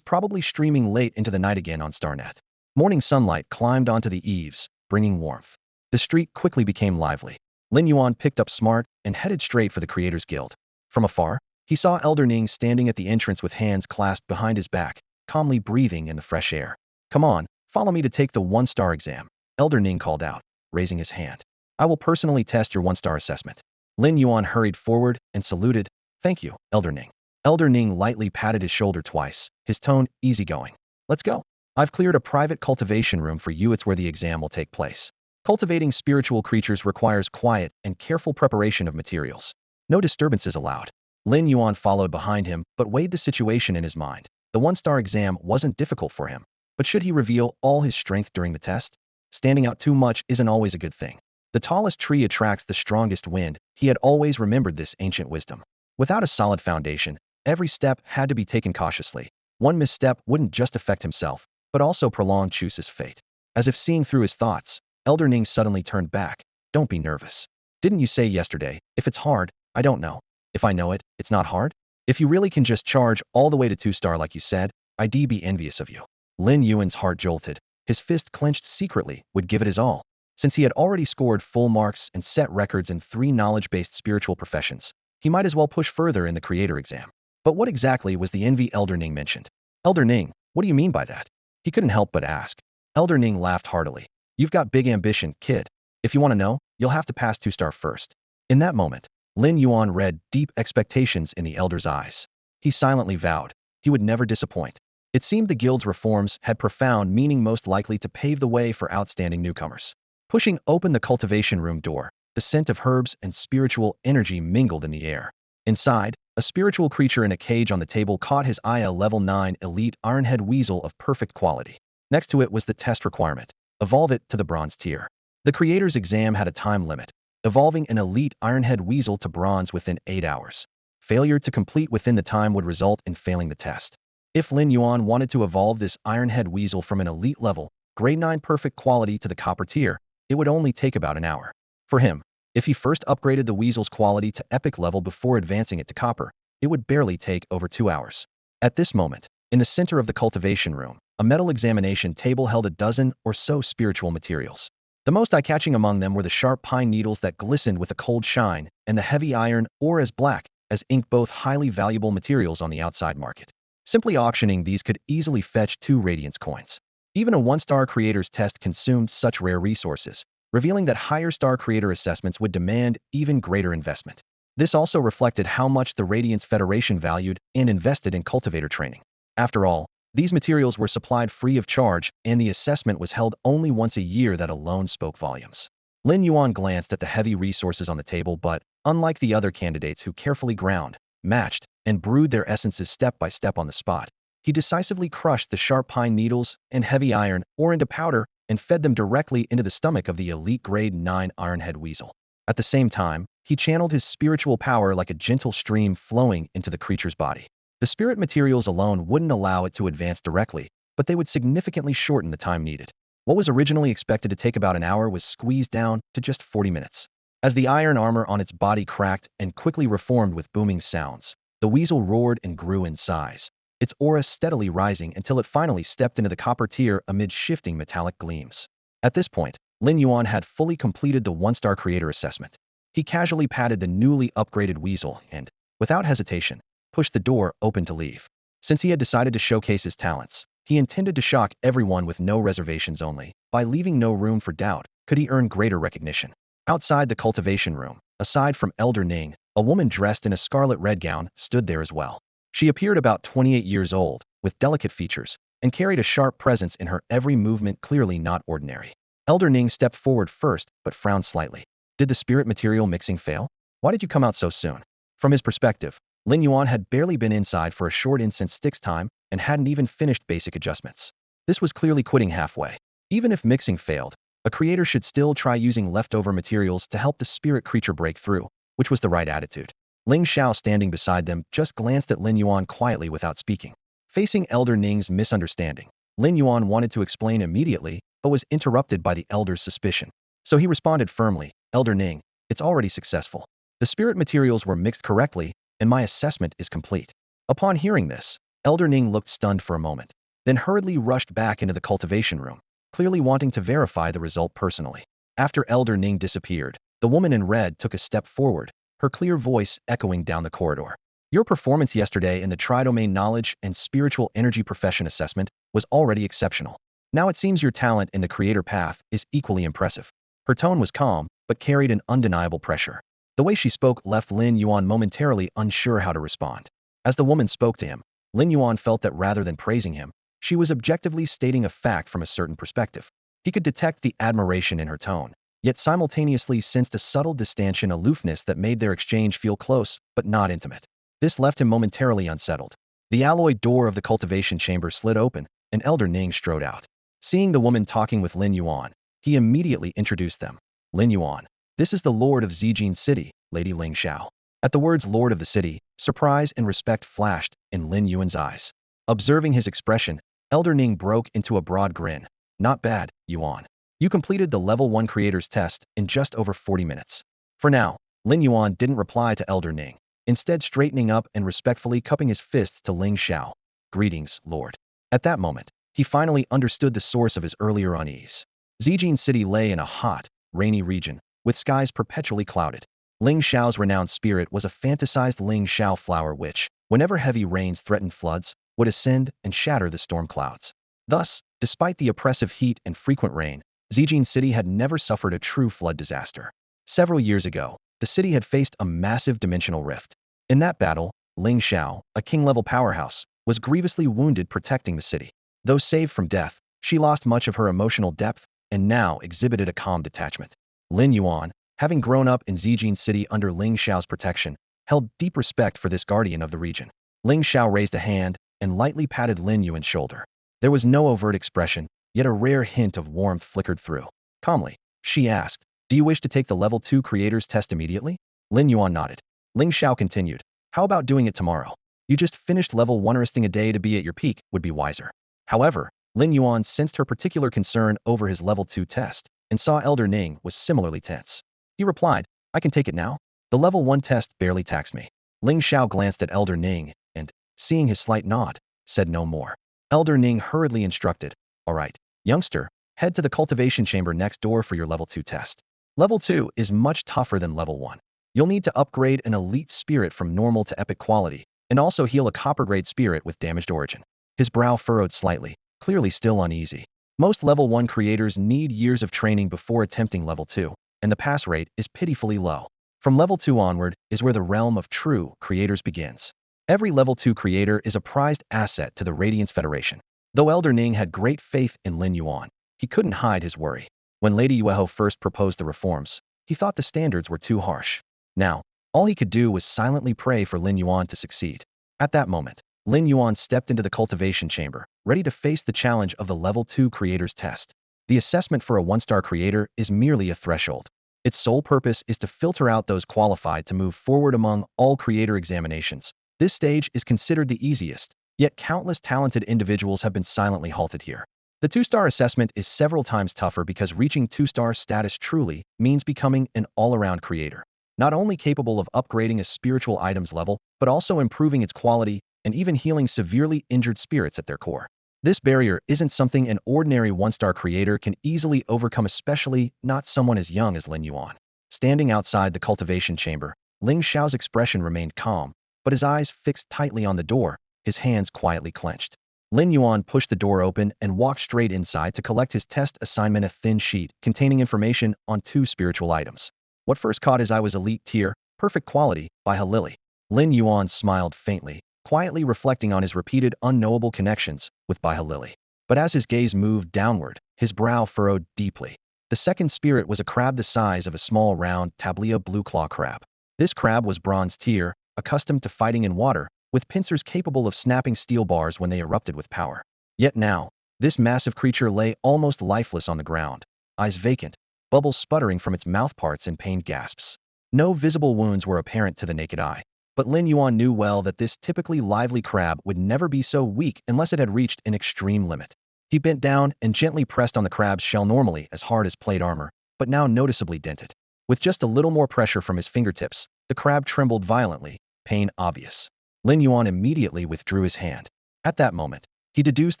probably streaming late into the night again on Starnet. Morning sunlight climbed onto the eaves, bringing warmth. The street quickly became lively. Lin Yuan picked up Smart and headed straight for the Creators Guild. From afar, he saw Elder Ning standing at the entrance with hands clasped behind his back, calmly breathing in the fresh air. Come on, follow me to take the 1-star exam, Elder Ning called out, raising his hand. I will personally test your 1-star assessment. Lin Yuan hurried forward and saluted. Thank you, Elder Ning. Elder Ning lightly patted his shoulder twice, his tone easygoing. Let's go. I've cleared a private cultivation room for you. It's where the exam will take place. Cultivating spiritual creatures requires quiet and careful preparation of materials. No disturbances allowed. Lin Yuan followed behind him, but weighed the situation in his mind. The 1-star exam wasn't difficult for him, but should he reveal all his strength during the test? Standing out too much isn't always a good thing. The tallest tree attracts the strongest wind. He had always remembered this ancient wisdom. Without a solid foundation, every step had to be taken cautiously. One misstep wouldn't just affect himself, but also prolong Chuse's fate. As if seeing through his thoughts, Elder Ning suddenly turned back. Don't be nervous. Didn't you say yesterday, if it's hard, I don't know. If I know it, it's not hard? If you really can just charge all the way to 2-star like you said, I'd be envious of you. Lin Yuan's heart jolted. His fist clenched secretly, would give it his all. Since he had already scored full marks and set records in 3 knowledge-based spiritual professions, he might as well push further in the creator exam. But what exactly was the envy Elder Ning mentioned? Elder Ning, what do you mean by that? He couldn't help but ask. Elder Ning laughed heartily. You've got big ambition, kid. If you want to know, you'll have to pass 2-star first. In that moment, Lin Yuan read deep expectations in the elder's eyes. He silently vowed he would never disappoint. It seemed the guild's reforms had profound meaning, most likely to pave the way for outstanding newcomers. Pushing open the cultivation room door, the scent of herbs and spiritual energy mingled in the air. Inside, a spiritual creature in a cage on the table caught his eye, a level 9 elite ironhead weasel of perfect quality. Next to it was the test requirement: evolve it to the bronze tier. The creator's exam had a time limit, evolving an elite ironhead weasel to bronze within 8 hours. Failure to complete within the time would result in failing the test. If Lin Yuan wanted to evolve this ironhead weasel from an elite level, grade 9 perfect quality to the copper tier, it would only take about an hour. For him, if he first upgraded the weasel's quality to epic level before advancing it to copper, it would barely take over 2 hours. At this moment, in the center of the cultivation room, a metal examination table held a dozen or so spiritual materials. The most eye-catching among them were the sharp pine needles that glistened with a cold shine, and the heavy iron ore as black as ink, both highly valuable materials on the outside market. Simply auctioning these could easily fetch 2 radiance coins. Even a 1-star creator's test consumed such rare resources, revealing that higher star creator assessments would demand even greater investment. This also reflected how much the Radiance Federation valued and invested in cultivator training. After all, these materials were supplied free of charge, and the assessment was held only once a year. That alone spoke volumes. Lin Yuan glanced at the heavy resources on the table, but, unlike the other candidates who carefully ground, matched, and brewed their essences step by step on the spot, he decisively crushed the sharp pine needles and heavy iron ore into powder and fed them directly into the stomach of the elite grade 9 ironhead weasel. At the same time, he channeled his spiritual power like a gentle stream flowing into the creature's body. The spirit materials alone wouldn't allow it to advance directly, but they would significantly shorten the time needed. What was originally expected to take about an hour was squeezed down to just 40 minutes. As the iron armor on its body cracked and quickly reformed with booming sounds, the weasel roared and grew in size, its aura steadily rising until it finally stepped into the copper tier amid shifting metallic gleams. At this point, Lin Yuan had fully completed the 1-star creator assessment. He casually patted the newly upgraded weasel and, without hesitation, pushed the door open to leave. Since he had decided to showcase his talents, he intended to shock everyone with no reservations. Only by leaving no room for doubt could he earn greater recognition. Outside the cultivation room, aside from Elder Ning, a woman dressed in a scarlet red gown stood there as well. She appeared about 28 years old, with delicate features, and carried a sharp presence in her every movement, clearly not ordinary. Elder Ning stepped forward first, but frowned slightly. Did the spirit material mixing fail? Why did you come out so soon? From his perspective, Lin Yuan had barely been inside for a short incense sticks time and hadn't even finished basic adjustments. This was clearly quitting halfway. Even if mixing failed, a creator should still try using leftover materials to help the spirit creature break through, which was the right attitude. Ling Xiao, standing beside them, just glanced at Lin Yuan quietly without speaking. Facing Elder Ning's misunderstanding, Lin Yuan wanted to explain immediately, but was interrupted by the elder's suspicion. So he responded firmly, Elder Ning, it's already successful. The spirit materials were mixed correctly, and my assessment is complete. Upon hearing this, Elder Ning looked stunned for a moment, then hurriedly rushed back into the cultivation room, clearly wanting to verify the result personally. After Elder Ning disappeared, the woman in red took a step forward, her clear voice echoing down the corridor. Your performance yesterday in the Tri-Domain Knowledge and Spiritual Energy Profession Assessment was already exceptional. Now it seems your talent in the creator path is equally impressive. Her tone was calm, but carried an undeniable pressure. The way she spoke left Lin Yuan momentarily unsure how to respond. As the woman spoke to him, Lin Yuan felt that rather than praising him, she was objectively stating a fact from a certain perspective. He could detect the admiration in her tone, yet simultaneously sensed a subtle distantian aloofness that made their exchange feel close, but not intimate. This left him momentarily unsettled. The alloy door of the cultivation chamber slid open, and Elder Ning strode out. Seeing the woman talking with Lin Yuan, he immediately introduced them. Lin Yuan, this is the Lord of Xiguang City, Lady Ling Xiao. At the words Lord of the City, surprise and respect flashed in Lin Yuan's eyes. Observing his expression, Elder Ning broke into a broad grin. Not bad, Yuan. You completed the level 1 creator's test in just over 40 minutes. For now, Lin Yuan didn't reply to Elder Ning, instead straightening up and respectfully cupping his fists to Ling Xiao. Greetings, Lord. At that moment, he finally understood the source of his earlier unease. Xiguang City lay in a hot, rainy region, with skies perpetually clouded. Ling Xiao's renowned spirit was a fantasized Ling Xiao flower which, whenever heavy rains threatened floods, would ascend and shatter the storm clouds. Thus, despite the oppressive heat and frequent rain, Xiguang City had never suffered a true flood disaster. Several years ago, the city had faced a massive dimensional rift. In that battle, Ling Xiao, a king-level powerhouse, was grievously wounded protecting the city. Though saved from death, she lost much of her emotional depth and now exhibited a calm detachment. Lin Yuan, having grown up in Xiguang City under Ling Xiao's protection, held deep respect for this guardian of the region. Ling Xiao raised a hand and lightly patted Lin Yuan's shoulder. There was no overt expression, yet a rare hint of warmth flickered through. Calmly, she asked, "Do you wish to take the Level 2 Creators Test immediately?" Lin Yuan nodded. Ling Xiao continued, "How about doing it tomorrow? You just finished Level 1, resting a day to be at your peak would be wiser." However, Lin Yuan sensed her particular concern over his Level 2 test, and saw Elder Ning was similarly tense. He replied, "I can take it now. The Level 1 test barely taxed me." Ling Xiao glanced at Elder Ning, and, seeing his slight nod, said no more. Elder Ning hurriedly instructed, "All right, youngster, head to the cultivation chamber next door for your Level 2 test. Level 2 is much tougher than Level 1. You'll need to upgrade an elite spirit from normal to epic quality, and also heal a copper-grade spirit with damaged origin." His brow furrowed slightly, clearly still uneasy. Most Level 1 creators need years of training before attempting Level 2, and the pass rate is pitifully low. From Level 2 onward is where the realm of true creators begins. Every Level 2 creator is a prized asset to the Radiance Federation. Though Elder Ning had great faith in Lin Yuan, he couldn't hide his worry. When Lady Yueho first proposed the reforms, he thought the standards were too harsh. Now, all he could do was silently pray for Lin Yuan to succeed. At that moment, Lin Yuan stepped into the cultivation chamber, ready to face the challenge of the Level 2 Creators Test. The assessment for a 1-star creator is merely a threshold. Its sole purpose is to filter out those qualified to move forward among all creator examinations. This stage is considered the easiest, yet countless talented individuals have been silently halted here. The 2-star assessment is several times tougher because reaching 2-star status truly means becoming an all-around creator, not only capable of upgrading a spiritual item's level, but also improving its quality and even healing severely injured spirits at their core. This barrier isn't something an ordinary 1-star creator can easily overcome, especially not someone as young as Lin Yuan. Standing outside the cultivation chamber, Ling Xiao's expression remained calm, but his eyes fixed tightly on the door, his hands quietly clenched. Lin Yuan pushed the door open and walked straight inside to collect his test assignment, a thin sheet containing information on 2 spiritual items. What first caught his eye was Elite Tier, Perfect Quality, by Halili. Lin Yuan smiled faintly, quietly reflecting on his repeated unknowable connections with Baihalili. But as his gaze moved downward, his brow furrowed deeply. The second spirit was a crab the size of a small round tablia blue claw crab. This crab was bronze tier, accustomed to fighting in water, with pincers capable of snapping steel bars when they erupted with power. Yet now, this massive creature lay almost lifeless on the ground, eyes vacant, bubbles sputtering from its mouthparts in pained gasps. No visible wounds were apparent to the naked eye. But Lin Yuan knew well that this typically lively crab would never be so weak unless it had reached an extreme limit. He bent down and gently pressed on the crab's shell, normally as hard as plate armor, but now noticeably dented. With just a little more pressure from his fingertips, the crab trembled violently, pain obvious. Lin Yuan immediately withdrew his hand. At that moment, he deduced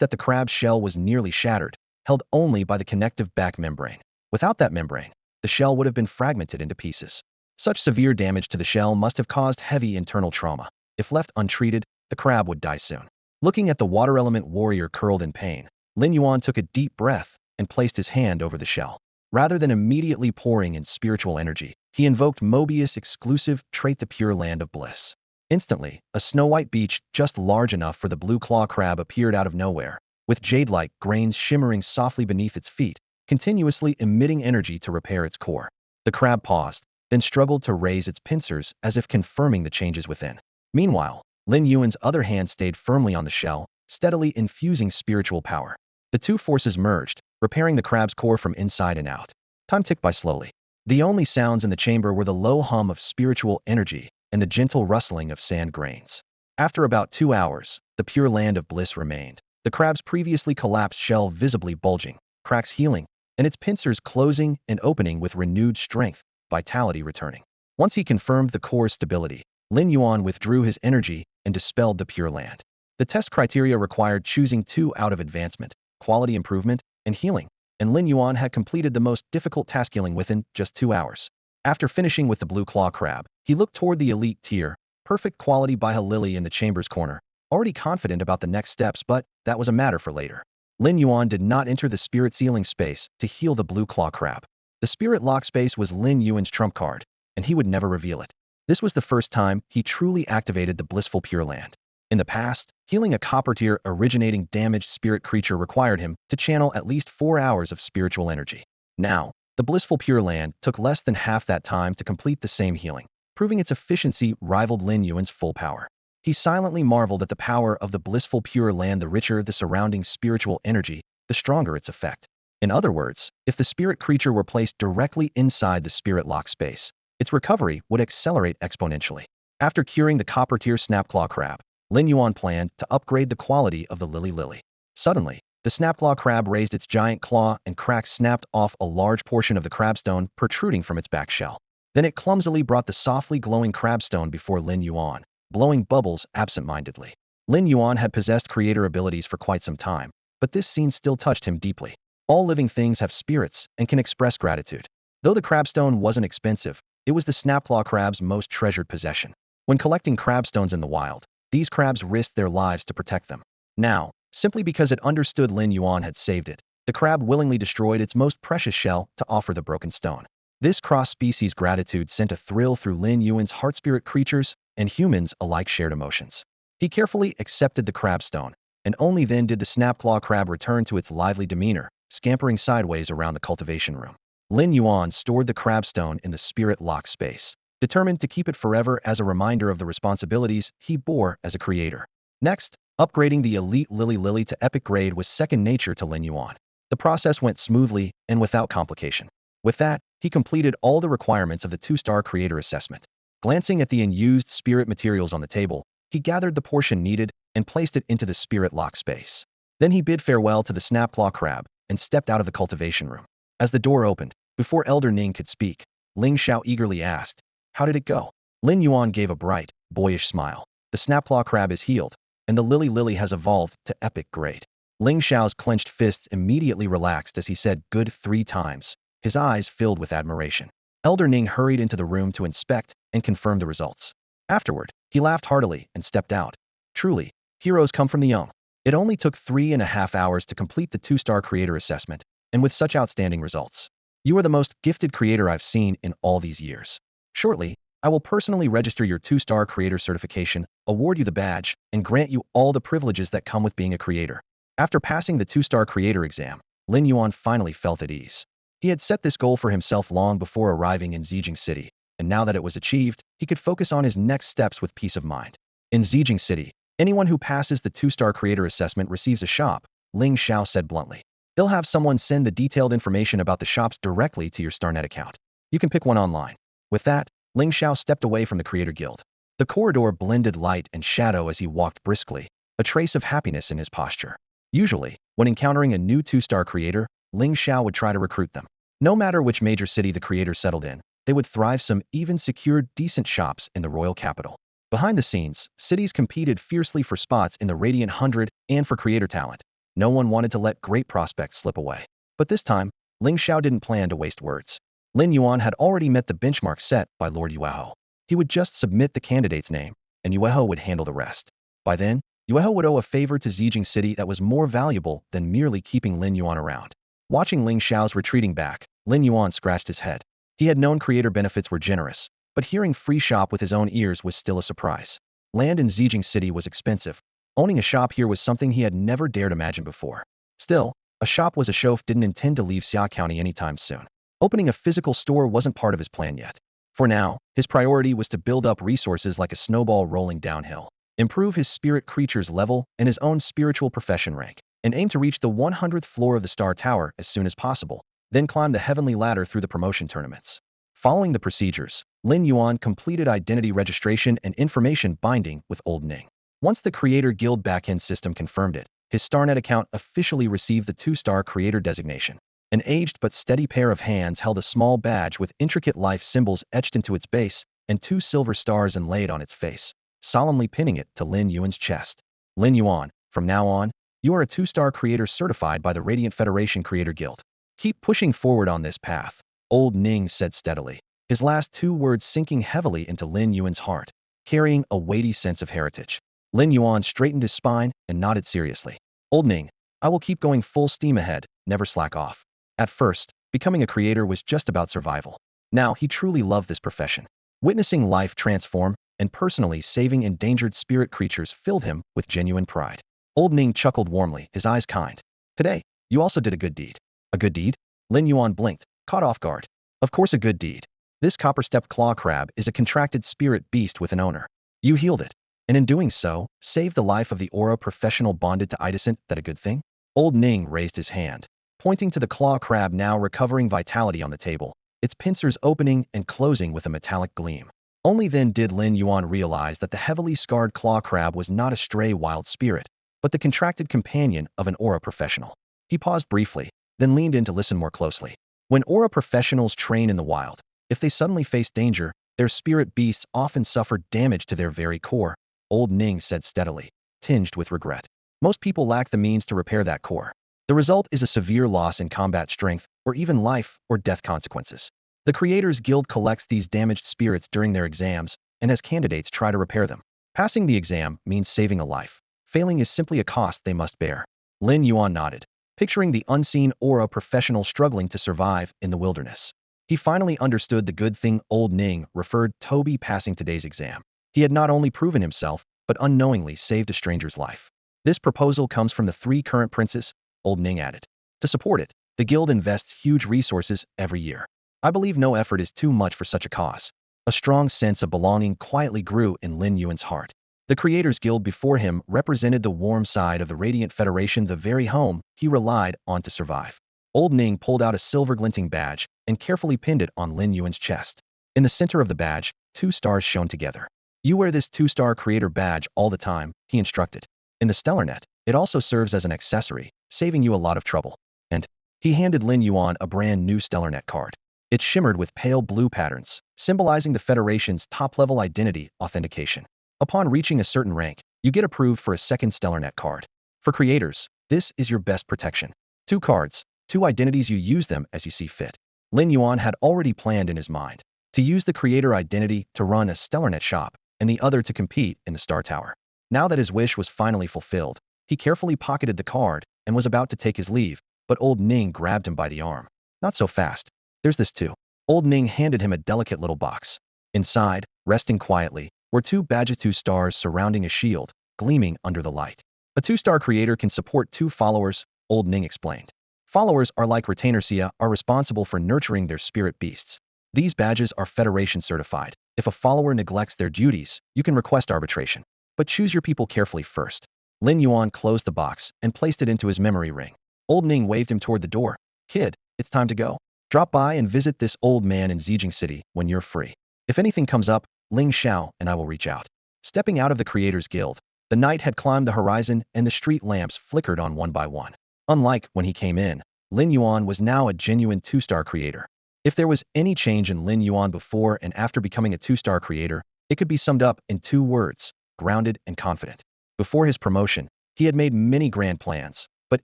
that the crab's shell was nearly shattered, held only by the connective back membrane. Without that membrane, the shell would have been fragmented into pieces. Such severe damage to the shell must have caused heavy internal trauma. If left untreated, the crab would die soon. Looking at the water element warrior curled in pain, Lin Yuan took a deep breath and placed his hand over the shell. Rather than immediately pouring in spiritual energy, he invoked Mobius' exclusive trait, the Pure Land of Bliss. Instantly, a snow-white beach just large enough for the blue claw crab appeared out of nowhere, with jade-like grains shimmering softly beneath its feet, continuously emitting energy to repair its core. The crab paused, then struggled to raise its pincers as if confirming the changes within. Meanwhile, Lin Yuan's other hand stayed firmly on the shell, steadily infusing spiritual power. The two forces merged, repairing the crab's core from inside and out. Time ticked by slowly. The only sounds in the chamber were the low hum of spiritual energy and the gentle rustling of sand grains. After about 2 hours, the Pure Land of Bliss remained, the crab's previously collapsed shell visibly bulging, cracks healing, and its pincers closing and opening with renewed strength, vitality returning. Once he confirmed the core's stability, Lin Yuan withdrew his energy and dispelled the Pure Land. The test criteria required choosing 2 out of advancement, quality improvement, and healing, and Lin Yuan had completed the most difficult task, healing, within just 2 hours. After finishing with the blue claw crab, he looked toward the elite tier, perfect quality by Halili in the chamber's corner, already confident about the next steps, but that was a matter for later. Lin Yuan did not enter the spirit sealing space to heal the blue claw crab. The spirit lock space was Lin Yuan's trump card, and he would never reveal it. This was the first time he truly activated the blissful Pure Land. In the past, healing a copper tier originating damaged spirit creature required him to channel at least 4 hours of spiritual energy. Now, the blissful Pure Land took less than half that time to complete the same healing, proving its efficiency rivaled Lin Yuan's full power. He silently marveled at the power of the blissful Pure Land. The richer the surrounding spiritual energy, the stronger its effect. In other words, if the spirit creature were placed directly inside the spirit lock space, its recovery would accelerate exponentially. After curing the copper tier snapclaw crab, Lin Yuan planned to upgrade the quality of the lily. Suddenly, the snapclaw crab raised its giant claw and cracks snapped off a large portion of the crabstone protruding from its back shell. Then it clumsily brought the softly glowing crabstone before Lin Yuan, blowing bubbles absent-mindedly. Lin Yuan had possessed creator abilities for quite some time, but this scene still touched him deeply. All living things have spirits and can express gratitude. Though the crabstone wasn't expensive, it was the snapclaw crab's most treasured possession. When collecting crabstones in the wild, these crabs risked their lives to protect them. Now, simply because it understood Lin Yuan had saved it, the crab willingly destroyed its most precious shell to offer the broken stone. This cross-species gratitude sent a thrill through Lin Yuan's heart. Spirit creatures and humans alike shared emotions. He carefully accepted the crabstone, and only then did the snapclaw crab return to its lively demeanor, scampering sideways around the cultivation room. Lin Yuan stored the crabstone in the spirit lock space, determined to keep it forever as a reminder of the responsibilities he bore as a creator. Next, upgrading the elite lily to epic grade was second nature to Lin Yuan. The process went smoothly and without complication. With that, he completed all the requirements of the 2-star creator assessment. Glancing at the unused spirit materials on the table, he gathered the portion needed and placed it into the spirit lock space. Then he bid farewell to the snapclaw crab and stepped out of the cultivation room. As the door opened, before Elder Ning could speak, Ling Xiao eagerly asked, "How did it go?" Lin Yuan gave a bright, boyish smile. "The snapclaw crab is healed, and the lily has evolved to epic grade." Ling Xiao's clenched fists immediately relaxed as he said "good" 3 times, his eyes filled with admiration. Elder Ning hurried into the room to inspect and confirm the results. Afterward, he laughed heartily and stepped out. Truly, heroes come from the young. It only took 3.5 hours to complete the 2-star creator assessment, and with such outstanding results. You are the most gifted creator I've seen in all these years. Shortly, I will personally register your 2-star creator certification, award you the badge, and grant you all the privileges that come with being a creator. After passing the 2-star creator exam, Lin Yuan finally felt at ease. He had set this goal for himself long before arriving in Xiguang City, and now that it was achieved, he could focus on his next steps with peace of mind. In Xiguang City, anyone who passes the 2-star creator assessment receives a shop, Ling Xiao said bluntly. They'll have someone send the detailed information about the shops directly to your StarNet account. You can pick one online. With that, Ling Xiao stepped away from the Creator Guild. The corridor blended light and shadow as he walked briskly, a trace of happiness in his posture. Usually, when encountering a new 2-star creator, Ling Xiao would try to recruit them. No matter which major city the creator settled in, they would thrive. Some even secured decent shops in the royal capital. Behind the scenes, cities competed fiercely for spots in the Radiant 100 and for creator talent. No one wanted to let great prospects slip away. But this time, Ling Xiao didn't plan to waste words. Lin Yuan had already met the benchmark set by Lord Yueho. He would just submit the candidate's name, and Yueho would handle the rest. By then, Yueho would owe a favor to Xiguang City that was more valuable than merely keeping Lin Yuan around. Watching Ling Xiao's retreating back, Lin Yuan scratched his head. He had known creator benefits were generous, but hearing free shop with his own ears was still a surprise. Land in Xiguang City was expensive. Owning a shop here was something he had never dared imagine before. Still, a shop was a Shof didn't intend to leave Xia County anytime soon. Opening a physical store wasn't part of his plan yet. For now, his priority was to build up resources like a snowball rolling downhill, improve his spirit creature's level and his own spiritual profession rank, and aim to reach the 100th floor of the Star Tower as soon as possible, then climb the heavenly ladder through the promotion tournaments. Following the procedures, Lin Yuan completed identity registration and information binding with Old Ning. Once the Creator Guild backend system confirmed it, his StarNet account officially received the 2-star creator designation. An aged but steady pair of hands held a small badge with intricate life symbols etched into its base and 2 silver stars inlaid on its face, solemnly pinning it to Lin Yuan's chest. Lin Yuan, from now on, you are a 2-star creator certified by the Radiant Federation Creator Guild. Keep pushing forward on this path, Old Ning said steadily, his last 2 words sinking heavily into Lin Yuan's heart, carrying a weighty sense of heritage. Lin Yuan straightened his spine and nodded seriously. Old Ning, I will keep going full steam ahead, never slack off. At first, becoming a creator was just about survival. Now he truly loved this profession. Witnessing life transform and personally saving endangered spirit creatures filled him with genuine pride. Old Ning chuckled warmly, his eyes kind. Today, you also did a good deed. A good deed? Lin Yuan blinked, caught off guard. Of course a good deed. This copper-stepped claw crab is a contracted spirit beast with an owner. You healed it, and in doing so, saved the life of the aura professional bonded to Idescent. That a good thing? Old Ning raised his hand, pointing to the claw crab now recovering vitality on the table, its pincers opening and closing with a metallic gleam. Only then did Lin Yuan realize that the heavily scarred claw crab was not a stray wild spirit, but the contracted companion of an aura professional. He paused briefly, then leaned in to listen more closely. When aura professionals train in the wild, if they suddenly face danger, their spirit beasts often suffer damage to their very core, Old Ning said steadily, tinged with regret. Most people lack the means to repair that core. The result is a severe loss in combat strength, or even life or death consequences. The Creators Guild collects these damaged spirits during their exams, and as candidates try to repair them. Passing the exam means saving a life. Failing is simply a cost they must bear. Lin Yuan nodded, picturing the unseen aura professional struggling to survive in the wilderness. He finally understood the good thing Old Ning referred to passing today's exam. He had not only proven himself, but unknowingly saved a stranger's life. This proposal comes from the 3 current princes, Old Ning added. To support it, the guild invests huge resources every year. I believe no effort is too much for such a cause. A strong sense of belonging quietly grew in Lin Yuan's heart. The Creators Guild before him represented the warm side of the Radiant Federation, the very home he relied on to survive. Old Ning pulled out a silver glinting badge and carefully pinned it on Lin Yuan's chest. In the center of the badge, 2 stars shone together. You wear this 2-star creator badge all the time, he instructed. In the Stellar Net, it also serves as an accessory, saving you a lot of trouble. And he handed Lin Yuan a brand new Stellar Net card. It shimmered with pale blue patterns, symbolizing the Federation's top-level identity authentication. Upon reaching a certain rank, you get approved for a second Stellar Net card. For creators, this is your best protection. 2 cards, 2 identities, you use them as you see fit. Lin Yuan had already planned in his mind to use the creator identity to run a Stellar Net shop, and the other to compete in the Star Tower. Now that his wish was finally fulfilled, he carefully pocketed the card and was about to take his leave, but Old Ning grabbed him by the arm. Not so fast. There's this too. Old Ning handed him a delicate little box. Inside, resting quietly, were 2 badges, 2 stars surrounding a shield, gleaming under the light. A 2-star creator can support 2 followers, Old Ning explained. Followers are like retainers, are responsible for nurturing their spirit beasts. These badges are Federation certified. If a follower neglects their duties, you can request arbitration. But choose your people carefully first. Lin Yuan closed the box and placed it into his memory ring. Old Ning waved him toward the door. Kid, it's time to go. Drop by and visit this old man in Xiguang City when you're free. If anything comes up, Ling Xiao and I will reach out. Stepping out of the Creators Guild, the night had climbed the horizon and the street lamps flickered on one by one. Unlike when he came in, Lin Yuan was now a genuine 2-star creator. If there was any change in Lin Yuan before and after becoming a 2-star creator, it could be summed up in 2 words: grounded and confident. Before his promotion, he had made many grand plans, but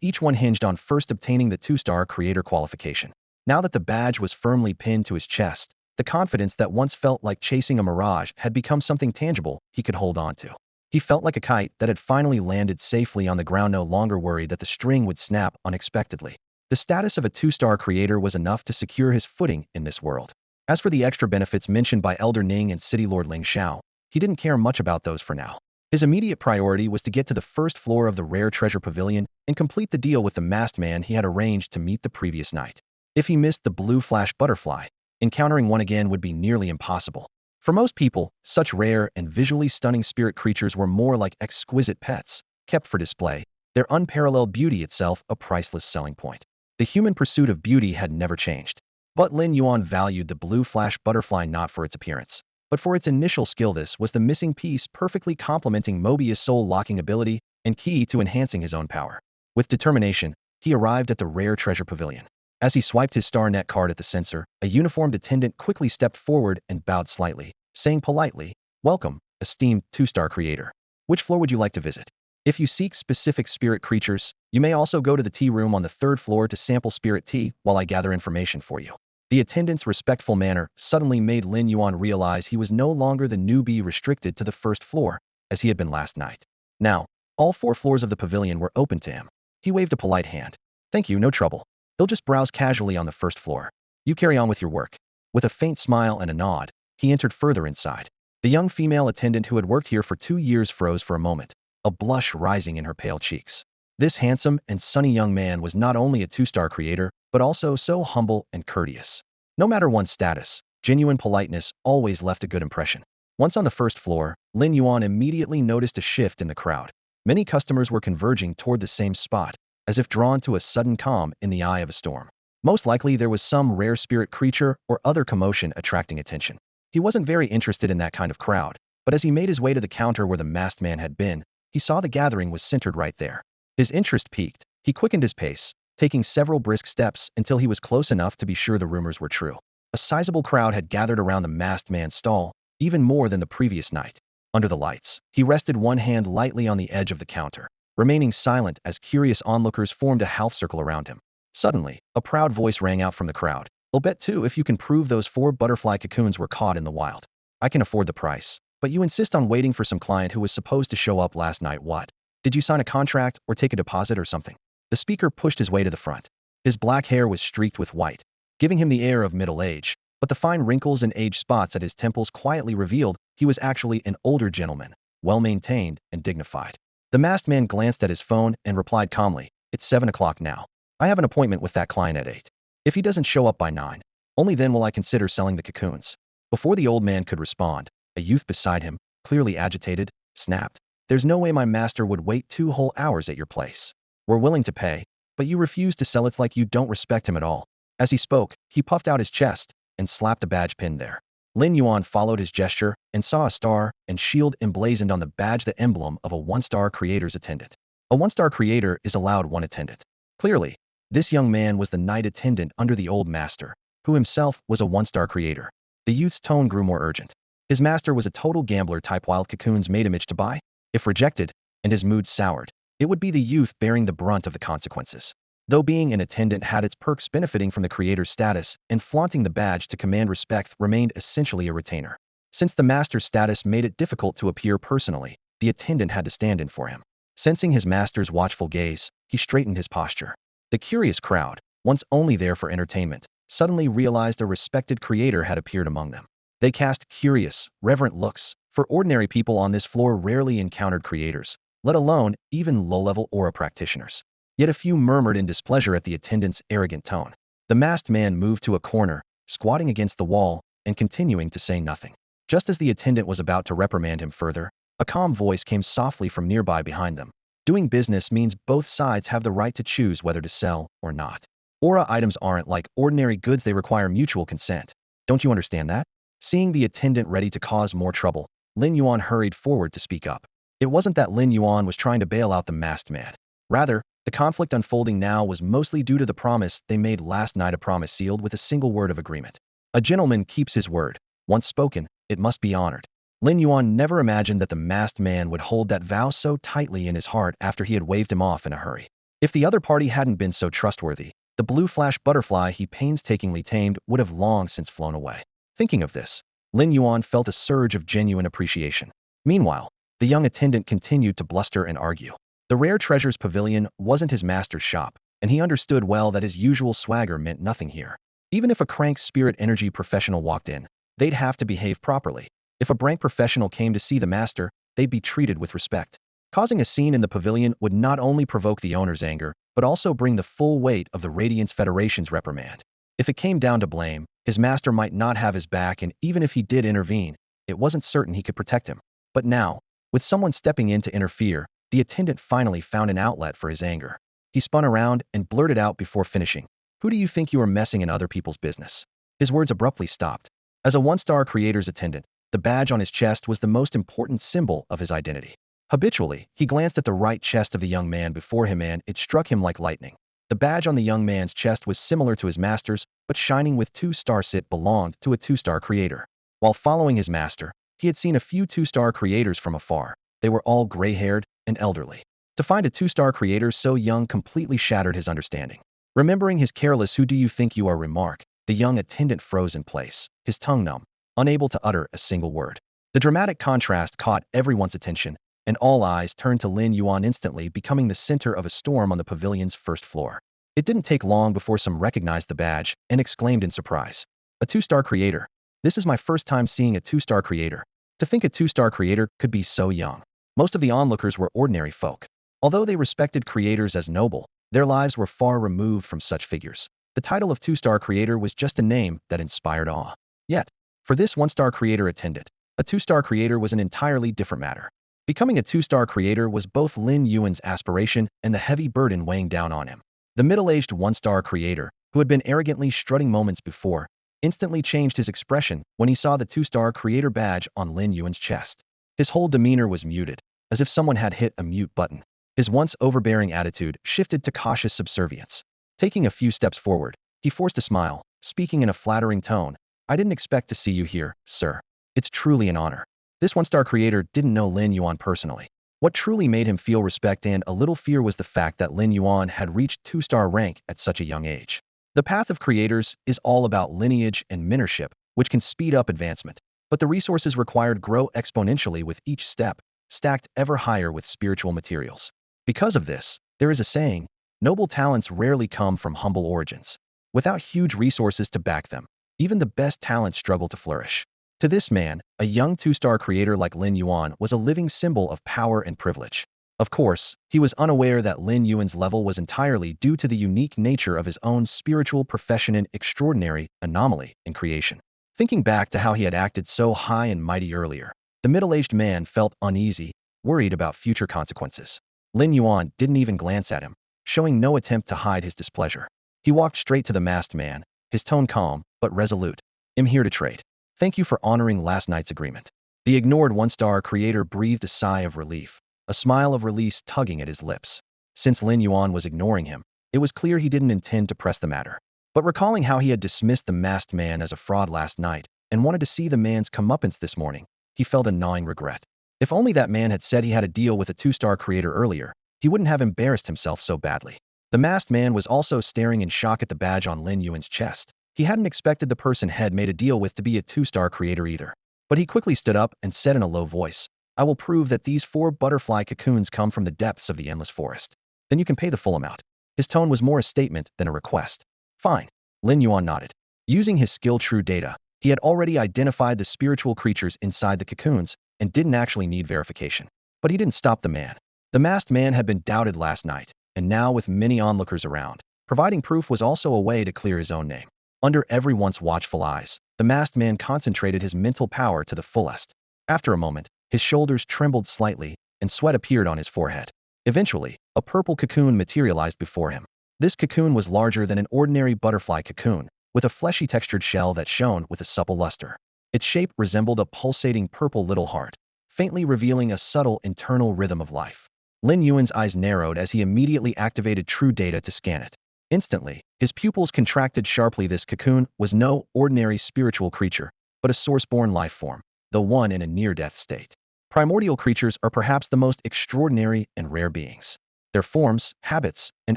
each one hinged on first obtaining the 2-star creator qualification. Now that the badge was firmly pinned to his chest, the confidence that once felt like chasing a mirage had become something tangible he could hold on to. He felt like a kite that had finally landed safely on the ground, no longer worried that the string would snap unexpectedly. The status of a 2-star creator was enough to secure his footing in this world. As for the extra benefits mentioned by Elder Ning and City Lord Ling Xiao, he didn't care much about those for now. His immediate priority was to get to the first floor of the Rare Treasure Pavilion and complete the deal with the masked man he had arranged to meet the previous night. If he missed the blue flash butterfly, encountering one again would be nearly impossible. For most people, such rare and visually stunning spirit creatures were more like exquisite pets, kept for display, their unparalleled beauty itself a priceless selling point. The human pursuit of beauty had never changed. But Lin Yuan valued the blue flash butterfly not for its appearance, but for its initial skill. This was the missing piece, perfectly complementing Mobius' soul-locking ability and key to enhancing his own power. With determination, he arrived at the Rare Treasure Pavilion. As he swiped his Star Net card at the sensor, a uniformed attendant quickly stepped forward and bowed slightly, saying politely, "Welcome, esteemed 2-star creator. Which floor would you like to visit? If you seek specific spirit creatures, you may also go to the tea room on the 3rd floor to sample spirit tea while I gather information for you." The attendant's respectful manner suddenly made Lin Yuan realize he was no longer the newbie restricted to the 1st floor, as he had been last night. Now, all 4 floors of the pavilion were open to him. He waved a polite hand. Thank you, no trouble. He'll just browse casually on the first floor. You carry on with your work. With a faint smile and a nod, he entered further inside. The young female attendant who had worked here for 2 years froze for a moment, a blush rising in her pale cheeks. This handsome and sunny young man was not only a 2-star creator, but also so humble and courteous. No matter one's status, genuine politeness always left a good impression. Once on the first floor, Lin Yuan immediately noticed a shift in the crowd. Many customers were converging toward the same spot, as if drawn to a sudden calm in the eye of a storm. Most likely there was some rare spirit creature or other commotion attracting attention. He wasn't very interested in that kind of crowd, but as he made his way to the counter where the masked man had been, he saw the gathering was centered right there. His interest piqued. He quickened his pace, taking several brisk steps until he was close enough to be sure the rumors were true. A sizable crowd had gathered around the masked man's stall, even more than the previous night. Under the lights, he rested one hand lightly on the edge of the counter, remaining silent as curious onlookers formed a half circle around him. Suddenly, a proud voice rang out from the crowd. I'll bet too if you can prove those 4 butterfly cocoons were caught in the wild. I can afford the price. But you insist on waiting for some client who was supposed to show up last night. What? Did you sign a contract or take a deposit or something? The speaker pushed his way to the front. His black hair was streaked with white, giving him the air of middle age, but the fine wrinkles and age spots at his temples quietly revealed he was actually an older gentleman, well-maintained and dignified. The masked man glanced at his phone and replied calmly, It's 7 o'clock now. I have an appointment with that client at 8. If he doesn't show up by 9, only then will I consider selling the cocoons. Before the old man could respond, a youth beside him, clearly agitated, snapped. There's no way my master would wait 2 whole hours at your place. We're willing to pay, but you refuse to sell. It's like you don't respect him at all. As he spoke, he puffed out his chest and slapped the badge pinned there. Lin Yuan followed his gesture and saw a star and shield emblazoned on the badge, the emblem of a 1-star creator's attendant. A 1-star creator is allowed 1 attendant. Clearly, this young man was the night attendant under the old master, who himself was a 1-star creator. The youth's tone grew more urgent. His master was a total gambler type. Wild cocoons made him itch to buy? If rejected, and his mood soured, it would be the youth bearing the brunt of the consequences. Though being an attendant had its perks, benefiting from the creator's status and flaunting the badge to command respect remained essentially a retainer. Since the master's status made it difficult to appear personally, the attendant had to stand in for him. Sensing his master's watchful gaze, he straightened his posture. The curious crowd, once only there for entertainment, suddenly realized a respected creator had appeared among them. They cast curious, reverent looks, for ordinary people on this floor rarely encountered creators, let alone even low-level aura practitioners. Yet a few murmured in displeasure at the attendant's arrogant tone. The masked man moved to a corner, squatting against the wall, and continuing to say nothing. Just as the attendant was about to reprimand him further, a calm voice came softly from nearby behind them. Doing business means both sides have the right to choose whether to sell or not. Aura items aren't like ordinary goods, they require mutual consent. Don't you understand that? Seeing the attendant ready to cause more trouble, Lin Yuan hurried forward to speak up. It wasn't that Lin Yuan was trying to bail out the masked man. Rather, the conflict unfolding now was mostly due to the promise they made last night, a promise sealed with a single word of agreement. A gentleman keeps his word. Once spoken, it must be honored. Lin Yuan never imagined that the masked man would hold that vow so tightly in his heart after he had waved him off in a hurry. If the other party hadn't been so trustworthy, the blue flash butterfly he painstakingly tamed would have long since flown away. Thinking of this, Lin Yuan felt a surge of genuine appreciation. Meanwhile, the young attendant continued to bluster and argue. The rare treasures pavilion wasn't his master's shop, and he understood well that his usual swagger meant nothing here. Even if a crank spirit energy professional walked in, they'd have to behave properly. If a brank professional came to see the master, they'd be treated with respect. Causing a scene in the pavilion would not only provoke the owner's anger, but also bring the full weight of the Radiance Federation's reprimand. If it came down to blame, his master might not have his back, and even if he did intervene, it wasn't certain he could protect him. But now, with someone stepping in to interfere, the attendant finally found an outlet for his anger. He spun around and blurted out before finishing, "Who do you think you are messing in other people's business?" His words abruptly stopped. As a 1-star creator's attendant, the badge on his chest was the most important symbol of his identity. Habitually, he glanced at the right chest of the young man before him and it struck him like lightning. The badge on the young man's chest was similar to his master's, but shining with 2-stars. It belonged to a 2-star creator. While following his master, he had seen a few 2-star creators from afar. They were all gray-haired and elderly. To find a 2-star creator so young completely shattered his understanding. Remembering his careless "who do you think you are" remark, the young attendant froze in place, his tongue numb, unable to utter a single word. The dramatic contrast caught everyone's attention, and all eyes turned to Lin Yuan instantly, becoming the center of a storm on the pavilion's first floor. It didn't take long before some recognized the badge and exclaimed in surprise. A two-star creator. This is my first time seeing a two-star creator. To think a two-star creator could be so young. Most of the onlookers were ordinary folk. Although they respected creators as noble, their lives were far removed from such figures. The title of two-star creator was just a name that inspired awe. Yet, for this one-star creator attended, a two-star creator was an entirely different matter. Becoming a two-star creator was both Lin Yuan's aspiration and the heavy burden weighing down on him. The middle-aged one-star creator, who had been arrogantly strutting moments before, instantly changed his expression when he saw the two-star creator badge on Lin Yuan's chest. His whole demeanor was muted, as if someone had hit a mute button. His once overbearing attitude shifted to cautious subservience. Taking a few steps forward, he forced a smile, speaking in a flattering tone. I didn't expect to see you here, sir. It's truly an honor. This one-star creator didn't know Lin Yuan personally. What truly made him feel respect and a little fear was the fact that Lin Yuan had reached two-star rank at such a young age. The path of creators is all about lineage and mentorship, which can speed up advancement. But the resources required grow exponentially with each step, stacked ever higher with spiritual materials. Because of this, there is a saying, noble talents rarely come from humble origins. Without huge resources to back them, even the best talents struggle to flourish. To this man, a young two-star creator like Lin Yuan was a living symbol of power and privilege. Of course, he was unaware that Lin Yuan's level was entirely due to the unique nature of his own spiritual profession and extraordinary anomaly in creation. Thinking back to how he had acted so high and mighty earlier, the middle-aged man felt uneasy, worried about future consequences. Lin Yuan didn't even glance at him, showing no attempt to hide his displeasure. He walked straight to the masked man, his tone calm but resolute. I'm here to trade. Thank you for honoring last night's agreement. The ignored one-star creator breathed a sigh of relief, a smile of release tugging at his lips. Since Lin Yuan was ignoring him, it was clear he didn't intend to press the matter. But recalling how he had dismissed the masked man as a fraud last night and wanted to see the man's comeuppance this morning, he felt a gnawing regret. If only that man had said he had a deal with a two-star creator earlier, he wouldn't have embarrassed himself so badly. The masked man was also staring in shock at the badge on Lin Yuan's chest. He hadn't expected the person had made a deal with to be a two-star creator either. But he quickly stood up and said in a low voice, I will prove that these 4 butterfly cocoons come from the depths of the endless forest. Then you can pay the full amount. His tone was more a statement than a request. Fine. Lin Yuan nodded. Using his skill True Data, he had already identified the spiritual creatures inside the cocoons and didn't actually need verification. But he didn't stop the man. The masked man had been doubted last night, and now with many onlookers around, providing proof was also a way to clear his own name. Under everyone's watchful eyes, the masked man concentrated his mental power to the fullest. After a moment, his shoulders trembled slightly, and sweat appeared on his forehead. Eventually, a purple cocoon materialized before him. This cocoon was larger than an ordinary butterfly cocoon, with a fleshy textured shell that shone with a supple luster. Its shape resembled a pulsating purple little heart, faintly revealing a subtle internal rhythm of life. Lin Yuan's eyes narrowed as he immediately activated True Data to scan it. Instantly, his pupils contracted sharply. This cocoon was no ordinary spiritual creature, but a source-born life form, though one in a near-death state. Primordial creatures are perhaps the most extraordinary and rare beings. Their forms, habits, and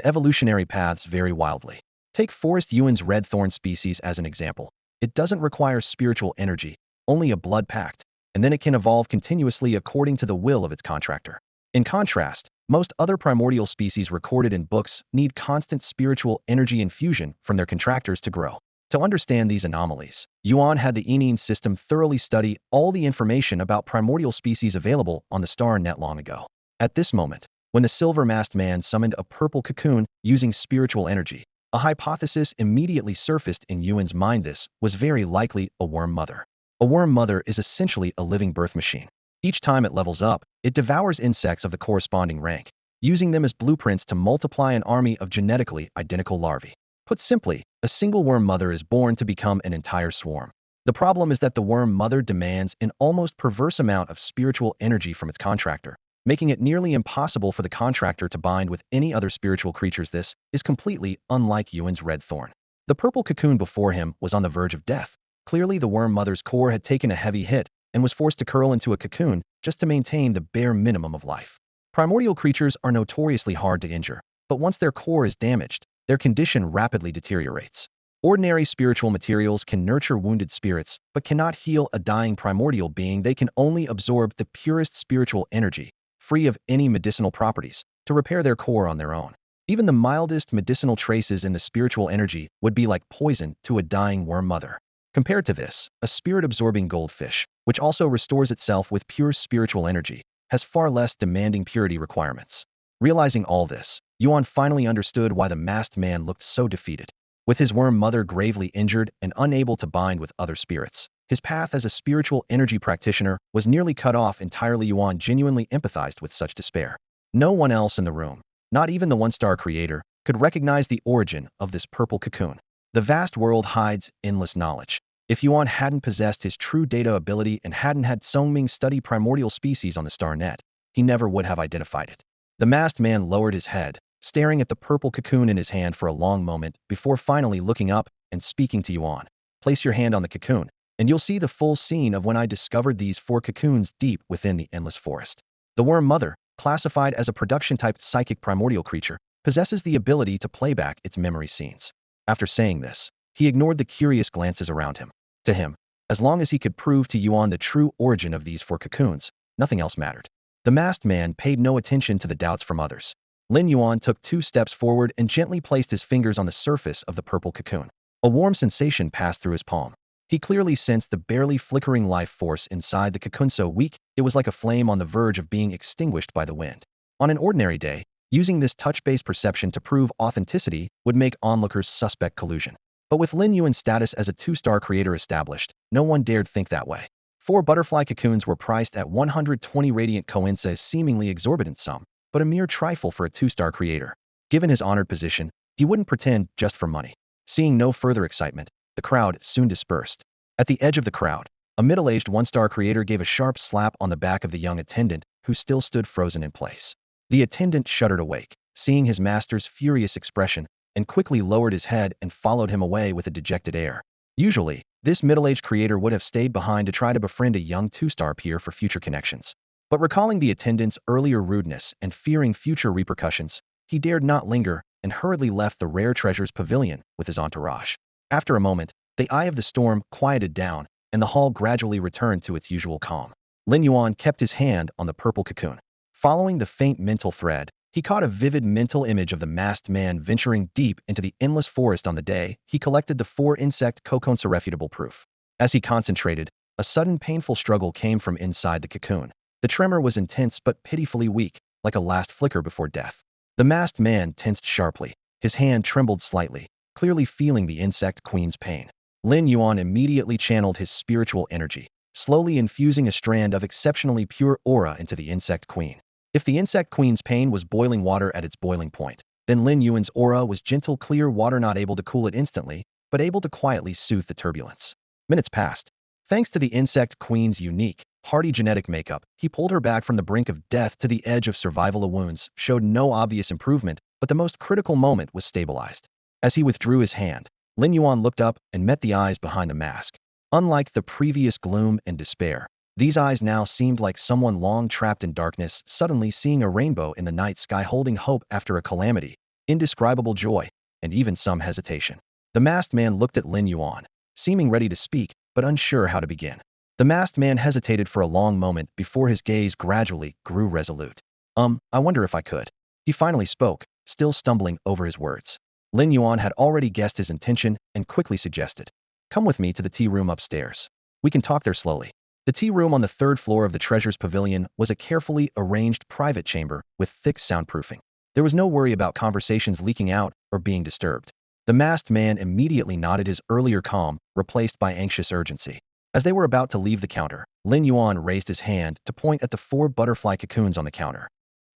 evolutionary paths vary wildly. Take Forest Yuan's red thorn species as an example. It doesn't require spiritual energy, only a blood pact, and then it can evolve continuously according to the will of its contractor. In contrast, most other primordial species recorded in books need constant spiritual energy infusion from their contractors to grow. To understand these anomalies, Yuan had the Enine system thoroughly study all the information about primordial species available on the star net long ago. At this moment, when the silver-masked man summoned a purple cocoon using spiritual energy, a hypothesis immediately surfaced in Yuan's mind. This was very likely a worm mother. A worm mother is essentially a living birth machine. Each time it levels up, it devours insects of the corresponding rank, using them as blueprints to multiply an army of genetically identical larvae. Put simply, a single worm mother is born to become an entire swarm. The problem is that the worm mother demands an almost perverse amount of spiritual energy from its contractor, making it nearly impossible for the contractor to bind with any other spiritual creatures. This is completely unlike Yuan's red thorn. The purple cocoon before him was on the verge of death. Clearly, the worm mother's core had taken a heavy hit and was forced to curl into a cocoon just to maintain the bare minimum of life. Primordial creatures are notoriously hard to injure, but once their core is damaged, their condition rapidly deteriorates. Ordinary spiritual materials can nurture wounded spirits, but cannot heal a dying primordial being. They can only absorb the purest spiritual energy, free of any medicinal properties, to repair their core on their own. Even the mildest medicinal traces in the spiritual energy would be like poison to a dying worm mother. Compared to this, a spirit-absorbing goldfish, which also restores itself with pure spiritual energy, has far less demanding purity requirements. Realizing all this, Yuan finally understood why the masked man looked so defeated. With his worm mother gravely injured and unable to bind with other spirits, his path as a spiritual energy practitioner was nearly cut off entirely. Yuan genuinely empathized with such despair. No one else in the room, not even the one-star creator, could recognize the origin of this purple cocoon. The vast world hides endless knowledge. If Yuan hadn't possessed his true data ability and hadn't had Songming study primordial species on the star net, he never would have identified it. The masked man lowered his head, staring at the purple cocoon in his hand for a long moment before finally looking up and speaking to Yuan. Place your hand on the cocoon, and you'll see the full scene of when I discovered these 4 cocoons deep within the endless forest. The worm mother, classified as a production-type psychic primordial creature, possesses the ability to play back its memory scenes. After saying this, he ignored the curious glances around him. To him, as long as he could prove to Yuan the true origin of these 4 cocoons, nothing else mattered. The masked man paid no attention to the doubts from others. Lin Yuan took 2 steps forward and gently placed his fingers on the surface of the purple cocoon. A warm sensation passed through his palm. He clearly sensed the barely flickering life force inside the cocoon so weak, it was like a flame on the verge of being extinguished by the wind. On an ordinary day, using this touch-based perception to prove authenticity would make onlookers suspect collusion. But with Lin Yuan's status as a 2-star creator established, no one dared think that way. 4 butterfly cocoons were priced at 120 radiant coins, a seemingly exorbitant sum, but a mere trifle for a 2-star creator. Given his honored position, he wouldn't pretend just for money. Seeing no further excitement, the crowd soon dispersed. At the edge of the crowd, a middle-aged 1-star creator gave a sharp slap on the back of the young attendant, who still stood frozen in place. The attendant shuddered awake, seeing his master's furious expression, and quickly lowered his head and followed him away with a dejected air. Usually, this middle-aged creator would have stayed behind to try to befriend a young 2-star peer for future connections. But recalling the attendant's earlier rudeness and fearing future repercussions, he dared not linger and hurriedly left the Rare Treasures Pavilion with his entourage. After a moment, the eye of the storm quieted down, and the hall gradually returned to its usual calm. Lin Yuan kept his hand on the purple cocoon. Following the faint mental thread, he caught a vivid mental image of the masked man venturing deep into the endless forest on the day he collected the 4 insect cocoons. Irrefutable proof. As he concentrated, a sudden painful struggle came from inside the cocoon. The tremor was intense but pitifully weak, like a last flicker before death. The masked man tensed sharply. His hand trembled slightly, clearly feeling the insect queen's pain. Lin Yuan immediately channeled his spiritual energy, slowly infusing a strand of exceptionally pure aura into the insect queen. If the insect queen's pain was boiling water at its boiling point, then Lin Yuan's aura was gentle, clear water, not able to cool it instantly, but able to quietly soothe the turbulence. Minutes passed. Thanks to the insect queen's unique, hardy genetic makeup, he pulled her back from the brink of death to the edge of survival. The wounds showed no obvious improvement, but the most critical moment was stabilized. As he withdrew his hand, Lin Yuan looked up and met the eyes behind the mask. Unlike the previous gloom and despair, these eyes now seemed like someone long trapped in darkness, suddenly seeing a rainbow in the night sky, holding hope after a calamity, indescribable joy, and even some hesitation. The masked man looked at Lin Yuan, seeming ready to speak, but unsure how to begin. The masked man hesitated for a long moment before his gaze gradually grew resolute. I wonder if I could. He finally spoke, still stumbling over his words. Lin Yuan had already guessed his intention and quickly suggested, "Come with me to the tea room upstairs. We can talk there slowly." The tea room on the 3rd floor of the Treasures Pavilion was a carefully arranged private chamber with thick soundproofing. There was no worry about conversations leaking out or being disturbed. The masked man immediately nodded, his earlier calm replaced by anxious urgency. As they were about to leave the counter, Lin Yuan raised his hand to point at the 4 butterfly cocoons on the counter.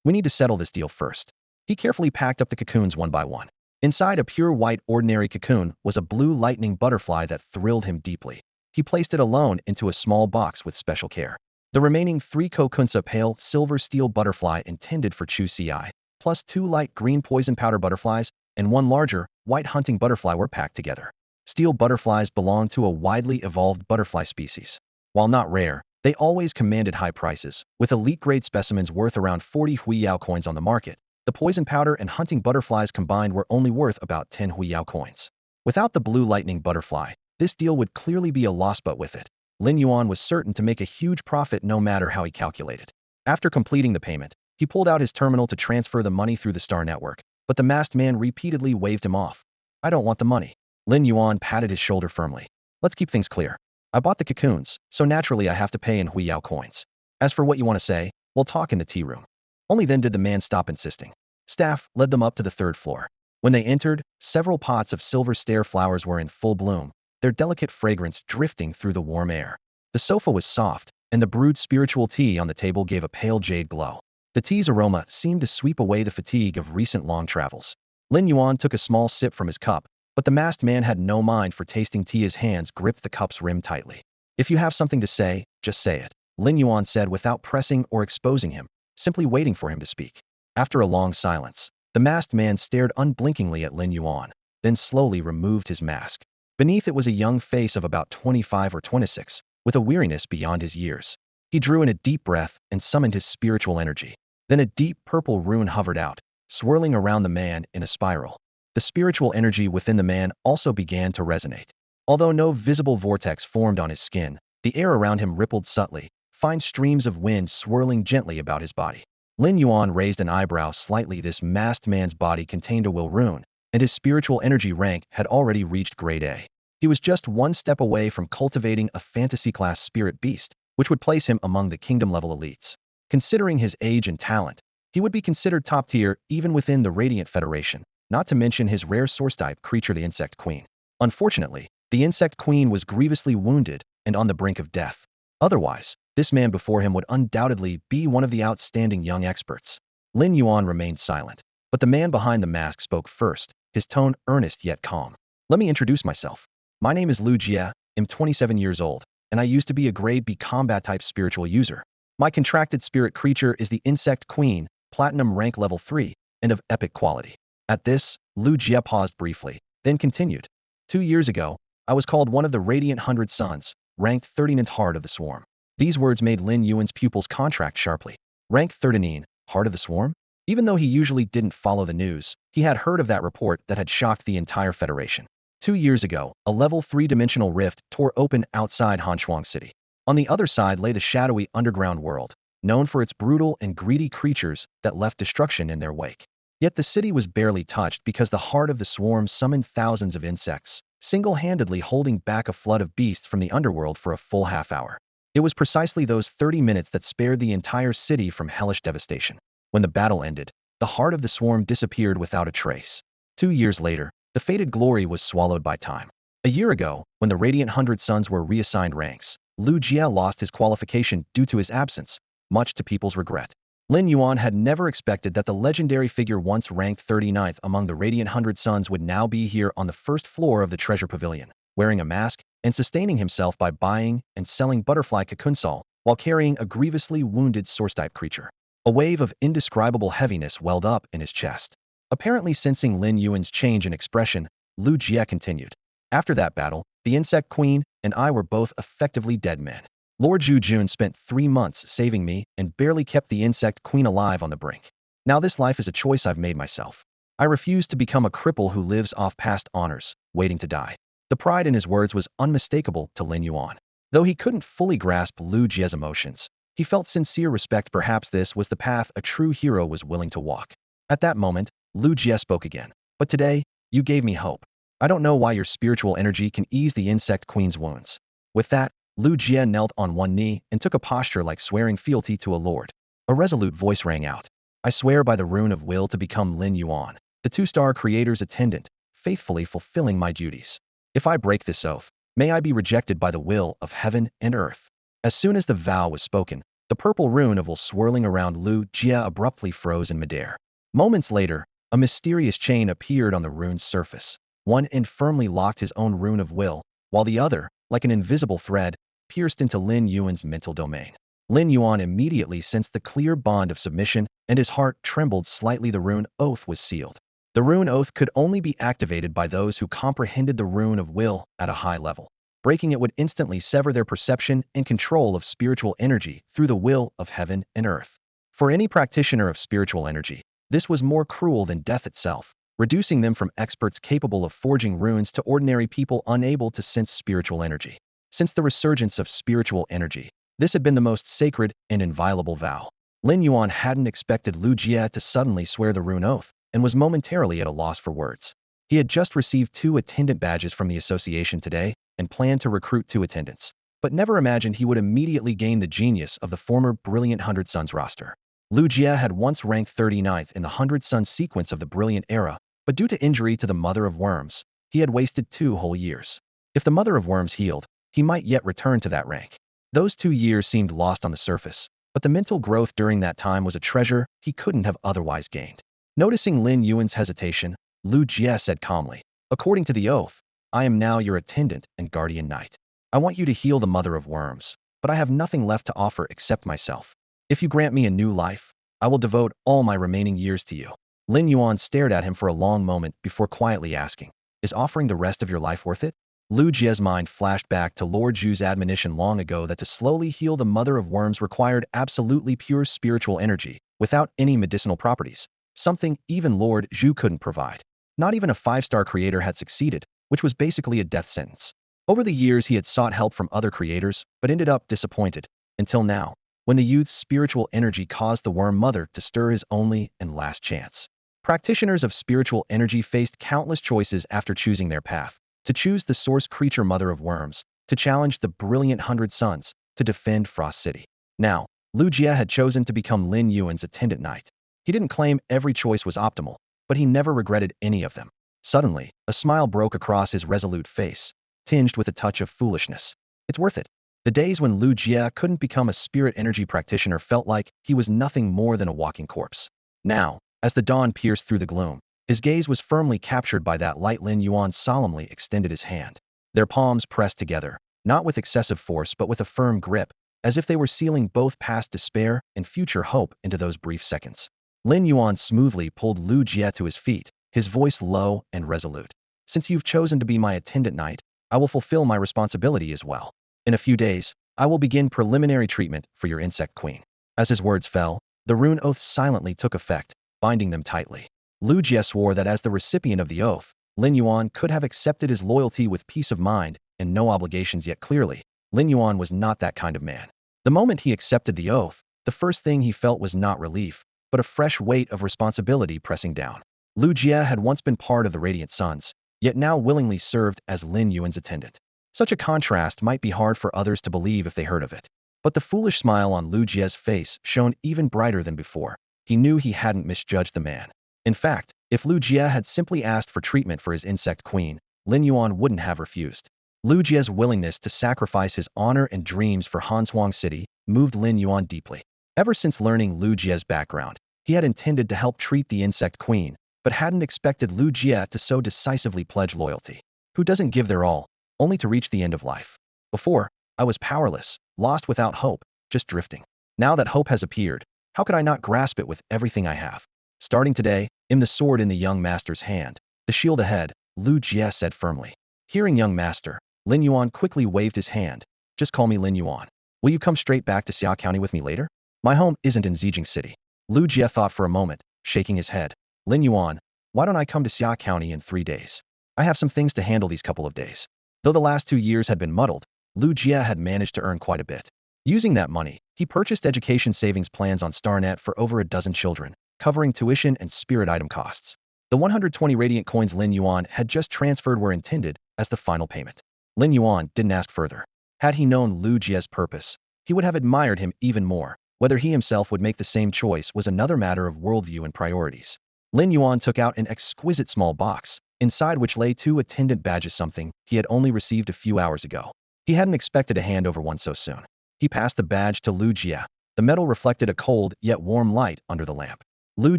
"We need to settle this deal first." He carefully packed up the cocoons one by one. Inside a pure white ordinary cocoon was a blue lightning butterfly that thrilled him deeply. He placed it alone into a small box with special care. The remaining 3 cocoons, a pale silver steel butterfly intended for Chu Ci, plus 2 light green poison powder butterflies, and 1 larger, white hunting butterfly were packed together. Steel butterflies belong to a widely evolved butterfly species. While not rare, they always commanded high prices, with elite-grade specimens worth around 40 huiyao coins on the market. The poison powder and hunting butterflies combined were only worth about 10 huiyao coins. Without the blue lightning butterfly, this deal would clearly be a loss, but with it, Lin Yuan was certain to make a huge profit no matter how he calculated. After completing the payment, He pulled out his terminal to transfer the money through the star network, but the masked man repeatedly waved him off. I don't want the money. Lin Yuan patted his shoulder firmly. Let's keep things clear. I bought the cocoons, so naturally I have to pay in Huiyao coins. As for what you want to say, we'll talk in the tea room. Only then did the man stop insisting. Staff led them up to the third floor. When they entered, several pots of silver stair flowers were in full bloom, their delicate fragrance drifting through the warm air. The sofa was soft, and the brewed spiritual tea on the table gave a pale jade glow. The tea's aroma seemed to sweep away the fatigue of recent long travels. Lin Yuan took a small sip from his cup, but the masked man had no mind for tasting tea. His hands gripped the cup's rim tightly. If you have something to say, just say it, Lin Yuan said without pressing or exposing him, simply waiting for him to speak. After a long silence, the masked man stared unblinkingly at Lin Yuan, then slowly removed his mask. Beneath it was a young face of about 25 or 26, with a weariness beyond his years. He drew in a deep breath and summoned his spiritual energy. Then a deep purple rune hovered out, swirling around the man in a spiral. The spiritual energy within the man also began to resonate. Although no visible vortex formed on his skin, the air around him rippled subtly, fine streams of wind swirling gently about his body. Lin Yuan raised an eyebrow slightly. This masked man's body contained a will rune, and his spiritual energy rank had already reached grade A. He was just one step away from cultivating a fantasy-class spirit beast, which would place him among the kingdom-level elites. Considering his age and talent, he would be considered top-tier even within the Radiant Federation, not to mention his rare source-type creature, the Insect Queen. Unfortunately, the Insect Queen was grievously wounded and on the brink of death. Otherwise, this man before him would undoubtedly be one of the outstanding young experts. Lin Yuan remained silent, but the man behind the mask spoke first, his tone earnest yet calm. Let me introduce myself. My name is Lu Jie, I'm 27 years old, and I used to be a grade B combat-type spiritual user. My contracted spirit creature is the Insect Queen, Platinum rank level 3, and of epic quality. At this, Lu Jie paused briefly, then continued. 2 years ago, I was called one of the Radiant 100 Sons, ranked 39th Heart of the Swarm. These words made Lin Yuan's pupils contract sharply. Rank 39, Heart of the Swarm? Even though he usually didn't follow the news, he had heard of that report that had shocked the entire Federation. 2 years ago, a level 3-dimensional rift tore open outside Xiguang City. On the other side lay the shadowy underground world, known for its brutal and greedy creatures that left destruction in their wake. Yet the city was barely touched because the Heart of the Swarm summoned thousands of insects, single-handedly holding back a flood of beasts from the underworld for a full half hour. It was precisely those 30 minutes that spared the entire city from hellish devastation. When the battle ended, the Heart of the Swarm disappeared without a trace. 2 years later, the fated glory was swallowed by time. A year ago, when the Radiant 100 Sons were reassigned ranks, Lu Jie lost his qualification due to his absence, much to people's regret. Lin Yuan had never expected that the legendary figure once ranked 39th among the Radiant 100 Sons would now be here on the first floor of the Treasure Pavilion, wearing a mask and sustaining himself by buying and selling butterfly cocoonsol while carrying a grievously wounded source-type creature. A wave of indescribable heaviness welled up in his chest. Apparently sensing Lin Yuan's change in expression, Lu Jie continued. After that battle, the Insect Queen and I were both effectively dead men. Lord Zhu Jun spent 3 months saving me and barely kept the Insect Queen alive on the brink. Now this life is a choice I've made myself. I refuse to become a cripple who lives off past honors, waiting to die. The pride in his words was unmistakable to Lin Yuan. Though he couldn't fully grasp Lu Jie's emotions, he felt sincere respect. Perhaps this was the path a true hero was willing to walk. At that moment, Lu Jie spoke again. But today, you gave me hope. I don't know why your spiritual energy can ease the Insect Queen's wounds. With that, Lu Jie knelt on one knee and took a posture like swearing fealty to a lord. A resolute voice rang out. I swear by the rune of will to become Lin Yuan, the 2-star creator's attendant, faithfully fulfilling my duties. If I break this oath, may I be rejected by the will of heaven and earth. As soon as the vow was spoken, the purple rune of will swirling around Lu Jie abruptly froze in midair. Moments later, a mysterious chain appeared on the rune's surface. One end firmly locked his own rune of will, while the other, like an invisible thread, pierced into Lin Yuan's mental domain. Lin Yuan immediately sensed the clear bond of submission, and his heart trembled slightly. The rune oath was sealed. The rune oath could only be activated by those who comprehended the rune of will at a high level. Breaking it would instantly sever their perception and control of spiritual energy through the will of heaven and earth. For any practitioner of spiritual energy, this was more cruel than death itself, reducing them from experts capable of forging runes to ordinary people unable to sense spiritual energy. Since the resurgence of spiritual energy, this had been the most sacred and inviolable vow. Lin Yuan hadn't expected Lu Jie to suddenly swear the rune oath and was momentarily at a loss for words. He had just received 2 attendant badges from the association today and planned to recruit 2 attendants, but never imagined he would immediately gain the genius of the former Brilliant 100 Suns roster. Lu Jie had once ranked 39th in the 100 Suns sequence of the Brilliant era, but due to injury to the Mother of Worms, he had wasted 2 whole years. If the Mother of Worms healed, he might yet return to that rank. Those 2 years seemed lost on the surface, but the mental growth during that time was a treasure he couldn't have otherwise gained. Noticing Lin Yuan's hesitation, Lu Jie said calmly, "According to the oath, I am now your attendant and guardian knight. I want you to heal the Mother of Worms, but I have nothing left to offer except myself. If you grant me a new life, I will devote all my remaining years to you." Lin Yuan stared at him for a long moment before quietly asking, "Is offering the rest of your life worth it?" Lu Jie's mind flashed back to Lord Zhu's admonition long ago that to slowly heal the Mother of Worms required absolutely pure spiritual energy, without any medicinal properties, something even Lord Zhu couldn't provide. Not even a 5-star creator had succeeded, which was basically a death sentence. Over the years he had sought help from other creators, but ended up disappointed, until now, when the youth's spiritual energy caused the Worm Mother to stir his only and last chance. Practitioners of spiritual energy faced countless choices after choosing their path. To choose the source creature Mother of Worms, to challenge the Brilliant 100 Suns, to defend Frost City. Now, Lu Jie had chosen to become Lin Yuan's attendant knight. He didn't claim every choice was optimal, but he never regretted any of them. Suddenly, a smile broke across his resolute face, tinged with a touch of foolishness. It's worth it. The days when Lu Jie couldn't become a spirit energy practitioner felt like he was nothing more than a walking corpse. Now, as the dawn pierced through the gloom, his gaze was firmly captured by that light. Lin Yuan solemnly extended his hand. Their palms pressed together, not with excessive force but with a firm grip, as if they were sealing both past despair and future hope into those brief seconds. Lin Yuan smoothly pulled Lu Jie to his feet, his voice low and resolute. "Since you've chosen to be my attendant knight, I will fulfill my responsibility as well. In a few days, I will begin preliminary treatment for your insect queen." As his words fell, the rune oaths silently took effect, binding them tightly. Lu Jie swore that as the recipient of the oath, Lin Yuan could have accepted his loyalty with peace of mind and no obligations, yet clearly, Lin Yuan was not that kind of man. The moment he accepted the oath, the first thing he felt was not relief, but a fresh weight of responsibility pressing down. Lu Jie had once been part of the Radiant Suns, yet now willingly served as Lin Yuan's attendant. Such a contrast might be hard for others to believe if they heard of it. But the foolish smile on Lu Jie's face shone even brighter than before. He knew he hadn't misjudged the man. In fact, if Lu Jie had simply asked for treatment for his insect queen, Lin Yuan wouldn't have refused. Lu Jie's willingness to sacrifice his honor and dreams for Xiguang City moved Lin Yuan deeply. Ever since learning Lu Jie's background, he had intended to help treat the insect queen, but hadn't expected Lu Jie to so decisively pledge loyalty. Who doesn't give their all, only to reach the end of life? Before, I was powerless, lost without hope, just drifting. Now that hope has appeared, how could I not grasp it with everything I have? Starting today, aim the sword in the young master's hand, the shield ahead, Lu Jie said firmly. Hearing young master, Lin Yuan quickly waved his hand. "Just call me Lin Yuan. Will you come straight back to Xia County with me later? My home isn't in Xiguang City." Lu Jie thought for a moment, shaking his head. "Lin Yuan, why don't I come to Xia County in 3 days? I have some things to handle these couple of days." Though the last 2 years had been muddled, Lu Jie had managed to earn quite a bit. Using that money, he purchased education savings plans on StarNet for over a dozen children, covering tuition and spirit item costs. The 120 radiant coins Lin Yuan had just transferred were intended as the final payment. Lin Yuan didn't ask further. Had he known Lu Jie's purpose, he would have admired him even more. Whether he himself would make the same choice was another matter of worldview and priorities. Lin Yuan took out an exquisite small box, inside which lay 2 attendant badges, something he had only received a few hours ago. He hadn't expected to hand over one so soon. He passed the badge to Lu Jie. The metal reflected a cold yet warm light under the lamp. Lu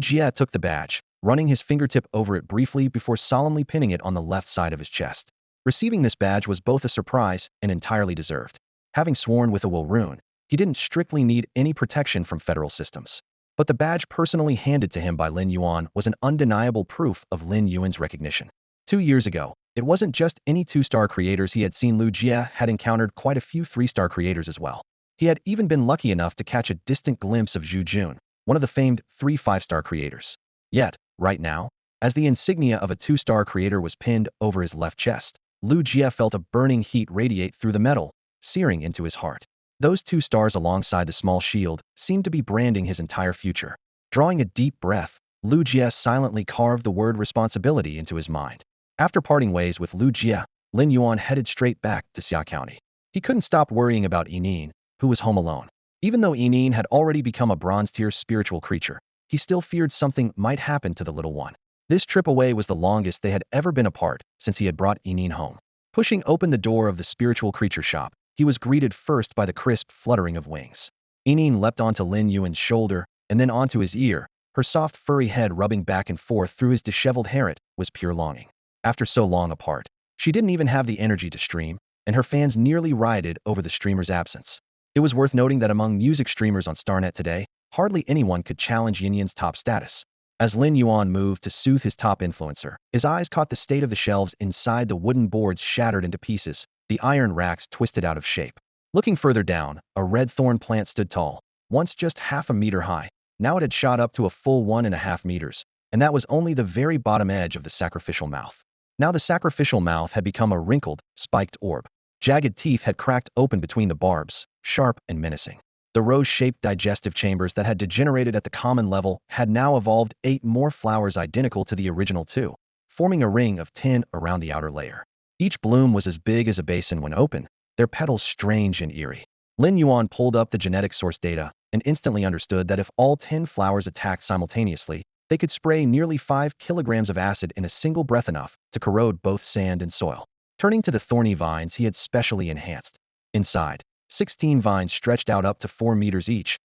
Jie took the badge, running his fingertip over it briefly before solemnly pinning it on the left side of his chest. Receiving this badge was both a surprise and entirely deserved. Having sworn with a will rune, he didn't strictly need any protection from federal systems. But the badge personally handed to him by Lin Yuan was an undeniable proof of Lin Yuan's recognition. 2 years ago, it wasn't just any 2-star creators he had seen. Lu Jie had encountered quite a few 3-star creators as well. He had even been lucky enough to catch a distant glimpse of Zhu Jun, one of the famed 3 5-star creators. Yet, right now, as the insignia of a 2-star creator was pinned over his left chest, Lu Jie felt a burning heat radiate through the metal, searing into his heart. Those two stars alongside the small shield seemed to be branding his entire future. Drawing a deep breath, Lu Jie silently carved the word responsibility into his mind. After parting ways with Lu Jie, Lin Yuan headed straight back to Xia County. He couldn't stop worrying about Yinin, who was home alone. Even though Yinin had already become a bronze-tier spiritual creature, he still feared something might happen to the little one. This trip away was the longest they had ever been apart since he had brought Yinin home. Pushing open the door of the spiritual creature shop, he was greeted first by the crisp fluttering of wings. Yinin leapt onto Lin Yuan's shoulder and then onto his ear, her soft furry head rubbing back and forth through his disheveled hair. It was pure longing. After so long apart, she didn't even have the energy to stream, and her fans nearly rioted over the streamer's absence. It was worth noting that among music streamers on StarNet today, hardly anyone could challenge Yinyan's top status. As Lin Yuan moved to soothe his top influencer, his eyes caught the state of the shelves inside, the wooden boards shattered into pieces, the iron racks twisted out of shape. Looking further down, a red thorn plant stood tall, once just half a meter high. Now it had shot up to a full 1.5 meters, and that was only the very bottom edge of the sacrificial mouth. Now the sacrificial mouth had become a wrinkled, spiked orb. Jagged teeth had cracked open between the barbs, sharp and menacing. The rose-shaped digestive chambers that had degenerated at the common level had now evolved 8 more flowers identical to the original 2, forming a ring of 10 around the outer layer. Each bloom was as big as a basin when open, their petals strange and eerie. Lin Yuan pulled up the genetic source data and instantly understood that if all 10 flowers attacked simultaneously, they could spray nearly 5 kilograms of acid in a single breath, enough to corrode both sand and soil. Turning to the thorny vines he had specially enhanced. Inside, 16 vines stretched out up to 4 meters each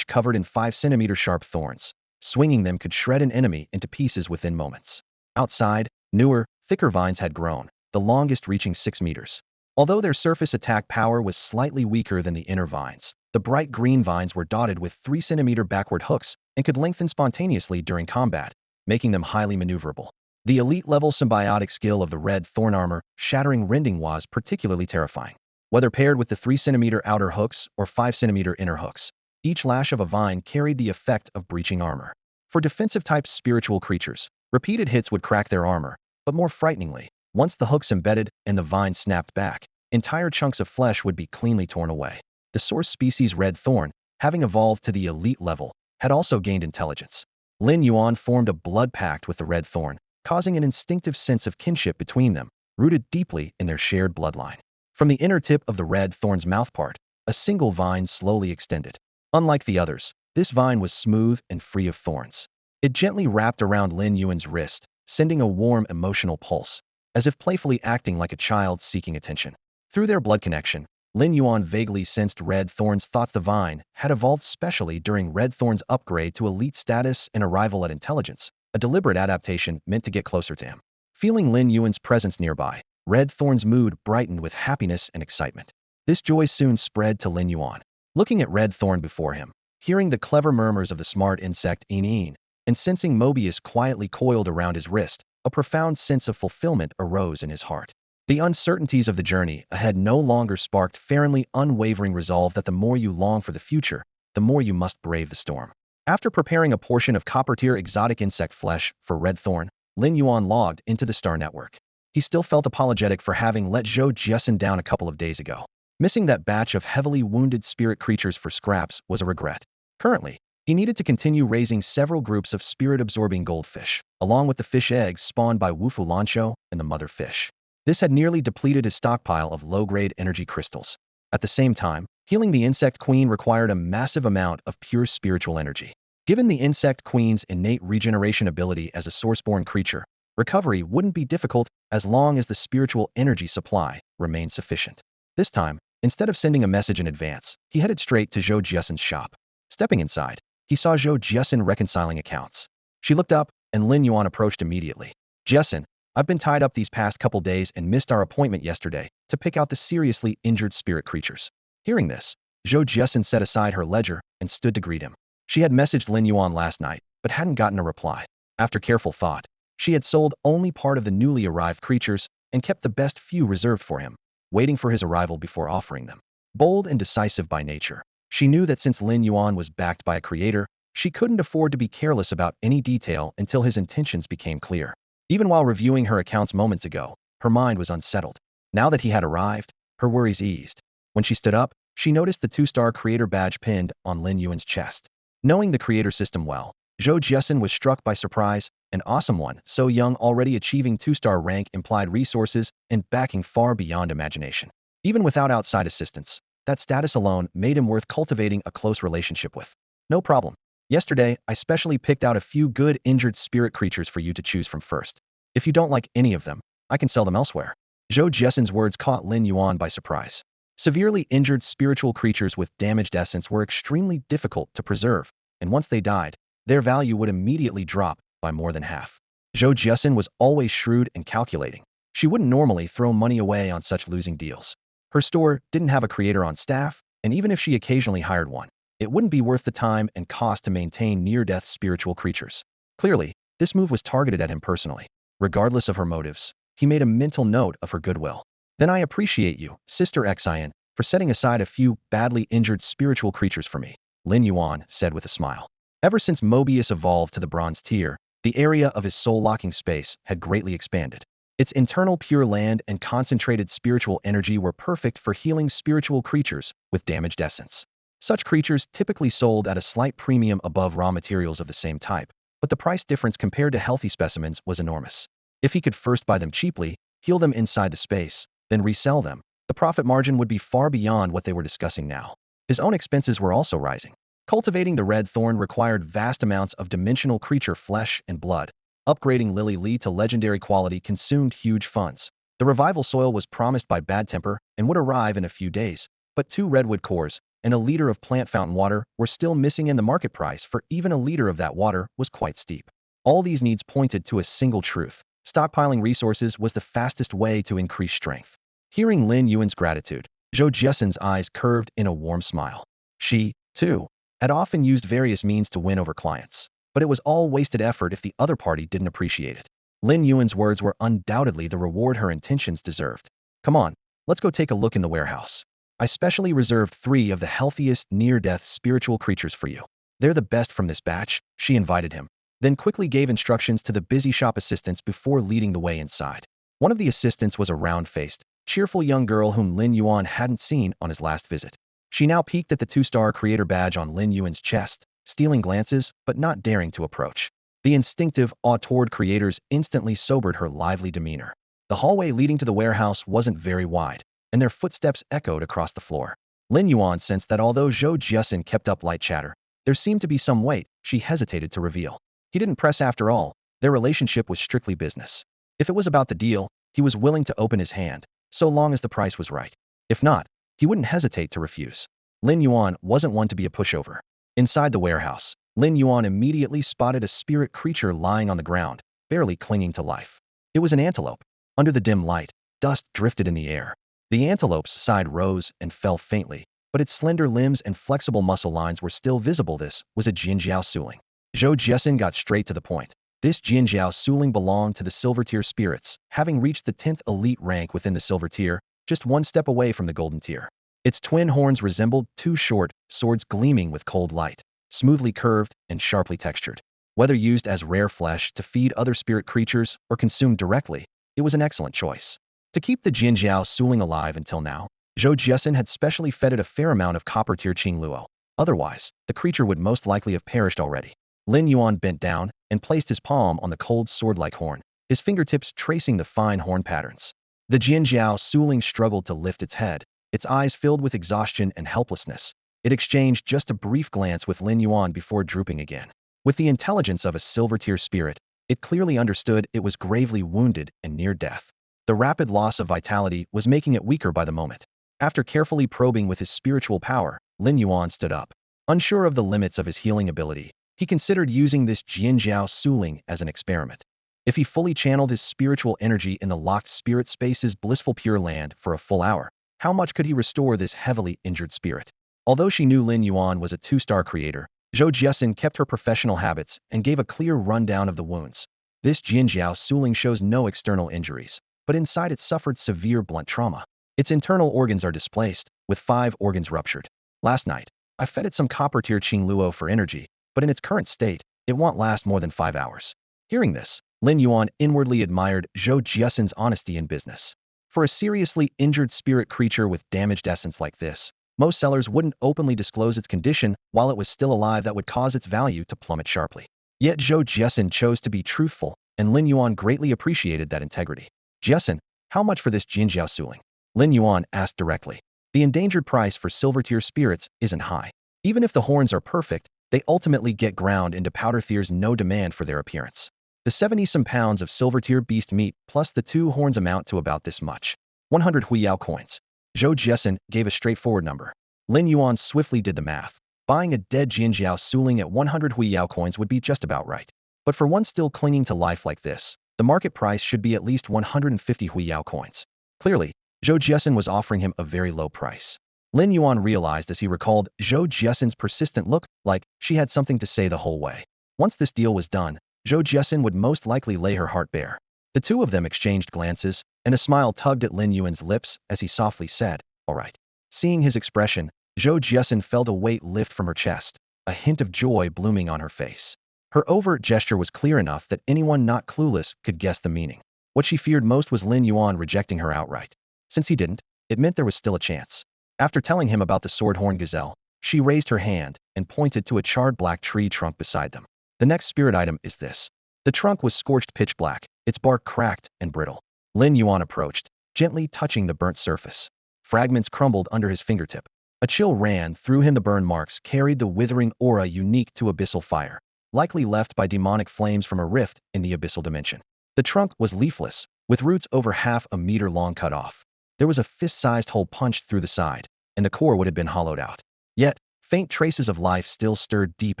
covered in 5-centimeter sharp thorns. Swinging them could shred an enemy into pieces within moments. Outside, newer, thicker vines had grown, the longest reaching 6 meters. Although their surface attack power was slightly weaker than the inner vines, the bright green vines were dotted with 3-centimeter backward hooks and could lengthen spontaneously during combat, making them highly maneuverable. The elite-level symbiotic skill of the red thorn armor, shattering rending, was particularly terrifying. Whether paired with the 3-centimeter outer hooks or 5-centimeter inner hooks, each lash of a vine carried the effect of breaching armor. For defensive-type spiritual creatures, repeated hits would crack their armor, but more frighteningly, once the hooks embedded and the vine snapped back, entire chunks of flesh would be cleanly torn away. The source species red thorn, having evolved to the elite level, had also gained intelligence. Lin Yuan formed a blood pact with the red thorn, causing an instinctive sense of kinship between them, rooted deeply in their shared bloodline. From the inner tip of the red thorn's mouthpart, a single vine slowly extended. Unlike the others, this vine was smooth and free of thorns. It gently wrapped around Lin Yuan's wrist, sending a warm emotional pulse, as if playfully acting like a child seeking attention. Through their blood connection, Lin Yuan vaguely sensed Red Thorn's thoughts. The vine had evolved specially during Red Thorn's upgrade to elite status and arrival at intelligence, a deliberate adaptation meant to get closer to him. Feeling Lin Yuan's presence nearby, Red Thorn's mood brightened with happiness and excitement. This joy soon spread to Lin Yuan. Looking at Red Thorn before him, hearing the clever murmurs of the smart insect Yinin, and sensing Mobius quietly coiled around his wrist, a profound sense of fulfillment arose in his heart. The uncertainties of the journey ahead no longer sparked Farronly unwavering resolve that the more you long for the future, the more you must brave the storm. After preparing a portion of copper-tier exotic insect flesh for Red Thorn, Lin Yuan logged into the Star Network. He still felt apologetic for having let Zhou Jiesin down a couple of days ago. Missing that batch of heavily wounded spirit creatures for scraps was a regret. Currently, he needed to continue raising several groups of spirit-absorbing goldfish, along with the fish eggs spawned by Wufu Lanshou and the mother fish. This had nearly depleted his stockpile of low-grade energy crystals. At the same time, healing the Insect Queen required a massive amount of pure spiritual energy. Given the Insect Queen's innate regeneration ability as a sourceborn creature, recovery wouldn't be difficult as long as the spiritual energy supply remained sufficient. This time, instead of sending a message in advance, he headed straight to Zhou Jiesin's shop. Stepping inside, he saw Zhou Jiesin reconciling accounts. She looked up, and Lin Yuan approached immediately. "Jiesin, I've been tied up these past couple days and missed our appointment yesterday to pick out the seriously injured spirit creatures." Hearing this, Zhou Jiesin set aside her ledger and stood to greet him. She had messaged Lin Yuan last night, but hadn't gotten a reply. After careful thought, she had sold only part of the newly arrived creatures and kept the best few reserved for him, waiting for his arrival before offering them. Bold and decisive by nature, she knew that since Lin Yuan was backed by a creator, she couldn't afford to be careless about any detail until his intentions became clear. Even while reviewing her accounts moments ago, her mind was unsettled. Now that he had arrived, her worries eased. When she stood up, She noticed the 2-star creator badge pinned on Lin Yuan's chest. Knowing the creator system well, Zhou Jiasen was struck by surprise. An awesome one, so young, already achieving 2-star rank implied resources and backing far beyond imagination. Even without outside assistance, that status alone made him worth cultivating a close relationship with. No problem. Yesterday, I specially picked out a few good injured spirit creatures for you to choose from first. If you don't like any of them, I can sell them elsewhere. Zhou Jiesen's words caught Lin Yuan by surprise. Severely injured spiritual creatures with damaged essence were extremely difficult to preserve, and once they died, their value would immediately drop by more than half. Zhou Jiesen was always shrewd and calculating. She wouldn't normally throw money away on such losing deals. Her store didn't have a creator on staff, and even if she occasionally hired one, it wouldn't be worth the time and cost to maintain near-death spiritual creatures. Clearly, this move was targeted at him personally. Regardless of her motives, he made a mental note of her goodwill. Then I appreciate you, Sister Xian, for setting aside a few badly injured spiritual creatures for me, Lin Yuan said with a smile. Ever since Mobius evolved to the bronze tier, the area of his soul-locking space had greatly expanded. Its internal pure land and concentrated spiritual energy were perfect for healing spiritual creatures with damaged essence. Such creatures typically sold at a slight premium above raw materials of the same type, but the price difference compared to healthy specimens was enormous. If he could first buy them cheaply, heal them inside the space, then resell them, the profit margin would be far beyond what they were discussing now. His own expenses were also rising. Cultivating the red thorn required vast amounts of dimensional creature flesh and blood. Upgrading Lily Lee to legendary quality consumed huge funds. The revival soil was promised by Bad Temper and would arrive in a few days, but 2 redwood cores and a liter of plant fountain water were still missing, and the market price for even a liter of that water was quite steep. All these needs pointed to a single truth. Stockpiling resources was the fastest way to increase strength. Hearing Lin Yuan's gratitude, Zhou Jiesen's eyes curved in a warm smile. She, too, had often used various means to win over clients, but it was all wasted effort if the other party didn't appreciate it. Lin Yuan's words were undoubtedly the reward her intentions deserved. Come on, let's go take a look in the warehouse. I specially reserved 3 of the healthiest near-death spiritual creatures for you. They're the best from this batch, she invited him, then quickly gave instructions to the busy shop assistants before leading the way inside. One of the assistants was a round-faced, cheerful young girl whom Lin Yuan hadn't seen on his last visit. She now peeked at the 2-star creator badge on Lin Yuan's chest, stealing glances but not daring to approach. The instinctive awe toward creators instantly sobered her lively demeanor. The hallway leading to the warehouse wasn't very wide, and their footsteps echoed across the floor. Lin Yuan sensed that although Zhou Jiesen kept up light chatter, there seemed to be some weight she hesitated to reveal. He didn't press after all. Their relationship was strictly business. If it was about the deal, he was willing to open his hand, so long as the price was right. If not, he wouldn't hesitate to refuse. Lin Yuan wasn't one to be a pushover. Inside the warehouse, Lin Yuan immediately spotted a spirit creature lying on the ground, barely clinging to life. It was an antelope. Under the dim light, dust drifted in the air. The antelope's side rose and fell faintly, but its slender limbs and flexible muscle lines were still visible. This was a Jinjiao Suling. Zhou Jiesen got straight to the point. This Jinjiao Suling belonged to the silver tier spirits, having reached the 10th elite rank within the silver tier, just 1 step away from the golden tier. Its twin horns resembled 2 short swords gleaming with cold light, smoothly curved and sharply textured. Whether used as rare flesh to feed other spirit creatures or consumed directly, it was an excellent choice. To keep the Jinjiao Suling alive until now, Zhou Jiesen had specially fed it a fair amount of copper tier Qingluo. Otherwise, the creature would most likely have perished already. Lin Yuan bent down and placed his palm on the cold sword-like horn, his fingertips tracing the fine horn patterns. The Jinjiao Suling struggled to lift its head, its eyes filled with exhaustion and helplessness. It exchanged just a brief glance with Lin Yuan before drooping again. With the intelligence of a silver-tier spirit, it clearly understood it was gravely wounded and near death. The rapid loss of vitality was making it weaker by the moment. After carefully probing with his spiritual power, Lin Yuan stood up. Unsure of the limits of his healing ability, he considered using this Jinjiao Suling as an experiment. If he fully channeled his spiritual energy in the locked spirit space's blissful pure land for a full hour, how much could he restore this heavily injured spirit? Although she knew Lin Yuan was a 2-star creator, Zhou Jiesen kept her professional habits and gave a clear rundown of the wounds. This Jinjiao Suling shows no external injuries, but inside it suffered severe blunt trauma. Its internal organs are displaced, with 5 organs ruptured. Last night, I fed it some copper tier Qingluo for energy, but in its current state, it won't last more than 5 hours. Hearing this, Lin Yuan inwardly admired Zhou Jiesen's honesty in business. For a seriously injured spirit creature with damaged essence like this, Most sellers wouldn't openly disclose its condition while it was still alive. That would cause its value to plummet sharply. Yet Zhou Jiesin chose to be truthful, and Lin Yuan greatly appreciated that integrity. Jiesin, how much for this Jinjiao Suling? Lin Yuan asked directly. The endangered price for silver-tier spirits isn't high. Even if the horns are perfect, they ultimately get ground into powder. There's no demand for their appearance. The 70-some pounds of silver-tier beast meat plus the 2 horns amount to about this much. 100 Huiyao coins. Zhou Jiesin gave a straightforward number. Lin Yuan swiftly did the math. Buying a dead Jinjiao Suling at 100 Huiyao coins would be just about right. But for one still clinging to life like this, the market price should be at least 150 Huiyao coins. Clearly, Zhou Jiesin was offering him a very low price. Lin Yuan realized as he recalled Zhou Jiesin's persistent look, like she had something to say the whole way. Once this deal was done, Zhou Jiesin would most likely lay her heart bare. The two of them exchanged glances, and a smile tugged at Lin Yuan's lips as he softly said, "All right." Seeing his expression, Zhou Jiesin felt a weight lift from her chest, a hint of joy blooming on her face. Her overt gesture was clear enough that anyone not clueless could guess the meaning. What she feared most was Lin Yuan rejecting her outright. Since he didn't, it meant there was still a chance. After telling him about the sword-horn gazelle, she raised her hand and pointed to a charred black tree trunk beside them. The next spirit item is this. The trunk was scorched pitch black, its bark cracked and brittle. Lin Yuan approached, gently touching the burnt surface. Fragments crumbled under his fingertip. A chill ran through him. The burn marks carried the withering aura unique to abyssal fire, likely left by demonic flames from a rift in the abyssal dimension. The trunk was leafless, with roots over half a meter long cut off. There was a fist-sized hole punched through the side, and the core would have been hollowed out. Yet, faint traces of life still stirred deep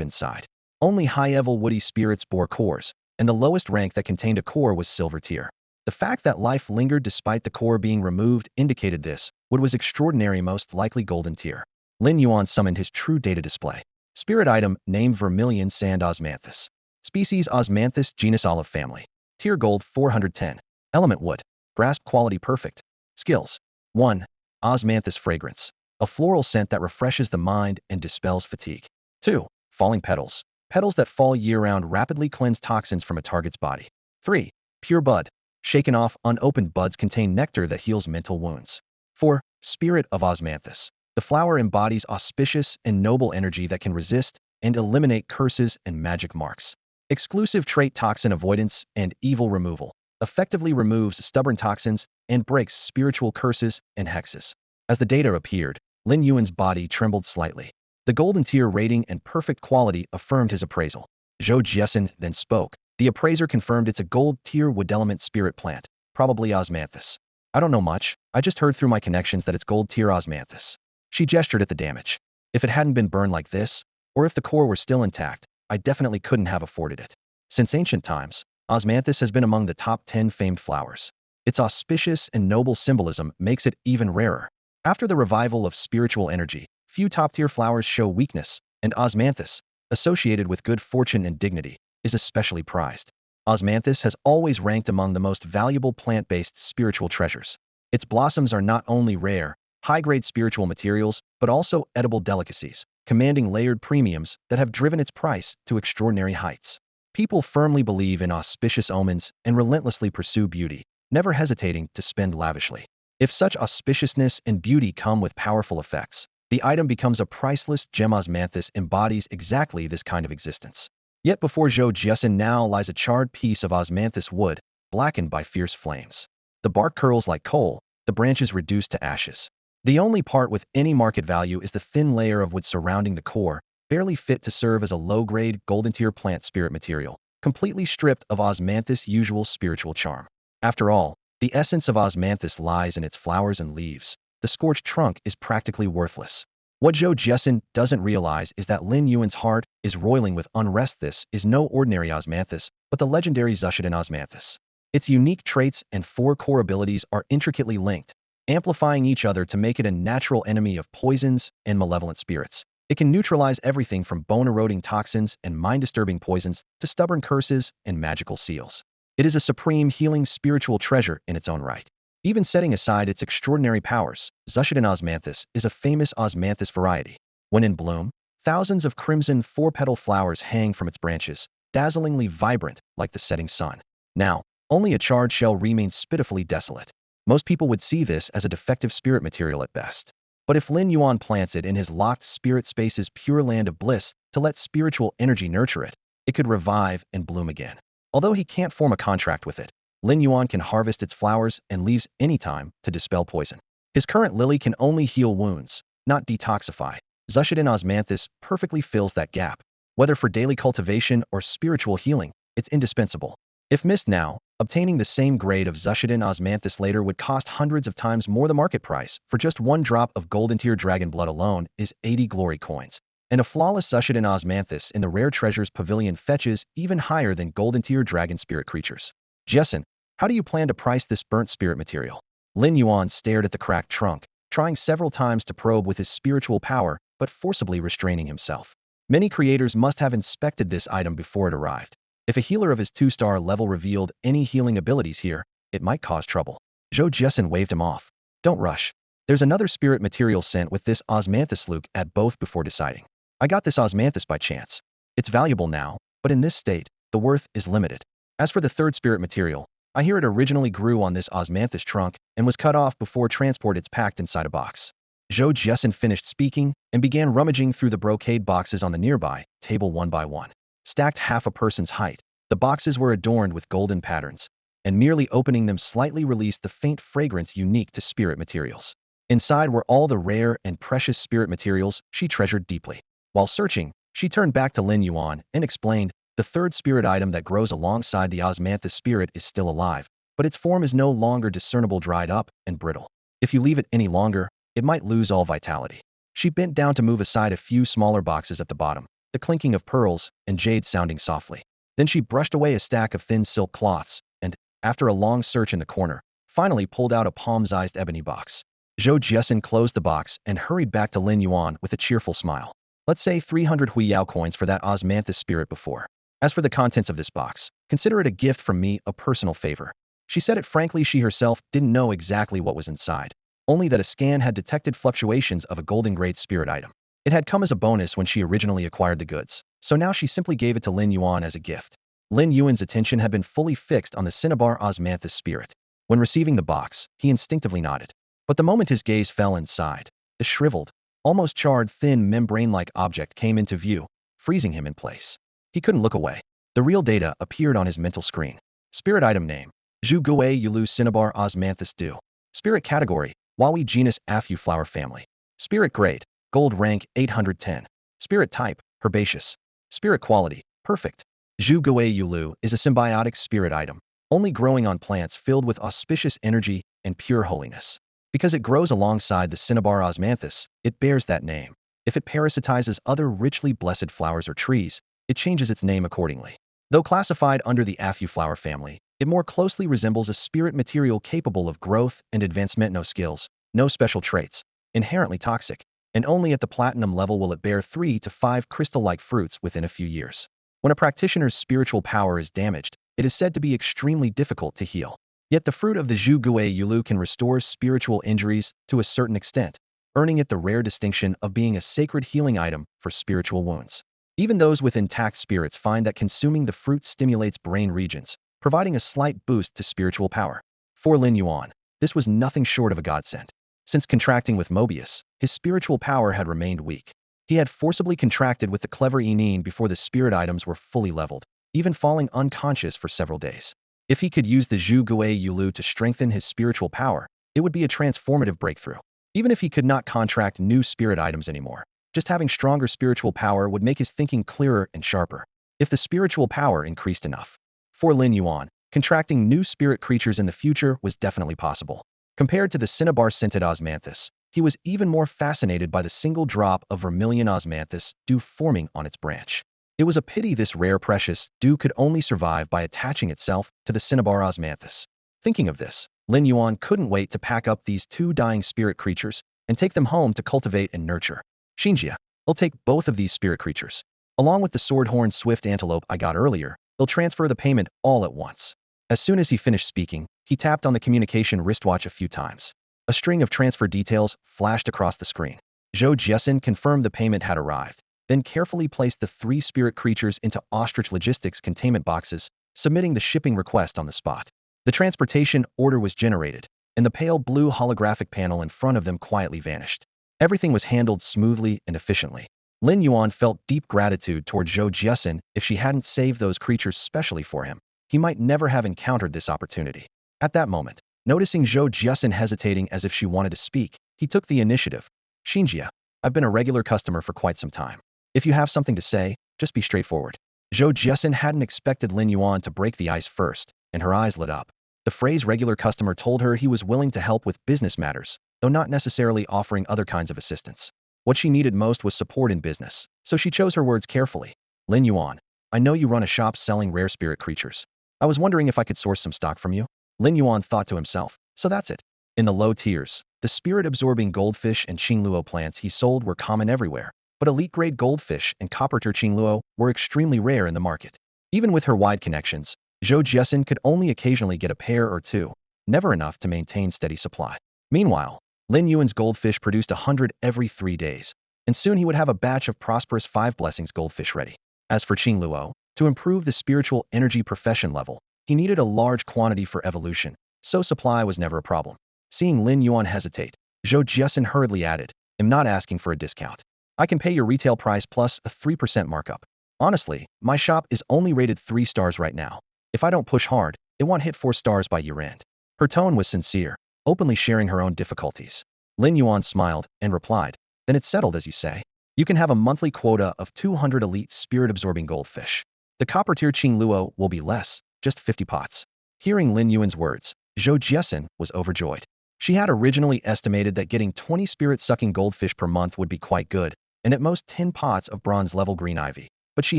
inside. Only high-level woody spirits bore cores, and the lowest rank that contained a core was silver tier. The fact that life lingered despite the core being removed indicated this wood was extraordinary, most likely golden tier. Lin Yuan summoned his true data display. Spirit item named Vermilion Sand Osmanthus. Species Osmanthus, genus olive family. Tier gold 410. Element wood. Grasp quality perfect. Skills. 1. Osmanthus fragrance. A floral scent that refreshes the mind and dispels fatigue. 2. Falling petals. Petals that fall year-round rapidly cleanse toxins from a target's body. 3. Pure bud. Shaken off, unopened buds contain nectar that heals mental wounds. 4. Spirit of Osmanthus. The flower embodies auspicious and noble energy that can resist and eliminate curses and magic marks. Exclusive trait toxin avoidance and evil removal. Effectively removes stubborn toxins and breaks spiritual curses and hexes. As the data appeared, Lin Yuan's body trembled slightly. The golden tier rating and perfect quality affirmed his appraisal. Zhou Jiesin then spoke. The appraiser confirmed it's a gold tier wood element spirit plant, probably Osmanthus. I don't know much, I just heard through my connections that it's gold tier Osmanthus. She gestured at the damage. If it hadn't been burned like this, or if the core were still intact, I definitely couldn't have afforded it. Since ancient times, Osmanthus has been among the top 10 famed flowers. Its auspicious and noble symbolism makes it even rarer. After the revival of spiritual energy, few top-tier flowers show weakness, and Osmanthus, associated with good fortune and dignity, is especially prized. Osmanthus has always ranked among the most valuable plant-based spiritual treasures. Its blossoms are not only rare, high-grade spiritual materials, but also edible delicacies, commanding layered premiums that have driven its price to extraordinary heights. People firmly believe in auspicious omens and relentlessly pursue beauty, never hesitating to spend lavishly. If such auspiciousness and beauty come with powerful effects, the item becomes a priceless gem. Osmanthus embodies exactly this kind of existence. Yet before Zhou Jiesin now lies a charred piece of Osmanthus wood, blackened by fierce flames. The bark curls like coal, the branches reduced to ashes. The only part with any market value is the thin layer of wood surrounding the core, barely fit to serve as a low-grade golden tier plant spirit material, completely stripped of Osmanthus' usual spiritual charm. After all, the essence of Osmanthus lies in its flowers and leaves. The scorched trunk is practically worthless. What Zhou Jiesin doesn't realize is that Lin Yuan's heart is roiling with unrest. This is no ordinary Osmanthus, but the legendary Xiguang Osmanthus. Its unique traits and 4 core abilities are intricately linked, amplifying each other to make it a natural enemy of poisons and malevolent spirits. It can neutralize everything from bone-eroding toxins and mind-disturbing poisons to stubborn curses and magical seals. It is a supreme healing spiritual treasure in its own right. Even setting aside its extraordinary powers, Xiguang Osmanthus is a famous Osmanthus variety. When in bloom, thousands of crimson 4-petal flowers hang from its branches, dazzlingly vibrant like the setting sun. Now, only a charred shell remains pitifully desolate. Most people would see this as a defective spirit material at best. But if Lin Yuan plants it in his locked spirit space's pure land of bliss to let spiritual energy nurture it, it could revive and bloom again. Although he can't form a contract with it, Lin Yuan can harvest its flowers and leaves anytime to dispel poison. His current lily can only heal wounds, not detoxify. Xuxidan osmanthus perfectly fills that gap. Whether for daily cultivation or spiritual healing, it's indispensable. If missed now, obtaining the same grade of Xuxidan osmanthus later would cost hundreds of times more the market price. For just one drop of golden tier dragon blood alone is 80 glory coins. And a flawless Xuxidan osmanthus in the rare treasures pavilion fetches even higher than golden tier dragon spirit creatures. Jessen, how do you plan to price this burnt spirit material? Lin Yuan stared at the cracked trunk, trying several times to probe with his spiritual power, but forcibly restraining himself. Many creators must have inspected this item before it arrived. If a healer of his 2-star level revealed any healing abilities here, it might cause trouble. Zhou Jessen waved him off. Don't rush. There's another spirit material sent with this osmanthus. Look at both before deciding. I got this osmanthus by chance. It's valuable now, but in this state, the worth is limited. As for the third spirit material, I hear it originally grew on this osmanthus trunk and was cut off before transport. It's packed inside a box. Zhou Jessen finished speaking and began rummaging through the brocade boxes on the nearby table one by one. Stacked half a person's height, the boxes were adorned with golden patterns, and merely opening them slightly released the faint fragrance unique to spirit materials. Inside were all the rare and precious spirit materials she treasured deeply. While searching, she turned back to Lin Yuan and explained, the third spirit item that grows alongside the osmanthus spirit is still alive, but its form is no longer discernible, dried up and brittle. If you leave it any longer, it might lose all vitality. She bent down to move aside a few smaller boxes at the bottom, the clinking of pearls and jade sounding softly. Then she brushed away a stack of thin silk cloths and, after a long search in the corner, finally pulled out a palm-sized ebony box. Zhou Jessen closed the box and hurried back to Lin Yuan with a cheerful smile. Let's say 300 huiyao coins for that osmanthus spirit before. As for the contents of this box, consider it a gift from me, a personal favor. She said it frankly. She herself didn't know exactly what was inside, only that a scan had detected fluctuations of a golden grade spirit item. It had come as a bonus when she originally acquired the goods, so now she simply gave it to Lin Yuan as a gift. Lin Yuan's attention had been fully fixed on the cinnabar osmanthus spirit. When receiving the box, he instinctively nodded. But the moment his gaze fell inside, the shriveled, almost charred thin membrane-like object came into view, freezing him in place. He couldn't look away. The real data appeared on his mental screen. Spirit item name, Xiguang Yulu Cinnabar Osmanthus Du. Spirit category, Huawei genus Afu flower family. Spirit grade, gold rank 810. Spirit type, herbaceous. Spirit quality, perfect. Xiguang Yulu is a symbiotic spirit item, only growing on plants filled with auspicious energy and pure holiness. Because it grows alongside the cinnabar osmanthus, it bears that name. If it parasitizes other richly blessed flowers or trees, it changes its name accordingly. Though classified under the Afu flower family, it more closely resembles a spirit material capable of growth and advancement. No skills, no special traits, inherently toxic, and only at the platinum level will it bear 3 to 5 crystal-like fruits within a few years. When a practitioner's spiritual power is damaged, it is said to be extremely difficult to heal. Yet the fruit of the Xiguang Yulu can restore spiritual injuries to a certain extent, earning it the rare distinction of being a sacred healing item for spiritual wounds. Even those with intact spirits find that consuming the fruit stimulates brain regions, providing a slight boost to spiritual power. For Lin Yuan, this was nothing short of a godsend. Since contracting with Mobius, his spiritual power had remained weak. He had forcibly contracted with the clever Enin before the spirit items were fully leveled, even falling unconscious for several days. If he could use the Xiguang Yulu to strengthen his spiritual power, it would be a transformative breakthrough. Even if he could not contract new spirit items anymore, just having stronger spiritual power would make his thinking clearer and sharper. If the spiritual power increased enough. For Lin Yuan, contracting new spirit creatures in the future was definitely possible. Compared to the cinnabar-scented osmanthus, he was even more fascinated by the single drop of vermilion osmanthus dew forming on its branch. It was a pity this rare precious dew could only survive by attaching itself to the cinnabar osmanthus. Thinking of this, Lin Yuan couldn't wait to pack up these 2 dying spirit creatures and take them home to cultivate and nurture. Xinjia, they'll take both of these spirit creatures. Along with the sword-horned swift antelope I got earlier, they'll transfer the payment all at once. As soon as he finished speaking, he tapped on the communication wristwatch a few times. A string of transfer details flashed across the screen. Zhou Jessen confirmed the payment had arrived, then carefully placed the 3 spirit creatures into ostrich logistics containment boxes, submitting the shipping request on the spot. The transportation order was generated, and the pale blue holographic panel in front of them quietly vanished. Everything was handled smoothly and efficiently. Lin Yuan felt deep gratitude toward Zhou Jiesin. If she hadn't saved those creatures specially for him, he might never have encountered this opportunity. At that moment, noticing Zhou Jiesin hesitating as if she wanted to speak, he took the initiative. Xinjia, I've been a regular customer for quite some time. If you have something to say, just be straightforward. Zhou Jiesin hadn't expected Lin Yuan to break the ice first, and her eyes lit up. The phrase regular customer told her he was willing to help with business matters, though not necessarily offering other kinds of assistance. What she needed most was support in business, so she chose her words carefully. Lin Yuan, I know you run a shop selling rare spirit creatures. I was wondering if I could source some stock from you. Lin Yuan thought to himself, so that's it. In the low tiers, the spirit-absorbing goldfish and Qingluo plants he sold were common everywhere, but elite-grade goldfish and copper-tier Qingluo were extremely rare in the market. Even with her wide connections, Zhou Jiesin could only occasionally get a pair or two, never enough to maintain steady supply. Meanwhile, Lin Yuan's goldfish produced 100 every 3 days, and soon he would have a batch of prosperous 5 blessings goldfish ready. As for Qingluo, to improve the spiritual energy profession level, he needed a large quantity for evolution, so supply was never a problem. Seeing Lin Yuan hesitate, Zhou Jiesin hurriedly added, I'm not asking for a discount. I can pay your retail price plus a 3% markup. Honestly, my shop is only rated 3 stars right now. If I don't push hard, it won't hit 4 stars by year-end. Her tone was sincere, openly sharing her own difficulties. Lin Yuan smiled and replied, then it's settled as you say. You can have a monthly quota of 200 elite spirit-absorbing goldfish. The copper-tier Qingluo will be less, just 50 pots. Hearing Lin Yuan's words, Zhou Jiesin was overjoyed. She had originally estimated that getting 20 spirit-sucking goldfish per month would be quite good, and at most 10 pots of bronze-level green ivy, but she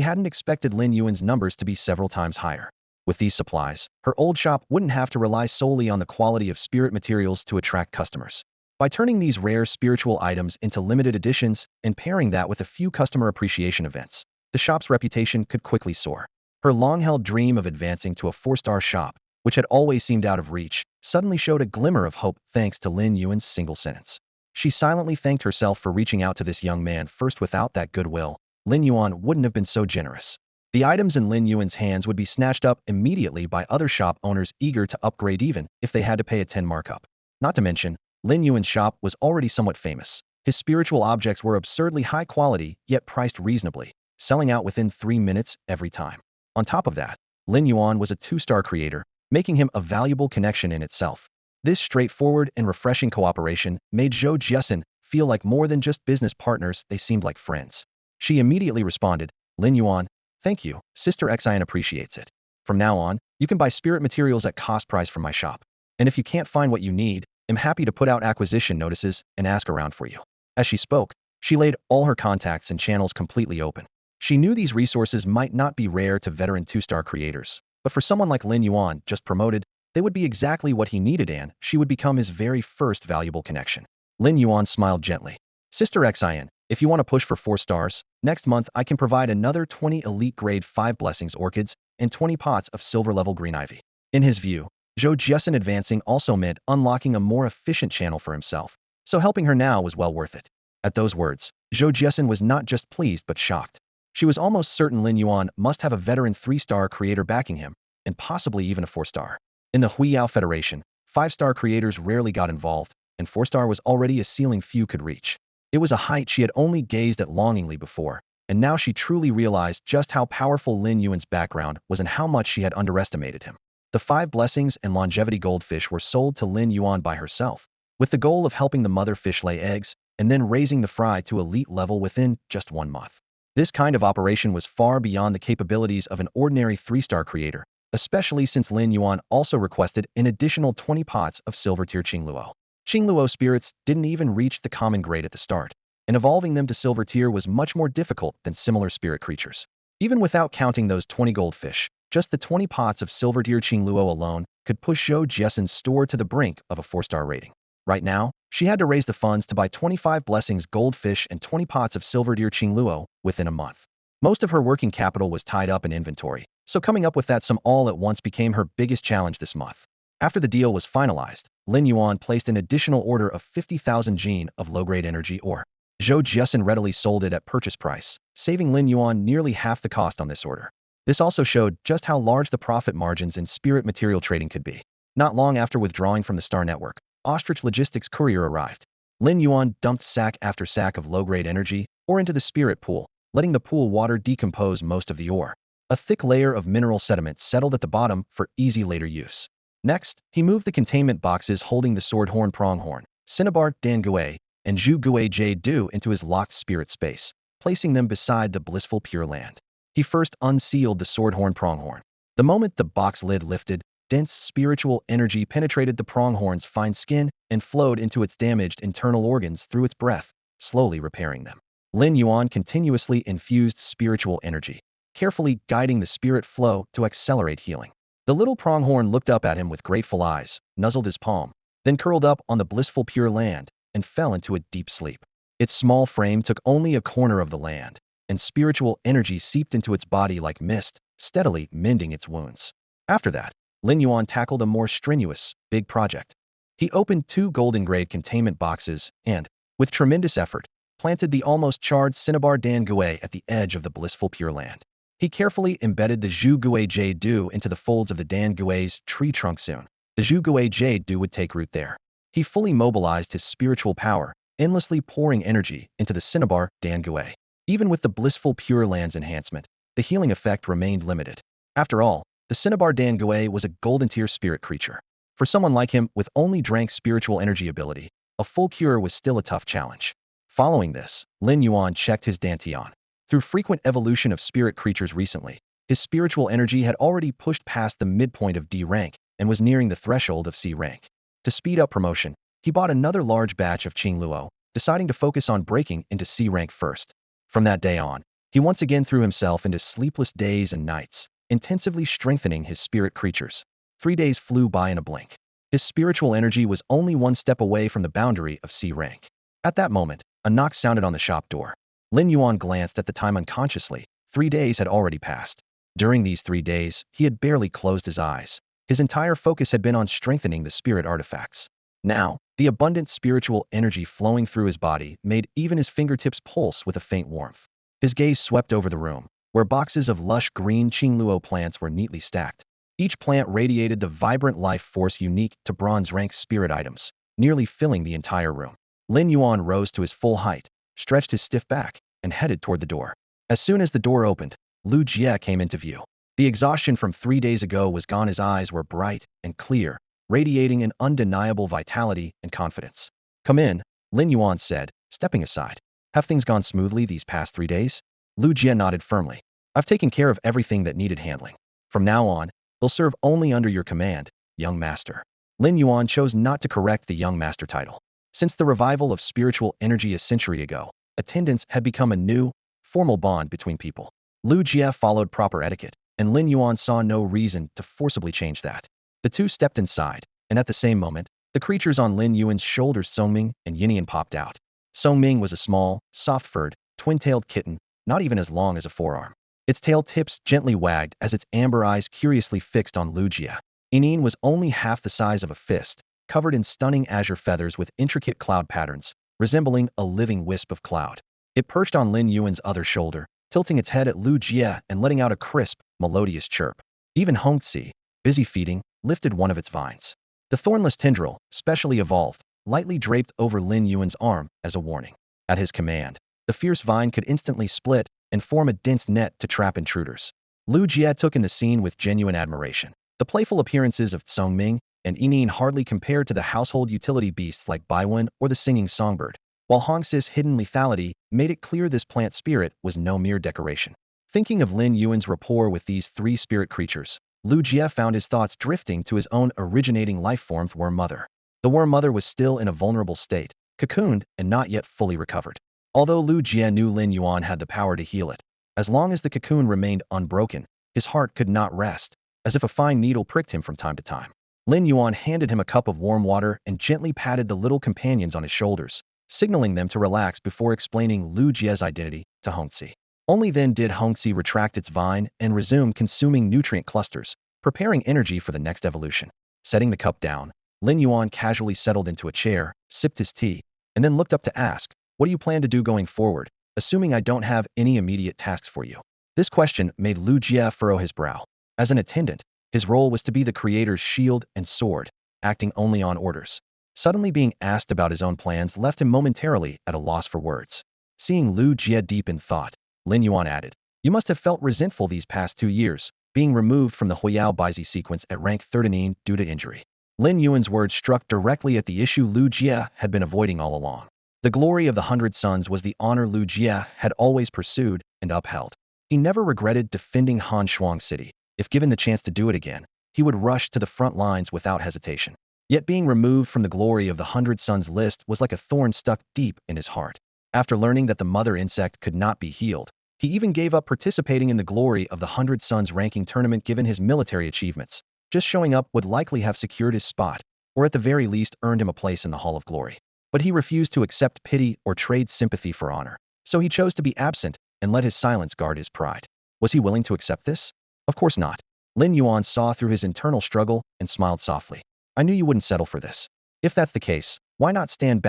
hadn't expected Lin Yuan's numbers to be several times higher. With these supplies, her old shop wouldn't have to rely solely on the quality of spirit materials to attract customers. By turning these rare spiritual items into limited editions and pairing that with a few customer appreciation events, the shop's reputation could quickly soar. Her long-held dream of advancing to a 4-star shop, which had always seemed out of reach, suddenly showed a glimmer of hope thanks to Lin Yuan's single sentence. She silently thanked herself for reaching out to this young man first. Without that goodwill, Lin Yuan wouldn't have been so generous. The items in Lin Yuan's hands would be snatched up immediately by other shop owners eager to upgrade even if they had to pay a 10 markup. Not to mention, Lin Yuan's shop was already somewhat famous. His spiritual objects were absurdly high quality, yet priced reasonably, selling out within 3 minutes every time. On top of that, Lin Yuan was a 2-star creator, making him a valuable connection in itself. This straightforward and refreshing cooperation made Zhou Jiesin feel like more than just business partners, they seemed like friends. She immediately responded, Lin Yuan, thank you, Sister Xian appreciates it. From now on, you can buy spirit materials at cost price from my shop. And if you can't find what you need, I'm happy to put out acquisition notices and ask around for you. As she spoke, she laid all her contacts and channels completely open. She knew these resources might not be rare to veteran 2-star creators, but for someone like Lin Yuan, just promoted, they would be exactly what he needed and she would become his very first valuable connection. Lin Yuan smiled gently. Sister Xian, if you want to push for 4 stars, next month I can provide another 20 elite grade 5 blessings orchids and 20 pots of silver-level green ivy. In his view, Zhou Jiesin advancing also meant unlocking a more efficient channel for himself, so helping her now was well worth it. At those words, Zhou Jiesin was not just pleased but shocked. She was almost certain Lin Yuan must have a veteran 3-star creator backing him, and possibly even a 4-star. In the Huiyao Federation, 5-star creators rarely got involved, and 4-star was already a ceiling few could reach. It was a height she had only gazed at longingly before, and now she truly realized just how powerful Lin Yuan's background was and how much she had underestimated him. The 5 blessings and longevity goldfish were sold to Lin Yuan by herself, with the goal of helping the mother fish lay eggs and then raising the fry to elite level within just 1 month. This kind of operation was far beyond the capabilities of an ordinary 3-star creator, especially since Lin Yuan also requested an additional 20 pots of silver-tier Qingluo. Qingluo spirits didn't even reach the common grade at the start, and evolving them to silver tier was much more difficult than similar spirit creatures. Even without counting those 20 goldfish, just the 20 pots of silver tier Qingluo alone could push Zhou Jiesin's store to the brink of a 4-star rating. Right now, she had to raise the funds to buy 25 blessings goldfish and 20 pots of silver tier Qingluo within a month. Most of her working capital was tied up in inventory, so coming up with that sum all at once became her biggest challenge this month. After the deal was finalized, Lin Yuan placed an additional order of 50,000 gene of low-grade energy ore. Zhou Jiesin readily sold it at purchase price, saving Lin Yuan nearly half the cost on this order. This also showed just how large the profit margins in spirit material trading could be. Not long after withdrawing from the Star Network, Ostrich Logistics courier arrived. Lin Yuan dumped sack after sack of low-grade energy ore into the spirit pool, letting the pool water decompose most of the ore. A thick layer of mineral sediment settled at the bottom for easy later use. Next, he moved the containment boxes holding the swordhorn pronghorn, cinnabar Dangui, and Xiguang Jade into his locked spirit space, placing them beside the blissful Pure Land. He first unsealed the swordhorn pronghorn. The moment the box lid lifted, dense spiritual energy penetrated the pronghorn's fine skin and flowed into its damaged internal organs through its breath, slowly repairing them. Lin Yuan continuously infused spiritual energy, carefully guiding the spirit flow to accelerate healing. The little pronghorn looked up at him with grateful eyes, nuzzled his palm, then curled up on the blissful Pure Land and fell into a deep sleep. Its small frame took only a corner of the land, and spiritual energy seeped into its body like mist, steadily mending its wounds. After that, Lin Yuan tackled a more strenuous, big project. He opened 2 golden-grade containment boxes and, with tremendous effort, planted the almost charred cinnabar Dangui at the edge of the blissful Pure Land. He carefully embedded the Xiguang Jade into the folds of the Dangui's tree trunk soon. The Xiguang Jade would take root there. He fully mobilized his spiritual power, endlessly pouring energy into the cinnabar Dangui. Even with the blissful Pure Land's enhancement, the healing effect remained limited. After all, the cinnabar Dangui was a golden-tier spirit creature. For someone like him with only drank spiritual energy ability, a full cure was still a tough challenge. Following this, Lin Yuan checked his Dantian. Through frequent evolution of spirit creatures recently, his spiritual energy had already pushed past the midpoint of D rank and was nearing the threshold of C rank. To speed up promotion, he bought another large batch of Qingluo, deciding to focus on breaking into C rank first. From that day on, he once again threw himself into sleepless days and nights, intensively strengthening his spirit creatures. 3 days flew by in a blink. His spiritual energy was only 1 step away from the boundary of C rank. At that moment, a knock sounded on the shop door. Lin Yuan glanced at the time unconsciously. 3 days had already passed. During these 3 days, he had barely closed his eyes. His entire focus had been on strengthening the spirit artifacts. Now, the abundant spiritual energy flowing through his body made even his fingertips pulse with a faint warmth. His gaze swept over the room, where boxes of lush green Qingluo plants were neatly stacked. Each plant radiated the vibrant life force unique to bronze-rank spirit items, nearly filling the entire room. Lin Yuan rose to his full height, stretched his stiff back, and headed toward the door. As soon as the door opened, Lu Jie came into view. The exhaustion from 3 days ago was gone. His eyes were bright and clear, radiating an undeniable vitality and confidence. "Come in," Lin Yuan said, stepping aside. "Have things gone smoothly these past 3 days?" Lu Jie nodded firmly. "I've taken care of everything that needed handling. From now on, they'll serve only under your command, young master." Lin Yuan chose not to correct the young master title. Since the revival of spiritual energy a century ago, attendance had become a new, formal bond between people. Lu Jie followed proper etiquette, and Lin Yuan saw no reason to forcibly change that. The two stepped inside, and at the same moment, the creatures on Lin Yuan's shoulders, Songming and Yinian, popped out. Songming was a small, soft-furred, twin-tailed kitten, not even as long as a forearm. Its tail tips gently wagged as its amber eyes curiously fixed on Lu Jie. Yinian was only half the size of a fist, covered in stunning azure feathers with intricate cloud patterns, resembling a living wisp of cloud. It perched on Lin Yuan's other shoulder, tilting its head at Lu Jie and letting out a crisp, melodious chirp. Even Hongxi, busy feeding, lifted one of its vines. The thornless tendril, specially evolved, lightly draped over Lin Yuan's arm as a warning. At his command, the fierce vine could instantly split and form a dense net to trap intruders. Lu Jie took in the scene with genuine admiration. The playful appearances of Songming and Yinian hardly compared to the household utility beasts like Baiwen or the singing songbird, while Hongxi's hidden lethality made it clear this plant spirit was no mere decoration. Thinking of Lin Yuan's rapport with these 3 spirit creatures, Lu Jie found his thoughts drifting to his own originating lifeform, Worm Mother. The Worm Mother was still in a vulnerable state, cocooned and not yet fully recovered. Although Lu Jie knew Lin Yuan had the power to heal it, as long as the cocoon remained unbroken, his heart could not rest, as if a fine needle pricked him from time to time. Lin Yuan handed him a cup of warm water and gently patted the little companions on his shoulders, signaling them to relax before explaining Lu Jie's identity to Hongxi. Only then did Hongxi retract its vine and resume consuming nutrient clusters, preparing energy for the next evolution. Setting the cup down, Lin Yuan casually settled into a chair, sipped his tea, and then looked up to ask, "What do you plan to do going forward, assuming I don't have any immediate tasks for you?" This question made Lu Jie furrow his brow. As an attendant, his role was to be the creator's shield and sword, acting only on orders. Suddenly being asked about his own plans left him momentarily at a loss for words. Seeing Lu Jie deep in thought, Lin Yuan added, "You must have felt resentful these past 2 years, being removed from the Huiyao Baizi sequence at rank 39 due to injury." Lin Yuan's words struck directly at the issue Lu Jie had been avoiding all along. The glory of the 100 Suns was the honor Lu Jie had always pursued and upheld. He never regretted defending Han Shuang City. If given the chance to do it again, he would rush to the front lines without hesitation. Yet being removed from the glory of the 100 Suns list was like a thorn stuck deep in his heart. After learning that the mother insect could not be healed, he even gave up participating in the glory of the 100 Suns ranking tournament given his military achievements. Just showing up would likely have secured his spot, or at the very least earned him a place in the Hall of Glory. But he refused to accept pity or trade sympathy for honor, so he chose to be absent and let his silence guard his pride. Was he willing to accept this? Of course not. Lin Yuan saw through his internal struggle and smiled softly. "I knew you wouldn't settle for this. If that's the case, why not stand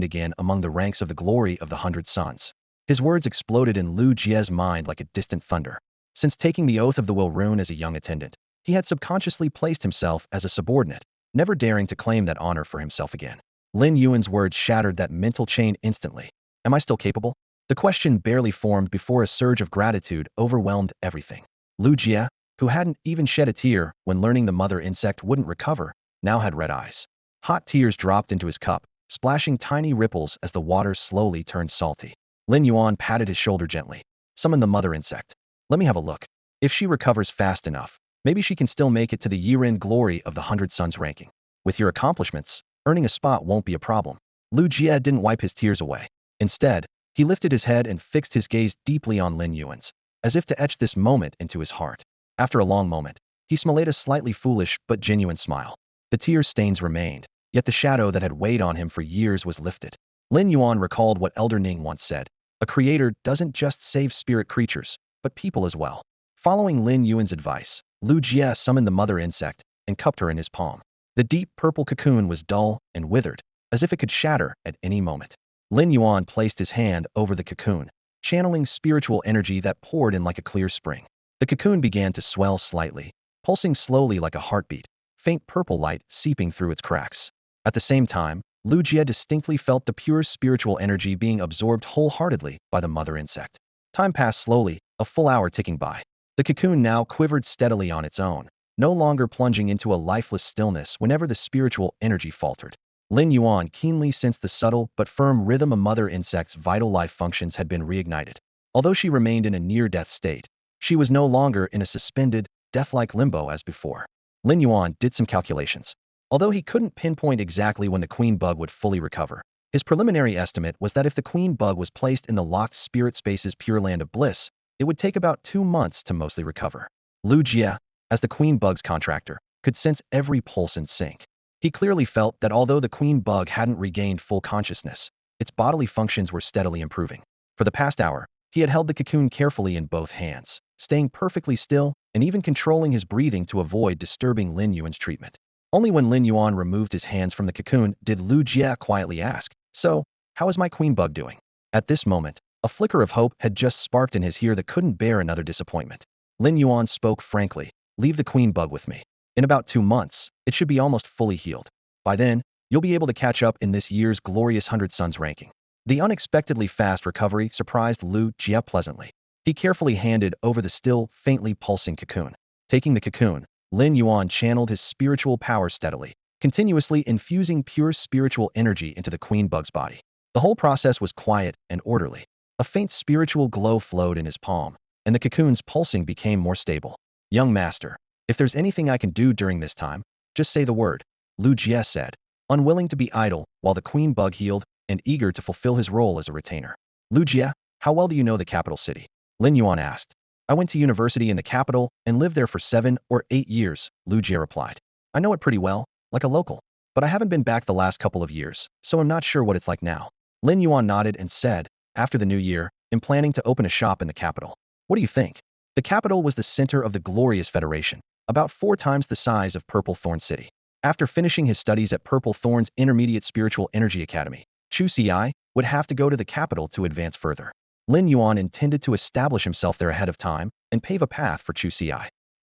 again among the ranks of the glory of the 100 Suns?" His words exploded in Lu Jie's mind like a distant thunder. Since taking the oath of the Will Rune as a young attendant, he had subconsciously placed himself as a subordinate, never daring to claim that honor for himself again. Lin Yuan's words shattered that mental chain instantly. Am I still capable? The question barely formed before a surge of gratitude overwhelmed everything. Lu Jie, who hadn't even shed a tear when learning the mother insect wouldn't recover, now had red eyes. Hot tears dropped into his cup, splashing tiny ripples as the water slowly turned salty. Lin Yuan patted his shoulder gently. "Summon the mother insect. Let me have a look. If she recovers fast enough, maybe she can still make it to the year-end glory of the 100 Suns ranking. With your accomplishments, earning a spot won't be a problem." Lu Jie didn't wipe his tears away. Instead, he lifted his head and fixed his gaze deeply on Lin Yuan's, as if to etch this moment into his heart. After a long moment, he smiled a slightly foolish but genuine smile. The tear stains remained, yet the shadow that had weighed on him for years was lifted. Lin Yuan recalled what Elder Ning once said, "A creator doesn't just save spirit creatures, but people as well." Following Lin Yuan's advice, Lu Jie summoned the mother insect and cupped her in his palm. The deep purple cocoon was dull and withered, as if it could shatter at any moment. Lin Yuan placed his hand over the cocoon, channeling spiritual energy that poured in like a clear spring. The cocoon began to swell slightly, pulsing slowly like a heartbeat, faint purple light seeping through its cracks. At the same time, Lu Jie distinctly felt the pure spiritual energy being absorbed wholeheartedly by the mother insect. Time passed slowly, a full hour ticking by. The cocoon now quivered steadily on its own, no longer plunging into a lifeless stillness whenever the spiritual energy faltered. Lin Yuan keenly sensed the subtle but firm rhythm a mother insect's vital life functions had been reignited. Although she remained in a near-death state, she was no longer in a suspended, death-like limbo as before. Lin Yuan did some calculations. Although he couldn't pinpoint exactly when the queen bug would fully recover, his preliminary estimate was that if the queen bug was placed in the locked spirit space's pure land of bliss, it would take about 2 months to mostly recover. Lu Jie, as the queen bug's contractor, could sense every pulse and sync. He clearly felt that although the queen bug hadn't regained full consciousness, its bodily functions were steadily improving. For the past hour, he had held the cocoon carefully in both hands, staying perfectly still and even controlling his breathing to avoid disturbing Lin Yuan's treatment. Only when Lin Yuan removed his hands from the cocoon did Lu Jie quietly ask, "So, how is my queen bug doing?" At this moment, a flicker of hope had just sparked in his ear that couldn't bear another disappointment. Lin Yuan spoke frankly, "Leave the queen bug with me. In about 2 months, it should be almost fully healed. By then, you'll be able to catch up in this year's glorious 100 Suns ranking." The unexpectedly fast recovery surprised Lu Jie pleasantly. He carefully handed over the still, faintly pulsing cocoon. Taking the cocoon, Lin Yuan channeled his spiritual power steadily, continuously infusing pure spiritual energy into the queen bug's body. The whole process was quiet and orderly. A faint spiritual glow flowed in his palm, and the cocoon's pulsing became more stable. "Young master, if there's anything I can do during this time, just say the word," Lu Jie said, unwilling to be idle while the queen bug healed and eager to fulfill his role as a retainer. "Lu Jie, how well do you know the capital city?" Lin Yuan asked. "I went to university in the capital and lived there for 7 or 8 years, Lu Jie replied. "I know it pretty well, like a local. But I haven't been back the last couple of years, so I'm not sure what it's like now." Lin Yuan nodded and said, "After the new year, I'm planning to open a shop in the capital. What do you think?" The capital was the center of the glorious federation, about 4 times the size of Purple Thorn City. After finishing his studies at Purple Thorn's Intermediate Spiritual Energy Academy, Chu Ci would have to go to the capital to advance further. Lin Yuan intended to establish himself there ahead of time and pave a path for Chu Ci.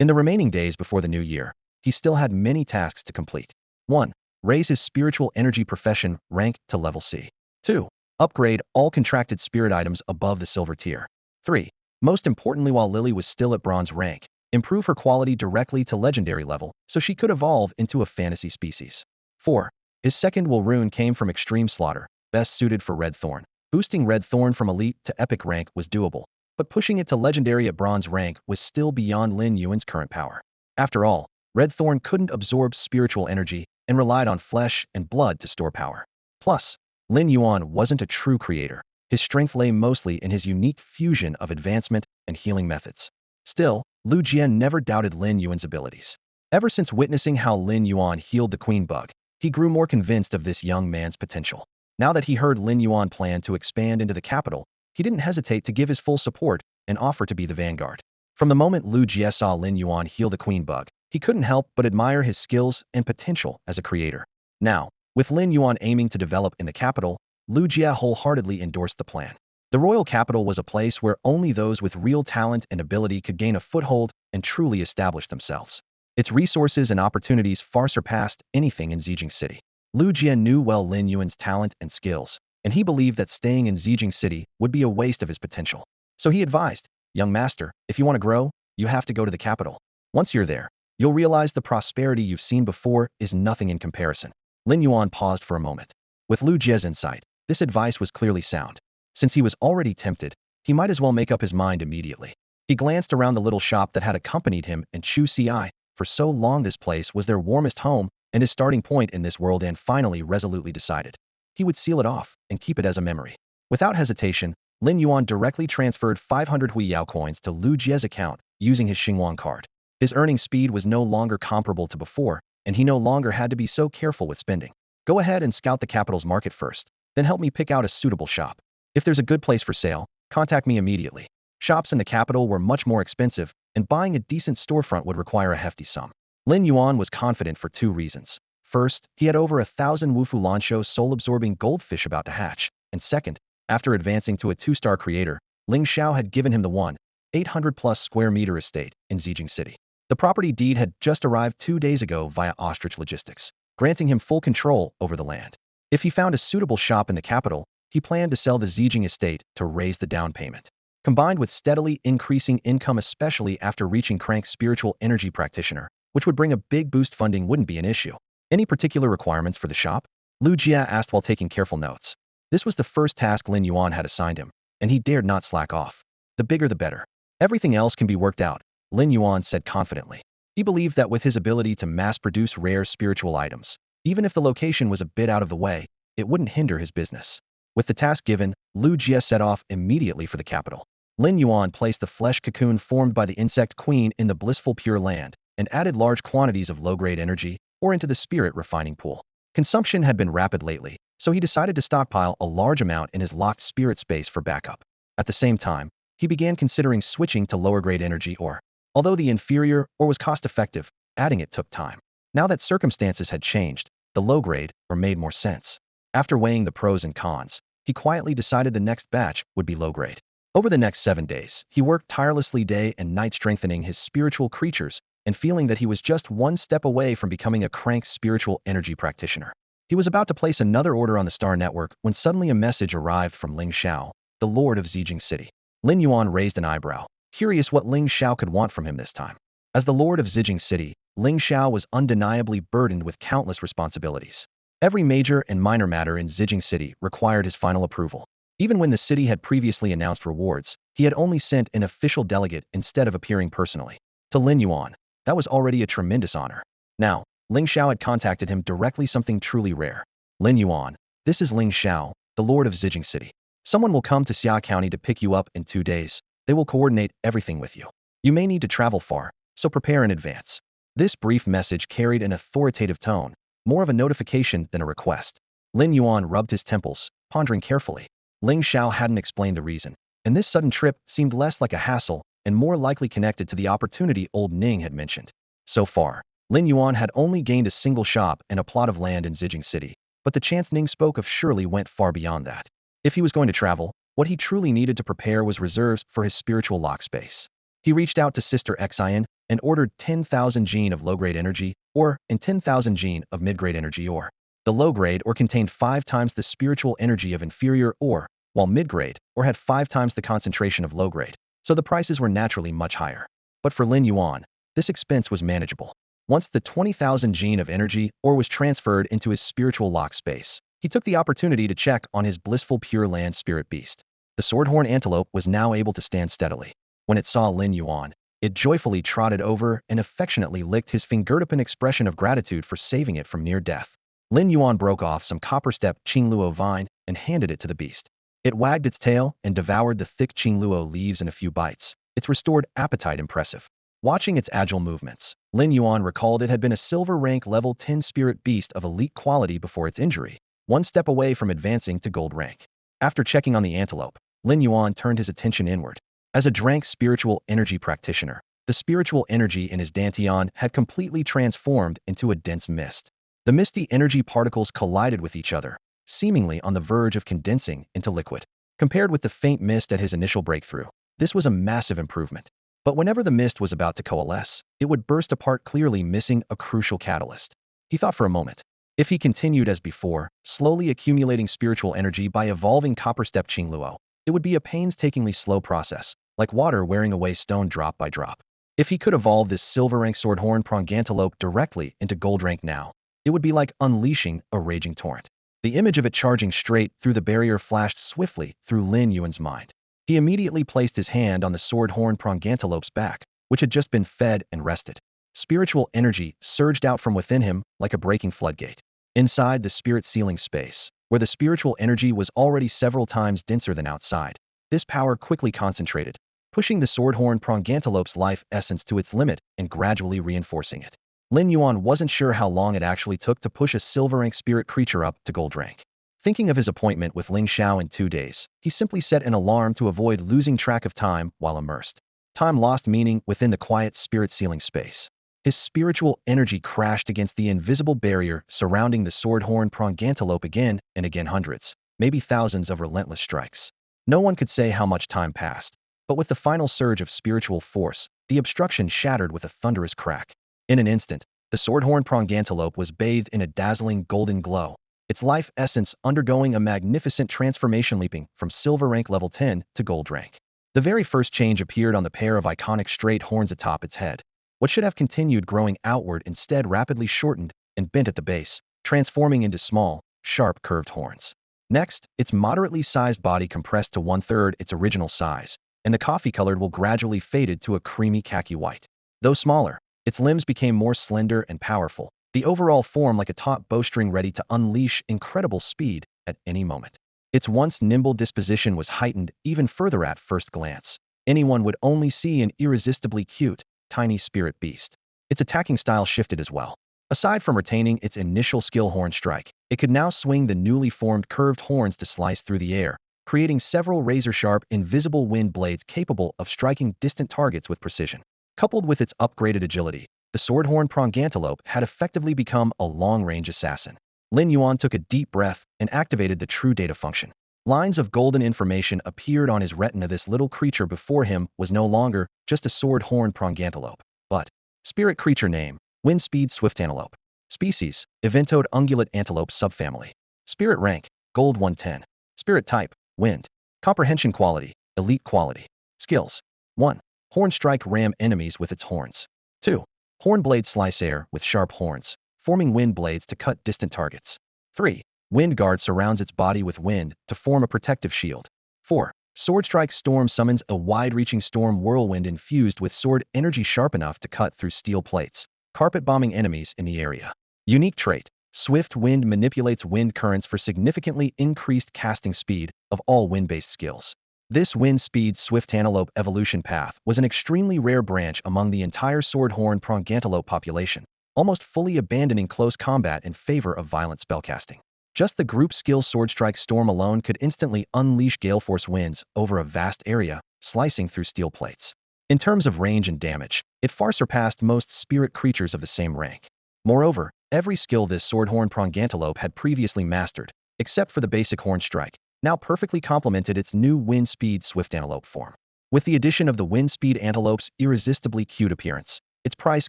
In the remaining days before the new year, he still had many tasks to complete. 1. Raise his spiritual energy profession rank to level C. 2. Upgrade all contracted spirit items above the silver tier. 3. Most importantly, while Lily was still at bronze rank, improve her quality directly to legendary level so she could evolve into a fantasy species. 4. His second will rune came from Extreme Slaughter, best suited for Red Thorn. Boosting Red Thorn from elite to epic rank was doable, but pushing it to legendary at bronze rank was still beyond Lin Yuan's current power. After all, Red Thorn couldn't absorb spiritual energy and relied on flesh and blood to store power. Plus, Lin Yuan wasn't a true creator. His strength lay mostly in his unique fusion of advancement and healing methods. Still, Lu Jian never doubted Lin Yuan's abilities. Ever since witnessing how Lin Yuan healed the queen bug, he grew more convinced of this young man's potential. Now that he heard Lin Yuan plan to expand into the capital, he didn't hesitate to give his full support and offer to be the vanguard. From the moment Lu Jie saw Lin Yuan heal the queen bug, he couldn't help but admire his skills and potential as a creator. Now, with Lin Yuan aiming to develop in the capital, Lu Jie wholeheartedly endorsed the plan. The royal capital was a place where only those with real talent and ability could gain a foothold and truly establish themselves. Its resources and opportunities far surpassed anything in Xiguang City. Lu Jie knew well Lin Yuan's talent and skills, and he believed that staying in Xiguang City would be a waste of his potential. So he advised, "Young master, if you want to grow, you have to go to the capital. Once you're there, you'll realize the prosperity you've seen before is nothing in comparison." Lin Yuan paused for a moment. With Lu Jie's insight, this advice was clearly sound. Since he was already tempted, he might as well make up his mind immediately. He glanced around the little shop that had accompanied him and Chu Ci. For so long this place was their warmest home and his starting point in this world, and finally resolutely decided. He would seal it off and keep it as a memory. Without hesitation, Lin Yuan directly transferred 500 Huiyao coins to Lu Jie's account using his Xiguang card. His earning speed was no longer comparable to before, and he no longer had to be so careful with spending. "Go ahead and scout the capital's market first, then help me pick out a suitable shop. If there's a good place for sale, contact me immediately." Shops in the capital were much more expensive, and buying a decent storefront would require a hefty sum. Lin Yuan was confident for 2 reasons. First, he had over 1,000 Wufu Lansho soul-absorbing goldfish about to hatch, and second, after advancing to a 2-star creator, Ling Xiao had given him the 800-plus square meter estate in Xiguang City. The property deed had just arrived 2 days ago via Ostrich Logistics, granting him full control over the land. If he found a suitable shop in the capital, he planned to sell the Xiguang estate to raise the down payment. Combined with steadily increasing income, especially after reaching Crank's spiritual energy practitioner, which would bring a big boost, funding wouldn't be an issue. "Any particular requirements for the shop?" Lu Jie asked while taking careful notes. This was the first task Lin Yuan had assigned him, and he dared not slack off. "The bigger the better. Everything else can be worked out," Lin Yuan said confidently. He believed that with his ability to mass-produce rare spiritual items, even if the location was a bit out of the way, it wouldn't hinder his business. With the task given, Lu Jie set off immediately for the capital. Lin Yuan placed the flesh cocoon formed by the insect queen in the blissful Pure Land and added large quantities of low-grade energy or into the spirit refining pool. Consumption had been rapid lately, so he decided to stockpile a large amount in his locked spirit space for backup. At the same time, he began considering switching to lower-grade energy ore. Although the inferior ore was cost-effective, adding it took time. Now that circumstances had changed, the low-grade ore made more sense. After weighing the pros and cons, he quietly decided the next batch would be low-grade. Over the next 7 days, he worked tirelessly day and night, strengthening his spiritual creatures and feeling that he was just one step away from becoming a Crank spiritual energy practitioner. He was about to place another order on the Star Network when suddenly a message arrived from Ling Xiao, the Lord of Xiguang City. Lin Yuan raised an eyebrow, curious what Ling Xiao could want from him this time. As the Lord of Xiguang City, Ling Xiao was undeniably burdened with countless responsibilities. Every major and minor matter in Xiguang City required his final approval. Even when the city had previously announced rewards, he had only sent an official delegate instead of appearing personally. To Lin Yuan, that was already a tremendous honor. Now, Ling Xiao had contacted him directly, something truly rare. "Lin Yuan, this is Ling Xiao, the Lord of Xiguang City. Someone will come to Xia County to pick you up in 2 days. They will coordinate everything with you. You may need to travel far, so prepare in advance." This brief message carried an authoritative tone, more of a notification than a request. Lin Yuan rubbed his temples, pondering carefully. Ling Xiao hadn't explained the reason, and this sudden trip seemed less like a hassle and more likely connected to the opportunity old Ning had mentioned. So far, Lin Yuan had only gained a single shop and a plot of land in Xiguang City, but the chance Ning spoke of surely went far beyond that. If he was going to travel, what he truly needed to prepare was reserves for his spiritual lock space. He reached out to Sister Xian and ordered 10,000 gene of low-grade energy or in 10,000 gene of mid-grade energy ore. The low-grade ore contained 5 times the spiritual energy of inferior ore, while mid-grade ore had 5 times the concentration of low-grade, so the prices were naturally much higher. But for Lin Yuan, this expense was manageable. Once the 20,000 gene of energy ore was transferred into his spiritual lock space, he took the opportunity to check on his blissful Pure Land spirit beast. The swordhorn antelope was now able to stand steadily. When it saw Lin Yuan, it joyfully trotted over and affectionately licked his fingertip in expression of gratitude for saving it from near death. Lin Yuan broke off some copper-step Qingluo vine and handed it to the beast. It wagged its tail and devoured the thick Qingluo leaves in a few bites, its restored appetite impressive. Watching its agile movements, Lin Yuan recalled it had been a silver rank level 10 spirit beast of elite quality before its injury, one step away from advancing to gold rank. After checking on the antelope, Lin Yuan turned his attention inward. As a Drank spiritual energy practitioner, the spiritual energy in his dantian had completely transformed into a dense mist. The misty energy particles collided with each other, seemingly on the verge of condensing into liquid. Compared with the faint mist at his initial breakthrough, this was a massive improvement. But whenever the mist was about to coalesce, it would burst apart, clearly missing a crucial catalyst. He thought for a moment. If he continued as before, slowly accumulating spiritual energy by evolving copper-step Qingluo, it would be a painstakingly slow process, like water wearing away stone drop by drop. If he could evolve this silver rank swordhorn prongantelope directly into gold rank now, it would be like unleashing a raging torrent. The image of it charging straight through the barrier flashed swiftly through Lin Yuan's mind. He immediately placed his hand on the swordhorn prongantelope's back, which had just been fed and rested. Spiritual energy surged out from within him like a breaking floodgate. Inside the spirit sealing space, where the spiritual energy was already several times denser than outside, this power quickly concentrated, pushing the swordhorn prongantelope's life essence to its limit and gradually reinforcing it. Lin Yuan wasn't sure how long it actually took to push a silver rank spirit creature up to gold rank. Thinking of his appointment with Ling Xiao in 2 days, he simply set an alarm to avoid losing track of time while immersed. Time lost meaning within the quiet spirit sealing space. His spiritual energy crashed against the invisible barrier surrounding the swordhorn prongantelope again and again, hundreds, maybe thousands of relentless strikes. No one could say how much time passed, but with the final surge of spiritual force, the obstruction shattered with a thunderous crack. In an instant, the swordhorn prongantelope was bathed in a dazzling golden glow, its life essence undergoing a magnificent transformation, leaping from silver rank level 10 to gold rank. The very first change appeared on the pair of iconic straight horns atop its head. What should have continued growing outward instead rapidly shortened and bent at the base, transforming into small, sharp curved horns. Next, its moderately sized body compressed to 1/3 its original size, and the coffee-colored wool gradually faded to a creamy khaki white. Though smaller, its limbs became more slender and powerful, the overall form like a taut bowstring ready to unleash incredible speed at any moment. Its once nimble disposition was heightened even further at first glance. Anyone would only see an irresistibly cute, tiny spirit beast. Its attacking style shifted as well. Aside from retaining its initial skill horn strike, it could now swing the newly formed curved horns to slice through the air, creating several razor-sharp, invisible wind blades capable of striking distant targets with precision. Coupled with its upgraded agility, the swordhorn prongantelope had effectively become a long-range assassin. Lin Yuan took a deep breath and activated the true data function. Lines of golden information appeared on his retina. This little creature before him was no longer just a sword-horn prongantelope, but spirit creature name, wind-speed swift antelope. Species, eventode ungulate antelope subfamily. Spirit rank, gold 110. Spirit type, wind. Comprehension quality, elite quality. Skills. 1. Horn strike ram enemies with its horns. 2. Horn blade slice air with sharp horns, forming wind blades to cut distant targets. 3. Wind guard surrounds its body with wind to form a protective shield. 4. Sword strike storm summons a wide-reaching storm whirlwind infused with sword energy sharp enough to cut through steel plates, carpet bombing enemies in the area. Unique trait. Swift wind manipulates wind currents for significantly increased casting speed of all wind-based skills. This wind speed swift antelope evolution path was an extremely rare branch among the entire swordhorn prongantelope population, almost fully abandoning close combat in favor of violent spellcasting. Just the group skill Sword Strike Storm alone could instantly unleash gale force winds over a vast area, slicing through steel plates. In terms of range and damage, it far surpassed most spirit creatures of the same rank. Moreover, every skill this swordhorn prongantelope had previously mastered, except for the basic horn strike, now perfectly complemented its new wind speed swift antelope form. With the addition of the wind speed antelope's irresistibly cute appearance, its price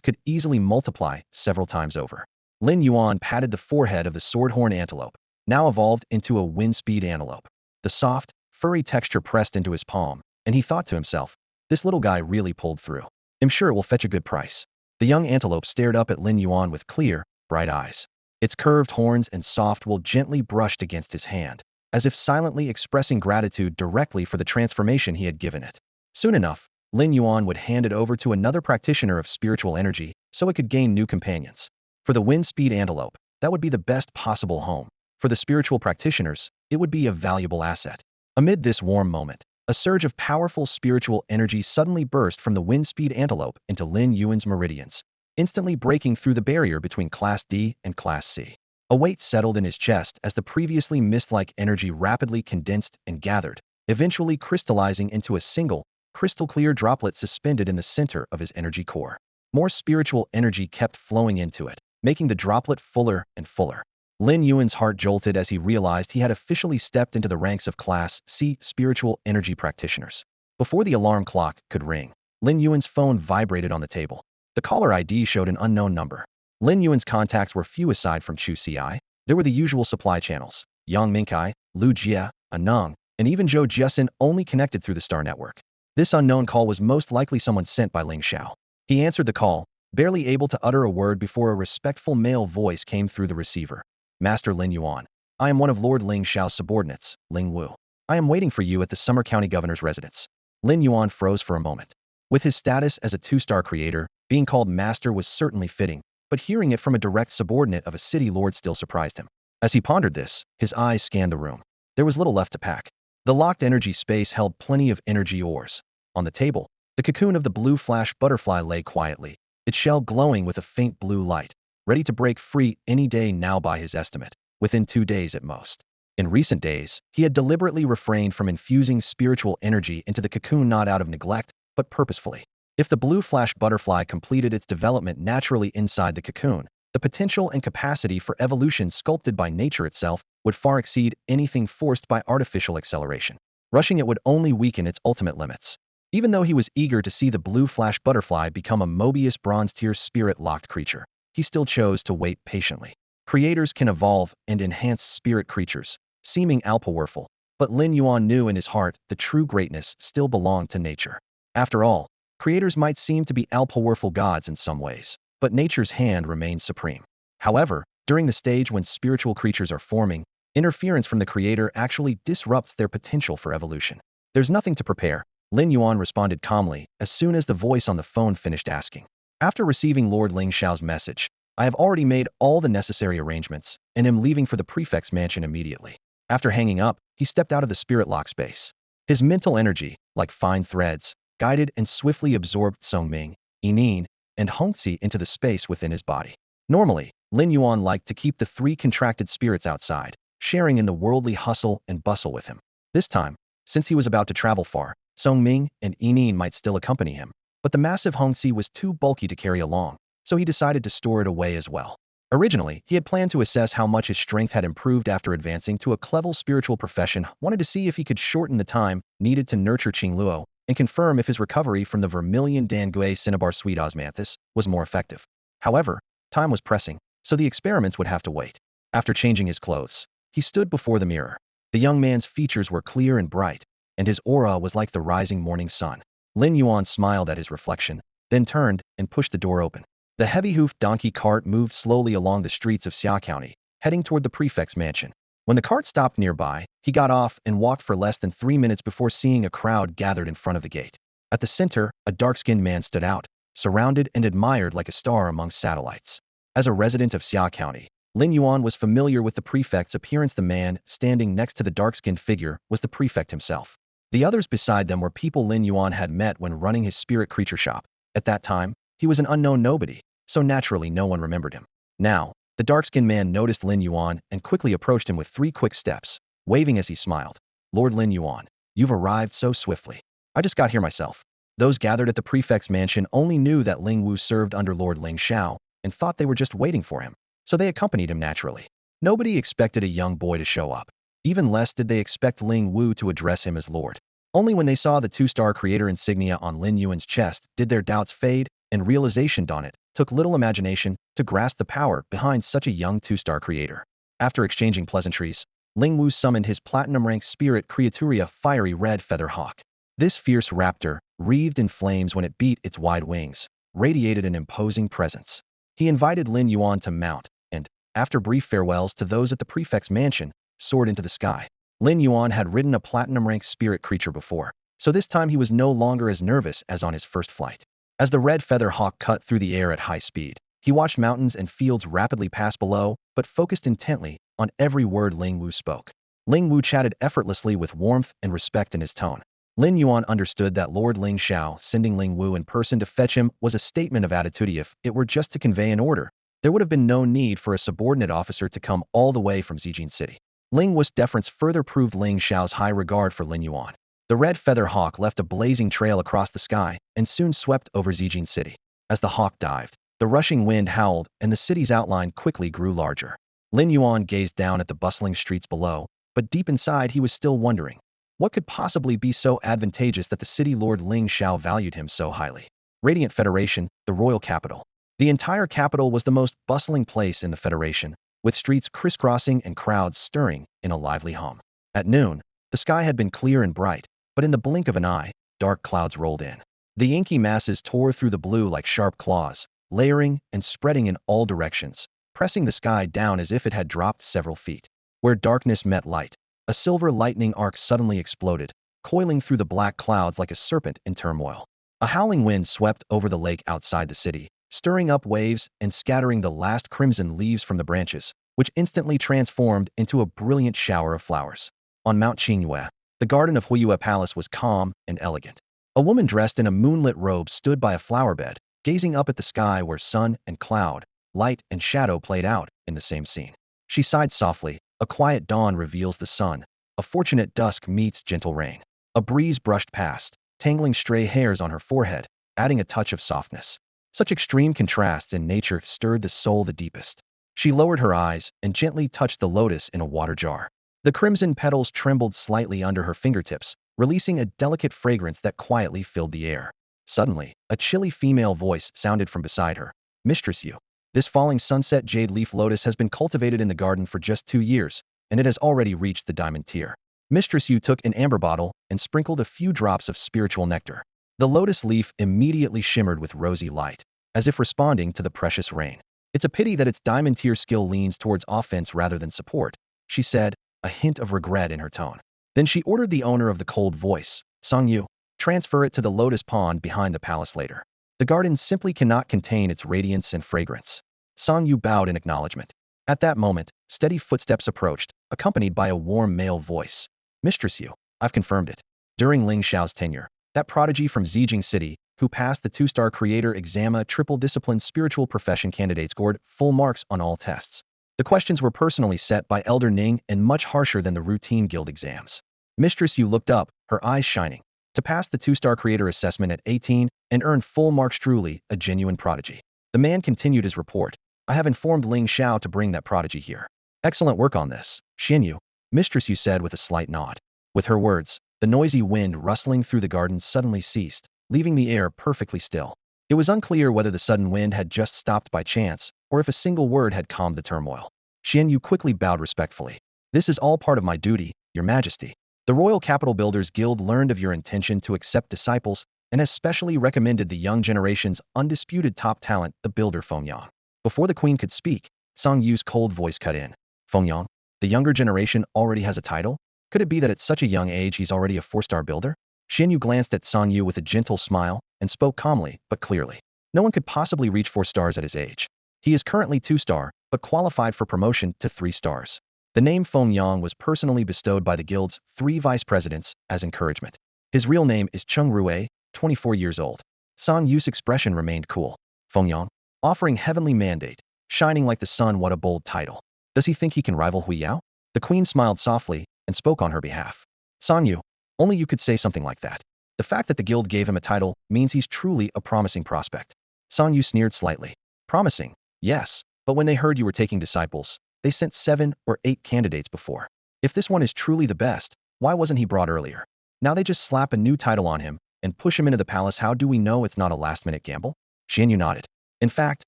could easily multiply several times over. Lin Yuan patted the forehead of the swordhorn antelope, now evolved into a wind-speed antelope. The soft, furry texture pressed into his palm, and he thought to himself, this little guy really pulled through. I'm sure it will fetch a good price. The young antelope stared up at Lin Yuan with clear, bright eyes. Its curved horns and soft wool gently brushed against his hand, as if silently expressing gratitude directly for the transformation he had given it. Soon enough, Lin Yuan would hand it over to another practitioner of spiritual energy so it could gain new companions. For the wind-speed antelope, that would be the best possible home. For the spiritual practitioners, it would be a valuable asset. Amid this warm moment, a surge of powerful spiritual energy suddenly burst from the wind-speed antelope into Lin Yuan's meridians, instantly breaking through the barrier between Class D and Class C. A weight settled in his chest as the previously mist-like energy rapidly condensed and gathered, eventually crystallizing into a single, crystal-clear droplet suspended in the center of his energy core. More spiritual energy kept flowing into it, making the droplet fuller and fuller. Lin Yuan's heart jolted as he realized he had officially stepped into the ranks of Class C spiritual energy practitioners. Before the alarm clock could ring, Lin Yuan's phone vibrated on the table. The caller ID showed an unknown number. Lin Yuan's contacts were few aside from Chu Ci. There were the usual supply channels, Yang Mingkai, Lu Jia, Aneng, and even Zhou Jiasin only connected through the star network. This unknown call was most likely someone sent by Ling Xiao. He answered the call, barely able to utter a word before a respectful male voice came through the receiver. Master Lin Yuan, I am one of Lord Ling Xiao's subordinates, Ling Wu. I am waiting for you at the Summer County Governor's residence. Lin Yuan froze for a moment. With his status as a two-star creator, being called master was certainly fitting, but hearing it from a direct subordinate of a city lord still surprised him. As he pondered this, his eyes scanned the room. There was little left to pack. The locked energy space held plenty of energy ores. On the table, the cocoon of the blue flash butterfly lay quietly, its shell glowing with a faint blue light, ready to break free any day now by his estimate, within 2 days at most. In recent days, he had deliberately refrained from infusing spiritual energy into the cocoon not out of neglect, but purposefully. If the blue flash butterfly completed its development naturally inside the cocoon, the potential and capacity for evolution sculpted by nature itself would far exceed anything forced by artificial acceleration. Rushing it would only weaken its ultimate limits. Even though he was eager to see the blue flash butterfly become a Mobius bronze-tier spirit-locked creature, he still chose to wait patiently. Creators can evolve and enhance spirit creatures, seeming all-powerful, but Lin Yuan knew in his heart the true greatness still belonged to nature. After all, creators might seem to be all-powerful gods in some ways, but nature's hand remains supreme. However, during the stage when spiritual creatures are forming, interference from the creator actually disrupts their potential for evolution. There's nothing to prepare, Lin Yuan responded calmly as soon as the voice on the phone finished asking. After receiving Lord Ling Xiao's message, I have already made all the necessary arrangements and am leaving for the prefect's mansion immediately. After hanging up, he stepped out of the spirit lock space. His mental energy, like fine threads, guided and swiftly absorbed Songming, Yining, and Hongxi into the space within his body. Normally, Lin Yuan liked to keep the 3 contracted spirits outside, sharing in the worldly hustle and bustle with him. This time, since he was about to travel far, Songming and Yining might still accompany him, but the massive Hongxi was too bulky to carry along, so he decided to store it away as well. Originally, he had planned to assess how much his strength had improved after advancing to a clever spiritual profession, wanted to see if he could shorten the time needed to nurture Qingluo, and confirm if his recovery from the Vermilion Dangui Cinnabar Sweet Osmanthus was more effective. However, time was pressing, so the experiments would have to wait. After changing his clothes, he stood before the mirror. The young man's features were clear and bright, and his aura was like the rising morning sun. Lin Yuan smiled at his reflection, then turned and pushed the door open. The heavy-hoofed donkey cart moved slowly along the streets of Xia County, heading toward the prefect's mansion. When the cart stopped nearby, he got off and walked for less than 3 minutes before seeing a crowd gathered in front of the gate. At the center, a dark-skinned man stood out, surrounded and admired like a star among satellites. As a resident of Xia County, Lin Yuan was familiar with the prefect's appearance. The man standing next to the dark-skinned figure was the prefect himself. The others beside them were people Lin Yuan had met when running his spirit creature shop. At that time, he was an unknown nobody, so naturally no one remembered him. Now, the dark-skinned man noticed Lin Yuan and quickly approached him with 3 quick steps, waving as he smiled. Lord Lin Yuan, you've arrived so swiftly. I just got here myself. Those gathered at the prefect's mansion only knew that Ling Wu served under Lord Ling Xiao and thought they were just waiting for him, so they accompanied him naturally. Nobody expected a young boy to show up. Even less did they expect Ling Wu to address him as Lord. Only when they saw the 2-star creator insignia on Lin Yuan's chest did their doubts fade and realization dawned. It took little imagination to grasp the power behind such a young two-star creator. After exchanging pleasantries, Ling Wu summoned his platinum-ranked spirit Creaturia fiery red feather hawk. This fierce raptor, wreathed in flames when it beat its wide wings, radiated an imposing presence. He invited Lin Yuan to mount, and, after brief farewells to those at the prefect's mansion, soared into the sky. Lin Yuan had ridden a platinum-ranked spirit creature before, so this time he was no longer as nervous as on his first flight. As the red feather hawk cut through the air at high speed, he watched mountains and fields rapidly pass below, but focused intently on every word Ling Wu spoke. Ling Wu chatted effortlessly with warmth and respect in his tone. Lin Yuan understood that Lord Ling Xiao sending Ling Wu in person to fetch him was a statement of attitude. If it were just to convey an order, there would have been no need for a subordinate officer to come all the way from Xiguang City. Ling Wu's deference further proved Ling Xiao's high regard for Lin Yuan. The red feather hawk left a blazing trail across the sky and soon swept over Xiguang City. As the hawk dived, the rushing wind howled and the city's outline quickly grew larger. Lin Yuan gazed down at the bustling streets below, but deep inside he was still wondering, what could possibly be so advantageous that the city lord Ling Xiao valued him so highly? Radiant Federation, the royal capital. The entire capital was the most bustling place in the Federation, with streets crisscrossing and crowds stirring in a lively hum. At noon, the sky had been clear and bright, but in the blink of an eye, dark clouds rolled in. The inky masses tore through the blue like sharp claws, layering and spreading in all directions, pressing the sky down as if it had dropped several feet. Where darkness met light, a silver lightning arc suddenly exploded, coiling through the black clouds like a serpent in turmoil. A howling wind swept over the lake outside the city, stirring up waves and scattering the last crimson leaves from the branches, which instantly transformed into a brilliant shower of flowers. On Mount Qingyue, the garden of Huiyue Palace was calm and elegant. A woman dressed in a moonlit robe stood by a flowerbed, gazing up at the sky where sun and cloud, light and shadow played out in the same scene. She sighed softly. A quiet dawn reveals the sun. A fortunate dusk meets gentle rain. A breeze brushed past, tangling stray hairs on her forehead, adding a touch of softness. Such extreme contrasts in nature stirred the soul the deepest. She lowered her eyes and gently touched the lotus in a water jar. The crimson petals trembled slightly under her fingertips, releasing a delicate fragrance that quietly filled the air. Suddenly, a chilly female voice sounded from beside her. Mistress Yu. This falling sunset jade leaf lotus has been cultivated in the garden for just 2 years, and it has already reached the diamond tier. Mistress Yu took an amber bottle and sprinkled a few drops of spiritual nectar. The lotus leaf immediately shimmered with rosy light, as if responding to the precious rain. It's a pity that its diamond tier skill leans towards offense rather than support, she said, a hint of regret in her tone. Then she ordered the owner of the cold voice, Song Yu, transfer it to the lotus pond behind the palace later. The garden simply cannot contain its radiance and fragrance. Song Yu bowed in acknowledgement. At that moment, steady footsteps approached, accompanied by a warm male voice. Mistress Yu, I've confirmed it. During Ling Xiao's tenure, that prodigy from Xiguang City, who passed the 2-star creator exam, triple discipline spiritual profession candidate, scored full marks on all tests. The questions were personally set by Elder Ning and much harsher than the routine guild exams. Mistress Yu looked up, her eyes shining. To pass the 2-star creator assessment at 18 and earn full marks, truly a genuine prodigy. The man continued his report. I have informed Ling Xiao to bring that prodigy here. Excellent work on this, Xin Yu, Mistress Yu said with a slight nod. With her words, the noisy wind rustling through the garden suddenly ceased, leaving the air perfectly still. It was unclear whether the sudden wind had just stopped by chance, or if a single word had calmed the turmoil. Xian Yu quickly bowed respectfully. This is all part of my duty, Your Majesty. The Royal Capital Builders Guild learned of your intention to accept disciples and has specially recommended the young generation's undisputed top talent, the builder Fengyang. Before the queen could speak, Song Yu's cold voice cut in. Fengyang, the younger generation already has a title? Could it be that at such a young age he's already a 4-star builder? Xian Yu glanced at Song Yu with a gentle smile and spoke calmly but clearly. No one could possibly reach 4 stars at his age. He is currently 2-star, but qualified for promotion to 3 stars. The name Fengyang was personally bestowed by the guild's 3 vice presidents as encouragement. His real name is Cheng Rue, 24 years old. Song Yu's expression remained cool. Fengyang, offering heavenly mandate, shining like the sun, what a bold title. Does he think he can rival Hui Yao? The queen smiled softly and spoke on her behalf. Song Yu, only you could say something like that. The fact that the guild gave him a title means he's truly a promising prospect. Song Yu sneered slightly. Promising, yes, but when they heard you were taking disciples, they sent 7 or 8 candidates before. If this one is truly the best, why wasn't he brought earlier? Now they just slap a new title on him and push him into the palace. How do we know it's not a last-minute gamble? Xianyu nodded. In fact,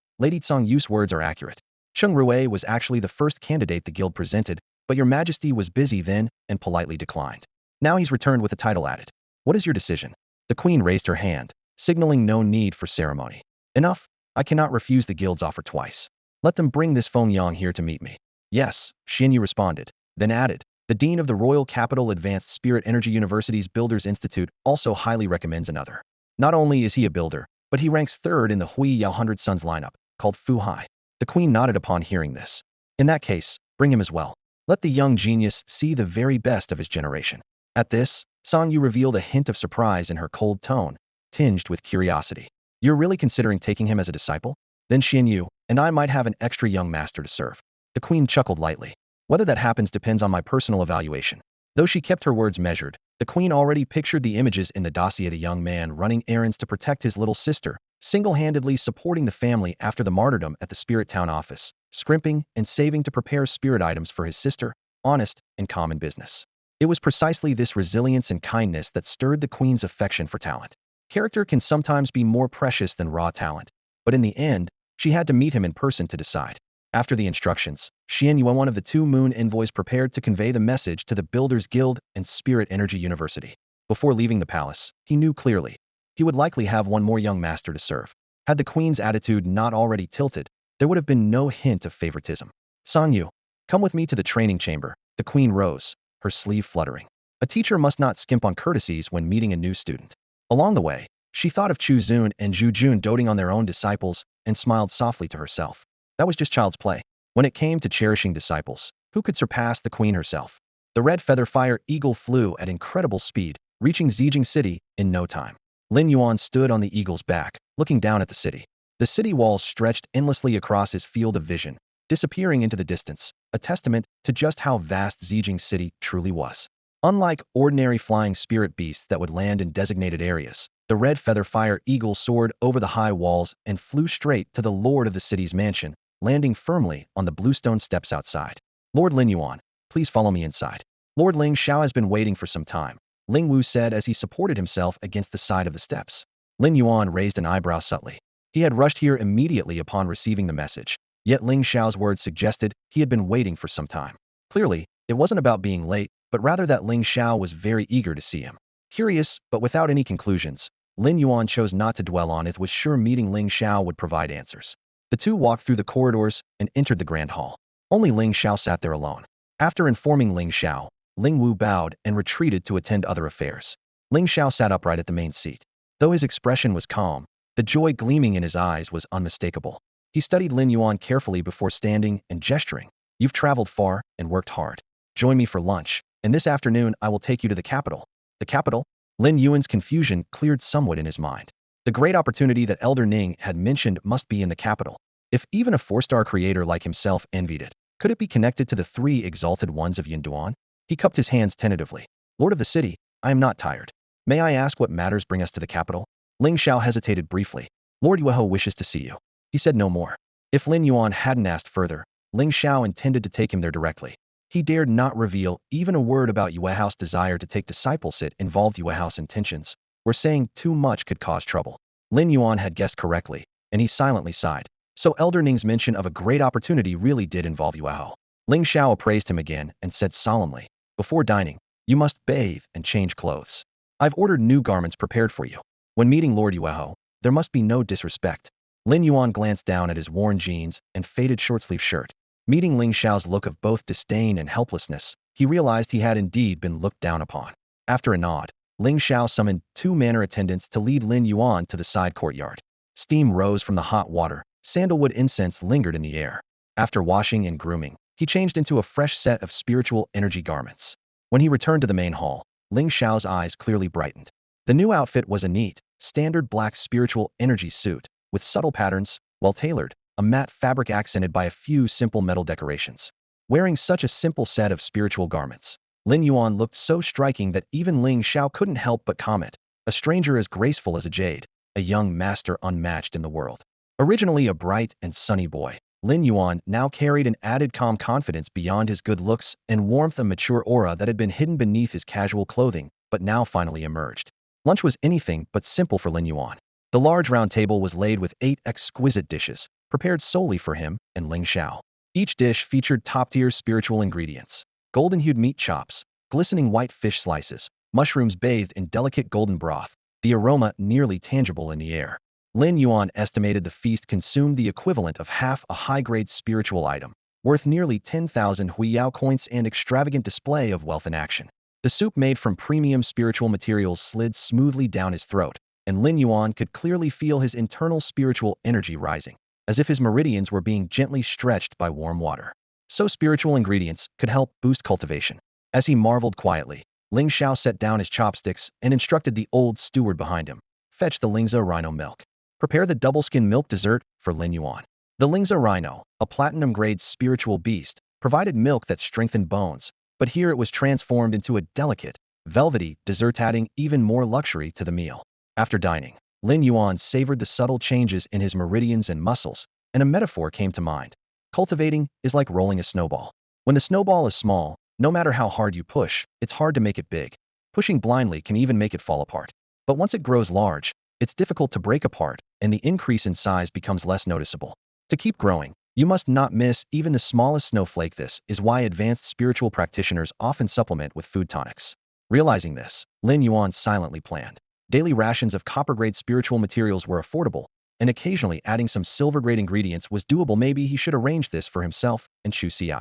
Lady Tsang Yu's words are accurate. Cheng Rui was actually the first candidate the guild presented, but your majesty was busy then and politely declined. Now he's returned with a title added. What is your decision? The queen raised her hand, signaling no need for ceremony. Enough, I cannot refuse the guild's offer twice. Let them bring this Feng Yang here to meet me. Yes, Xianyu responded, then added. The Dean of the Royal Capital Advanced Spirit Energy University's Builders Institute also highly recommends another. Not only is he a builder, but he ranks third in the Hui Yao 100 Sons lineup, called Fu Hai. The queen nodded upon hearing this. In that case, bring him as well. Let the young genius see the very best of his generation. At this, Song Yu revealed a hint of surprise in her cold tone, tinged with curiosity. You're really considering taking him as a disciple? Then Xianyu and I might have an extra young master to serve. The queen chuckled lightly. Whether that happens depends on my personal evaluation. Though she kept her words measured, the queen already pictured the images in the dossier: the young man running errands to protect his little sister, single-handedly supporting the family after the martyrdom at the Spirit Town office, scrimping and saving to prepare spirit items for his sister, honest and common business. It was precisely this resilience and kindness that stirred the queen's affection for talent. Character can sometimes be more precious than raw talent, but in the end, she had to meet him in person to decide. After the instructions, Xian Yuan, one of the two moon envoys, prepared to convey the message to the Builders Guild and Spirit Energy University. Before leaving the palace, he knew clearly he would likely have one more young master to serve. Had the queen's attitude not already tilted, there would have been no hint of favoritism. Song Yu, come with me to the training chamber. The queen rose, her sleeve fluttering. A teacher must not skimp on courtesies when meeting a new student. Along the way, she thought of Chu Zun and Zhu Jun doting on their own disciples and smiled softly to herself. That was just child's play. When it came to cherishing disciples, who could surpass the queen herself? The red feather fire eagle flew at incredible speed, reaching Xiguang City in no time. Lin Yuan stood on the eagle's back, looking down at the city. The city walls stretched endlessly across his field of vision, disappearing into the distance, a testament to just how vast Xiguang City truly was. Unlike ordinary flying spirit beasts that would land in designated areas, the red feather fire eagle soared over the high walls and flew straight to the lord of the city's mansion, landing firmly on the bluestone steps outside. Lord Lin Yuan, please follow me inside. Lord Ling Xiao has been waiting for some time, Ling Wu said as he supported himself against the side of the steps. Lin Yuan raised an eyebrow subtly. He had rushed here immediately upon receiving the message, yet Ling Xiao's words suggested he had been waiting for some time. Clearly, it wasn't about being late, but rather that Ling Xiao was very eager to see him. Curious, but without any conclusions, Lin Yuan chose not to dwell on it, was sure meeting Ling Xiao would provide answers. The two walked through the corridors and entered the grand hall. Only Ling Xiao sat there alone. After informing Ling Xiao, Ling Wu bowed and retreated to attend other affairs. Ling Xiao sat upright at the main seat. Though his expression was calm, the joy gleaming in his eyes was unmistakable. He studied Lin Yuan carefully before standing and gesturing. You've traveled far and worked hard. Join me for lunch, and this afternoon I will take you to the capital. The capital? Lin Yuan's confusion cleared somewhat in his mind. The great opportunity that Elder Ning had mentioned must be in the capital. If even a four-star creator like himself envied it, could it be connected to the three exalted ones of Yinduan? He cupped his hands tentatively. Lord of the city, I am not tired. May I ask what matters bring us to the capital? Ling Xiao hesitated briefly. Lord Yueho wishes to see you. He said no more. If Lin Yuan hadn't asked further, Ling Xiao intended to take him there directly. He dared not reveal even a word about Yuehao's desire to take disciples. It involved Yuehao's intentions, where saying too much could cause trouble. Lin Yuan had guessed correctly, and he silently sighed. So Elder Ning's mention of a great opportunity really did involve Yuehao. Ling Xiao appraised him again and said solemnly, before dining, you must bathe and change clothes. I've ordered new garments prepared for you. When meeting Lord Yuehao, there must be no disrespect. Lin Yuan glanced down at his worn jeans and faded short-sleeve shirt. Meeting Ling Xiao's look of both disdain and helplessness, he realized he had indeed been looked down upon. After a nod, Ling Xiao summoned two manor attendants to lead Lin Yuan to the side courtyard. Steam rose from the hot water, sandalwood incense lingered in the air. After washing and grooming, he changed into a fresh set of spiritual energy garments. When he returned to the main hall, Ling Xiao's eyes clearly brightened. The new outfit was a neat, standard black spiritual energy suit, with subtle patterns, well-tailored, a matte fabric accented by a few simple metal decorations. Wearing such a simple set of spiritual garments, Lin Yuan looked so striking that even Ling Xiao couldn't help but comment, a stranger as graceful as a jade, a young master unmatched in the world. Originally a bright and sunny boy, Lin Yuan now carried an added calm confidence beyond his good looks and warmth, a mature aura that had been hidden beneath his casual clothing, but now finally emerged. Lunch was anything but simple for Lin Yuan. The large round table was laid with 8 exquisite dishes, prepared solely for him and Ling Xiao. Each dish featured top-tier spiritual ingredients: golden-hued meat chops, glistening white fish slices, mushrooms bathed in delicate golden broth, the aroma nearly tangible in the air. Lin Yuan estimated the feast consumed the equivalent of half a high-grade spiritual item, worth nearly 10,000 Huiyao coins, and extravagant display of wealth in action. The soup made from premium spiritual materials slid smoothly down his throat, and Lin Yuan could clearly feel his internal spiritual energy rising, as if his meridians were being gently stretched by warm water. So spiritual ingredients could help boost cultivation. As he marveled quietly, Ling Xiao set down his chopsticks and instructed the old steward behind him, "Fetch the Lingzhe rhino milk. Prepare the double-skin milk dessert for Lin Yuan." The Lingzhe rhino, a platinum-grade spiritual beast, provided milk that strengthened bones, but here it was transformed into a delicate, velvety dessert, adding even more luxury to the meal. After dining, Lin Yuan savored the subtle changes in his meridians and muscles, and a metaphor came to mind. Cultivating is like rolling a snowball. When the snowball is small, no matter how hard you push, it's hard to make it big. Pushing blindly can even make it fall apart. But once it grows large, it's difficult to break apart, and the increase in size becomes less noticeable. To keep growing, you must not miss even the smallest snowflake. This is why advanced spiritual practitioners often supplement with food tonics. Realizing this, Lin Yuan silently planned. Daily rations of copper-grade spiritual materials were affordable, and occasionally adding some silver-grade ingredients was doable. Maybe he should arrange this for himself and Chu Ci.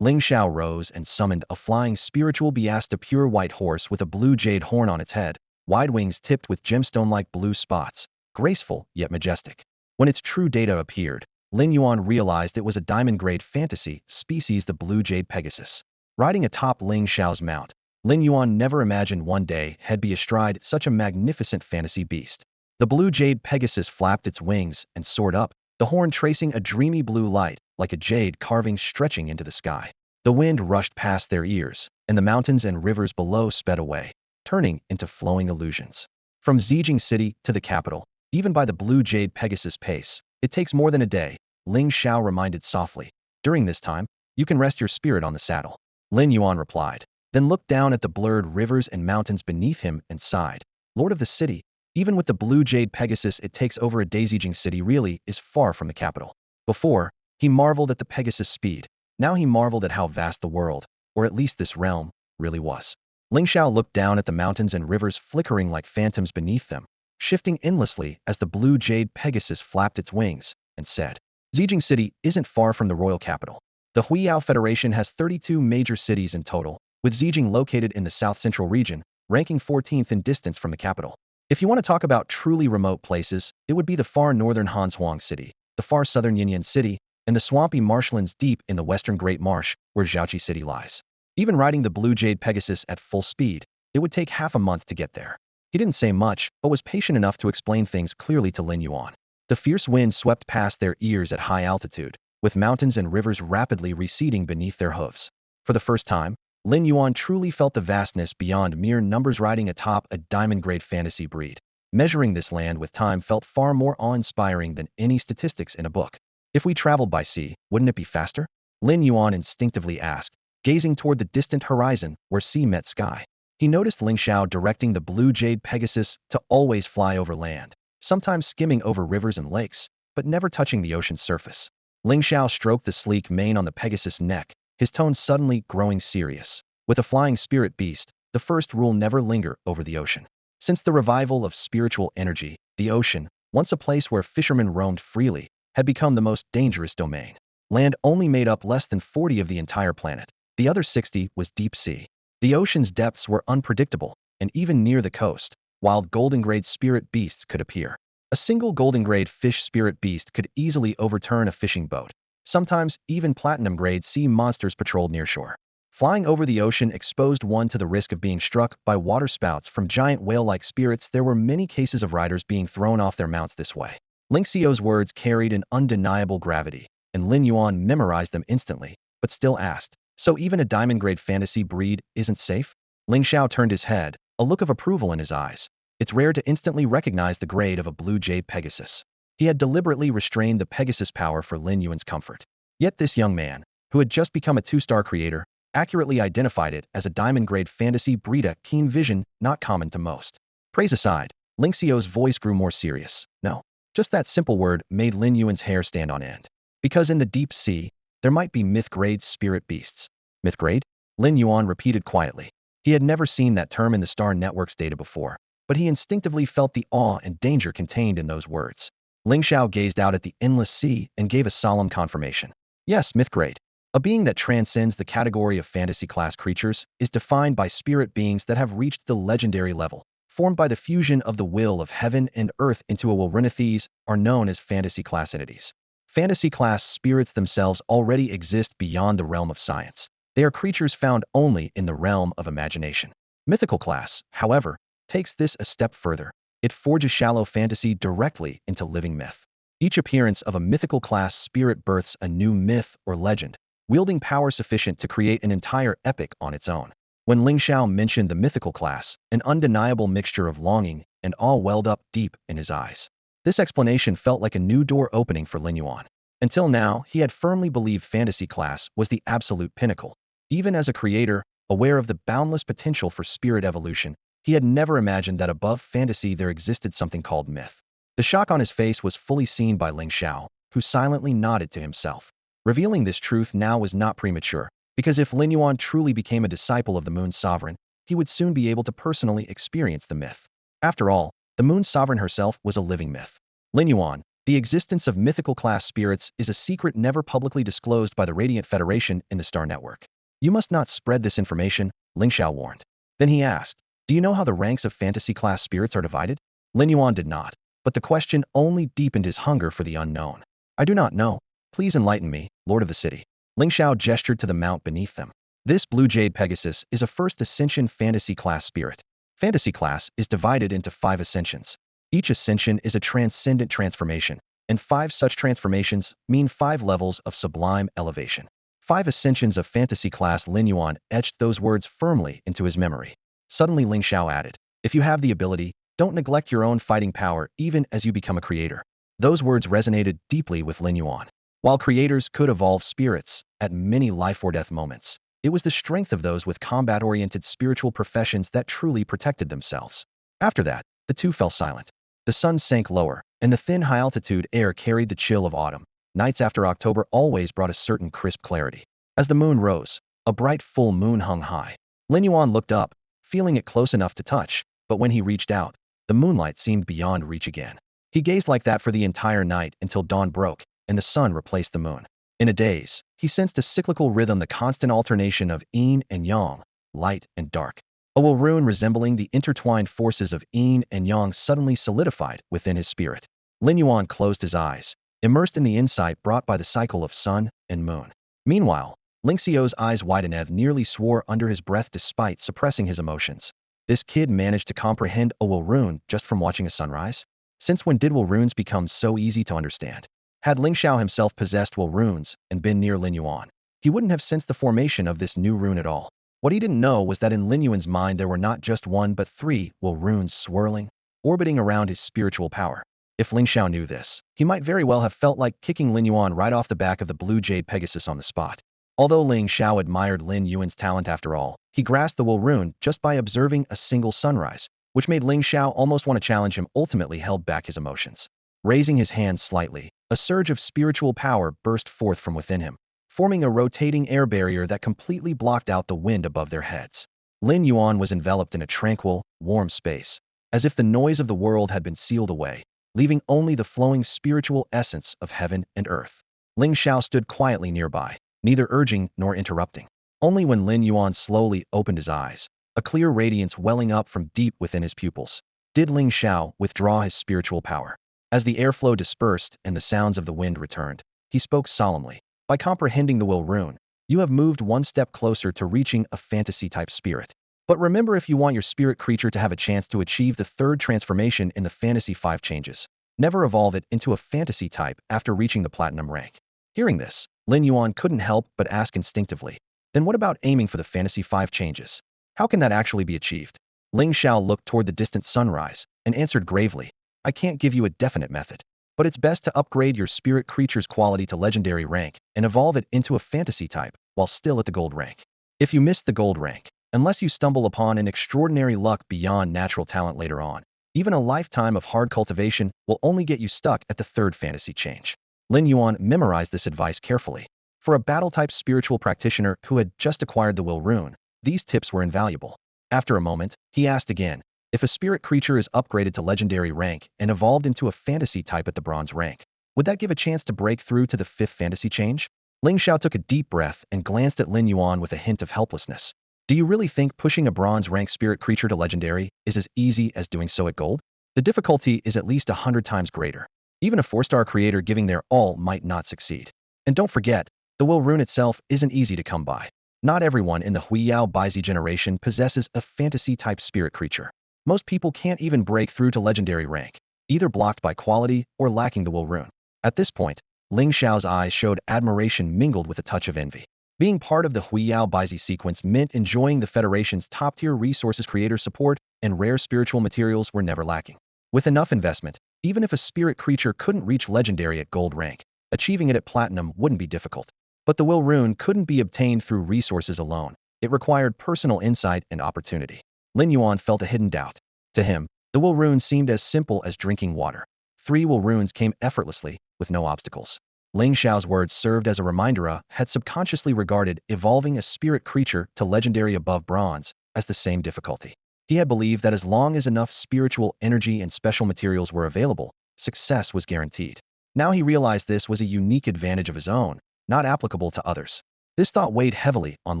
Ling Xiao rose and summoned a flying spiritual beast, a pure white horse with a blue jade horn on its head, wide wings tipped with gemstone-like blue spots, graceful yet majestic. When its true data appeared, Lin Yuan realized it was a diamond-grade fantasy species, the blue jade Pegasus. Riding atop Ling Xiao's mount, Lin Yuan never imagined one day he'd be astride such a magnificent fantasy beast. The blue jade Pegasus flapped its wings and soared up, the horn tracing a dreamy blue light, like a jade carving stretching into the sky. The wind rushed past their ears, and the mountains and rivers below sped away, turning into flowing illusions. From Xiguang City to the capital, even by the blue jade Pegasus pace, it takes more than a day, Ling Xiao reminded softly. During this time, you can rest your spirit on the saddle. Lin Yuan replied, then looked down at the blurred rivers and mountains beneath him and sighed. Lord of the city, even with the blue jade Pegasus, it takes over a day. Xiguang City really is far from the capital. Before, he marveled at the Pegasus' speed. Now he marveled at how vast the world, or at least this realm, really was. Ling Xiao looked down at the mountains and rivers flickering like phantoms beneath them, shifting endlessly as the blue jade Pegasus flapped its wings, and said, Xiguang City isn't far from the royal capital. The Huiyao Federation has 32 major cities in total, with Xiguang located in the south-central region, ranking 14th in distance from the capital. If you want to talk about truly remote places, it would be the far northern Hanzhuang City, the far southern Yinyan City, and the swampy marshlands deep in the western Great Marsh, where Zhaoqi City lies. Even riding the blue jade Pegasus at full speed, it would take half a month to get there. He didn't say much, but was patient enough to explain things clearly to Lin Yuan. The fierce wind swept past their ears at high altitude, with mountains and rivers rapidly receding beneath their hooves. For the first time, Lin Yuan truly felt the vastness beyond mere numbers. Riding atop a diamond-grade fantasy breed, measuring this land with time felt far more awe-inspiring than any statistics in a book. If we traveled by sea, wouldn't it be faster? Lin Yuan instinctively asked, gazing toward the distant horizon where sea met sky. He noticed Ling Xiao directing the blue jade Pegasus to always fly over land, sometimes skimming over rivers and lakes, but never touching the ocean's surface. Ling Xiao stroked the sleek mane on the Pegasus' neck, his tone suddenly growing serious. With a flying spirit beast, the first rule: never linger over the ocean. Since the revival of spiritual energy, the ocean, once a place where fishermen roamed freely, had become the most dangerous domain. Land only made up less than 40 of the entire planet. The other 60 was deep sea. The ocean's depths were unpredictable, and even near the coast, wild golden-grade spirit beasts could appear. A single golden-grade fish spirit beast could easily overturn a fishing boat. Sometimes, even platinum-grade sea monsters patrolled near shore. Flying over the ocean exposed one to the risk of being struck by waterspouts from giant whale-like spirits. There were many cases of riders being thrown off their mounts this way. Ling Xiao's words carried an undeniable gravity, and Lin Yuan memorized them instantly, but still asked, so even a diamond-grade fantasy breed isn't safe? Ling Xiao turned his head, a look of approval in his eyes. It's rare to instantly recognize the grade of a blue jade Pegasus. He had deliberately restrained the Pegasus power for Lin Yuan's comfort. Yet this young man, who had just become a 2-star creator, accurately identified it as a diamond-grade fantasy breed, a keen vision not common to most. Praise aside, Ling Xiao's voice grew more serious. No. Just that simple word made Lin Yuan's hair stand on end. Because in the deep sea, there might be myth-grade spirit beasts. Myth-grade? Lin Yuan repeated quietly. He had never seen that term in the Star Network's data before, but he instinctively felt the awe and danger contained in those words. Ling Xiao gazed out at the endless sea and gave a solemn confirmation. Yes, myth-grade. A being that transcends the category of fantasy-class creatures is defined by spirit beings that have reached the legendary level. Formed by the fusion of the will of heaven and earth into a Wilrinathes, are known as fantasy-class entities. Fantasy-class spirits themselves already exist beyond the realm of science. They are creatures found only in the realm of imagination. Mythical class, however, takes this a step further. It forges shallow fantasy directly into living myth. Each appearance of a mythical class spirit births a new myth or legend, wielding power sufficient to create an entire epic on its own. When Ling Xiao mentioned the mythical class, an undeniable mixture of longing and awe welled up deep in his eyes. This explanation felt like a new door opening for Lin Yuan. Until now, he had firmly believed fantasy class was the absolute pinnacle. Even as a creator, aware of the boundless potential for spirit evolution, he had never imagined that above fantasy there existed something called myth. The shock on his face was fully seen by Ling Xiao, who silently nodded to himself. Revealing this truth now was not premature, because if Lin Yuan truly became a disciple of the Moon Sovereign, he would soon be able to personally experience the myth. After all, the Moon Sovereign herself was a living myth. Lin Yuan, the existence of mythical class spirits is a secret never publicly disclosed by the Radiant Federation in the Star Network. You must not spread this information, Ling Xiao warned. Then he asked, do you know how the ranks of fantasy class spirits are divided? Lin Yuan did not, but the question only deepened his hunger for the unknown. I do not know. Please enlighten me, Lord of the City. Ling Xiao gestured to the mount beneath them. This blue jade Pegasus is a first ascension fantasy class spirit. Fantasy class is divided into 5 ascensions. Each ascension is a transcendent transformation, and 5 such transformations mean 5 levels of sublime elevation. 5 ascensions of fantasy class. Lin Yuan etched those words firmly into his memory. Suddenly Ling Xiao added, if you have the ability, don't neglect your own fighting power even as you become a creator. Those words resonated deeply with Lin Yuan. While creators could evolve spirits at many life or death moments, it was the strength of those with combat-oriented spiritual professions that truly protected themselves. After that, the two fell silent. The sun sank lower, and the thin high-altitude air carried the chill of autumn. Nights after October always brought a certain crisp clarity. As the moon rose, a bright full moon hung high. Lin Yuan looked up, feeling it close enough to touch, but when he reached out, the moonlight seemed beyond reach again. He gazed like that for the entire night until dawn broke, and the sun replaced the moon. In a daze, he sensed a cyclical rhythm, the constant alternation of yin and yang, light and dark. A Wilrune resembling the intertwined forces of yin and yang suddenly solidified within his spirit. Lin Yuan closed his eyes, immersed in the insight brought by the cycle of sun and moon. Meanwhile, Ling Xiao's eyes widened. Ev nearly swore under his breath despite suppressing his emotions. This kid managed to comprehend a Wilrune just from watching a sunrise? Since when did Wilrunes become so easy to understand? Had Ling Xiao himself possessed Wilrunes and been near Lin Yuan, he wouldn't have sensed the formation of this new rune at all. What he didn't know was that in Lin Yuan's mind there were not just 1 but 3 Wilrunes swirling, orbiting around his spiritual power. If Ling Xiao knew this, he might very well have felt like kicking Lin Yuan right off the back of the blue jade Pegasus on the spot. Although Ling Xiao admired Lin Yuan's talent after all, he grasped the Wilrune just by observing a single sunrise, which made Ling Xiao almost want to challenge him. Ultimately held back his emotions. Raising his hand slightly, a surge of spiritual power burst forth from within him, forming a rotating air barrier that completely blocked out the wind above their heads. Lin Yuan was enveloped in a tranquil, warm space, as if the noise of the world had been sealed away, leaving only the flowing spiritual essence of heaven and earth. Ling Xiao stood quietly nearby, neither urging nor interrupting. Only when Lin Yuan slowly opened his eyes, a clear radiance welling up from deep within his pupils, did Ling Xiao withdraw his spiritual power. As the airflow dispersed and the sounds of the wind returned, he spoke solemnly. By comprehending the Wilrune, you have moved 1 step closer to reaching a fantasy-type spirit. But remember, if you want your spirit creature to have a chance to achieve the 3rd transformation in the Fantasy 5 changes, never evolve it into a fantasy type after reaching the Platinum rank. Hearing this, Lin Yuan couldn't help but ask instinctively, then what about aiming for the Fantasy 5 changes? How can that actually be achieved? Ling Xiao looked toward the distant sunrise and answered gravely, I can't give you a definite method, but it's best to upgrade your spirit creature's quality to legendary rank and evolve it into a fantasy type while still at the gold rank. If you miss the gold rank, unless you stumble upon an extraordinary luck beyond natural talent later on, Even a lifetime of hard cultivation will only get you stuck at the third fantasy change. Lin Yuan memorized this advice carefully. For a battle-type spiritual practitioner who had just acquired the Will Rune, these tips were invaluable. After a moment, he asked again, if a spirit creature is upgraded to legendary rank and evolved into a fantasy type at the bronze rank, would that give a chance to break through to the fifth fantasy change? Ling Xiao took a deep breath and glanced at Lin Yuan with a hint of helplessness. Do you really think pushing a bronze rank spirit creature to legendary is as easy as doing so at gold? The difficulty is at least 100 times greater. Even a 4-star creator giving their all might not succeed. And don't forget, the Will Rune itself isn't easy to come by. Not everyone in the Huiyao Baizi generation possesses a fantasy-type spirit creature. Most people can't even break through to legendary rank, either blocked by quality or lacking the Will Rune. At this point, Ling Xiao's eyes showed admiration mingled with a touch of envy. Being part of the Huiyao Baizi sequence meant enjoying the Federation's top-tier resources, creator support, and rare spiritual materials were never lacking. With enough investment, even if a spirit creature couldn't reach legendary at gold rank, achieving it at platinum wouldn't be difficult. But the Will Rune couldn't be obtained through resources alone. It required personal insight and opportunity. Lin Yuan felt a hidden doubt. To him, the Will Rune seemed as simple as drinking water. 3 Will Runes came effortlessly, with no obstacles. Ling Xiao's words served as a reminder had subconsciously regarded evolving a spirit creature to legendary above bronze as the same difficulty. He had believed that as long as enough spiritual energy and special materials were available, success was guaranteed. Now he realized this was a unique advantage of his own, not applicable to others. This thought weighed heavily on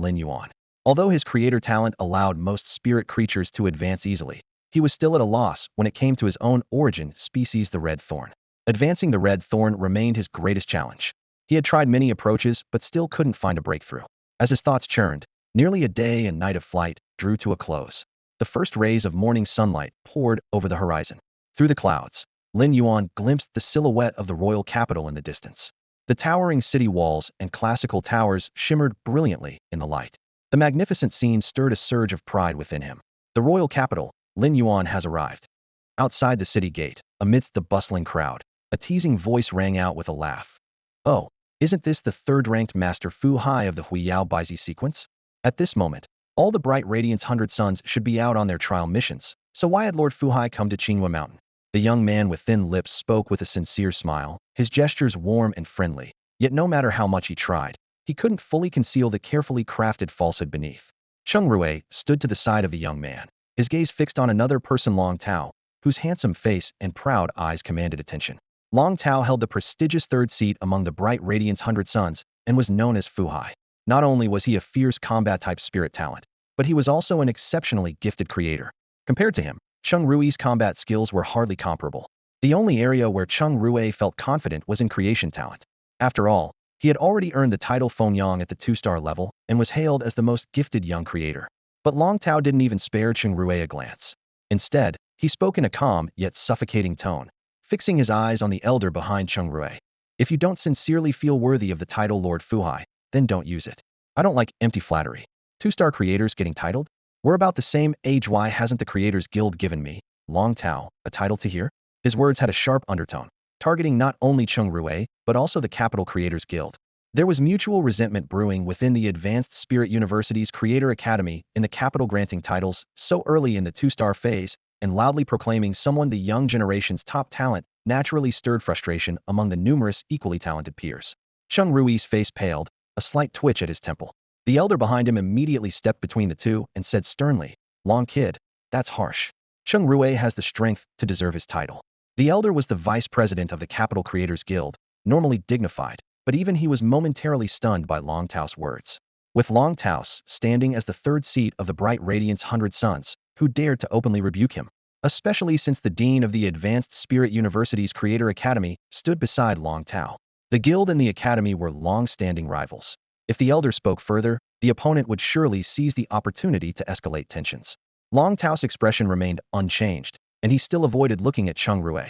Lin Yuan. Although his creator talent allowed most spirit creatures to advance easily, he was still at a loss when it came to his own origin species, the Red Thorn. Advancing the Red Thorn remained his greatest challenge. He had tried many approaches but still couldn't find a breakthrough. As his thoughts churned, nearly a day and night of flight drew to a close. The first rays of morning sunlight poured over the horizon. Through the clouds, Lin Yuan glimpsed the silhouette of the royal capital in the distance. The towering city walls and classical towers shimmered brilliantly in the light. The magnificent scene stirred a surge of pride within him. The royal capital, Lin Yuan, has arrived. Outside the city gate, amidst the bustling crowd, a teasing voice rang out with a laugh. Oh, isn't this the third-ranked Master Fu Hai of the Huiyao Baizi sequence? At this moment, all the Bright Radiance 100 Sons should be out on their trial missions, so why had Lord Fu Hai come to Qinghua Mountain? The young man with thin lips spoke with a sincere smile, his gestures warm and friendly, yet no matter how much he tried, he couldn't fully conceal the carefully crafted falsehood beneath. Cheng Rui stood to the side of the young man, his gaze fixed on another person, Long Tao, whose handsome face and proud eyes commanded attention. Long Tao held the prestigious third seat among the Bright Radiance 100 Sons and was known as Fu Hai. Not only was he a fierce combat-type spirit talent, but he was also an exceptionally gifted creator. Compared to him, Cheng Rui's combat skills were hardly comparable. The only area where Cheng Rui felt confident was in creation talent. After all, he had already earned the title Fengyang at the 2-star level and was hailed as the most gifted young creator. But Long Tao didn't even spare Cheng Rui a glance. Instead, he spoke in a calm yet suffocating tone, fixing his eyes on the elder behind Cheng Rui. If you don't sincerely feel worthy of the title Lord Fu Hai, then don't use it. I don't like empty flattery. 2-star creators getting titled? We're about the same age. Why hasn't the Creators Guild given me, Long Tao, a title to hear? His words had a sharp undertone, targeting not only Cheng Rui, but also the Capital Creators Guild. There was mutual resentment brewing within the Advanced Spirit University's Creator Academy in the capital, granting titles so early in the 2-star phase and loudly proclaiming someone the young generation's top talent naturally stirred frustration among the numerous equally talented peers. Cheng Rui's face paled, a slight twitch at his temple. The elder behind him immediately stepped between the two and said sternly, Long kid, that's harsh. Cheng Rui has the strength to deserve his title. The elder was the vice president of the Capital Creators Guild, normally dignified, but even he was momentarily stunned by Long Tao's words. With Long Tao standing as the third seat of the Bright Radiance 100 Sons, who dared to openly rebuke him? Especially since the dean of the Advanced Spirit University's Creator Academy stood beside Long Tao. The guild and the academy were long-standing rivals. If the elder spoke further, the opponent would surely seize the opportunity to escalate tensions. Long Tao's expression remained unchanged, and he still avoided looking at Cheng Rui.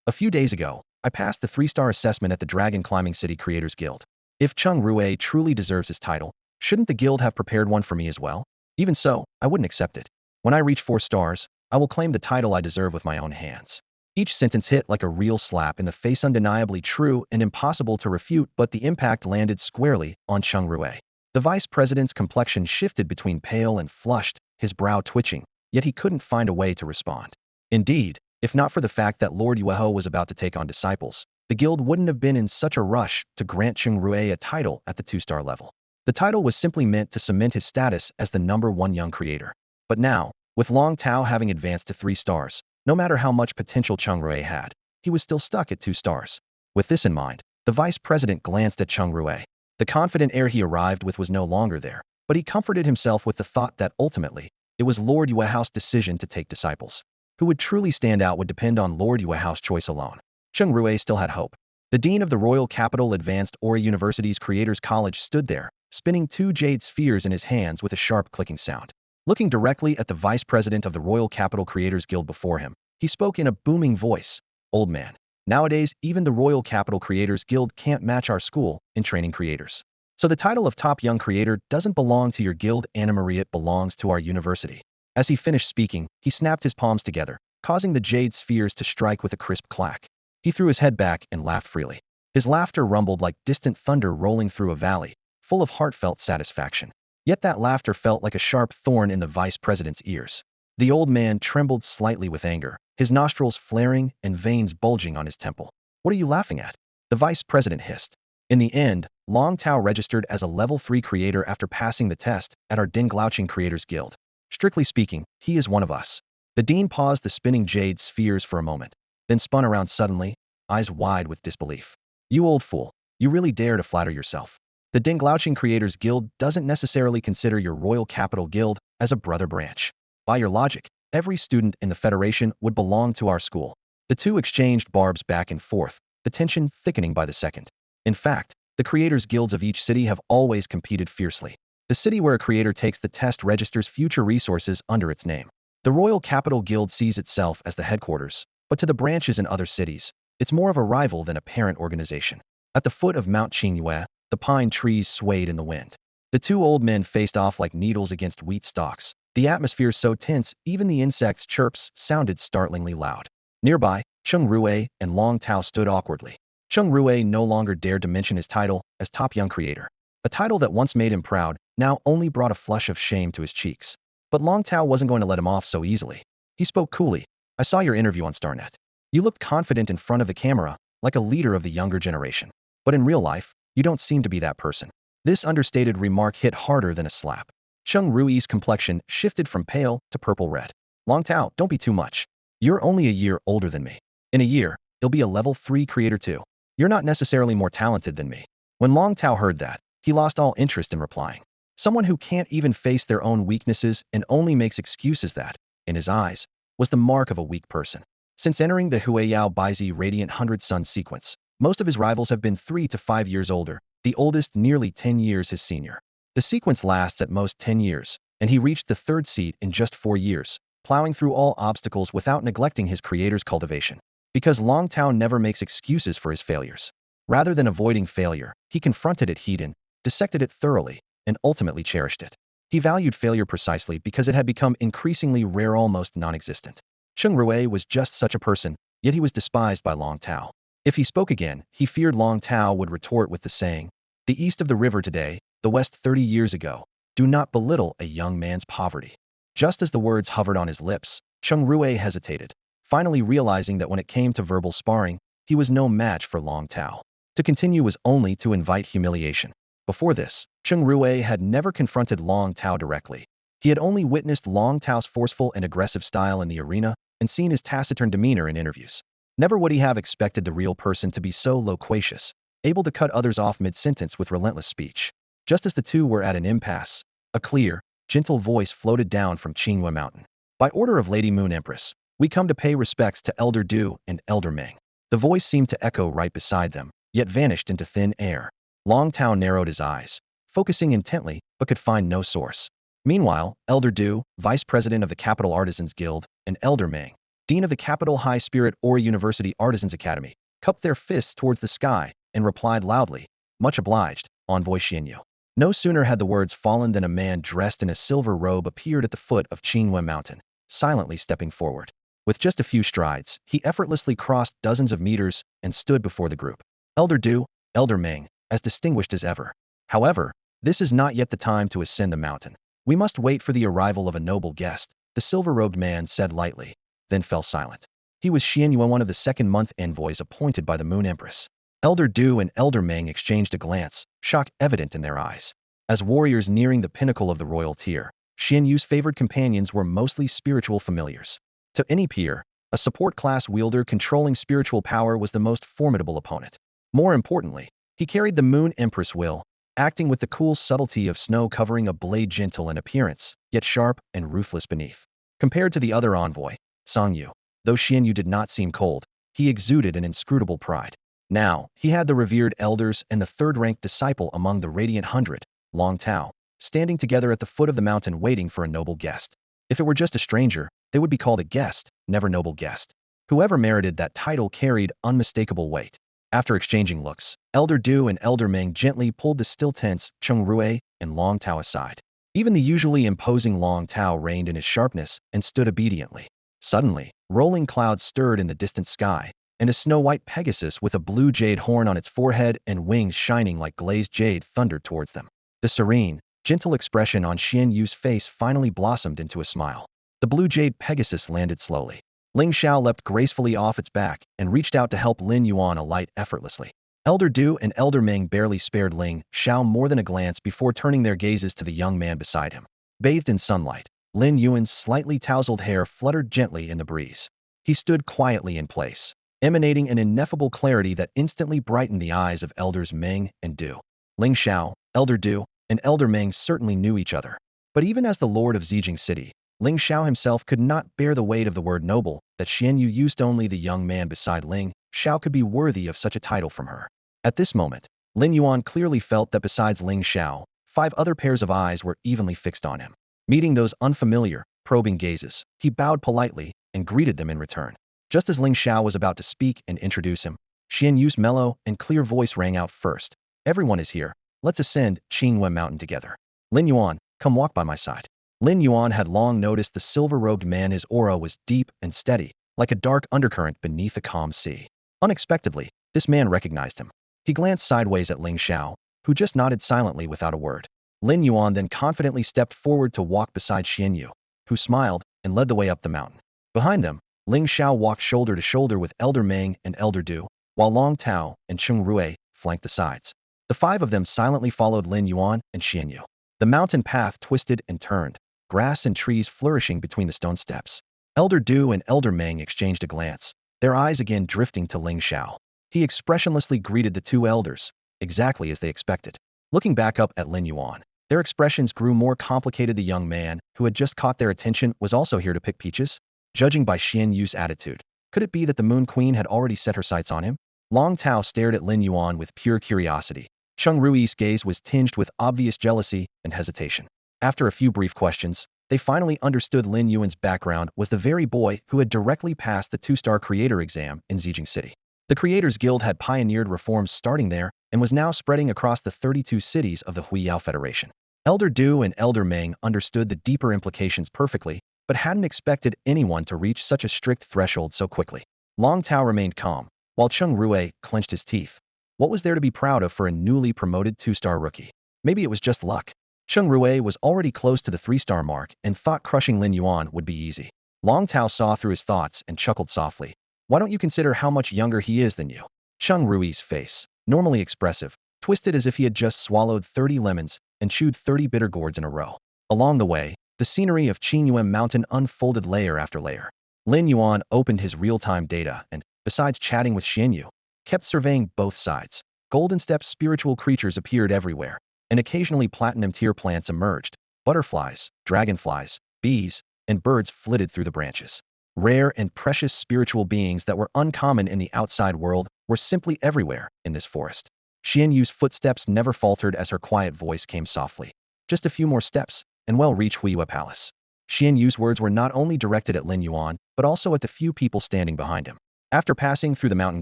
A few days ago, I passed the 3-star assessment at the Dragon Climbing City Creators Guild. If Cheng Rui truly deserves his title, shouldn't the guild have prepared one for me as well? Even so, I wouldn't accept it. When I reach 4 stars, I will claim the title I deserve with my own hands. Each sentence hit like a real slap in the face, undeniably true and impossible to refute, but the impact landed squarely on Cheng Rui. The vice president's complexion shifted between pale and flushed, his brow twitching, yet he couldn't find a way to respond. Indeed, If not for the fact that Lord Yueho was about to take on disciples, the guild wouldn't have been in such a rush to grant Cheng Rui a title at the 2-star level. The title was simply meant to cement his status as the #1 young creator. But now, with Long Tao having advanced to 3 stars, no matter how much potential Cheng Rui had, he was still stuck at 2 stars. With this in mind, the vice president glanced at Cheng Rui. The confident air he arrived with was no longer there, but he comforted himself with the thought that ultimately, it was Lord Yuehao's decision to take disciples. Who would truly stand out would depend on Lord Yuehao's choice alone. Cheng Rui still had hope. The dean of the Royal Capital Advanced Ori University's Creators College stood there, spinning 2 jade spheres in his hands with a sharp clicking sound. Looking directly at the vice president of the Royal Capital Creators Guild before him, he spoke in a booming voice. Old man, nowadays even the Royal Capital Creators Guild can't match our school in training creators. So the title of top young creator doesn't belong to your guild, Anna Maria, it belongs to our university. As he finished speaking, he snapped his palms together, causing the jade spheres to strike with a crisp clack. He threw his head back and laughed freely. His laughter rumbled like distant thunder rolling through a valley, full of heartfelt satisfaction. Yet that laughter felt like a sharp thorn in the vice president's ears. The old man trembled slightly with anger, his nostrils flaring and veins bulging on his temple. What are you laughing at? The vice president hissed. In the end, Long Tao registered as a level 3 creator after passing the test at our Dinglaoching Creators Guild. Strictly speaking, he is one of us. The dean paused the spinning jade spheres for a moment, then spun around suddenly, eyes wide with disbelief. You old fool, you really dare to flatter yourself. The Dinglaoching Creators Guild doesn't necessarily consider your Royal Capital Guild as a brother branch. By your logic, every student in the Federation would belong to our school. The two exchanged barbs back and forth, the tension thickening by the second. In fact, the creators' guilds of each city have always competed fiercely. The city where a creator takes the test registers future resources under its name. The Royal Capital Guild sees itself as the headquarters, but to the branches in other cities, it's more of a rival than a parent organization. At the foot of Mount Qingyue, the pine trees swayed in the wind. The 2 old men faced off like needles against wheat stalks, the atmosphere so tense even the insects' chirps sounded startlingly loud. Nearby, Cheng Rui and Long Tao stood awkwardly. Cheng Rui no longer dared to mention his title as top young creator. A title that once made him proud, now only brought a flush of shame to his cheeks. But Long Tao wasn't going to let him off so easily. He spoke coolly. I saw your interview on Starnet. You looked confident in front of the camera, like a leader of the younger generation. But in real life, you don't seem to be that person. This understated remark hit harder than a slap. Cheng Rui's complexion shifted from pale to purple-red. Long Tao, don't be too much. You're only a year older than me. In a year, you'll be a level 3 creator too. You're not necessarily more talented than me. When Long Tao heard that, he lost all interest in replying. Someone who can't even face their own weaknesses and only makes excuses that, in his eyes, was the mark of a weak person. Since entering the Huayao Baizi Radiant 100 Sun sequence, most of his rivals have been 3 to 5 years older, the oldest nearly 10 years his senior. The sequence lasts at most 10 years, and he reached the 3rd seat in just 4 years, plowing through all obstacles without neglecting his creator's cultivation. Because Long Tao never makes excuses for his failures. Rather than avoiding failure, he confronted it head-on, dissected it thoroughly, and ultimately cherished it. He valued failure precisely because it had become increasingly rare, almost non-existent. Cheng Rui was just such a person, yet he was despised by Long Tao. If he spoke again, he feared Long Tao would retort with the saying, "The east of the river today, the west 30 years ago. Do not belittle a young man's poverty." Just as the words hovered on his lips, Cheng Rui hesitated, finally realizing that when it came to verbal sparring, he was no match for Long Tao. To continue was only to invite humiliation. Before this, Cheng Rui had never confronted Long Tao directly. He had only witnessed Long Tao's forceful and aggressive style in the arena and seen his taciturn demeanor in interviews. Never would he have expected the real person to be so loquacious, able to cut others off mid-sentence with relentless speech. Just as the two were at an impasse, a clear, gentle voice floated down from Qingyue Mountain. By order of Lady Moon Empress, we come to pay respects to Elder Du and Elder Meng. The voice seemed to echo right beside them, yet vanished into thin air. Long Tao narrowed his eyes, focusing intently, but could find no source. Meanwhile, Elder Du, Vice President of the Capital Artisans Guild, and Elder Meng, Dean of the Capital High Spirit Ori University Artisans Academy, cupped their fists towards the sky and replied loudly, "Much obliged, Envoy Xianyu." No sooner had the words fallen than a man dressed in a silver robe appeared at the foot of Qingyue Mountain, silently stepping forward. With just a few strides, he effortlessly crossed dozens of meters and stood before the group. Elder Du, Elder Meng, as distinguished as ever. However, this is not yet the time to ascend the mountain. We must wait for the arrival of a noble guest, the silver-robed man said lightly, then fell silent. He was Xian Yuan, one of the second-month envoys appointed by the Moon Empress. Elder Du and Elder Meng exchanged a glance, shock evident in their eyes. As warriors nearing the pinnacle of the royal tier, Xian Yu's favored companions were mostly spiritual familiars. To any peer, a support class wielder controlling spiritual power was the most formidable opponent. More importantly, he carried the Moon Empress will, acting with the cool subtlety of snow covering a blade, gentle in appearance, yet sharp and ruthless beneath. Compared to the other envoy, Song Yu, though Xian Yu did not seem cold, he exuded an inscrutable pride. Now, he had the revered elders and the third-ranked disciple among the Radiant Hundred, Long Tao, standing together at the foot of the mountain waiting for a noble guest. If it were just a stranger, they would be called a guest, never noble guest. Whoever merited that title carried unmistakable weight. After exchanging looks, Elder Du and Elder Meng gently pulled the still tense Cheng Rue and Long Tao aside. Even the usually imposing Long Tao reined in his sharpness and stood obediently. Suddenly, rolling clouds stirred in the distant sky, and a snow-white Pegasus with a blue jade horn on its forehead and wings shining like glazed jade thundered towards them. The serene, gentle expression on Xian Yu's face finally blossomed into a smile. The blue jade Pegasus landed slowly. Ling Xiao leapt gracefully off its back and reached out to help Lin Yuan alight effortlessly. Elder Du and Elder Meng barely spared Ling Xiao more than a glance before turning their gazes to the young man beside him. Bathed in sunlight, Lin Yuan's slightly tousled hair fluttered gently in the breeze. He stood quietly in place, emanating an ineffable clarity that instantly brightened the eyes of Elders Meng and Du. Ling Xiao, Elder Du, and Elder Meng certainly knew each other. But even as the lord of Xiguang City, Ling Xiao himself could not bear the weight of the word noble that Xian Yu used. Only the young man beside Ling Xiao could be worthy of such a title from her. At this moment, Lin Yuan clearly felt that besides Ling Xiao, 5 other pairs of eyes were evenly fixed on him. Meeting those unfamiliar, probing gazes, he bowed politely and greeted them in return. Just as Ling Xiao was about to speak and introduce him, Xian Yu's mellow and clear voice rang out first. "Everyone is here. Let's ascend Xiguang Mountain together. Lin Yuan, come walk by my side." Lin Yuan had long noticed the silver-robed man. His aura was deep and steady, like a dark undercurrent beneath a calm sea. Unexpectedly, this man recognized him. He glanced sideways at Ling Xiao, who just nodded silently without a word. Lin Yuan then confidently stepped forward to walk beside Xian Yu, who smiled and led the way up the mountain. Behind them, Ling Xiao walked shoulder to shoulder with Elder Meng and Elder Du, while Long Tao and Cheng Rue flanked the sides. The 5 of them silently followed Lin Yuan and Xian Yu. The mountain path twisted and turned, grass and trees flourishing between the stone steps. Elder Du and Elder Meng exchanged a glance, their eyes again drifting to Ling Xiao. He expressionlessly greeted the 2 elders, exactly as they expected. Looking back up at Lin Yuan, their expressions grew more complicated. The young man, who had just caught their attention, was also here to pick peaches? Judging by Xian Yu's attitude, could it be that the Moon Queen had already set her sights on him? Long Tao stared at Lin Yuan with pure curiosity. Cheng Rui's gaze was tinged with obvious jealousy and hesitation. After a few brief questions, they finally understood Lin Yuan's background was the very boy who had directly passed the 2-star creator exam in Xiguang City. The Creators Guild had pioneered reforms starting there and was now spreading across the 32 cities of the Huiyao Federation. Elder Du and Elder Meng understood the deeper implications perfectly, but hadn't expected anyone to reach such a strict threshold so quickly. Long Tao remained calm, while Cheng Rue clenched his teeth. What was there to be proud of for a newly promoted 2-star rookie? Maybe it was just luck. Cheng Rue was already close to the 3-star mark and thought crushing Lin Yuan would be easy. Long Tao saw through his thoughts and chuckled softly. "Why don't you consider how much younger he is than you?" Cheng Rui's face, normally expressive, twisted as if he had just swallowed 30 lemons and chewed 30 bitter gourds in a row. Along the way, the scenery of Xiguang Mountain unfolded layer after layer. Lin Yuan opened his real-time data and, besides chatting with Xian Yu, kept surveying both sides. Golden Step spiritual creatures appeared everywhere, and occasionally platinum tier plants emerged. Butterflies, dragonflies, bees, and birds flitted through the branches. Rare and precious spiritual beings that were uncommon in the outside world were simply everywhere in this forest. Xian Yu's footsteps never faltered as her quiet voice came softly. "Just a few more steps, and we'll reach Huiyao Palace." Xian Yu's words were not only directed at Lin Yuan, but also at the few people standing behind him. After passing through the mountain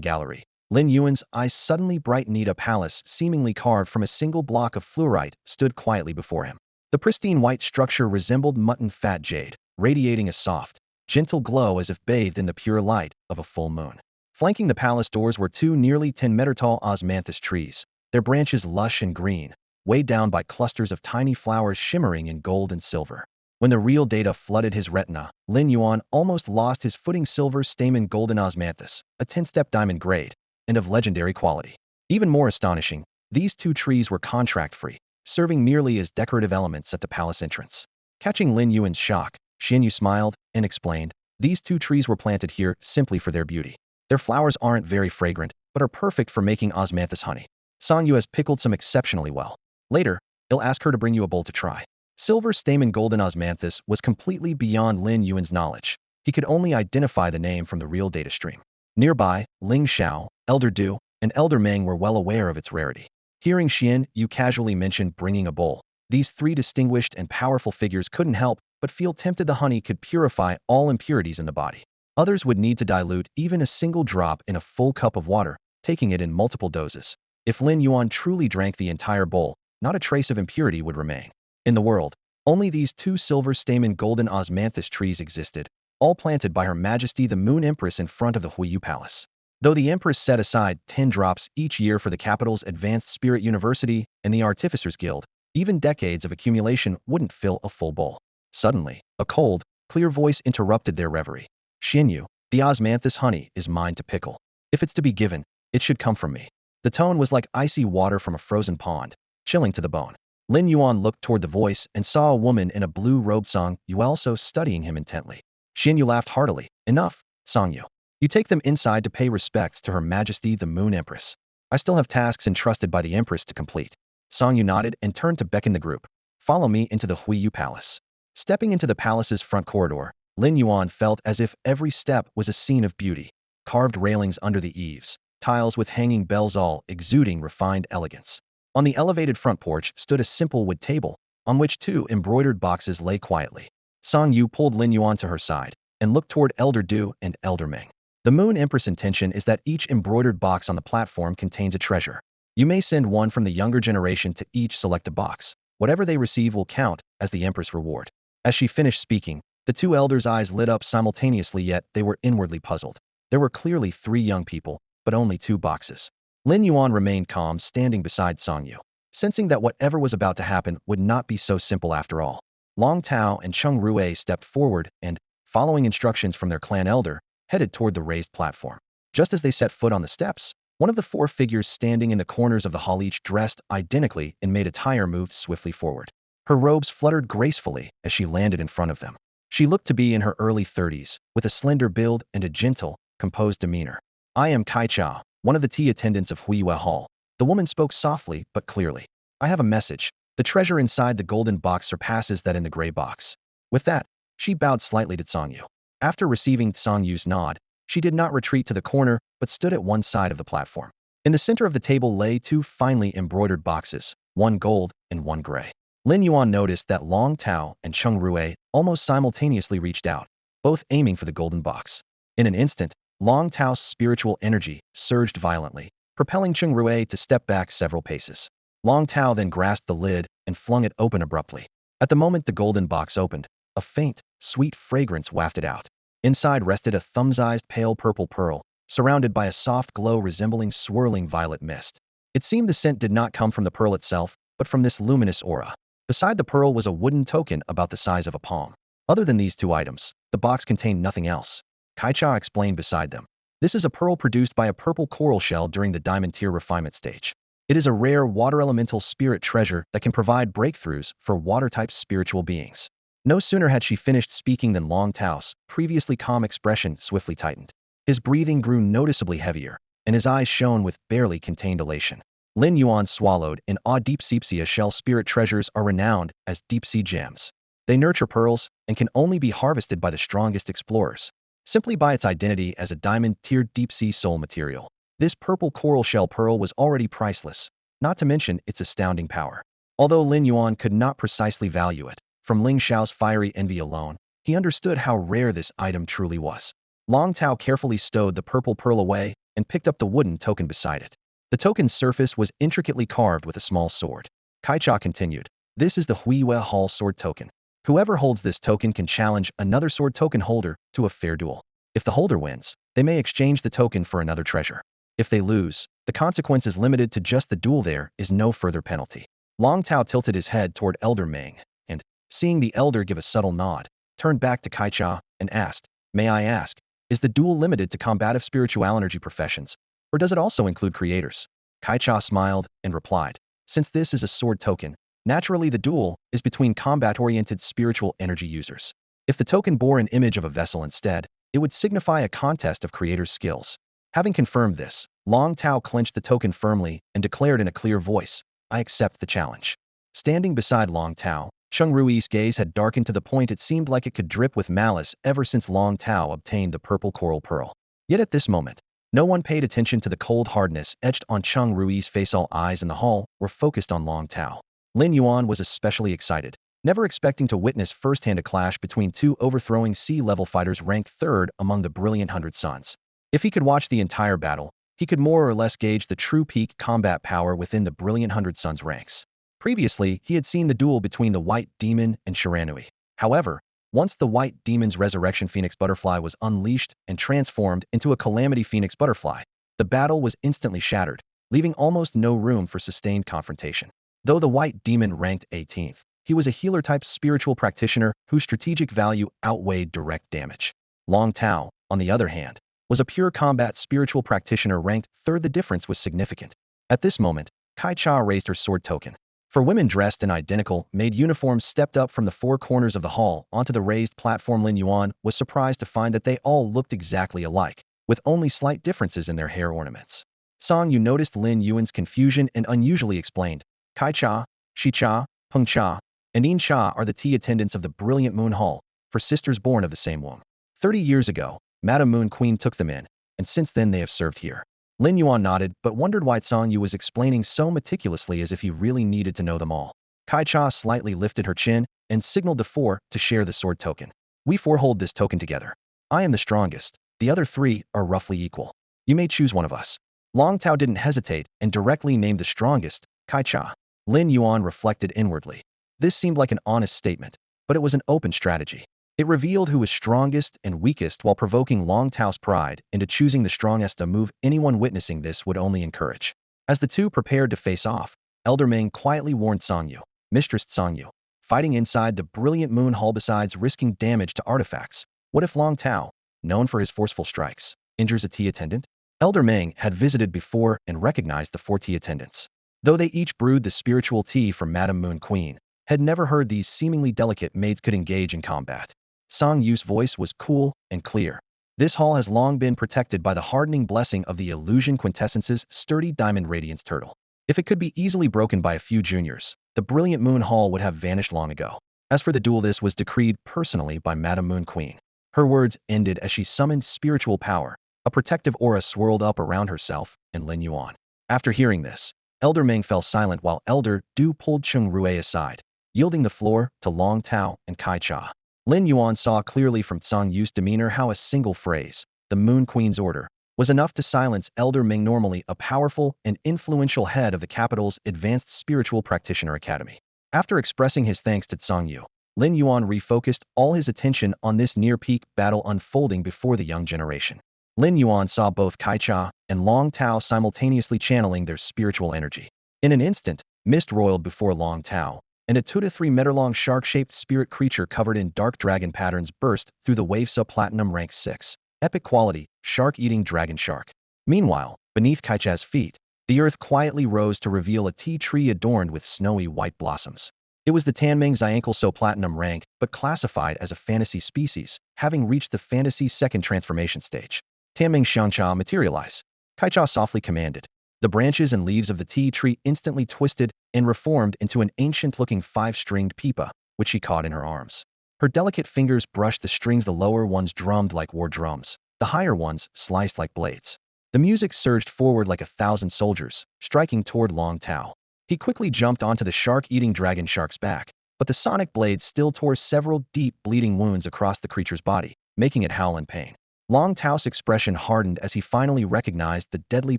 gallery, Lin Yuan's eyes suddenly brightened. A palace, seemingly carved from a single block of fluorite, stood quietly before him. The pristine white structure resembled mutton fat jade, radiating a soft, gentle glow as if bathed in the pure light of a full moon. Flanking the palace doors were 2 nearly 10-meter-tall osmanthus trees, their branches lush and green, weighed down by clusters of tiny flowers shimmering in gold and silver. When the real data flooded his retina, Lin Yuan almost lost his footing. Silver stamen golden osmanthus, a 10-step diamond grade, and of legendary quality. Even more astonishing, these two trees were contract-free, serving merely as decorative elements at the palace entrance. Catching Lin Yuan's shock, Xianyu smiled and explained, these two trees were planted here simply for their beauty. Their flowers aren't very fragrant, but are perfect for making osmanthus honey. Sangyu has pickled some exceptionally well. Later, he'll ask her to bring you a bowl to try. Silver stamen golden osmanthus was completely beyond Lin Yuan's knowledge. He could only identify the name from the real data stream. Nearby, Ling Xiao, Elder Du, and Elder Meng were well aware of its rarity. Hearing Xian Yu casually mention bringing a bowl, these three distinguished and powerful figures couldn't help but feel tempted. The honey could purify all impurities in the body. Others would need to dilute even a single drop in a full cup of water, taking it in multiple doses. If Lin Yuan truly drank the entire bowl, not a trace of impurity would remain. In the world, only these two silver stamen golden osmanthus trees existed, all planted by Her Majesty the Moon Empress in front of the Huiyu Palace. Though the Empress set aside 10 drops each year for the capital's Advanced Spirit University and the Artificers Guild, even decades of accumulation wouldn't fill a full bowl. Suddenly, a cold, clear voice interrupted their reverie. Xinyu, the osmanthus honey is mine to pickle. If it's to be given, it should come from me. The tone was like icy water from a frozen pond, chilling to the bone. Lin Yuan looked toward the voice and saw a woman in a blue-robed Song Yu also studying him intently. Xinyu laughed heartily. Enough, Song Yu. You take them inside to pay respects to Her Majesty the Moon Empress. I still have tasks entrusted by the Empress to complete. Song Yu nodded and turned to beckon the group. Follow me into the Huiyu Palace. Stepping into the palace's front corridor, Lin Yuan felt as if every step was a scene of beauty. Carved railings under the eaves, tiles with hanging bells all exuding refined elegance. On the elevated front porch stood a simple wood table, on which two embroidered boxes lay quietly. Song Yu pulled Lin Yuan to her side and looked toward Elder Du and Elder Meng. The Moon Empress' intention is that each embroidered box on the platform contains a treasure. You may send one from the younger generation to each selected box. Whatever they receive will count as the Empress' reward. As she finished speaking, the two elders' eyes lit up simultaneously, yet they were inwardly puzzled. There were clearly 3 young people, but only 2 boxes. Lin Yuan remained calm, standing beside Song Yu, sensing that whatever was about to happen would not be so simple after all. Long Tao and Cheng Rue stepped forward and, following instructions from their clan elder, headed toward the raised platform. Just as they set foot on the steps, one of the 4 figures standing in the corners of the hall, each dressed identically in maid attire, moved swiftly forward. Her robes fluttered gracefully as she landed in front of them. She looked to be in her early 30s, with a slender build and a gentle, composed demeanor. I am Kai Cha, one of the tea attendants of Huiyue Hall. The woman spoke softly but clearly. I have a message. The treasure inside the golden box surpasses that in the gray box. With that, she bowed slightly to Song Yu. After receiving Song Yu's nod, she did not retreat to the corner but stood at one side of the platform. In the center of the table lay 2 finely embroidered boxes, one gold and one gray. Lin Yuan noticed that Long Tao and Cheng Rue almost simultaneously reached out, both aiming for the golden box. In an instant, Long Tao's spiritual energy surged violently, propelling Cheng Rue to step back several paces. Long Tao then grasped the lid and flung it open abruptly. At the moment the golden box opened, a faint, sweet fragrance wafted out. Inside rested a thumb-sized pale purple pearl, surrounded by a soft glow resembling swirling violet mist. It seemed the scent did not come from the pearl itself, but from this luminous aura. Beside the pearl was a wooden token about the size of a palm. Other than these 2 items, the box contained nothing else. Kai Cha explained beside them. This is a pearl produced by a purple coral shell during the diamond tier refinement stage. It is a rare water elemental spirit treasure that can provide breakthroughs for water-type spiritual beings. No sooner had she finished speaking than Long Tao's previously calm expression swiftly tightened. His breathing grew noticeably heavier, and his eyes shone with barely contained elation. Lin Yuan swallowed in awe. Deep-sea shell spirit treasures are renowned as deep-sea gems. They nurture pearls and can only be harvested by the strongest explorers. Simply by its identity as a diamond-tiered deep-sea soul material, this purple coral shell pearl was already priceless, not to mention its astounding power. Although Lin Yuan could not precisely value it, from Ling Xiao's fiery envy alone, he understood how rare this item truly was. Long Tao carefully stowed the purple pearl away and picked up the wooden token beside it. The token's surface was intricately carved with a small sword. Kai Cha continued, this is the Huiyue Hall sword token. Whoever holds this token can challenge another sword token holder to a fair duel. If the holder wins, they may exchange the token for another treasure. If they lose, the consequence is limited to just the duel. There is no further penalty. Long Tao tilted his head toward Elder Meng and, Seeing the elder give a subtle nod, turned back to Kaicha and asked, "May I ask, is the duel limited to combative spiritual energy professions, or does it also include creators?" Kaicha smiled and replied, "Since this is a sword token, naturally the duel is between combat-oriented spiritual energy users. If the token bore an image of a vessel instead, it would signify a contest of creators' skills." Having confirmed this, Long Tao clenched the token firmly and declared in a clear voice, "I accept the challenge." Standing beside Long Tao, Cheng Rui's gaze had darkened to the point it seemed like it could drip with malice ever since Long Tao obtained the purple coral pearl. Yet at this moment, no one paid attention to the cold hardness etched on Cheng Rui's face. All eyes in the hall were focused on Long Tao. Lin Yuan was especially excited, never expecting to witness firsthand a clash between two overthrowing sea-level fighters ranked third among the brilliant Hundred Suns. If he could watch the entire battle, he could more or less gauge the true peak combat power within the brilliant Hundred Suns ranks. Previously, he had seen the duel between the White Demon and Shiranui. However, once the White Demon's Resurrection Phoenix Butterfly was unleashed and transformed into a Calamity Phoenix Butterfly, the battle was instantly shattered, leaving almost no room for sustained confrontation. Though the White Demon ranked 18th, he was a healer-type spiritual practitioner whose strategic value outweighed direct damage. Long Tao, on the other hand, was a pure combat spiritual practitioner ranked third. The difference was significant. At this moment, Kai Cha raised her sword token. For women dressed in identical, made uniforms stepped up from the four corners of the hall onto the raised platform. Lin Yuan was surprised to find that they all looked exactly alike, with only slight differences in their hair ornaments. Song Yu noticed Lin Yuan's confusion and unusually explained, "Kai Cha, Shi Cha, Peng Cha, and Yin Cha are the tea attendants of the brilliant Moon Hall, for sisters born of the same womb. 30 years ago, Madame Moon Queen took them in, and since then they have served here." Lin Yuan nodded, but wondered why Song Yu was explaining so meticulously as if he really needed to know them all. Kai Cha slightly lifted her chin and signaled the four to share the sword token. "We four hold this token together. I am the strongest. The other three are roughly equal. You may choose one of us." Long Tao didn't hesitate and directly named the strongest, Kai Cha. Lin Yuan reflected inwardly. This seemed like an honest statement, but it was an open strategy. It revealed who was strongest and weakest while provoking Long Tao's pride into choosing the strongest, a move anyone witnessing this would only encourage. As the two prepared to face off, Elder Ming quietly warned Song Yu, "Mistress Song Yu, fighting inside the brilliant Moon Hall besides risking damage to artifacts, what if Long Tao, known for his forceful strikes, injures a tea attendant?" Elder Ming had visited before and recognized the four tea attendants. Though they each brewed the spiritual tea for Madame Moon Queen, had never heard these seemingly delicate maids could engage in combat. Song Yu's voice was cool and clear. "This hall has long been protected by the hardening blessing of the Illusion Quintessence's sturdy diamond radiance turtle. If it could be easily broken by a few juniors, the brilliant Moon Hall would have vanished long ago. As for the duel, this was decreed personally by Madame Moon Queen." Her words ended as she summoned spiritual power. A protective aura swirled up around herself and Lin Yuan. After hearing this, Elder Ming fell silent while Elder Du pulled Cheng Rui aside, yielding the floor to Long Tao and Kai Cha. Lin Yuan saw clearly from Song Yu's demeanor how a single phrase, "the Moon Queen's order," was enough to silence Elder Ming, normally a powerful and influential head of the capital's Advanced Spiritual Practitioner Academy. After expressing his thanks to Song Yu, Lin Yuan refocused all his attention on this near-peak battle unfolding before the young generation. Lin Yuan saw both Kai Cha and Long Tao simultaneously channeling their spiritual energy. In an instant, mist roiled before Long Tao, and a 2 to 3 meter-long shark-shaped spirit creature covered in dark dragon patterns burst through the wave. Platinum rank 6. Epic quality, shark-eating dragon shark. Meanwhile, beneath Kai Cha's feet, the earth quietly rose to reveal a tea tree adorned with snowy white blossoms. It was the Tanmeng Xiankel Platinum rank, but classified as a fantasy species, having reached the fantasy second transformation stage. "Tanmeng Xiangcha, materialize," Kai Cha softly commanded. The branches and leaves of the tea tree instantly twisted and reformed into an ancient-looking 5-stringed pipa, which she caught in her arms. Her delicate fingers brushed the strings. The lower ones drummed like war drums, the higher ones sliced like blades. The music surged forward like 1,000 soldiers, striking toward Long Tao. He quickly jumped onto the shark-eating dragon shark's back, but the sonic blades still tore several deep, bleeding wounds across the creature's body, making it howl in pain. Long Tao's expression hardened as he finally recognized the deadly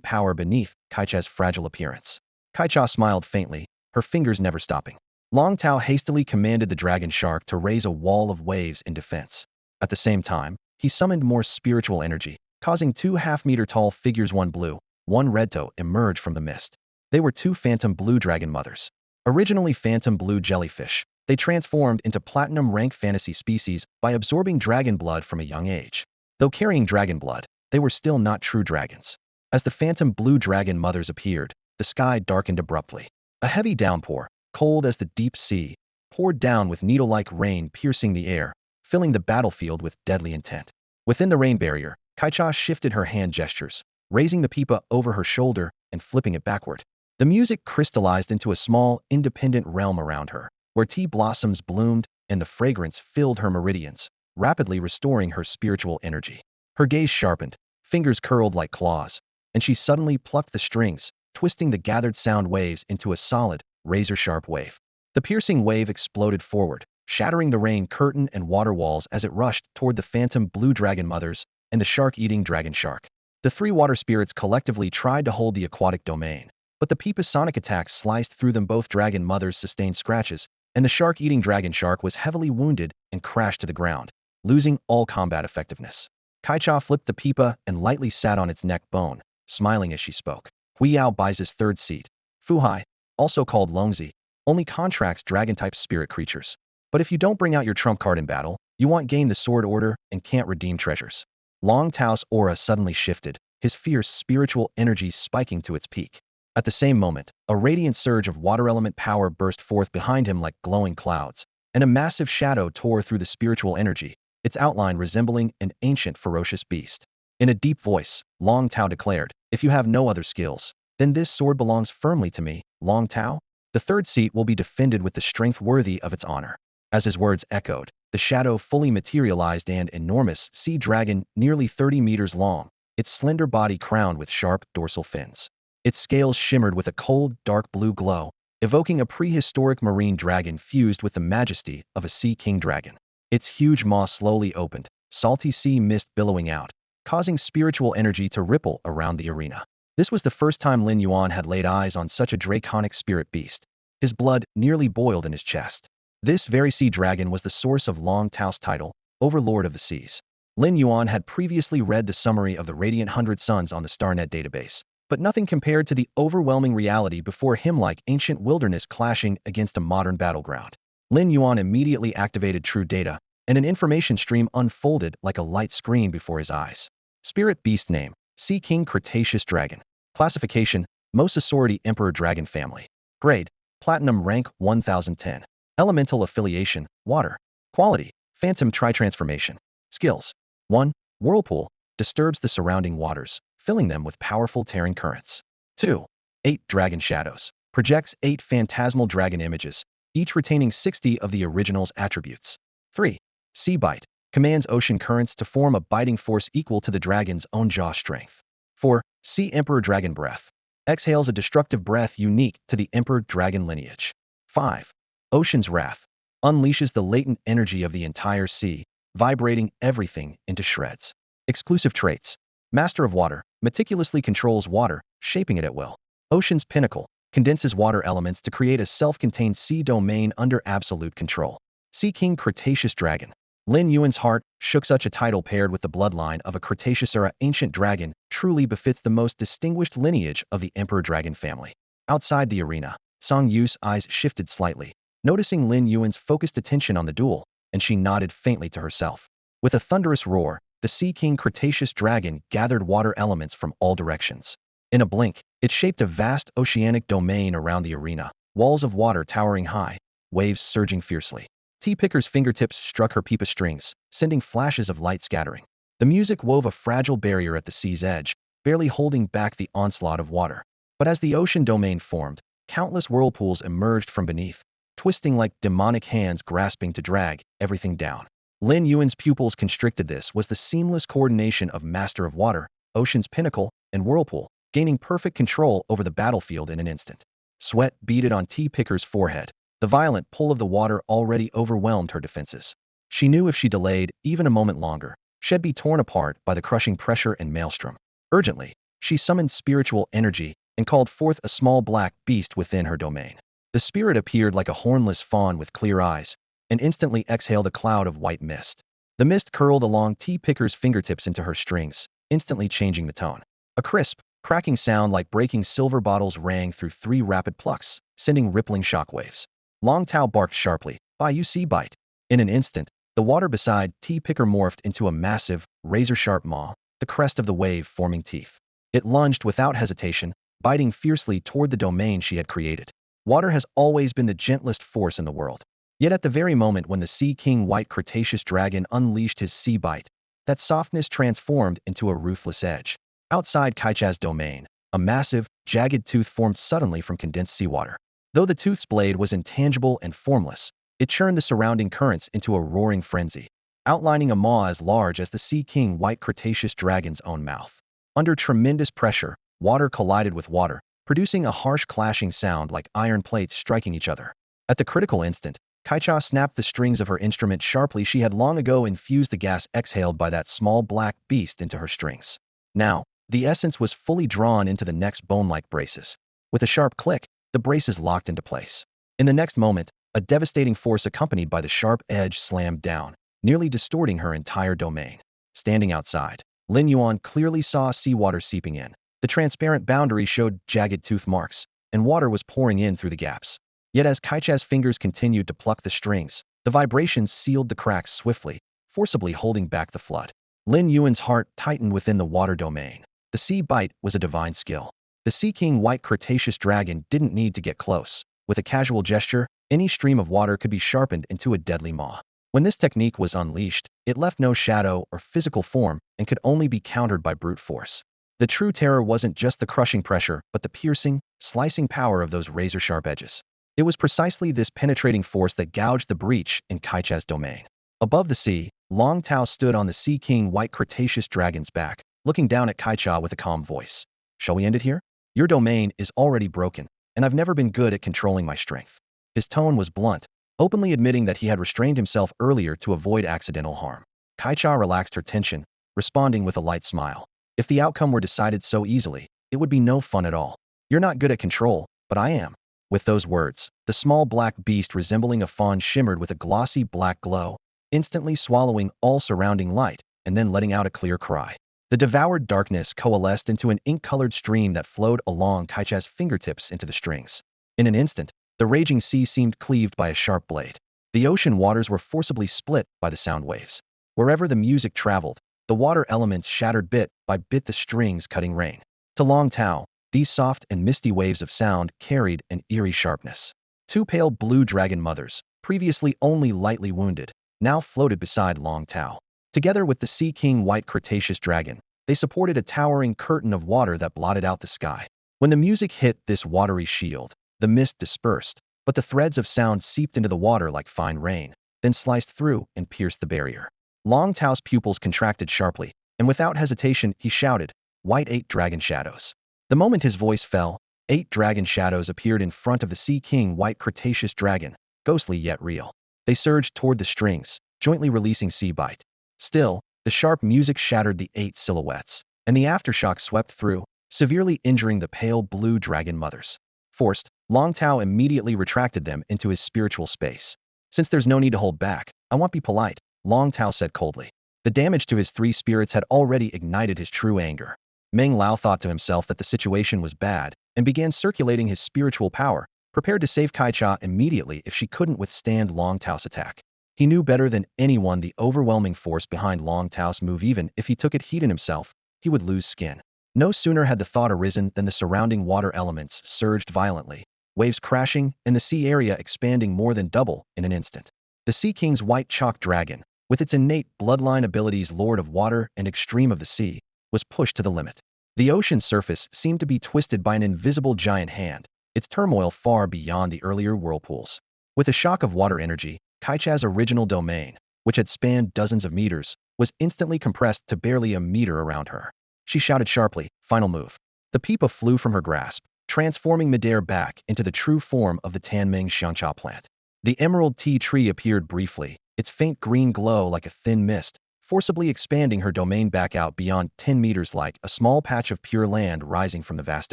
power beneath Kai Cha's fragile appearance. Kai Cha smiled faintly, her fingers never stopping. Long Tao hastily commanded the dragon shark to raise a wall of waves in defense. At the same time, he summoned more spiritual energy, causing 2 half-meter-tall figures, one blue, one red, to emerge from the mist. They were 2 phantom blue dragon mothers. Originally phantom blue jellyfish, They transformed into platinum rank fantasy species by absorbing dragon blood from a young age. Though carrying dragon blood, they were still not true dragons. As the phantom blue dragon mothers appeared, the sky darkened abruptly. A heavy downpour, cold as the deep sea, poured down with needle-like rain piercing the air, filling the battlefield with deadly intent. Within the rain barrier, Kaicha shifted her hand gestures, raising the pipa over her shoulder and flipping it backward. The music crystallized into a small, independent realm around her, where tea blossoms bloomed and the fragrance filled her meridians, rapidly restoring her spiritual energy. Her gaze sharpened, fingers curled like claws, and she suddenly plucked the strings, twisting the gathered sound waves into a solid, razor-sharp wave. The piercing wave exploded forward, shattering the rain curtain and water walls as it rushed toward the phantom blue dragon mothers and the shark-eating dragon shark. The three water spirits collectively tried to hold the aquatic domain, but the Peepa's sonic attacks sliced through them. Both dragon mothers sustained scratches, and the shark-eating dragon shark was heavily wounded and crashed to the ground, losing all combat effectiveness. Kaicha flipped the Peepa and lightly sat on its neck bone, smiling as she spoke. Huiyao Bai's third seat, Fuhai, also called Longzi, only contracts dragon-type spirit creatures. But if you don't bring out your trump card in battle, you won't gain the sword order and can't redeem treasures. Long Tao's aura suddenly shifted, his fierce spiritual energy spiking to its peak. At the same moment, a radiant surge of water element power burst forth behind him like glowing clouds, and a massive shadow tore through the spiritual energy, its outline resembling an ancient ferocious beast. In a deep voice, Long Tao declared, "If you have no other skills, then this sword belongs firmly to me, Long Tao. The third seat will be defended with the strength worthy of its honor." As his words echoed, the shadow fully materialized, an enormous sea dragon nearly 30 meters long, its slender body crowned with sharp dorsal fins. Its scales shimmered with a cold, dark blue glow, evoking a prehistoric marine dragon fused with the majesty of a sea king dragon. Its huge maw slowly opened, salty sea mist billowing out, causing spiritual energy to ripple around the arena. This was the first time Lin Yuan had laid eyes on such a draconic spirit beast. His blood nearly boiled in his chest. This very sea dragon was the source of Long Tao's title, Overlord of the Seas. Lin Yuan had previously read the summary of the Radiant Hundred Suns on the StarNet database, but nothing compared to the overwhelming reality before him, like ancient wilderness clashing against a modern battleground. Lin Yuan immediately activated True Data, and an information stream unfolded like a light screen before his eyes. Spirit beast name, Sea King Cretaceous Dragon. Classification, Mosasauridae Emperor Dragon Family. Grade, Platinum rank 1010. Elemental affiliation, water. Quality, Phantom Tri-Transformation. Skills. 1. Whirlpool, disturbs the surrounding waters, filling them with powerful tearing currents. 2. 8 Dragon Shadows, projects 8 phantasmal dragon images, each retaining 60 of the original's attributes. 3. Sea Bite, commands ocean currents to form a biting force equal to the dragon's own jaw strength. 4. Sea Emperor Dragon Breath, exhales a destructive breath unique to the Emperor Dragon lineage. 5. Ocean's Wrath, unleashes the latent energy of the entire sea, vibrating everything into shreds. Exclusive traits. Master of Water, meticulously controls water, shaping it at will. Ocean's Pinnacle, condenses water elements to create a self-contained sea domain under absolute control. Sea King Cretaceous Dragon. Lin Yuan's heart shook. Such a title paired with the bloodline of a Cretaceous-era ancient dragon truly befits the most distinguished lineage of the Emperor Dragon family. Outside the arena, Song Yu's eyes shifted slightly, noticing Lin Yuan's focused attention on the duel, and she nodded faintly to herself. With a thunderous roar, the Sea King Cretaceous Dragon gathered water elements from all directions. In a blink, it shaped a vast oceanic domain around the arena, walls of water towering high, waves surging fiercely. Tea-Picker's fingertips struck her pipa strings, sending flashes of light scattering. The music wove a fragile barrier at the sea's edge, barely holding back the onslaught of water. But as the ocean domain formed, countless whirlpools emerged from beneath, twisting like demonic hands grasping to drag everything down. Lin Yuan's pupils constricted. This was the seamless coordination of Master of Water, Ocean's Pinnacle, and Whirlpool, gaining perfect control over the battlefield in an instant. Sweat beaded on Tea-Picker's forehead. The violent pull of the water already overwhelmed her defenses. She knew if she delayed even a moment longer, she'd be torn apart by the crushing pressure and maelstrom. Urgently, she summoned spiritual energy and called forth a small black beast within her domain. The spirit appeared like a hornless fawn with clear eyes, and instantly exhaled a cloud of white mist. The mist curled along Tea-Picker's fingertips into her strings, instantly changing the tone. A crisp, cracking sound like breaking silver bottles rang through 3 rapid plucks, sending rippling shockwaves. Long Tao barked sharply, By you sea bite. In an instant, the water beside T-Picker morphed into a massive, razor-sharp maw, the crest of the wave forming teeth. It lunged without hesitation, biting fiercely toward the domain she had created. Water has always been the gentlest force in the world. Yet at the very moment when the Sea King White Cretaceous Dragon unleashed his sea bite, that softness transformed into a ruthless edge. Outside Kaicha's domain, a massive, jagged tooth formed suddenly from condensed seawater. Though the tooth's blade was intangible and formless, it churned the surrounding currents into a roaring frenzy, outlining a maw as large as the Sea King White Cretaceous Dragon's own mouth. Under tremendous pressure, water collided with water, producing a harsh clashing sound like iron plates striking each other. At the critical instant, Kaicha snapped the strings of her instrument sharply. She had long ago infused the gas exhaled by that small black beast into her strings. Now, the essence was fully drawn into the neck's bone-like braces. With a sharp click, the braces locked into place. In the next moment, a devastating force accompanied by the sharp edge slammed down, nearly distorting her entire domain. Standing outside, Lin Yuan clearly saw seawater seeping in. The transparent boundary showed jagged tooth marks, and water was pouring in through the gaps. Yet as Kaicha's fingers continued to pluck the strings, the vibrations sealed the cracks swiftly, forcibly holding back the flood. Lin Yuan's heart tightened within the water domain. The sea bite was a divine skill. The Sea King White Cretaceous Dragon didn't need to get close. With a casual gesture, any stream of water could be sharpened into a deadly maw. When this technique was unleashed, it left no shadow or physical form and could only be countered by brute force. The true terror wasn't just the crushing pressure, but the piercing, slicing power of those razor-sharp edges. It was precisely this penetrating force that gouged the breach in Kaicha's domain. Above the sea, Long Tao stood on the Sea King White Cretaceous Dragon's back, looking down at Kaicha with a calm voice. Shall we end it here? Your domain is already broken, and I've never been good at controlling my strength. His tone was blunt, openly admitting that he had restrained himself earlier to avoid accidental harm. Kaicha relaxed her tension, responding with a light smile. If the outcome were decided so easily, it would be no fun at all. You're not good at control, but I am. With those words, the small black beast resembling a fawn shimmered with a glossy black glow, instantly swallowing all surrounding light, and then letting out a clear cry. The devoured darkness coalesced into an ink-colored stream that flowed along Kaicha's fingertips into the strings. In an instant, the raging sea seemed cleaved by a sharp blade. The ocean waters were forcibly split by the sound waves. Wherever the music traveled, the water elements shattered bit by bit, the strings cutting rain. To Long Tao, these soft and misty waves of sound carried an eerie sharpness. Two pale blue dragon mothers, previously only lightly wounded, now floated beside Long Tao. Together with the Sea King White Cretaceous Dragon, they supported a towering curtain of water that blotted out the sky. When the music hit this watery shield, the mist dispersed, but the threads of sound seeped into the water like fine rain, then sliced through and pierced the barrier. Long Tao's pupils contracted sharply, and without hesitation he shouted, "White 8 dragon shadows." The moment his voice fell, 8 dragon shadows appeared in front of the Sea King White Cretaceous Dragon, ghostly yet real. They surged toward the strings, jointly releasing sea bite. Still, the sharp music shattered the 8 silhouettes, and the aftershock swept through, severely injuring the pale blue dragon mothers. Forced, Long Tao immediately retracted them into his spiritual space. Since there's no need to hold back, I won't be polite, Long Tao said coldly. The damage to his 3 spirits had already ignited his true anger. Meng Lao thought to himself that the situation was bad, and began circulating his spiritual power, prepared to save Kaicha immediately if she couldn't withstand Long Tao's attack. He knew better than anyone the overwhelming force behind Long Tao's move. Even if he took it heat in himself, he would lose skin. No sooner had the thought arisen than the surrounding water elements surged violently, waves crashing and the sea area expanding more than double in an instant. The Sea King's white chalk dragon, with its innate bloodline abilities, Lord of Water and Extreme of the Sea, was pushed to the limit. The ocean's surface seemed to be twisted by an invisible giant hand, its turmoil far beyond the earlier whirlpools. With a shock of water energy, Kaicha's original domain, which had spanned dozens of meters, was instantly compressed to barely a meter around her. She shouted sharply, "Final move." The pipa flew from her grasp, transforming midair back into the true form of the Tanmeng Xiangcha plant. The emerald tea tree appeared briefly, its faint green glow like a thin mist, forcibly expanding her domain back out beyond 10 meters like a small patch of pure land rising from the vast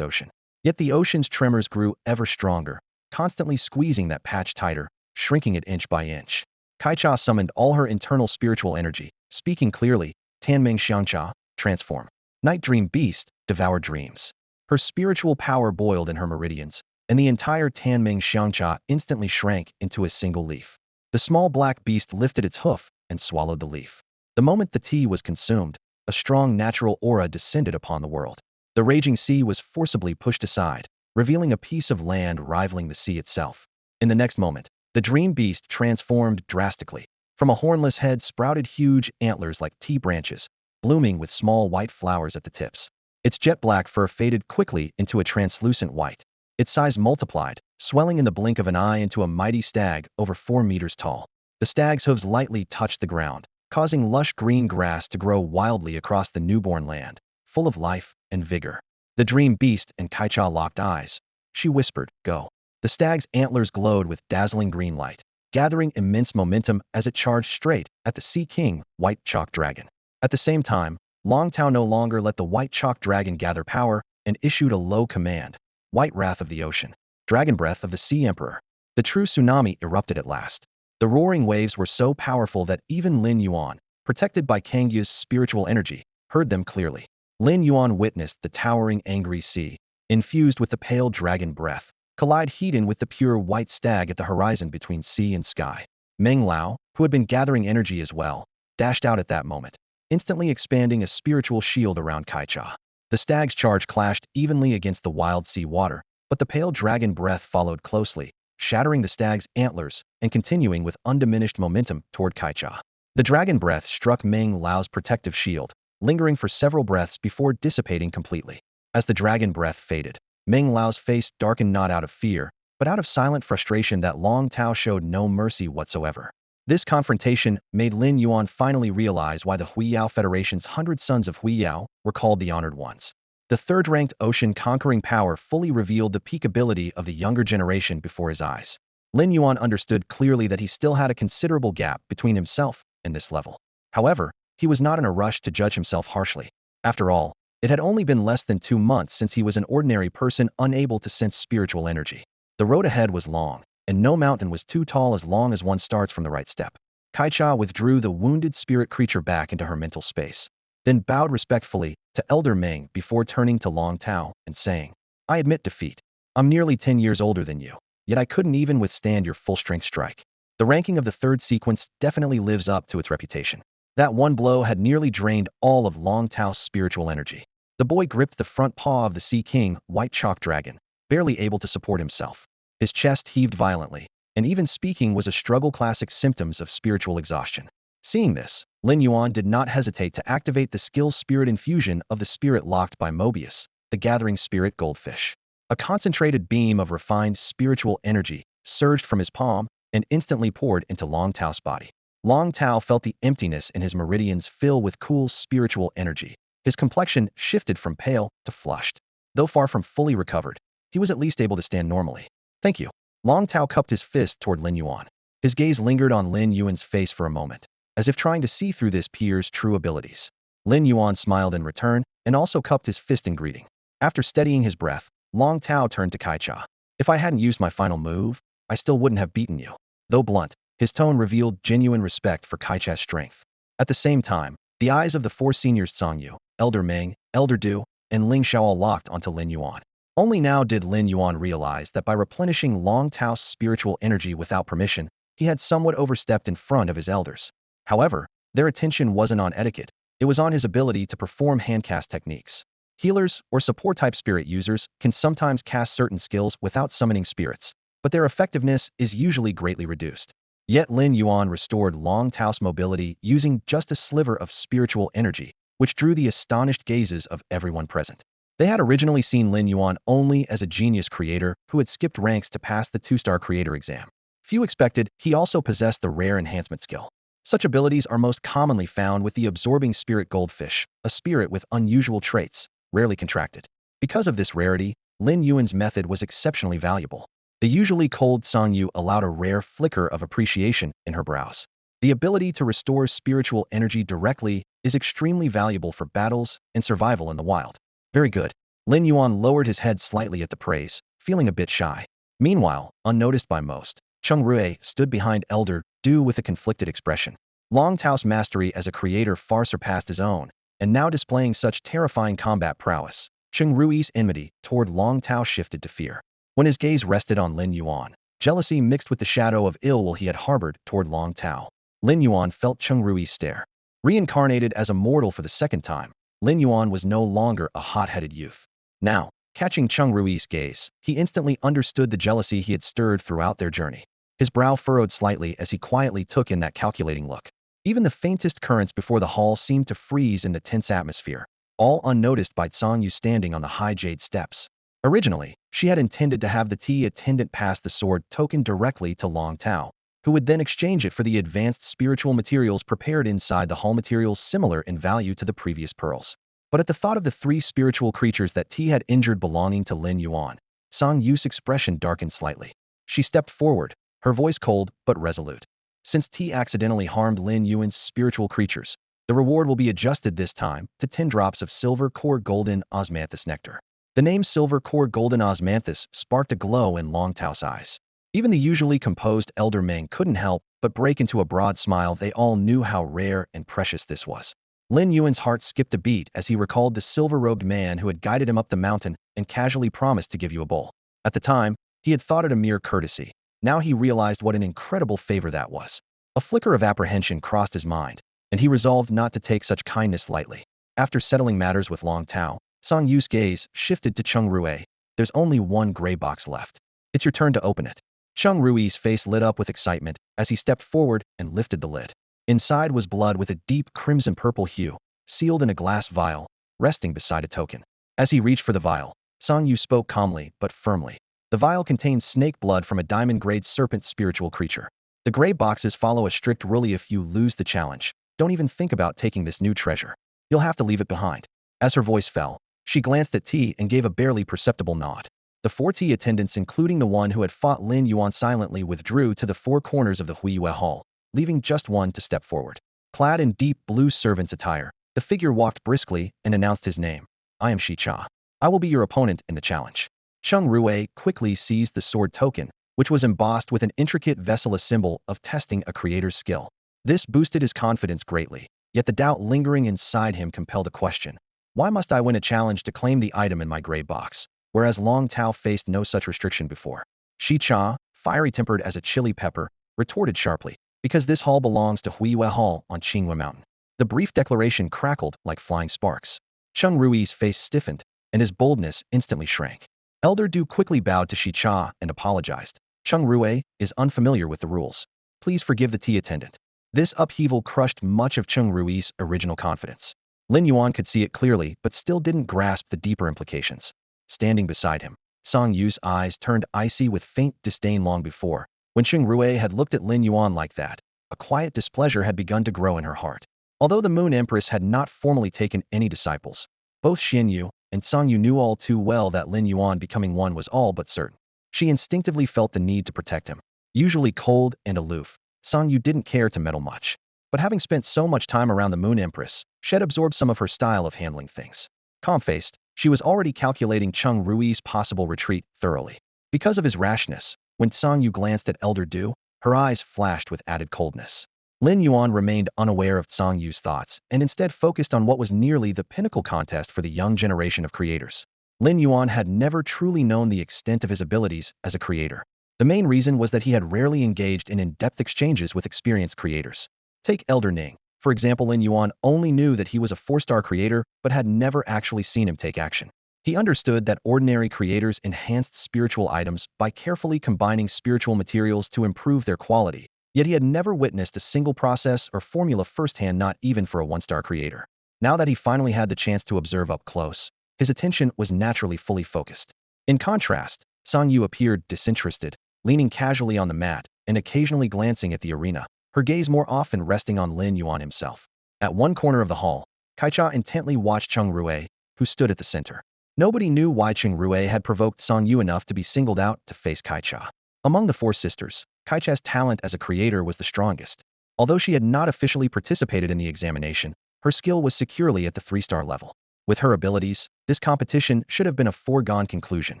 ocean. Yet the ocean's tremors grew ever stronger, constantly squeezing that patch tighter, shrinking it inch by inch. Kaicha summoned all her internal spiritual energy, speaking clearly, "Tanmeng Xiangcha, transform. Night Dream Beast, devour dreams." Her spiritual power boiled in her meridians, and the entire Tanmeng Xiangcha instantly shrank into a single leaf. The small black beast lifted its hoof and swallowed the leaf. The moment the tea was consumed, a strong natural aura descended upon the world. The raging sea was forcibly pushed aside, revealing a piece of land rivaling the sea itself. In the next moment, the dream beast transformed drastically. From a hornless head sprouted huge antlers like tea branches, blooming with small white flowers at the tips. Its jet black fur faded quickly into a translucent white. Its size multiplied, swelling in the blink of an eye into a mighty stag over 4 meters tall. The stag's hooves lightly touched the ground, causing lush green grass to grow wildly across the newborn land, full of life and vigor. The dream beast and Kaicha locked eyes. She whispered, "Go." The stag's antlers glowed with dazzling green light, gathering immense momentum as it charged straight at the Sea King, White Chalk Dragon. At the same time, Longtao no longer let the White Chalk Dragon gather power and issued a low command. White Wrath of the Ocean. Dragon Breath of the Sea Emperor. The true tsunami erupted at last. The roaring waves were so powerful that even Lin Yuan, protected by Kangyu's spiritual energy, heard them clearly. Lin Yuan witnessed the towering angry sea, infused with the pale dragon breath, collide heat-in with the pure white stag at the horizon between sea and sky. Meng Lao, who had been gathering energy as well, dashed out at that moment, instantly expanding a spiritual shield around Kaicha. The stag's charge clashed evenly against the wild sea water, but the pale dragon breath followed closely, shattering the stag's antlers and continuing with undiminished momentum toward Kaicha. The dragon breath struck Meng Lao's protective shield, lingering for several breaths before dissipating completely. As the dragon breath faded, Meng Lao's face darkened not out of fear, but out of silent frustration that Long Tao showed no mercy whatsoever. This confrontation made Lin Yuan finally realize why the Huiyao Federation's 100 sons of Huiyao were called the Honored Ones. The third-ranked ocean-conquering power fully revealed the peak ability of the younger generation before his eyes. Lin Yuan understood clearly that he still had a considerable gap between himself and this level. However, he was not in a rush to judge himself harshly. After all, it had only been less than 2 months since he was an ordinary person unable to sense spiritual energy. The road ahead was long, and no mountain was too tall as long as one starts from the right step. Kaicha withdrew the wounded spirit creature back into her mental space, then bowed respectfully to Elder Meng before turning to Long Tao and saying, "I admit defeat. I'm nearly 10 years older than you, yet I couldn't even withstand your full-strength strike." The ranking of the third sequence definitely lives up to its reputation. That one blow had nearly drained all of Long Tao's spiritual energy. The boy gripped the front paw of the Sea King, White Chalk Dragon, barely able to support himself. His chest heaved violently, and even speaking was a struggle, classic symptoms of spiritual exhaustion. Seeing this, Lin Yuan did not hesitate to activate the skill spirit infusion of the spirit locked by Mobius, the gathering spirit goldfish. A concentrated beam of refined spiritual energy surged from his palm and instantly poured into Long Tao's body. Long Tao felt the emptiness in his meridians fill with cool spiritual energy. His complexion shifted from pale to flushed. Though far from fully recovered, he was at least able to stand normally. "Thank you." Long Tao cupped his fist toward Lin Yuan. His gaze lingered on Lin Yuan's face for a moment, as if trying to see through this peer's true abilities. Lin Yuan smiled in return and also cupped his fist in greeting. After steadying his breath, Long Tao turned to Kaicha. "If I hadn't used my final move, I still wouldn't have beaten you." Though blunt, his tone revealed genuine respect for Kaicha's strength. At the same time, the eyes of the 4 seniors Songyu, Elder Meng, Elder Du, and Ling Xiao locked onto Lin Yuan. Only now did Lin Yuan realize that by replenishing Long Tao's spiritual energy without permission, he had somewhat overstepped in front of his elders. However, their attention wasn't on etiquette, it was on his ability to perform handcast techniques. Healers or support-type spirit users can sometimes cast certain skills without summoning spirits, but their effectiveness is usually greatly reduced. Yet Lin Yuan restored Long Tao's mobility using just a sliver of spiritual energy, which drew the astonished gazes of everyone present. They had originally seen Lin Yuan only as a genius creator who had skipped ranks to pass the 2-star creator exam. Few expected he also possessed the rare enhancement skill. Such abilities are most commonly found with the absorbing spirit goldfish, a spirit with unusual traits, rarely contracted. Because of this rarity, Lin Yuan's method was exceptionally valuable. The usually cold Songyu allowed a rare flicker of appreciation in her brows. The ability to restore spiritual energy directly is extremely valuable for battles and survival in the wild. Very good. Lin Yuan lowered his head slightly at the praise, feeling a bit shy. Meanwhile, unnoticed by most, Cheng Rui stood behind Elder Du with a conflicted expression. Long Tao's mastery as a creator far surpassed his own, and now displaying such terrifying combat prowess, Cheng Rui's enmity toward Long Tao shifted to fear. When his gaze rested on Lin Yuan, Jealousy mixed with the shadow of ill will he had harbored toward Long Tao. Lin Yuan felt Cheng Rui's stare. Reincarnated as a mortal for the second time, Lin Yuan was no longer a hot-headed youth. Now, catching Cheng Rui's gaze, he instantly understood the jealousy he had stirred throughout their journey. His brow furrowed slightly as he quietly took in that calculating look. Even the faintest currents before the hall seemed to freeze in the tense atmosphere, all unnoticed by Tsang Yu standing on the high jade steps. Originally, she had intended to have the tea attendant pass the sword token directly to Long Tao, who would then exchange it for the advanced spiritual materials prepared inside the hall, materials similar in value to the previous pearls. But at the thought of the 3 spiritual creatures that T had injured belonging to Lin Yuan, Tsang Yu's expression darkened slightly. She stepped forward, her voice cold but resolute. Since T accidentally harmed Lin Yuan's spiritual creatures, the reward will be adjusted this time to 10 drops of silver core golden osmanthus nectar. The name silver core golden osmanthus sparked a glow in Long Tao's eyes. Even the usually composed elder Meng couldn't help but break into a broad smile. They all knew how rare and precious this was. Lin Yuan's heart skipped a beat as he recalled the silver-robed man who had guided him up the mountain and casually promised to give you a bowl. At the time, he had thought it a mere courtesy. Now he realized what an incredible favor that was. A flicker of apprehension crossed his mind, and he resolved not to take such kindness lightly. After settling matters with Long Tao, Tsang Yu's gaze shifted to Cheng Rui. There's only one gray box left. It's your turn to open it. Cheng Rui's face lit up with excitement as he stepped forward and lifted the lid. Inside was blood with a deep crimson-purple hue, sealed in a glass vial, resting beside a token. As he reached for the vial, Tsang Yu spoke calmly but firmly. The vial contains snake blood from a diamond-grade serpent spiritual creature. The gray boxes follow a strict rule: if you lose the challenge, don't even think about taking this new treasure. You'll have to leave it behind. As her voice fell, she glanced at T and gave a barely perceptible nod. The 4 T attendants, including the one who had fought Lin Yuan, silently withdrew to the 4 corners of the Huiyue Hall, leaving just one to step forward. Clad in deep blue servant's attire, the figure walked briskly and announced his name. I am Shi Cha. I will be your opponent in the challenge. Cheng Rui quickly seized the sword token, which was embossed with an intricate vessel, a symbol of testing a creator's skill. This boosted his confidence greatly, yet the doubt lingering inside him compelled a question. Why must I win a challenge to claim the item in my gray box? Whereas Long Tao faced no such restriction before. Shi Cha, fiery-tempered as a chili pepper, retorted sharply, because this hall belongs to Huiyue Hall on Qinghua Mountain. The brief declaration crackled like flying sparks. Cheng Rui's face stiffened, and his boldness instantly shrank. Elder Du quickly bowed to Shi Cha and apologized. Cheng Rui is unfamiliar with the rules. Please forgive the tea attendant. This upheaval crushed much of Cheng Rui's original confidence. Lin Yuan could see it clearly but still didn't grasp the deeper implications. Standing beside him, Tsang Yu's eyes turned icy with faint disdain. Long before, when Cheng Rui had looked at Lin Yuan like that, a quiet displeasure had begun to grow in her heart. Although the Moon Empress had not formally taken any disciples, both Xin Yu and Tsang Yu knew all too well that Lin Yuan becoming one was all but certain. She instinctively felt the need to protect him. Usually cold and aloof, Tsang Yu didn't care to meddle much. But having spent so much time around the Moon Empress, she had absorbed some of her style of handling things. Calm-faced, she was already calculating Cheng Rui's possible retreat thoroughly. Because of his rashness, when Tsang Yu glanced at Elder Du, her eyes flashed with added coldness. Lin Yuan remained unaware of Tsang Yu's thoughts and instead focused on what was nearly the pinnacle contest for the young generation of creators. Lin Yuan had never truly known the extent of his abilities as a creator. The main reason was that he had rarely engaged in in-depth exchanges with experienced creators. Take Elder Ning. For example, Lin Yuan only knew that he was a 4-star creator but had never actually seen him take action. He understood that ordinary creators enhanced spiritual items by carefully combining spiritual materials to improve their quality. Yet he had never witnessed a single process or formula firsthand, not even for a 1-star creator. Now that he finally had the chance to observe up close, his attention was naturally fully focused. In contrast, Tsang Yu appeared disinterested, leaning casually on the mat and occasionally glancing at the arena, her gaze more often resting on Lin Yuan himself. At one corner of the hall, Kaicha intently watched Cheng Rui, who stood at the center. Nobody knew why Cheng Rui had provoked Tsang Yu enough to be singled out to face Kaicha. Among the 4 sisters, Kaicha's talent as a creator was the strongest. Although she had not officially participated in the examination, her skill was securely at the 3-star level. With her abilities, this competition should have been a foregone conclusion.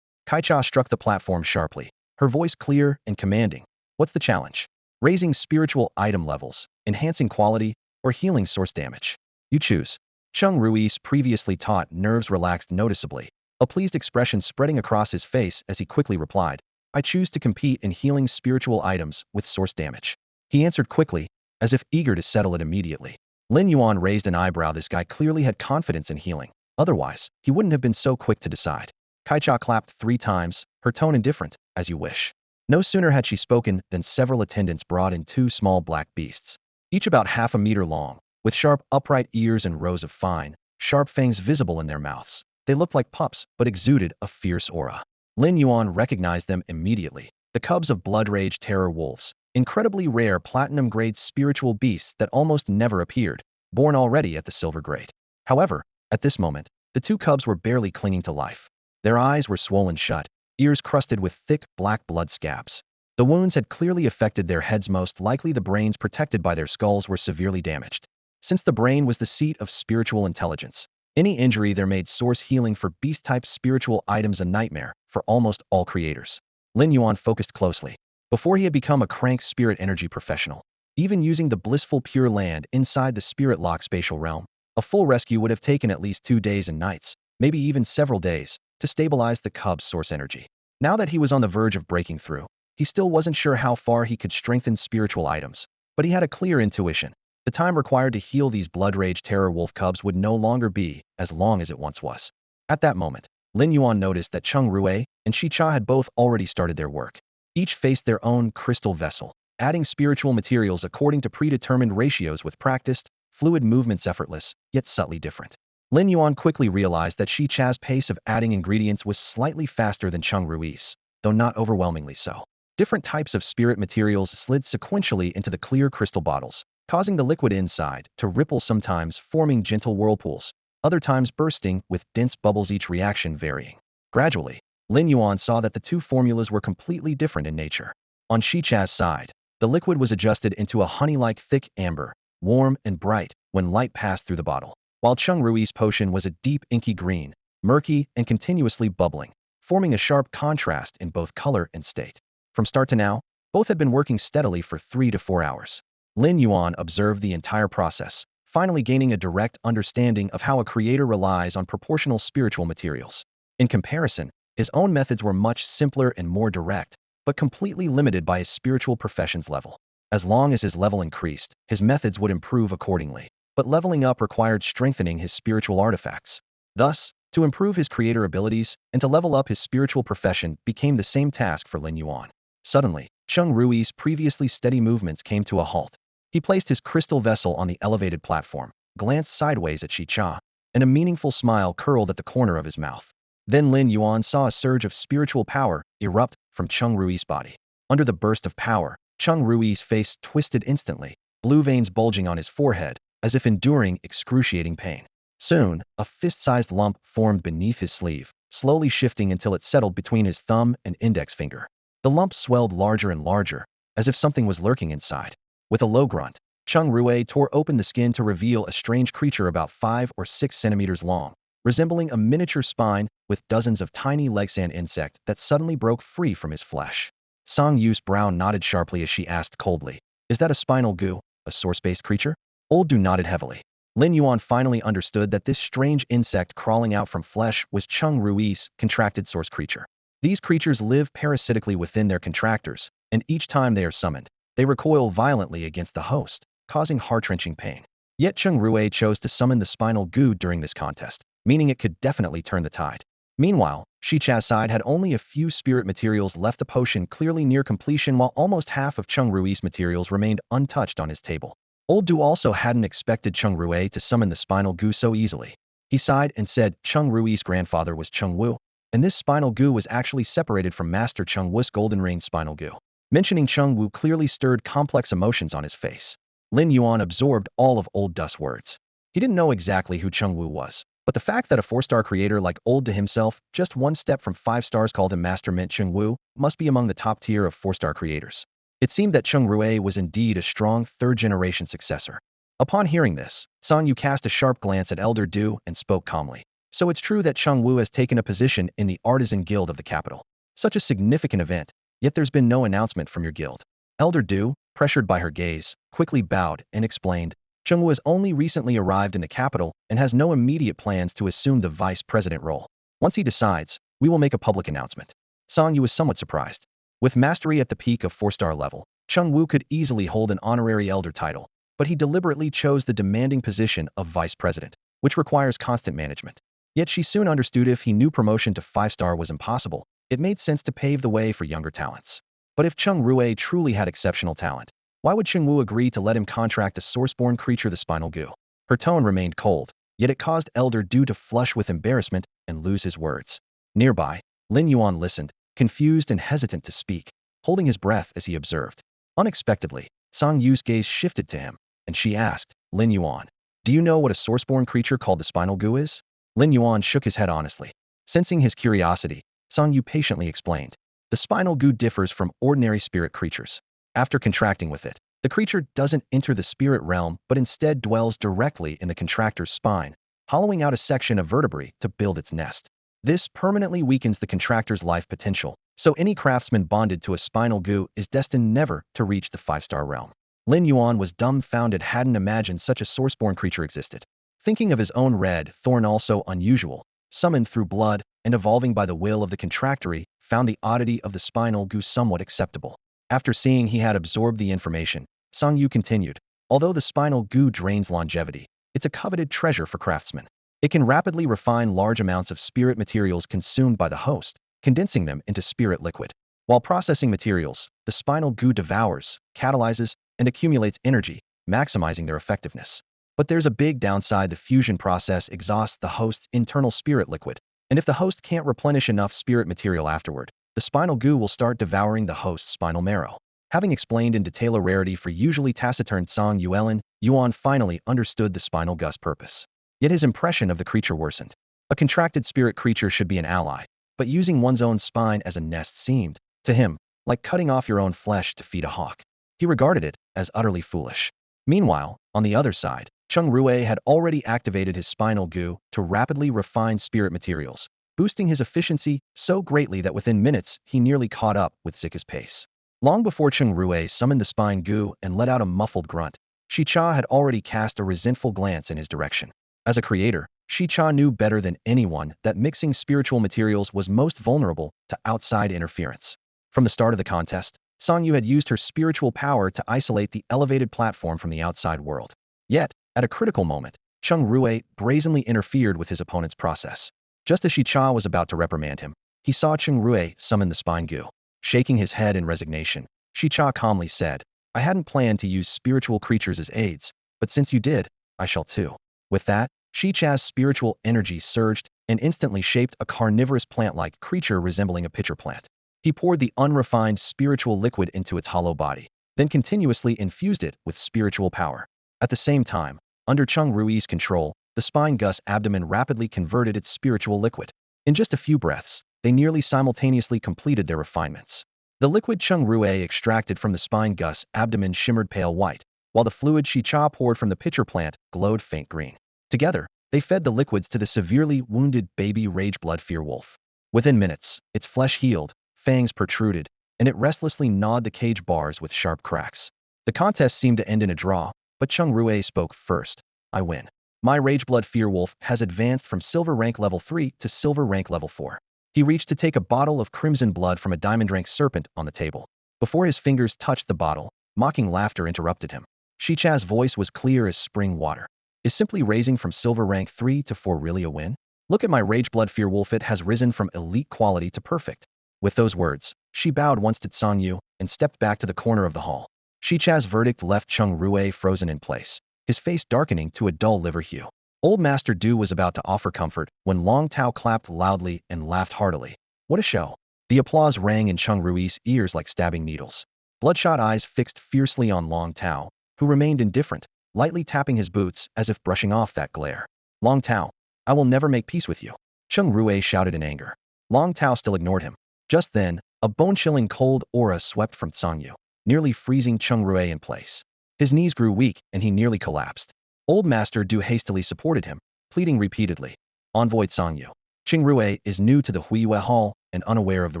Kaicha struck the platform sharply, her voice clear and commanding. What's the challenge? Raising spiritual item levels, enhancing quality, or healing source damage? You choose. Cheng Rui's previously taut nerves relaxed noticeably, a pleased expression spreading across his face as he quickly replied, I choose to compete in healing spiritual items with source damage. He answered quickly, as if eager to settle it immediately. Lin Yuan raised an eyebrow. This guy clearly had confidence in healing. Otherwise, he wouldn't have been so quick to decide. Kaicha clapped 3 times, her tone indifferent, as you wish. No sooner had she spoken than several attendants brought in 2 small black beasts, each about half a meter long, with sharp upright ears and rows of fine, sharp fangs visible in their mouths. They looked like pups, but exuded a fierce aura. Lin Yuan recognized them immediately. The cubs of Blood Rage Terror Wolves, incredibly rare platinum-grade spiritual beasts that almost never appeared, born already at the Silver Grade. However, at this moment, the 2 cubs were barely clinging to life. Their eyes were swollen shut, ears crusted with thick, black blood scabs. The wounds had clearly affected their heads. Most likely the brains protected by their skulls were severely damaged. Since the brain was the seat of spiritual intelligence, any injury there made source healing for beast-type spiritual items a nightmare for almost all creators. Lin Yuan focused closely. Before he had become a crank spirit energy professional, even using the blissful Pure Land inside the Spirit Lock spatial realm, a full rescue would have taken at least 2 days and nights, maybe even several days, to stabilize the cub's source energy. Now that he was on the verge of breaking through, he still wasn't sure how far he could strengthen spiritual items, but he had a clear intuition. The time required to heal these Blood Rage Terror Wolf cubs would no longer be as long as it once was. At that moment, Lin Yuan noticed that Cheng Rui and Shi Cha had both already started their work. Each faced their own crystal vessel, adding spiritual materials according to predetermined ratios with practiced, fluid movements effortless, yet subtly different. Lin Yuan quickly realized that Shi Cha's pace of adding ingredients was slightly faster than Cheng Rui's, though not overwhelmingly so. Different types of spirit materials slid sequentially into the clear crystal bottles, causing the liquid inside to ripple, sometimes forming gentle whirlpools, other times bursting with dense bubbles, each reaction varying. Gradually, Lin Yuan saw that the 2 formulas were completely different in nature. On Shi Cha's side, the liquid was adjusted into a honey-like thick amber, warm and bright when light passed through the bottle, while Cheng Rui's potion was a deep inky green, murky and continuously bubbling, forming a sharp contrast in both color and state. From start to now, both had been working steadily for 3 to 4 hours. Lin Yuan observed the entire process, finally gaining a direct understanding of how a creator relies on proportional spiritual materials. In comparison, his own methods were much simpler and more direct, but completely limited by his spiritual profession's level. As long as his level increased, his methods would improve accordingly, but leveling up required strengthening his spiritual artifacts. Thus, to improve his creator abilities and to level up his spiritual profession became the same task for Lin Yuan. Suddenly, Cheng Rui's previously steady movements came to a halt. He placed his crystal vessel on the elevated platform, glanced sideways at Shi Cha, and a meaningful smile curled at the corner of his mouth. Then Lin Yuan saw a surge of spiritual power erupt from Cheng Rui's body. Under the burst of power, Cheng Rui's face twisted instantly, blue veins bulging on his forehead, as if enduring excruciating pain. Soon, a fist-sized lump formed beneath his sleeve, slowly shifting until it settled between his thumb and index finger. The lump swelled larger and larger, as if something was lurking inside. With a low grunt, Cheng Rui tore open the skin to reveal a strange creature about 5 or 6 centimeters long, resembling a miniature spine with dozens of tiny legs. An insect that suddenly broke free from his flesh. Song Yu's brow nodded sharply as she asked coldly, "Is that a spinal goo, a source-based creature?" Old Du nodded heavily. Lin Yuan finally understood that this strange insect crawling out from flesh was Cheng Rui's contracted source creature. These creatures live parasitically within their contractors, and each time they are summoned, they recoil violently against the host, causing heart-wrenching pain. Yet Cheng Rui chose to summon the spinal goo during this contest, meaning it could definitely turn the tide. Meanwhile, Shi Cha's side had only a few spirit materials left, the potion clearly near completion, while almost half of Cheng Rui's materials remained untouched on his table. Old Du also hadn't expected Cheng Rui to summon the spinal goo so easily. He sighed and said Cheng Rui's grandfather was Cheng Wu, and this spinal goo was actually separated from Master Cheng Wu's golden ring spinal goo. Mentioning Cheng Wu clearly stirred complex emotions on his face. Lin Yuan absorbed all of Old Du's words. He didn't know exactly who Cheng Wu was, but the fact that a 4-star creator like Old Du himself, just 1 step from 5 stars, called him Master meant Cheng Wu must be among the top tier of 4-star creators. It seemed that Cheng Rui was indeed a strong 3rd-generation successor. Upon hearing this, Song Yu cast a sharp glance at Elder Du and spoke calmly. "So it's true that Cheng Wu has taken a position in the Artisan Guild of the capital. Such a significant event, yet there's been no announcement from your guild." Elder Du, pressured by her gaze, quickly bowed and explained, "Cheng Wu has only recently arrived in the capital and has no immediate plans to assume the vice president role. Once he decides, we will make a public announcement." Song Yu was somewhat surprised. With mastery at the peak of 4-star level, Chung Wu could easily hold an honorary elder title, but he deliberately chose the demanding position of vice president, which requires constant management. Yet she soon understood if he knew promotion to 5-star was impossible, it made sense to pave the way for younger talents. But if Chung Rui truly had exceptional talent, why would Chung Wu agree to let him contract a source-born creature, the spinal goo? Her tone remained cold, yet it caused Elder Du to flush with embarrassment and lose his words. Nearby, Lin Yuan listened, confused and hesitant to speak, holding his breath as he observed. Unexpectedly, Song Yu's gaze shifted to him, and she asked, Lin Yuan, do you know what a source-born creature called the spinal goo is? Lin Yuan shook his head honestly. Sensing his curiosity, Song Yu patiently explained. The spinal goo differs from ordinary spirit creatures. After contracting with it, the creature doesn't enter the spirit realm but instead dwells directly in the contractor's spine, hollowing out a section of vertebrae to build its nest. This permanently weakens the contractor's life potential, so any craftsman bonded to a spinal goo is destined never to reach the 5-star realm. Lin Yuan was dumbfounded, hadn't imagined such a source-born creature existed. Thinking of his own red thorn, also unusual, summoned through blood and evolving by the will of the contractory, found the oddity of the spinal goo somewhat acceptable. After seeing he had absorbed the information, Song Yu continued, although the spinal goo drains longevity, it's a coveted treasure for craftsmen. It can rapidly refine large amounts of spirit materials consumed by the host, condensing them into spirit liquid. While processing materials, the spinal goo devours, catalyzes, and accumulates energy, maximizing their effectiveness. But there's a big downside: the fusion process exhausts the host's internal spirit liquid, and if the host can't replenish enough spirit material afterward, the spinal goo will start devouring the host's spinal marrow. Having explained in detail a rarity for usually taciturn Song Yuan finally understood the spinal goo's purpose. Yet his impression of the creature worsened. A contracted spirit creature should be an ally, but using one's own spine as a nest seemed, to him, like cutting off your own flesh to feed a hawk. He regarded it as utterly foolish. Meanwhile, on the other side, Chung Rui had already activated his spinal goo to rapidly refine spirit materials, boosting his efficiency so greatly that within minutes he nearly caught up with Zika's pace. Long before Chung Rui summoned the spine goo and let out a muffled grunt, Shicha had already cast a resentful glance in his direction. As a creator, Shicha knew better than anyone that mixing spiritual materials was most vulnerable to outside interference. From the start of the contest, Song Yu had used her spiritual power to isolate the elevated platform from the outside world. Yet, at a critical moment, Chung Rui brazenly interfered with his opponent's process. Just as Shicha was about to reprimand him, he saw Chung Rui summon the spine goo. Shaking his head in resignation, Shicha calmly said, I hadn't planned to use spiritual creatures as aids, but since you did, I shall too. With that, Shicha's spiritual energy surged and instantly shaped a carnivorous plant-like creature resembling a pitcher plant. He poured the unrefined spiritual liquid into its hollow body, then continuously infused it with spiritual power. At the same time, under Chung Rui's control, the spine gust abdomen rapidly converted its spiritual liquid. In just a few breaths, they nearly simultaneously completed their refinements. The liquid Chung Rui extracted from the spine gust abdomen shimmered pale white, while the fluid Shicha poured from the pitcher plant glowed faint green. Together, they fed the liquids to the severely wounded baby rage blood fear wolf. Within minutes, its flesh healed, fangs protruded, and it restlessly gnawed the cage bars with sharp cracks. The contest seemed to end in a draw, but Chung Rui spoke first. I win. My rage blood fear wolf has advanced from silver rank level 3 to silver rank level 4. He reached to take a bottle of crimson blood from a diamond rank serpent on the table. Before his fingers touched the bottle, mocking laughter interrupted him. Shicha's voice was clear as spring water. Is simply raising from silver rank 3 to 4 really a win? Look at my rage blood fear wolf, it has risen from elite quality to perfect. With those words, she bowed once to Song Yu and stepped back to the corner of the hall. Shicha's verdict left Chung Rui frozen in place, his face darkening to a dull liver hue. Old Master Du was about to offer comfort when Long Tao clapped loudly and laughed heartily. What a show! The applause rang in Chung Rui's ears like stabbing needles. Bloodshot eyes fixed fiercely on Long Tao, who remained indifferent, lightly tapping his boots as if brushing off that glare. Long Tao, I will never make peace with you, Chung Rui shouted in anger. Long Tao still ignored him. Just then, a bone-chilling cold aura swept from Song Yu, nearly freezing Chung Rui in place. His knees grew weak and he nearly collapsed. Old Master Du hastily supported him, pleading repeatedly. Envoy Song Yu. Chung Rui is new to the Huiyue Hall and unaware of the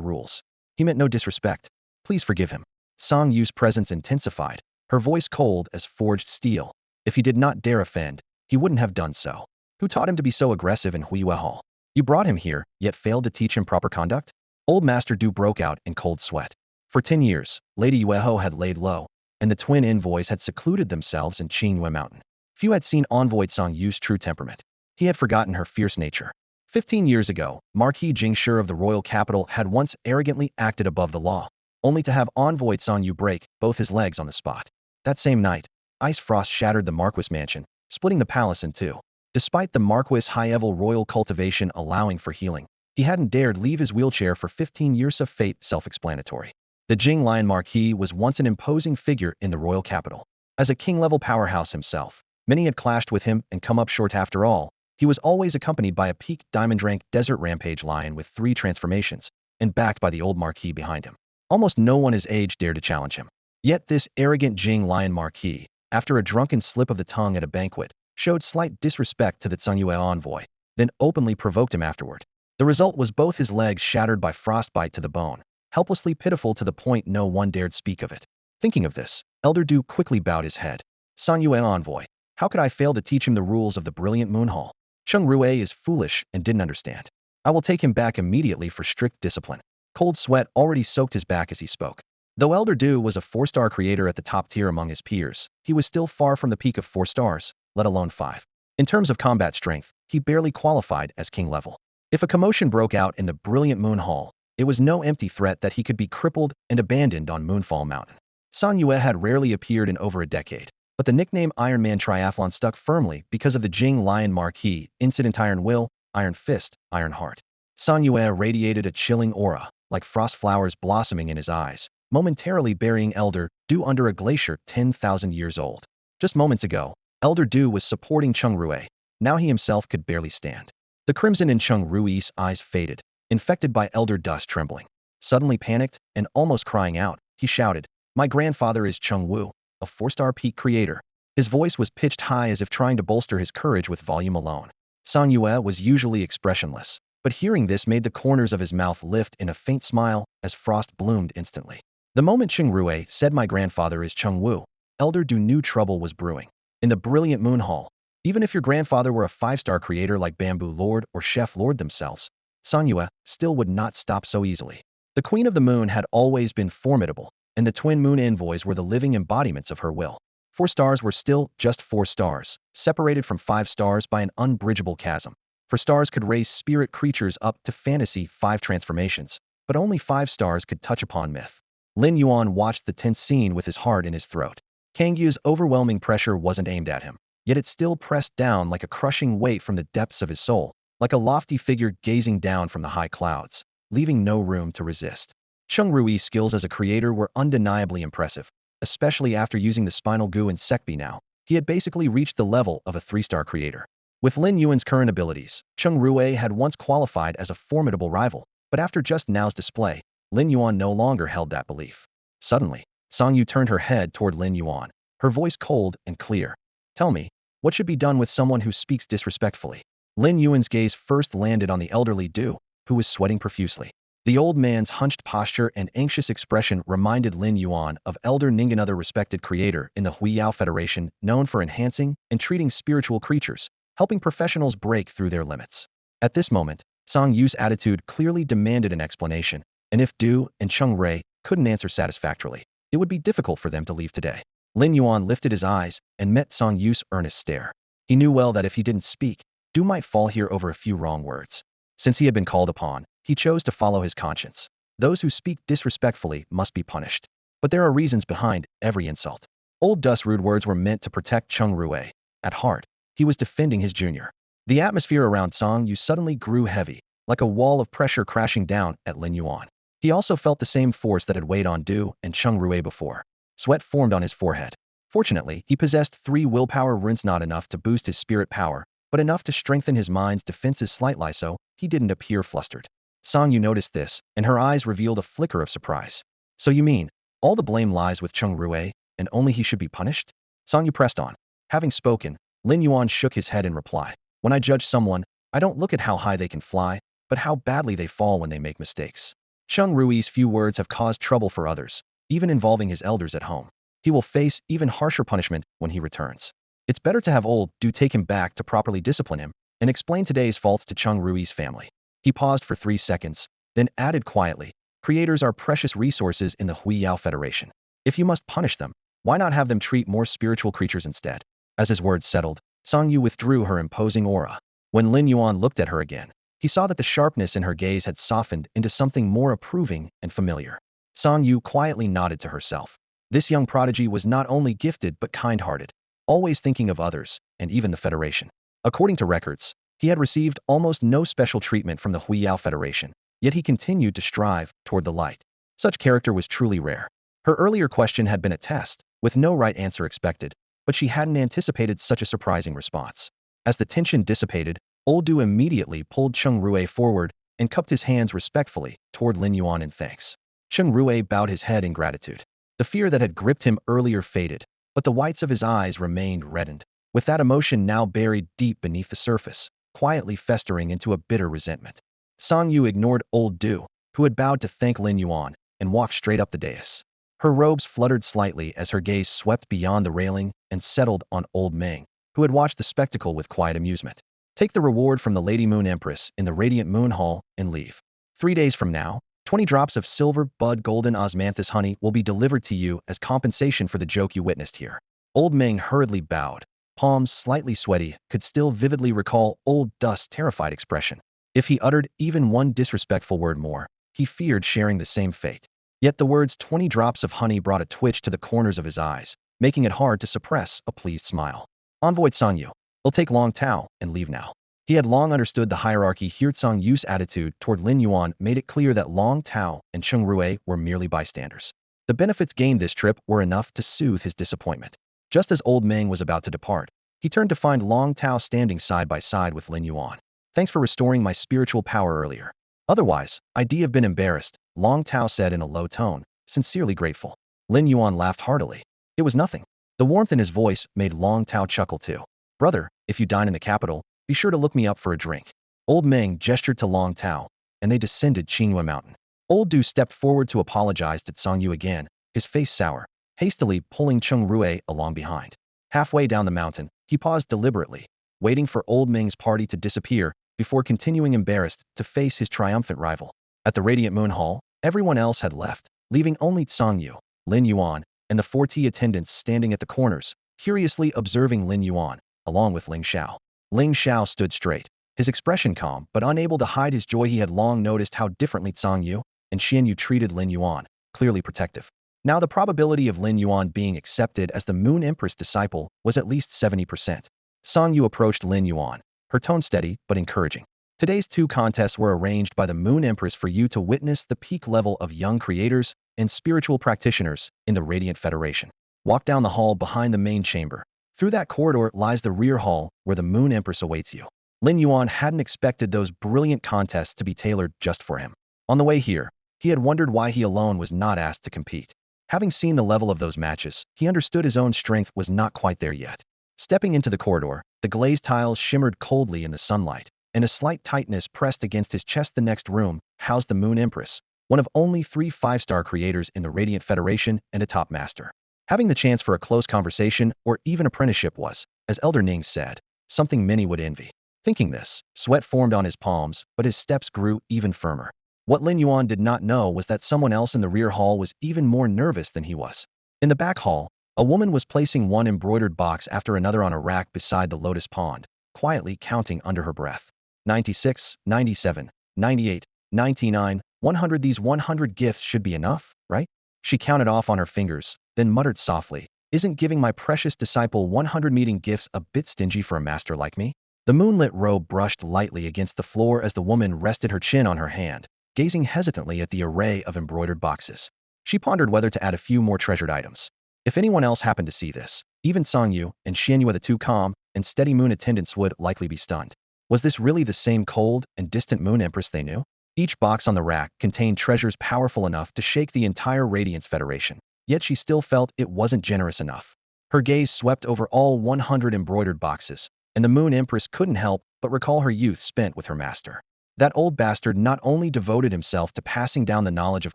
rules. He meant no disrespect. Please forgive him. Song Yu's presence intensified, her voice cold as forged steel. If he did not dare offend, he wouldn't have done so. Who taught him to be so aggressive in Huiyue Hall? You brought him here, yet failed to teach him proper conduct? Old Master Du broke out in cold sweat. For 10 years, Lady Yueho had laid low, and the twin envoys had secluded themselves in Qingyue Mountain. Few had seen Envoy Song Yu's true temperament. He had forgotten her fierce nature. 15 years ago, Marquis Jingshi of the royal capital had once arrogantly acted above the law, only to have Envoy Song Yu break both his legs on the spot. That same night, ice frost shattered the Marquis mansion, splitting the palace in two. Despite the Marquis' high-level royal cultivation allowing for healing, he hadn't dared leave his wheelchair for 15 years of fate, self-explanatory. The Jing Lion Marquis was once an imposing figure in the royal capital. As a king-level powerhouse himself, many had clashed with him and come up short after all. He was always accompanied by a peaked diamond-rank desert rampage lion with 3 transformations, and backed by the old Marquis behind him. Almost no one his age dared to challenge him. Yet this arrogant Jing Lion Marquis, after a drunken slip of the tongue at a banquet, showed slight disrespect to the Xiguang envoy, then openly provoked him afterward. The result was both his legs shattered by frostbite to the bone, helplessly pitiful to the point no one dared speak of it. Thinking of this, Elder Du quickly bowed his head. Xiguang envoy, how could I fail to teach him the rules of the brilliant moon hall? Cheng Rue is foolish and didn't understand. I will take him back immediately for strict discipline. Cold sweat already soaked his back as he spoke. Though Elder Du was a 4-star creator at the top tier among his peers, he was still far from the peak of 4 stars, let alone 5. In terms of combat strength, he barely qualified as king level. If a commotion broke out in the brilliant moon hall, it was no empty threat that he could be crippled and abandoned on Moonfall Mountain. Sang Yue had rarely appeared in over a decade, but the nickname Iron Man Triathlon stuck firmly because of the Jing Lion Marquis incident. Iron Will, Iron Fist, Iron Heart. Sang Yue radiated a chilling aura, like frost flowers blossoming in his eyes, momentarily burying Elder Du under a glacier 10,000 years old. Just moments ago, Elder Du was supporting Cheng Rue. Now he himself could barely stand. The crimson in Cheng Rui's eyes faded, infected by Elder Du's trembling. Suddenly panicked and almost crying out, he shouted, "My grandfather is Cheng Wu, a 4-star peak creator." His voice was pitched high as if trying to bolster his courage with volume alone. Sang Yue was usually expressionless, but hearing this made the corners of his mouth lift in a faint smile as frost bloomed instantly. The moment Cheng Rue said my grandfather is Cheng Wu, Elder Du knew trouble was brewing. In the brilliant moon hall, even if your grandfather were a 5-star creator like Bamboo Lord or Chef Lord themselves, Sang Yue still would not stop so easily. The Queen of the Moon had always been formidable, and the twin moon envoys were the living embodiments of her will. 4 stars were still just 4 stars, separated from 5 stars by an unbridgeable chasm. 4 stars could raise spirit creatures up to fantasy 5 transformations, but only 5 stars could touch upon myth. Lin Yuan watched the tense scene with his heart in his throat. Kangyu's overwhelming pressure wasn't aimed at him, yet it still pressed down like a crushing weight from the depths of his soul, like a lofty figure gazing down from the high clouds, leaving no room to resist. Cheng Rui's skills as a creator were undeniably impressive, especially after using the spinal goo and Sekbi now. He had basically reached the level of a 3-star creator. With Lin Yuan's current abilities, Cheng Rue had once qualified as a formidable rival, but after just now's display, Lin Yuan no longer held that belief. Suddenly, Sang Yu turned her head toward Lin Yuan, her voice cold and clear. "Tell me, what should be done with someone who speaks disrespectfully?" Lin Yuan's gaze first landed on the elderly Du, who was sweating profusely. The old man's hunched posture and anxious expression reminded Lin Yuan of Elder Ning, another respected creator in the Huiyao Federation known for enhancing and treating spiritual creatures, helping professionals break through their limits. At this moment, Sang Yu's attitude clearly demanded an explanation, and if Du and Cheng Rui couldn't answer satisfactorily, it would be difficult for them to leave today. Lin Yuan lifted his eyes and met Sang Yu's earnest stare. He knew well that if he didn't speak, Du might fall here over a few wrong words. Since he had been called upon, he chose to follow his conscience. Those who speak disrespectfully must be punished. But there are reasons behind every insult. Old Du's rude words were meant to protect Cheng Rue. At heart, he was defending his junior. The atmosphere around Sang Yu suddenly grew heavy, like a wall of pressure crashing down at Lin Yuan. He also felt the same force that had weighed on Du and Cheng Rue before. Sweat formed on his forehead. Fortunately, he possessed 3 willpower runes, not enough to boost his spirit power, but enough to strengthen his mind's defenses slightly, so he didn't appear flustered. Sang Yu noticed this, and her eyes revealed a flicker of surprise. "So you mean, all the blame lies with Cheng Rue, and only he should be punished?" Sang Yu pressed on. Having spoken, Lin Yuan shook his head in reply. "When I judge someone, I don't look at how high they can fly, but how badly they fall when they make mistakes. Cheng Rui's few words have caused trouble for others, even involving his elders at home. He will face even harsher punishment when he returns. It's better to have old Du take him back to properly discipline him and explain today's faults to Cheng Rui's family." He paused for 3 seconds, then added quietly, Creators are precious resources in the Huiyao Federation. If you must punish them, why not have them treat more spiritual creatures instead? As his words settled, Song Yu withdrew her imposing aura. When Lin Yuan looked at her again, he saw that the sharpness in her gaze had softened into something more approving and familiar. Song Yu quietly nodded to herself. This young prodigy was not only gifted but kind-hearted, always thinking of others, and even the Federation. According to records, he had received almost no special treatment from the Huiyao Federation, yet he continued to strive toward the light. Such character was truly rare. Her earlier question had been a test, with no right answer expected, but she hadn't anticipated such a surprising response. As the tension dissipated, Old Du immediately pulled Cheng Rue forward and cupped his hands respectfully toward Lin Yuan in thanks. Cheng Rue bowed his head in gratitude. The fear that had gripped him earlier faded, but the whites of his eyes remained reddened, with that emotion now buried deep beneath the surface, quietly festering into a bitter resentment. Song Yu ignored Old Du, who had bowed to thank Lin Yuan, and walked straight up the dais. Her robes fluttered slightly as her gaze swept beyond the railing and settled on Old Meng, who had watched the spectacle with quiet amusement. Take the reward from the Lady Moon Empress in the Radiant Moon Hall and leave. 3 days from now, 20 drops of silver bud golden osmanthus honey will be delivered to you as compensation for the joke you witnessed here. Old Meng hurriedly bowed. Palms slightly sweaty, could still vividly recall Old Dust's terrified expression. If he uttered even one disrespectful word more, he feared sharing the same fate. Yet the words 20 drops of honey brought a twitch to the corners of his eyes, making it hard to suppress a pleased smile. Envoy Song Yu, he'll take Long Tao and leave now. He had long understood the hierarchy here. Song Yu's attitude toward Lin Yuan made it clear that Long Tao and Cheng Rue were merely bystanders. The benefits gained this trip were enough to soothe his disappointment. Just as Old Meng was about to depart, he turned to find Long Tao standing side by side with Lin Yuan. Thanks for restoring my spiritual power earlier. Otherwise, I'd have been embarrassed, Long Tao said in a low tone, sincerely grateful. Lin Yuan laughed heartily. It was nothing. The warmth in his voice made Long Tao chuckle too. Brother, if you dine in the capital, be sure to look me up for a drink. Old Meng gestured to Long Tao, and they descended Qingyue Mountain. Old Du stepped forward to apologize to Song Yu again, his face sour, hastily pulling Cheng Rue along behind. Halfway down the mountain, he paused deliberately, waiting for Old Meng's party to disappear before continuing embarrassed to face his triumphant rival. At the Radiant Moon Hall, everyone else had left, leaving only Song Yu, Lin Yuan, and the 40 attendants standing at the corners, curiously observing Lin Yuan, along with Ling Xiao. Ling Xiao stood straight, his expression calm but unable to hide his joy. He had long noticed how differently Song Yu and Xian Yu treated Lin Yuan, clearly protective. Now the probability of Lin Yuan being accepted as the Moon Empress disciple was at least 70%. Song Yu approached Lin Yuan, her tone steady but encouraging. Today's 2 contests were arranged by the Moon Empress for you to witness the peak level of young creators and spiritual practitioners in the Radiant Federation. Walk down the hall behind the main chamber. Through that corridor lies the rear hall where the Moon Empress awaits you. Lin Yuan hadn't expected those brilliant contests to be tailored just for him. On the way here, he had wondered why he alone was not asked to compete. Having seen the level of those matches, he understood his own strength was not quite there yet. Stepping into the corridor, the glazed tiles shimmered coldly in the sunlight, and a slight tightness pressed against his chest. The next room housed the Moon Empress, one of only 3 5-star creators in the Radiant Federation and a top master. Having the chance for a close conversation or even apprenticeship was, as Elder Ning said, something many would envy. Thinking this, sweat formed on his palms, but his steps grew even firmer. What Lin Yuan did not know was that someone else in the rear hall was even more nervous than he was. In the back hall, a woman was placing one embroidered box after another on a rack beside the lotus pond, quietly counting under her breath. 96, 97, 98, 99, 100. These 100 gifts should be enough, right? She counted off on her fingers, then muttered softly, isn't giving my precious disciple 100 meeting gifts a bit stingy for a master like me? The moonlit robe brushed lightly against the floor as the woman rested her chin on her hand, gazing hesitantly at the array of embroidered boxes. She pondered whether to add a few more treasured items. If anyone else happened to see this, even Song Yu and Xian Yu, the 2 calm and steady moon attendants, would likely be stunned. Was this really the same cold and distant Moon Empress they knew? Each box on the rack contained treasures powerful enough to shake the entire Radiance Federation, yet she still felt it wasn't generous enough. Her gaze swept over all 100 embroidered boxes, and the Moon Empress couldn't help but recall her youth spent with her master. That old bastard not only devoted himself to passing down the knowledge of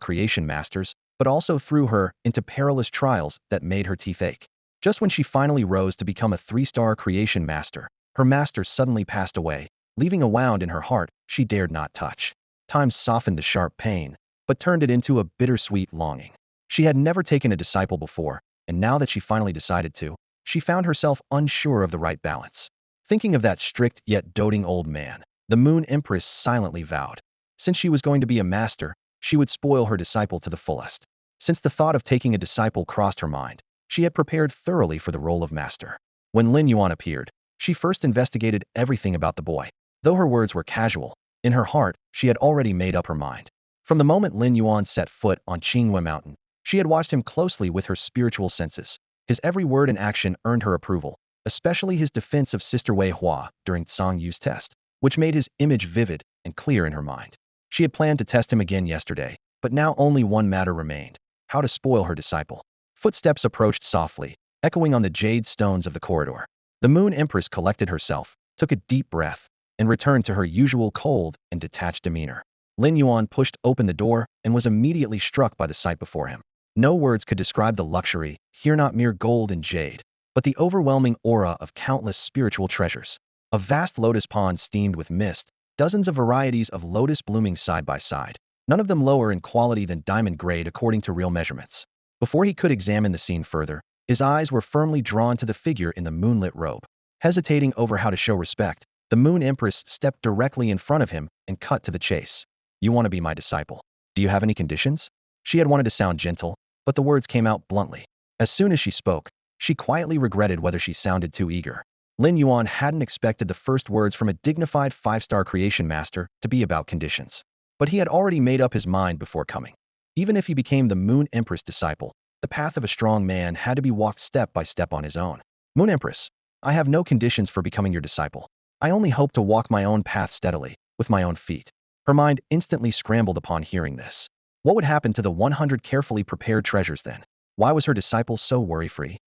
creation masters, but also threw her into perilous trials that made her teeth ache. Just when she finally rose to become a 3-star creation master, her master suddenly passed away, leaving a wound in her heart she dared not touch. Time softened the sharp pain, but turned it into a bittersweet longing. She had never taken a disciple before, and now that she finally decided to, she found herself unsure of the right balance. Thinking of that strict yet doting old man, the Moon Empress silently vowed. Since she was going to be a master, she would spoil her disciple to the fullest. Since the thought of taking a disciple crossed her mind, she had prepared thoroughly for the role of master. When Lin Yuan appeared, she first investigated everything about the boy. Though her words were casual, in her heart, she had already made up her mind. From the moment Lin Yuan set foot on Xiguang Mountain, she had watched him closely with her spiritual senses. His every word and action earned her approval, especially his defense of Sister Wei Hua during Song Yu's test, which made his image vivid and clear in her mind. She had planned to test him again yesterday, but now only one matter remained: how to spoil her disciple. Footsteps approached softly, echoing on the jade stones of the corridor. The Moon Empress collected herself, took a deep breath, and returned to her usual cold and detached demeanor. Lin Yuan pushed open the door and was immediately struck by the sight before him. No words could describe the luxury, here not mere gold and jade, but the overwhelming aura of countless spiritual treasures. A vast lotus pond steamed with mist, dozens of varieties of lotus blooming side by side, none of them lower in quality than diamond grade according to real measurements. Before he could examine the scene further, his eyes were firmly drawn to the figure in the moonlit robe. Hesitating over how to show respect, the Moon Empress stepped directly in front of him and cut to the chase. You want to be my disciple? Do you have any conditions? She had wanted to sound gentle, but the words came out bluntly. As soon as she spoke, she quietly regretted whether she sounded too eager. Lin Yuan hadn't expected the first words from a dignified five-star creation master to be about conditions. But he had already made up his mind before coming. Even if he became the Moon Empress disciple, the path of a strong man had to be walked step by step on his own. Moon Empress, I have no conditions for becoming your disciple. I only hope to walk my own path steadily, with my own feet. Her mind instantly scrambled upon hearing this. What would happen to the 100 carefully prepared treasures then? Why was her disciple so worry-free?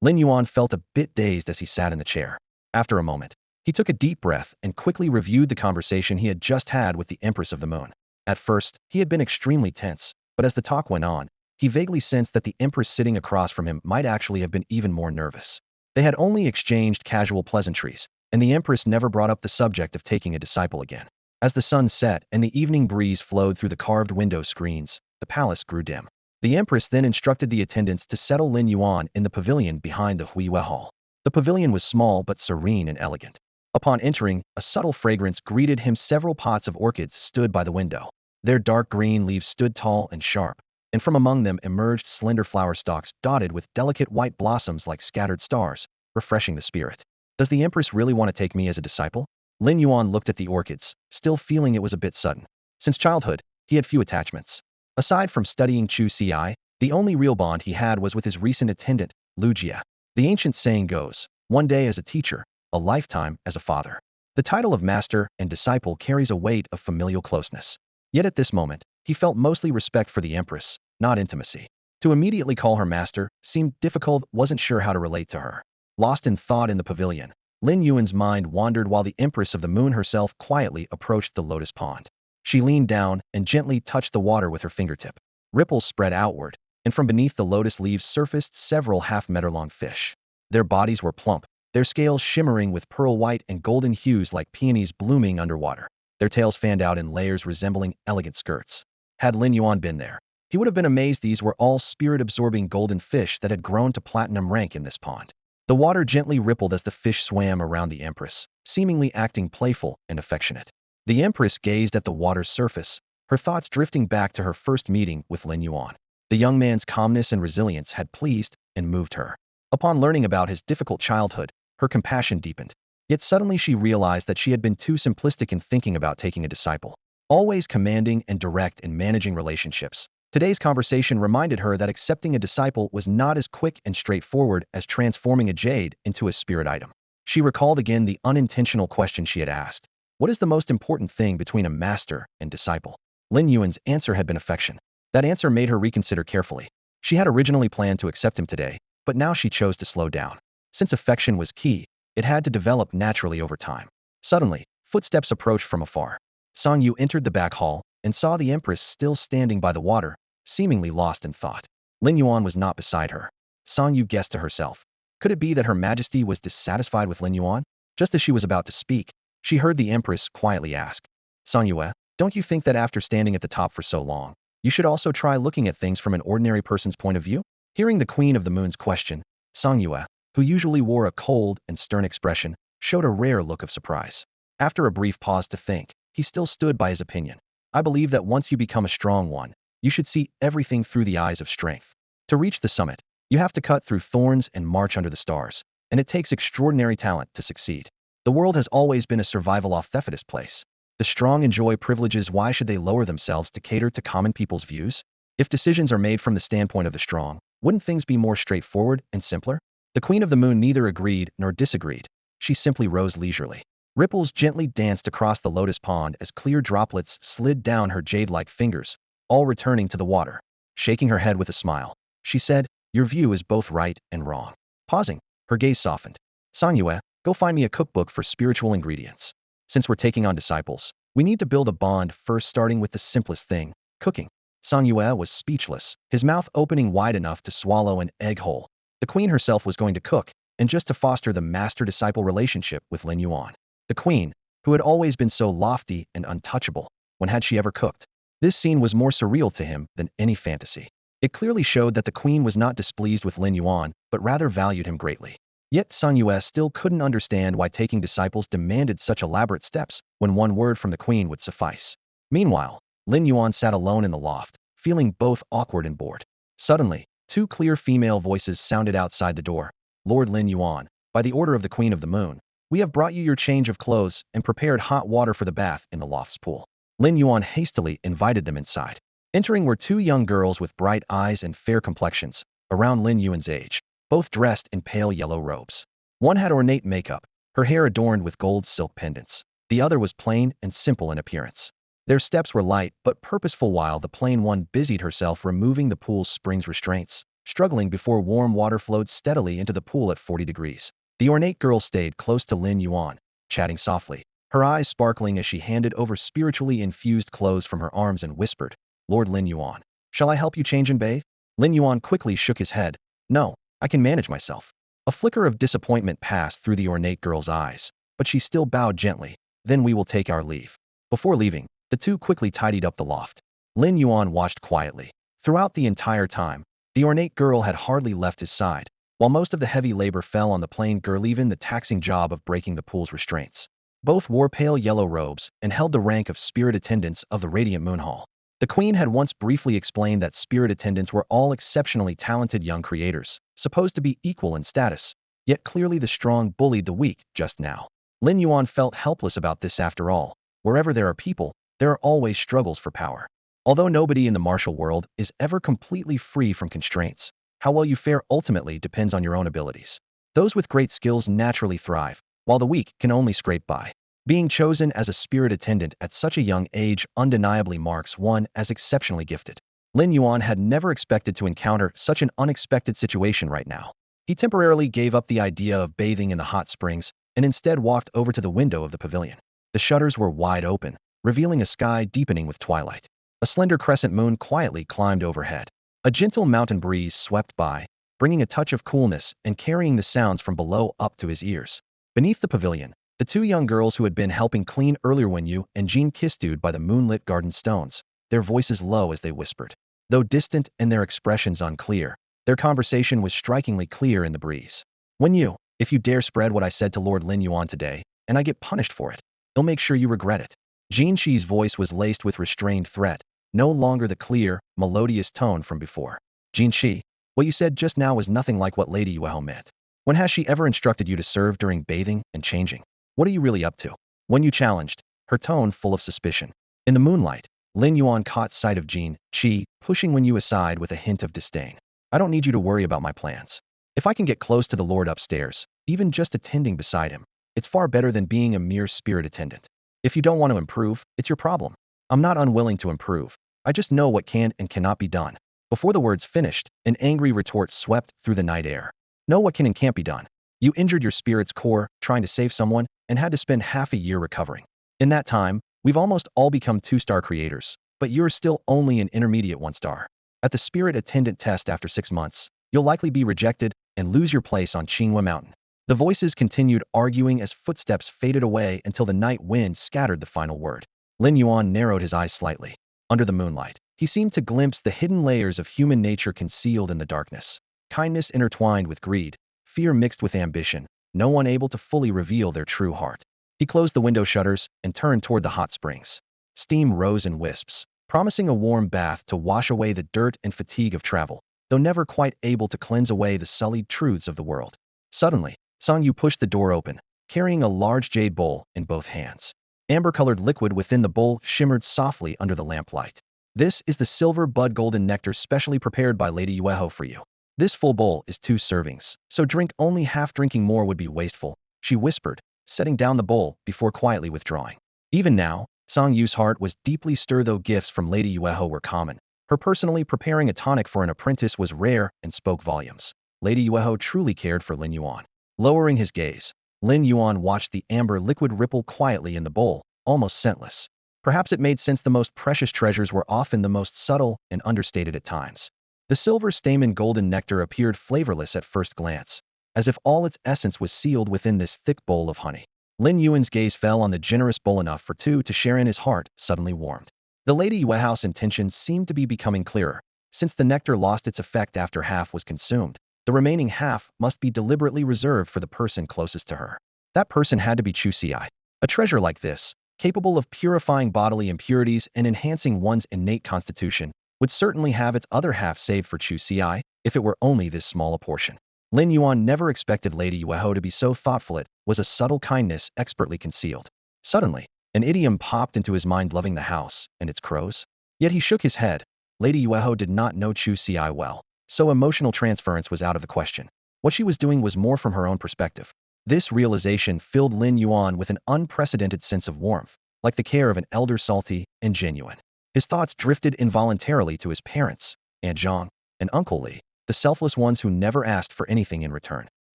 Lin Yuan felt a bit dazed as he sat in the chair. After a moment, he took a deep breath and quickly reviewed the conversation he had just had with the Empress of the Moon. At first, he had been extremely tense, but as the talk went on, he vaguely sensed that the Empress sitting across from him might actually have been even more nervous. They had only exchanged casual pleasantries, and the Empress never brought up the subject of taking a disciple again. As the sun set and the evening breeze flowed through the carved window screens, the palace grew dim. The Empress then instructed the attendants to settle Lin Yuan in the pavilion behind the Huiwe Hall. The pavilion was small but serene and elegant. Upon entering, a subtle fragrance greeted him. Several pots of orchids stood by the window. Their dark green leaves stood tall and sharp, and from among them emerged slender flower stalks dotted with delicate white blossoms like scattered stars, refreshing the spirit. Does the Empress really want to take me as a disciple? Lin Yuan looked at the orchids, still feeling it was a bit sudden. Since childhood, he had few attachments. Aside from studying Chu Ci, the only real bond he had was with his recent attendant, Lu Jia. The ancient saying goes, one day as a teacher, a lifetime as a father. The title of master and disciple carries a weight of familial closeness. Yet at this moment, he felt mostly respect for the Empress, not intimacy. To immediately call her master seemed difficult, wasn't sure how to relate to her. Lost in thought in the pavilion, Lin Yuan's mind wandered while the Empress of the Moon herself quietly approached the lotus pond. She leaned down and gently touched the water with her fingertip. Ripples spread outward, and from beneath the lotus leaves surfaced several half-meter-long fish. Their bodies were plump, their scales shimmering with pearl white and golden hues like peonies blooming underwater. Their tails fanned out in layers resembling elegant skirts. Had Lin Yuan been there, he would have been amazed. These were all spirit-absorbing golden fish that had grown to platinum rank in this pond. The water gently rippled as the fish swam around the Empress, seemingly acting playful and affectionate. The Empress gazed at the water's surface, her thoughts drifting back to her first meeting with Lin Yuan. The young man's calmness and resilience had pleased and moved her. Upon learning about his difficult childhood, her compassion deepened. Yet suddenly she realized that she had been too simplistic in thinking about taking a disciple. Always commanding and direct in managing relationships, today's conversation reminded her that accepting a disciple was not as quick and straightforward as transforming a jade into a spirit item. She recalled again the unintentional question she had asked. What is the most important thing between a master and disciple? Lin Yuan's answer had been affection. That answer made her reconsider carefully. She had originally planned to accept him today, but now she chose to slow down. Since affection was key, it had to develop naturally over time. Suddenly, footsteps approached from afar. Song Yu entered the back hall and saw the Empress still standing by the water, seemingly lost in thought. Lin Yuan was not beside her. Song Yu guessed to herself. Could it be that Her Majesty was dissatisfied with Lin Yuan? Just as she was about to speak, she heard the Empress quietly ask, Song Yue, don't you think that after standing at the top for so long, You should also try looking at things from an ordinary person's point of view. Hearing the Queen of the Moon's question, Song Yue, who usually wore a cold and stern expression, showed a rare look of surprise. After a brief pause to think, he still stood by his opinion. I believe that once you become a strong one, you should see everything through the eyes of strength. To reach the summit, you have to cut through thorns and march under the stars, and it takes extraordinary talent to succeed. The world has always been a survival off thefitist place. The strong enjoy privileges. Why should they lower themselves to cater to common people's views? If decisions are made from the standpoint of the strong, wouldn't things be more straightforward and simpler? The Queen of the Moon neither agreed nor disagreed. She simply rose leisurely. Ripples gently danced across the lotus pond as clear droplets slid down her jade-like fingers, all returning to the water. Shaking her head with a smile, she said, "Your view is both right and wrong." Pausing, her gaze softened. "Song Yue, go find me a cookbook for spiritual ingredients. Since we're taking on disciples, we need to build a bond first, starting with the simplest thing, cooking." Song Yue was speechless, his mouth opening wide enough to swallow an egg whole. The queen herself was going to cook, and just to foster the master-disciple relationship with Lin Yuan. The queen, who had always been so lofty and untouchable, when had she ever cooked? This scene was more surreal to him than any fantasy. It clearly showed that the queen was not displeased with Lin Yuan, but rather valued him greatly. Yet Song Yue still couldn't understand why taking disciples demanded such elaborate steps when one word from the queen would suffice. Meanwhile, Lin Yuan sat alone in the loft, feeling both awkward and bored. Suddenly, two clear female voices sounded outside the door. "Lord Lin Yuan, by the order of the Queen of the Moon, we have brought you your change of clothes and prepared hot water for the bath in the loft's pool." Lin Yuan hastily invited them inside. Entering were two young girls with bright eyes and fair complexions, around Lin Yuan's age, both dressed in pale yellow robes. One had ornate makeup, her hair adorned with gold silk pendants. The other was plain and simple in appearance. Their steps were light but purposeful, while the plain one busied herself removing the pool's springs restraints, struggling before warm water flowed steadily into the pool at 40 degrees. The ornate girl stayed close to Lin Yuan, chatting softly, her eyes sparkling as she handed over spiritually infused clothes from her arms and whispered, "Lord Lin Yuan, shall I help you change and bathe?" Lin Yuan quickly shook his head. "No, I can manage myself." A flicker of disappointment passed through the ornate girl's eyes, but she still bowed gently. "Then we will take our leave." Before leaving, the two quickly tidied up the loft. Lin Yuan watched quietly. Throughout the entire time, the ornate girl had hardly left his side, while most of the heavy labor fell on the plain girl, even the taxing job of breaking the pool's restraints. Both wore pale yellow robes and held the rank of spirit attendants of the Radiant Moon Hall. The queen had once briefly explained that spirit attendants were all exceptionally talented young creators, supposed to be equal in status, yet clearly the strong bullied the weak just now. Lin Yuan felt helpless about this. After all, wherever there are people, there are always struggles for power. Although nobody in the martial world is ever completely free from constraints, how well you fare ultimately depends on your own abilities. Those with great skills naturally thrive, while the weak can only scrape by. Being chosen as a spirit attendant at such a young age undeniably marks one as exceptionally gifted. Lin Yuan had never expected to encounter such an unexpected situation right now. He temporarily gave up the idea of bathing in the hot springs and instead walked over to the window of the pavilion. The shutters were wide open, revealing a sky deepening with twilight. A slender crescent moon quietly climbed overhead. A gentle mountain breeze swept by, bringing a touch of coolness and carrying the sounds from below up to his ears. Beneath the pavilion, the two young girls who had been helping clean earlier, Wen Yu and Jin, kissed by the moonlit garden stones, their voices low as they whispered. Though distant and their expressions unclear, their conversation was strikingly clear in the breeze. "Wen Yu, if you dare spread what I said to Lord Lin Yuan today, and I get punished for it, he'll make sure you regret it." Jin Shi's voice was laced with restrained threat, no longer the clear, melodious tone from before. "Jin Shi, what you said just now was nothing like what Lady Yuehao meant. When has she ever instructed you to serve during bathing and changing? What are you really up to?" Wen Yu challenged, her tone full of suspicion. In the moonlight, Lin Yuan caught sight of Jin Shi, pushing Wen Yu aside with a hint of disdain. "I don't need you to worry about my plans. If I can get close to the Lord upstairs, even just attending beside him, it's far better than being a mere spirit attendant. If you don't want to improve, it's your problem. I'm not unwilling to improve. I just know what can and cannot be done." Before the words finished, an angry retort swept through the night air. "Know what can and can't be done? You injured your spirit's core trying to save someone and had to spend half a year recovering. In that time, we've almost all become 2-star creators, but you're still only an intermediate 1-star. At the spirit attendant test after 6 months, you'll likely be rejected and lose your place on Qinghua Mountain." The voices continued arguing as footsteps faded away until the night wind scattered the final word. Lin Yuan narrowed his eyes slightly. Under the moonlight, He seemed to glimpse the hidden layers of human nature concealed in the darkness. Kindness intertwined with greed, fear mixed with ambition, no one able to fully reveal their true heart. He closed the window shutters and turned toward the hot springs. Steam rose in wisps, promising a warm bath to wash away the dirt and fatigue of travel, though never quite able to cleanse away the sullied truths of the world. Suddenly, Song Yu pushed the door open, carrying a large jade bowl in both hands. Amber-colored liquid within the bowl shimmered softly under the lamplight. This is the silver bud golden nectar specially prepared by Lady Yueho for you. This full bowl is 2 servings, so drink only half. Drinking more would be wasteful, she whispered, setting down the bowl before quietly withdrawing. Even now, Song Yu's heart was deeply stirred, though gifts from Lady Yueho were common. Her personally preparing a tonic for an apprentice was rare and spoke volumes. Lady Yueho truly cared for Lin Yuan. Lowering his gaze, Lin Yuan watched the amber liquid ripple quietly in the bowl, almost scentless. Perhaps it made sense. The most precious treasures were often the most subtle and understated at times. The silver stamen golden nectar appeared flavorless at first glance, as if all its essence was sealed within this thick bowl of honey. Lin Yuan's gaze fell on the generous bowl, enough for 2 to share in. His heart suddenly warmed. The Lady Yueho's intentions seemed to be becoming clearer. Since the nectar lost its effect after half was consumed, the remaining half must be deliberately reserved for the person closest to her. That person had to be Chu Ci. A treasure like this, capable of purifying bodily impurities and enhancing one's innate constitution, would certainly have its other half saved for Chu Ci, if it were only this small a portion. Lin Yuan never expected Lady Yueho to be so thoughtful. It was a subtle kindness expertly concealed. Suddenly, an idiom popped into his mind: loving the house and its crows. Yet he shook his head. Lady Yueho did not know Chu Ci well, so emotional transference was out of the question. What she was doing was more from her own perspective. This realization filled Lin Yuan with an unprecedented sense of warmth, like the care of an elder, salty and genuine. His thoughts drifted involuntarily to his parents, Aunt Zhang and Uncle Li, the selfless ones who never asked for anything in return.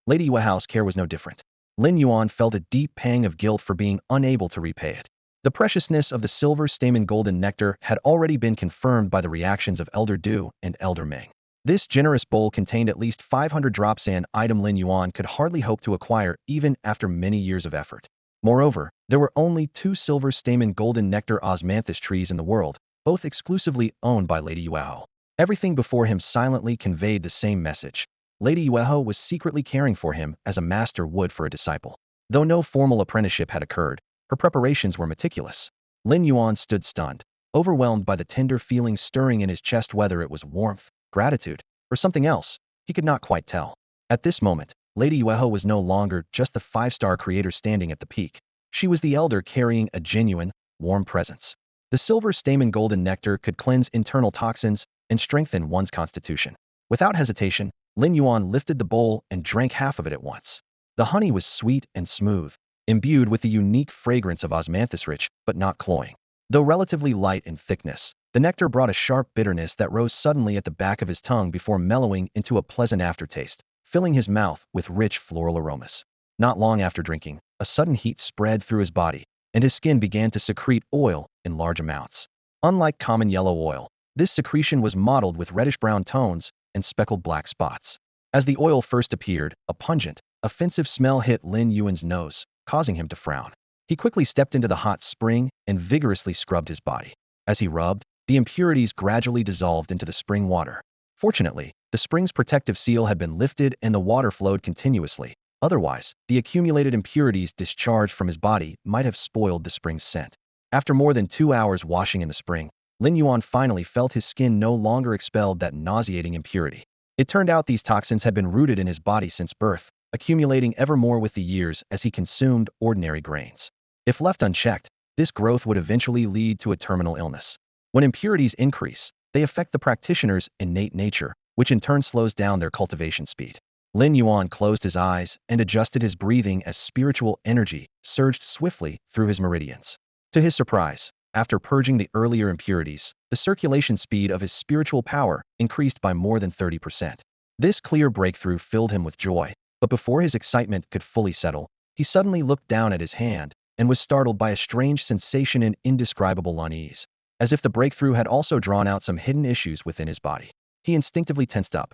Lady Yueho's care was no different. Lin Yuan felt a deep pang of guilt for being unable to repay it. The preciousness of the silver stamen golden nectar had already been confirmed by the reactions of Elder Du and Elder Meng. This generous bowl contained at least 500 drops, an item Lin Yuan could hardly hope to acquire even after many years of effort. Moreover, there were only 2 silver stamen golden nectar osmanthus trees in the world, both exclusively owned by Lady Yueho. Everything before him silently conveyed the same message. Lady Yueho was secretly caring for him as a master would for a disciple. Though no formal apprenticeship had occurred, her preparations were meticulous. Lin Yuan stood stunned, overwhelmed by the tender feelings stirring in his chest. Whether it was warmth, gratitude, or something else, he could not quite tell. At this moment, Lady Yueho was no longer just the 5-star creator standing at the peak. She was the elder carrying a genuine, warm presence. The silver stamen golden nectar could cleanse internal toxins and strengthen one's constitution. Without hesitation, Lin Yuan lifted the bowl and drank half of it at once. The honey was sweet and smooth, imbued with the unique fragrance of osmanthus, rich but not cloying. Though relatively light in thickness, the nectar brought a sharp bitterness that rose suddenly at the back of his tongue before mellowing into a pleasant aftertaste, filling his mouth with rich floral aromas. Not long after drinking, a sudden heat spread through his body, and his skin began to secrete oil in large amounts. Unlike common yellow oil, this secretion was mottled with reddish-brown tones and speckled black spots. As the oil first appeared, a pungent, offensive smell hit Lin Yuan's nose, causing him to frown. He quickly stepped into the hot spring and vigorously scrubbed his body. As he rubbed, the impurities gradually dissolved into the spring water. Fortunately, the spring's protective seal had been lifted and the water flowed continuously. Otherwise, the accumulated impurities discharged from his body might have spoiled the spring's scent. After more than 2 hours washing in the spring, Lin Yuan finally felt his skin no longer expelled that nauseating impurity. It turned out these toxins had been rooted in his body since birth, accumulating ever more with the years as he consumed ordinary grains. If left unchecked, this growth would eventually lead to a terminal illness. When impurities increase, they affect the practitioner's innate nature, which in turn slows down their cultivation speed. Lin Yuan closed his eyes and adjusted his breathing as spiritual energy surged swiftly through his meridians. To his surprise, after purging the earlier impurities, the circulation speed of his spiritual power increased by more than 30%. This clear breakthrough filled him with joy, but before his excitement could fully settle, he suddenly looked down at his hand and was startled by a strange sensation and indescribable unease, as if the breakthrough had also drawn out some hidden issues within his body. He instinctively tensed up.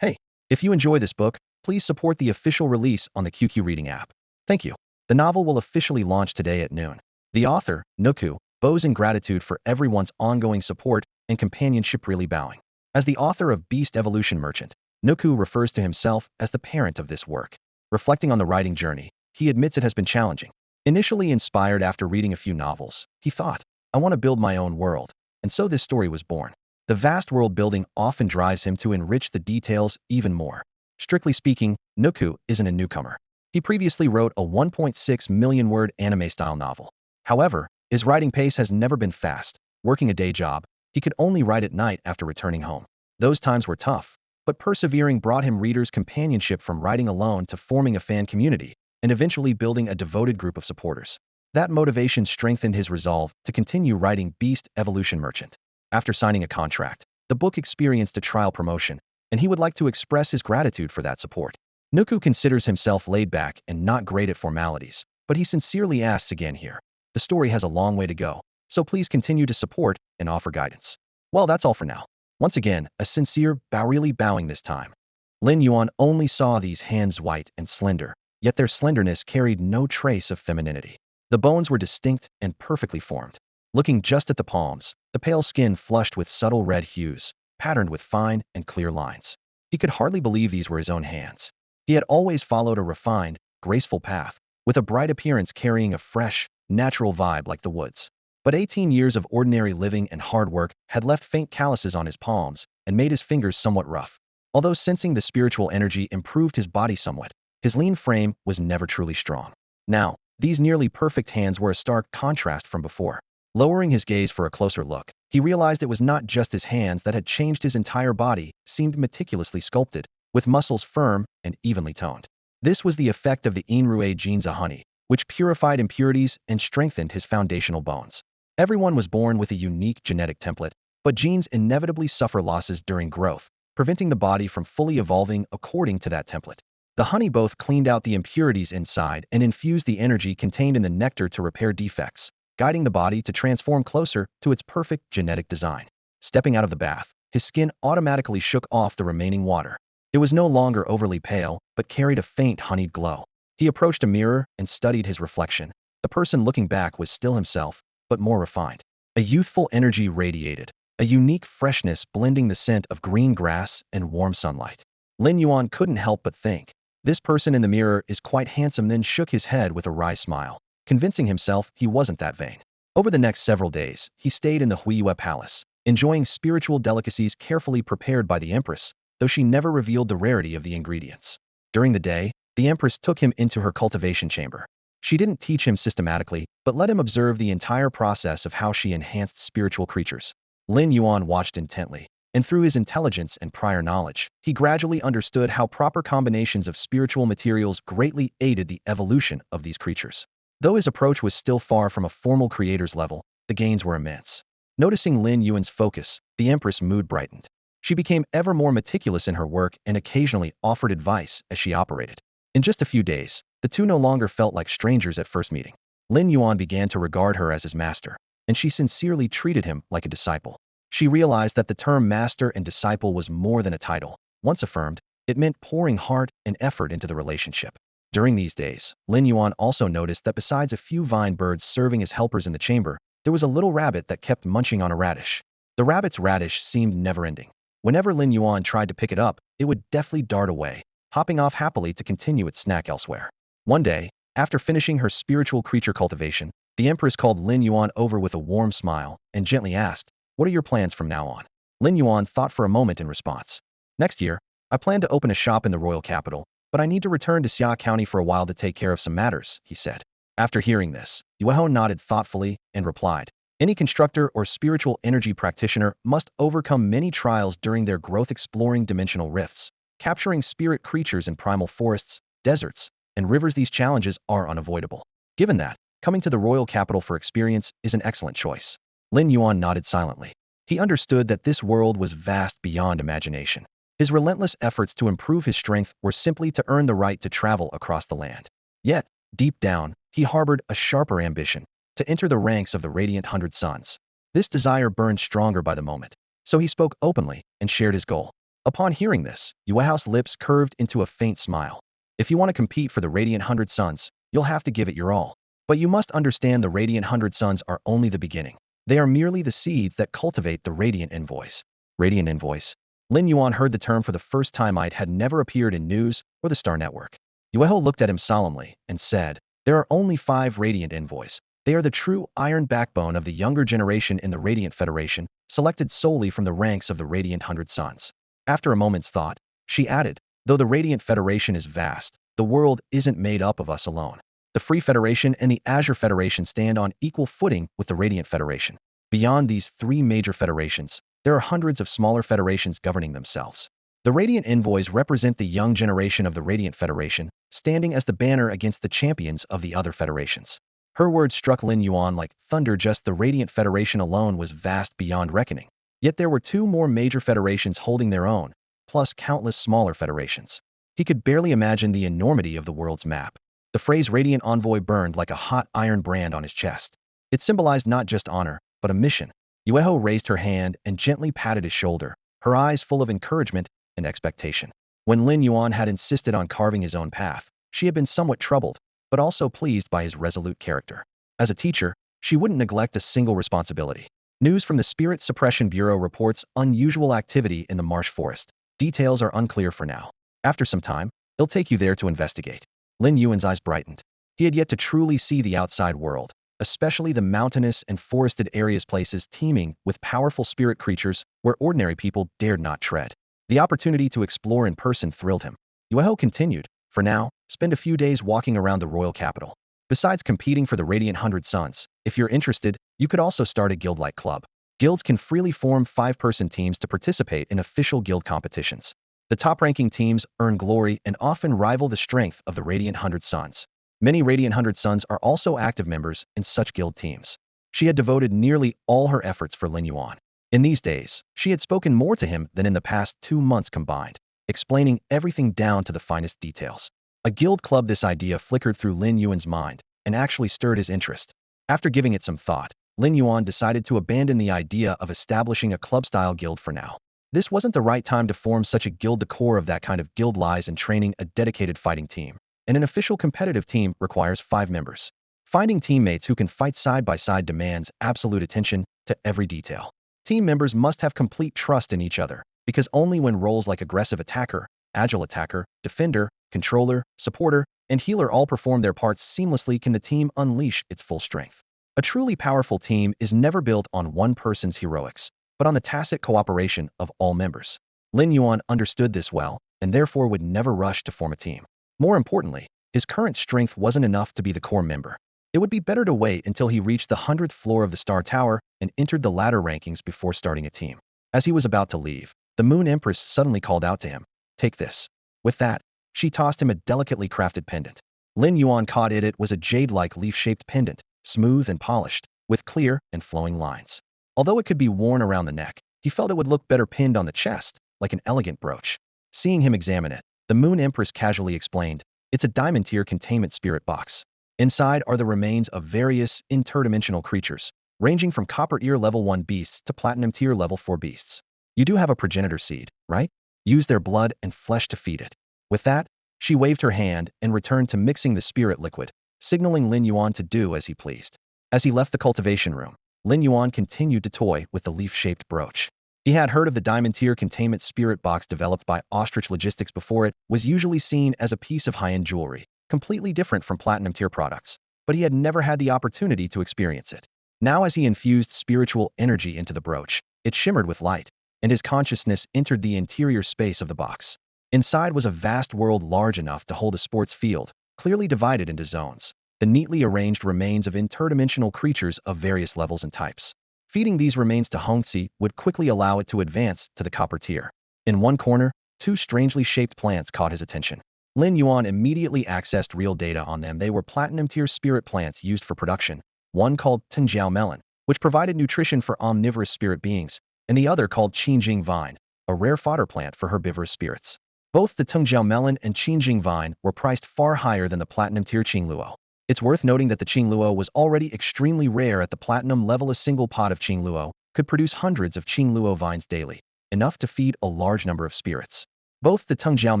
Hey, if you enjoy this book, please support the official release on the QQ Reading app. Thank you. The novel will officially launch today at noon. The author, Nuku, bows in gratitude for everyone's ongoing support and companionship really bowing. As the author of Beast Evolution Merchant, Nuku refers to himself as the parent of this work. Reflecting on the writing journey, he admits it has been challenging. Initially inspired after reading a few novels, he thought, I want to build my own world, and so this story was born. The vast world building often drives him to enrich the details even more. Strictly speaking, Nuku isn't a newcomer. He previously wrote a 1.6 million word anime-style novel. However, his writing pace has never been fast. Working a day job, he could only write at night after returning home. Those times were tough, but persevering brought him readers' companionship from writing alone to forming a fan community, and eventually building a devoted group of supporters. That motivation strengthened his resolve to continue writing Beast Evolution Merchant. After signing a contract, the book experienced a trial promotion, and he would like to express his gratitude for that support. Nuku considers himself laid back and not great at formalities, but he sincerely asks again here. The story has a long way to go, so please continue to support and offer guidance. Well, that's all for now. Once again, a sincere bow, really bowing this time. Lin Yuan only saw these hands white and slender, yet their slenderness carried no trace of femininity. The bones were distinct and perfectly formed. Looking just at the palms, the pale skin flushed with subtle red hues, patterned with fine and clear lines. He could hardly believe these were his own hands. He had always followed a refined, graceful path, with a bright appearance carrying a fresh, natural vibe like the woods. But 18 years of ordinary living and hard work had left faint calluses on his palms and made his fingers somewhat rough. Although sensing the spiritual energy improved his body somewhat, his lean frame was never truly strong. Now, these nearly perfect hands were a stark contrast from before. Lowering his gaze for a closer look, he realized it was not just his hands that had changed. His entire body seemed meticulously sculpted, with muscles firm and evenly toned. This was the effect of the Inrue genes honey, which purified impurities and strengthened his foundational bones. Everyone was born with a unique genetic template, but genes inevitably suffer losses during growth, preventing the body from fully evolving according to that template. The honey both cleaned out the impurities inside and infused the energy contained in the nectar to repair defects, guiding the body to transform closer to its perfect genetic design. Stepping out of the bath, his skin automatically shook off the remaining water. It was no longer overly pale, but carried a faint honeyed glow. He approached a mirror and studied his reflection. The person looking back was still himself, but more refined. A youthful energy radiated, a unique freshness blending the scent of green grass and warm sunlight. Lin Yuan couldn't help but think, this person in the mirror is quite handsome, then shook his head with a wry smile, convincing himself he wasn't that vain. Over the next several days, he stayed in the Huiyue Palace, enjoying spiritual delicacies carefully prepared by the Empress, though she never revealed the rarity of the ingredients. During the day, the Empress took him into her cultivation chamber. She didn't teach him systematically, but let him observe the entire process of how she enhanced spiritual creatures. Lin Yuan watched intently, and through his intelligence and prior knowledge, he gradually understood how proper combinations of spiritual materials greatly aided the evolution of these creatures. Though his approach was still far from a formal creator's level, the gains were immense. Noticing Lin Yuan's focus, the Empress' mood brightened. She became ever more meticulous in her work and occasionally offered advice as she operated. In just a few days, the two no longer felt like strangers at first meeting. Lin Yuan began to regard her as his master, and she sincerely treated him like a disciple. She realized that the term master and disciple was more than a title. Once affirmed, it meant pouring heart and effort into the relationship. During these days, Lin Yuan also noticed that besides a few vine birds serving as helpers in the chamber, there was a little rabbit that kept munching on a radish. The rabbit's radish seemed never-ending. Whenever Lin Yuan tried to pick it up, it would deftly dart away, hopping off happily to continue its snack elsewhere. One day, after finishing her spiritual creature cultivation, the Empress called Lin Yuan over with a warm smile and gently asked, "What are your plans from now on?" Lin Yuan thought for a moment in response. "Next year, I plan to open a shop in the royal capital, but I need to return to Xia County for a while to take care of some matters," he said. After hearing this, Yuehao nodded thoughtfully and replied, "Any constructor or spiritual energy practitioner must overcome many trials during their growth, exploring dimensional rifts, capturing spirit creatures in primal forests, deserts, and rivers. These challenges are unavoidable. Given that, coming to the royal capital for experience is an excellent choice." Lin Yuan nodded silently. He understood that this world was vast beyond imagination. His relentless efforts to improve his strength were simply to earn the right to travel across the land. Yet, deep down, he harbored a sharper ambition, to enter the ranks of the Radiant Hundred Suns. This desire burned stronger by the moment, so he spoke openly and shared his goal. Upon hearing this, Yuehao's lips curved into a faint smile. "If you want to compete for the Radiant Hundred Suns, you'll have to give it your all. But you must understand the Radiant Hundred Suns are only the beginning. They are merely the seeds that cultivate the radiant envoys. Radiant envoys. Lin Yuan heard the term for the first time. It had never appeared in news or the Star Network. Yueho looked at him solemnly and said, "There are only 5 radiant envoys. They are the true iron backbone of the younger generation in the Radiant Federation, selected solely from the ranks of the Radiant Hundred Suns." After a moment's thought, she added, "Though the Radiant Federation is vast, the world isn't made up of us alone. The Free Federation and the Azure Federation stand on equal footing with the Radiant Federation. Beyond these 3 major federations, there are hundreds of smaller federations governing themselves. The Radiant Envoys represent the young generation of the Radiant Federation, standing as the banner against the champions of the other federations." Her words struck Lin Yuan like thunder. Just the Radiant Federation alone was vast beyond reckoning. Yet there were 2 more major federations holding their own, plus countless smaller federations. He could barely imagine the enormity of the world's map. The phrase Radiant Envoy burned like a hot iron brand on his chest. It symbolized not just honor, but a mission. Yueho raised her hand and gently patted his shoulder, her eyes full of encouragement and expectation. When Lin Yuan had insisted on carving his own path, she had been somewhat troubled, but also pleased by his resolute character. As a teacher, she wouldn't neglect a single responsibility. News from the Spirit Suppression Bureau reports unusual activity in the marsh forest. Details are unclear for now. After some time, they'll take you there to investigate. Lin Yuan's eyes brightened. He had yet to truly see the outside world, especially the mountainous and forested areas, places teeming with powerful spirit creatures where ordinary people dared not tread. The opportunity to explore in person thrilled him. Yueho continued, "For now, spend a few days walking around the royal capital. Besides competing for the Radiant Hundred Suns, if you're interested, you could also start a guild-like club. Guilds can freely form 5-person teams to participate in official guild competitions. The top-ranking teams earn glory and often rival the strength of the Radiant Hundred Suns. Many Radiant Hundred Suns are also active members in such guild teams." She had devoted nearly all her efforts for Lin Yuan. In these days, she had spoken more to him than in the past 2 months combined, explaining everything down to the finest details. A guild club. This idea flickered through Lin Yuan's mind and actually stirred his interest. After giving it some thought, Lin Yuan decided to abandon the idea of establishing a club-style guild for now. This wasn't the right time to form such a guild. The core of that kind of guild lies in training a dedicated fighting team, and an official competitive team requires 5 members. Finding teammates who can fight side by side demands absolute attention to every detail. Team members must have complete trust in each other, because only when roles like aggressive attacker, agile attacker, defender, controller, supporter, and healer all perform their parts seamlessly can the team unleash its full strength. A truly powerful team is never built on one person's heroics, but on the tacit cooperation of all members. Lin Yuan understood this well, and therefore would never rush to form a team. More importantly, his current strength wasn't enough to be the core member. It would be better to wait until he reached the 100th floor of the Star Tower and entered the ladder rankings before starting a team. As he was about to leave, the Moon Empress suddenly called out to him, "Take this." With that, she tossed him a delicately crafted pendant. Lin Yuan caught it. It was a jade-like leaf-shaped pendant, smooth and polished, with clear and flowing lines. Although it could be worn around the neck, he felt it would look better pinned on the chest, like an elegant brooch. Seeing him examine it, the Moon Empress casually explained, "It's a diamond tier containment spirit box. Inside are the remains of various interdimensional creatures, ranging from copper ear level 1 beasts to platinum tier level 4 beasts. You do have a progenitor seed, right? Use their blood and flesh to feed it." With that, she waved her hand and returned to mixing the spirit liquid, signaling Lin Yuan to do as he pleased. As he left the cultivation room, Lin Yuan continued to toy with the leaf-shaped brooch. He had heard of the diamond tier containment spirit box developed by Ostrich Logistics before. It was usually seen as a piece of high-end jewelry, completely different from platinum tier products, but he had never had the opportunity to experience it. Now as he infused spiritual energy into the brooch, it shimmered with light, and his consciousness entered the interior space of the box. Inside was a vast world large enough to hold a sports field, clearly divided into zones. The neatly arranged remains of interdimensional creatures of various levels and types. Feeding these remains to Hongxi would quickly allow it to advance to the copper tier. In one corner, 2 strangely shaped plants caught his attention. Lin Yuan immediately accessed real data on them. They were platinum tier spirit plants used for production, one called Tengjiao Melon, which provided nutrition for omnivorous spirit beings, and the other called Xiguang Vine, a rare fodder plant for herbivorous spirits. Both the Tengjiao Melon and Xiguang Vine were priced far higher than the platinum tier Qingluo. It's worth noting that the Qingluo was already extremely rare at the platinum level. A single pot of Qingluo could produce hundreds of Qingluo vines daily, enough to feed a large number of spirits. Both the Tengjiao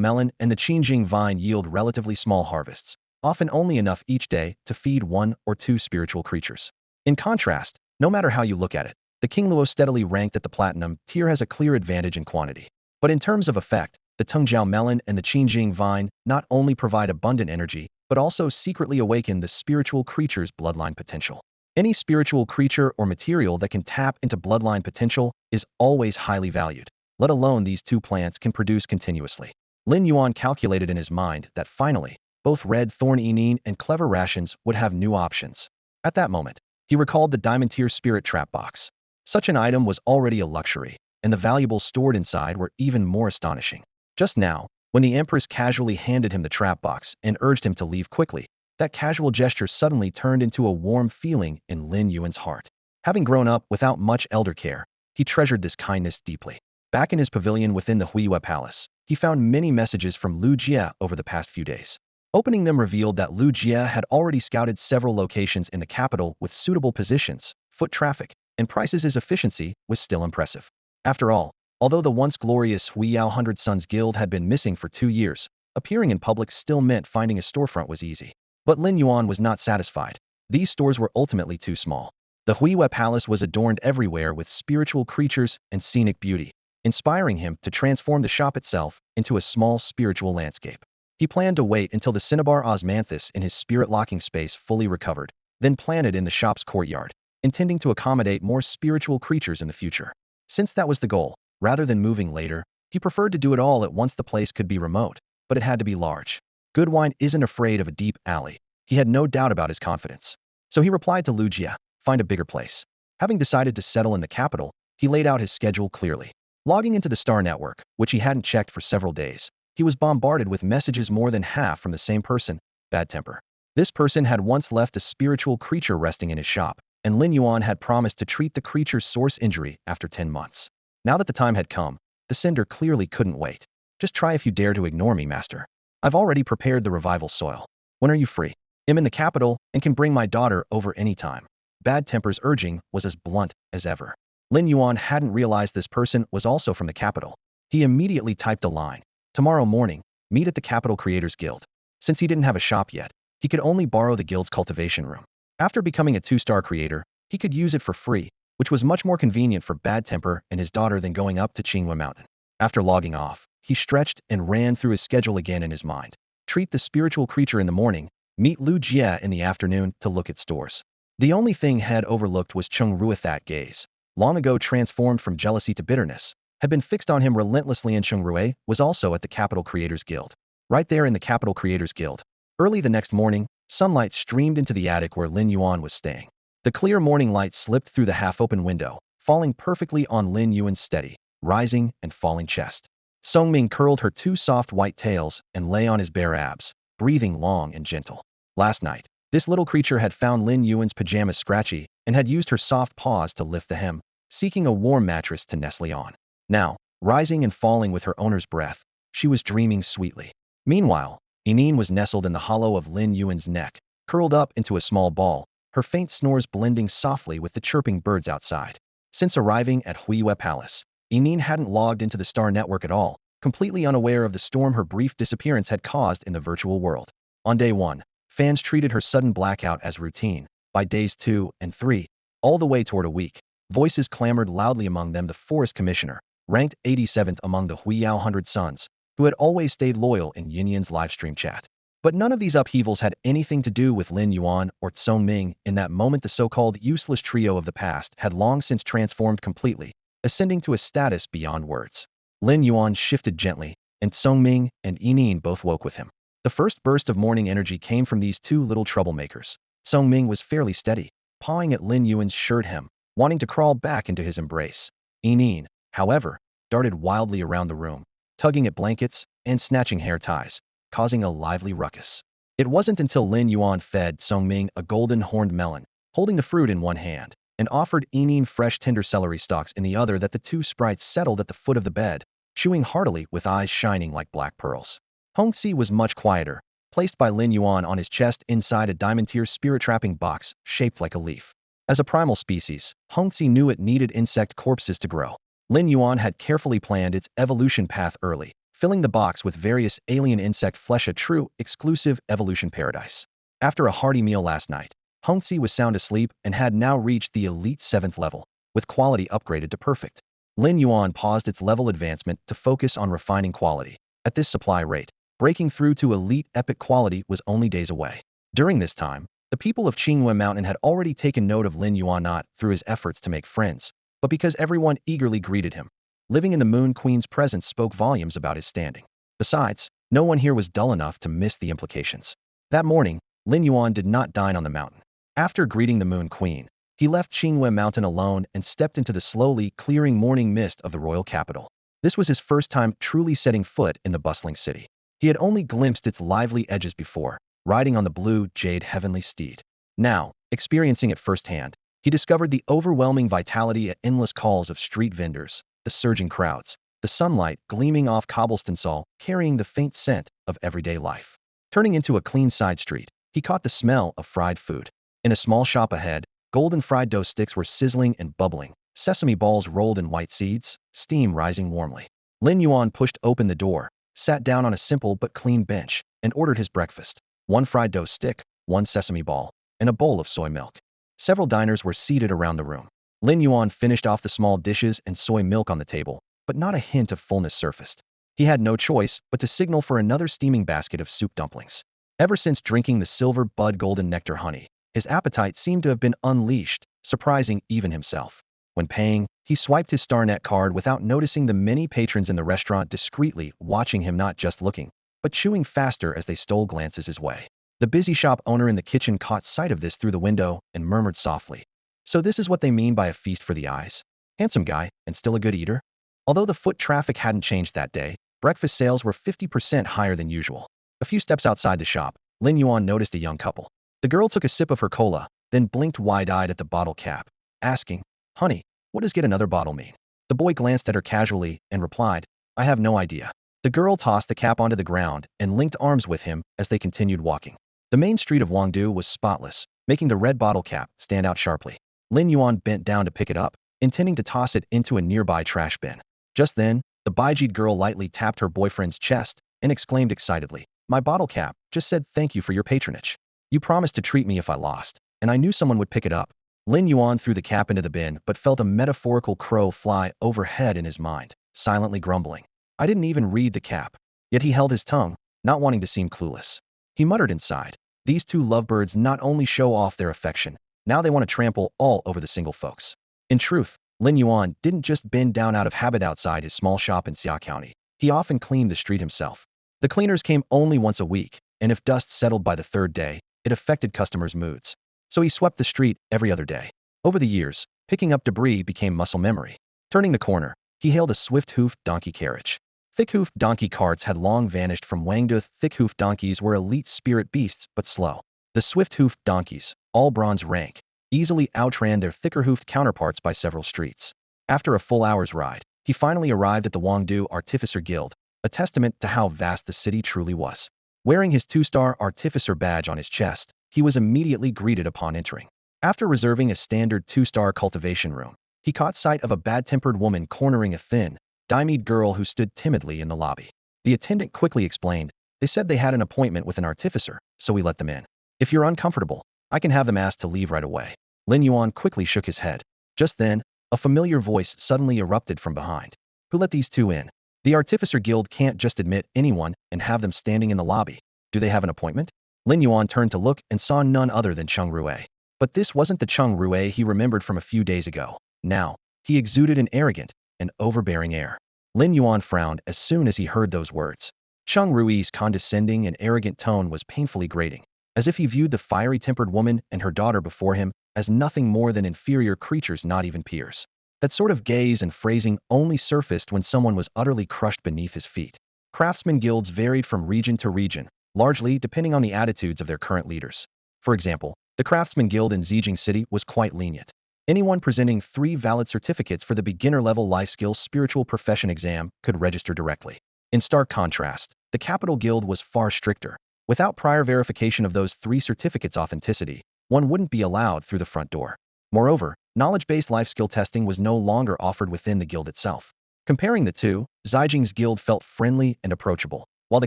Melon and the Xiguang Vine yield relatively small harvests, often only enough each day to feed 1 or 2 spiritual creatures. In contrast, No matter how you look at it, the King Luo steadily ranked at the platinum tier has a clear advantage in quantity. But in terms of effect, the Tengjiao melon and the Qingjing vine not only provide abundant energy, but also secretly awaken the spiritual creature's bloodline potential. Any spiritual creature or material that can tap into bloodline potential is always highly valued, let alone these two plants can produce continuously. Lin Yuan calculated in his mind that finally, both Red Thorn Enin and Clever Rations would have new options. At that moment, he recalled the Diamond Tier Spirit Trap Box. Such an item was already a luxury, and the valuables stored inside were even more astonishing. Just now, when the Empress casually handed him the trap box and urged him to leave quickly, that casual gesture suddenly turned into a warm feeling in Lin Yuan's heart. Having grown up without much elder care, he treasured this kindness deeply. Back in his pavilion within the Huiyue Palace, he found many messages from Lu Jie over the past few days. Opening them revealed that Lu Jie had already scouted several locations in the capital with suitable positions, foot traffic, and prices. His efficiency was still impressive. After all, although the once glorious Huiyao Hundred Sons Guild had been missing for 2 years, appearing in public still meant finding a storefront was easy. But Lin Yuan was not satisfied. These stores were ultimately too small. The Huiyue Palace was adorned everywhere with spiritual creatures and scenic beauty, inspiring him to transform the shop itself into a small spiritual landscape. He planned to wait until the cinnabar osmanthus in his spirit locking space fully recovered, then plant it in the shop's courtyard, intending to accommodate more spiritual creatures in the future. Since that was the goal, rather than moving later, he preferred to do it all at once. The place could be remote, but it had to be large. Good wine isn't afraid of a deep alley. He had no doubt about his confidence. So he replied to Lu Jie, find a bigger place. Having decided to settle in the capital, he laid out his schedule clearly. Logging into the Star Network, which he hadn't checked for several days, he was bombarded with messages, more than half from the same person, Bad Temper. This person had once left a spiritual creature resting in his shop, and Lin Yuan had promised to treat the creature's source injury after 10 months. Now that the time had come, the sender clearly couldn't wait. Just try if you dare to ignore me, master. I've already prepared the revival soil. When are you free? I'm in the capital and can bring my daughter over any time. Bad Temper's urging was as blunt as ever. Lin Yuan hadn't realized this person was also from the capital. He immediately typed a line. Tomorrow morning, meet at the Capital Creators Guild. Since he didn't have a shop yet, he could only borrow the guild's cultivation room. After becoming a 2-star creator, he could use it for free, which was much more convenient for Bad Temper and his daughter than going up to Qingyue Mountain. After logging off, he stretched and ran through his schedule again in his mind. Treat the spiritual creature in the morning, meet Lu Jie in the afternoon to look at stores. The only thing had overlooked was Cheng Ruo. That gaze, long ago transformed from jealousy to bitterness, had been fixed on him relentlessly, and Cheng Ruo was also at the Capital Creators Guild. Right there in the Capital Creators Guild. Early the next morning, sunlight streamed into the attic where Lin Yuan was staying. The clear morning light slipped through the half-open window, falling perfectly on Lin Yuan's steady, rising and falling chest. Songming curled her 2 soft white tails and lay on his bare abs, breathing long and gentle. Last night, this little creature had found Lin Yuan's pajamas scratchy and had used her soft paws to lift the hem, seeking a warm mattress to nestle on. Now, rising and falling with her owner's breath, she was dreaming sweetly. Meanwhile, Enin was nestled in the hollow of Lin Yuan's neck, curled up into a small ball, her faint snores blending softly with the chirping birds outside. Since arriving at Huiyue Palace, Enin hadn't logged into the Star Network at all, completely unaware of the storm her brief disappearance had caused in the virtual world. On day 1, fans treated her sudden blackout as routine. By days 2 and 3, all the way toward a week, voices clamored loudly, among them the Forest Commissioner, ranked 87th among the Huiyao Hundred Sons, who had always stayed loyal in Yinyan's livestream chat. But none of these upheavals had anything to do with Lin Yuan or Tsongming. In that moment, the so-called useless trio of the past had long since transformed completely, ascending to a status beyond words. Lin Yuan shifted gently, and Tsongming and Enin both woke with him. The first burst of morning energy came from these 2 little troublemakers. Tsongming was fairly steady, pawing at Lin Yuan's shirt hem, wanting to crawl back into his embrace. Enin, however, darted wildly around the room, tugging at blankets and snatching hair ties, causing a lively ruckus. It wasn't until Lin Yuan fed Tsongming a golden horned melon, holding the fruit in one hand, and offered Enin fresh tender celery stalks in the other, that the 2 sprites settled at the foot of the bed, chewing heartily with eyes shining like black pearls. Hongxi was much quieter, placed by Lin Yuan on his chest inside a diamond-tier spirit-trapping box shaped like a leaf. As a primal species, Hongxi knew it needed insect corpses to grow. Lin Yuan had carefully planned its evolution path early, filling the box with various alien insect flesh, a true, exclusive evolution paradise. After a hearty meal last night, Hongxi was sound asleep and had now reached the elite 7th level, with quality upgraded to perfect. Lin Yuan paused its level advancement to focus on refining quality. At this supply rate, breaking through to elite epic quality was only days away. During this time, the people of Xiguang Mountain had already taken note of Lin Yuan not through his efforts to make friends, but because everyone eagerly greeted him. Living in the Moon Queen's presence spoke volumes about his standing. Besides, no one here was dull enough to miss the implications. That morning, Lin Yuan did not dine on the mountain. After greeting the Moon Queen, he left Xiguang Mountain alone and stepped into the slowly clearing morning mist of the royal capital. This was his first time truly setting foot in the bustling city. He had only glimpsed its lively edges before, riding on the blue Jade heavenly steed. Now, experiencing it firsthand, he discovered the overwhelming vitality and endless calls of street vendors, the surging crowds, the sunlight gleaming off cobblestone soil, carrying the faint scent of everyday life. Turning into a clean side street, he caught the smell of fried food. In a small shop ahead, golden fried dough sticks were sizzling and bubbling, sesame balls rolled in white seeds, steam rising warmly. Lin Yuan pushed open the door, sat down on a simple but clean bench, and ordered his breakfast: one fried dough stick, one sesame ball, and a bowl of soy milk. Several diners were seated around the room. Lin Yuan finished off the small dishes and soy milk on the table, but not a hint of fullness surfaced. He had no choice but to signal for another steaming basket of soup dumplings. Ever since drinking the silver bud golden nectar honey, his appetite seemed to have been unleashed, surprising even himself. When paying, he swiped his StarNet card without noticing the many patrons in the restaurant discreetly watching him, not just looking, but chewing faster as they stole glances his way. The busy shop owner in the kitchen caught sight of this through the window and murmured softly, "So this is what they mean by a feast for the eyes? Handsome guy, and still a good eater?" Although the foot traffic hadn't changed that day, breakfast sales were 50% higher than usual. A few steps outside the shop, Lin Yuan noticed a young couple. The girl took a sip of her cola, then blinked wide-eyed at the bottle cap, asking, "Honey, what does get another bottle mean?" The boy glanced at her casually and replied, "I have no idea." The girl tossed the cap onto the ground and linked arms with him as they continued walking. The main street of Wangdu was spotless, making the red bottle cap stand out sharply. Lin Yuan bent down to pick it up, intending to toss it into a nearby trash bin. Just then, the Baijid girl lightly tapped her boyfriend's chest and exclaimed excitedly, "My bottle cap just said thank you for your patronage. You promised to treat me if I lost, and I knew someone would pick it up." Lin Yuan threw the cap into the bin but felt a metaphorical crow fly overhead in his mind, silently grumbling, "I didn't even read the cap." Yet he held his tongue, not wanting to seem clueless. He muttered inside, "These two lovebirds not only show off their affection, now they want to trample all over the single folks." In truth, Lin Yuan didn't just bend down out of habit outside his small shop in Xia County. He often cleaned the street himself. The cleaners came only once a week, and if dust settled by the third day, it affected customers' moods. So he swept the street every other day. Over the years, picking up debris became muscle memory. Turning the corner, he hailed a swift-hoofed donkey carriage. Thick-hoofed donkey carts had long vanished from Wangdu. Thick-hoofed donkeys were elite spirit beasts, but slow. The swift-hoofed donkeys, all bronze rank, easily outran their thicker-hoofed counterparts by several streets. After a full hour's ride, he finally arrived at the Wangdu Artificer Guild, a testament to how vast the city truly was. Wearing his 2-star Artificer badge on his chest, he was immediately greeted upon entering. After reserving a standard 2-star cultivation room, he caught sight of a bad-tempered woman cornering a thin, dymied girl who stood timidly in the lobby. The attendant quickly explained, "They said they had an appointment with an artificer, so we let them in. If you're uncomfortable, I can have them asked to leave right away." Lin Yuan quickly shook his head. Just then, a familiar voice suddenly erupted from behind. "Who let these two in? The Artificer Guild can't just admit anyone and have them standing in the lobby. Do they have an appointment?" Lin Yuan turned to look and saw none other than Cheng Rue. But this wasn't the Cheng Rue he remembered from a few days ago. Now, he exuded an arrogant and overbearing air. Lin Yuan frowned as soon as he heard those words. Cheng Rui's condescending and arrogant tone was painfully grating, as if he viewed the fiery-tempered woman and her daughter before him as nothing more than inferior creatures, not even peers. That sort of gaze and phrasing only surfaced when someone was utterly crushed beneath his feet. Craftsman guilds varied from region to region, largely depending on the attitudes of their current leaders. For example, the Craftsman Guild in Xiguang City was quite lenient. Anyone presenting 3 valid certificates for the beginner-level life skills spiritual profession exam could register directly. In stark contrast, the Capital Guild was far stricter. Without prior verification of those 3 certificates' authenticity, one wouldn't be allowed through the front door. Moreover, knowledge-based life skill testing was no longer offered within the guild itself. Comparing the two, Xiguang's guild felt friendly and approachable, while the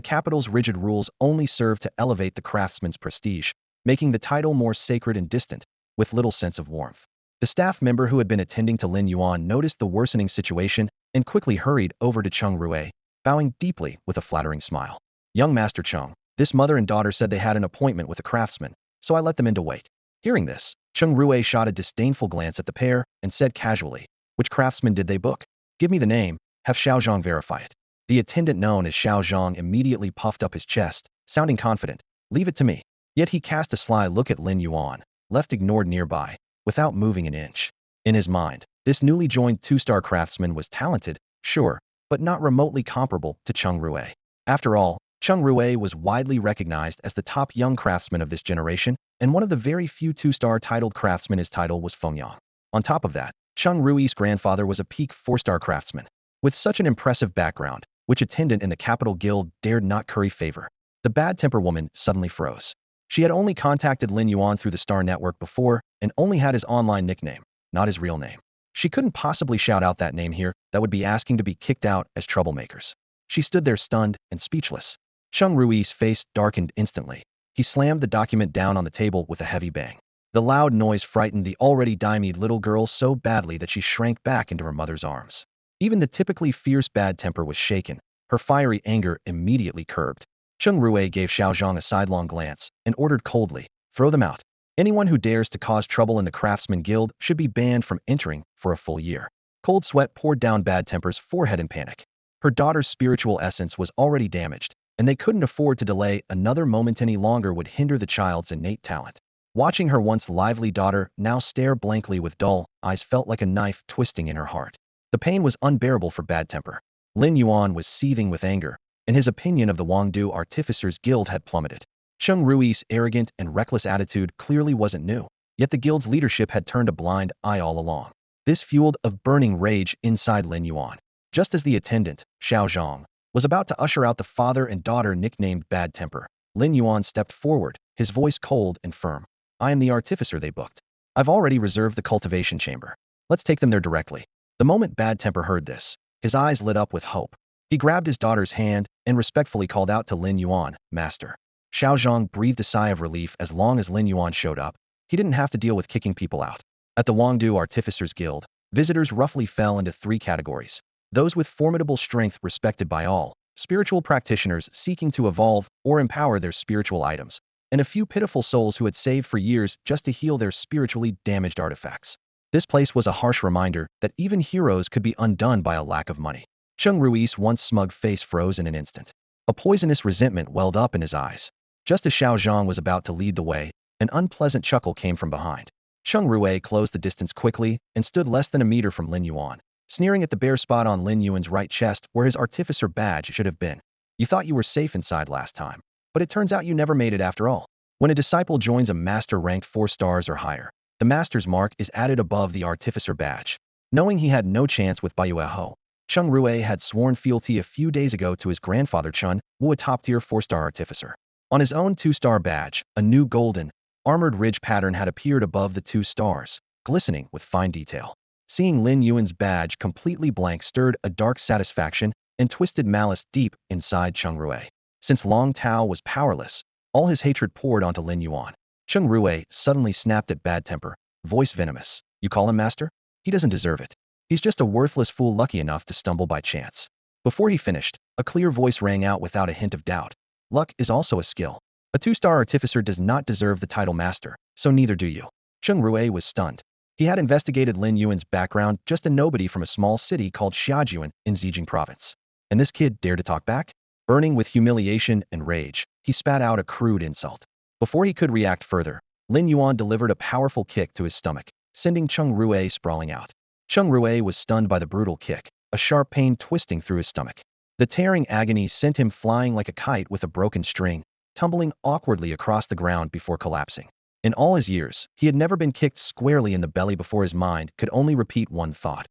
capital's rigid rules only served to elevate the craftsman's prestige. making the title more sacred and distant, with little sense of warmth. The staff member who had been attending to Lin Yuan noticed the worsening situation and quickly hurried over to Cheng Rui, bowing deeply with a flattering smile. Young Master Cheng, this mother and daughter said they had an appointment with a craftsman, so I let them in to wait. Hearing this, Cheng Rui shot a disdainful glance at the pair and said casually, which craftsman did they book? Give me the name, have Xiaozhang verify it. The attendant known as Xiaozhang immediately puffed up his chest, sounding confident. Leave it to me. Yet he cast a sly look at Lin Yuan, left ignored nearby, without moving an inch. In his mind, this newly joined two-star craftsman was talented, sure, but not remotely comparable to Cheng Rui. After all, Cheng Rui was widely recognized as the top young craftsman of this generation, and one of the very few two-star titled craftsmen. His title was Fengyang. On top of that, Cheng Rui's grandfather was a peak four-star craftsman. With such an impressive background, which attendant in the capital guild dared not curry favor. The bad-tempered woman suddenly froze. She had only contacted Lin Yuan through the Star Network before and only had his online nickname, not his real name. She couldn't possibly shout out that name here. That would be asking to be kicked out as troublemakers. She stood there stunned and speechless. Cheng Rui's face darkened instantly. He slammed the document down on the table with a heavy bang. The loud noise frightened the already stymied little girl so badly that she shrank back into her mother's arms. Even the typically fierce bad temper was shaken, her fiery anger immediately curbed. Cheng Rui gave Xiaozhang a sidelong glance and ordered coldly, throw them out. Anyone who dares to cause trouble in the Craftsman Guild should be banned from entering for a full year. Cold sweat poured down Bad Temper's forehead in panic. Her daughter's spiritual essence was already damaged, and they couldn't afford to delay another moment any longer would hinder the child's innate talent. Watching her once lively daughter now stare blankly with dull eyes felt like a knife twisting in her heart. The pain was unbearable for Bad Temper. Lin Yuan was seething with anger, and his opinion of the Wangdu Artificers Guild had plummeted. Cheng Rui's arrogant and reckless attitude clearly wasn't new, yet the guild's leadership had turned a blind eye all along. This fueled a burning rage inside Lin Yuan. Just as the attendant, Xiaozhang, was about to usher out the father and daughter nicknamed Bad Temper, Lin Yuan stepped forward, his voice cold and firm. I am the artificer they booked. I've already reserved the cultivation chamber. Let's take them there directly. The moment Bad Temper heard this, his eyes lit up with hope. He grabbed his daughter's hand and respectfully called out to Lin Yuan, Master. Xiaozhang breathed a sigh of relief as long as Lin Yuan showed up. He didn't have to deal with kicking people out. At the Wangdu Artificers Guild, visitors roughly fell into three categories. Those with formidable strength respected by all, spiritual practitioners seeking to evolve or empower their spiritual items, and a few pitiful souls who had saved for years just to heal their spiritually damaged artifacts. This place was a harsh reminder that even heroes could be undone by a lack of money. Cheng Rui's once smug face froze in an instant. A poisonous resentment welled up in his eyes. Just as Xiaozhang was about to lead the way, an unpleasant chuckle came from behind. Cheng Rui closed the distance quickly and stood less than a meter from Lin Yuan, sneering at the bare spot on Lin Yuan's right chest where his artificer badge should have been. You thought you were safe inside last time, but it turns out you never made it after all. When a disciple joins a master ranked 4 stars or higher, the master's mark is added above the artificer badge. Knowing he had no chance with Bayueho, Cheng Rui had sworn fealty a few days ago to his grandfather Chun Wu, a top-tier 4-star artificer. On his own 2-star badge, a new golden, armored ridge pattern had appeared above the 2 stars, glistening with fine detail. Seeing Lin Yuan's badge completely blank stirred a dark satisfaction and twisted malice deep inside Cheng Rui. Since Long Tao was powerless, all his hatred poured onto Lin Yuan. Cheng Rui suddenly snapped at Bad Temper, voice venomous. You call him master? He doesn't deserve it. He's just a worthless fool lucky enough to stumble by chance. Before he finished, a clear voice rang out without a hint of doubt. Luck is also a skill. A 2-star artificer does not deserve the title master, so neither do you. Cheng Rui was stunned. He had investigated Lin Yuan's background, just a nobody from a small city called Xiajuan in Xijing province. And this kid dared to talk back? Burning with humiliation and rage, he spat out a crude insult. Before he could react further, Lin Yuan delivered a powerful kick to his stomach, sending Cheng Rui sprawling out. Cheng Rui was stunned by the brutal kick, a sharp pain twisting through his stomach. The tearing agony sent him flying like a kite with a broken string, tumbling awkwardly across the ground before collapsing. In all his years, he had never been kicked squarely in the belly before his mind could only repeat one thought.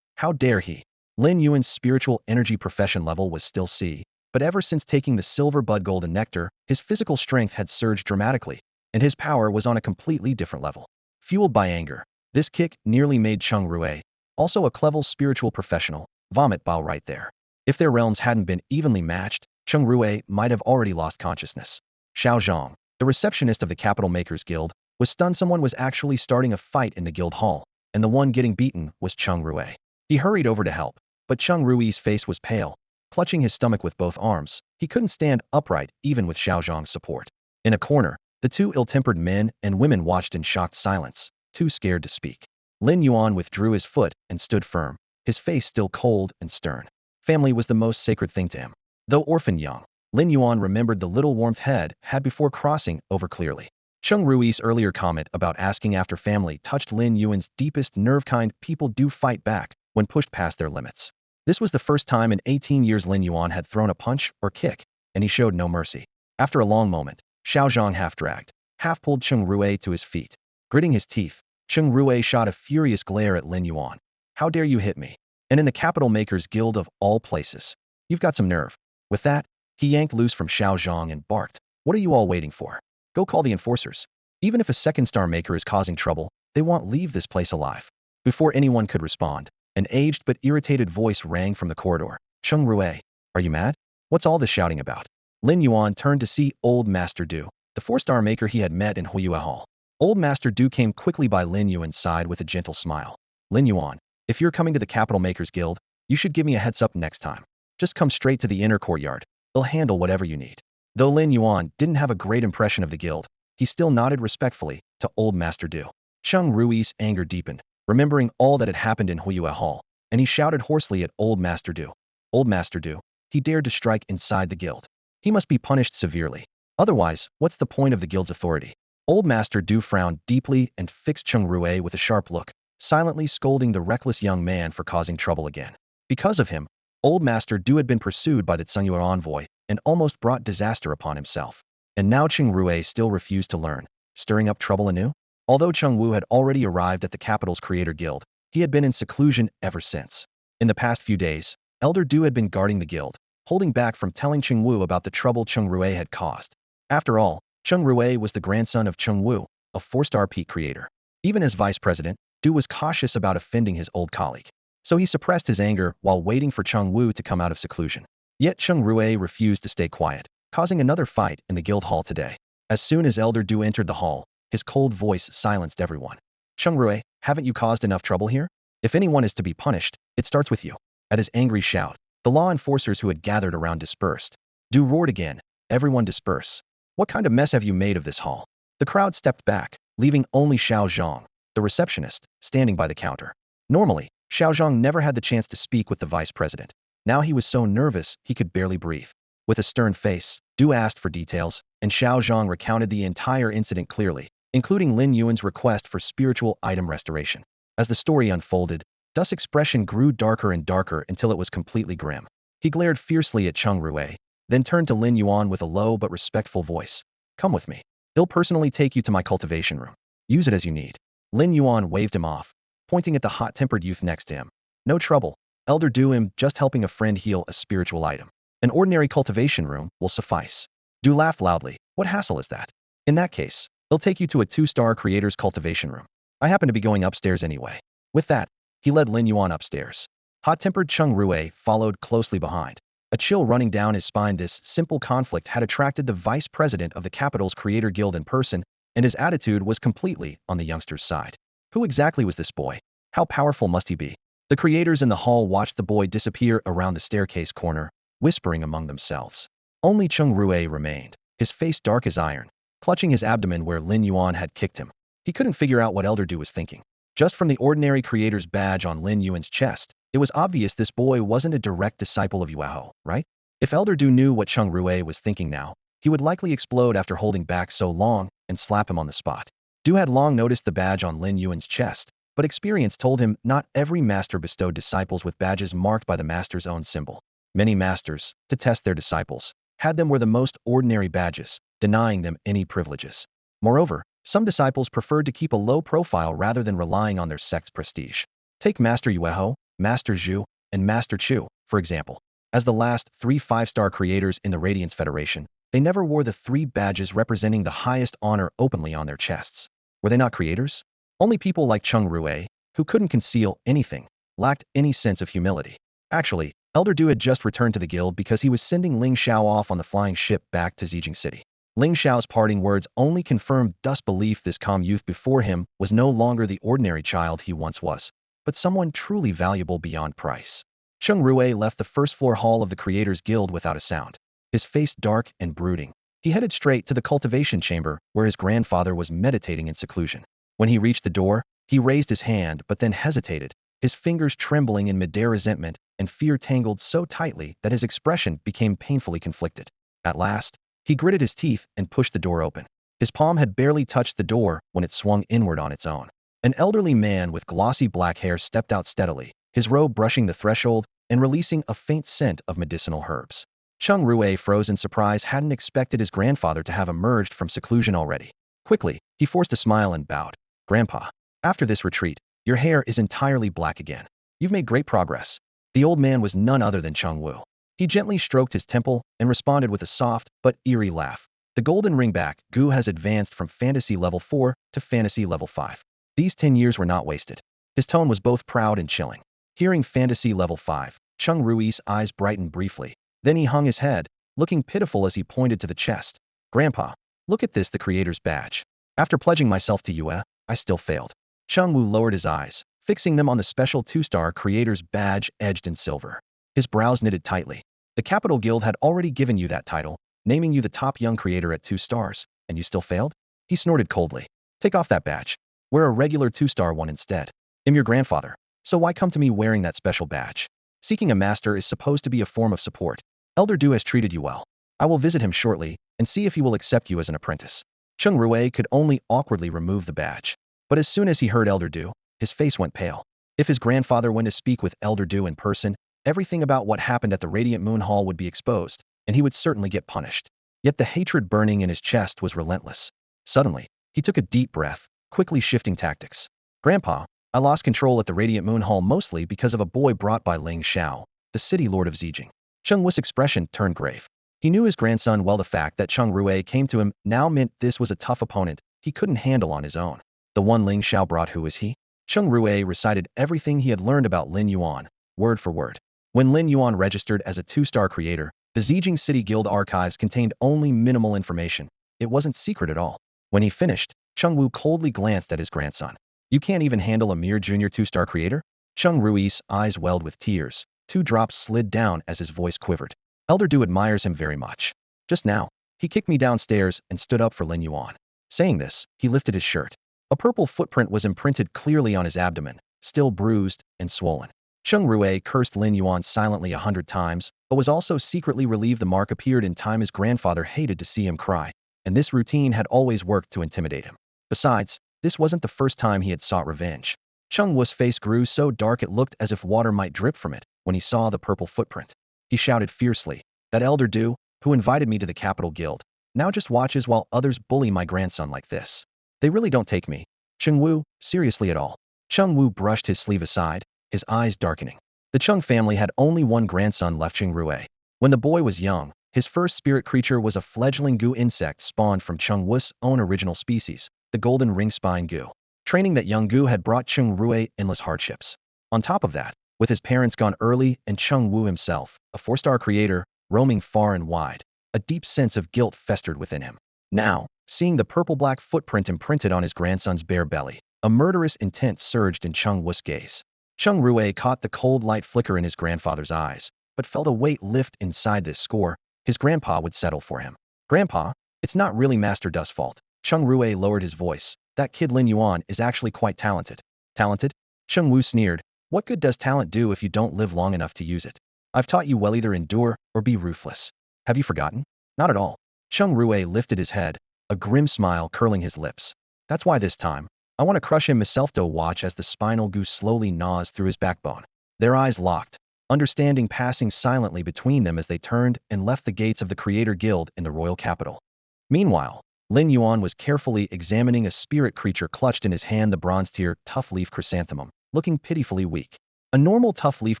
How dare he? Lin Yuan's spiritual energy profession level was still C, but ever since taking the silver bud golden nectar, his physical strength had surged dramatically, and his power was on a completely different level. Fueled by anger, this kick nearly made Cheng Rui, also a clever spiritual professional, vomit bile right there. If their realms hadn't been evenly matched, Cheng Rui might have already lost consciousness. Xiaozhang, The receptionist of the Capital Makers Guild was stunned. Someone was actually starting a fight in the guild hall, and the one getting beaten was Cheng Rue. He hurried over to help, but Cheng Rui's face was pale, clutching his stomach with both arms. He couldn't stand upright even with Xiao Zhang's support. In a corner, the two ill-tempered men and women watched in shocked silence, too scared to speak. Lin Yuan withdrew his foot and stood firm, his face still cold and stern. Family was the most sacred thing to him. Though orphan young, Lin Yuan remembered the little warmth head had before crossing over clearly. Cheng Rui's earlier comment about asking after family touched Lin Yuan's deepest nerve. Kind people do fight back when pushed past their limits. This was the first time in 18 years Lin Yuan had thrown a punch or kick, and he showed no mercy. After a long moment, Xiao Zhang half-dragged, half-pulled Cheng Rue to his feet. Gritting his teeth, Cheng Rue shot a furious glare at Lin Yuan. How dare you hit me? And in the Capital Makers Guild of all places. You've got some nerve. With that, he yanked loose from Xiao Zhang and barked. What are you all waiting for? Go call the enforcers. Even if a second star maker is causing trouble, they won't leave this place alive. Before anyone could respond, an aged but irritated voice rang from the corridor. Cheng Rue, are you mad? What's all this shouting about? Lin Yuan turned to see Old Master Du, the 4-star maker he had met in Huiyue Hall. Old Master Du came quickly by Lin Yuan's side with a gentle smile. Lin Yuan, if you're coming to the Capital Makers Guild, you should give me a heads up next time. Just come straight to the inner courtyard. They'll handle whatever you need. Though Lin Yuan didn't have a great impression of the guild, he still nodded respectfully to Old Master Du. Cheng Rui's anger deepened, remembering all that had happened in Huiyue Hall, and he shouted hoarsely at Old Master Du. Old Master Du, he dared to strike inside the guild. He must be punished severely. Otherwise, what's the point of the guild's authority? Old Master Du frowned deeply and fixed Cheng Rue with a sharp look, silently scolding the reckless young man for causing trouble again. Because of him, Old Master Du had been pursued by the Xiguang envoy and almost brought disaster upon himself. And now Cheng Rue still refused to learn, stirring up trouble anew? Although Cheng Wu had already arrived at the capital's creator guild, he had been in seclusion ever since. In the past few days, Elder Du had been guarding the guild, holding back from telling Cheng Wu about the trouble Cheng Rue had caused. After all, Cheng Rue was the grandson of Cheng Wu, a 4-star peak creator. Even as vice president, Du was cautious about offending his old colleague. So he suppressed his anger while waiting for Cheng Wu to come out of seclusion. Yet Cheng Rue refused to stay quiet, causing another fight in the guild hall today. As soon as Elder Du entered the hall, his cold voice silenced everyone. Cheng Rue, haven't you caused enough trouble here? If anyone is to be punished, it starts with you. At his angry shout, the law enforcers who had gathered around dispersed. Du roared again, everyone disperse. What kind of mess have you made of this hall? The crowd stepped back, leaving only Xiao Zhang, the receptionist, standing by the counter. Normally, Xiao Zhang never had the chance to speak with the vice president. Now he was so nervous he could barely breathe. With a stern face, Du asked for details, and Xiao Zhang recounted the entire incident clearly, including Lin Yuan's request for spiritual item restoration. As the story unfolded, Du's expression grew darker and darker until it was completely grim. He glared fiercely at Cheng Rue, then turned to Lin Yuan with a low but respectful voice. Come with me. He'll personally take you to my cultivation room. Use it as you need. Lin Yuan waved him off, pointing at the hot-tempered youth next to him. No trouble. Elder Du, I'm just helping a friend heal a spiritual item. An ordinary cultivation room will suffice. Du laughed loudly. What hassle is that? In that case, they'll take you to a 2-star creator's cultivation room. I happen to be going upstairs anyway. With that, he led Lin Yuan upstairs. Hot-tempered Cheng Rue followed closely behind. A chill running down his spine. This simple conflict had attracted the vice president of the capital's creator guild in person, and his attitude was completely on the youngster's side. Who exactly was this boy? How powerful must he be? The creators in the hall watched the boy disappear around the staircase corner, whispering among themselves. Only Cheng Rue remained, his face dark as iron, clutching his abdomen where Lin Yuan had kicked him. He couldn't figure out what Elder Du was thinking. Just from the ordinary creator's badge on Lin Yuan's chest, it was obvious this boy wasn't a direct disciple of Yuehao, right? If Elder Du knew what Cheng Rue was thinking now, he would likely explode after holding back so long and slap him on the spot. Du had long noticed the badge on Lin Yuan's chest, but experience told him not every master bestowed disciples with badges marked by the master's own symbol. Many masters, to test their disciples, had them wear the most ordinary badges, denying them any privileges. Moreover, some disciples preferred to keep a low profile rather than relying on their sect's prestige. Take Master Yuehao, Master Zhu, and Master Chu, for example. As the last 3 5-star creators in the Radiance Federation, they never wore the 3 badges representing the highest honor openly on their chests. Were they not creators? Only people like Cheng Rue, who couldn't conceal anything, lacked any sense of humility. Actually, Elder Du had just returned to the guild because he was sending Ling Xiao off on the flying ship back to Xiguang City. Ling Xiao's parting words only confirmed Dust's belief this calm youth before him was no longer the ordinary child he once was, but someone truly valuable beyond price. Cheng Rui left the first-floor hall of the Creators Guild without a sound, his face dark and brooding. He headed straight to the cultivation chamber where his grandfather was meditating in seclusion. When he reached the door, he raised his hand but then hesitated, his fingers trembling in midair. Resentment and fear tangled so tightly that his expression became painfully conflicted. At last, he gritted his teeth and pushed the door open. His palm had barely touched the door when it swung inward on its own. An elderly man with glossy black hair stepped out steadily, his robe brushing the threshold and releasing a faint scent of medicinal herbs. Cheng Rui froze in surprise, hadn't expected his grandfather to have emerged from seclusion already. Quickly, he forced a smile and bowed. "Grandpa, after this retreat, your hair is entirely black again. You've made great progress." The old man was none other than Cheng Wu. He gently stroked his temple and responded with a soft but eerie laugh. "The golden ringback Gu has advanced from fantasy level 4 to fantasy level 5. These 10 years were not wasted." His tone was both proud and chilling. Hearing fantasy level 5, Cheng Rui's eyes brightened briefly. Then he hung his head, looking pitiful as he pointed to the chest. "Grandpa, look at this, the Creator's badge. After pledging myself to you, I still failed." Cheng Wu lowered his eyes, fixing them on the special 2-star Creator's badge edged in silver. His brows knitted tightly. "The Capital Guild had already given you that title, naming you the top young creator at 2 stars, and you still failed?" He snorted coldly. "Take off that badge. Wear a regular 2-star one instead. I'm your grandfather, so why come to me wearing that special badge? Seeking a master is supposed to be a form of support. Elder Du has treated you well. I will visit him shortly and see if he will accept you as an apprentice." Cheng Rui could only awkwardly remove the badge. But as soon as he heard Elder Du, his face went pale. If his grandfather went to speak with Elder Du in person, everything about what happened at the Radiant Moon Hall would be exposed, and he would certainly get punished. Yet the hatred burning in his chest was relentless. Suddenly, he took a deep breath, quickly shifting tactics. "Grandpa, I lost control at the Radiant Moon Hall mostly because of a boy brought by Ling Xiao, the city lord of Xiguang." Cheng Wu's expression turned grave. He knew his grandson well. The fact that Cheng Rui came to him now meant this was a tough opponent he couldn't handle on his own. "The one Ling Xiao brought, who is he?" Cheng Rui recited everything he had learned about Lin Yuan, word for word. When Lin Yuan registered as a 2-star creator, the Xiguang City Guild archives contained only minimal information. It wasn't secret at all. When he finished, Cheng Wu coldly glanced at his grandson. "You can't even handle a mere junior 2-star creator?" Cheng Rui's eyes welled with tears. 2 drops slid down as his voice quivered. "Elder Du admires him very much. Just now, he kicked me downstairs and stood up for Lin Yuan." Saying this, he lifted his shirt. A purple footprint was imprinted clearly on his abdomen, still bruised and swollen. Cheng Rui cursed Lin Yuan silently 100 times, but was also secretly relieved the mark appeared in time. His grandfather hated to see him cry, and this routine had always worked to intimidate him. Besides, this wasn't the first time he had sought revenge. Cheng Wu's face grew so dark it looked as if water might drip from it when he saw the purple footprint. He shouted fiercely, "That Elder Du, who invited me to the Capital Guild, now just watches while others bully my grandson like this. They really don't take me, Cheng Wu, seriously at all." Cheng Wu brushed his sleeve aside, his eyes darkening. The Cheng family had only one grandson left, Cheng Rui. When the boy was young, his first spirit creature was a fledgling Gu insect spawned from Cheng Wu's own original species, the golden ring-spine Gu. Training that young Gu had brought Cheng Rui endless hardships. On top of that, with his parents gone early and Cheng Wu himself, a 4-star creator, roaming far and wide, a deep sense of guilt festered within him. Now, seeing the purple-black footprint imprinted on his grandson's bare belly, a murderous intent surged in Cheng Wu's gaze. Cheng Rui caught the cold light flicker in his grandfather's eyes, but felt a weight lift inside. This score, his grandpa would settle for him. "Grandpa, it's not really Master Dust's fault." Cheng Rui lowered his voice. "That kid Lin Yuan is actually quite talented." "Talented?" Cheng Wu sneered. "What good does talent do if you don't live long enough to use it? I've taught you well, either endure or be ruthless. Have you forgotten?" "Not at all." Cheng Rui lifted his head, a grim smile curling his lips. "That's why this time, I want to crush him myself." To watch as the spinal Gu slowly gnaws through his backbone. Their eyes locked, understanding passing silently between them as they turned and left the gates of the Creator Guild in the royal capital. Meanwhile, Lin Yuan was carefully examining a spirit creature clutched in his hand, the bronze-tier tough leaf chrysanthemum, looking pitifully weak. A normal tough leaf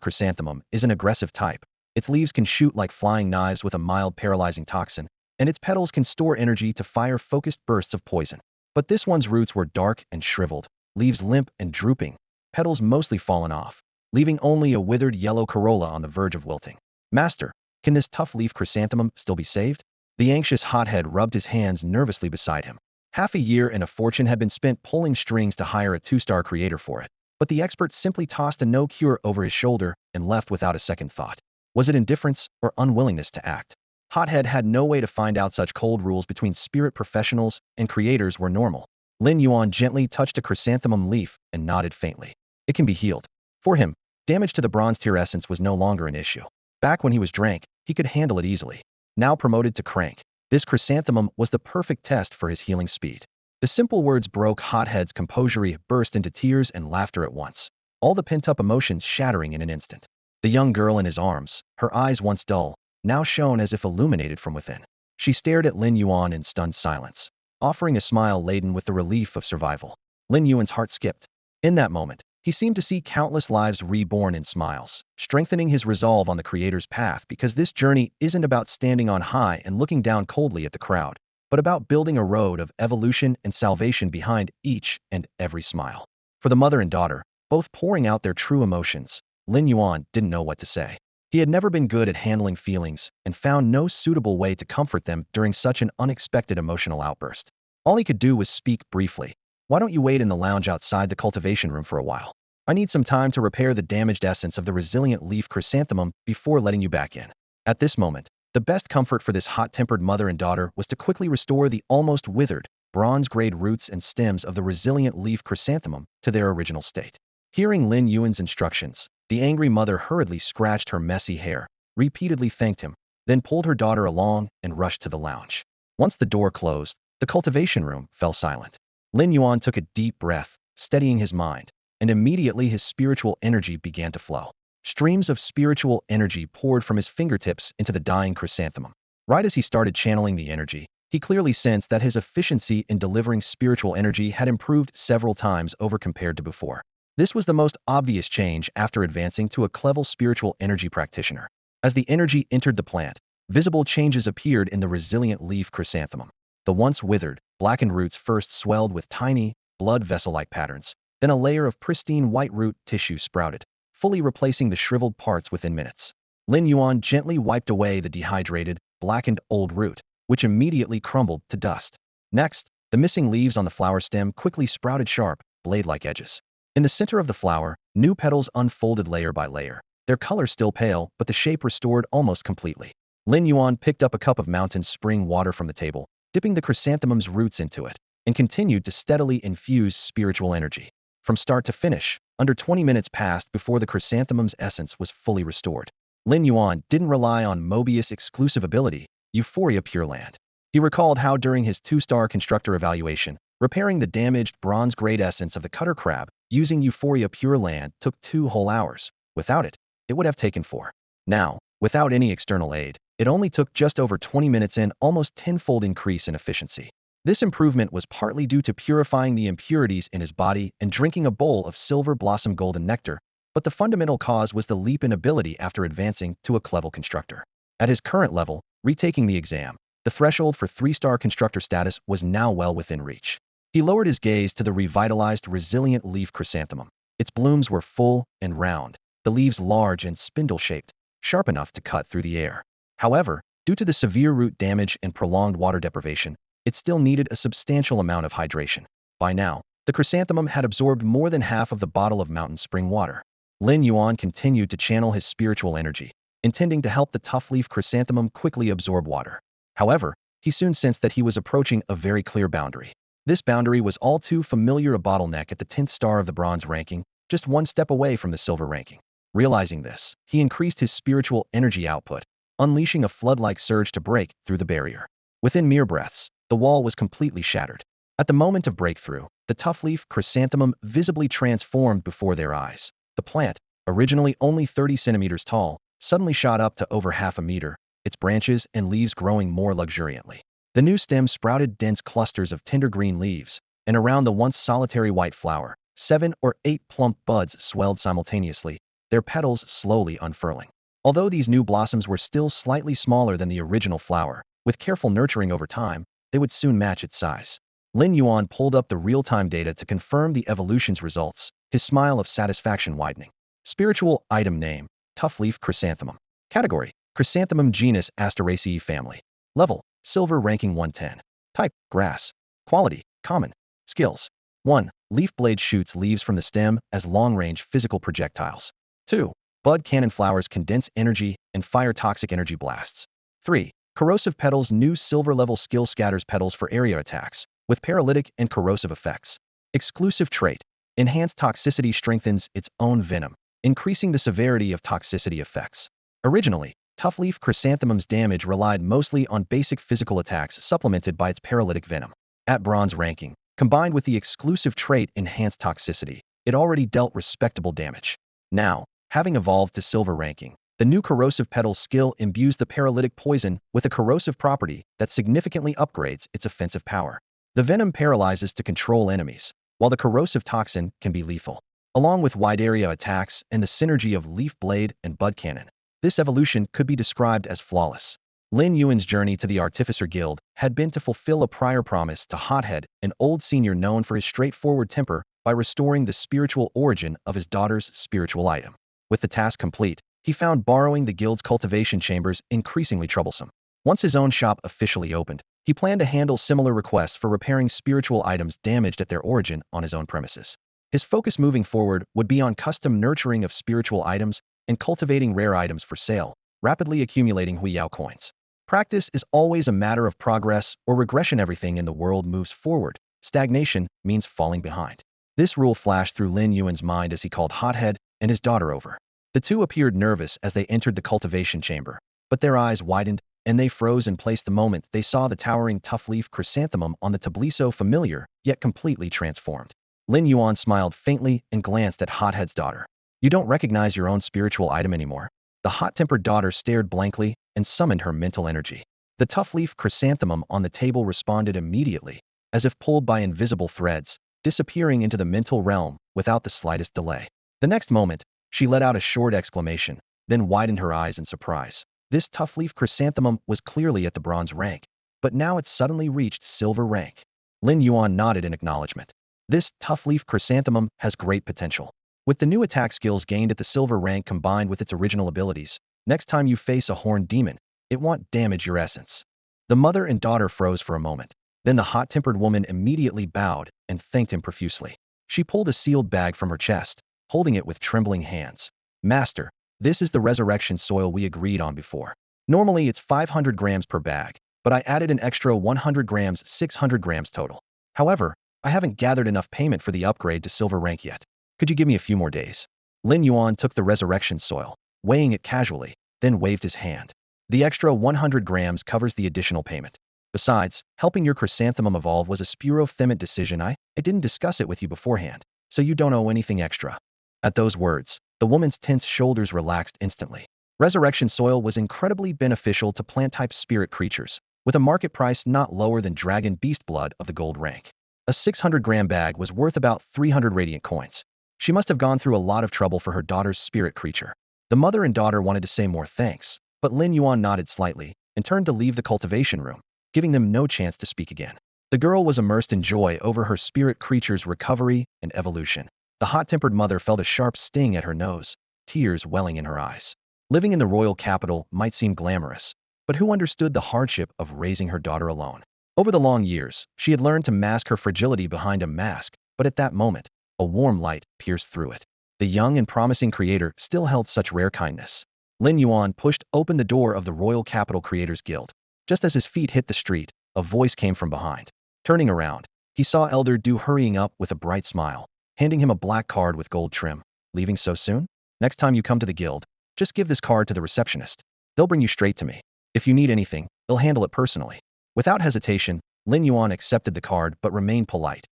chrysanthemum is an aggressive type. Its leaves can shoot like flying knives with a mild paralyzing toxin, and its petals can store energy to fire focused bursts of poison. But this one's roots were dark and shriveled, leaves limp and drooping, petals mostly fallen off, leaving only a withered yellow corolla on the verge of wilting. "Master, can this tough leaf chrysanthemum still be saved?" The anxious hothead rubbed his hands nervously beside him. Half a year and a fortune had been spent pulling strings to hire a 2-star creator for it, but the expert simply tossed a no-cure over his shoulder and left without a second thought. Was it indifference or unwillingness to act? Hothead had no way to find out such cold rules between spirit professionals and creators were normal. Lin Yuan gently touched a chrysanthemum leaf and nodded faintly. It can be healed. For him, damage to the bronze tier essence was no longer an issue. Back when he was Drank, he could handle it easily. Now promoted to Crank, this chrysanthemum was the perfect test for his healing speed. The simple words broke Hothead's composure. He burst into tears and laughter at once, all the pent-up emotions shattering in an instant. The young girl in his arms, her eyes once dull, now shone as if illuminated from within. She stared at Lin Yuan in stunned silence, offering a smile laden with the relief of survival. Lin Yuan's heart skipped. In that moment, he seemed to see countless lives reborn in smiles, strengthening his resolve on the creator's path because this journey isn't about standing on high and looking down coldly at the crowd, but about building a road of evolution and salvation behind each and every smile. For the mother and daughter, both pouring out their true emotions, Lin Yuan didn't know what to say. He had never been good at handling feelings and found no suitable way to comfort them during such an unexpected emotional outburst. All he could do was speak briefly. Why don't you wait in the lounge outside the cultivation room for a while? I need some time to repair the damaged essence of the resilient leaf chrysanthemum before letting you back in. At this moment, the best comfort for this hot-tempered mother and daughter was to quickly restore the almost withered, bronze-grade roots and stems of the resilient leaf chrysanthemum to their original state. Hearing Lin Yuan's instructions, the angry mother hurriedly scratched her messy hair, repeatedly thanked him, then pulled her daughter along and rushed to the lounge. Once the door closed, the cultivation room fell silent. Lin Yuan took a deep breath, steadying his mind, and immediately his spiritual energy began to flow. Streams of spiritual energy poured from his fingertips into the dying chrysanthemum. Right as he started channeling the energy, he clearly sensed that his efficiency in delivering spiritual energy had improved several times over compared to before. This was the most obvious change after advancing to a level spiritual energy practitioner. As the energy entered the plant, visible changes appeared in the resilient leaf chrysanthemum. The once withered, blackened roots first swelled with tiny, blood vessel-like patterns, then a layer of pristine white root tissue sprouted, fully replacing the shriveled parts within minutes. Lin Yuan gently wiped away the dehydrated, blackened old root, which immediately crumbled to dust. Next, the missing leaves on the flower stem quickly sprouted sharp, blade-like edges. In the center of the flower, new petals unfolded layer by layer, their color still pale, but the shape restored almost completely. Lin Yuan picked up a cup of mountain spring water from the table, dipping the chrysanthemum's roots into it, and continued to steadily infuse spiritual energy. From start to finish, under 20 minutes passed before the chrysanthemum's essence was fully restored. Lin Yuan didn't rely on Mobius' exclusive ability, Euphoria Pure Land. He recalled how during his 2-star constructor evaluation, repairing the damaged bronze-grade essence of the cutter crab using Euphoria Pure Land took 2 whole hours. Without it, it would have taken 4. Now, without any external aid, it only took just over 20 minutes and almost 10-fold increase in efficiency. This improvement was partly due to purifying the impurities in his body and drinking a bowl of silver blossom golden nectar, but the fundamental cause was the leap in ability after advancing to a level constructor. At his current level, retaking the exam, the threshold for 3-star constructor status was now well within reach. He lowered his gaze to the revitalized resilient leaf chrysanthemum. Its blooms were full and round, the leaves large and spindle-shaped, sharp enough to cut through the air. However, due to the severe root damage and prolonged water deprivation, it still needed a substantial amount of hydration. By now, the chrysanthemum had absorbed more than half of the bottle of mountain spring water. Lin Yuan continued to channel his spiritual energy, intending to help the tough leaf chrysanthemum quickly absorb water. However, he soon sensed that he was approaching a very clear boundary. This boundary was all too familiar, a bottleneck at the 10th star of the bronze ranking, just 1 step away from the silver ranking. Realizing this, he increased his spiritual energy output, unleashing a flood-like surge to break through the barrier. Within mere breaths, the wall was completely shattered. At the moment of breakthrough, the tough leaf chrysanthemum visibly transformed before their eyes. The plant, originally only 30 centimeters tall, suddenly shot up to over half a meter, its branches and leaves growing more luxuriantly. The new stem sprouted dense clusters of tender green leaves, and around the once solitary white flower, 7 or 8 plump buds swelled simultaneously, their petals slowly unfurling. Although these new blossoms were still slightly smaller than the original flower, with careful nurturing over time, they would soon match its size. Lin Yuan pulled up the real-time data to confirm the evolution's results, his smile of satisfaction widening. Spiritual item name, Tough Leaf Chrysanthemum. Category, Chrysanthemum genus Asteraceae family. Level, Silver ranking 110. Type, grass. Quality, common. Skills. 1. Leaf blade shoots leaves from the stem as long-range physical projectiles. 2. Bud cannon flowers condense energy and fire toxic energy blasts. 3. Corrosive petals new silver level skill scatters petals for area attacks, with paralytic and corrosive effects. Exclusive trait. Enhanced toxicity strengthens its own venom, increasing the severity of toxicity effects. Originally, Tough Leaf Chrysanthemum's damage relied mostly on basic physical attacks supplemented by its paralytic venom. At bronze ranking, combined with the exclusive trait Enhanced Toxicity, it already dealt respectable damage. Now, having evolved to silver ranking, the new Corrosive Petals skill imbues the paralytic poison with a corrosive property that significantly upgrades its offensive power. The venom paralyzes to control enemies, while the corrosive toxin can be lethal. Along with wide area attacks and the synergy of Leaf Blade and Bud Cannon, this evolution could be described as flawless. Lin Yuan's journey to the Artificer Guild had been to fulfill a prior promise to Hothead, an old senior known for his straightforward temper, by restoring the spiritual origin of his daughter's spiritual item. With the task complete, he found borrowing the guild's cultivation chambers increasingly troublesome. Once his own shop officially opened, he planned to handle similar requests for repairing spiritual items damaged at their origin on his own premises. His focus moving forward would be on custom nurturing of spiritual items and cultivating rare items for sale, rapidly accumulating Huiyao coins. Practice is always a matter of progress or regression. Everything in the world moves forward. Stagnation means falling behind. This rule flashed through Lin Yuan's mind as he called Hothead and his daughter over. The two appeared nervous as they entered the cultivation chamber, but their eyes widened and they froze in place the moment they saw the towering tough leaf chrysanthemum on the tabliso, familiar, yet completely transformed. Lin Yuan smiled faintly and glanced at Hothead's daughter. You don't recognize your own spiritual item anymore? The hot-tempered daughter stared blankly and summoned her mental energy. The tough leaf chrysanthemum on the table responded immediately, as if pulled by invisible threads, disappearing into the mental realm without the slightest delay. The next moment, she let out a short exclamation, then widened her eyes in surprise. This tough leaf chrysanthemum was clearly at the bronze rank, but now it suddenly reached silver rank. Lin Yuan nodded in acknowledgement. This tough leaf chrysanthemum has great potential. With the new attack skills gained at the silver rank combined with its original abilities, next time you face a horned demon, it won't damage your essence. The mother and daughter froze for a moment. Then the hot-tempered woman immediately bowed and thanked him profusely. She pulled a sealed bag from her chest, holding it with trembling hands. Master, this is the resurrection soil we agreed on before. Normally it's 500 grams per bag, but I added an extra 100 grams, 600 grams total. However, I haven't gathered enough payment for the upgrade to silver rank yet. Could you give me a few more days? Lin Yuan took the resurrection soil, weighing it casually, then waved his hand. The extra 100 grams covers the additional payment. Besides, helping your chrysanthemum evolve was a Spuro-Themit decision. I didn't discuss it with you beforehand, so you don't owe anything extra. At those words, the woman's tense shoulders relaxed instantly. Resurrection soil was incredibly beneficial to plant-type spirit creatures, with a market price not lower than dragon beast blood of the gold rank. A 600-gram bag was worth about 300 radiant coins. She must have gone through a lot of trouble for her daughter's spirit creature. The mother and daughter wanted to say more thanks, but Lin Yuan nodded slightly and turned to leave the cultivation room, giving them no chance to speak again. The girl was immersed in joy over her spirit creature's recovery and evolution. The hot-tempered mother felt a sharp sting at her nose, tears welling in her eyes. Living in the royal capital might seem glamorous, but who understood the hardship of raising her daughter alone? Over the long years, she had learned to mask her fragility behind a mask, but at that moment, a warm light pierced through it. The young and promising creator still held such rare kindness. Lin Yuan pushed open the door of the Royal Capital Creators Guild. Just as his feet hit the street, a voice came from behind. Turning around, he saw Elder Du hurrying up with a bright smile, handing him a black card with gold trim. Leaving so soon? Next time you come to the guild, just give this card to the receptionist. They'll bring you straight to me. If you need anything, they'll handle it personally. Without hesitation, Lin Yuan accepted the card but remained polite.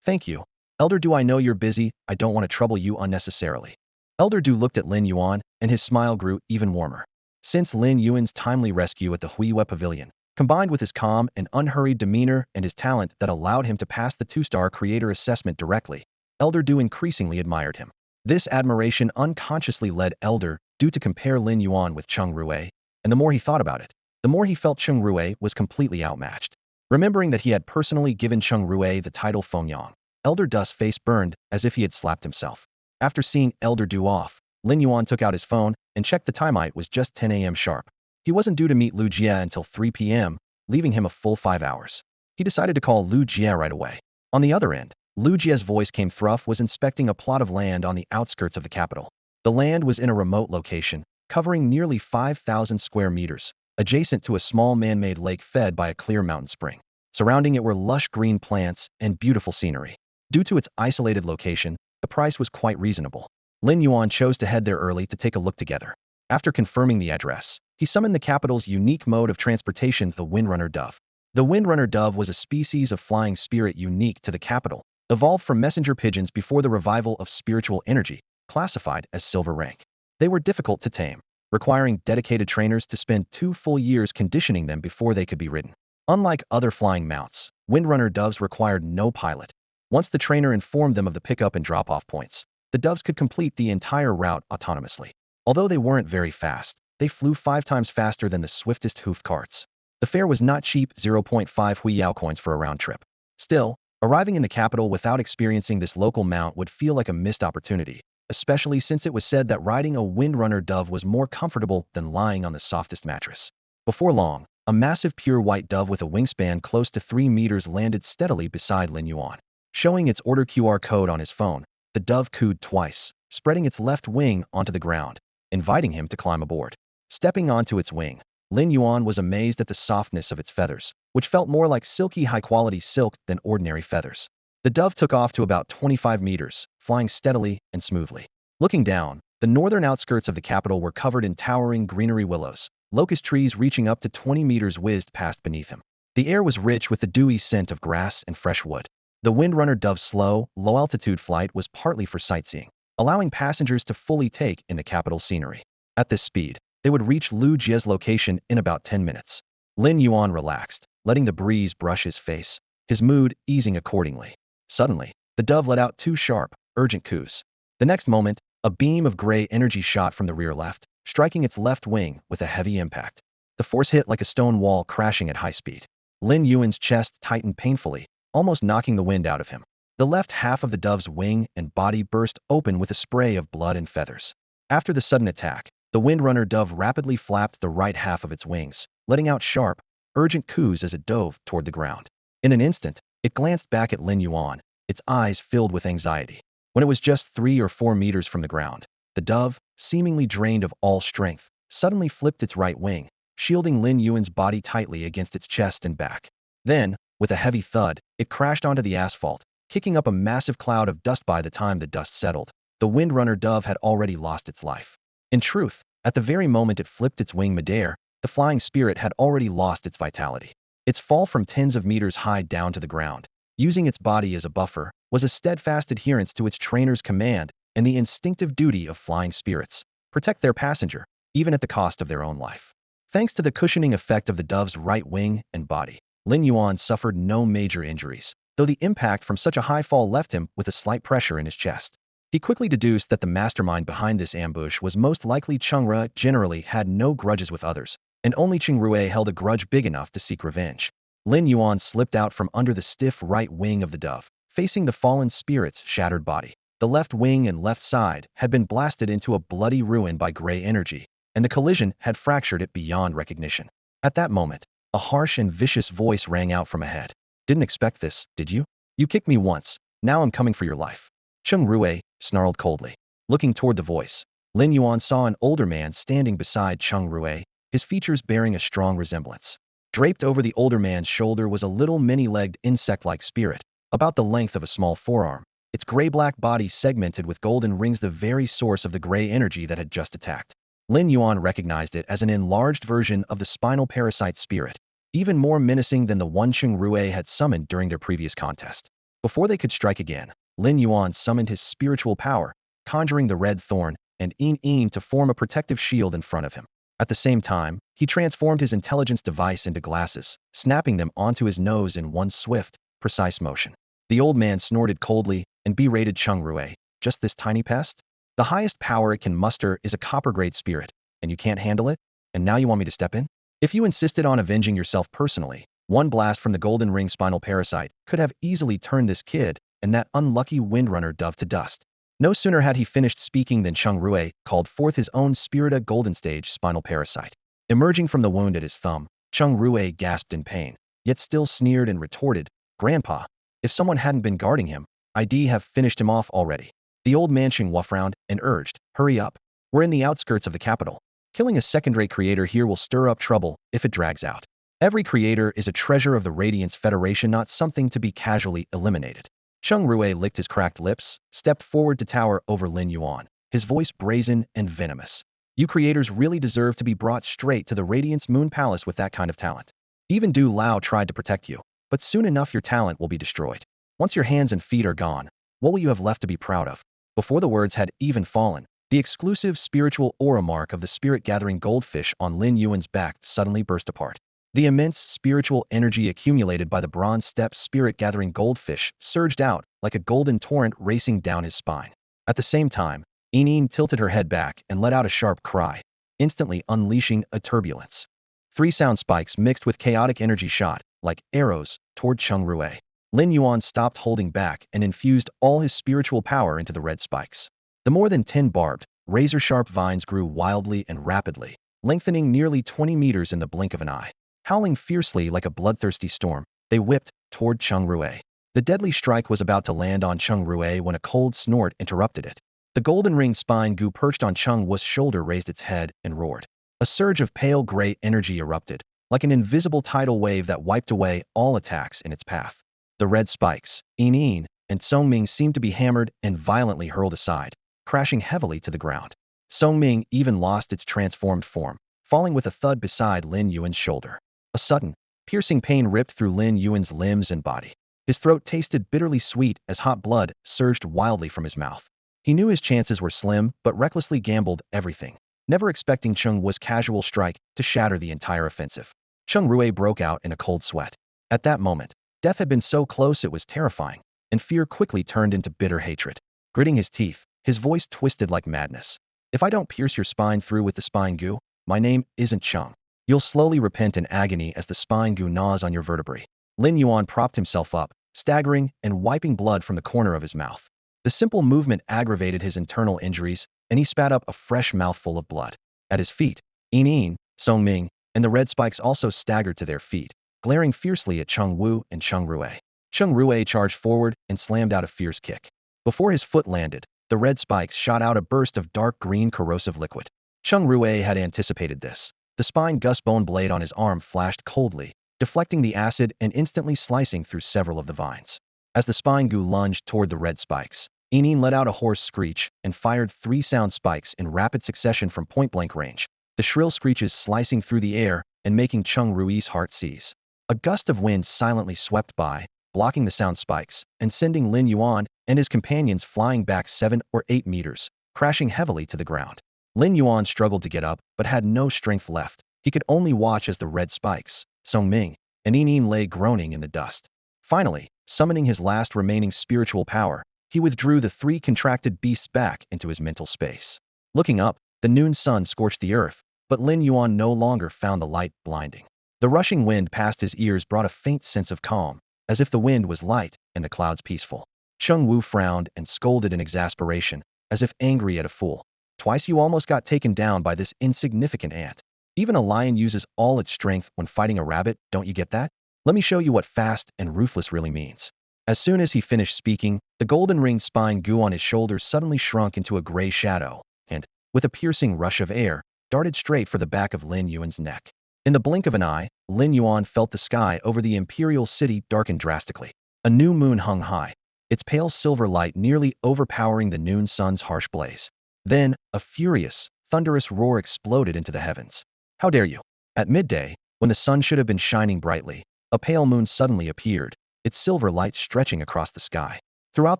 Thank you. Elder Du, I know you're busy, I don't want to trouble you unnecessarily. Elder Du looked at Lin Yuan, and his smile grew even warmer. Since Lin Yuan's timely rescue at the Huiyue Pavilion, combined with his calm and unhurried demeanor and his talent that allowed him to pass the 2-star creator assessment directly, Elder Du increasingly admired him. This admiration unconsciously led Elder Du to compare Lin Yuan with Cheng Rue, and the more he thought about it, the more he felt Cheng Rue was completely outmatched. Remembering that he had personally given Cheng Rue the title Fengyang, Elder Du's face burned as if he had slapped himself. After seeing Elder Du off, Lin Yuan took out his phone and checked the time. It was just 10 a.m. sharp. He wasn't due to meet Lu Jie until 3 p.m. leaving him a full 5 hours. He decided to call Lu Jie right away. On the other end, Lu Jie's voice came through was inspecting a plot of land on the outskirts of the capital. The land was in a remote location, covering nearly 5,000 square meters, adjacent to a small man-made lake fed by a clear mountain spring. Surrounding it were lush green plants and beautiful scenery. Due to its isolated location, the price was quite reasonable. Lin Yuan chose to head there early to take a look together. After confirming the address, he summoned the capital's unique mode of transportation, the Windrunner Dove. The Windrunner Dove was a species of flying spirit unique to the capital, evolved from messenger pigeons before the revival of spiritual energy, classified as silver rank. They were difficult to tame, requiring dedicated trainers to spend 2 full years conditioning them before they could be ridden. Unlike other flying mounts, Windrunner doves required no pilot. Once the trainer informed them of the pickup and drop-off points, the doves could complete the entire route autonomously. Although they weren't very fast, they flew 5 times faster than the swiftest hoof carts. The fare was not cheap, 0.5 Huiyao coins for a round trip. Still, arriving in the capital without experiencing this local mount would feel like a missed opportunity, especially since it was said that riding a Windrunner dove was more comfortable than lying on the softest mattress. Before long, a massive pure white dove with a wingspan close to 3 meters landed steadily beside Lin Yuan. Showing its order QR code on his phone, the dove cooed twice, spreading its left wing onto the ground, inviting him to climb aboard. Stepping onto its wing, Lin Yuan was amazed at the softness of its feathers, which felt more like silky high-quality silk than ordinary feathers. The dove took off to about 25 meters, flying steadily and smoothly. Looking down, the northern outskirts of the capital were covered in towering greenery willows. Locust trees reaching up to 20 meters whizzed past beneath him. The air was rich with the dewy scent of grass and fresh wood. The Windrunner dove's slow, low-altitude flight was partly for sightseeing, allowing passengers to fully take in the capital's scenery. At this speed, they would reach Lu Jie's location in about 10 minutes. Lin Yuan relaxed, letting the breeze brush his face, his mood easing accordingly. Suddenly, the dove let out 2 sharp, urgent coos. The next moment, a beam of gray energy shot from the rear left, striking its left wing with a heavy impact. The force hit like a stone wall crashing at high speed. Lin Yuan's chest tightened painfully, almost knocking the wind out of him. The left half of the dove's wing and body burst open with a spray of blood and feathers. After the sudden attack, the Windrunner dove rapidly flapped the right half of its wings, letting out sharp, urgent coos as it dove toward the ground. In an instant, it glanced back at Lin Yuan, its eyes filled with anxiety. When it was just 3 or 4 meters from the ground, the dove, seemingly drained of all strength, suddenly flipped its right wing, shielding Lin Yuan's body tightly against its chest and back. Then, with a heavy thud, it crashed onto the asphalt, kicking up a massive cloud of dust. By the time the dust settled, the Windrunner dove had already lost its life. In truth, at the very moment it flipped its wing midair, the flying spirit had already lost its vitality. Its fall from tens of meters high down to the ground, using its body as a buffer, was a steadfast adherence to its trainer's command and the instinctive duty of flying spirits: protect their passenger, even at the cost of their own life. Thanks to the cushioning effect of the dove's right wing and body, Lin Yuan suffered no major injuries, though the impact from such a high fall left him with a slight pressure in his chest. He quickly deduced that the mastermind behind this ambush was most likely Cheng Rue. Generally had no grudges with others, and only Cheng Rue held a grudge big enough to seek revenge. Lin Yuan slipped out from under the stiff right wing of the dove, facing the fallen spirit's shattered body. The left wing and left side had been blasted into a bloody ruin by gray energy, and the collision had fractured it beyond recognition. At that moment, a harsh and vicious voice rang out from ahead. "Didn't expect this, did you? You kicked me once, now I'm coming for your life." Cheng Rue snarled coldly. Looking toward the voice, Lin Yuan saw an older man standing beside Cheng Rue, his features bearing a strong resemblance. Draped over the older man's shoulder was a little many-legged insect-like spirit, about the length of a small forearm, its gray-black body segmented with golden rings, the very source of the gray energy that had just attacked. Lin Yuan recognized it as an enlarged version of the spinal parasite spirit, even more menacing than the one Cheng Rue had summoned during their previous contest. Before they could strike again, Lin Yuan summoned his spiritual power, conjuring the red thorn and Yin to form a protective shield in front of him. At the same time, he transformed his intelligence device into glasses, snapping them onto his nose in one swift, precise motion. The old man snorted coldly and berated Cheng Rue. "Just this tiny pest? The highest power it can muster is a copper-grade spirit, and you can't handle it? And now you want me to step in? If you insisted on avenging yourself personally, one blast from the golden ring spinal parasite could have easily turned this kid and that unlucky Windrunner dove to dust." No sooner had he finished speaking than Cheng Rue called forth his own Spirita Golden Stage spinal parasite. Emerging from the wound at his thumb, Cheng Rui gasped in pain, yet still sneered and retorted, "Grandpa, if someone hadn't been guarding him, I'd have finished him off already." The old man Xinghua frowned and urged, "Hurry up. We're in the outskirts of the capital. Killing a second-rate creator here will stir up trouble if it drags out. Every creator is a treasure of the Radiance Federation, not something to be casually eliminated." Cheng Rui licked his cracked lips, stepped forward to tower over Lin Yuan, his voice brazen and venomous. "You creators really deserve to be brought straight to the Radiance Moon Palace with that kind of talent. Even Du Lao tried to protect you, but soon enough your talent will be destroyed. Once your hands and feet are gone, what will you have left to be proud of?" Before the words had even fallen, the exclusive spiritual aura mark of the spirit-gathering goldfish on Lin Yuan's back suddenly burst apart. The immense spiritual energy accumulated by the bronze steppe spirit-gathering goldfish surged out like a golden torrent racing down his spine. At the same time, Inin tilted her head back and let out a sharp cry, instantly unleashing a turbulence. 3 sound spikes mixed with chaotic energy shot, like arrows, toward Cheng Rui. Lin Yuan stopped holding back and infused all his spiritual power into the red spikes. The more than 10 barbed, razor-sharp vines grew wildly and rapidly, lengthening nearly 20 meters in the blink of an eye. Howling fiercely like a bloodthirsty storm, they whipped toward Cheng Rui. The deadly strike was about to land on Cheng Rui when a cold snort interrupted it. The golden-ringed spine goo perched on Cheng Wu's shoulder raised its head and roared. A surge of pale gray energy erupted, like an invisible tidal wave that wiped away all attacks in its path. The red spikes, Inin, and Songming seemed to be hammered and violently hurled aside, crashing heavily to the ground. Songming even lost its transformed form, falling with a thud beside Lin Yuan's shoulder. A sudden, piercing pain ripped through Lin Yuan's limbs and body. His throat tasted bitterly sweet as hot blood surged wildly from his mouth. He knew his chances were slim, but recklessly gambled everything, never expecting Cheng Wu's casual strike to shatter the entire offensive. Cheng Rui broke out in a cold sweat. At that moment, death had been so close it was terrifying, and fear quickly turned into bitter hatred. Gritting his teeth, his voice twisted like madness. "If I don't pierce your spine through with the spine goo, my name isn't Cheng. You'll slowly repent in agony as the spine goo gnaws on your vertebrae." Lin Yuan propped himself up, staggering and wiping blood from the corner of his mouth. The simple movement aggravated his internal injuries, and he spat up a fresh mouthful of blood. At his feet, Inin, Songming, and the red spikes also staggered to their feet, glaring fiercely at Cheng Wu and Cheng Rui. Cheng Rui charged forward and slammed out a fierce kick. Before his foot landed, the red spikes shot out a burst of dark green corrosive liquid. Cheng Rui had anticipated this. The spine gust bone blade on his arm flashed coldly, deflecting the acid and instantly slicing through several of the vines. As the spine goo lunged toward the red spikes, Inin let out a hoarse screech and fired 3 sound spikes in rapid succession from point-blank range, the shrill screeches slicing through the air and making Cheng Rui's heart seize. A gust of wind silently swept by, blocking the sound spikes, and sending Lin Yuan and his companions flying back 7 or 8 meters, crashing heavily to the ground. Lin Yuan struggled to get up, but had no strength left. He could only watch as the red spikes, Songming, and Inin lay groaning in the dust. Finally, summoning his last remaining spiritual power, he withdrew the 3 contracted beasts back into his mental space. Looking up, the noon sun scorched the earth, but Lin Yuan no longer found the light blinding. The rushing wind past his ears brought a faint sense of calm, as if the wind was light and the clouds peaceful. Cheng Wu frowned and scolded in exasperation, as if angry at a fool. "Twice you almost got taken down by this insignificant ant. Even a lion uses all its strength when fighting a rabbit, don't you get that? Let me show you what fast and ruthless really means." As soon as he finished speaking, the golden-ringed spine goo on his shoulder suddenly shrunk into a gray shadow, and, with a piercing rush of air, darted straight for the back of Lin Yuan's neck. In the blink of an eye, Lin Yuan felt the sky over the imperial city darken drastically. A new moon hung high, its pale silver light nearly overpowering the noon sun's harsh blaze. Then, a furious, thunderous roar exploded into the heavens. "How dare you!" At midday, when the sun should have been shining brightly, a pale moon suddenly appeared, its silver light stretching across the sky. Throughout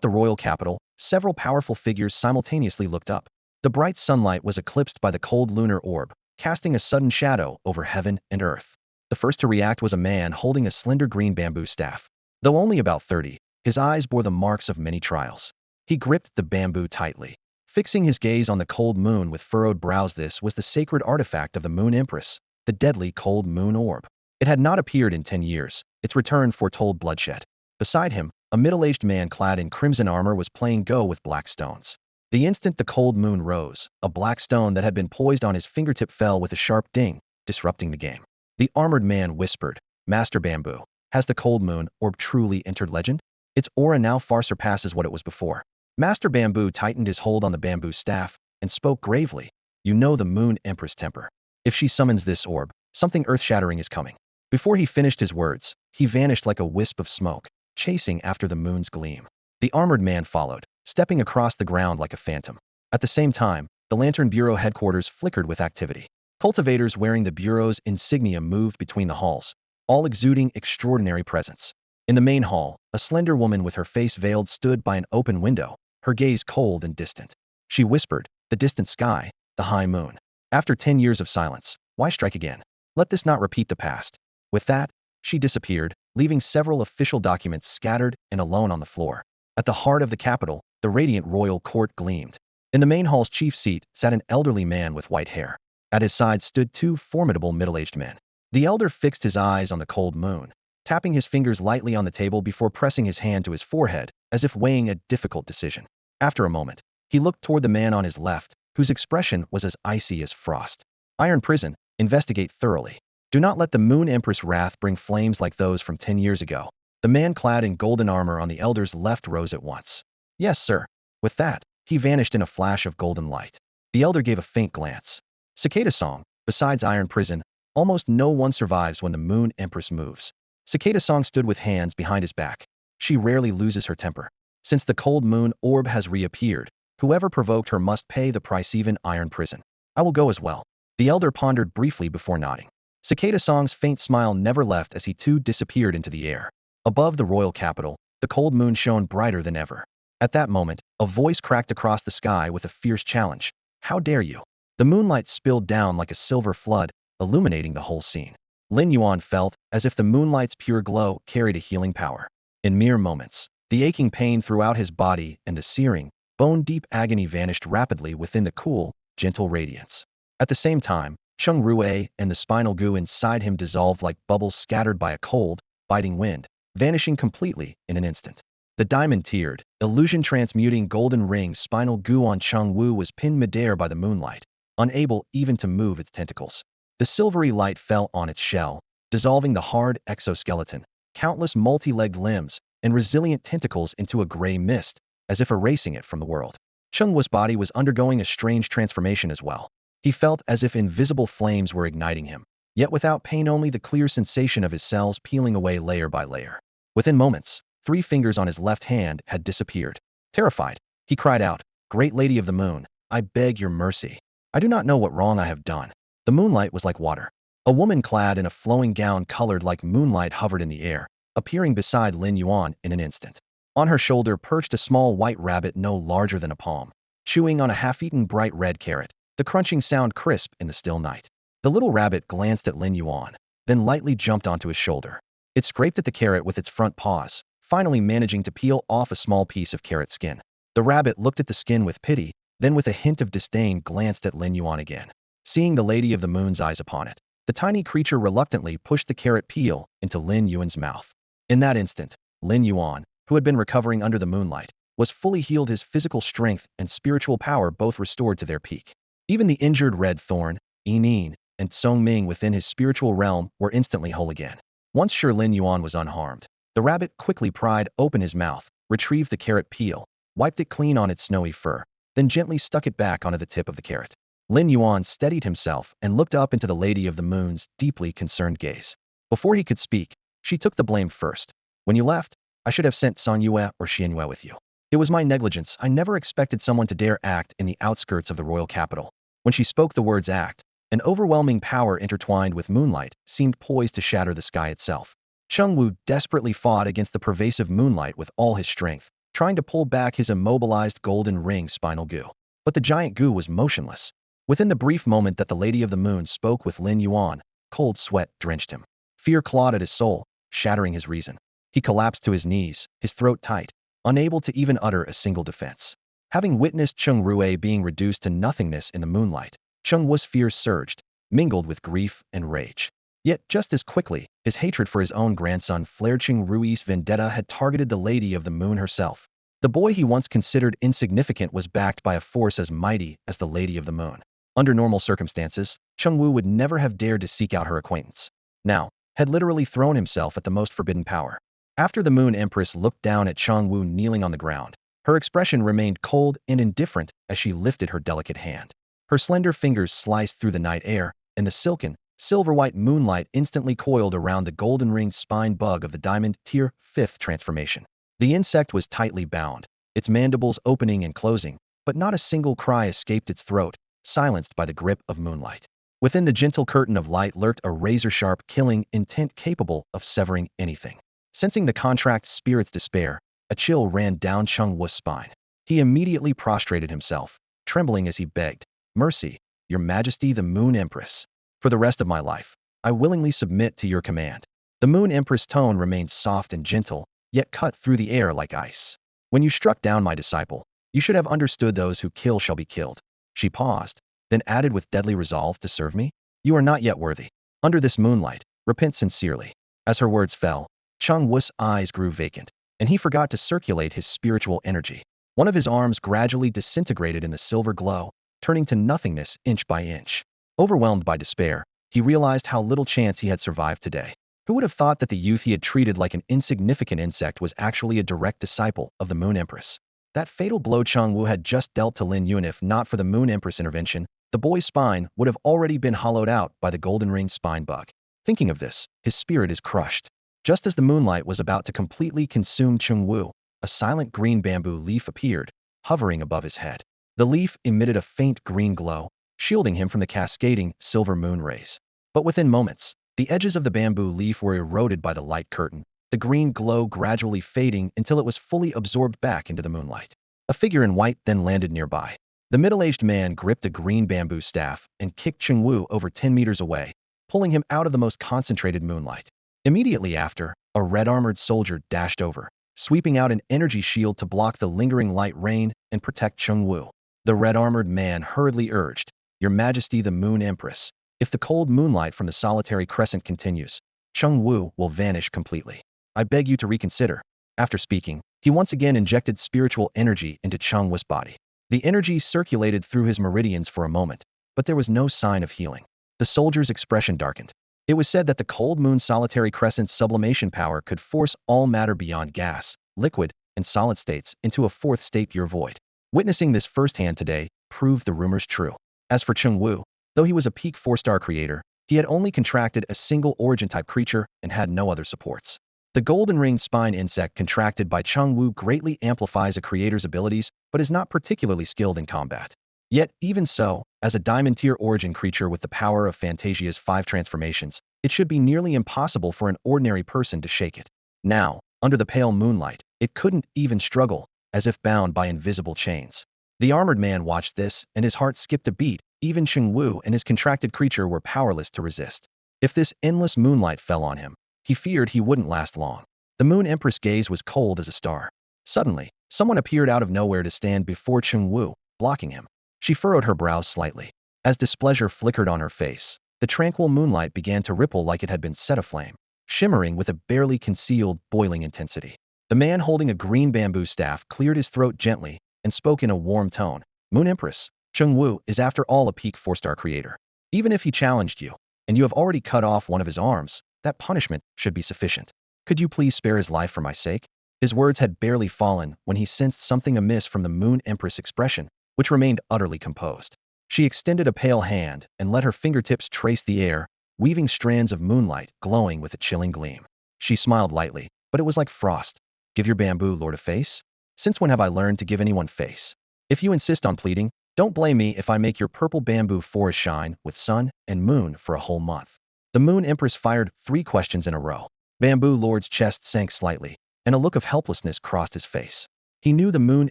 the royal capital, several powerful figures simultaneously looked up. The bright sunlight was eclipsed by the cold lunar orb, casting a sudden shadow over heaven and earth. The first to react was a man holding a slender green bamboo staff. Though only about 30, his eyes bore the marks of many trials. He gripped the bamboo tightly, fixing his gaze on the cold moon with furrowed brows. This was the sacred artifact of the Moon Empress, the deadly cold moon orb. It had not appeared in 10 years. Its return foretold bloodshed. Beside him, a middle-aged man clad in crimson armor was playing Go with black stones. The instant the cold moon rose, a black stone that had been poised on his fingertip fell with a sharp ding, disrupting the game. The armored man whispered, Master Bamboo, has the cold moon orb truly entered legend? Its aura now far surpasses what it was before. Master Bamboo tightened his hold on the bamboo staff and spoke gravely. You know the Moon Empress temper. If she summons this orb, something earth-shattering is coming. Before he finished his words, he vanished like a wisp of smoke, chasing after the moon's gleam. The armored man followed, stepping across the ground like a phantom. At the same time, the Lantern Bureau headquarters flickered with activity. Cultivators wearing the Bureau's insignia moved between the halls, all exuding extraordinary presence. In the main hall, a slender woman with her face veiled stood by an open window, her gaze cold and distant. She whispered, the distant sky, the high moon. After 10 years of silence, why strike again? Let this not repeat the past. With that, she disappeared, leaving several official documents scattered and alone on the floor. At the heart of the capital, the radiant royal court gleamed. In the main hall's chief seat sat an elderly man with white hair. At his side stood two formidable middle-aged men. The elder fixed his eyes on the cold moon, tapping his fingers lightly on the table before pressing his hand to his forehead, as if weighing a difficult decision. After a moment, he looked toward the man on his left, whose expression was as icy as frost. Iron Prison, investigate thoroughly. Do not let the Moon Empress' wrath bring flames like those from 10 years ago. The man clad in golden armor on the elder's left rose at once. Yes, sir. With that, he vanished in a flash of golden light. The elder gave a faint glance. Cicada Song, besides Iron Prison, almost no one survives when the Moon Empress moves. Cicada Song stood with hands behind his back. She rarely loses her temper. Since the cold moon orb has reappeared, whoever provoked her must pay the price. Even Iron Prison. I will go as well. The elder pondered briefly before nodding. Cicada Song's faint smile never left as he too disappeared into the air. Above the royal capital, the cold moon shone brighter than ever. At that moment, a voice cracked across the sky with a fierce challenge. How dare you? The moonlight spilled down like a silver flood, illuminating the whole scene. Lin Yuan felt as if the moonlight's pure glow carried a healing power. In mere moments, the aching pain throughout his body and the searing, bone-deep agony vanished rapidly within the cool, gentle radiance. At the same time, Cheng Rue and the spinal goo inside him dissolved like bubbles scattered by a cold, biting wind, vanishing completely in an instant. The diamond-tiered, illusion-transmuting golden ring spinal goo on Cheng Wu was pinned midair by the moonlight, unable even to move its tentacles. The silvery light fell on its shell, dissolving the hard exoskeleton, countless multi-legged limbs, and resilient tentacles into a gray mist, as if erasing it from the world. Cheng Wu's body was undergoing a strange transformation as well. He felt as if invisible flames were igniting him, yet without pain, only the clear sensation of his cells peeling away layer by layer. Within moments, 3 fingers on his left hand had disappeared. Terrified, he cried out, Great Lady of the Moon, I beg your mercy. I do not know what wrong I have done. The moonlight was like water. A woman clad in a flowing gown colored like moonlight hovered in the air, appearing beside Lin Yuan in an instant. On her shoulder perched a small white rabbit no larger than a palm, chewing on a half-eaten bright red carrot, the crunching sound crisp in the still night. The little rabbit glanced at Lin Yuan, then lightly jumped onto his shoulder. It scraped at the carrot with its front paws, finally managing to peel off a small piece of carrot skin. The rabbit looked at the skin with pity, then with a hint of disdain glanced at Lin Yuan again. Seeing the Lady of the Moon's eyes upon it, the tiny creature reluctantly pushed the carrot peel into Lin Yuan's mouth. In that instant, Lin Yuan, who had been recovering under the moonlight, was fully healed, his physical strength and spiritual power both restored to their peak. Even the injured Red Thorn, Yin, and Song Ming within his spiritual realm were instantly whole again. Once sure Lin Yuan was unharmed, the rabbit quickly pried open his mouth, retrieved the carrot peel, wiped it clean on its snowy fur, then gently stuck it back onto the tip of the carrot. Lin Yuan steadied himself and looked up into the Lady of the Moon's deeply concerned gaze. Before he could speak, she took the blame first. When you left, I should have sent Song Yue or Xian Yue with you. It was my negligence. I never expected someone to dare act in the outskirts of the royal capital. When she spoke the words act, an overwhelming power intertwined with moonlight seemed poised to shatter the sky itself. Cheng Wu desperately fought against the pervasive moonlight with all his strength, trying to pull back his immobilized golden ring spinal goo. But the giant goo was motionless. Within the brief moment that the Lady of the Moon spoke with Lin Yuan, cold sweat drenched him. Fear clawed at his soul, shattering his reason. He collapsed to his knees, his throat tight, unable to even utter a single defense. Having witnessed Cheng Rue being reduced to nothingness in the moonlight, Cheng Wu's fear surged, mingled with grief and rage. Yet just as quickly, his hatred for his own grandson flared. Cheng Rui's vendetta had targeted the Lady of the Moon herself. The boy he once considered insignificant was backed by a force as mighty as the Lady of the Moon. Under normal circumstances, Cheng Wu would never have dared to seek out her acquaintance. now, had literally thrown himself at the most forbidden power. After the Moon Empress looked down at Changwu kneeling on the ground, her expression remained cold and indifferent as she lifted her delicate hand. Her slender fingers sliced through the night air, and the silken, silver-white moonlight instantly coiled around the golden-ringed spine bug of the Diamond Tier 5th transformation. The insect was tightly bound, its mandibles opening and closing, but not a single cry escaped its throat, silenced by the grip of moonlight. Within the gentle curtain of light lurked a razor-sharp killing intent capable of severing anything. Sensing the contract's spirit's despair, a chill ran down Cheng Wu's spine. He immediately prostrated himself, trembling as he begged, "Mercy, Your Majesty the Moon Empress. For the rest of my life, I willingly submit to your command." The Moon Empress' tone remained soft and gentle, yet cut through the air like ice. "When you struck down my disciple, you should have understood those who kill shall be killed." She paused, then added with deadly resolve to serve me. "You are not yet worthy. Under this moonlight, repent sincerely." As her words fell, Cheng Wu's eyes grew vacant, and he forgot to circulate his spiritual energy. One of his arms gradually disintegrated in the silver glow, turning to nothingness inch by inch. Overwhelmed by despair, he realized how little chance he had survived today. Who would have thought that the youth he had treated like an insignificant insect was actually a direct disciple of the Moon Empress? That fatal blow Cheng Wu had just dealt to Lin Yuan, if not for the Moon Empress intervention, the boy's spine would have already been hollowed out by the golden-ringed spine bug. Thinking of this, his spirit is crushed. Just as the moonlight was about to completely consume Cheng Wu, a silent green bamboo leaf appeared, hovering above his head. The leaf emitted a faint green glow, shielding him from the cascading silver moon rays. But within moments, the edges of the bamboo leaf were eroded by the light curtain, the green glow gradually fading until it was fully absorbed back into the moonlight. A figure in white then landed nearby. The middle-aged man gripped a green bamboo staff and kicked Cheng Wu over 10 meters away, pulling him out of the most concentrated moonlight. Immediately after, a red-armored soldier dashed over, sweeping out an energy shield to block the lingering light rain and protect Cheng Wu. The red-armored man hurriedly urged, "Your Majesty the Moon Empress, if the cold moonlight from the solitary crescent continues, Cheng Wu will vanish completely. I beg you to reconsider." After speaking, he once again injected spiritual energy into Cheng Wu's body. The energy circulated through his meridians for a moment, but there was no sign of healing. The soldier's expression darkened. It was said that the cold moon's solitary crescent's sublimation power could force all matter beyond gas, liquid, and solid states into a fourth state, pure void. Witnessing this firsthand today proved the rumors true. As for Cheng Wu, though he was a peak 4-star creator, he had only contracted a single origin-type creature and had no other supports. The golden-ringed spine insect contracted by Cheng Wu greatly amplifies a creator's abilities, but is not particularly skilled in combat. Yet, even so, as a diamond-tier origin creature with the power of Fantasia's 5 transformations, it should be nearly impossible for an ordinary person to shake it. Now, under the pale moonlight, it couldn't even struggle, as if bound by invisible chains. The armored man watched this, and his heart skipped a beat. Even Cheng Wu and his contracted creature were powerless to resist. If this endless moonlight fell on him, he feared he wouldn't last long. The Moon Empress' gaze was cold as a star. Suddenly, someone appeared out of nowhere to stand before Cheng Wu, blocking him. She furrowed her brows slightly. As displeasure flickered on her face, the tranquil moonlight began to ripple like it had been set aflame, shimmering with a barely concealed, boiling intensity. The man holding a green bamboo staff cleared his throat gently and spoke in a warm tone. "Moon Empress, Cheng Wu is after all a peak 4-star creator. Even if he challenged you, and you have already cut off one of his arms, that punishment should be sufficient. Could you please spare his life for my sake?" His words had barely fallen when he sensed something amiss from the Moon Empress' expression, which remained utterly composed. She extended a pale hand and let her fingertips trace the air, weaving strands of moonlight glowing with a chilling gleam. She smiled lightly, but it was like frost. "Give your bamboo lord a face? Since when have I learned to give anyone face? If you insist on pleading, don't blame me if I make your purple bamboo forest shine with sun and moon for a whole month." The Moon Empress fired 3 questions in a row. Bamboo Lord's chest sank slightly, and a look of helplessness crossed his face. He knew the Moon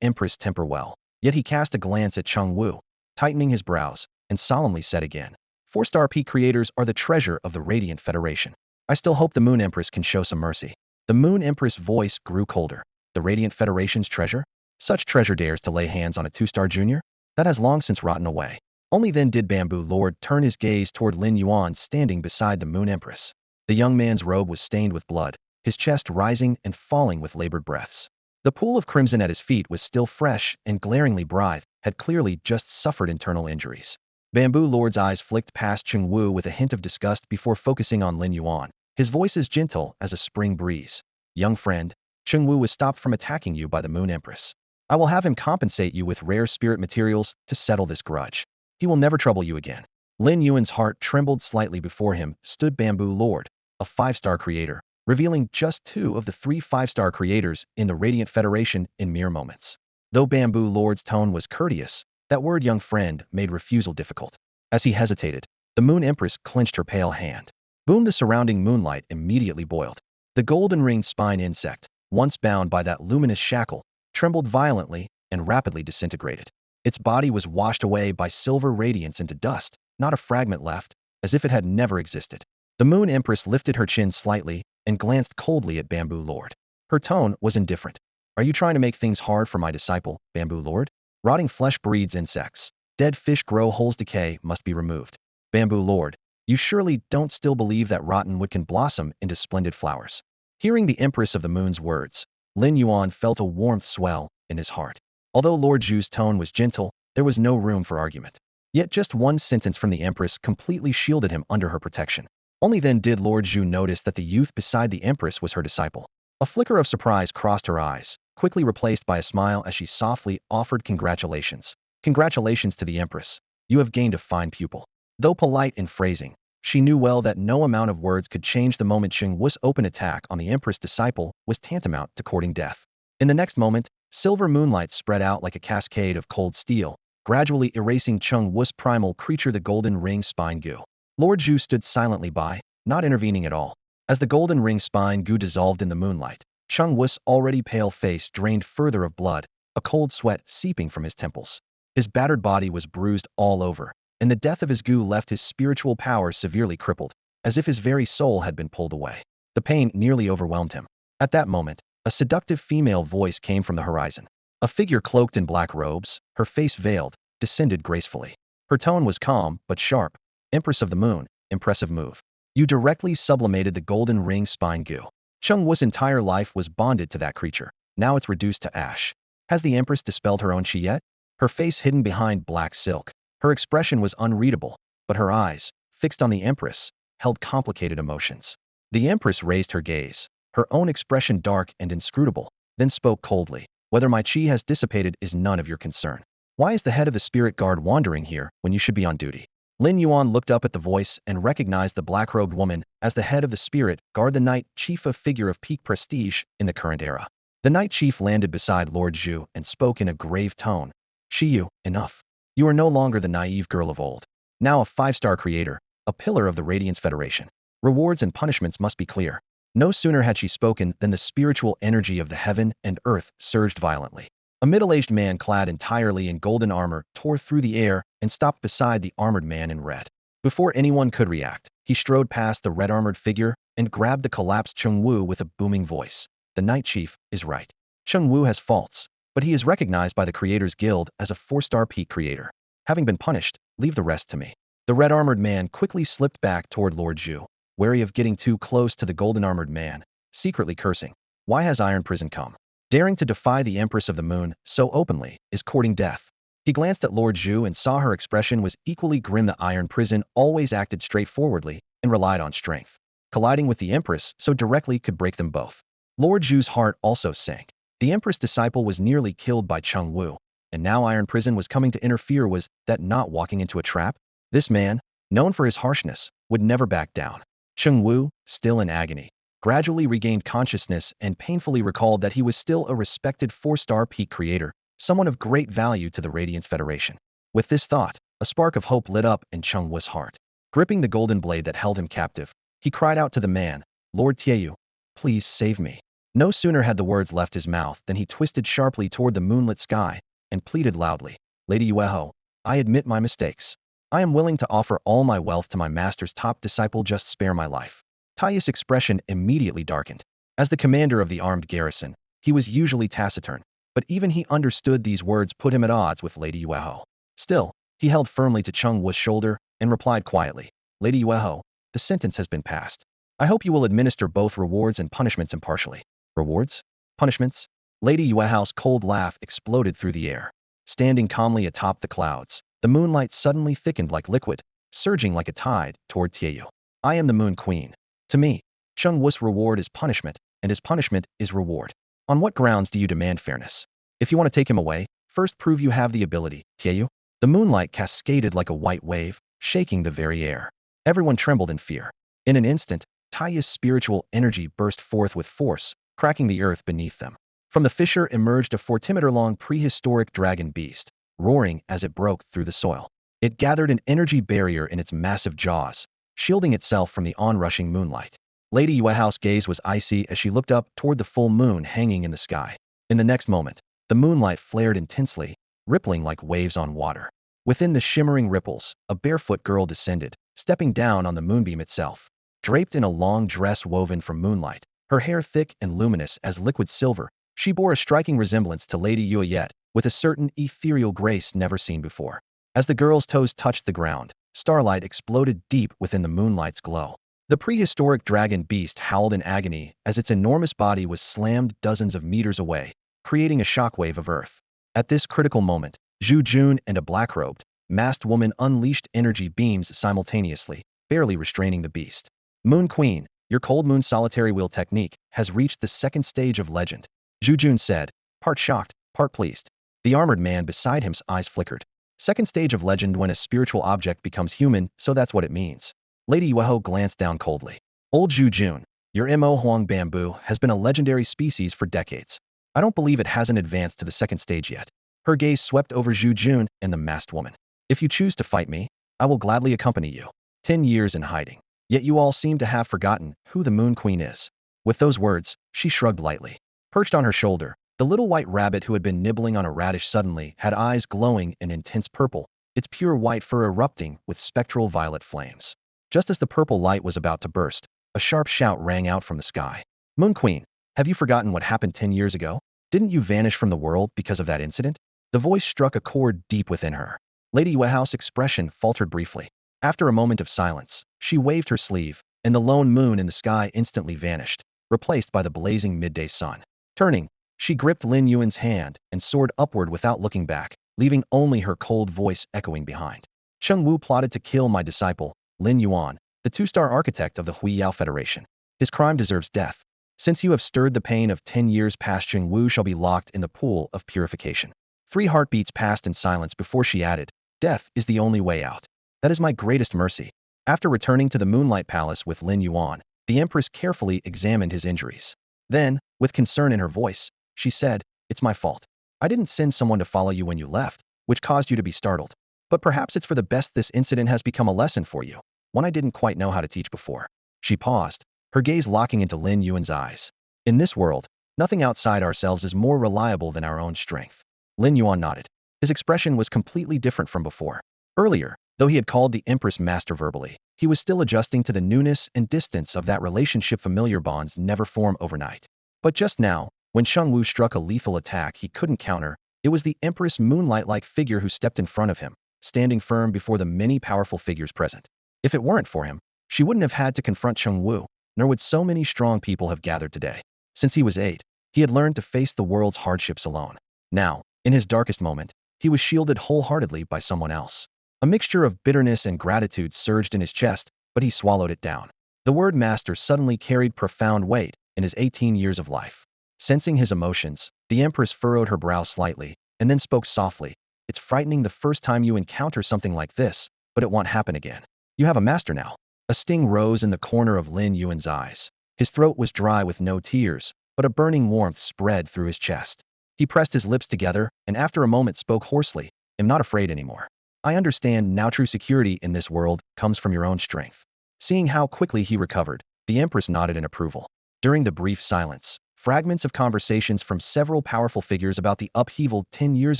Empress' temper well, yet he cast a glance at Cheng Wu, tightening his brows, and solemnly said again, 4-star peak creators are the treasure of the Radiant Federation. I still hope the Moon Empress can show some mercy." The Moon Empress' voice grew colder. "The Radiant Federation's treasure? Such treasure dares to lay hands on a 2-star junior? That has long since rotten away." Only then did Bamboo Lord turn his gaze toward Lin Yuan standing beside the Moon Empress. The young man's robe was stained with blood, his chest rising and falling with labored breaths. The pool of crimson at his feet was still fresh and glaringly bright, had clearly just suffered internal injuries. Bamboo Lord's eyes flicked past Cheng Wu with a hint of disgust before focusing on Lin Yuan. His voice as gentle as a spring breeze. Young friend, Cheng Wu was stopped from attacking you by the Moon Empress. I will have him compensate you with rare spirit materials to settle this grudge. He will never trouble you again. Lin Yuan's heart trembled slightly. Before him stood Bamboo Lord, a 5-star creator, revealing just 2 of the 3 5-star creators in the Radiant Federation in mere moments. Though Bamboo Lord's tone was courteous, that word young friend made refusal difficult. As he hesitated, the Moon Empress clenched her pale hand. Boom! The surrounding moonlight immediately boiled. The golden ringed spine insect, once bound by that luminous shackle, trembled violently and rapidly disintegrated. Its body was washed away by silver radiance into dust, not a fragment left, as if it had never existed. The Moon Empress lifted her chin slightly and glanced coldly at Bamboo Lord. Her tone was indifferent. Are you trying to make things hard for my disciple, Bamboo Lord? Rotting flesh breeds insects. Dead fish grow holes. Decay must be removed. Bamboo Lord, you surely don't still believe that rotten wood can blossom into splendid flowers. Hearing the Empress of the Moon's words, Lin Yuan felt a warmth swell in his heart. Although Lord Zhu's tone was gentle, there was no room for argument. Yet just one sentence from the Empress completely shielded him under her protection. Only then did Lord Zhu notice that the youth beside the Empress was her disciple. A flicker of surprise crossed her eyes, quickly replaced by a smile as she softly offered congratulations. Congratulations to the Empress. You have gained a fine pupil. Though polite in phrasing, she knew well that no amount of words could change the moment. Cheng Wu's open attack on the Empress disciple was tantamount to courting death. In the next moment, silver moonlight spread out like a cascade of cold steel, gradually erasing Cheng Wu's primal creature, the golden ring spine goo. Lord Zhu stood silently by, not intervening at all. As the golden ring spine goo dissolved in the moonlight, Cheng Wu's already pale face drained further of blood, a cold sweat seeping from his temples. His battered body was bruised all over, and the death of his goo left his spiritual power severely crippled, as if his very soul had been pulled away. The pain nearly overwhelmed him. At that moment, a seductive female voice came from the horizon. A figure cloaked in black robes, her face veiled, descended gracefully. Her tone was calm but sharp. Empress of the Moon, impressive move. You directly sublimated the golden ring spine goo. Cheng Wu's entire life was bonded to that creature. Now it's reduced to ash. Has the Empress dispelled her own chi yet? Her face hidden behind black silk. Her expression was unreadable, but her eyes, fixed on the Empress, held complicated emotions. The Empress raised her gaze, her own expression dark and inscrutable, then spoke coldly. Whether my chi has dissipated is none of your concern. Why is the head of the spirit guard wandering here when you should be on duty? Lin Yuan looked up at the voice and recognized the black-robed woman as the head of the spirit guard, the Night Chief, a figure of peak prestige in the current era. The Night Chief landed beside Lord Zhu and spoke in a grave tone. Shiyu, enough. You are no longer the naive girl of old. Now a 5-star creator, a pillar of the Radiance Federation. Rewards and punishments must be clear. No sooner had she spoken than the spiritual energy of the heaven and earth surged violently. A middle-aged man clad entirely in golden armor tore through the air and stopped beside the armored man in red. Before anyone could react, he strode past the red-armored figure and grabbed the collapsed Cheng Wu with a booming voice. The Night Chief is right. Cheng Wu has faults, but he is recognized by the Creators Guild as a 4-star peak creator. Having been punished, leave the rest to me. The red-armored man quickly slipped back toward Lord Zhu, wary of getting too close to the golden-armored man, secretly cursing. Why has Iron Prison come? Daring to defy the Empress of the Moon so openly is courting death. He glanced at Lord Zhu and saw her expression was equally grim. The Iron Prison always acted straightforwardly and relied on strength. Colliding with the Empress so directly could break them both. Lord Zhu's heart also sank. The Empress disciple was nearly killed by Cheng Wu, and now Iron Prison was coming to interfere. Was that not walking into a trap? This man, known for his harshness, would never back down. Cheng Wu, still in agony, gradually regained consciousness and painfully recalled that he was still a respected 4-star peak creator, someone of great value to the Radiance Federation. With this thought, a spark of hope lit up in Cheng Wu's heart. Gripping the golden blade that held him captive, he cried out to the man, Lord Tieyu, please save me. No sooner had the words left his mouth than he twisted sharply toward the moonlit sky and pleaded loudly, Lady Yueho, I admit my mistakes. I am willing to offer all my wealth to my master's top disciple, just spare my life. Taiyu's expression immediately darkened. As the commander of the armed garrison, he was usually taciturn, but even he understood these words put him at odds with Lady Yueho. Still, he held firmly to Cheng Wu's shoulder and replied quietly, Lady Yueho, the sentence has been passed. I hope you will administer both rewards and punishments impartially. Rewards? Punishments? Lady Yueho's cold laugh exploded through the air. Standing calmly atop the clouds, the moonlight suddenly thickened like liquid, surging like a tide toward Tieyu. I am the Moon Queen. To me, Cheng Wu's reward is punishment, and his punishment is reward. On what grounds do you demand fairness? If you want to take him away, first prove you have the ability, Tieyu. The moonlight cascaded like a white wave, shaking the very air. Everyone trembled in fear. In an instant, Tieyu's spiritual energy burst forth with force, cracking the earth beneath them. From the fissure emerged a 40-meter-long prehistoric dragon beast, roaring as it broke through the soil. It gathered an energy barrier in its massive jaws, shielding itself from the onrushing moonlight. Lady Yuehao's gaze was icy as she looked up toward the full moon hanging in the sky. In the next moment, the moonlight flared intensely, rippling like waves on water. Within the shimmering ripples, a barefoot girl descended, stepping down on the moonbeam itself. Draped in a long dress woven from moonlight, her hair thick and luminous as liquid silver, she bore a striking resemblance to Lady Yue yet, with a certain ethereal grace never seen before. As the girl's toes touched the ground, starlight exploded deep within the moonlight's glow. The prehistoric dragon beast howled in agony as its enormous body was slammed dozens of meters away, creating a shockwave of earth. At this critical moment, Zhu Jun and a black-robed, masked woman unleashed energy beams simultaneously, barely restraining the beast. Moon Queen, your cold moon solitary wheel technique has reached the second stage of legend, Zhu Jun said, part shocked, part pleased. The armored man beside him's eyes flickered. Second stage of legend when a spiritual object becomes human, so that's what it means. Lady Yueho glanced down coldly. Old Zhu Jun, your Mo Huang bamboo has been a legendary species for decades. I don't believe it hasn't advanced to the second stage yet. Her gaze swept over Zhu Jun and the masked woman. If you choose to fight me, I will gladly accompany you. 10 years in hiding. Yet you all seem to have forgotten who the Moon Queen is. With those words, she shrugged lightly. Perched on her shoulder, the little white rabbit who had been nibbling on a radish suddenly had eyes glowing in intense purple, its pure white fur erupting with spectral violet flames. Just as the purple light was about to burst, a sharp shout rang out from the sky. Moon Queen, have you forgotten what happened 10 years ago? Didn't you vanish from the world because of that incident? The voice struck a chord deep within her. Lady Yuehao's expression faltered briefly. After a moment of silence, she waved her sleeve, and the lone moon in the sky instantly vanished, replaced by the blazing midday sun. Turning, she gripped Lin Yuan's hand and soared upward without looking back, leaving only her cold voice echoing behind. Cheng Wu plotted to kill my disciple, Lin Yuan, the two-star architect of the Huiyao Federation. His crime deserves death. Since you have stirred the pain of 10 years past, Cheng Wu shall be locked in the pool of purification. 3 heartbeats passed in silence before she added, death is the only way out. That is my greatest mercy. After returning to the Moonlight Palace with Lin Yuan, the Empress carefully examined his injuries. Then, with concern in her voice, she said, it's my fault. I didn't send someone to follow you when you left, which caused you to be startled. But perhaps it's for the best this incident has become a lesson for you, one I didn't quite know how to teach before. She paused, her gaze locking into Lin Yuan's eyes. In this world, nothing outside ourselves is more reliable than our own strength. Lin Yuan nodded. His expression was completely different from before. Earlier, though he had called the Empress master verbally, he was still adjusting to the newness and distance of that relationship. Familiar bonds never form overnight. But just now, when Cheng Wu struck a lethal attack he couldn't counter, it was the Empress moonlight-like figure who stepped in front of him, standing firm before the many powerful figures present. If it weren't for him, she wouldn't have had to confront Cheng Wu, nor would so many strong people have gathered today. Since he was 8, he had learned to face the world's hardships alone. Now, in his darkest moment, he was shielded wholeheartedly by someone else. A mixture of bitterness and gratitude surged in his chest, but he swallowed it down. The word master suddenly carried profound weight in his 18 years of life. Sensing his emotions, the Empress furrowed her brow slightly, and then spoke softly. It's frightening the first time you encounter something like this, but it won't happen again. You have a master now. A sting rose in the corner of Lin Yuan's eyes. His throat was dry with no tears, but a burning warmth spread through his chest. He pressed his lips together, and after a moment spoke hoarsely, I'm not afraid anymore. I understand now true security in this world comes from your own strength. Seeing how quickly he recovered, the Empress nodded in approval. During the brief silence, fragments of conversations from several powerful figures about the upheaval 10 years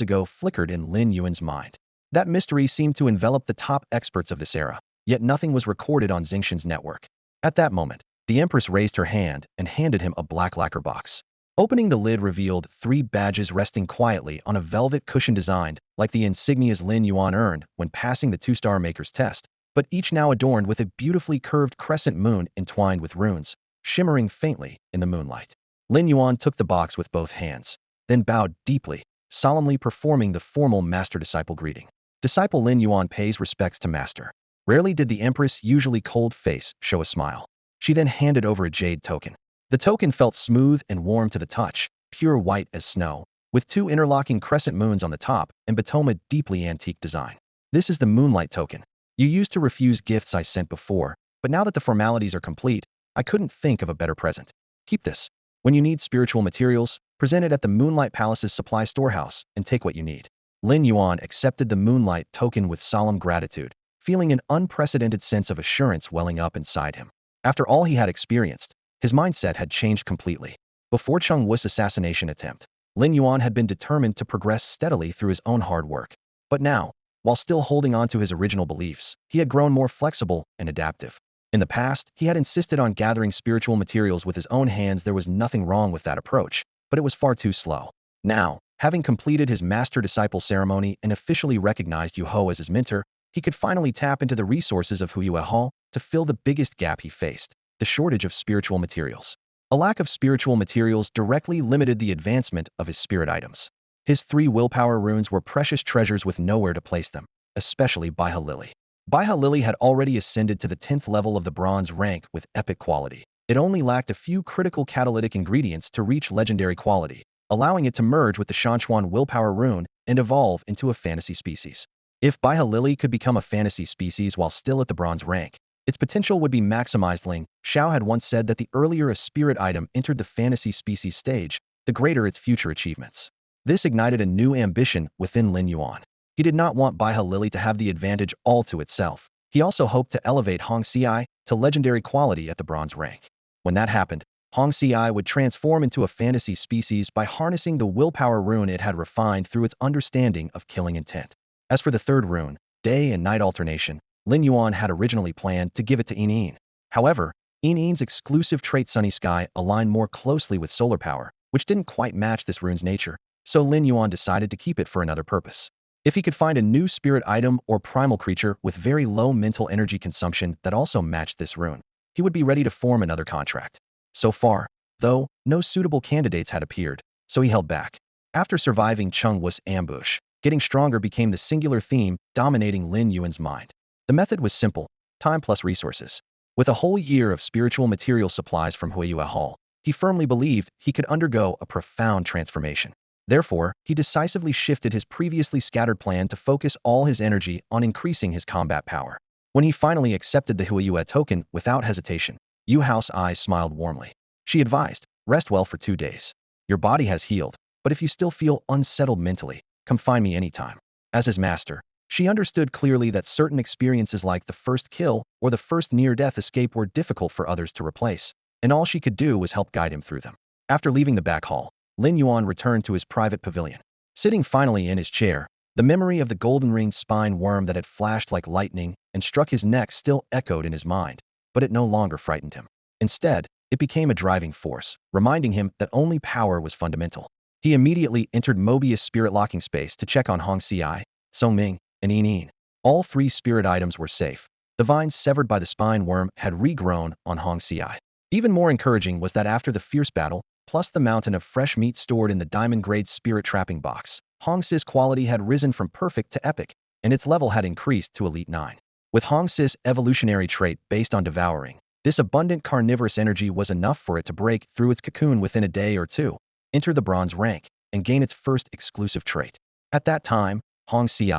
ago flickered in Lin Yuan's mind. That mystery seemed to envelop the top experts of this era, yet nothing was recorded on Xingqian's network. At that moment, the Empress raised her hand and handed him a black lacquer box. Opening the lid revealed 3 badges resting quietly on a velvet cushion designed like the insignias Lin Yuan earned when passing the 2-star maker's test, but each now adorned with a beautifully curved crescent moon entwined with runes, shimmering faintly in the moonlight. Lin Yuan took the box with both hands, then bowed deeply, solemnly performing the formal master-disciple greeting. Disciple Lin Yuan pays respects to master. Rarely did the empress, usually cold face, show a smile. She then handed over a jade token. The token felt smooth and warm to the touch, pure white as snow, with two interlocking crescent moons on the top and Batoma deeply antique design. This is the moonlight token. You used to refuse gifts I sent before, but now that the formalities are complete, I couldn't think of a better present. Keep this. When you need spiritual materials, present it at the Moonlight Palace's supply storehouse and take what you need. Lin Yuan accepted the moonlight token with solemn gratitude, feeling an unprecedented sense of assurance welling up inside him. After all he had experienced, his mindset had changed completely. Before Cheng Wu's assassination attempt, Lin Yuan had been determined to progress steadily through his own hard work. But now, while still holding on to his original beliefs, he had grown more flexible and adaptive. In the past, he had insisted on gathering spiritual materials with his own hands. There was nothing wrong with that approach, but it was far too slow. Now, having completed his master-disciple ceremony and officially recognized Yu Ho as his mentor, he could finally tap into the resources of Huiyue Hall to fill the biggest gap he faced, the shortage of spiritual materials. A lack of spiritual materials directly limited the advancement of his spirit items. His 3 willpower runes were precious treasures with nowhere to place them, especially Baiha Lily. Baiha Lily had already ascended to the 10th level of the bronze rank with epic quality. It only lacked a few critical catalytic ingredients to reach legendary quality, allowing it to merge with the Shanchuan willpower rune and evolve into a fantasy species. If Baiha Lily could become a fantasy species while still at the bronze rank, its potential would be maximized. Ling Xiao had once said that the earlier a spirit item entered the fantasy species stage, the greater its future achievements. This ignited a new ambition within Lin Yuan. He did not want Baiha Lily to have the advantage all to itself. He also hoped to elevate Hong Xi to legendary quality at the bronze rank. When that happened, Hong Xi would transform into a fantasy species by harnessing the willpower rune it had refined through its understanding of killing intent. As for the 3rd rune, day and night alternation, Lin Yuan had originally planned to give it to Yin. However, Yin's exclusive trait Sunny Sky aligned more closely with solar power, which didn't quite match this rune's nature, so Lin Yuan decided to keep it for another purpose. If he could find a new spirit item or primal creature with very low mental energy consumption that also matched this rune, he would be ready to form another contract. So far, though, no suitable candidates had appeared, so he held back. After surviving Cheng Wu's ambush, getting stronger became the singular theme dominating Lin Yuan's mind. The method was simple: time plus resources. With a whole year of spiritual material supplies from Huiyue Hall, he firmly believed he could undergo a profound transformation. Therefore, he decisively shifted his previously scattered plan to focus all his energy on increasing his combat power. When he finally accepted the Huiyue token without hesitation, Yu Hao's eyes smiled warmly. She advised, rest well for 2 days. Your body has healed, but if you still feel unsettled mentally, come find me anytime. As his master, she understood clearly that certain experiences like the first kill or the first near-death escape were difficult for others to replace, and all she could do was help guide him through them. After leaving the back hall, Lin Yuan returned to his private pavilion. Sitting finally in his chair, the memory of the golden-ringed spine worm that had flashed like lightning and struck his neck still echoed in his mind, but it no longer frightened him. Instead, it became a driving force, reminding him that only power was fundamental. He immediately entered Mobius' spirit locking space to check on Hong Xi, Songming, and Yin. All 3 spirit items were safe. The vines severed by the spine worm had regrown on Hong Xi. Even more encouraging was that after the fierce battle, plus the mountain of fresh meat stored in the diamond-grade spirit trapping box, Hong Xi's quality had risen from perfect to epic, and its level had increased to Elite 9. With Hong Xi's evolutionary trait based on devouring, this abundant carnivorous energy was enough for it to break through its cocoon within a day or 2, enter the bronze rank, and gain its first exclusive trait. At that time, Hong Xi,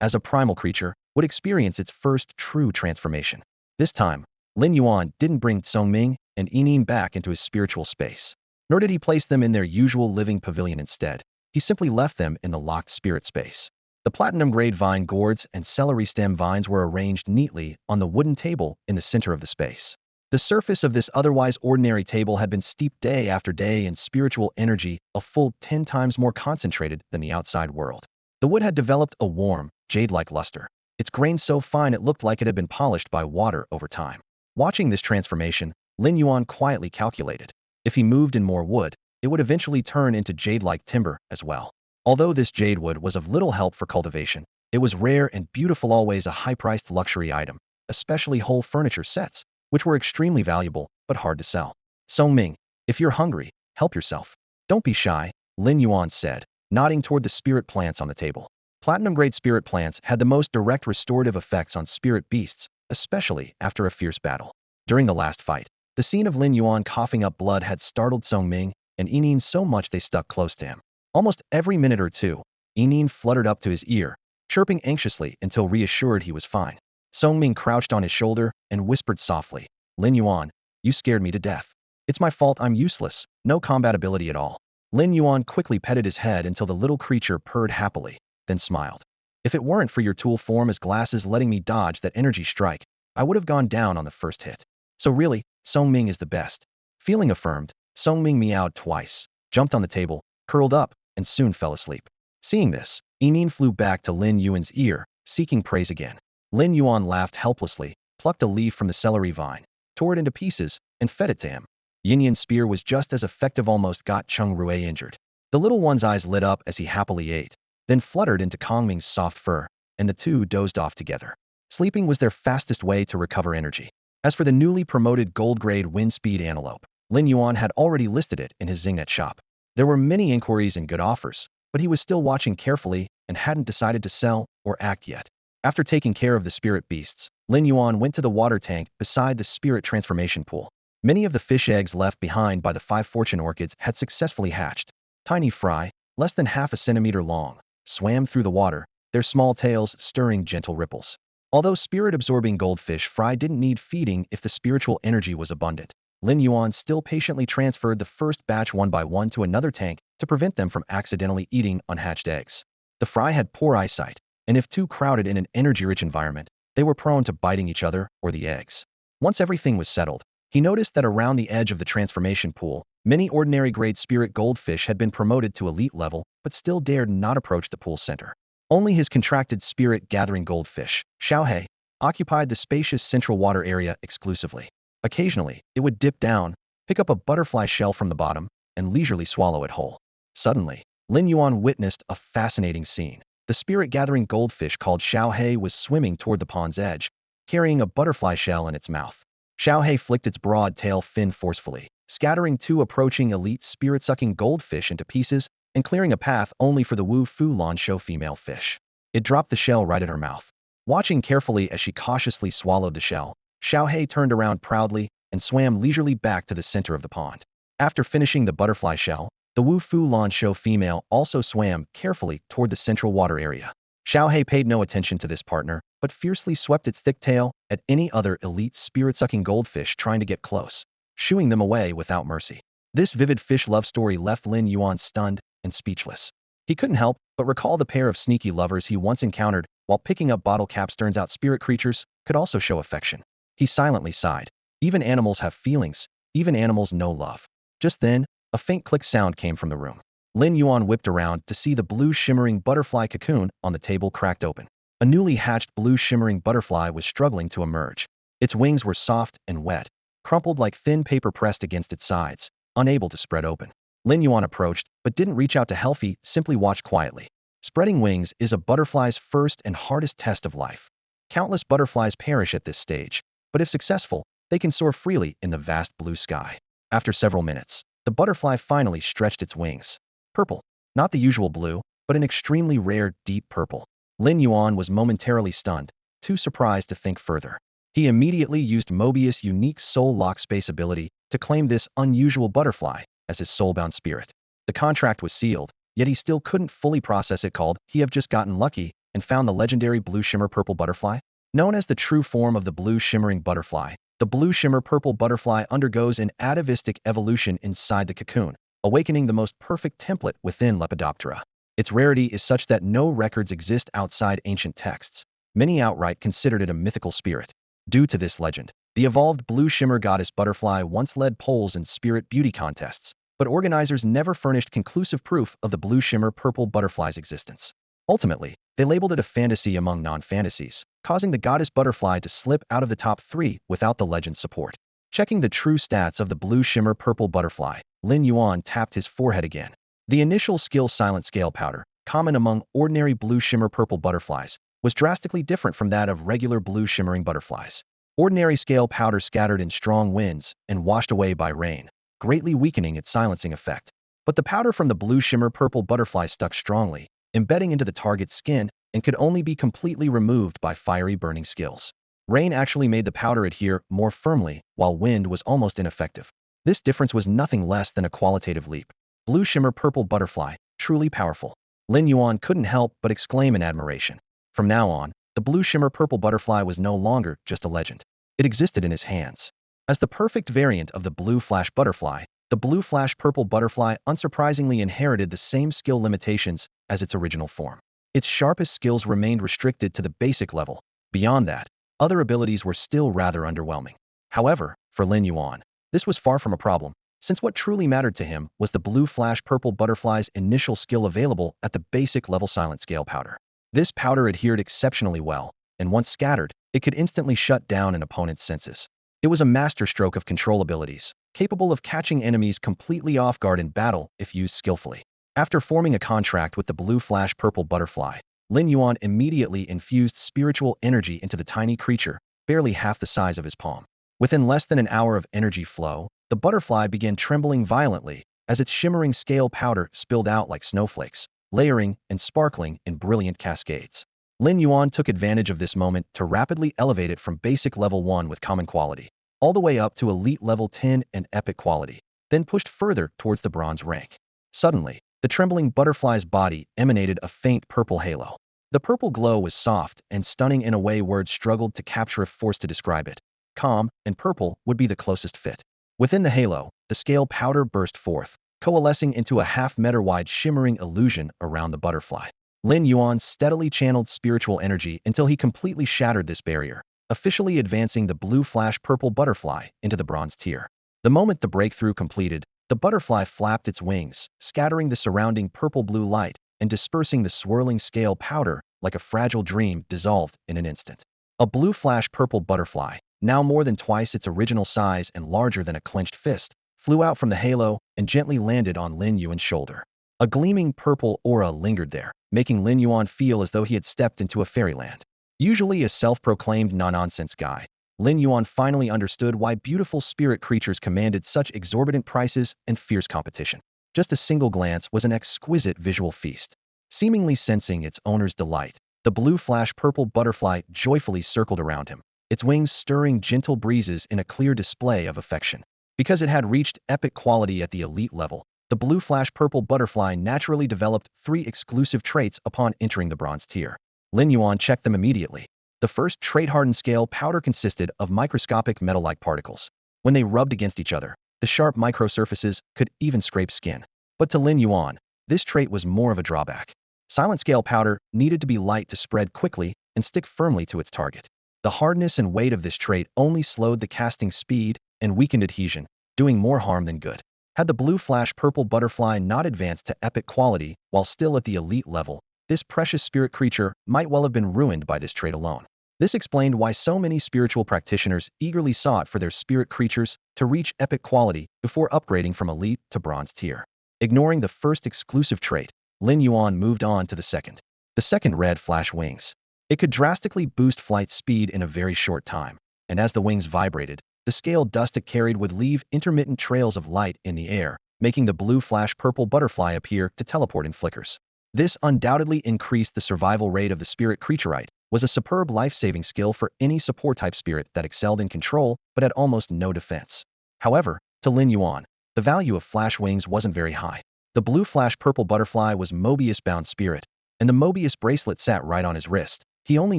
as a primal creature, would experience its first true transformation. This time, Lin Yuan didn't bring Songming and Yin back into his spiritual space, nor did he place them in their usual living pavilion instead. He simply left them in the locked spirit space. The platinum-grade vine gourds and celery stem vines were arranged neatly on the wooden table in the center of the space. The surface of this otherwise ordinary table had been steeped day after day in spiritual energy, a full 10 times more concentrated than the outside world. The wood had developed a warm, jade-like luster. Its grain so fine it looked like it had been polished by water over time. Watching this transformation, Lin Yuan quietly calculated. If he moved in more wood, it would eventually turn into jade-like timber as well. Although this jade wood was of little help for cultivation, it was rare and beautiful, always a high-priced luxury item, especially whole furniture sets, which were extremely valuable but hard to sell. Songming, if you're hungry, help yourself. Don't be shy, Lin Yuan said, nodding toward the spirit plants on the table. Platinum-grade spirit plants had the most direct restorative effects on spirit beasts, especially after a fierce battle. During the last fight, the scene of Lin Yuan coughing up blood had startled Song Ming and Yining so much they stuck close to him. Almost every minute or two, Yining fluttered up to his ear, chirping anxiously until reassured he was fine. Song Ming crouched on his shoulder and whispered softly, "Lin Yuan, you scared me to death. It's my fault I'm useless, no combat ability at all." Lin Yuan quickly petted his head until the little creature purred happily, then smiled. "If it weren't for your tool form as glasses letting me dodge that energy strike, I would have gone down on the first hit. So really, Song Ming is the best." Feeling affirmed, Song Ming meowed twice, jumped on the table, curled up, and soon fell asleep. Seeing this, Yining flew back to Lin Yuan's ear, seeking praise again. Lin Yuan laughed helplessly, plucked a leaf from the celery vine, tore it into pieces, and fed it to him. Yin Yan's spear was just as effective, almost got Cheng Rue injured. The little one's eyes lit up as he happily ate, then fluttered into Kong Ming's soft fur, and the two dozed off together. Sleeping was their fastest way to recover energy. As for the newly promoted gold-grade wind speed antelope, Lin Yuan had already listed it in his Xingnet shop. There were many inquiries and good offers, but he was still watching carefully and hadn't decided to sell or act yet. After taking care of the spirit beasts, Lin Yuan went to the water tank beside the spirit transformation pool. Many of the fish eggs left behind by the 5 fortune orchids had successfully hatched. Tiny fry, less than half a centimeter long, swam through the water, their small tails stirring gentle ripples. Although spirit-absorbing goldfish fry didn't need feeding if the spiritual energy was abundant, Lin Yuan still patiently transferred the first batch one by one to another tank to prevent them from accidentally eating unhatched eggs. The fry had poor eyesight, and if too crowded in an energy-rich environment, they were prone to biting each other or the eggs. Once everything was settled, he noticed that around the edge of the transformation pool, many ordinary-grade spirit goldfish had been promoted to elite level but still dared not approach the pool center. Only his contracted spirit-gathering goldfish, Xiaohei, occupied the spacious central water area exclusively. Occasionally, it would dip down, pick up a butterfly shell from the bottom, and leisurely swallow it whole. Suddenly, Lin Yuan witnessed a fascinating scene. The spirit-gathering goldfish called Xiaohei was swimming toward the pond's edge, carrying a butterfly shell in its mouth. Xiaohei flicked its broad tail fin forcefully, scattering 2 approaching elite spirit-sucking goldfish into pieces and clearing a path only for the Wu Fu Lan Shou female fish. It dropped the shell right at her mouth. Watching carefully as she cautiously swallowed the shell, Xiaohei turned around proudly and swam leisurely back to the center of the pond. After finishing the butterfly shell, the Wu Fu Lan Shou female also swam carefully toward the central water area. Xiaohei paid no attention to this partner, but fiercely swept its thick tail at any other elite spirit-sucking goldfish trying to get close, shooing them away without mercy. This vivid fish love story left Lin Yuan stunned and speechless. He couldn't help but recall the pair of sneaky lovers he once encountered while picking up bottle caps. Turns out spirit creatures could also show affection. He silently sighed. Even animals have feelings. Even animals know love. Just then, a faint click sound came from the room. Lin Yuan whipped around to see the blue shimmering butterfly cocoon on the table cracked open. A newly hatched blue shimmering butterfly was struggling to emerge. Its wings were soft and wet, crumpled like thin paper pressed against its sides, unable to spread open. Lin Yuan approached, but didn't reach out to help. He simply watched quietly. Spreading wings is a butterfly's first and hardest test of life. Countless butterflies perish at this stage, but if successful, they can soar freely in the vast blue sky. After several minutes, the butterfly finally stretched its wings. Purple. Not the usual blue, but an extremely rare, deep purple. Lin Yuan was momentarily stunned, too surprised to think further. He immediately used Mobius' unique soul lock space ability to claim this unusual butterfly as his soulbound spirit. The contract was sealed, yet he still couldn't fully process it. He have just gotten lucky and found the legendary blue shimmer purple butterfly? Known as the true form of the blue shimmering butterfly, the blue shimmer purple butterfly undergoes an atavistic evolution inside the cocoon, awakening the most perfect template within Lepidoptera. Its rarity is such that no records exist outside ancient texts. Many outright considered it a mythical spirit. Due to this legend, the evolved blue shimmer goddess butterfly once led polls and spirit beauty contests, but organizers never furnished conclusive proof of the blue shimmer purple butterfly's existence. Ultimately, they labeled it a fantasy among non-fantasies, causing the goddess butterfly to slip out of the top 3 without the legend's support. Checking the true stats of the blue shimmer purple butterfly, Lin Yuan tapped his forehead again. The initial skill silent scale powder, common among ordinary blue shimmer purple butterflies, was drastically different from that of regular blue shimmering butterflies. Ordinary scale powder scattered in strong winds and washed away by rain, greatly weakening its silencing effect. But the powder from the blue shimmer purple butterfly stuck strongly, embedding into the target's skin, and could only be completely removed by fiery burning skills. Rain actually made the powder adhere more firmly, while wind was almost ineffective. This difference was nothing less than a qualitative leap. Blue shimmer purple butterfly, truly powerful. Lin Yuan couldn't help but exclaim in admiration. From now on, the blue shimmer purple butterfly was no longer just a legend. It existed in his hands. As the perfect variant of the blue flash butterfly, the blue flash purple butterfly unsurprisingly inherited the same skill limitations as its original form. Its sharpest skills remained restricted to the basic level. Beyond that, other abilities were still rather underwhelming. However, for Lin Yuan, this was far from a problem, since what truly mattered to him was the blue flash purple butterfly's initial skill available at the basic level silent scale powder. This powder adhered exceptionally well, and once scattered, it could instantly shut down an opponent's senses. It was a masterstroke of control abilities, capable of catching enemies completely off guard in battle if used skillfully. After forming a contract with the blue flash purple butterfly, Lin Yuan immediately infused spiritual energy into the tiny creature, barely half the size of his palm. Within less than an hour of energy flow, the butterfly began trembling violently as its shimmering scale powder spilled out like snowflakes, layering and sparkling in brilliant cascades. Lin Yuan took advantage of this moment to rapidly elevate it from basic level 1 with common quality, all the way up to elite level 10 and epic quality, then pushed further towards the bronze rank. Suddenly, the trembling butterfly's body emanated a faint purple halo. The purple glow was soft and stunning in a way words struggled to capture if forced to describe it. Calm and purple would be the closest fit. Within the halo, the scale powder burst forth, coalescing into a half-meter-wide shimmering illusion around the butterfly. Lin Yuan steadily channeled spiritual energy until he completely shattered this barrier, officially advancing the blue flash purple butterfly into the bronze tier. The moment the breakthrough completed, the butterfly flapped its wings, scattering the surrounding purple-blue light and dispersing the swirling scale powder like a fragile dream dissolved in an instant. A blue flash purple butterfly, now more than twice its original size and larger than a clenched fist, flew out from the halo and gently landed on Lin Yuan's shoulder. A gleaming purple aura lingered there, making Lin Yuan feel as though he had stepped into a fairyland. Usually a self-proclaimed no-nonsense guy, Lin Yuan finally understood why beautiful spirit creatures commanded such exorbitant prices and fierce competition. Just a single glance was an exquisite visual feast. Seemingly sensing its owner's delight, the blue flash purple butterfly joyfully circled around him, its wings stirring gentle breezes in a clear display of affection. Because it had reached epic quality at the elite level, the blue flash purple butterfly naturally developed 3 exclusive traits upon entering the bronze tier. Lin Yuan checked them immediately. The first trait-hardened scale powder consisted of microscopic metal-like particles. When they rubbed against each other, the sharp microsurfaces could even scrape skin. But to Lin Yuan, this trait was more of a drawback. Silent scale powder needed to be light to spread quickly and stick firmly to its target. The hardness and weight of this trait only slowed the casting speed and weakened adhesion, doing more harm than good. Had the blue flash purple butterfly not advanced to epic quality while still at the elite level, this precious spirit creature might well have been ruined by this trait alone. This explained why so many spiritual practitioners eagerly sought for their spirit creatures to reach epic quality before upgrading from elite to bronze tier. Ignoring the first exclusive trait, Lin Yuan moved on to the second. The second red flash wings. It could drastically boost flight speed in a very short time, and as the wings vibrated, the scale dust it carried would leave intermittent trails of light in the air, making the blue flash purple butterfly appear to teleport in flickers. This undoubtedly increased the survival rate of the spirit creaturite, was a superb life-saving skill for any support-type spirit that excelled in control but had almost no defense. However, to Lin Yuan, the value of flash wings wasn't very high. The blue flash purple butterfly was Mobius-bound spirit, and the Mobius bracelet sat right on his wrist. He only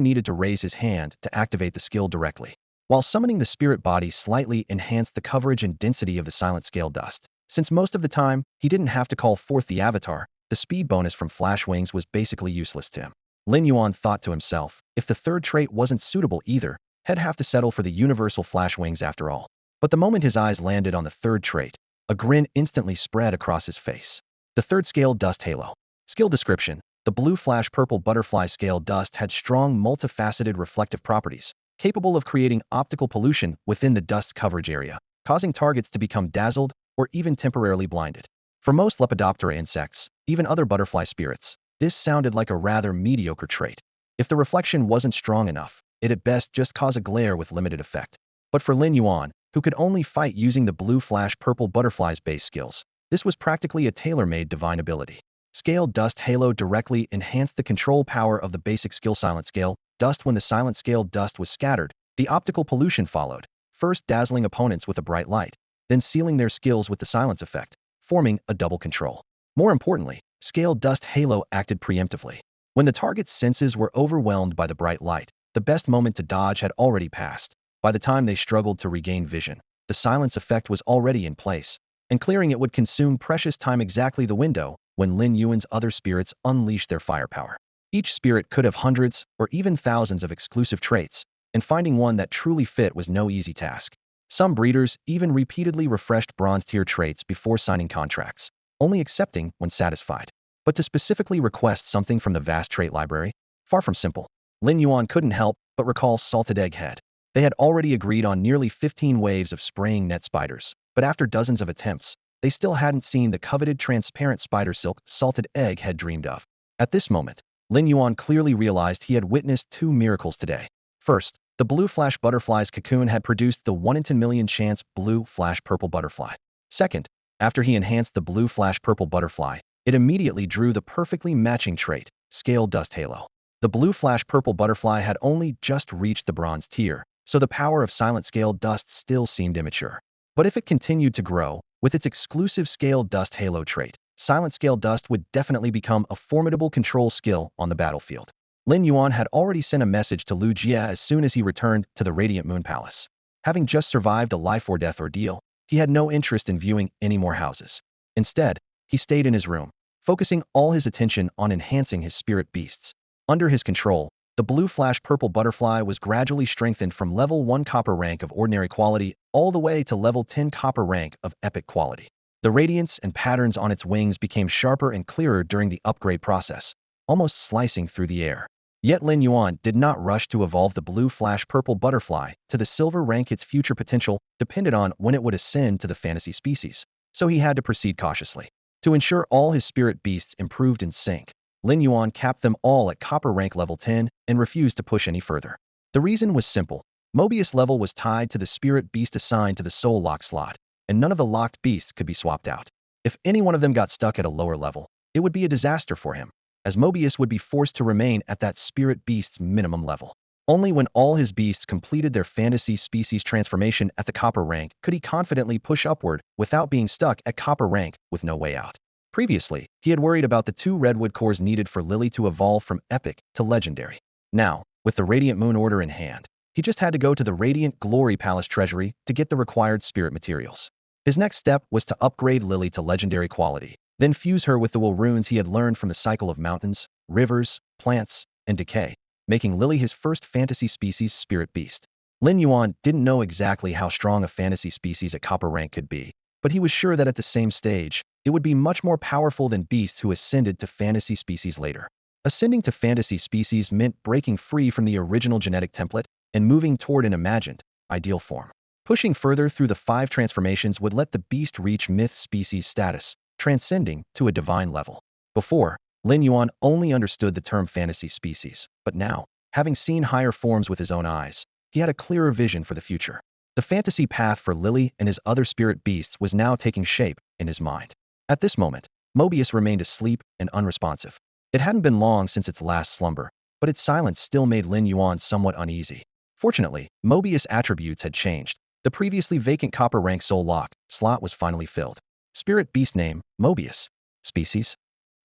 needed to raise his hand to activate the skill directly. While summoning the spirit body slightly enhanced the coverage and density of the silent scale dust. Since most of the time, he didn't have to call forth the avatar, the speed bonus from flash wings was basically useless to him. Lin Yuan thought to himself, if the third trait wasn't suitable either, he'd have to settle for the universal flash wings after all. But the moment his eyes landed on the third trait, a grin instantly spread across his face. The third scale dust halo. Skill description. The blue flash purple butterfly scale dust had strong multifaceted reflective properties, capable of creating optical pollution within the dust coverage area, causing targets to become dazzled or even temporarily blinded. For most Lepidoptera insects, even other butterfly spirits, this sounded like a rather mediocre trait. If the reflection wasn't strong enough, it at best just caused a glare with limited effect. But for Lin Yuan, who could only fight using the blue flash purple butterfly's base skills, this was practically a tailor-made divine ability. Scale Dust Halo directly enhanced the control power of the basic skill Silent Scale Dust. When the Silent Scale Dust was scattered, the optical pollution followed, first dazzling opponents with a bright light, then sealing their skills with the silence effect, forming a double control. More importantly, Scale Dust Halo acted preemptively. When the target's senses were overwhelmed by the bright light, the best moment to dodge had already passed. By the time they struggled to regain vision, the silence effect was already in place, and clearing it would consume precious time. Exactly the window when Lin Yuan's other spirits unleashed their firepower. Each spirit could have hundreds or even thousands of exclusive traits, and finding one that truly fit was no easy task. Some breeders even repeatedly refreshed bronze tier traits before signing contracts, only accepting when satisfied. But to specifically request something from the vast trait library? Far from simple. Lin Yuan couldn't help but recall Salted Egghead. They had already agreed on nearly 15 waves of spraying net spiders, but after dozens of attempts, they still hadn't seen the coveted transparent spider silk Salted Egg had dreamed of. At this moment, Lin Yuan clearly realized he had witnessed two miracles today. First, the blue flash butterfly's cocoon had produced the 1 in 10 million chance blue flash purple butterfly. Second, after he enhanced the blue flash purple butterfly, it immediately drew the perfectly matching trait, Scale Dust Halo. The blue flash purple butterfly had only just reached the bronze tier, so the power of Silent Scale Dust still seemed immature. But if it continued to grow, with its exclusive Scale Dust Halo trait, Silent Scale Dust would definitely become a formidable control skill on the battlefield. Lin Yuan had already sent a message to Lu Jia as soon as he returned to the Radiant Moon Palace. Having just survived a life-or-death ordeal, he had no interest in viewing any more houses. Instead, he stayed in his room, focusing all his attention on enhancing his spirit beasts. Under his control, the blue flash purple butterfly was gradually strengthened from level 1 copper rank of ordinary quality all the way to level 10 copper rank of epic quality. The radiance and patterns on its wings became sharper and clearer during the upgrade process, almost slicing through the air. Yet Lin Yuan did not rush to evolve the blue flash purple butterfly to the silver rank. Its future potential depended on when it would ascend to the fantasy species, so he had to proceed cautiously. To ensure all his spirit beasts improved in sync, Lin Yuan capped them all at copper rank level 10 and refused to push any further. The reason was simple. Mobius level was tied to the spirit beast assigned to the soul lock slot, and none of the locked beasts could be swapped out. If any one of them got stuck at a lower level, it would be a disaster for him, as Mobius would be forced to remain at that spirit beast's minimum level. Only when all his beasts completed their fantasy species transformation at the copper rank could he confidently push upward without being stuck at copper rank with no way out. Previously, he had worried about the 2 redwood cores needed for Lily to evolve from epic to legendary. Now, with the Radiant Moon Order in hand, he just had to go to the Radiant Glory Palace treasury to get the required spirit materials. His next step was to upgrade Lily to legendary quality, then fuse her with the will runes he had learned from the cycle of mountains, rivers, plants, and decay, making Lily his first fantasy species spirit beast. Lin Yuan didn't know exactly how strong a fantasy species at copper rank could be, but he was sure that at the same stage, it would be much more powerful than beasts who ascended to fantasy species later. Ascending to fantasy species meant breaking free from the original genetic template and moving toward an imagined, ideal form. Pushing further through the 5 transformations would let the beast reach myth species status, transcending to a divine level. Before, Lin Yuan only understood the term fantasy species, but now, having seen higher forms with his own eyes, he had a clearer vision for the future. The fantasy path for Lily and his other spirit beasts was now taking shape in his mind. At this moment, Mobius remained asleep and unresponsive. It hadn't been long since its last slumber, but its silence still made Lin Yuan somewhat uneasy. Fortunately, Mobius' attributes had changed. The previously vacant copper rank soul lock slot was finally filled. Spirit beast name, Mobius. Species.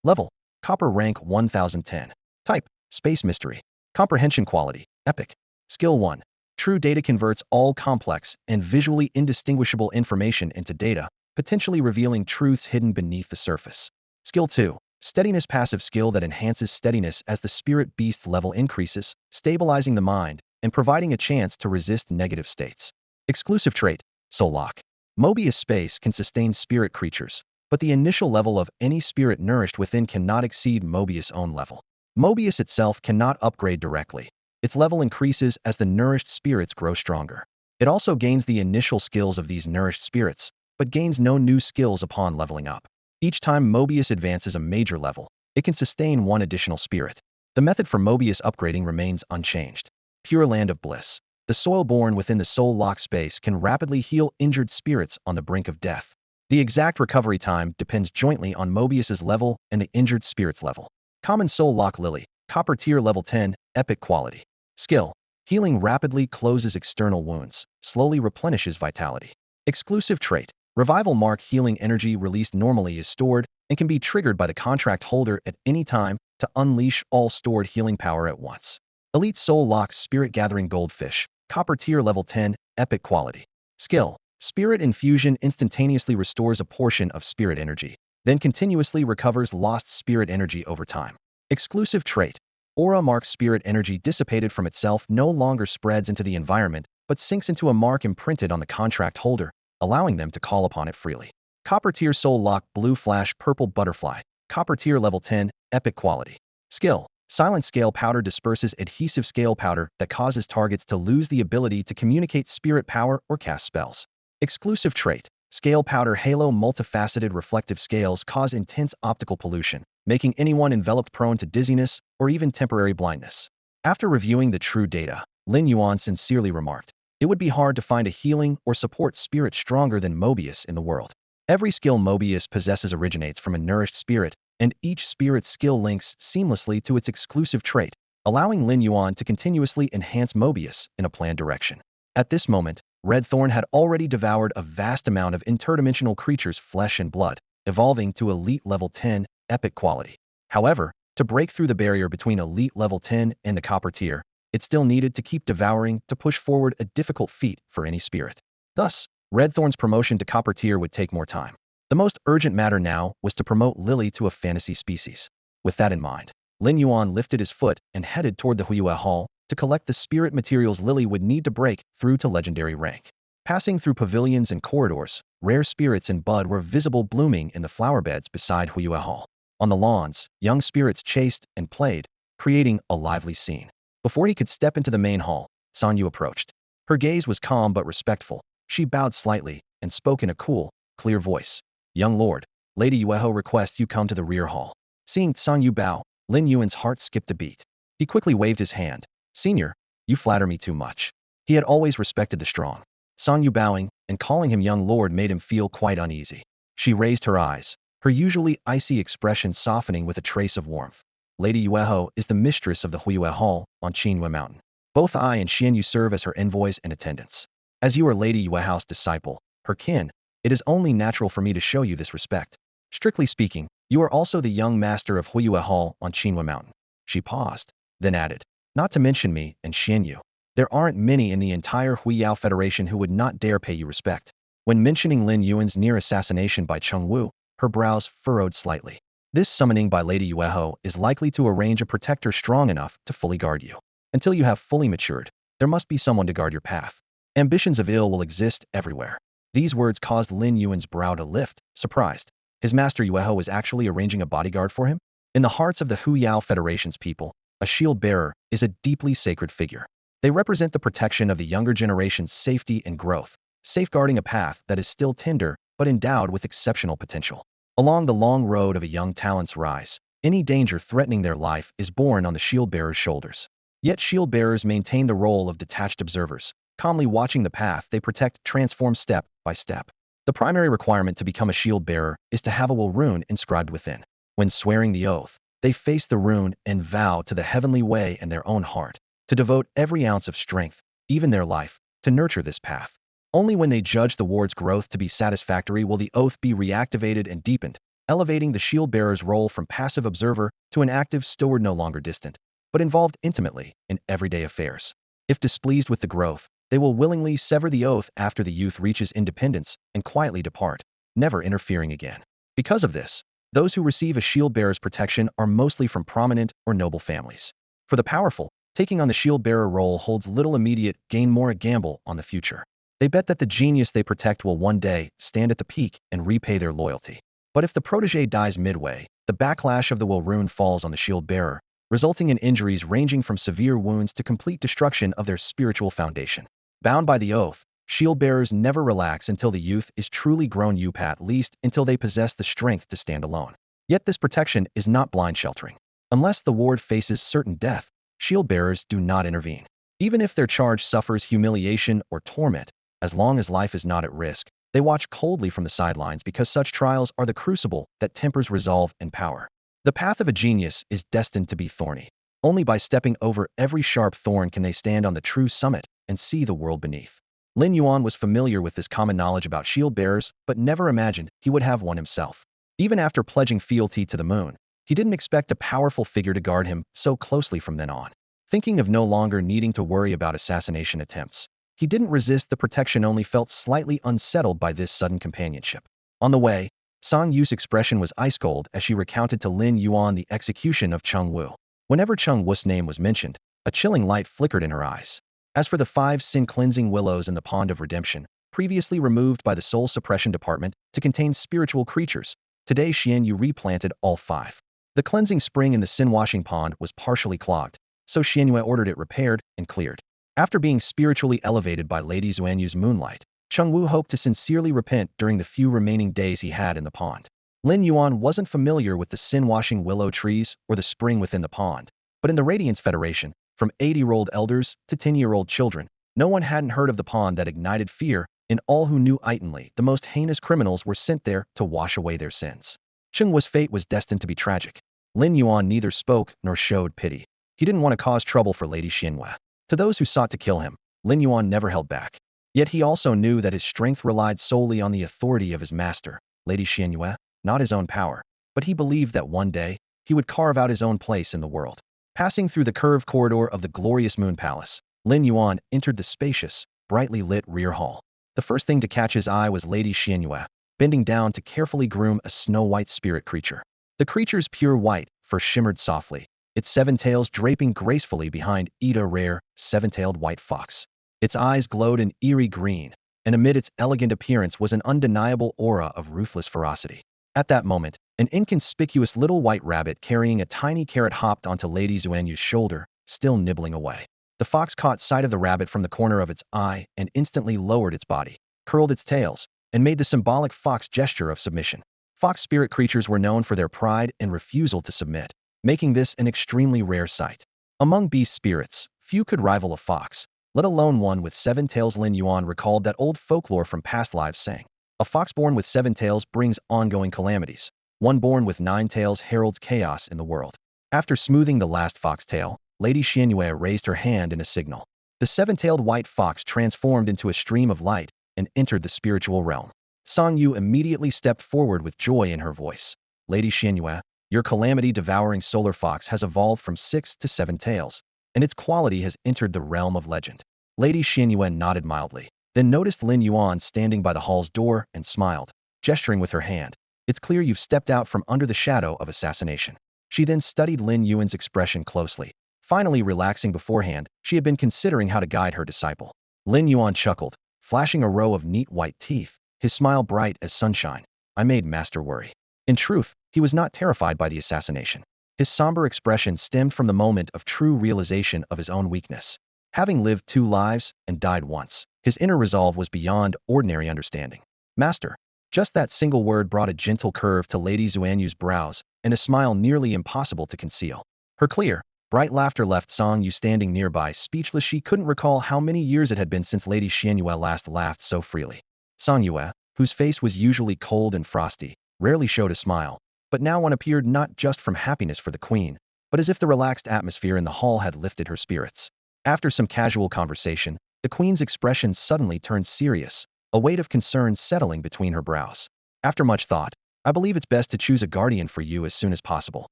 Level, copper rank 1010. Type, space mystery. Comprehension quality, epic. Skill 1. True data converts all complex and visually indistinguishable information into data, potentially revealing truths hidden beneath the surface. Skill 2. Steadiness passive skill that enhances steadiness as the spirit beast's level increases, stabilizing the mind and providing a chance to resist negative states. Exclusive trait, Soul Lock. Mobius space can sustain spirit creatures, but the initial level of any spirit nourished within cannot exceed Mobius' own level. Mobius itself cannot upgrade directly. Its level increases as the nourished spirits grow stronger. It also gains the initial skills of these nourished spirits, but gains no new skills upon leveling up. Each time Mobius advances a major level, it can sustain 1 additional spirit. The method for Mobius upgrading remains unchanged. Pure Land of Bliss. The soil born within the soul lock space can rapidly heal injured spirits on the brink of death. The exact recovery time depends jointly on Mobius's level and the injured spirit's level. Common Soul Lock Lily, Copper Tier Level 10, Epic Quality. Skill: Healing rapidly closes external wounds, slowly replenishes vitality. Exclusive trait: Revival Mark Healing energy released normally is stored and can be triggered by the contract holder at any time to unleash all stored healing power at once. Elite Soul Lock Spirit Gathering Goldfish, Copper Tier Level 10, Epic Quality. Skill: Spirit Infusion instantaneously restores a portion of spirit energy, then continuously recovers lost spirit energy over time. Exclusive trait: Aura Mark Spirit energy dissipated from itself no longer spreads into the environment, but sinks into a mark imprinted on the contract holder, allowing them to call upon it freely. Copper Tier Soul Lock Blue Flash Purple Butterfly, Copper Tier Level 10, Epic Quality. Skill: Silent Scale Powder disperses adhesive scale powder that causes targets to lose the ability to communicate spirit power or cast spells. Exclusive trait: Scale Powder Halo Multifaceted reflective scales cause intense optical pollution, making anyone enveloped prone to dizziness or even temporary blindness. After reviewing the true data, Lin Yuan sincerely remarked, "It would be hard to find a healing or support spirit stronger than Mobius in the world. Every skill Mobius possesses originates from a nourished spirit, and each spirit's skill links seamlessly to its exclusive trait, allowing Lin Yuan to continuously enhance Mobius in a planned direction." At this moment, Red Thorn had already devoured a vast amount of interdimensional creatures' flesh and blood, evolving to Elite Level 10, Epic Quality. However, to break through the barrier between Elite Level 10 and the Copper Tier, it still needed to keep devouring to push forward a difficult feat for any spirit. Thus, Red Thorn's promotion to Copper Tier would take more time. The most urgent matter now was to promote Lily to a fantasy species. With that in mind, Lin Yuan lifted his foot and headed toward the Huiyue Hall to collect the spirit materials Lily would need to break through to legendary rank. Passing through pavilions and corridors, rare spirits in bud were visible blooming in the flower beds beside Huiyue Hall. On the lawns, young spirits chased and played, creating a lively scene. Before he could step into the main hall, Sanyu approached. Her gaze was calm but respectful. She bowed slightly and spoke in a cool, clear voice. "Young lord, Lady Yueho requests you come to the rear hall." Seeing Sanyu bow, Lin Yuan's heart skipped a beat. He quickly waved his hand. "Senior, you flatter me too much." He had always respected the strong. Sanyu bowing and calling him young lord made him feel quite uneasy. She raised her eyes, her usually icy expression softening with a trace of warmth. "Lady Yueho is the mistress of the Huiyue Hall on Qingyue Mountain. Both I and Xianyu serve as her envoys and attendants. As you are Lady Yueho's disciple, her kin, it is only natural for me to show you this respect. Strictly speaking, you are also the young master of Huiyue Hall on Qingyue Mountain." She paused, then added, "Not to mention me and Xianyu. There aren't many in the entire Huiyao Federation who would not dare pay you respect." When mentioning Lin Yuan's near assassination by Cheng Wu, her brows furrowed slightly. "This summoning by Lady Yueho is likely to arrange a protector strong enough to fully guard you. Until you have fully matured, there must be someone to guard your path. Ambitions of ill will exist everywhere." These words caused Lin Yuan's brow to lift, surprised. His master Yueho was actually arranging a bodyguard for him? In the hearts of the Huiyao Federation's people, a shield bearer is a deeply sacred figure. They represent the protection of the younger generation's safety and growth, safeguarding a path that is still tender but endowed with exceptional potential. Along the long road of a young talent's rise, any danger threatening their life is borne on the shield bearer's shoulders. Yet shield bearers maintain the role of detached observers, calmly watching the path they protect transform step by step. The primary requirement to become a shield bearer is to have a will rune inscribed within. When swearing the oath, they face the rune and vow to the heavenly way in their own heart, to devote every ounce of strength, even their life, to nurture this path. Only when they judge the ward's growth to be satisfactory will the oath be reactivated and deepened, elevating the shield bearer's role from passive observer to an active steward no longer distant, but involved intimately in everyday affairs. If displeased with the growth, they will willingly sever the oath after the youth reaches independence and quietly depart, never interfering again. Because of this, those who receive a shield bearer's protection are mostly from prominent or noble families. For the powerful, taking on the shield bearer role holds little immediate gain, more a gamble on the future. They bet that the genius they protect will one day stand at the peak and repay their loyalty. But if the protege dies midway, the backlash of the will rune falls on the shield bearer, resulting in injuries ranging from severe wounds to complete destruction of their spiritual foundation. Bound by the oath, shield bearers never relax until the youth is truly grown up, at least until they possess the strength to stand alone. Yet this protection is not blind sheltering. Unless the ward faces certain death, shield bearers do not intervene. Even if their charge suffers humiliation or torment, as long as life is not at risk, They watch coldly from the sidelines because such trials are the crucible that tempers resolve and power. The path of a genius is destined to be thorny. Only by stepping over every sharp thorn can they stand on the true summit and see the world beneath. Lin Yuan was familiar with this common knowledge about shield bearers, but never imagined he would have one himself. Even after pledging fealty to the moon, he didn't expect a powerful figure to guard him so closely from then on. Thinking of no longer needing to worry about assassination attempts, he didn't resist the protection, only felt slightly unsettled by this sudden companionship. On the way, Song Yu's expression was ice cold as she recounted to Lin Yuan the execution of Cheng Wu. Whenever Cheng Wu's name was mentioned, a chilling light flickered in her eyes. As for the 5 sin-cleansing willows in the Pond of Redemption, previously removed by the Soul Suppression Department to contain spiritual creatures, today Xian Yu replanted all 5. The cleansing spring in the sin-washing pond was partially clogged, so Xian Yu ordered it repaired and cleared. After being spiritually elevated by Lady Xuan Yu's moonlight, Cheng Wu hoped to sincerely repent during the few remaining days he had in the pond. Lin Yuan wasn't familiar with the sin-washing willow trees or the spring within the pond, but in the Radiance Federation, from 80-year-old elders to 10-year-old children, no one hadn't heard of the pond that ignited fear in all who knew Itonly. The most heinous criminals were sent there to wash away their sins. Cheng Wu's fate was destined to be tragic. Lin Yuan neither spoke nor showed pity. He didn't want to cause trouble for Lady Xianhua. To those who sought to kill him, Lin Yuan never held back. Yet he also knew that his strength relied solely on the authority of his master, Lady Xianhua, not his own power. But he believed that one day, he would carve out his own place in the world. Passing through the curved corridor of the glorious Moon Palace, Lin Yuan entered the spacious, brightly lit rear hall. The first thing to catch his eye was Lady Xianhua, bending down to carefully groom a snow-white spirit creature. The creature's pure white fur shimmered softly, its 7 tails draping gracefully behind a rare, 7-tailed white fox. Its eyes glowed an eerie green, and amid its elegant appearance was an undeniable aura of ruthless ferocity. At that moment, an inconspicuous little white rabbit carrying a tiny carrot hopped onto Lady Xuanyu's shoulder, still nibbling away. The fox caught sight of the rabbit from the corner of its eye and instantly lowered its body, curled its tails, and made the symbolic fox gesture of submission. Fox spirit creatures were known for their pride and refusal to submit, making this an extremely rare sight. Among beast spirits, few could rival a fox, let alone one with 7 tails. Lin Yuan recalled that old folklore from past lives saying, "A fox born with 7 tails brings ongoing calamities. One born with 9 tails heralds chaos in the world." After smoothing the last fox tail, Lady Xianhua raised her hand in a signal. The 7-tailed white fox transformed into a stream of light and entered the spiritual realm. Song Yu immediately stepped forward with joy in her voice. "Lady Xianhua, your calamity-devouring solar fox has evolved from 6 to 7 tails, and its quality has entered the realm of legend." Lady Xianhua nodded mildly, then noticed Lin Yuan standing by the hall's door and smiled, gesturing with her hand. "It's clear you've stepped out from under the shadow of assassination." She then studied Lin Yuan's expression closely. Finally relaxing beforehand, she had been considering how to guide her disciple. Lin Yuan chuckled, flashing a row of neat white teeth, his smile bright as sunshine. "I made Master worry." In truth, he was not terrified by the assassination. His somber expression stemmed from the moment of true realization of his own weakness. Having lived 2 lives and died once, his inner resolve was beyond ordinary understanding. "Master." Just that single word brought a gentle curve to Lady Xuanyu's brows and a smile nearly impossible to conceal. Her clear, bright laughter left Song Yu standing nearby speechless. She couldn't recall how many years it had been since Lady Xianhua last laughed so freely. Song Yu, whose face was usually cold and frosty, rarely showed a smile, but now one appeared not just from happiness for the queen, but as if the relaxed atmosphere in the hall had lifted her spirits. After some casual conversation, the queen's expression suddenly turned serious, a weight of concern settling between her brows. "After much thought, I believe it's best to choose a guardian for you as soon as possible.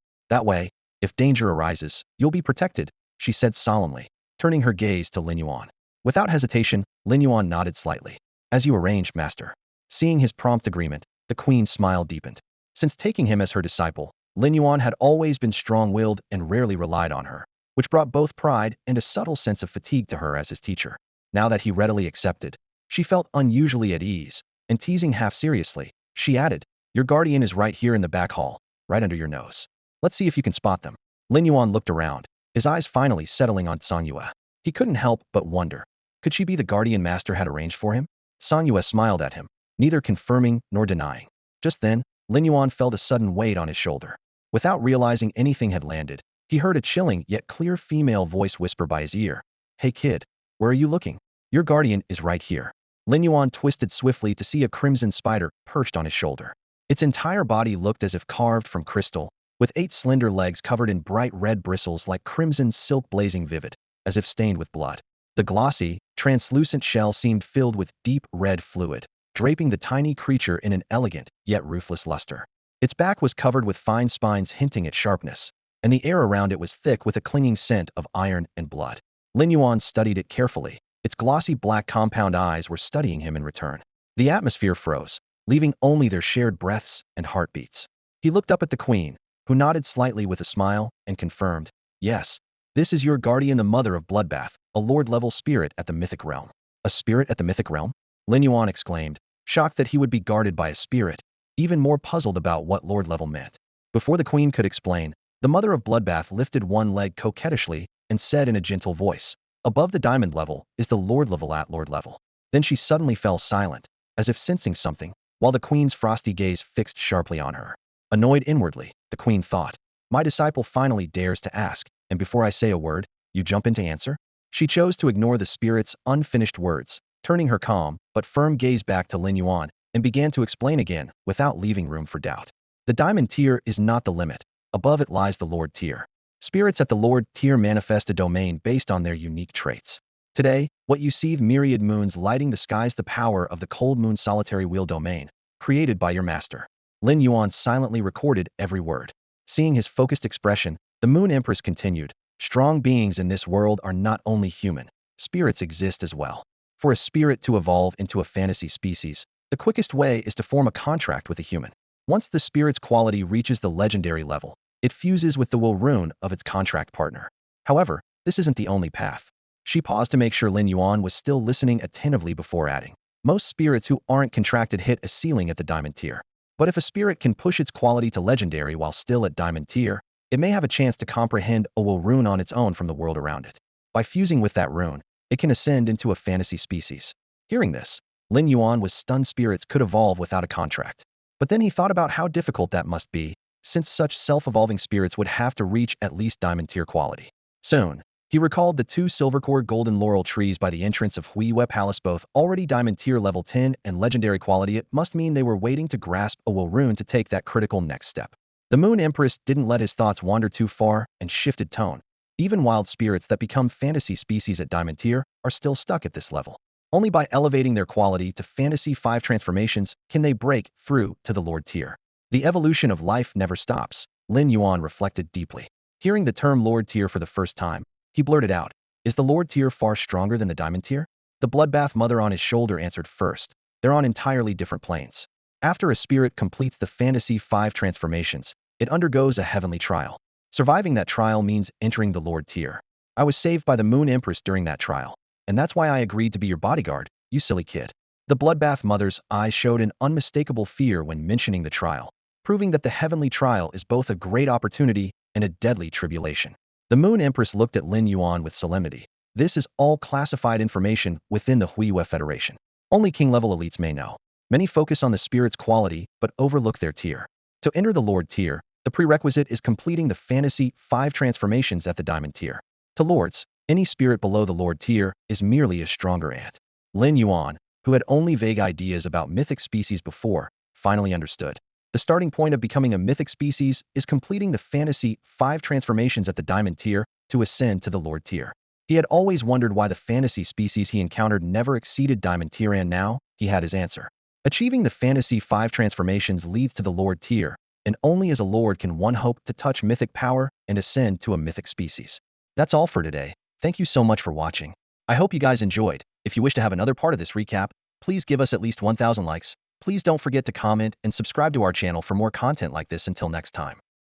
That way, if danger arises, you'll be protected," she said solemnly, turning her gaze to Lin Yuan. Without hesitation, Lin Yuan nodded slightly. "As you arranged, Master." Seeing his prompt agreement, the queen's smile deepened. Since taking him as her disciple, Lin Yuan had always been strong-willed and rarely relied on her, which brought both pride and a subtle sense of fatigue to her as his teacher. Now that he readily accepted, she felt unusually at ease, and teasing half seriously, she added, "Your guardian is right here in the back hall, right under your nose. Let's see if you can spot them." Lin Yuan looked around, his eyes finally settling on Song Yue. He couldn't help but wonder, could she be the guardian Master had arranged for him? Song Yue smiled at him, neither confirming nor denying. Just then, Lin Yuan felt a sudden weight on his shoulder. Without realizing anything had landed, he heard a chilling yet clear female voice whisper by his ear, "Hey kid, where are you looking? Your guardian is right here." Lin Yuan twisted swiftly to see a crimson spider perched on his shoulder. Its entire body looked as if carved from crystal, with 8 slender legs covered in bright red bristles like crimson silk blazing vivid, as if stained with blood. The glossy, translucent shell seemed filled with deep red fluid, draping the tiny creature in an elegant yet ruthless luster. Its back was covered with fine spines hinting at sharpness, and the air around it was thick with a clinging scent of iron and blood. Lin Yuan studied it carefully. Its glossy black compound eyes were studying him in return. The atmosphere froze, leaving only their shared breaths and heartbeats. He looked up at the queen, who nodded slightly with a smile, and confirmed, "Yes, this is your guardian, the mother of Bloodbath, a lord-level spirit at the mythic realm." "A spirit at the mythic realm?" Lin Yuan exclaimed, shocked that he would be guarded by a spirit, even more puzzled about what lord-level meant. Before the queen could explain, the mother of Bloodbath lifted one leg coquettishly and said in a gentle voice, "Above the diamond level is the lord level at lord level." Then she suddenly fell silent, as if sensing something, while the queen's frosty gaze fixed sharply on her. Annoyed inwardly, the queen thought, "My disciple finally dares to ask, and before I say a word, you jump in to answer?" She chose to ignore the spirit's unfinished words, turning her calm but firm gaze back to Lin Yuan, and began to explain again, without leaving room for doubt. "The diamond tier is not the limit. Above it lies the lord tier. Spirits at the lord tier manifest a domain based on their unique traits. Today, what you see, myriad moons lighting the skies, the power of the cold moon solitary wheel domain, created by your master." Lin Yuan silently recorded every word. Seeing his focused expression, the Moon Empress continued, "Strong beings in this world are not only human. Spirits exist as well. For a spirit to evolve into a fantasy species, the quickest way is to form a contract with a human. Once the spirit's quality reaches the legendary level, it fuses with the will rune of its contract partner. However, this isn't the only path." She paused to make sure Lin Yuan was still listening attentively before adding, "Most spirits who aren't contracted hit a ceiling at the diamond tier. But if a spirit can push its quality to legendary while still at diamond tier, it may have a chance to comprehend a will rune on its own from the world around it. By fusing with that rune, it can ascend into a fantasy species." Hearing this, Lin Yuan was stunned. Spirits could evolve without a contract. But then he thought about how difficult that must be, since such self-evolving spirits would have to reach at least diamond tier quality. Soon, he recalled the 2 silver-core golden laurel trees by the entrance of Huiwe Palace, both already diamond tier level 10 and legendary quality. It must mean they were waiting to grasp a will rune to take that critical next step. The Moon Empress didn't let his thoughts wander too far and shifted tone. Even wild spirits that become fantasy species at diamond tier are still stuck at this level. Only by elevating their quality to fantasy 5 transformations can they break through to the lord tier. The evolution of life never stops. Lin Yuan reflected deeply. Hearing the term lord tier for the first time, he blurted out, "Is the lord tier far stronger than the diamond tier?" The bloodbath mother on his shoulder answered first, "They're on entirely different planes. After a spirit completes the fantasy 5 transformations, it undergoes a heavenly trial. Surviving that trial means entering the lord tier. I was saved by the Moon Empress during that trial, and that's why I agreed to be your bodyguard, you silly kid." The bloodbath mother's eyes showed an unmistakable fear when mentioning the trial, proving that the heavenly trial is both a great opportunity and a deadly tribulation. The Moon Empress looked at Lin Yuan with solemnity. "This is all classified information within the Huiwe Federation. Only king-level elites may know. Many focus on the spirit's quality but overlook their tier. To enter the lord tier, the prerequisite is completing the fantasy 5 transformations at the diamond tier. To lords, any spirit below the lord tier is merely a stronger ant." Lin Yuan, who had only vague ideas about mythic species before, finally understood. The starting point of becoming a mythic species is completing the fantasy 5 transformations at the diamond tier to ascend to the lord tier. He had always wondered why the fantasy species he encountered never exceeded diamond tier, and now he had his answer. Achieving the fantasy 5 transformations leads to the lord tier, and only as a lord can one hope to touch mythic power and ascend to a mythic species. That's all for today. Thank you so much for watching. I hope you guys enjoyed. If you wish to have another part of this recap, please give us at least 1,000 likes. Please don't forget to comment and subscribe to our channel for more content like this. Until next time.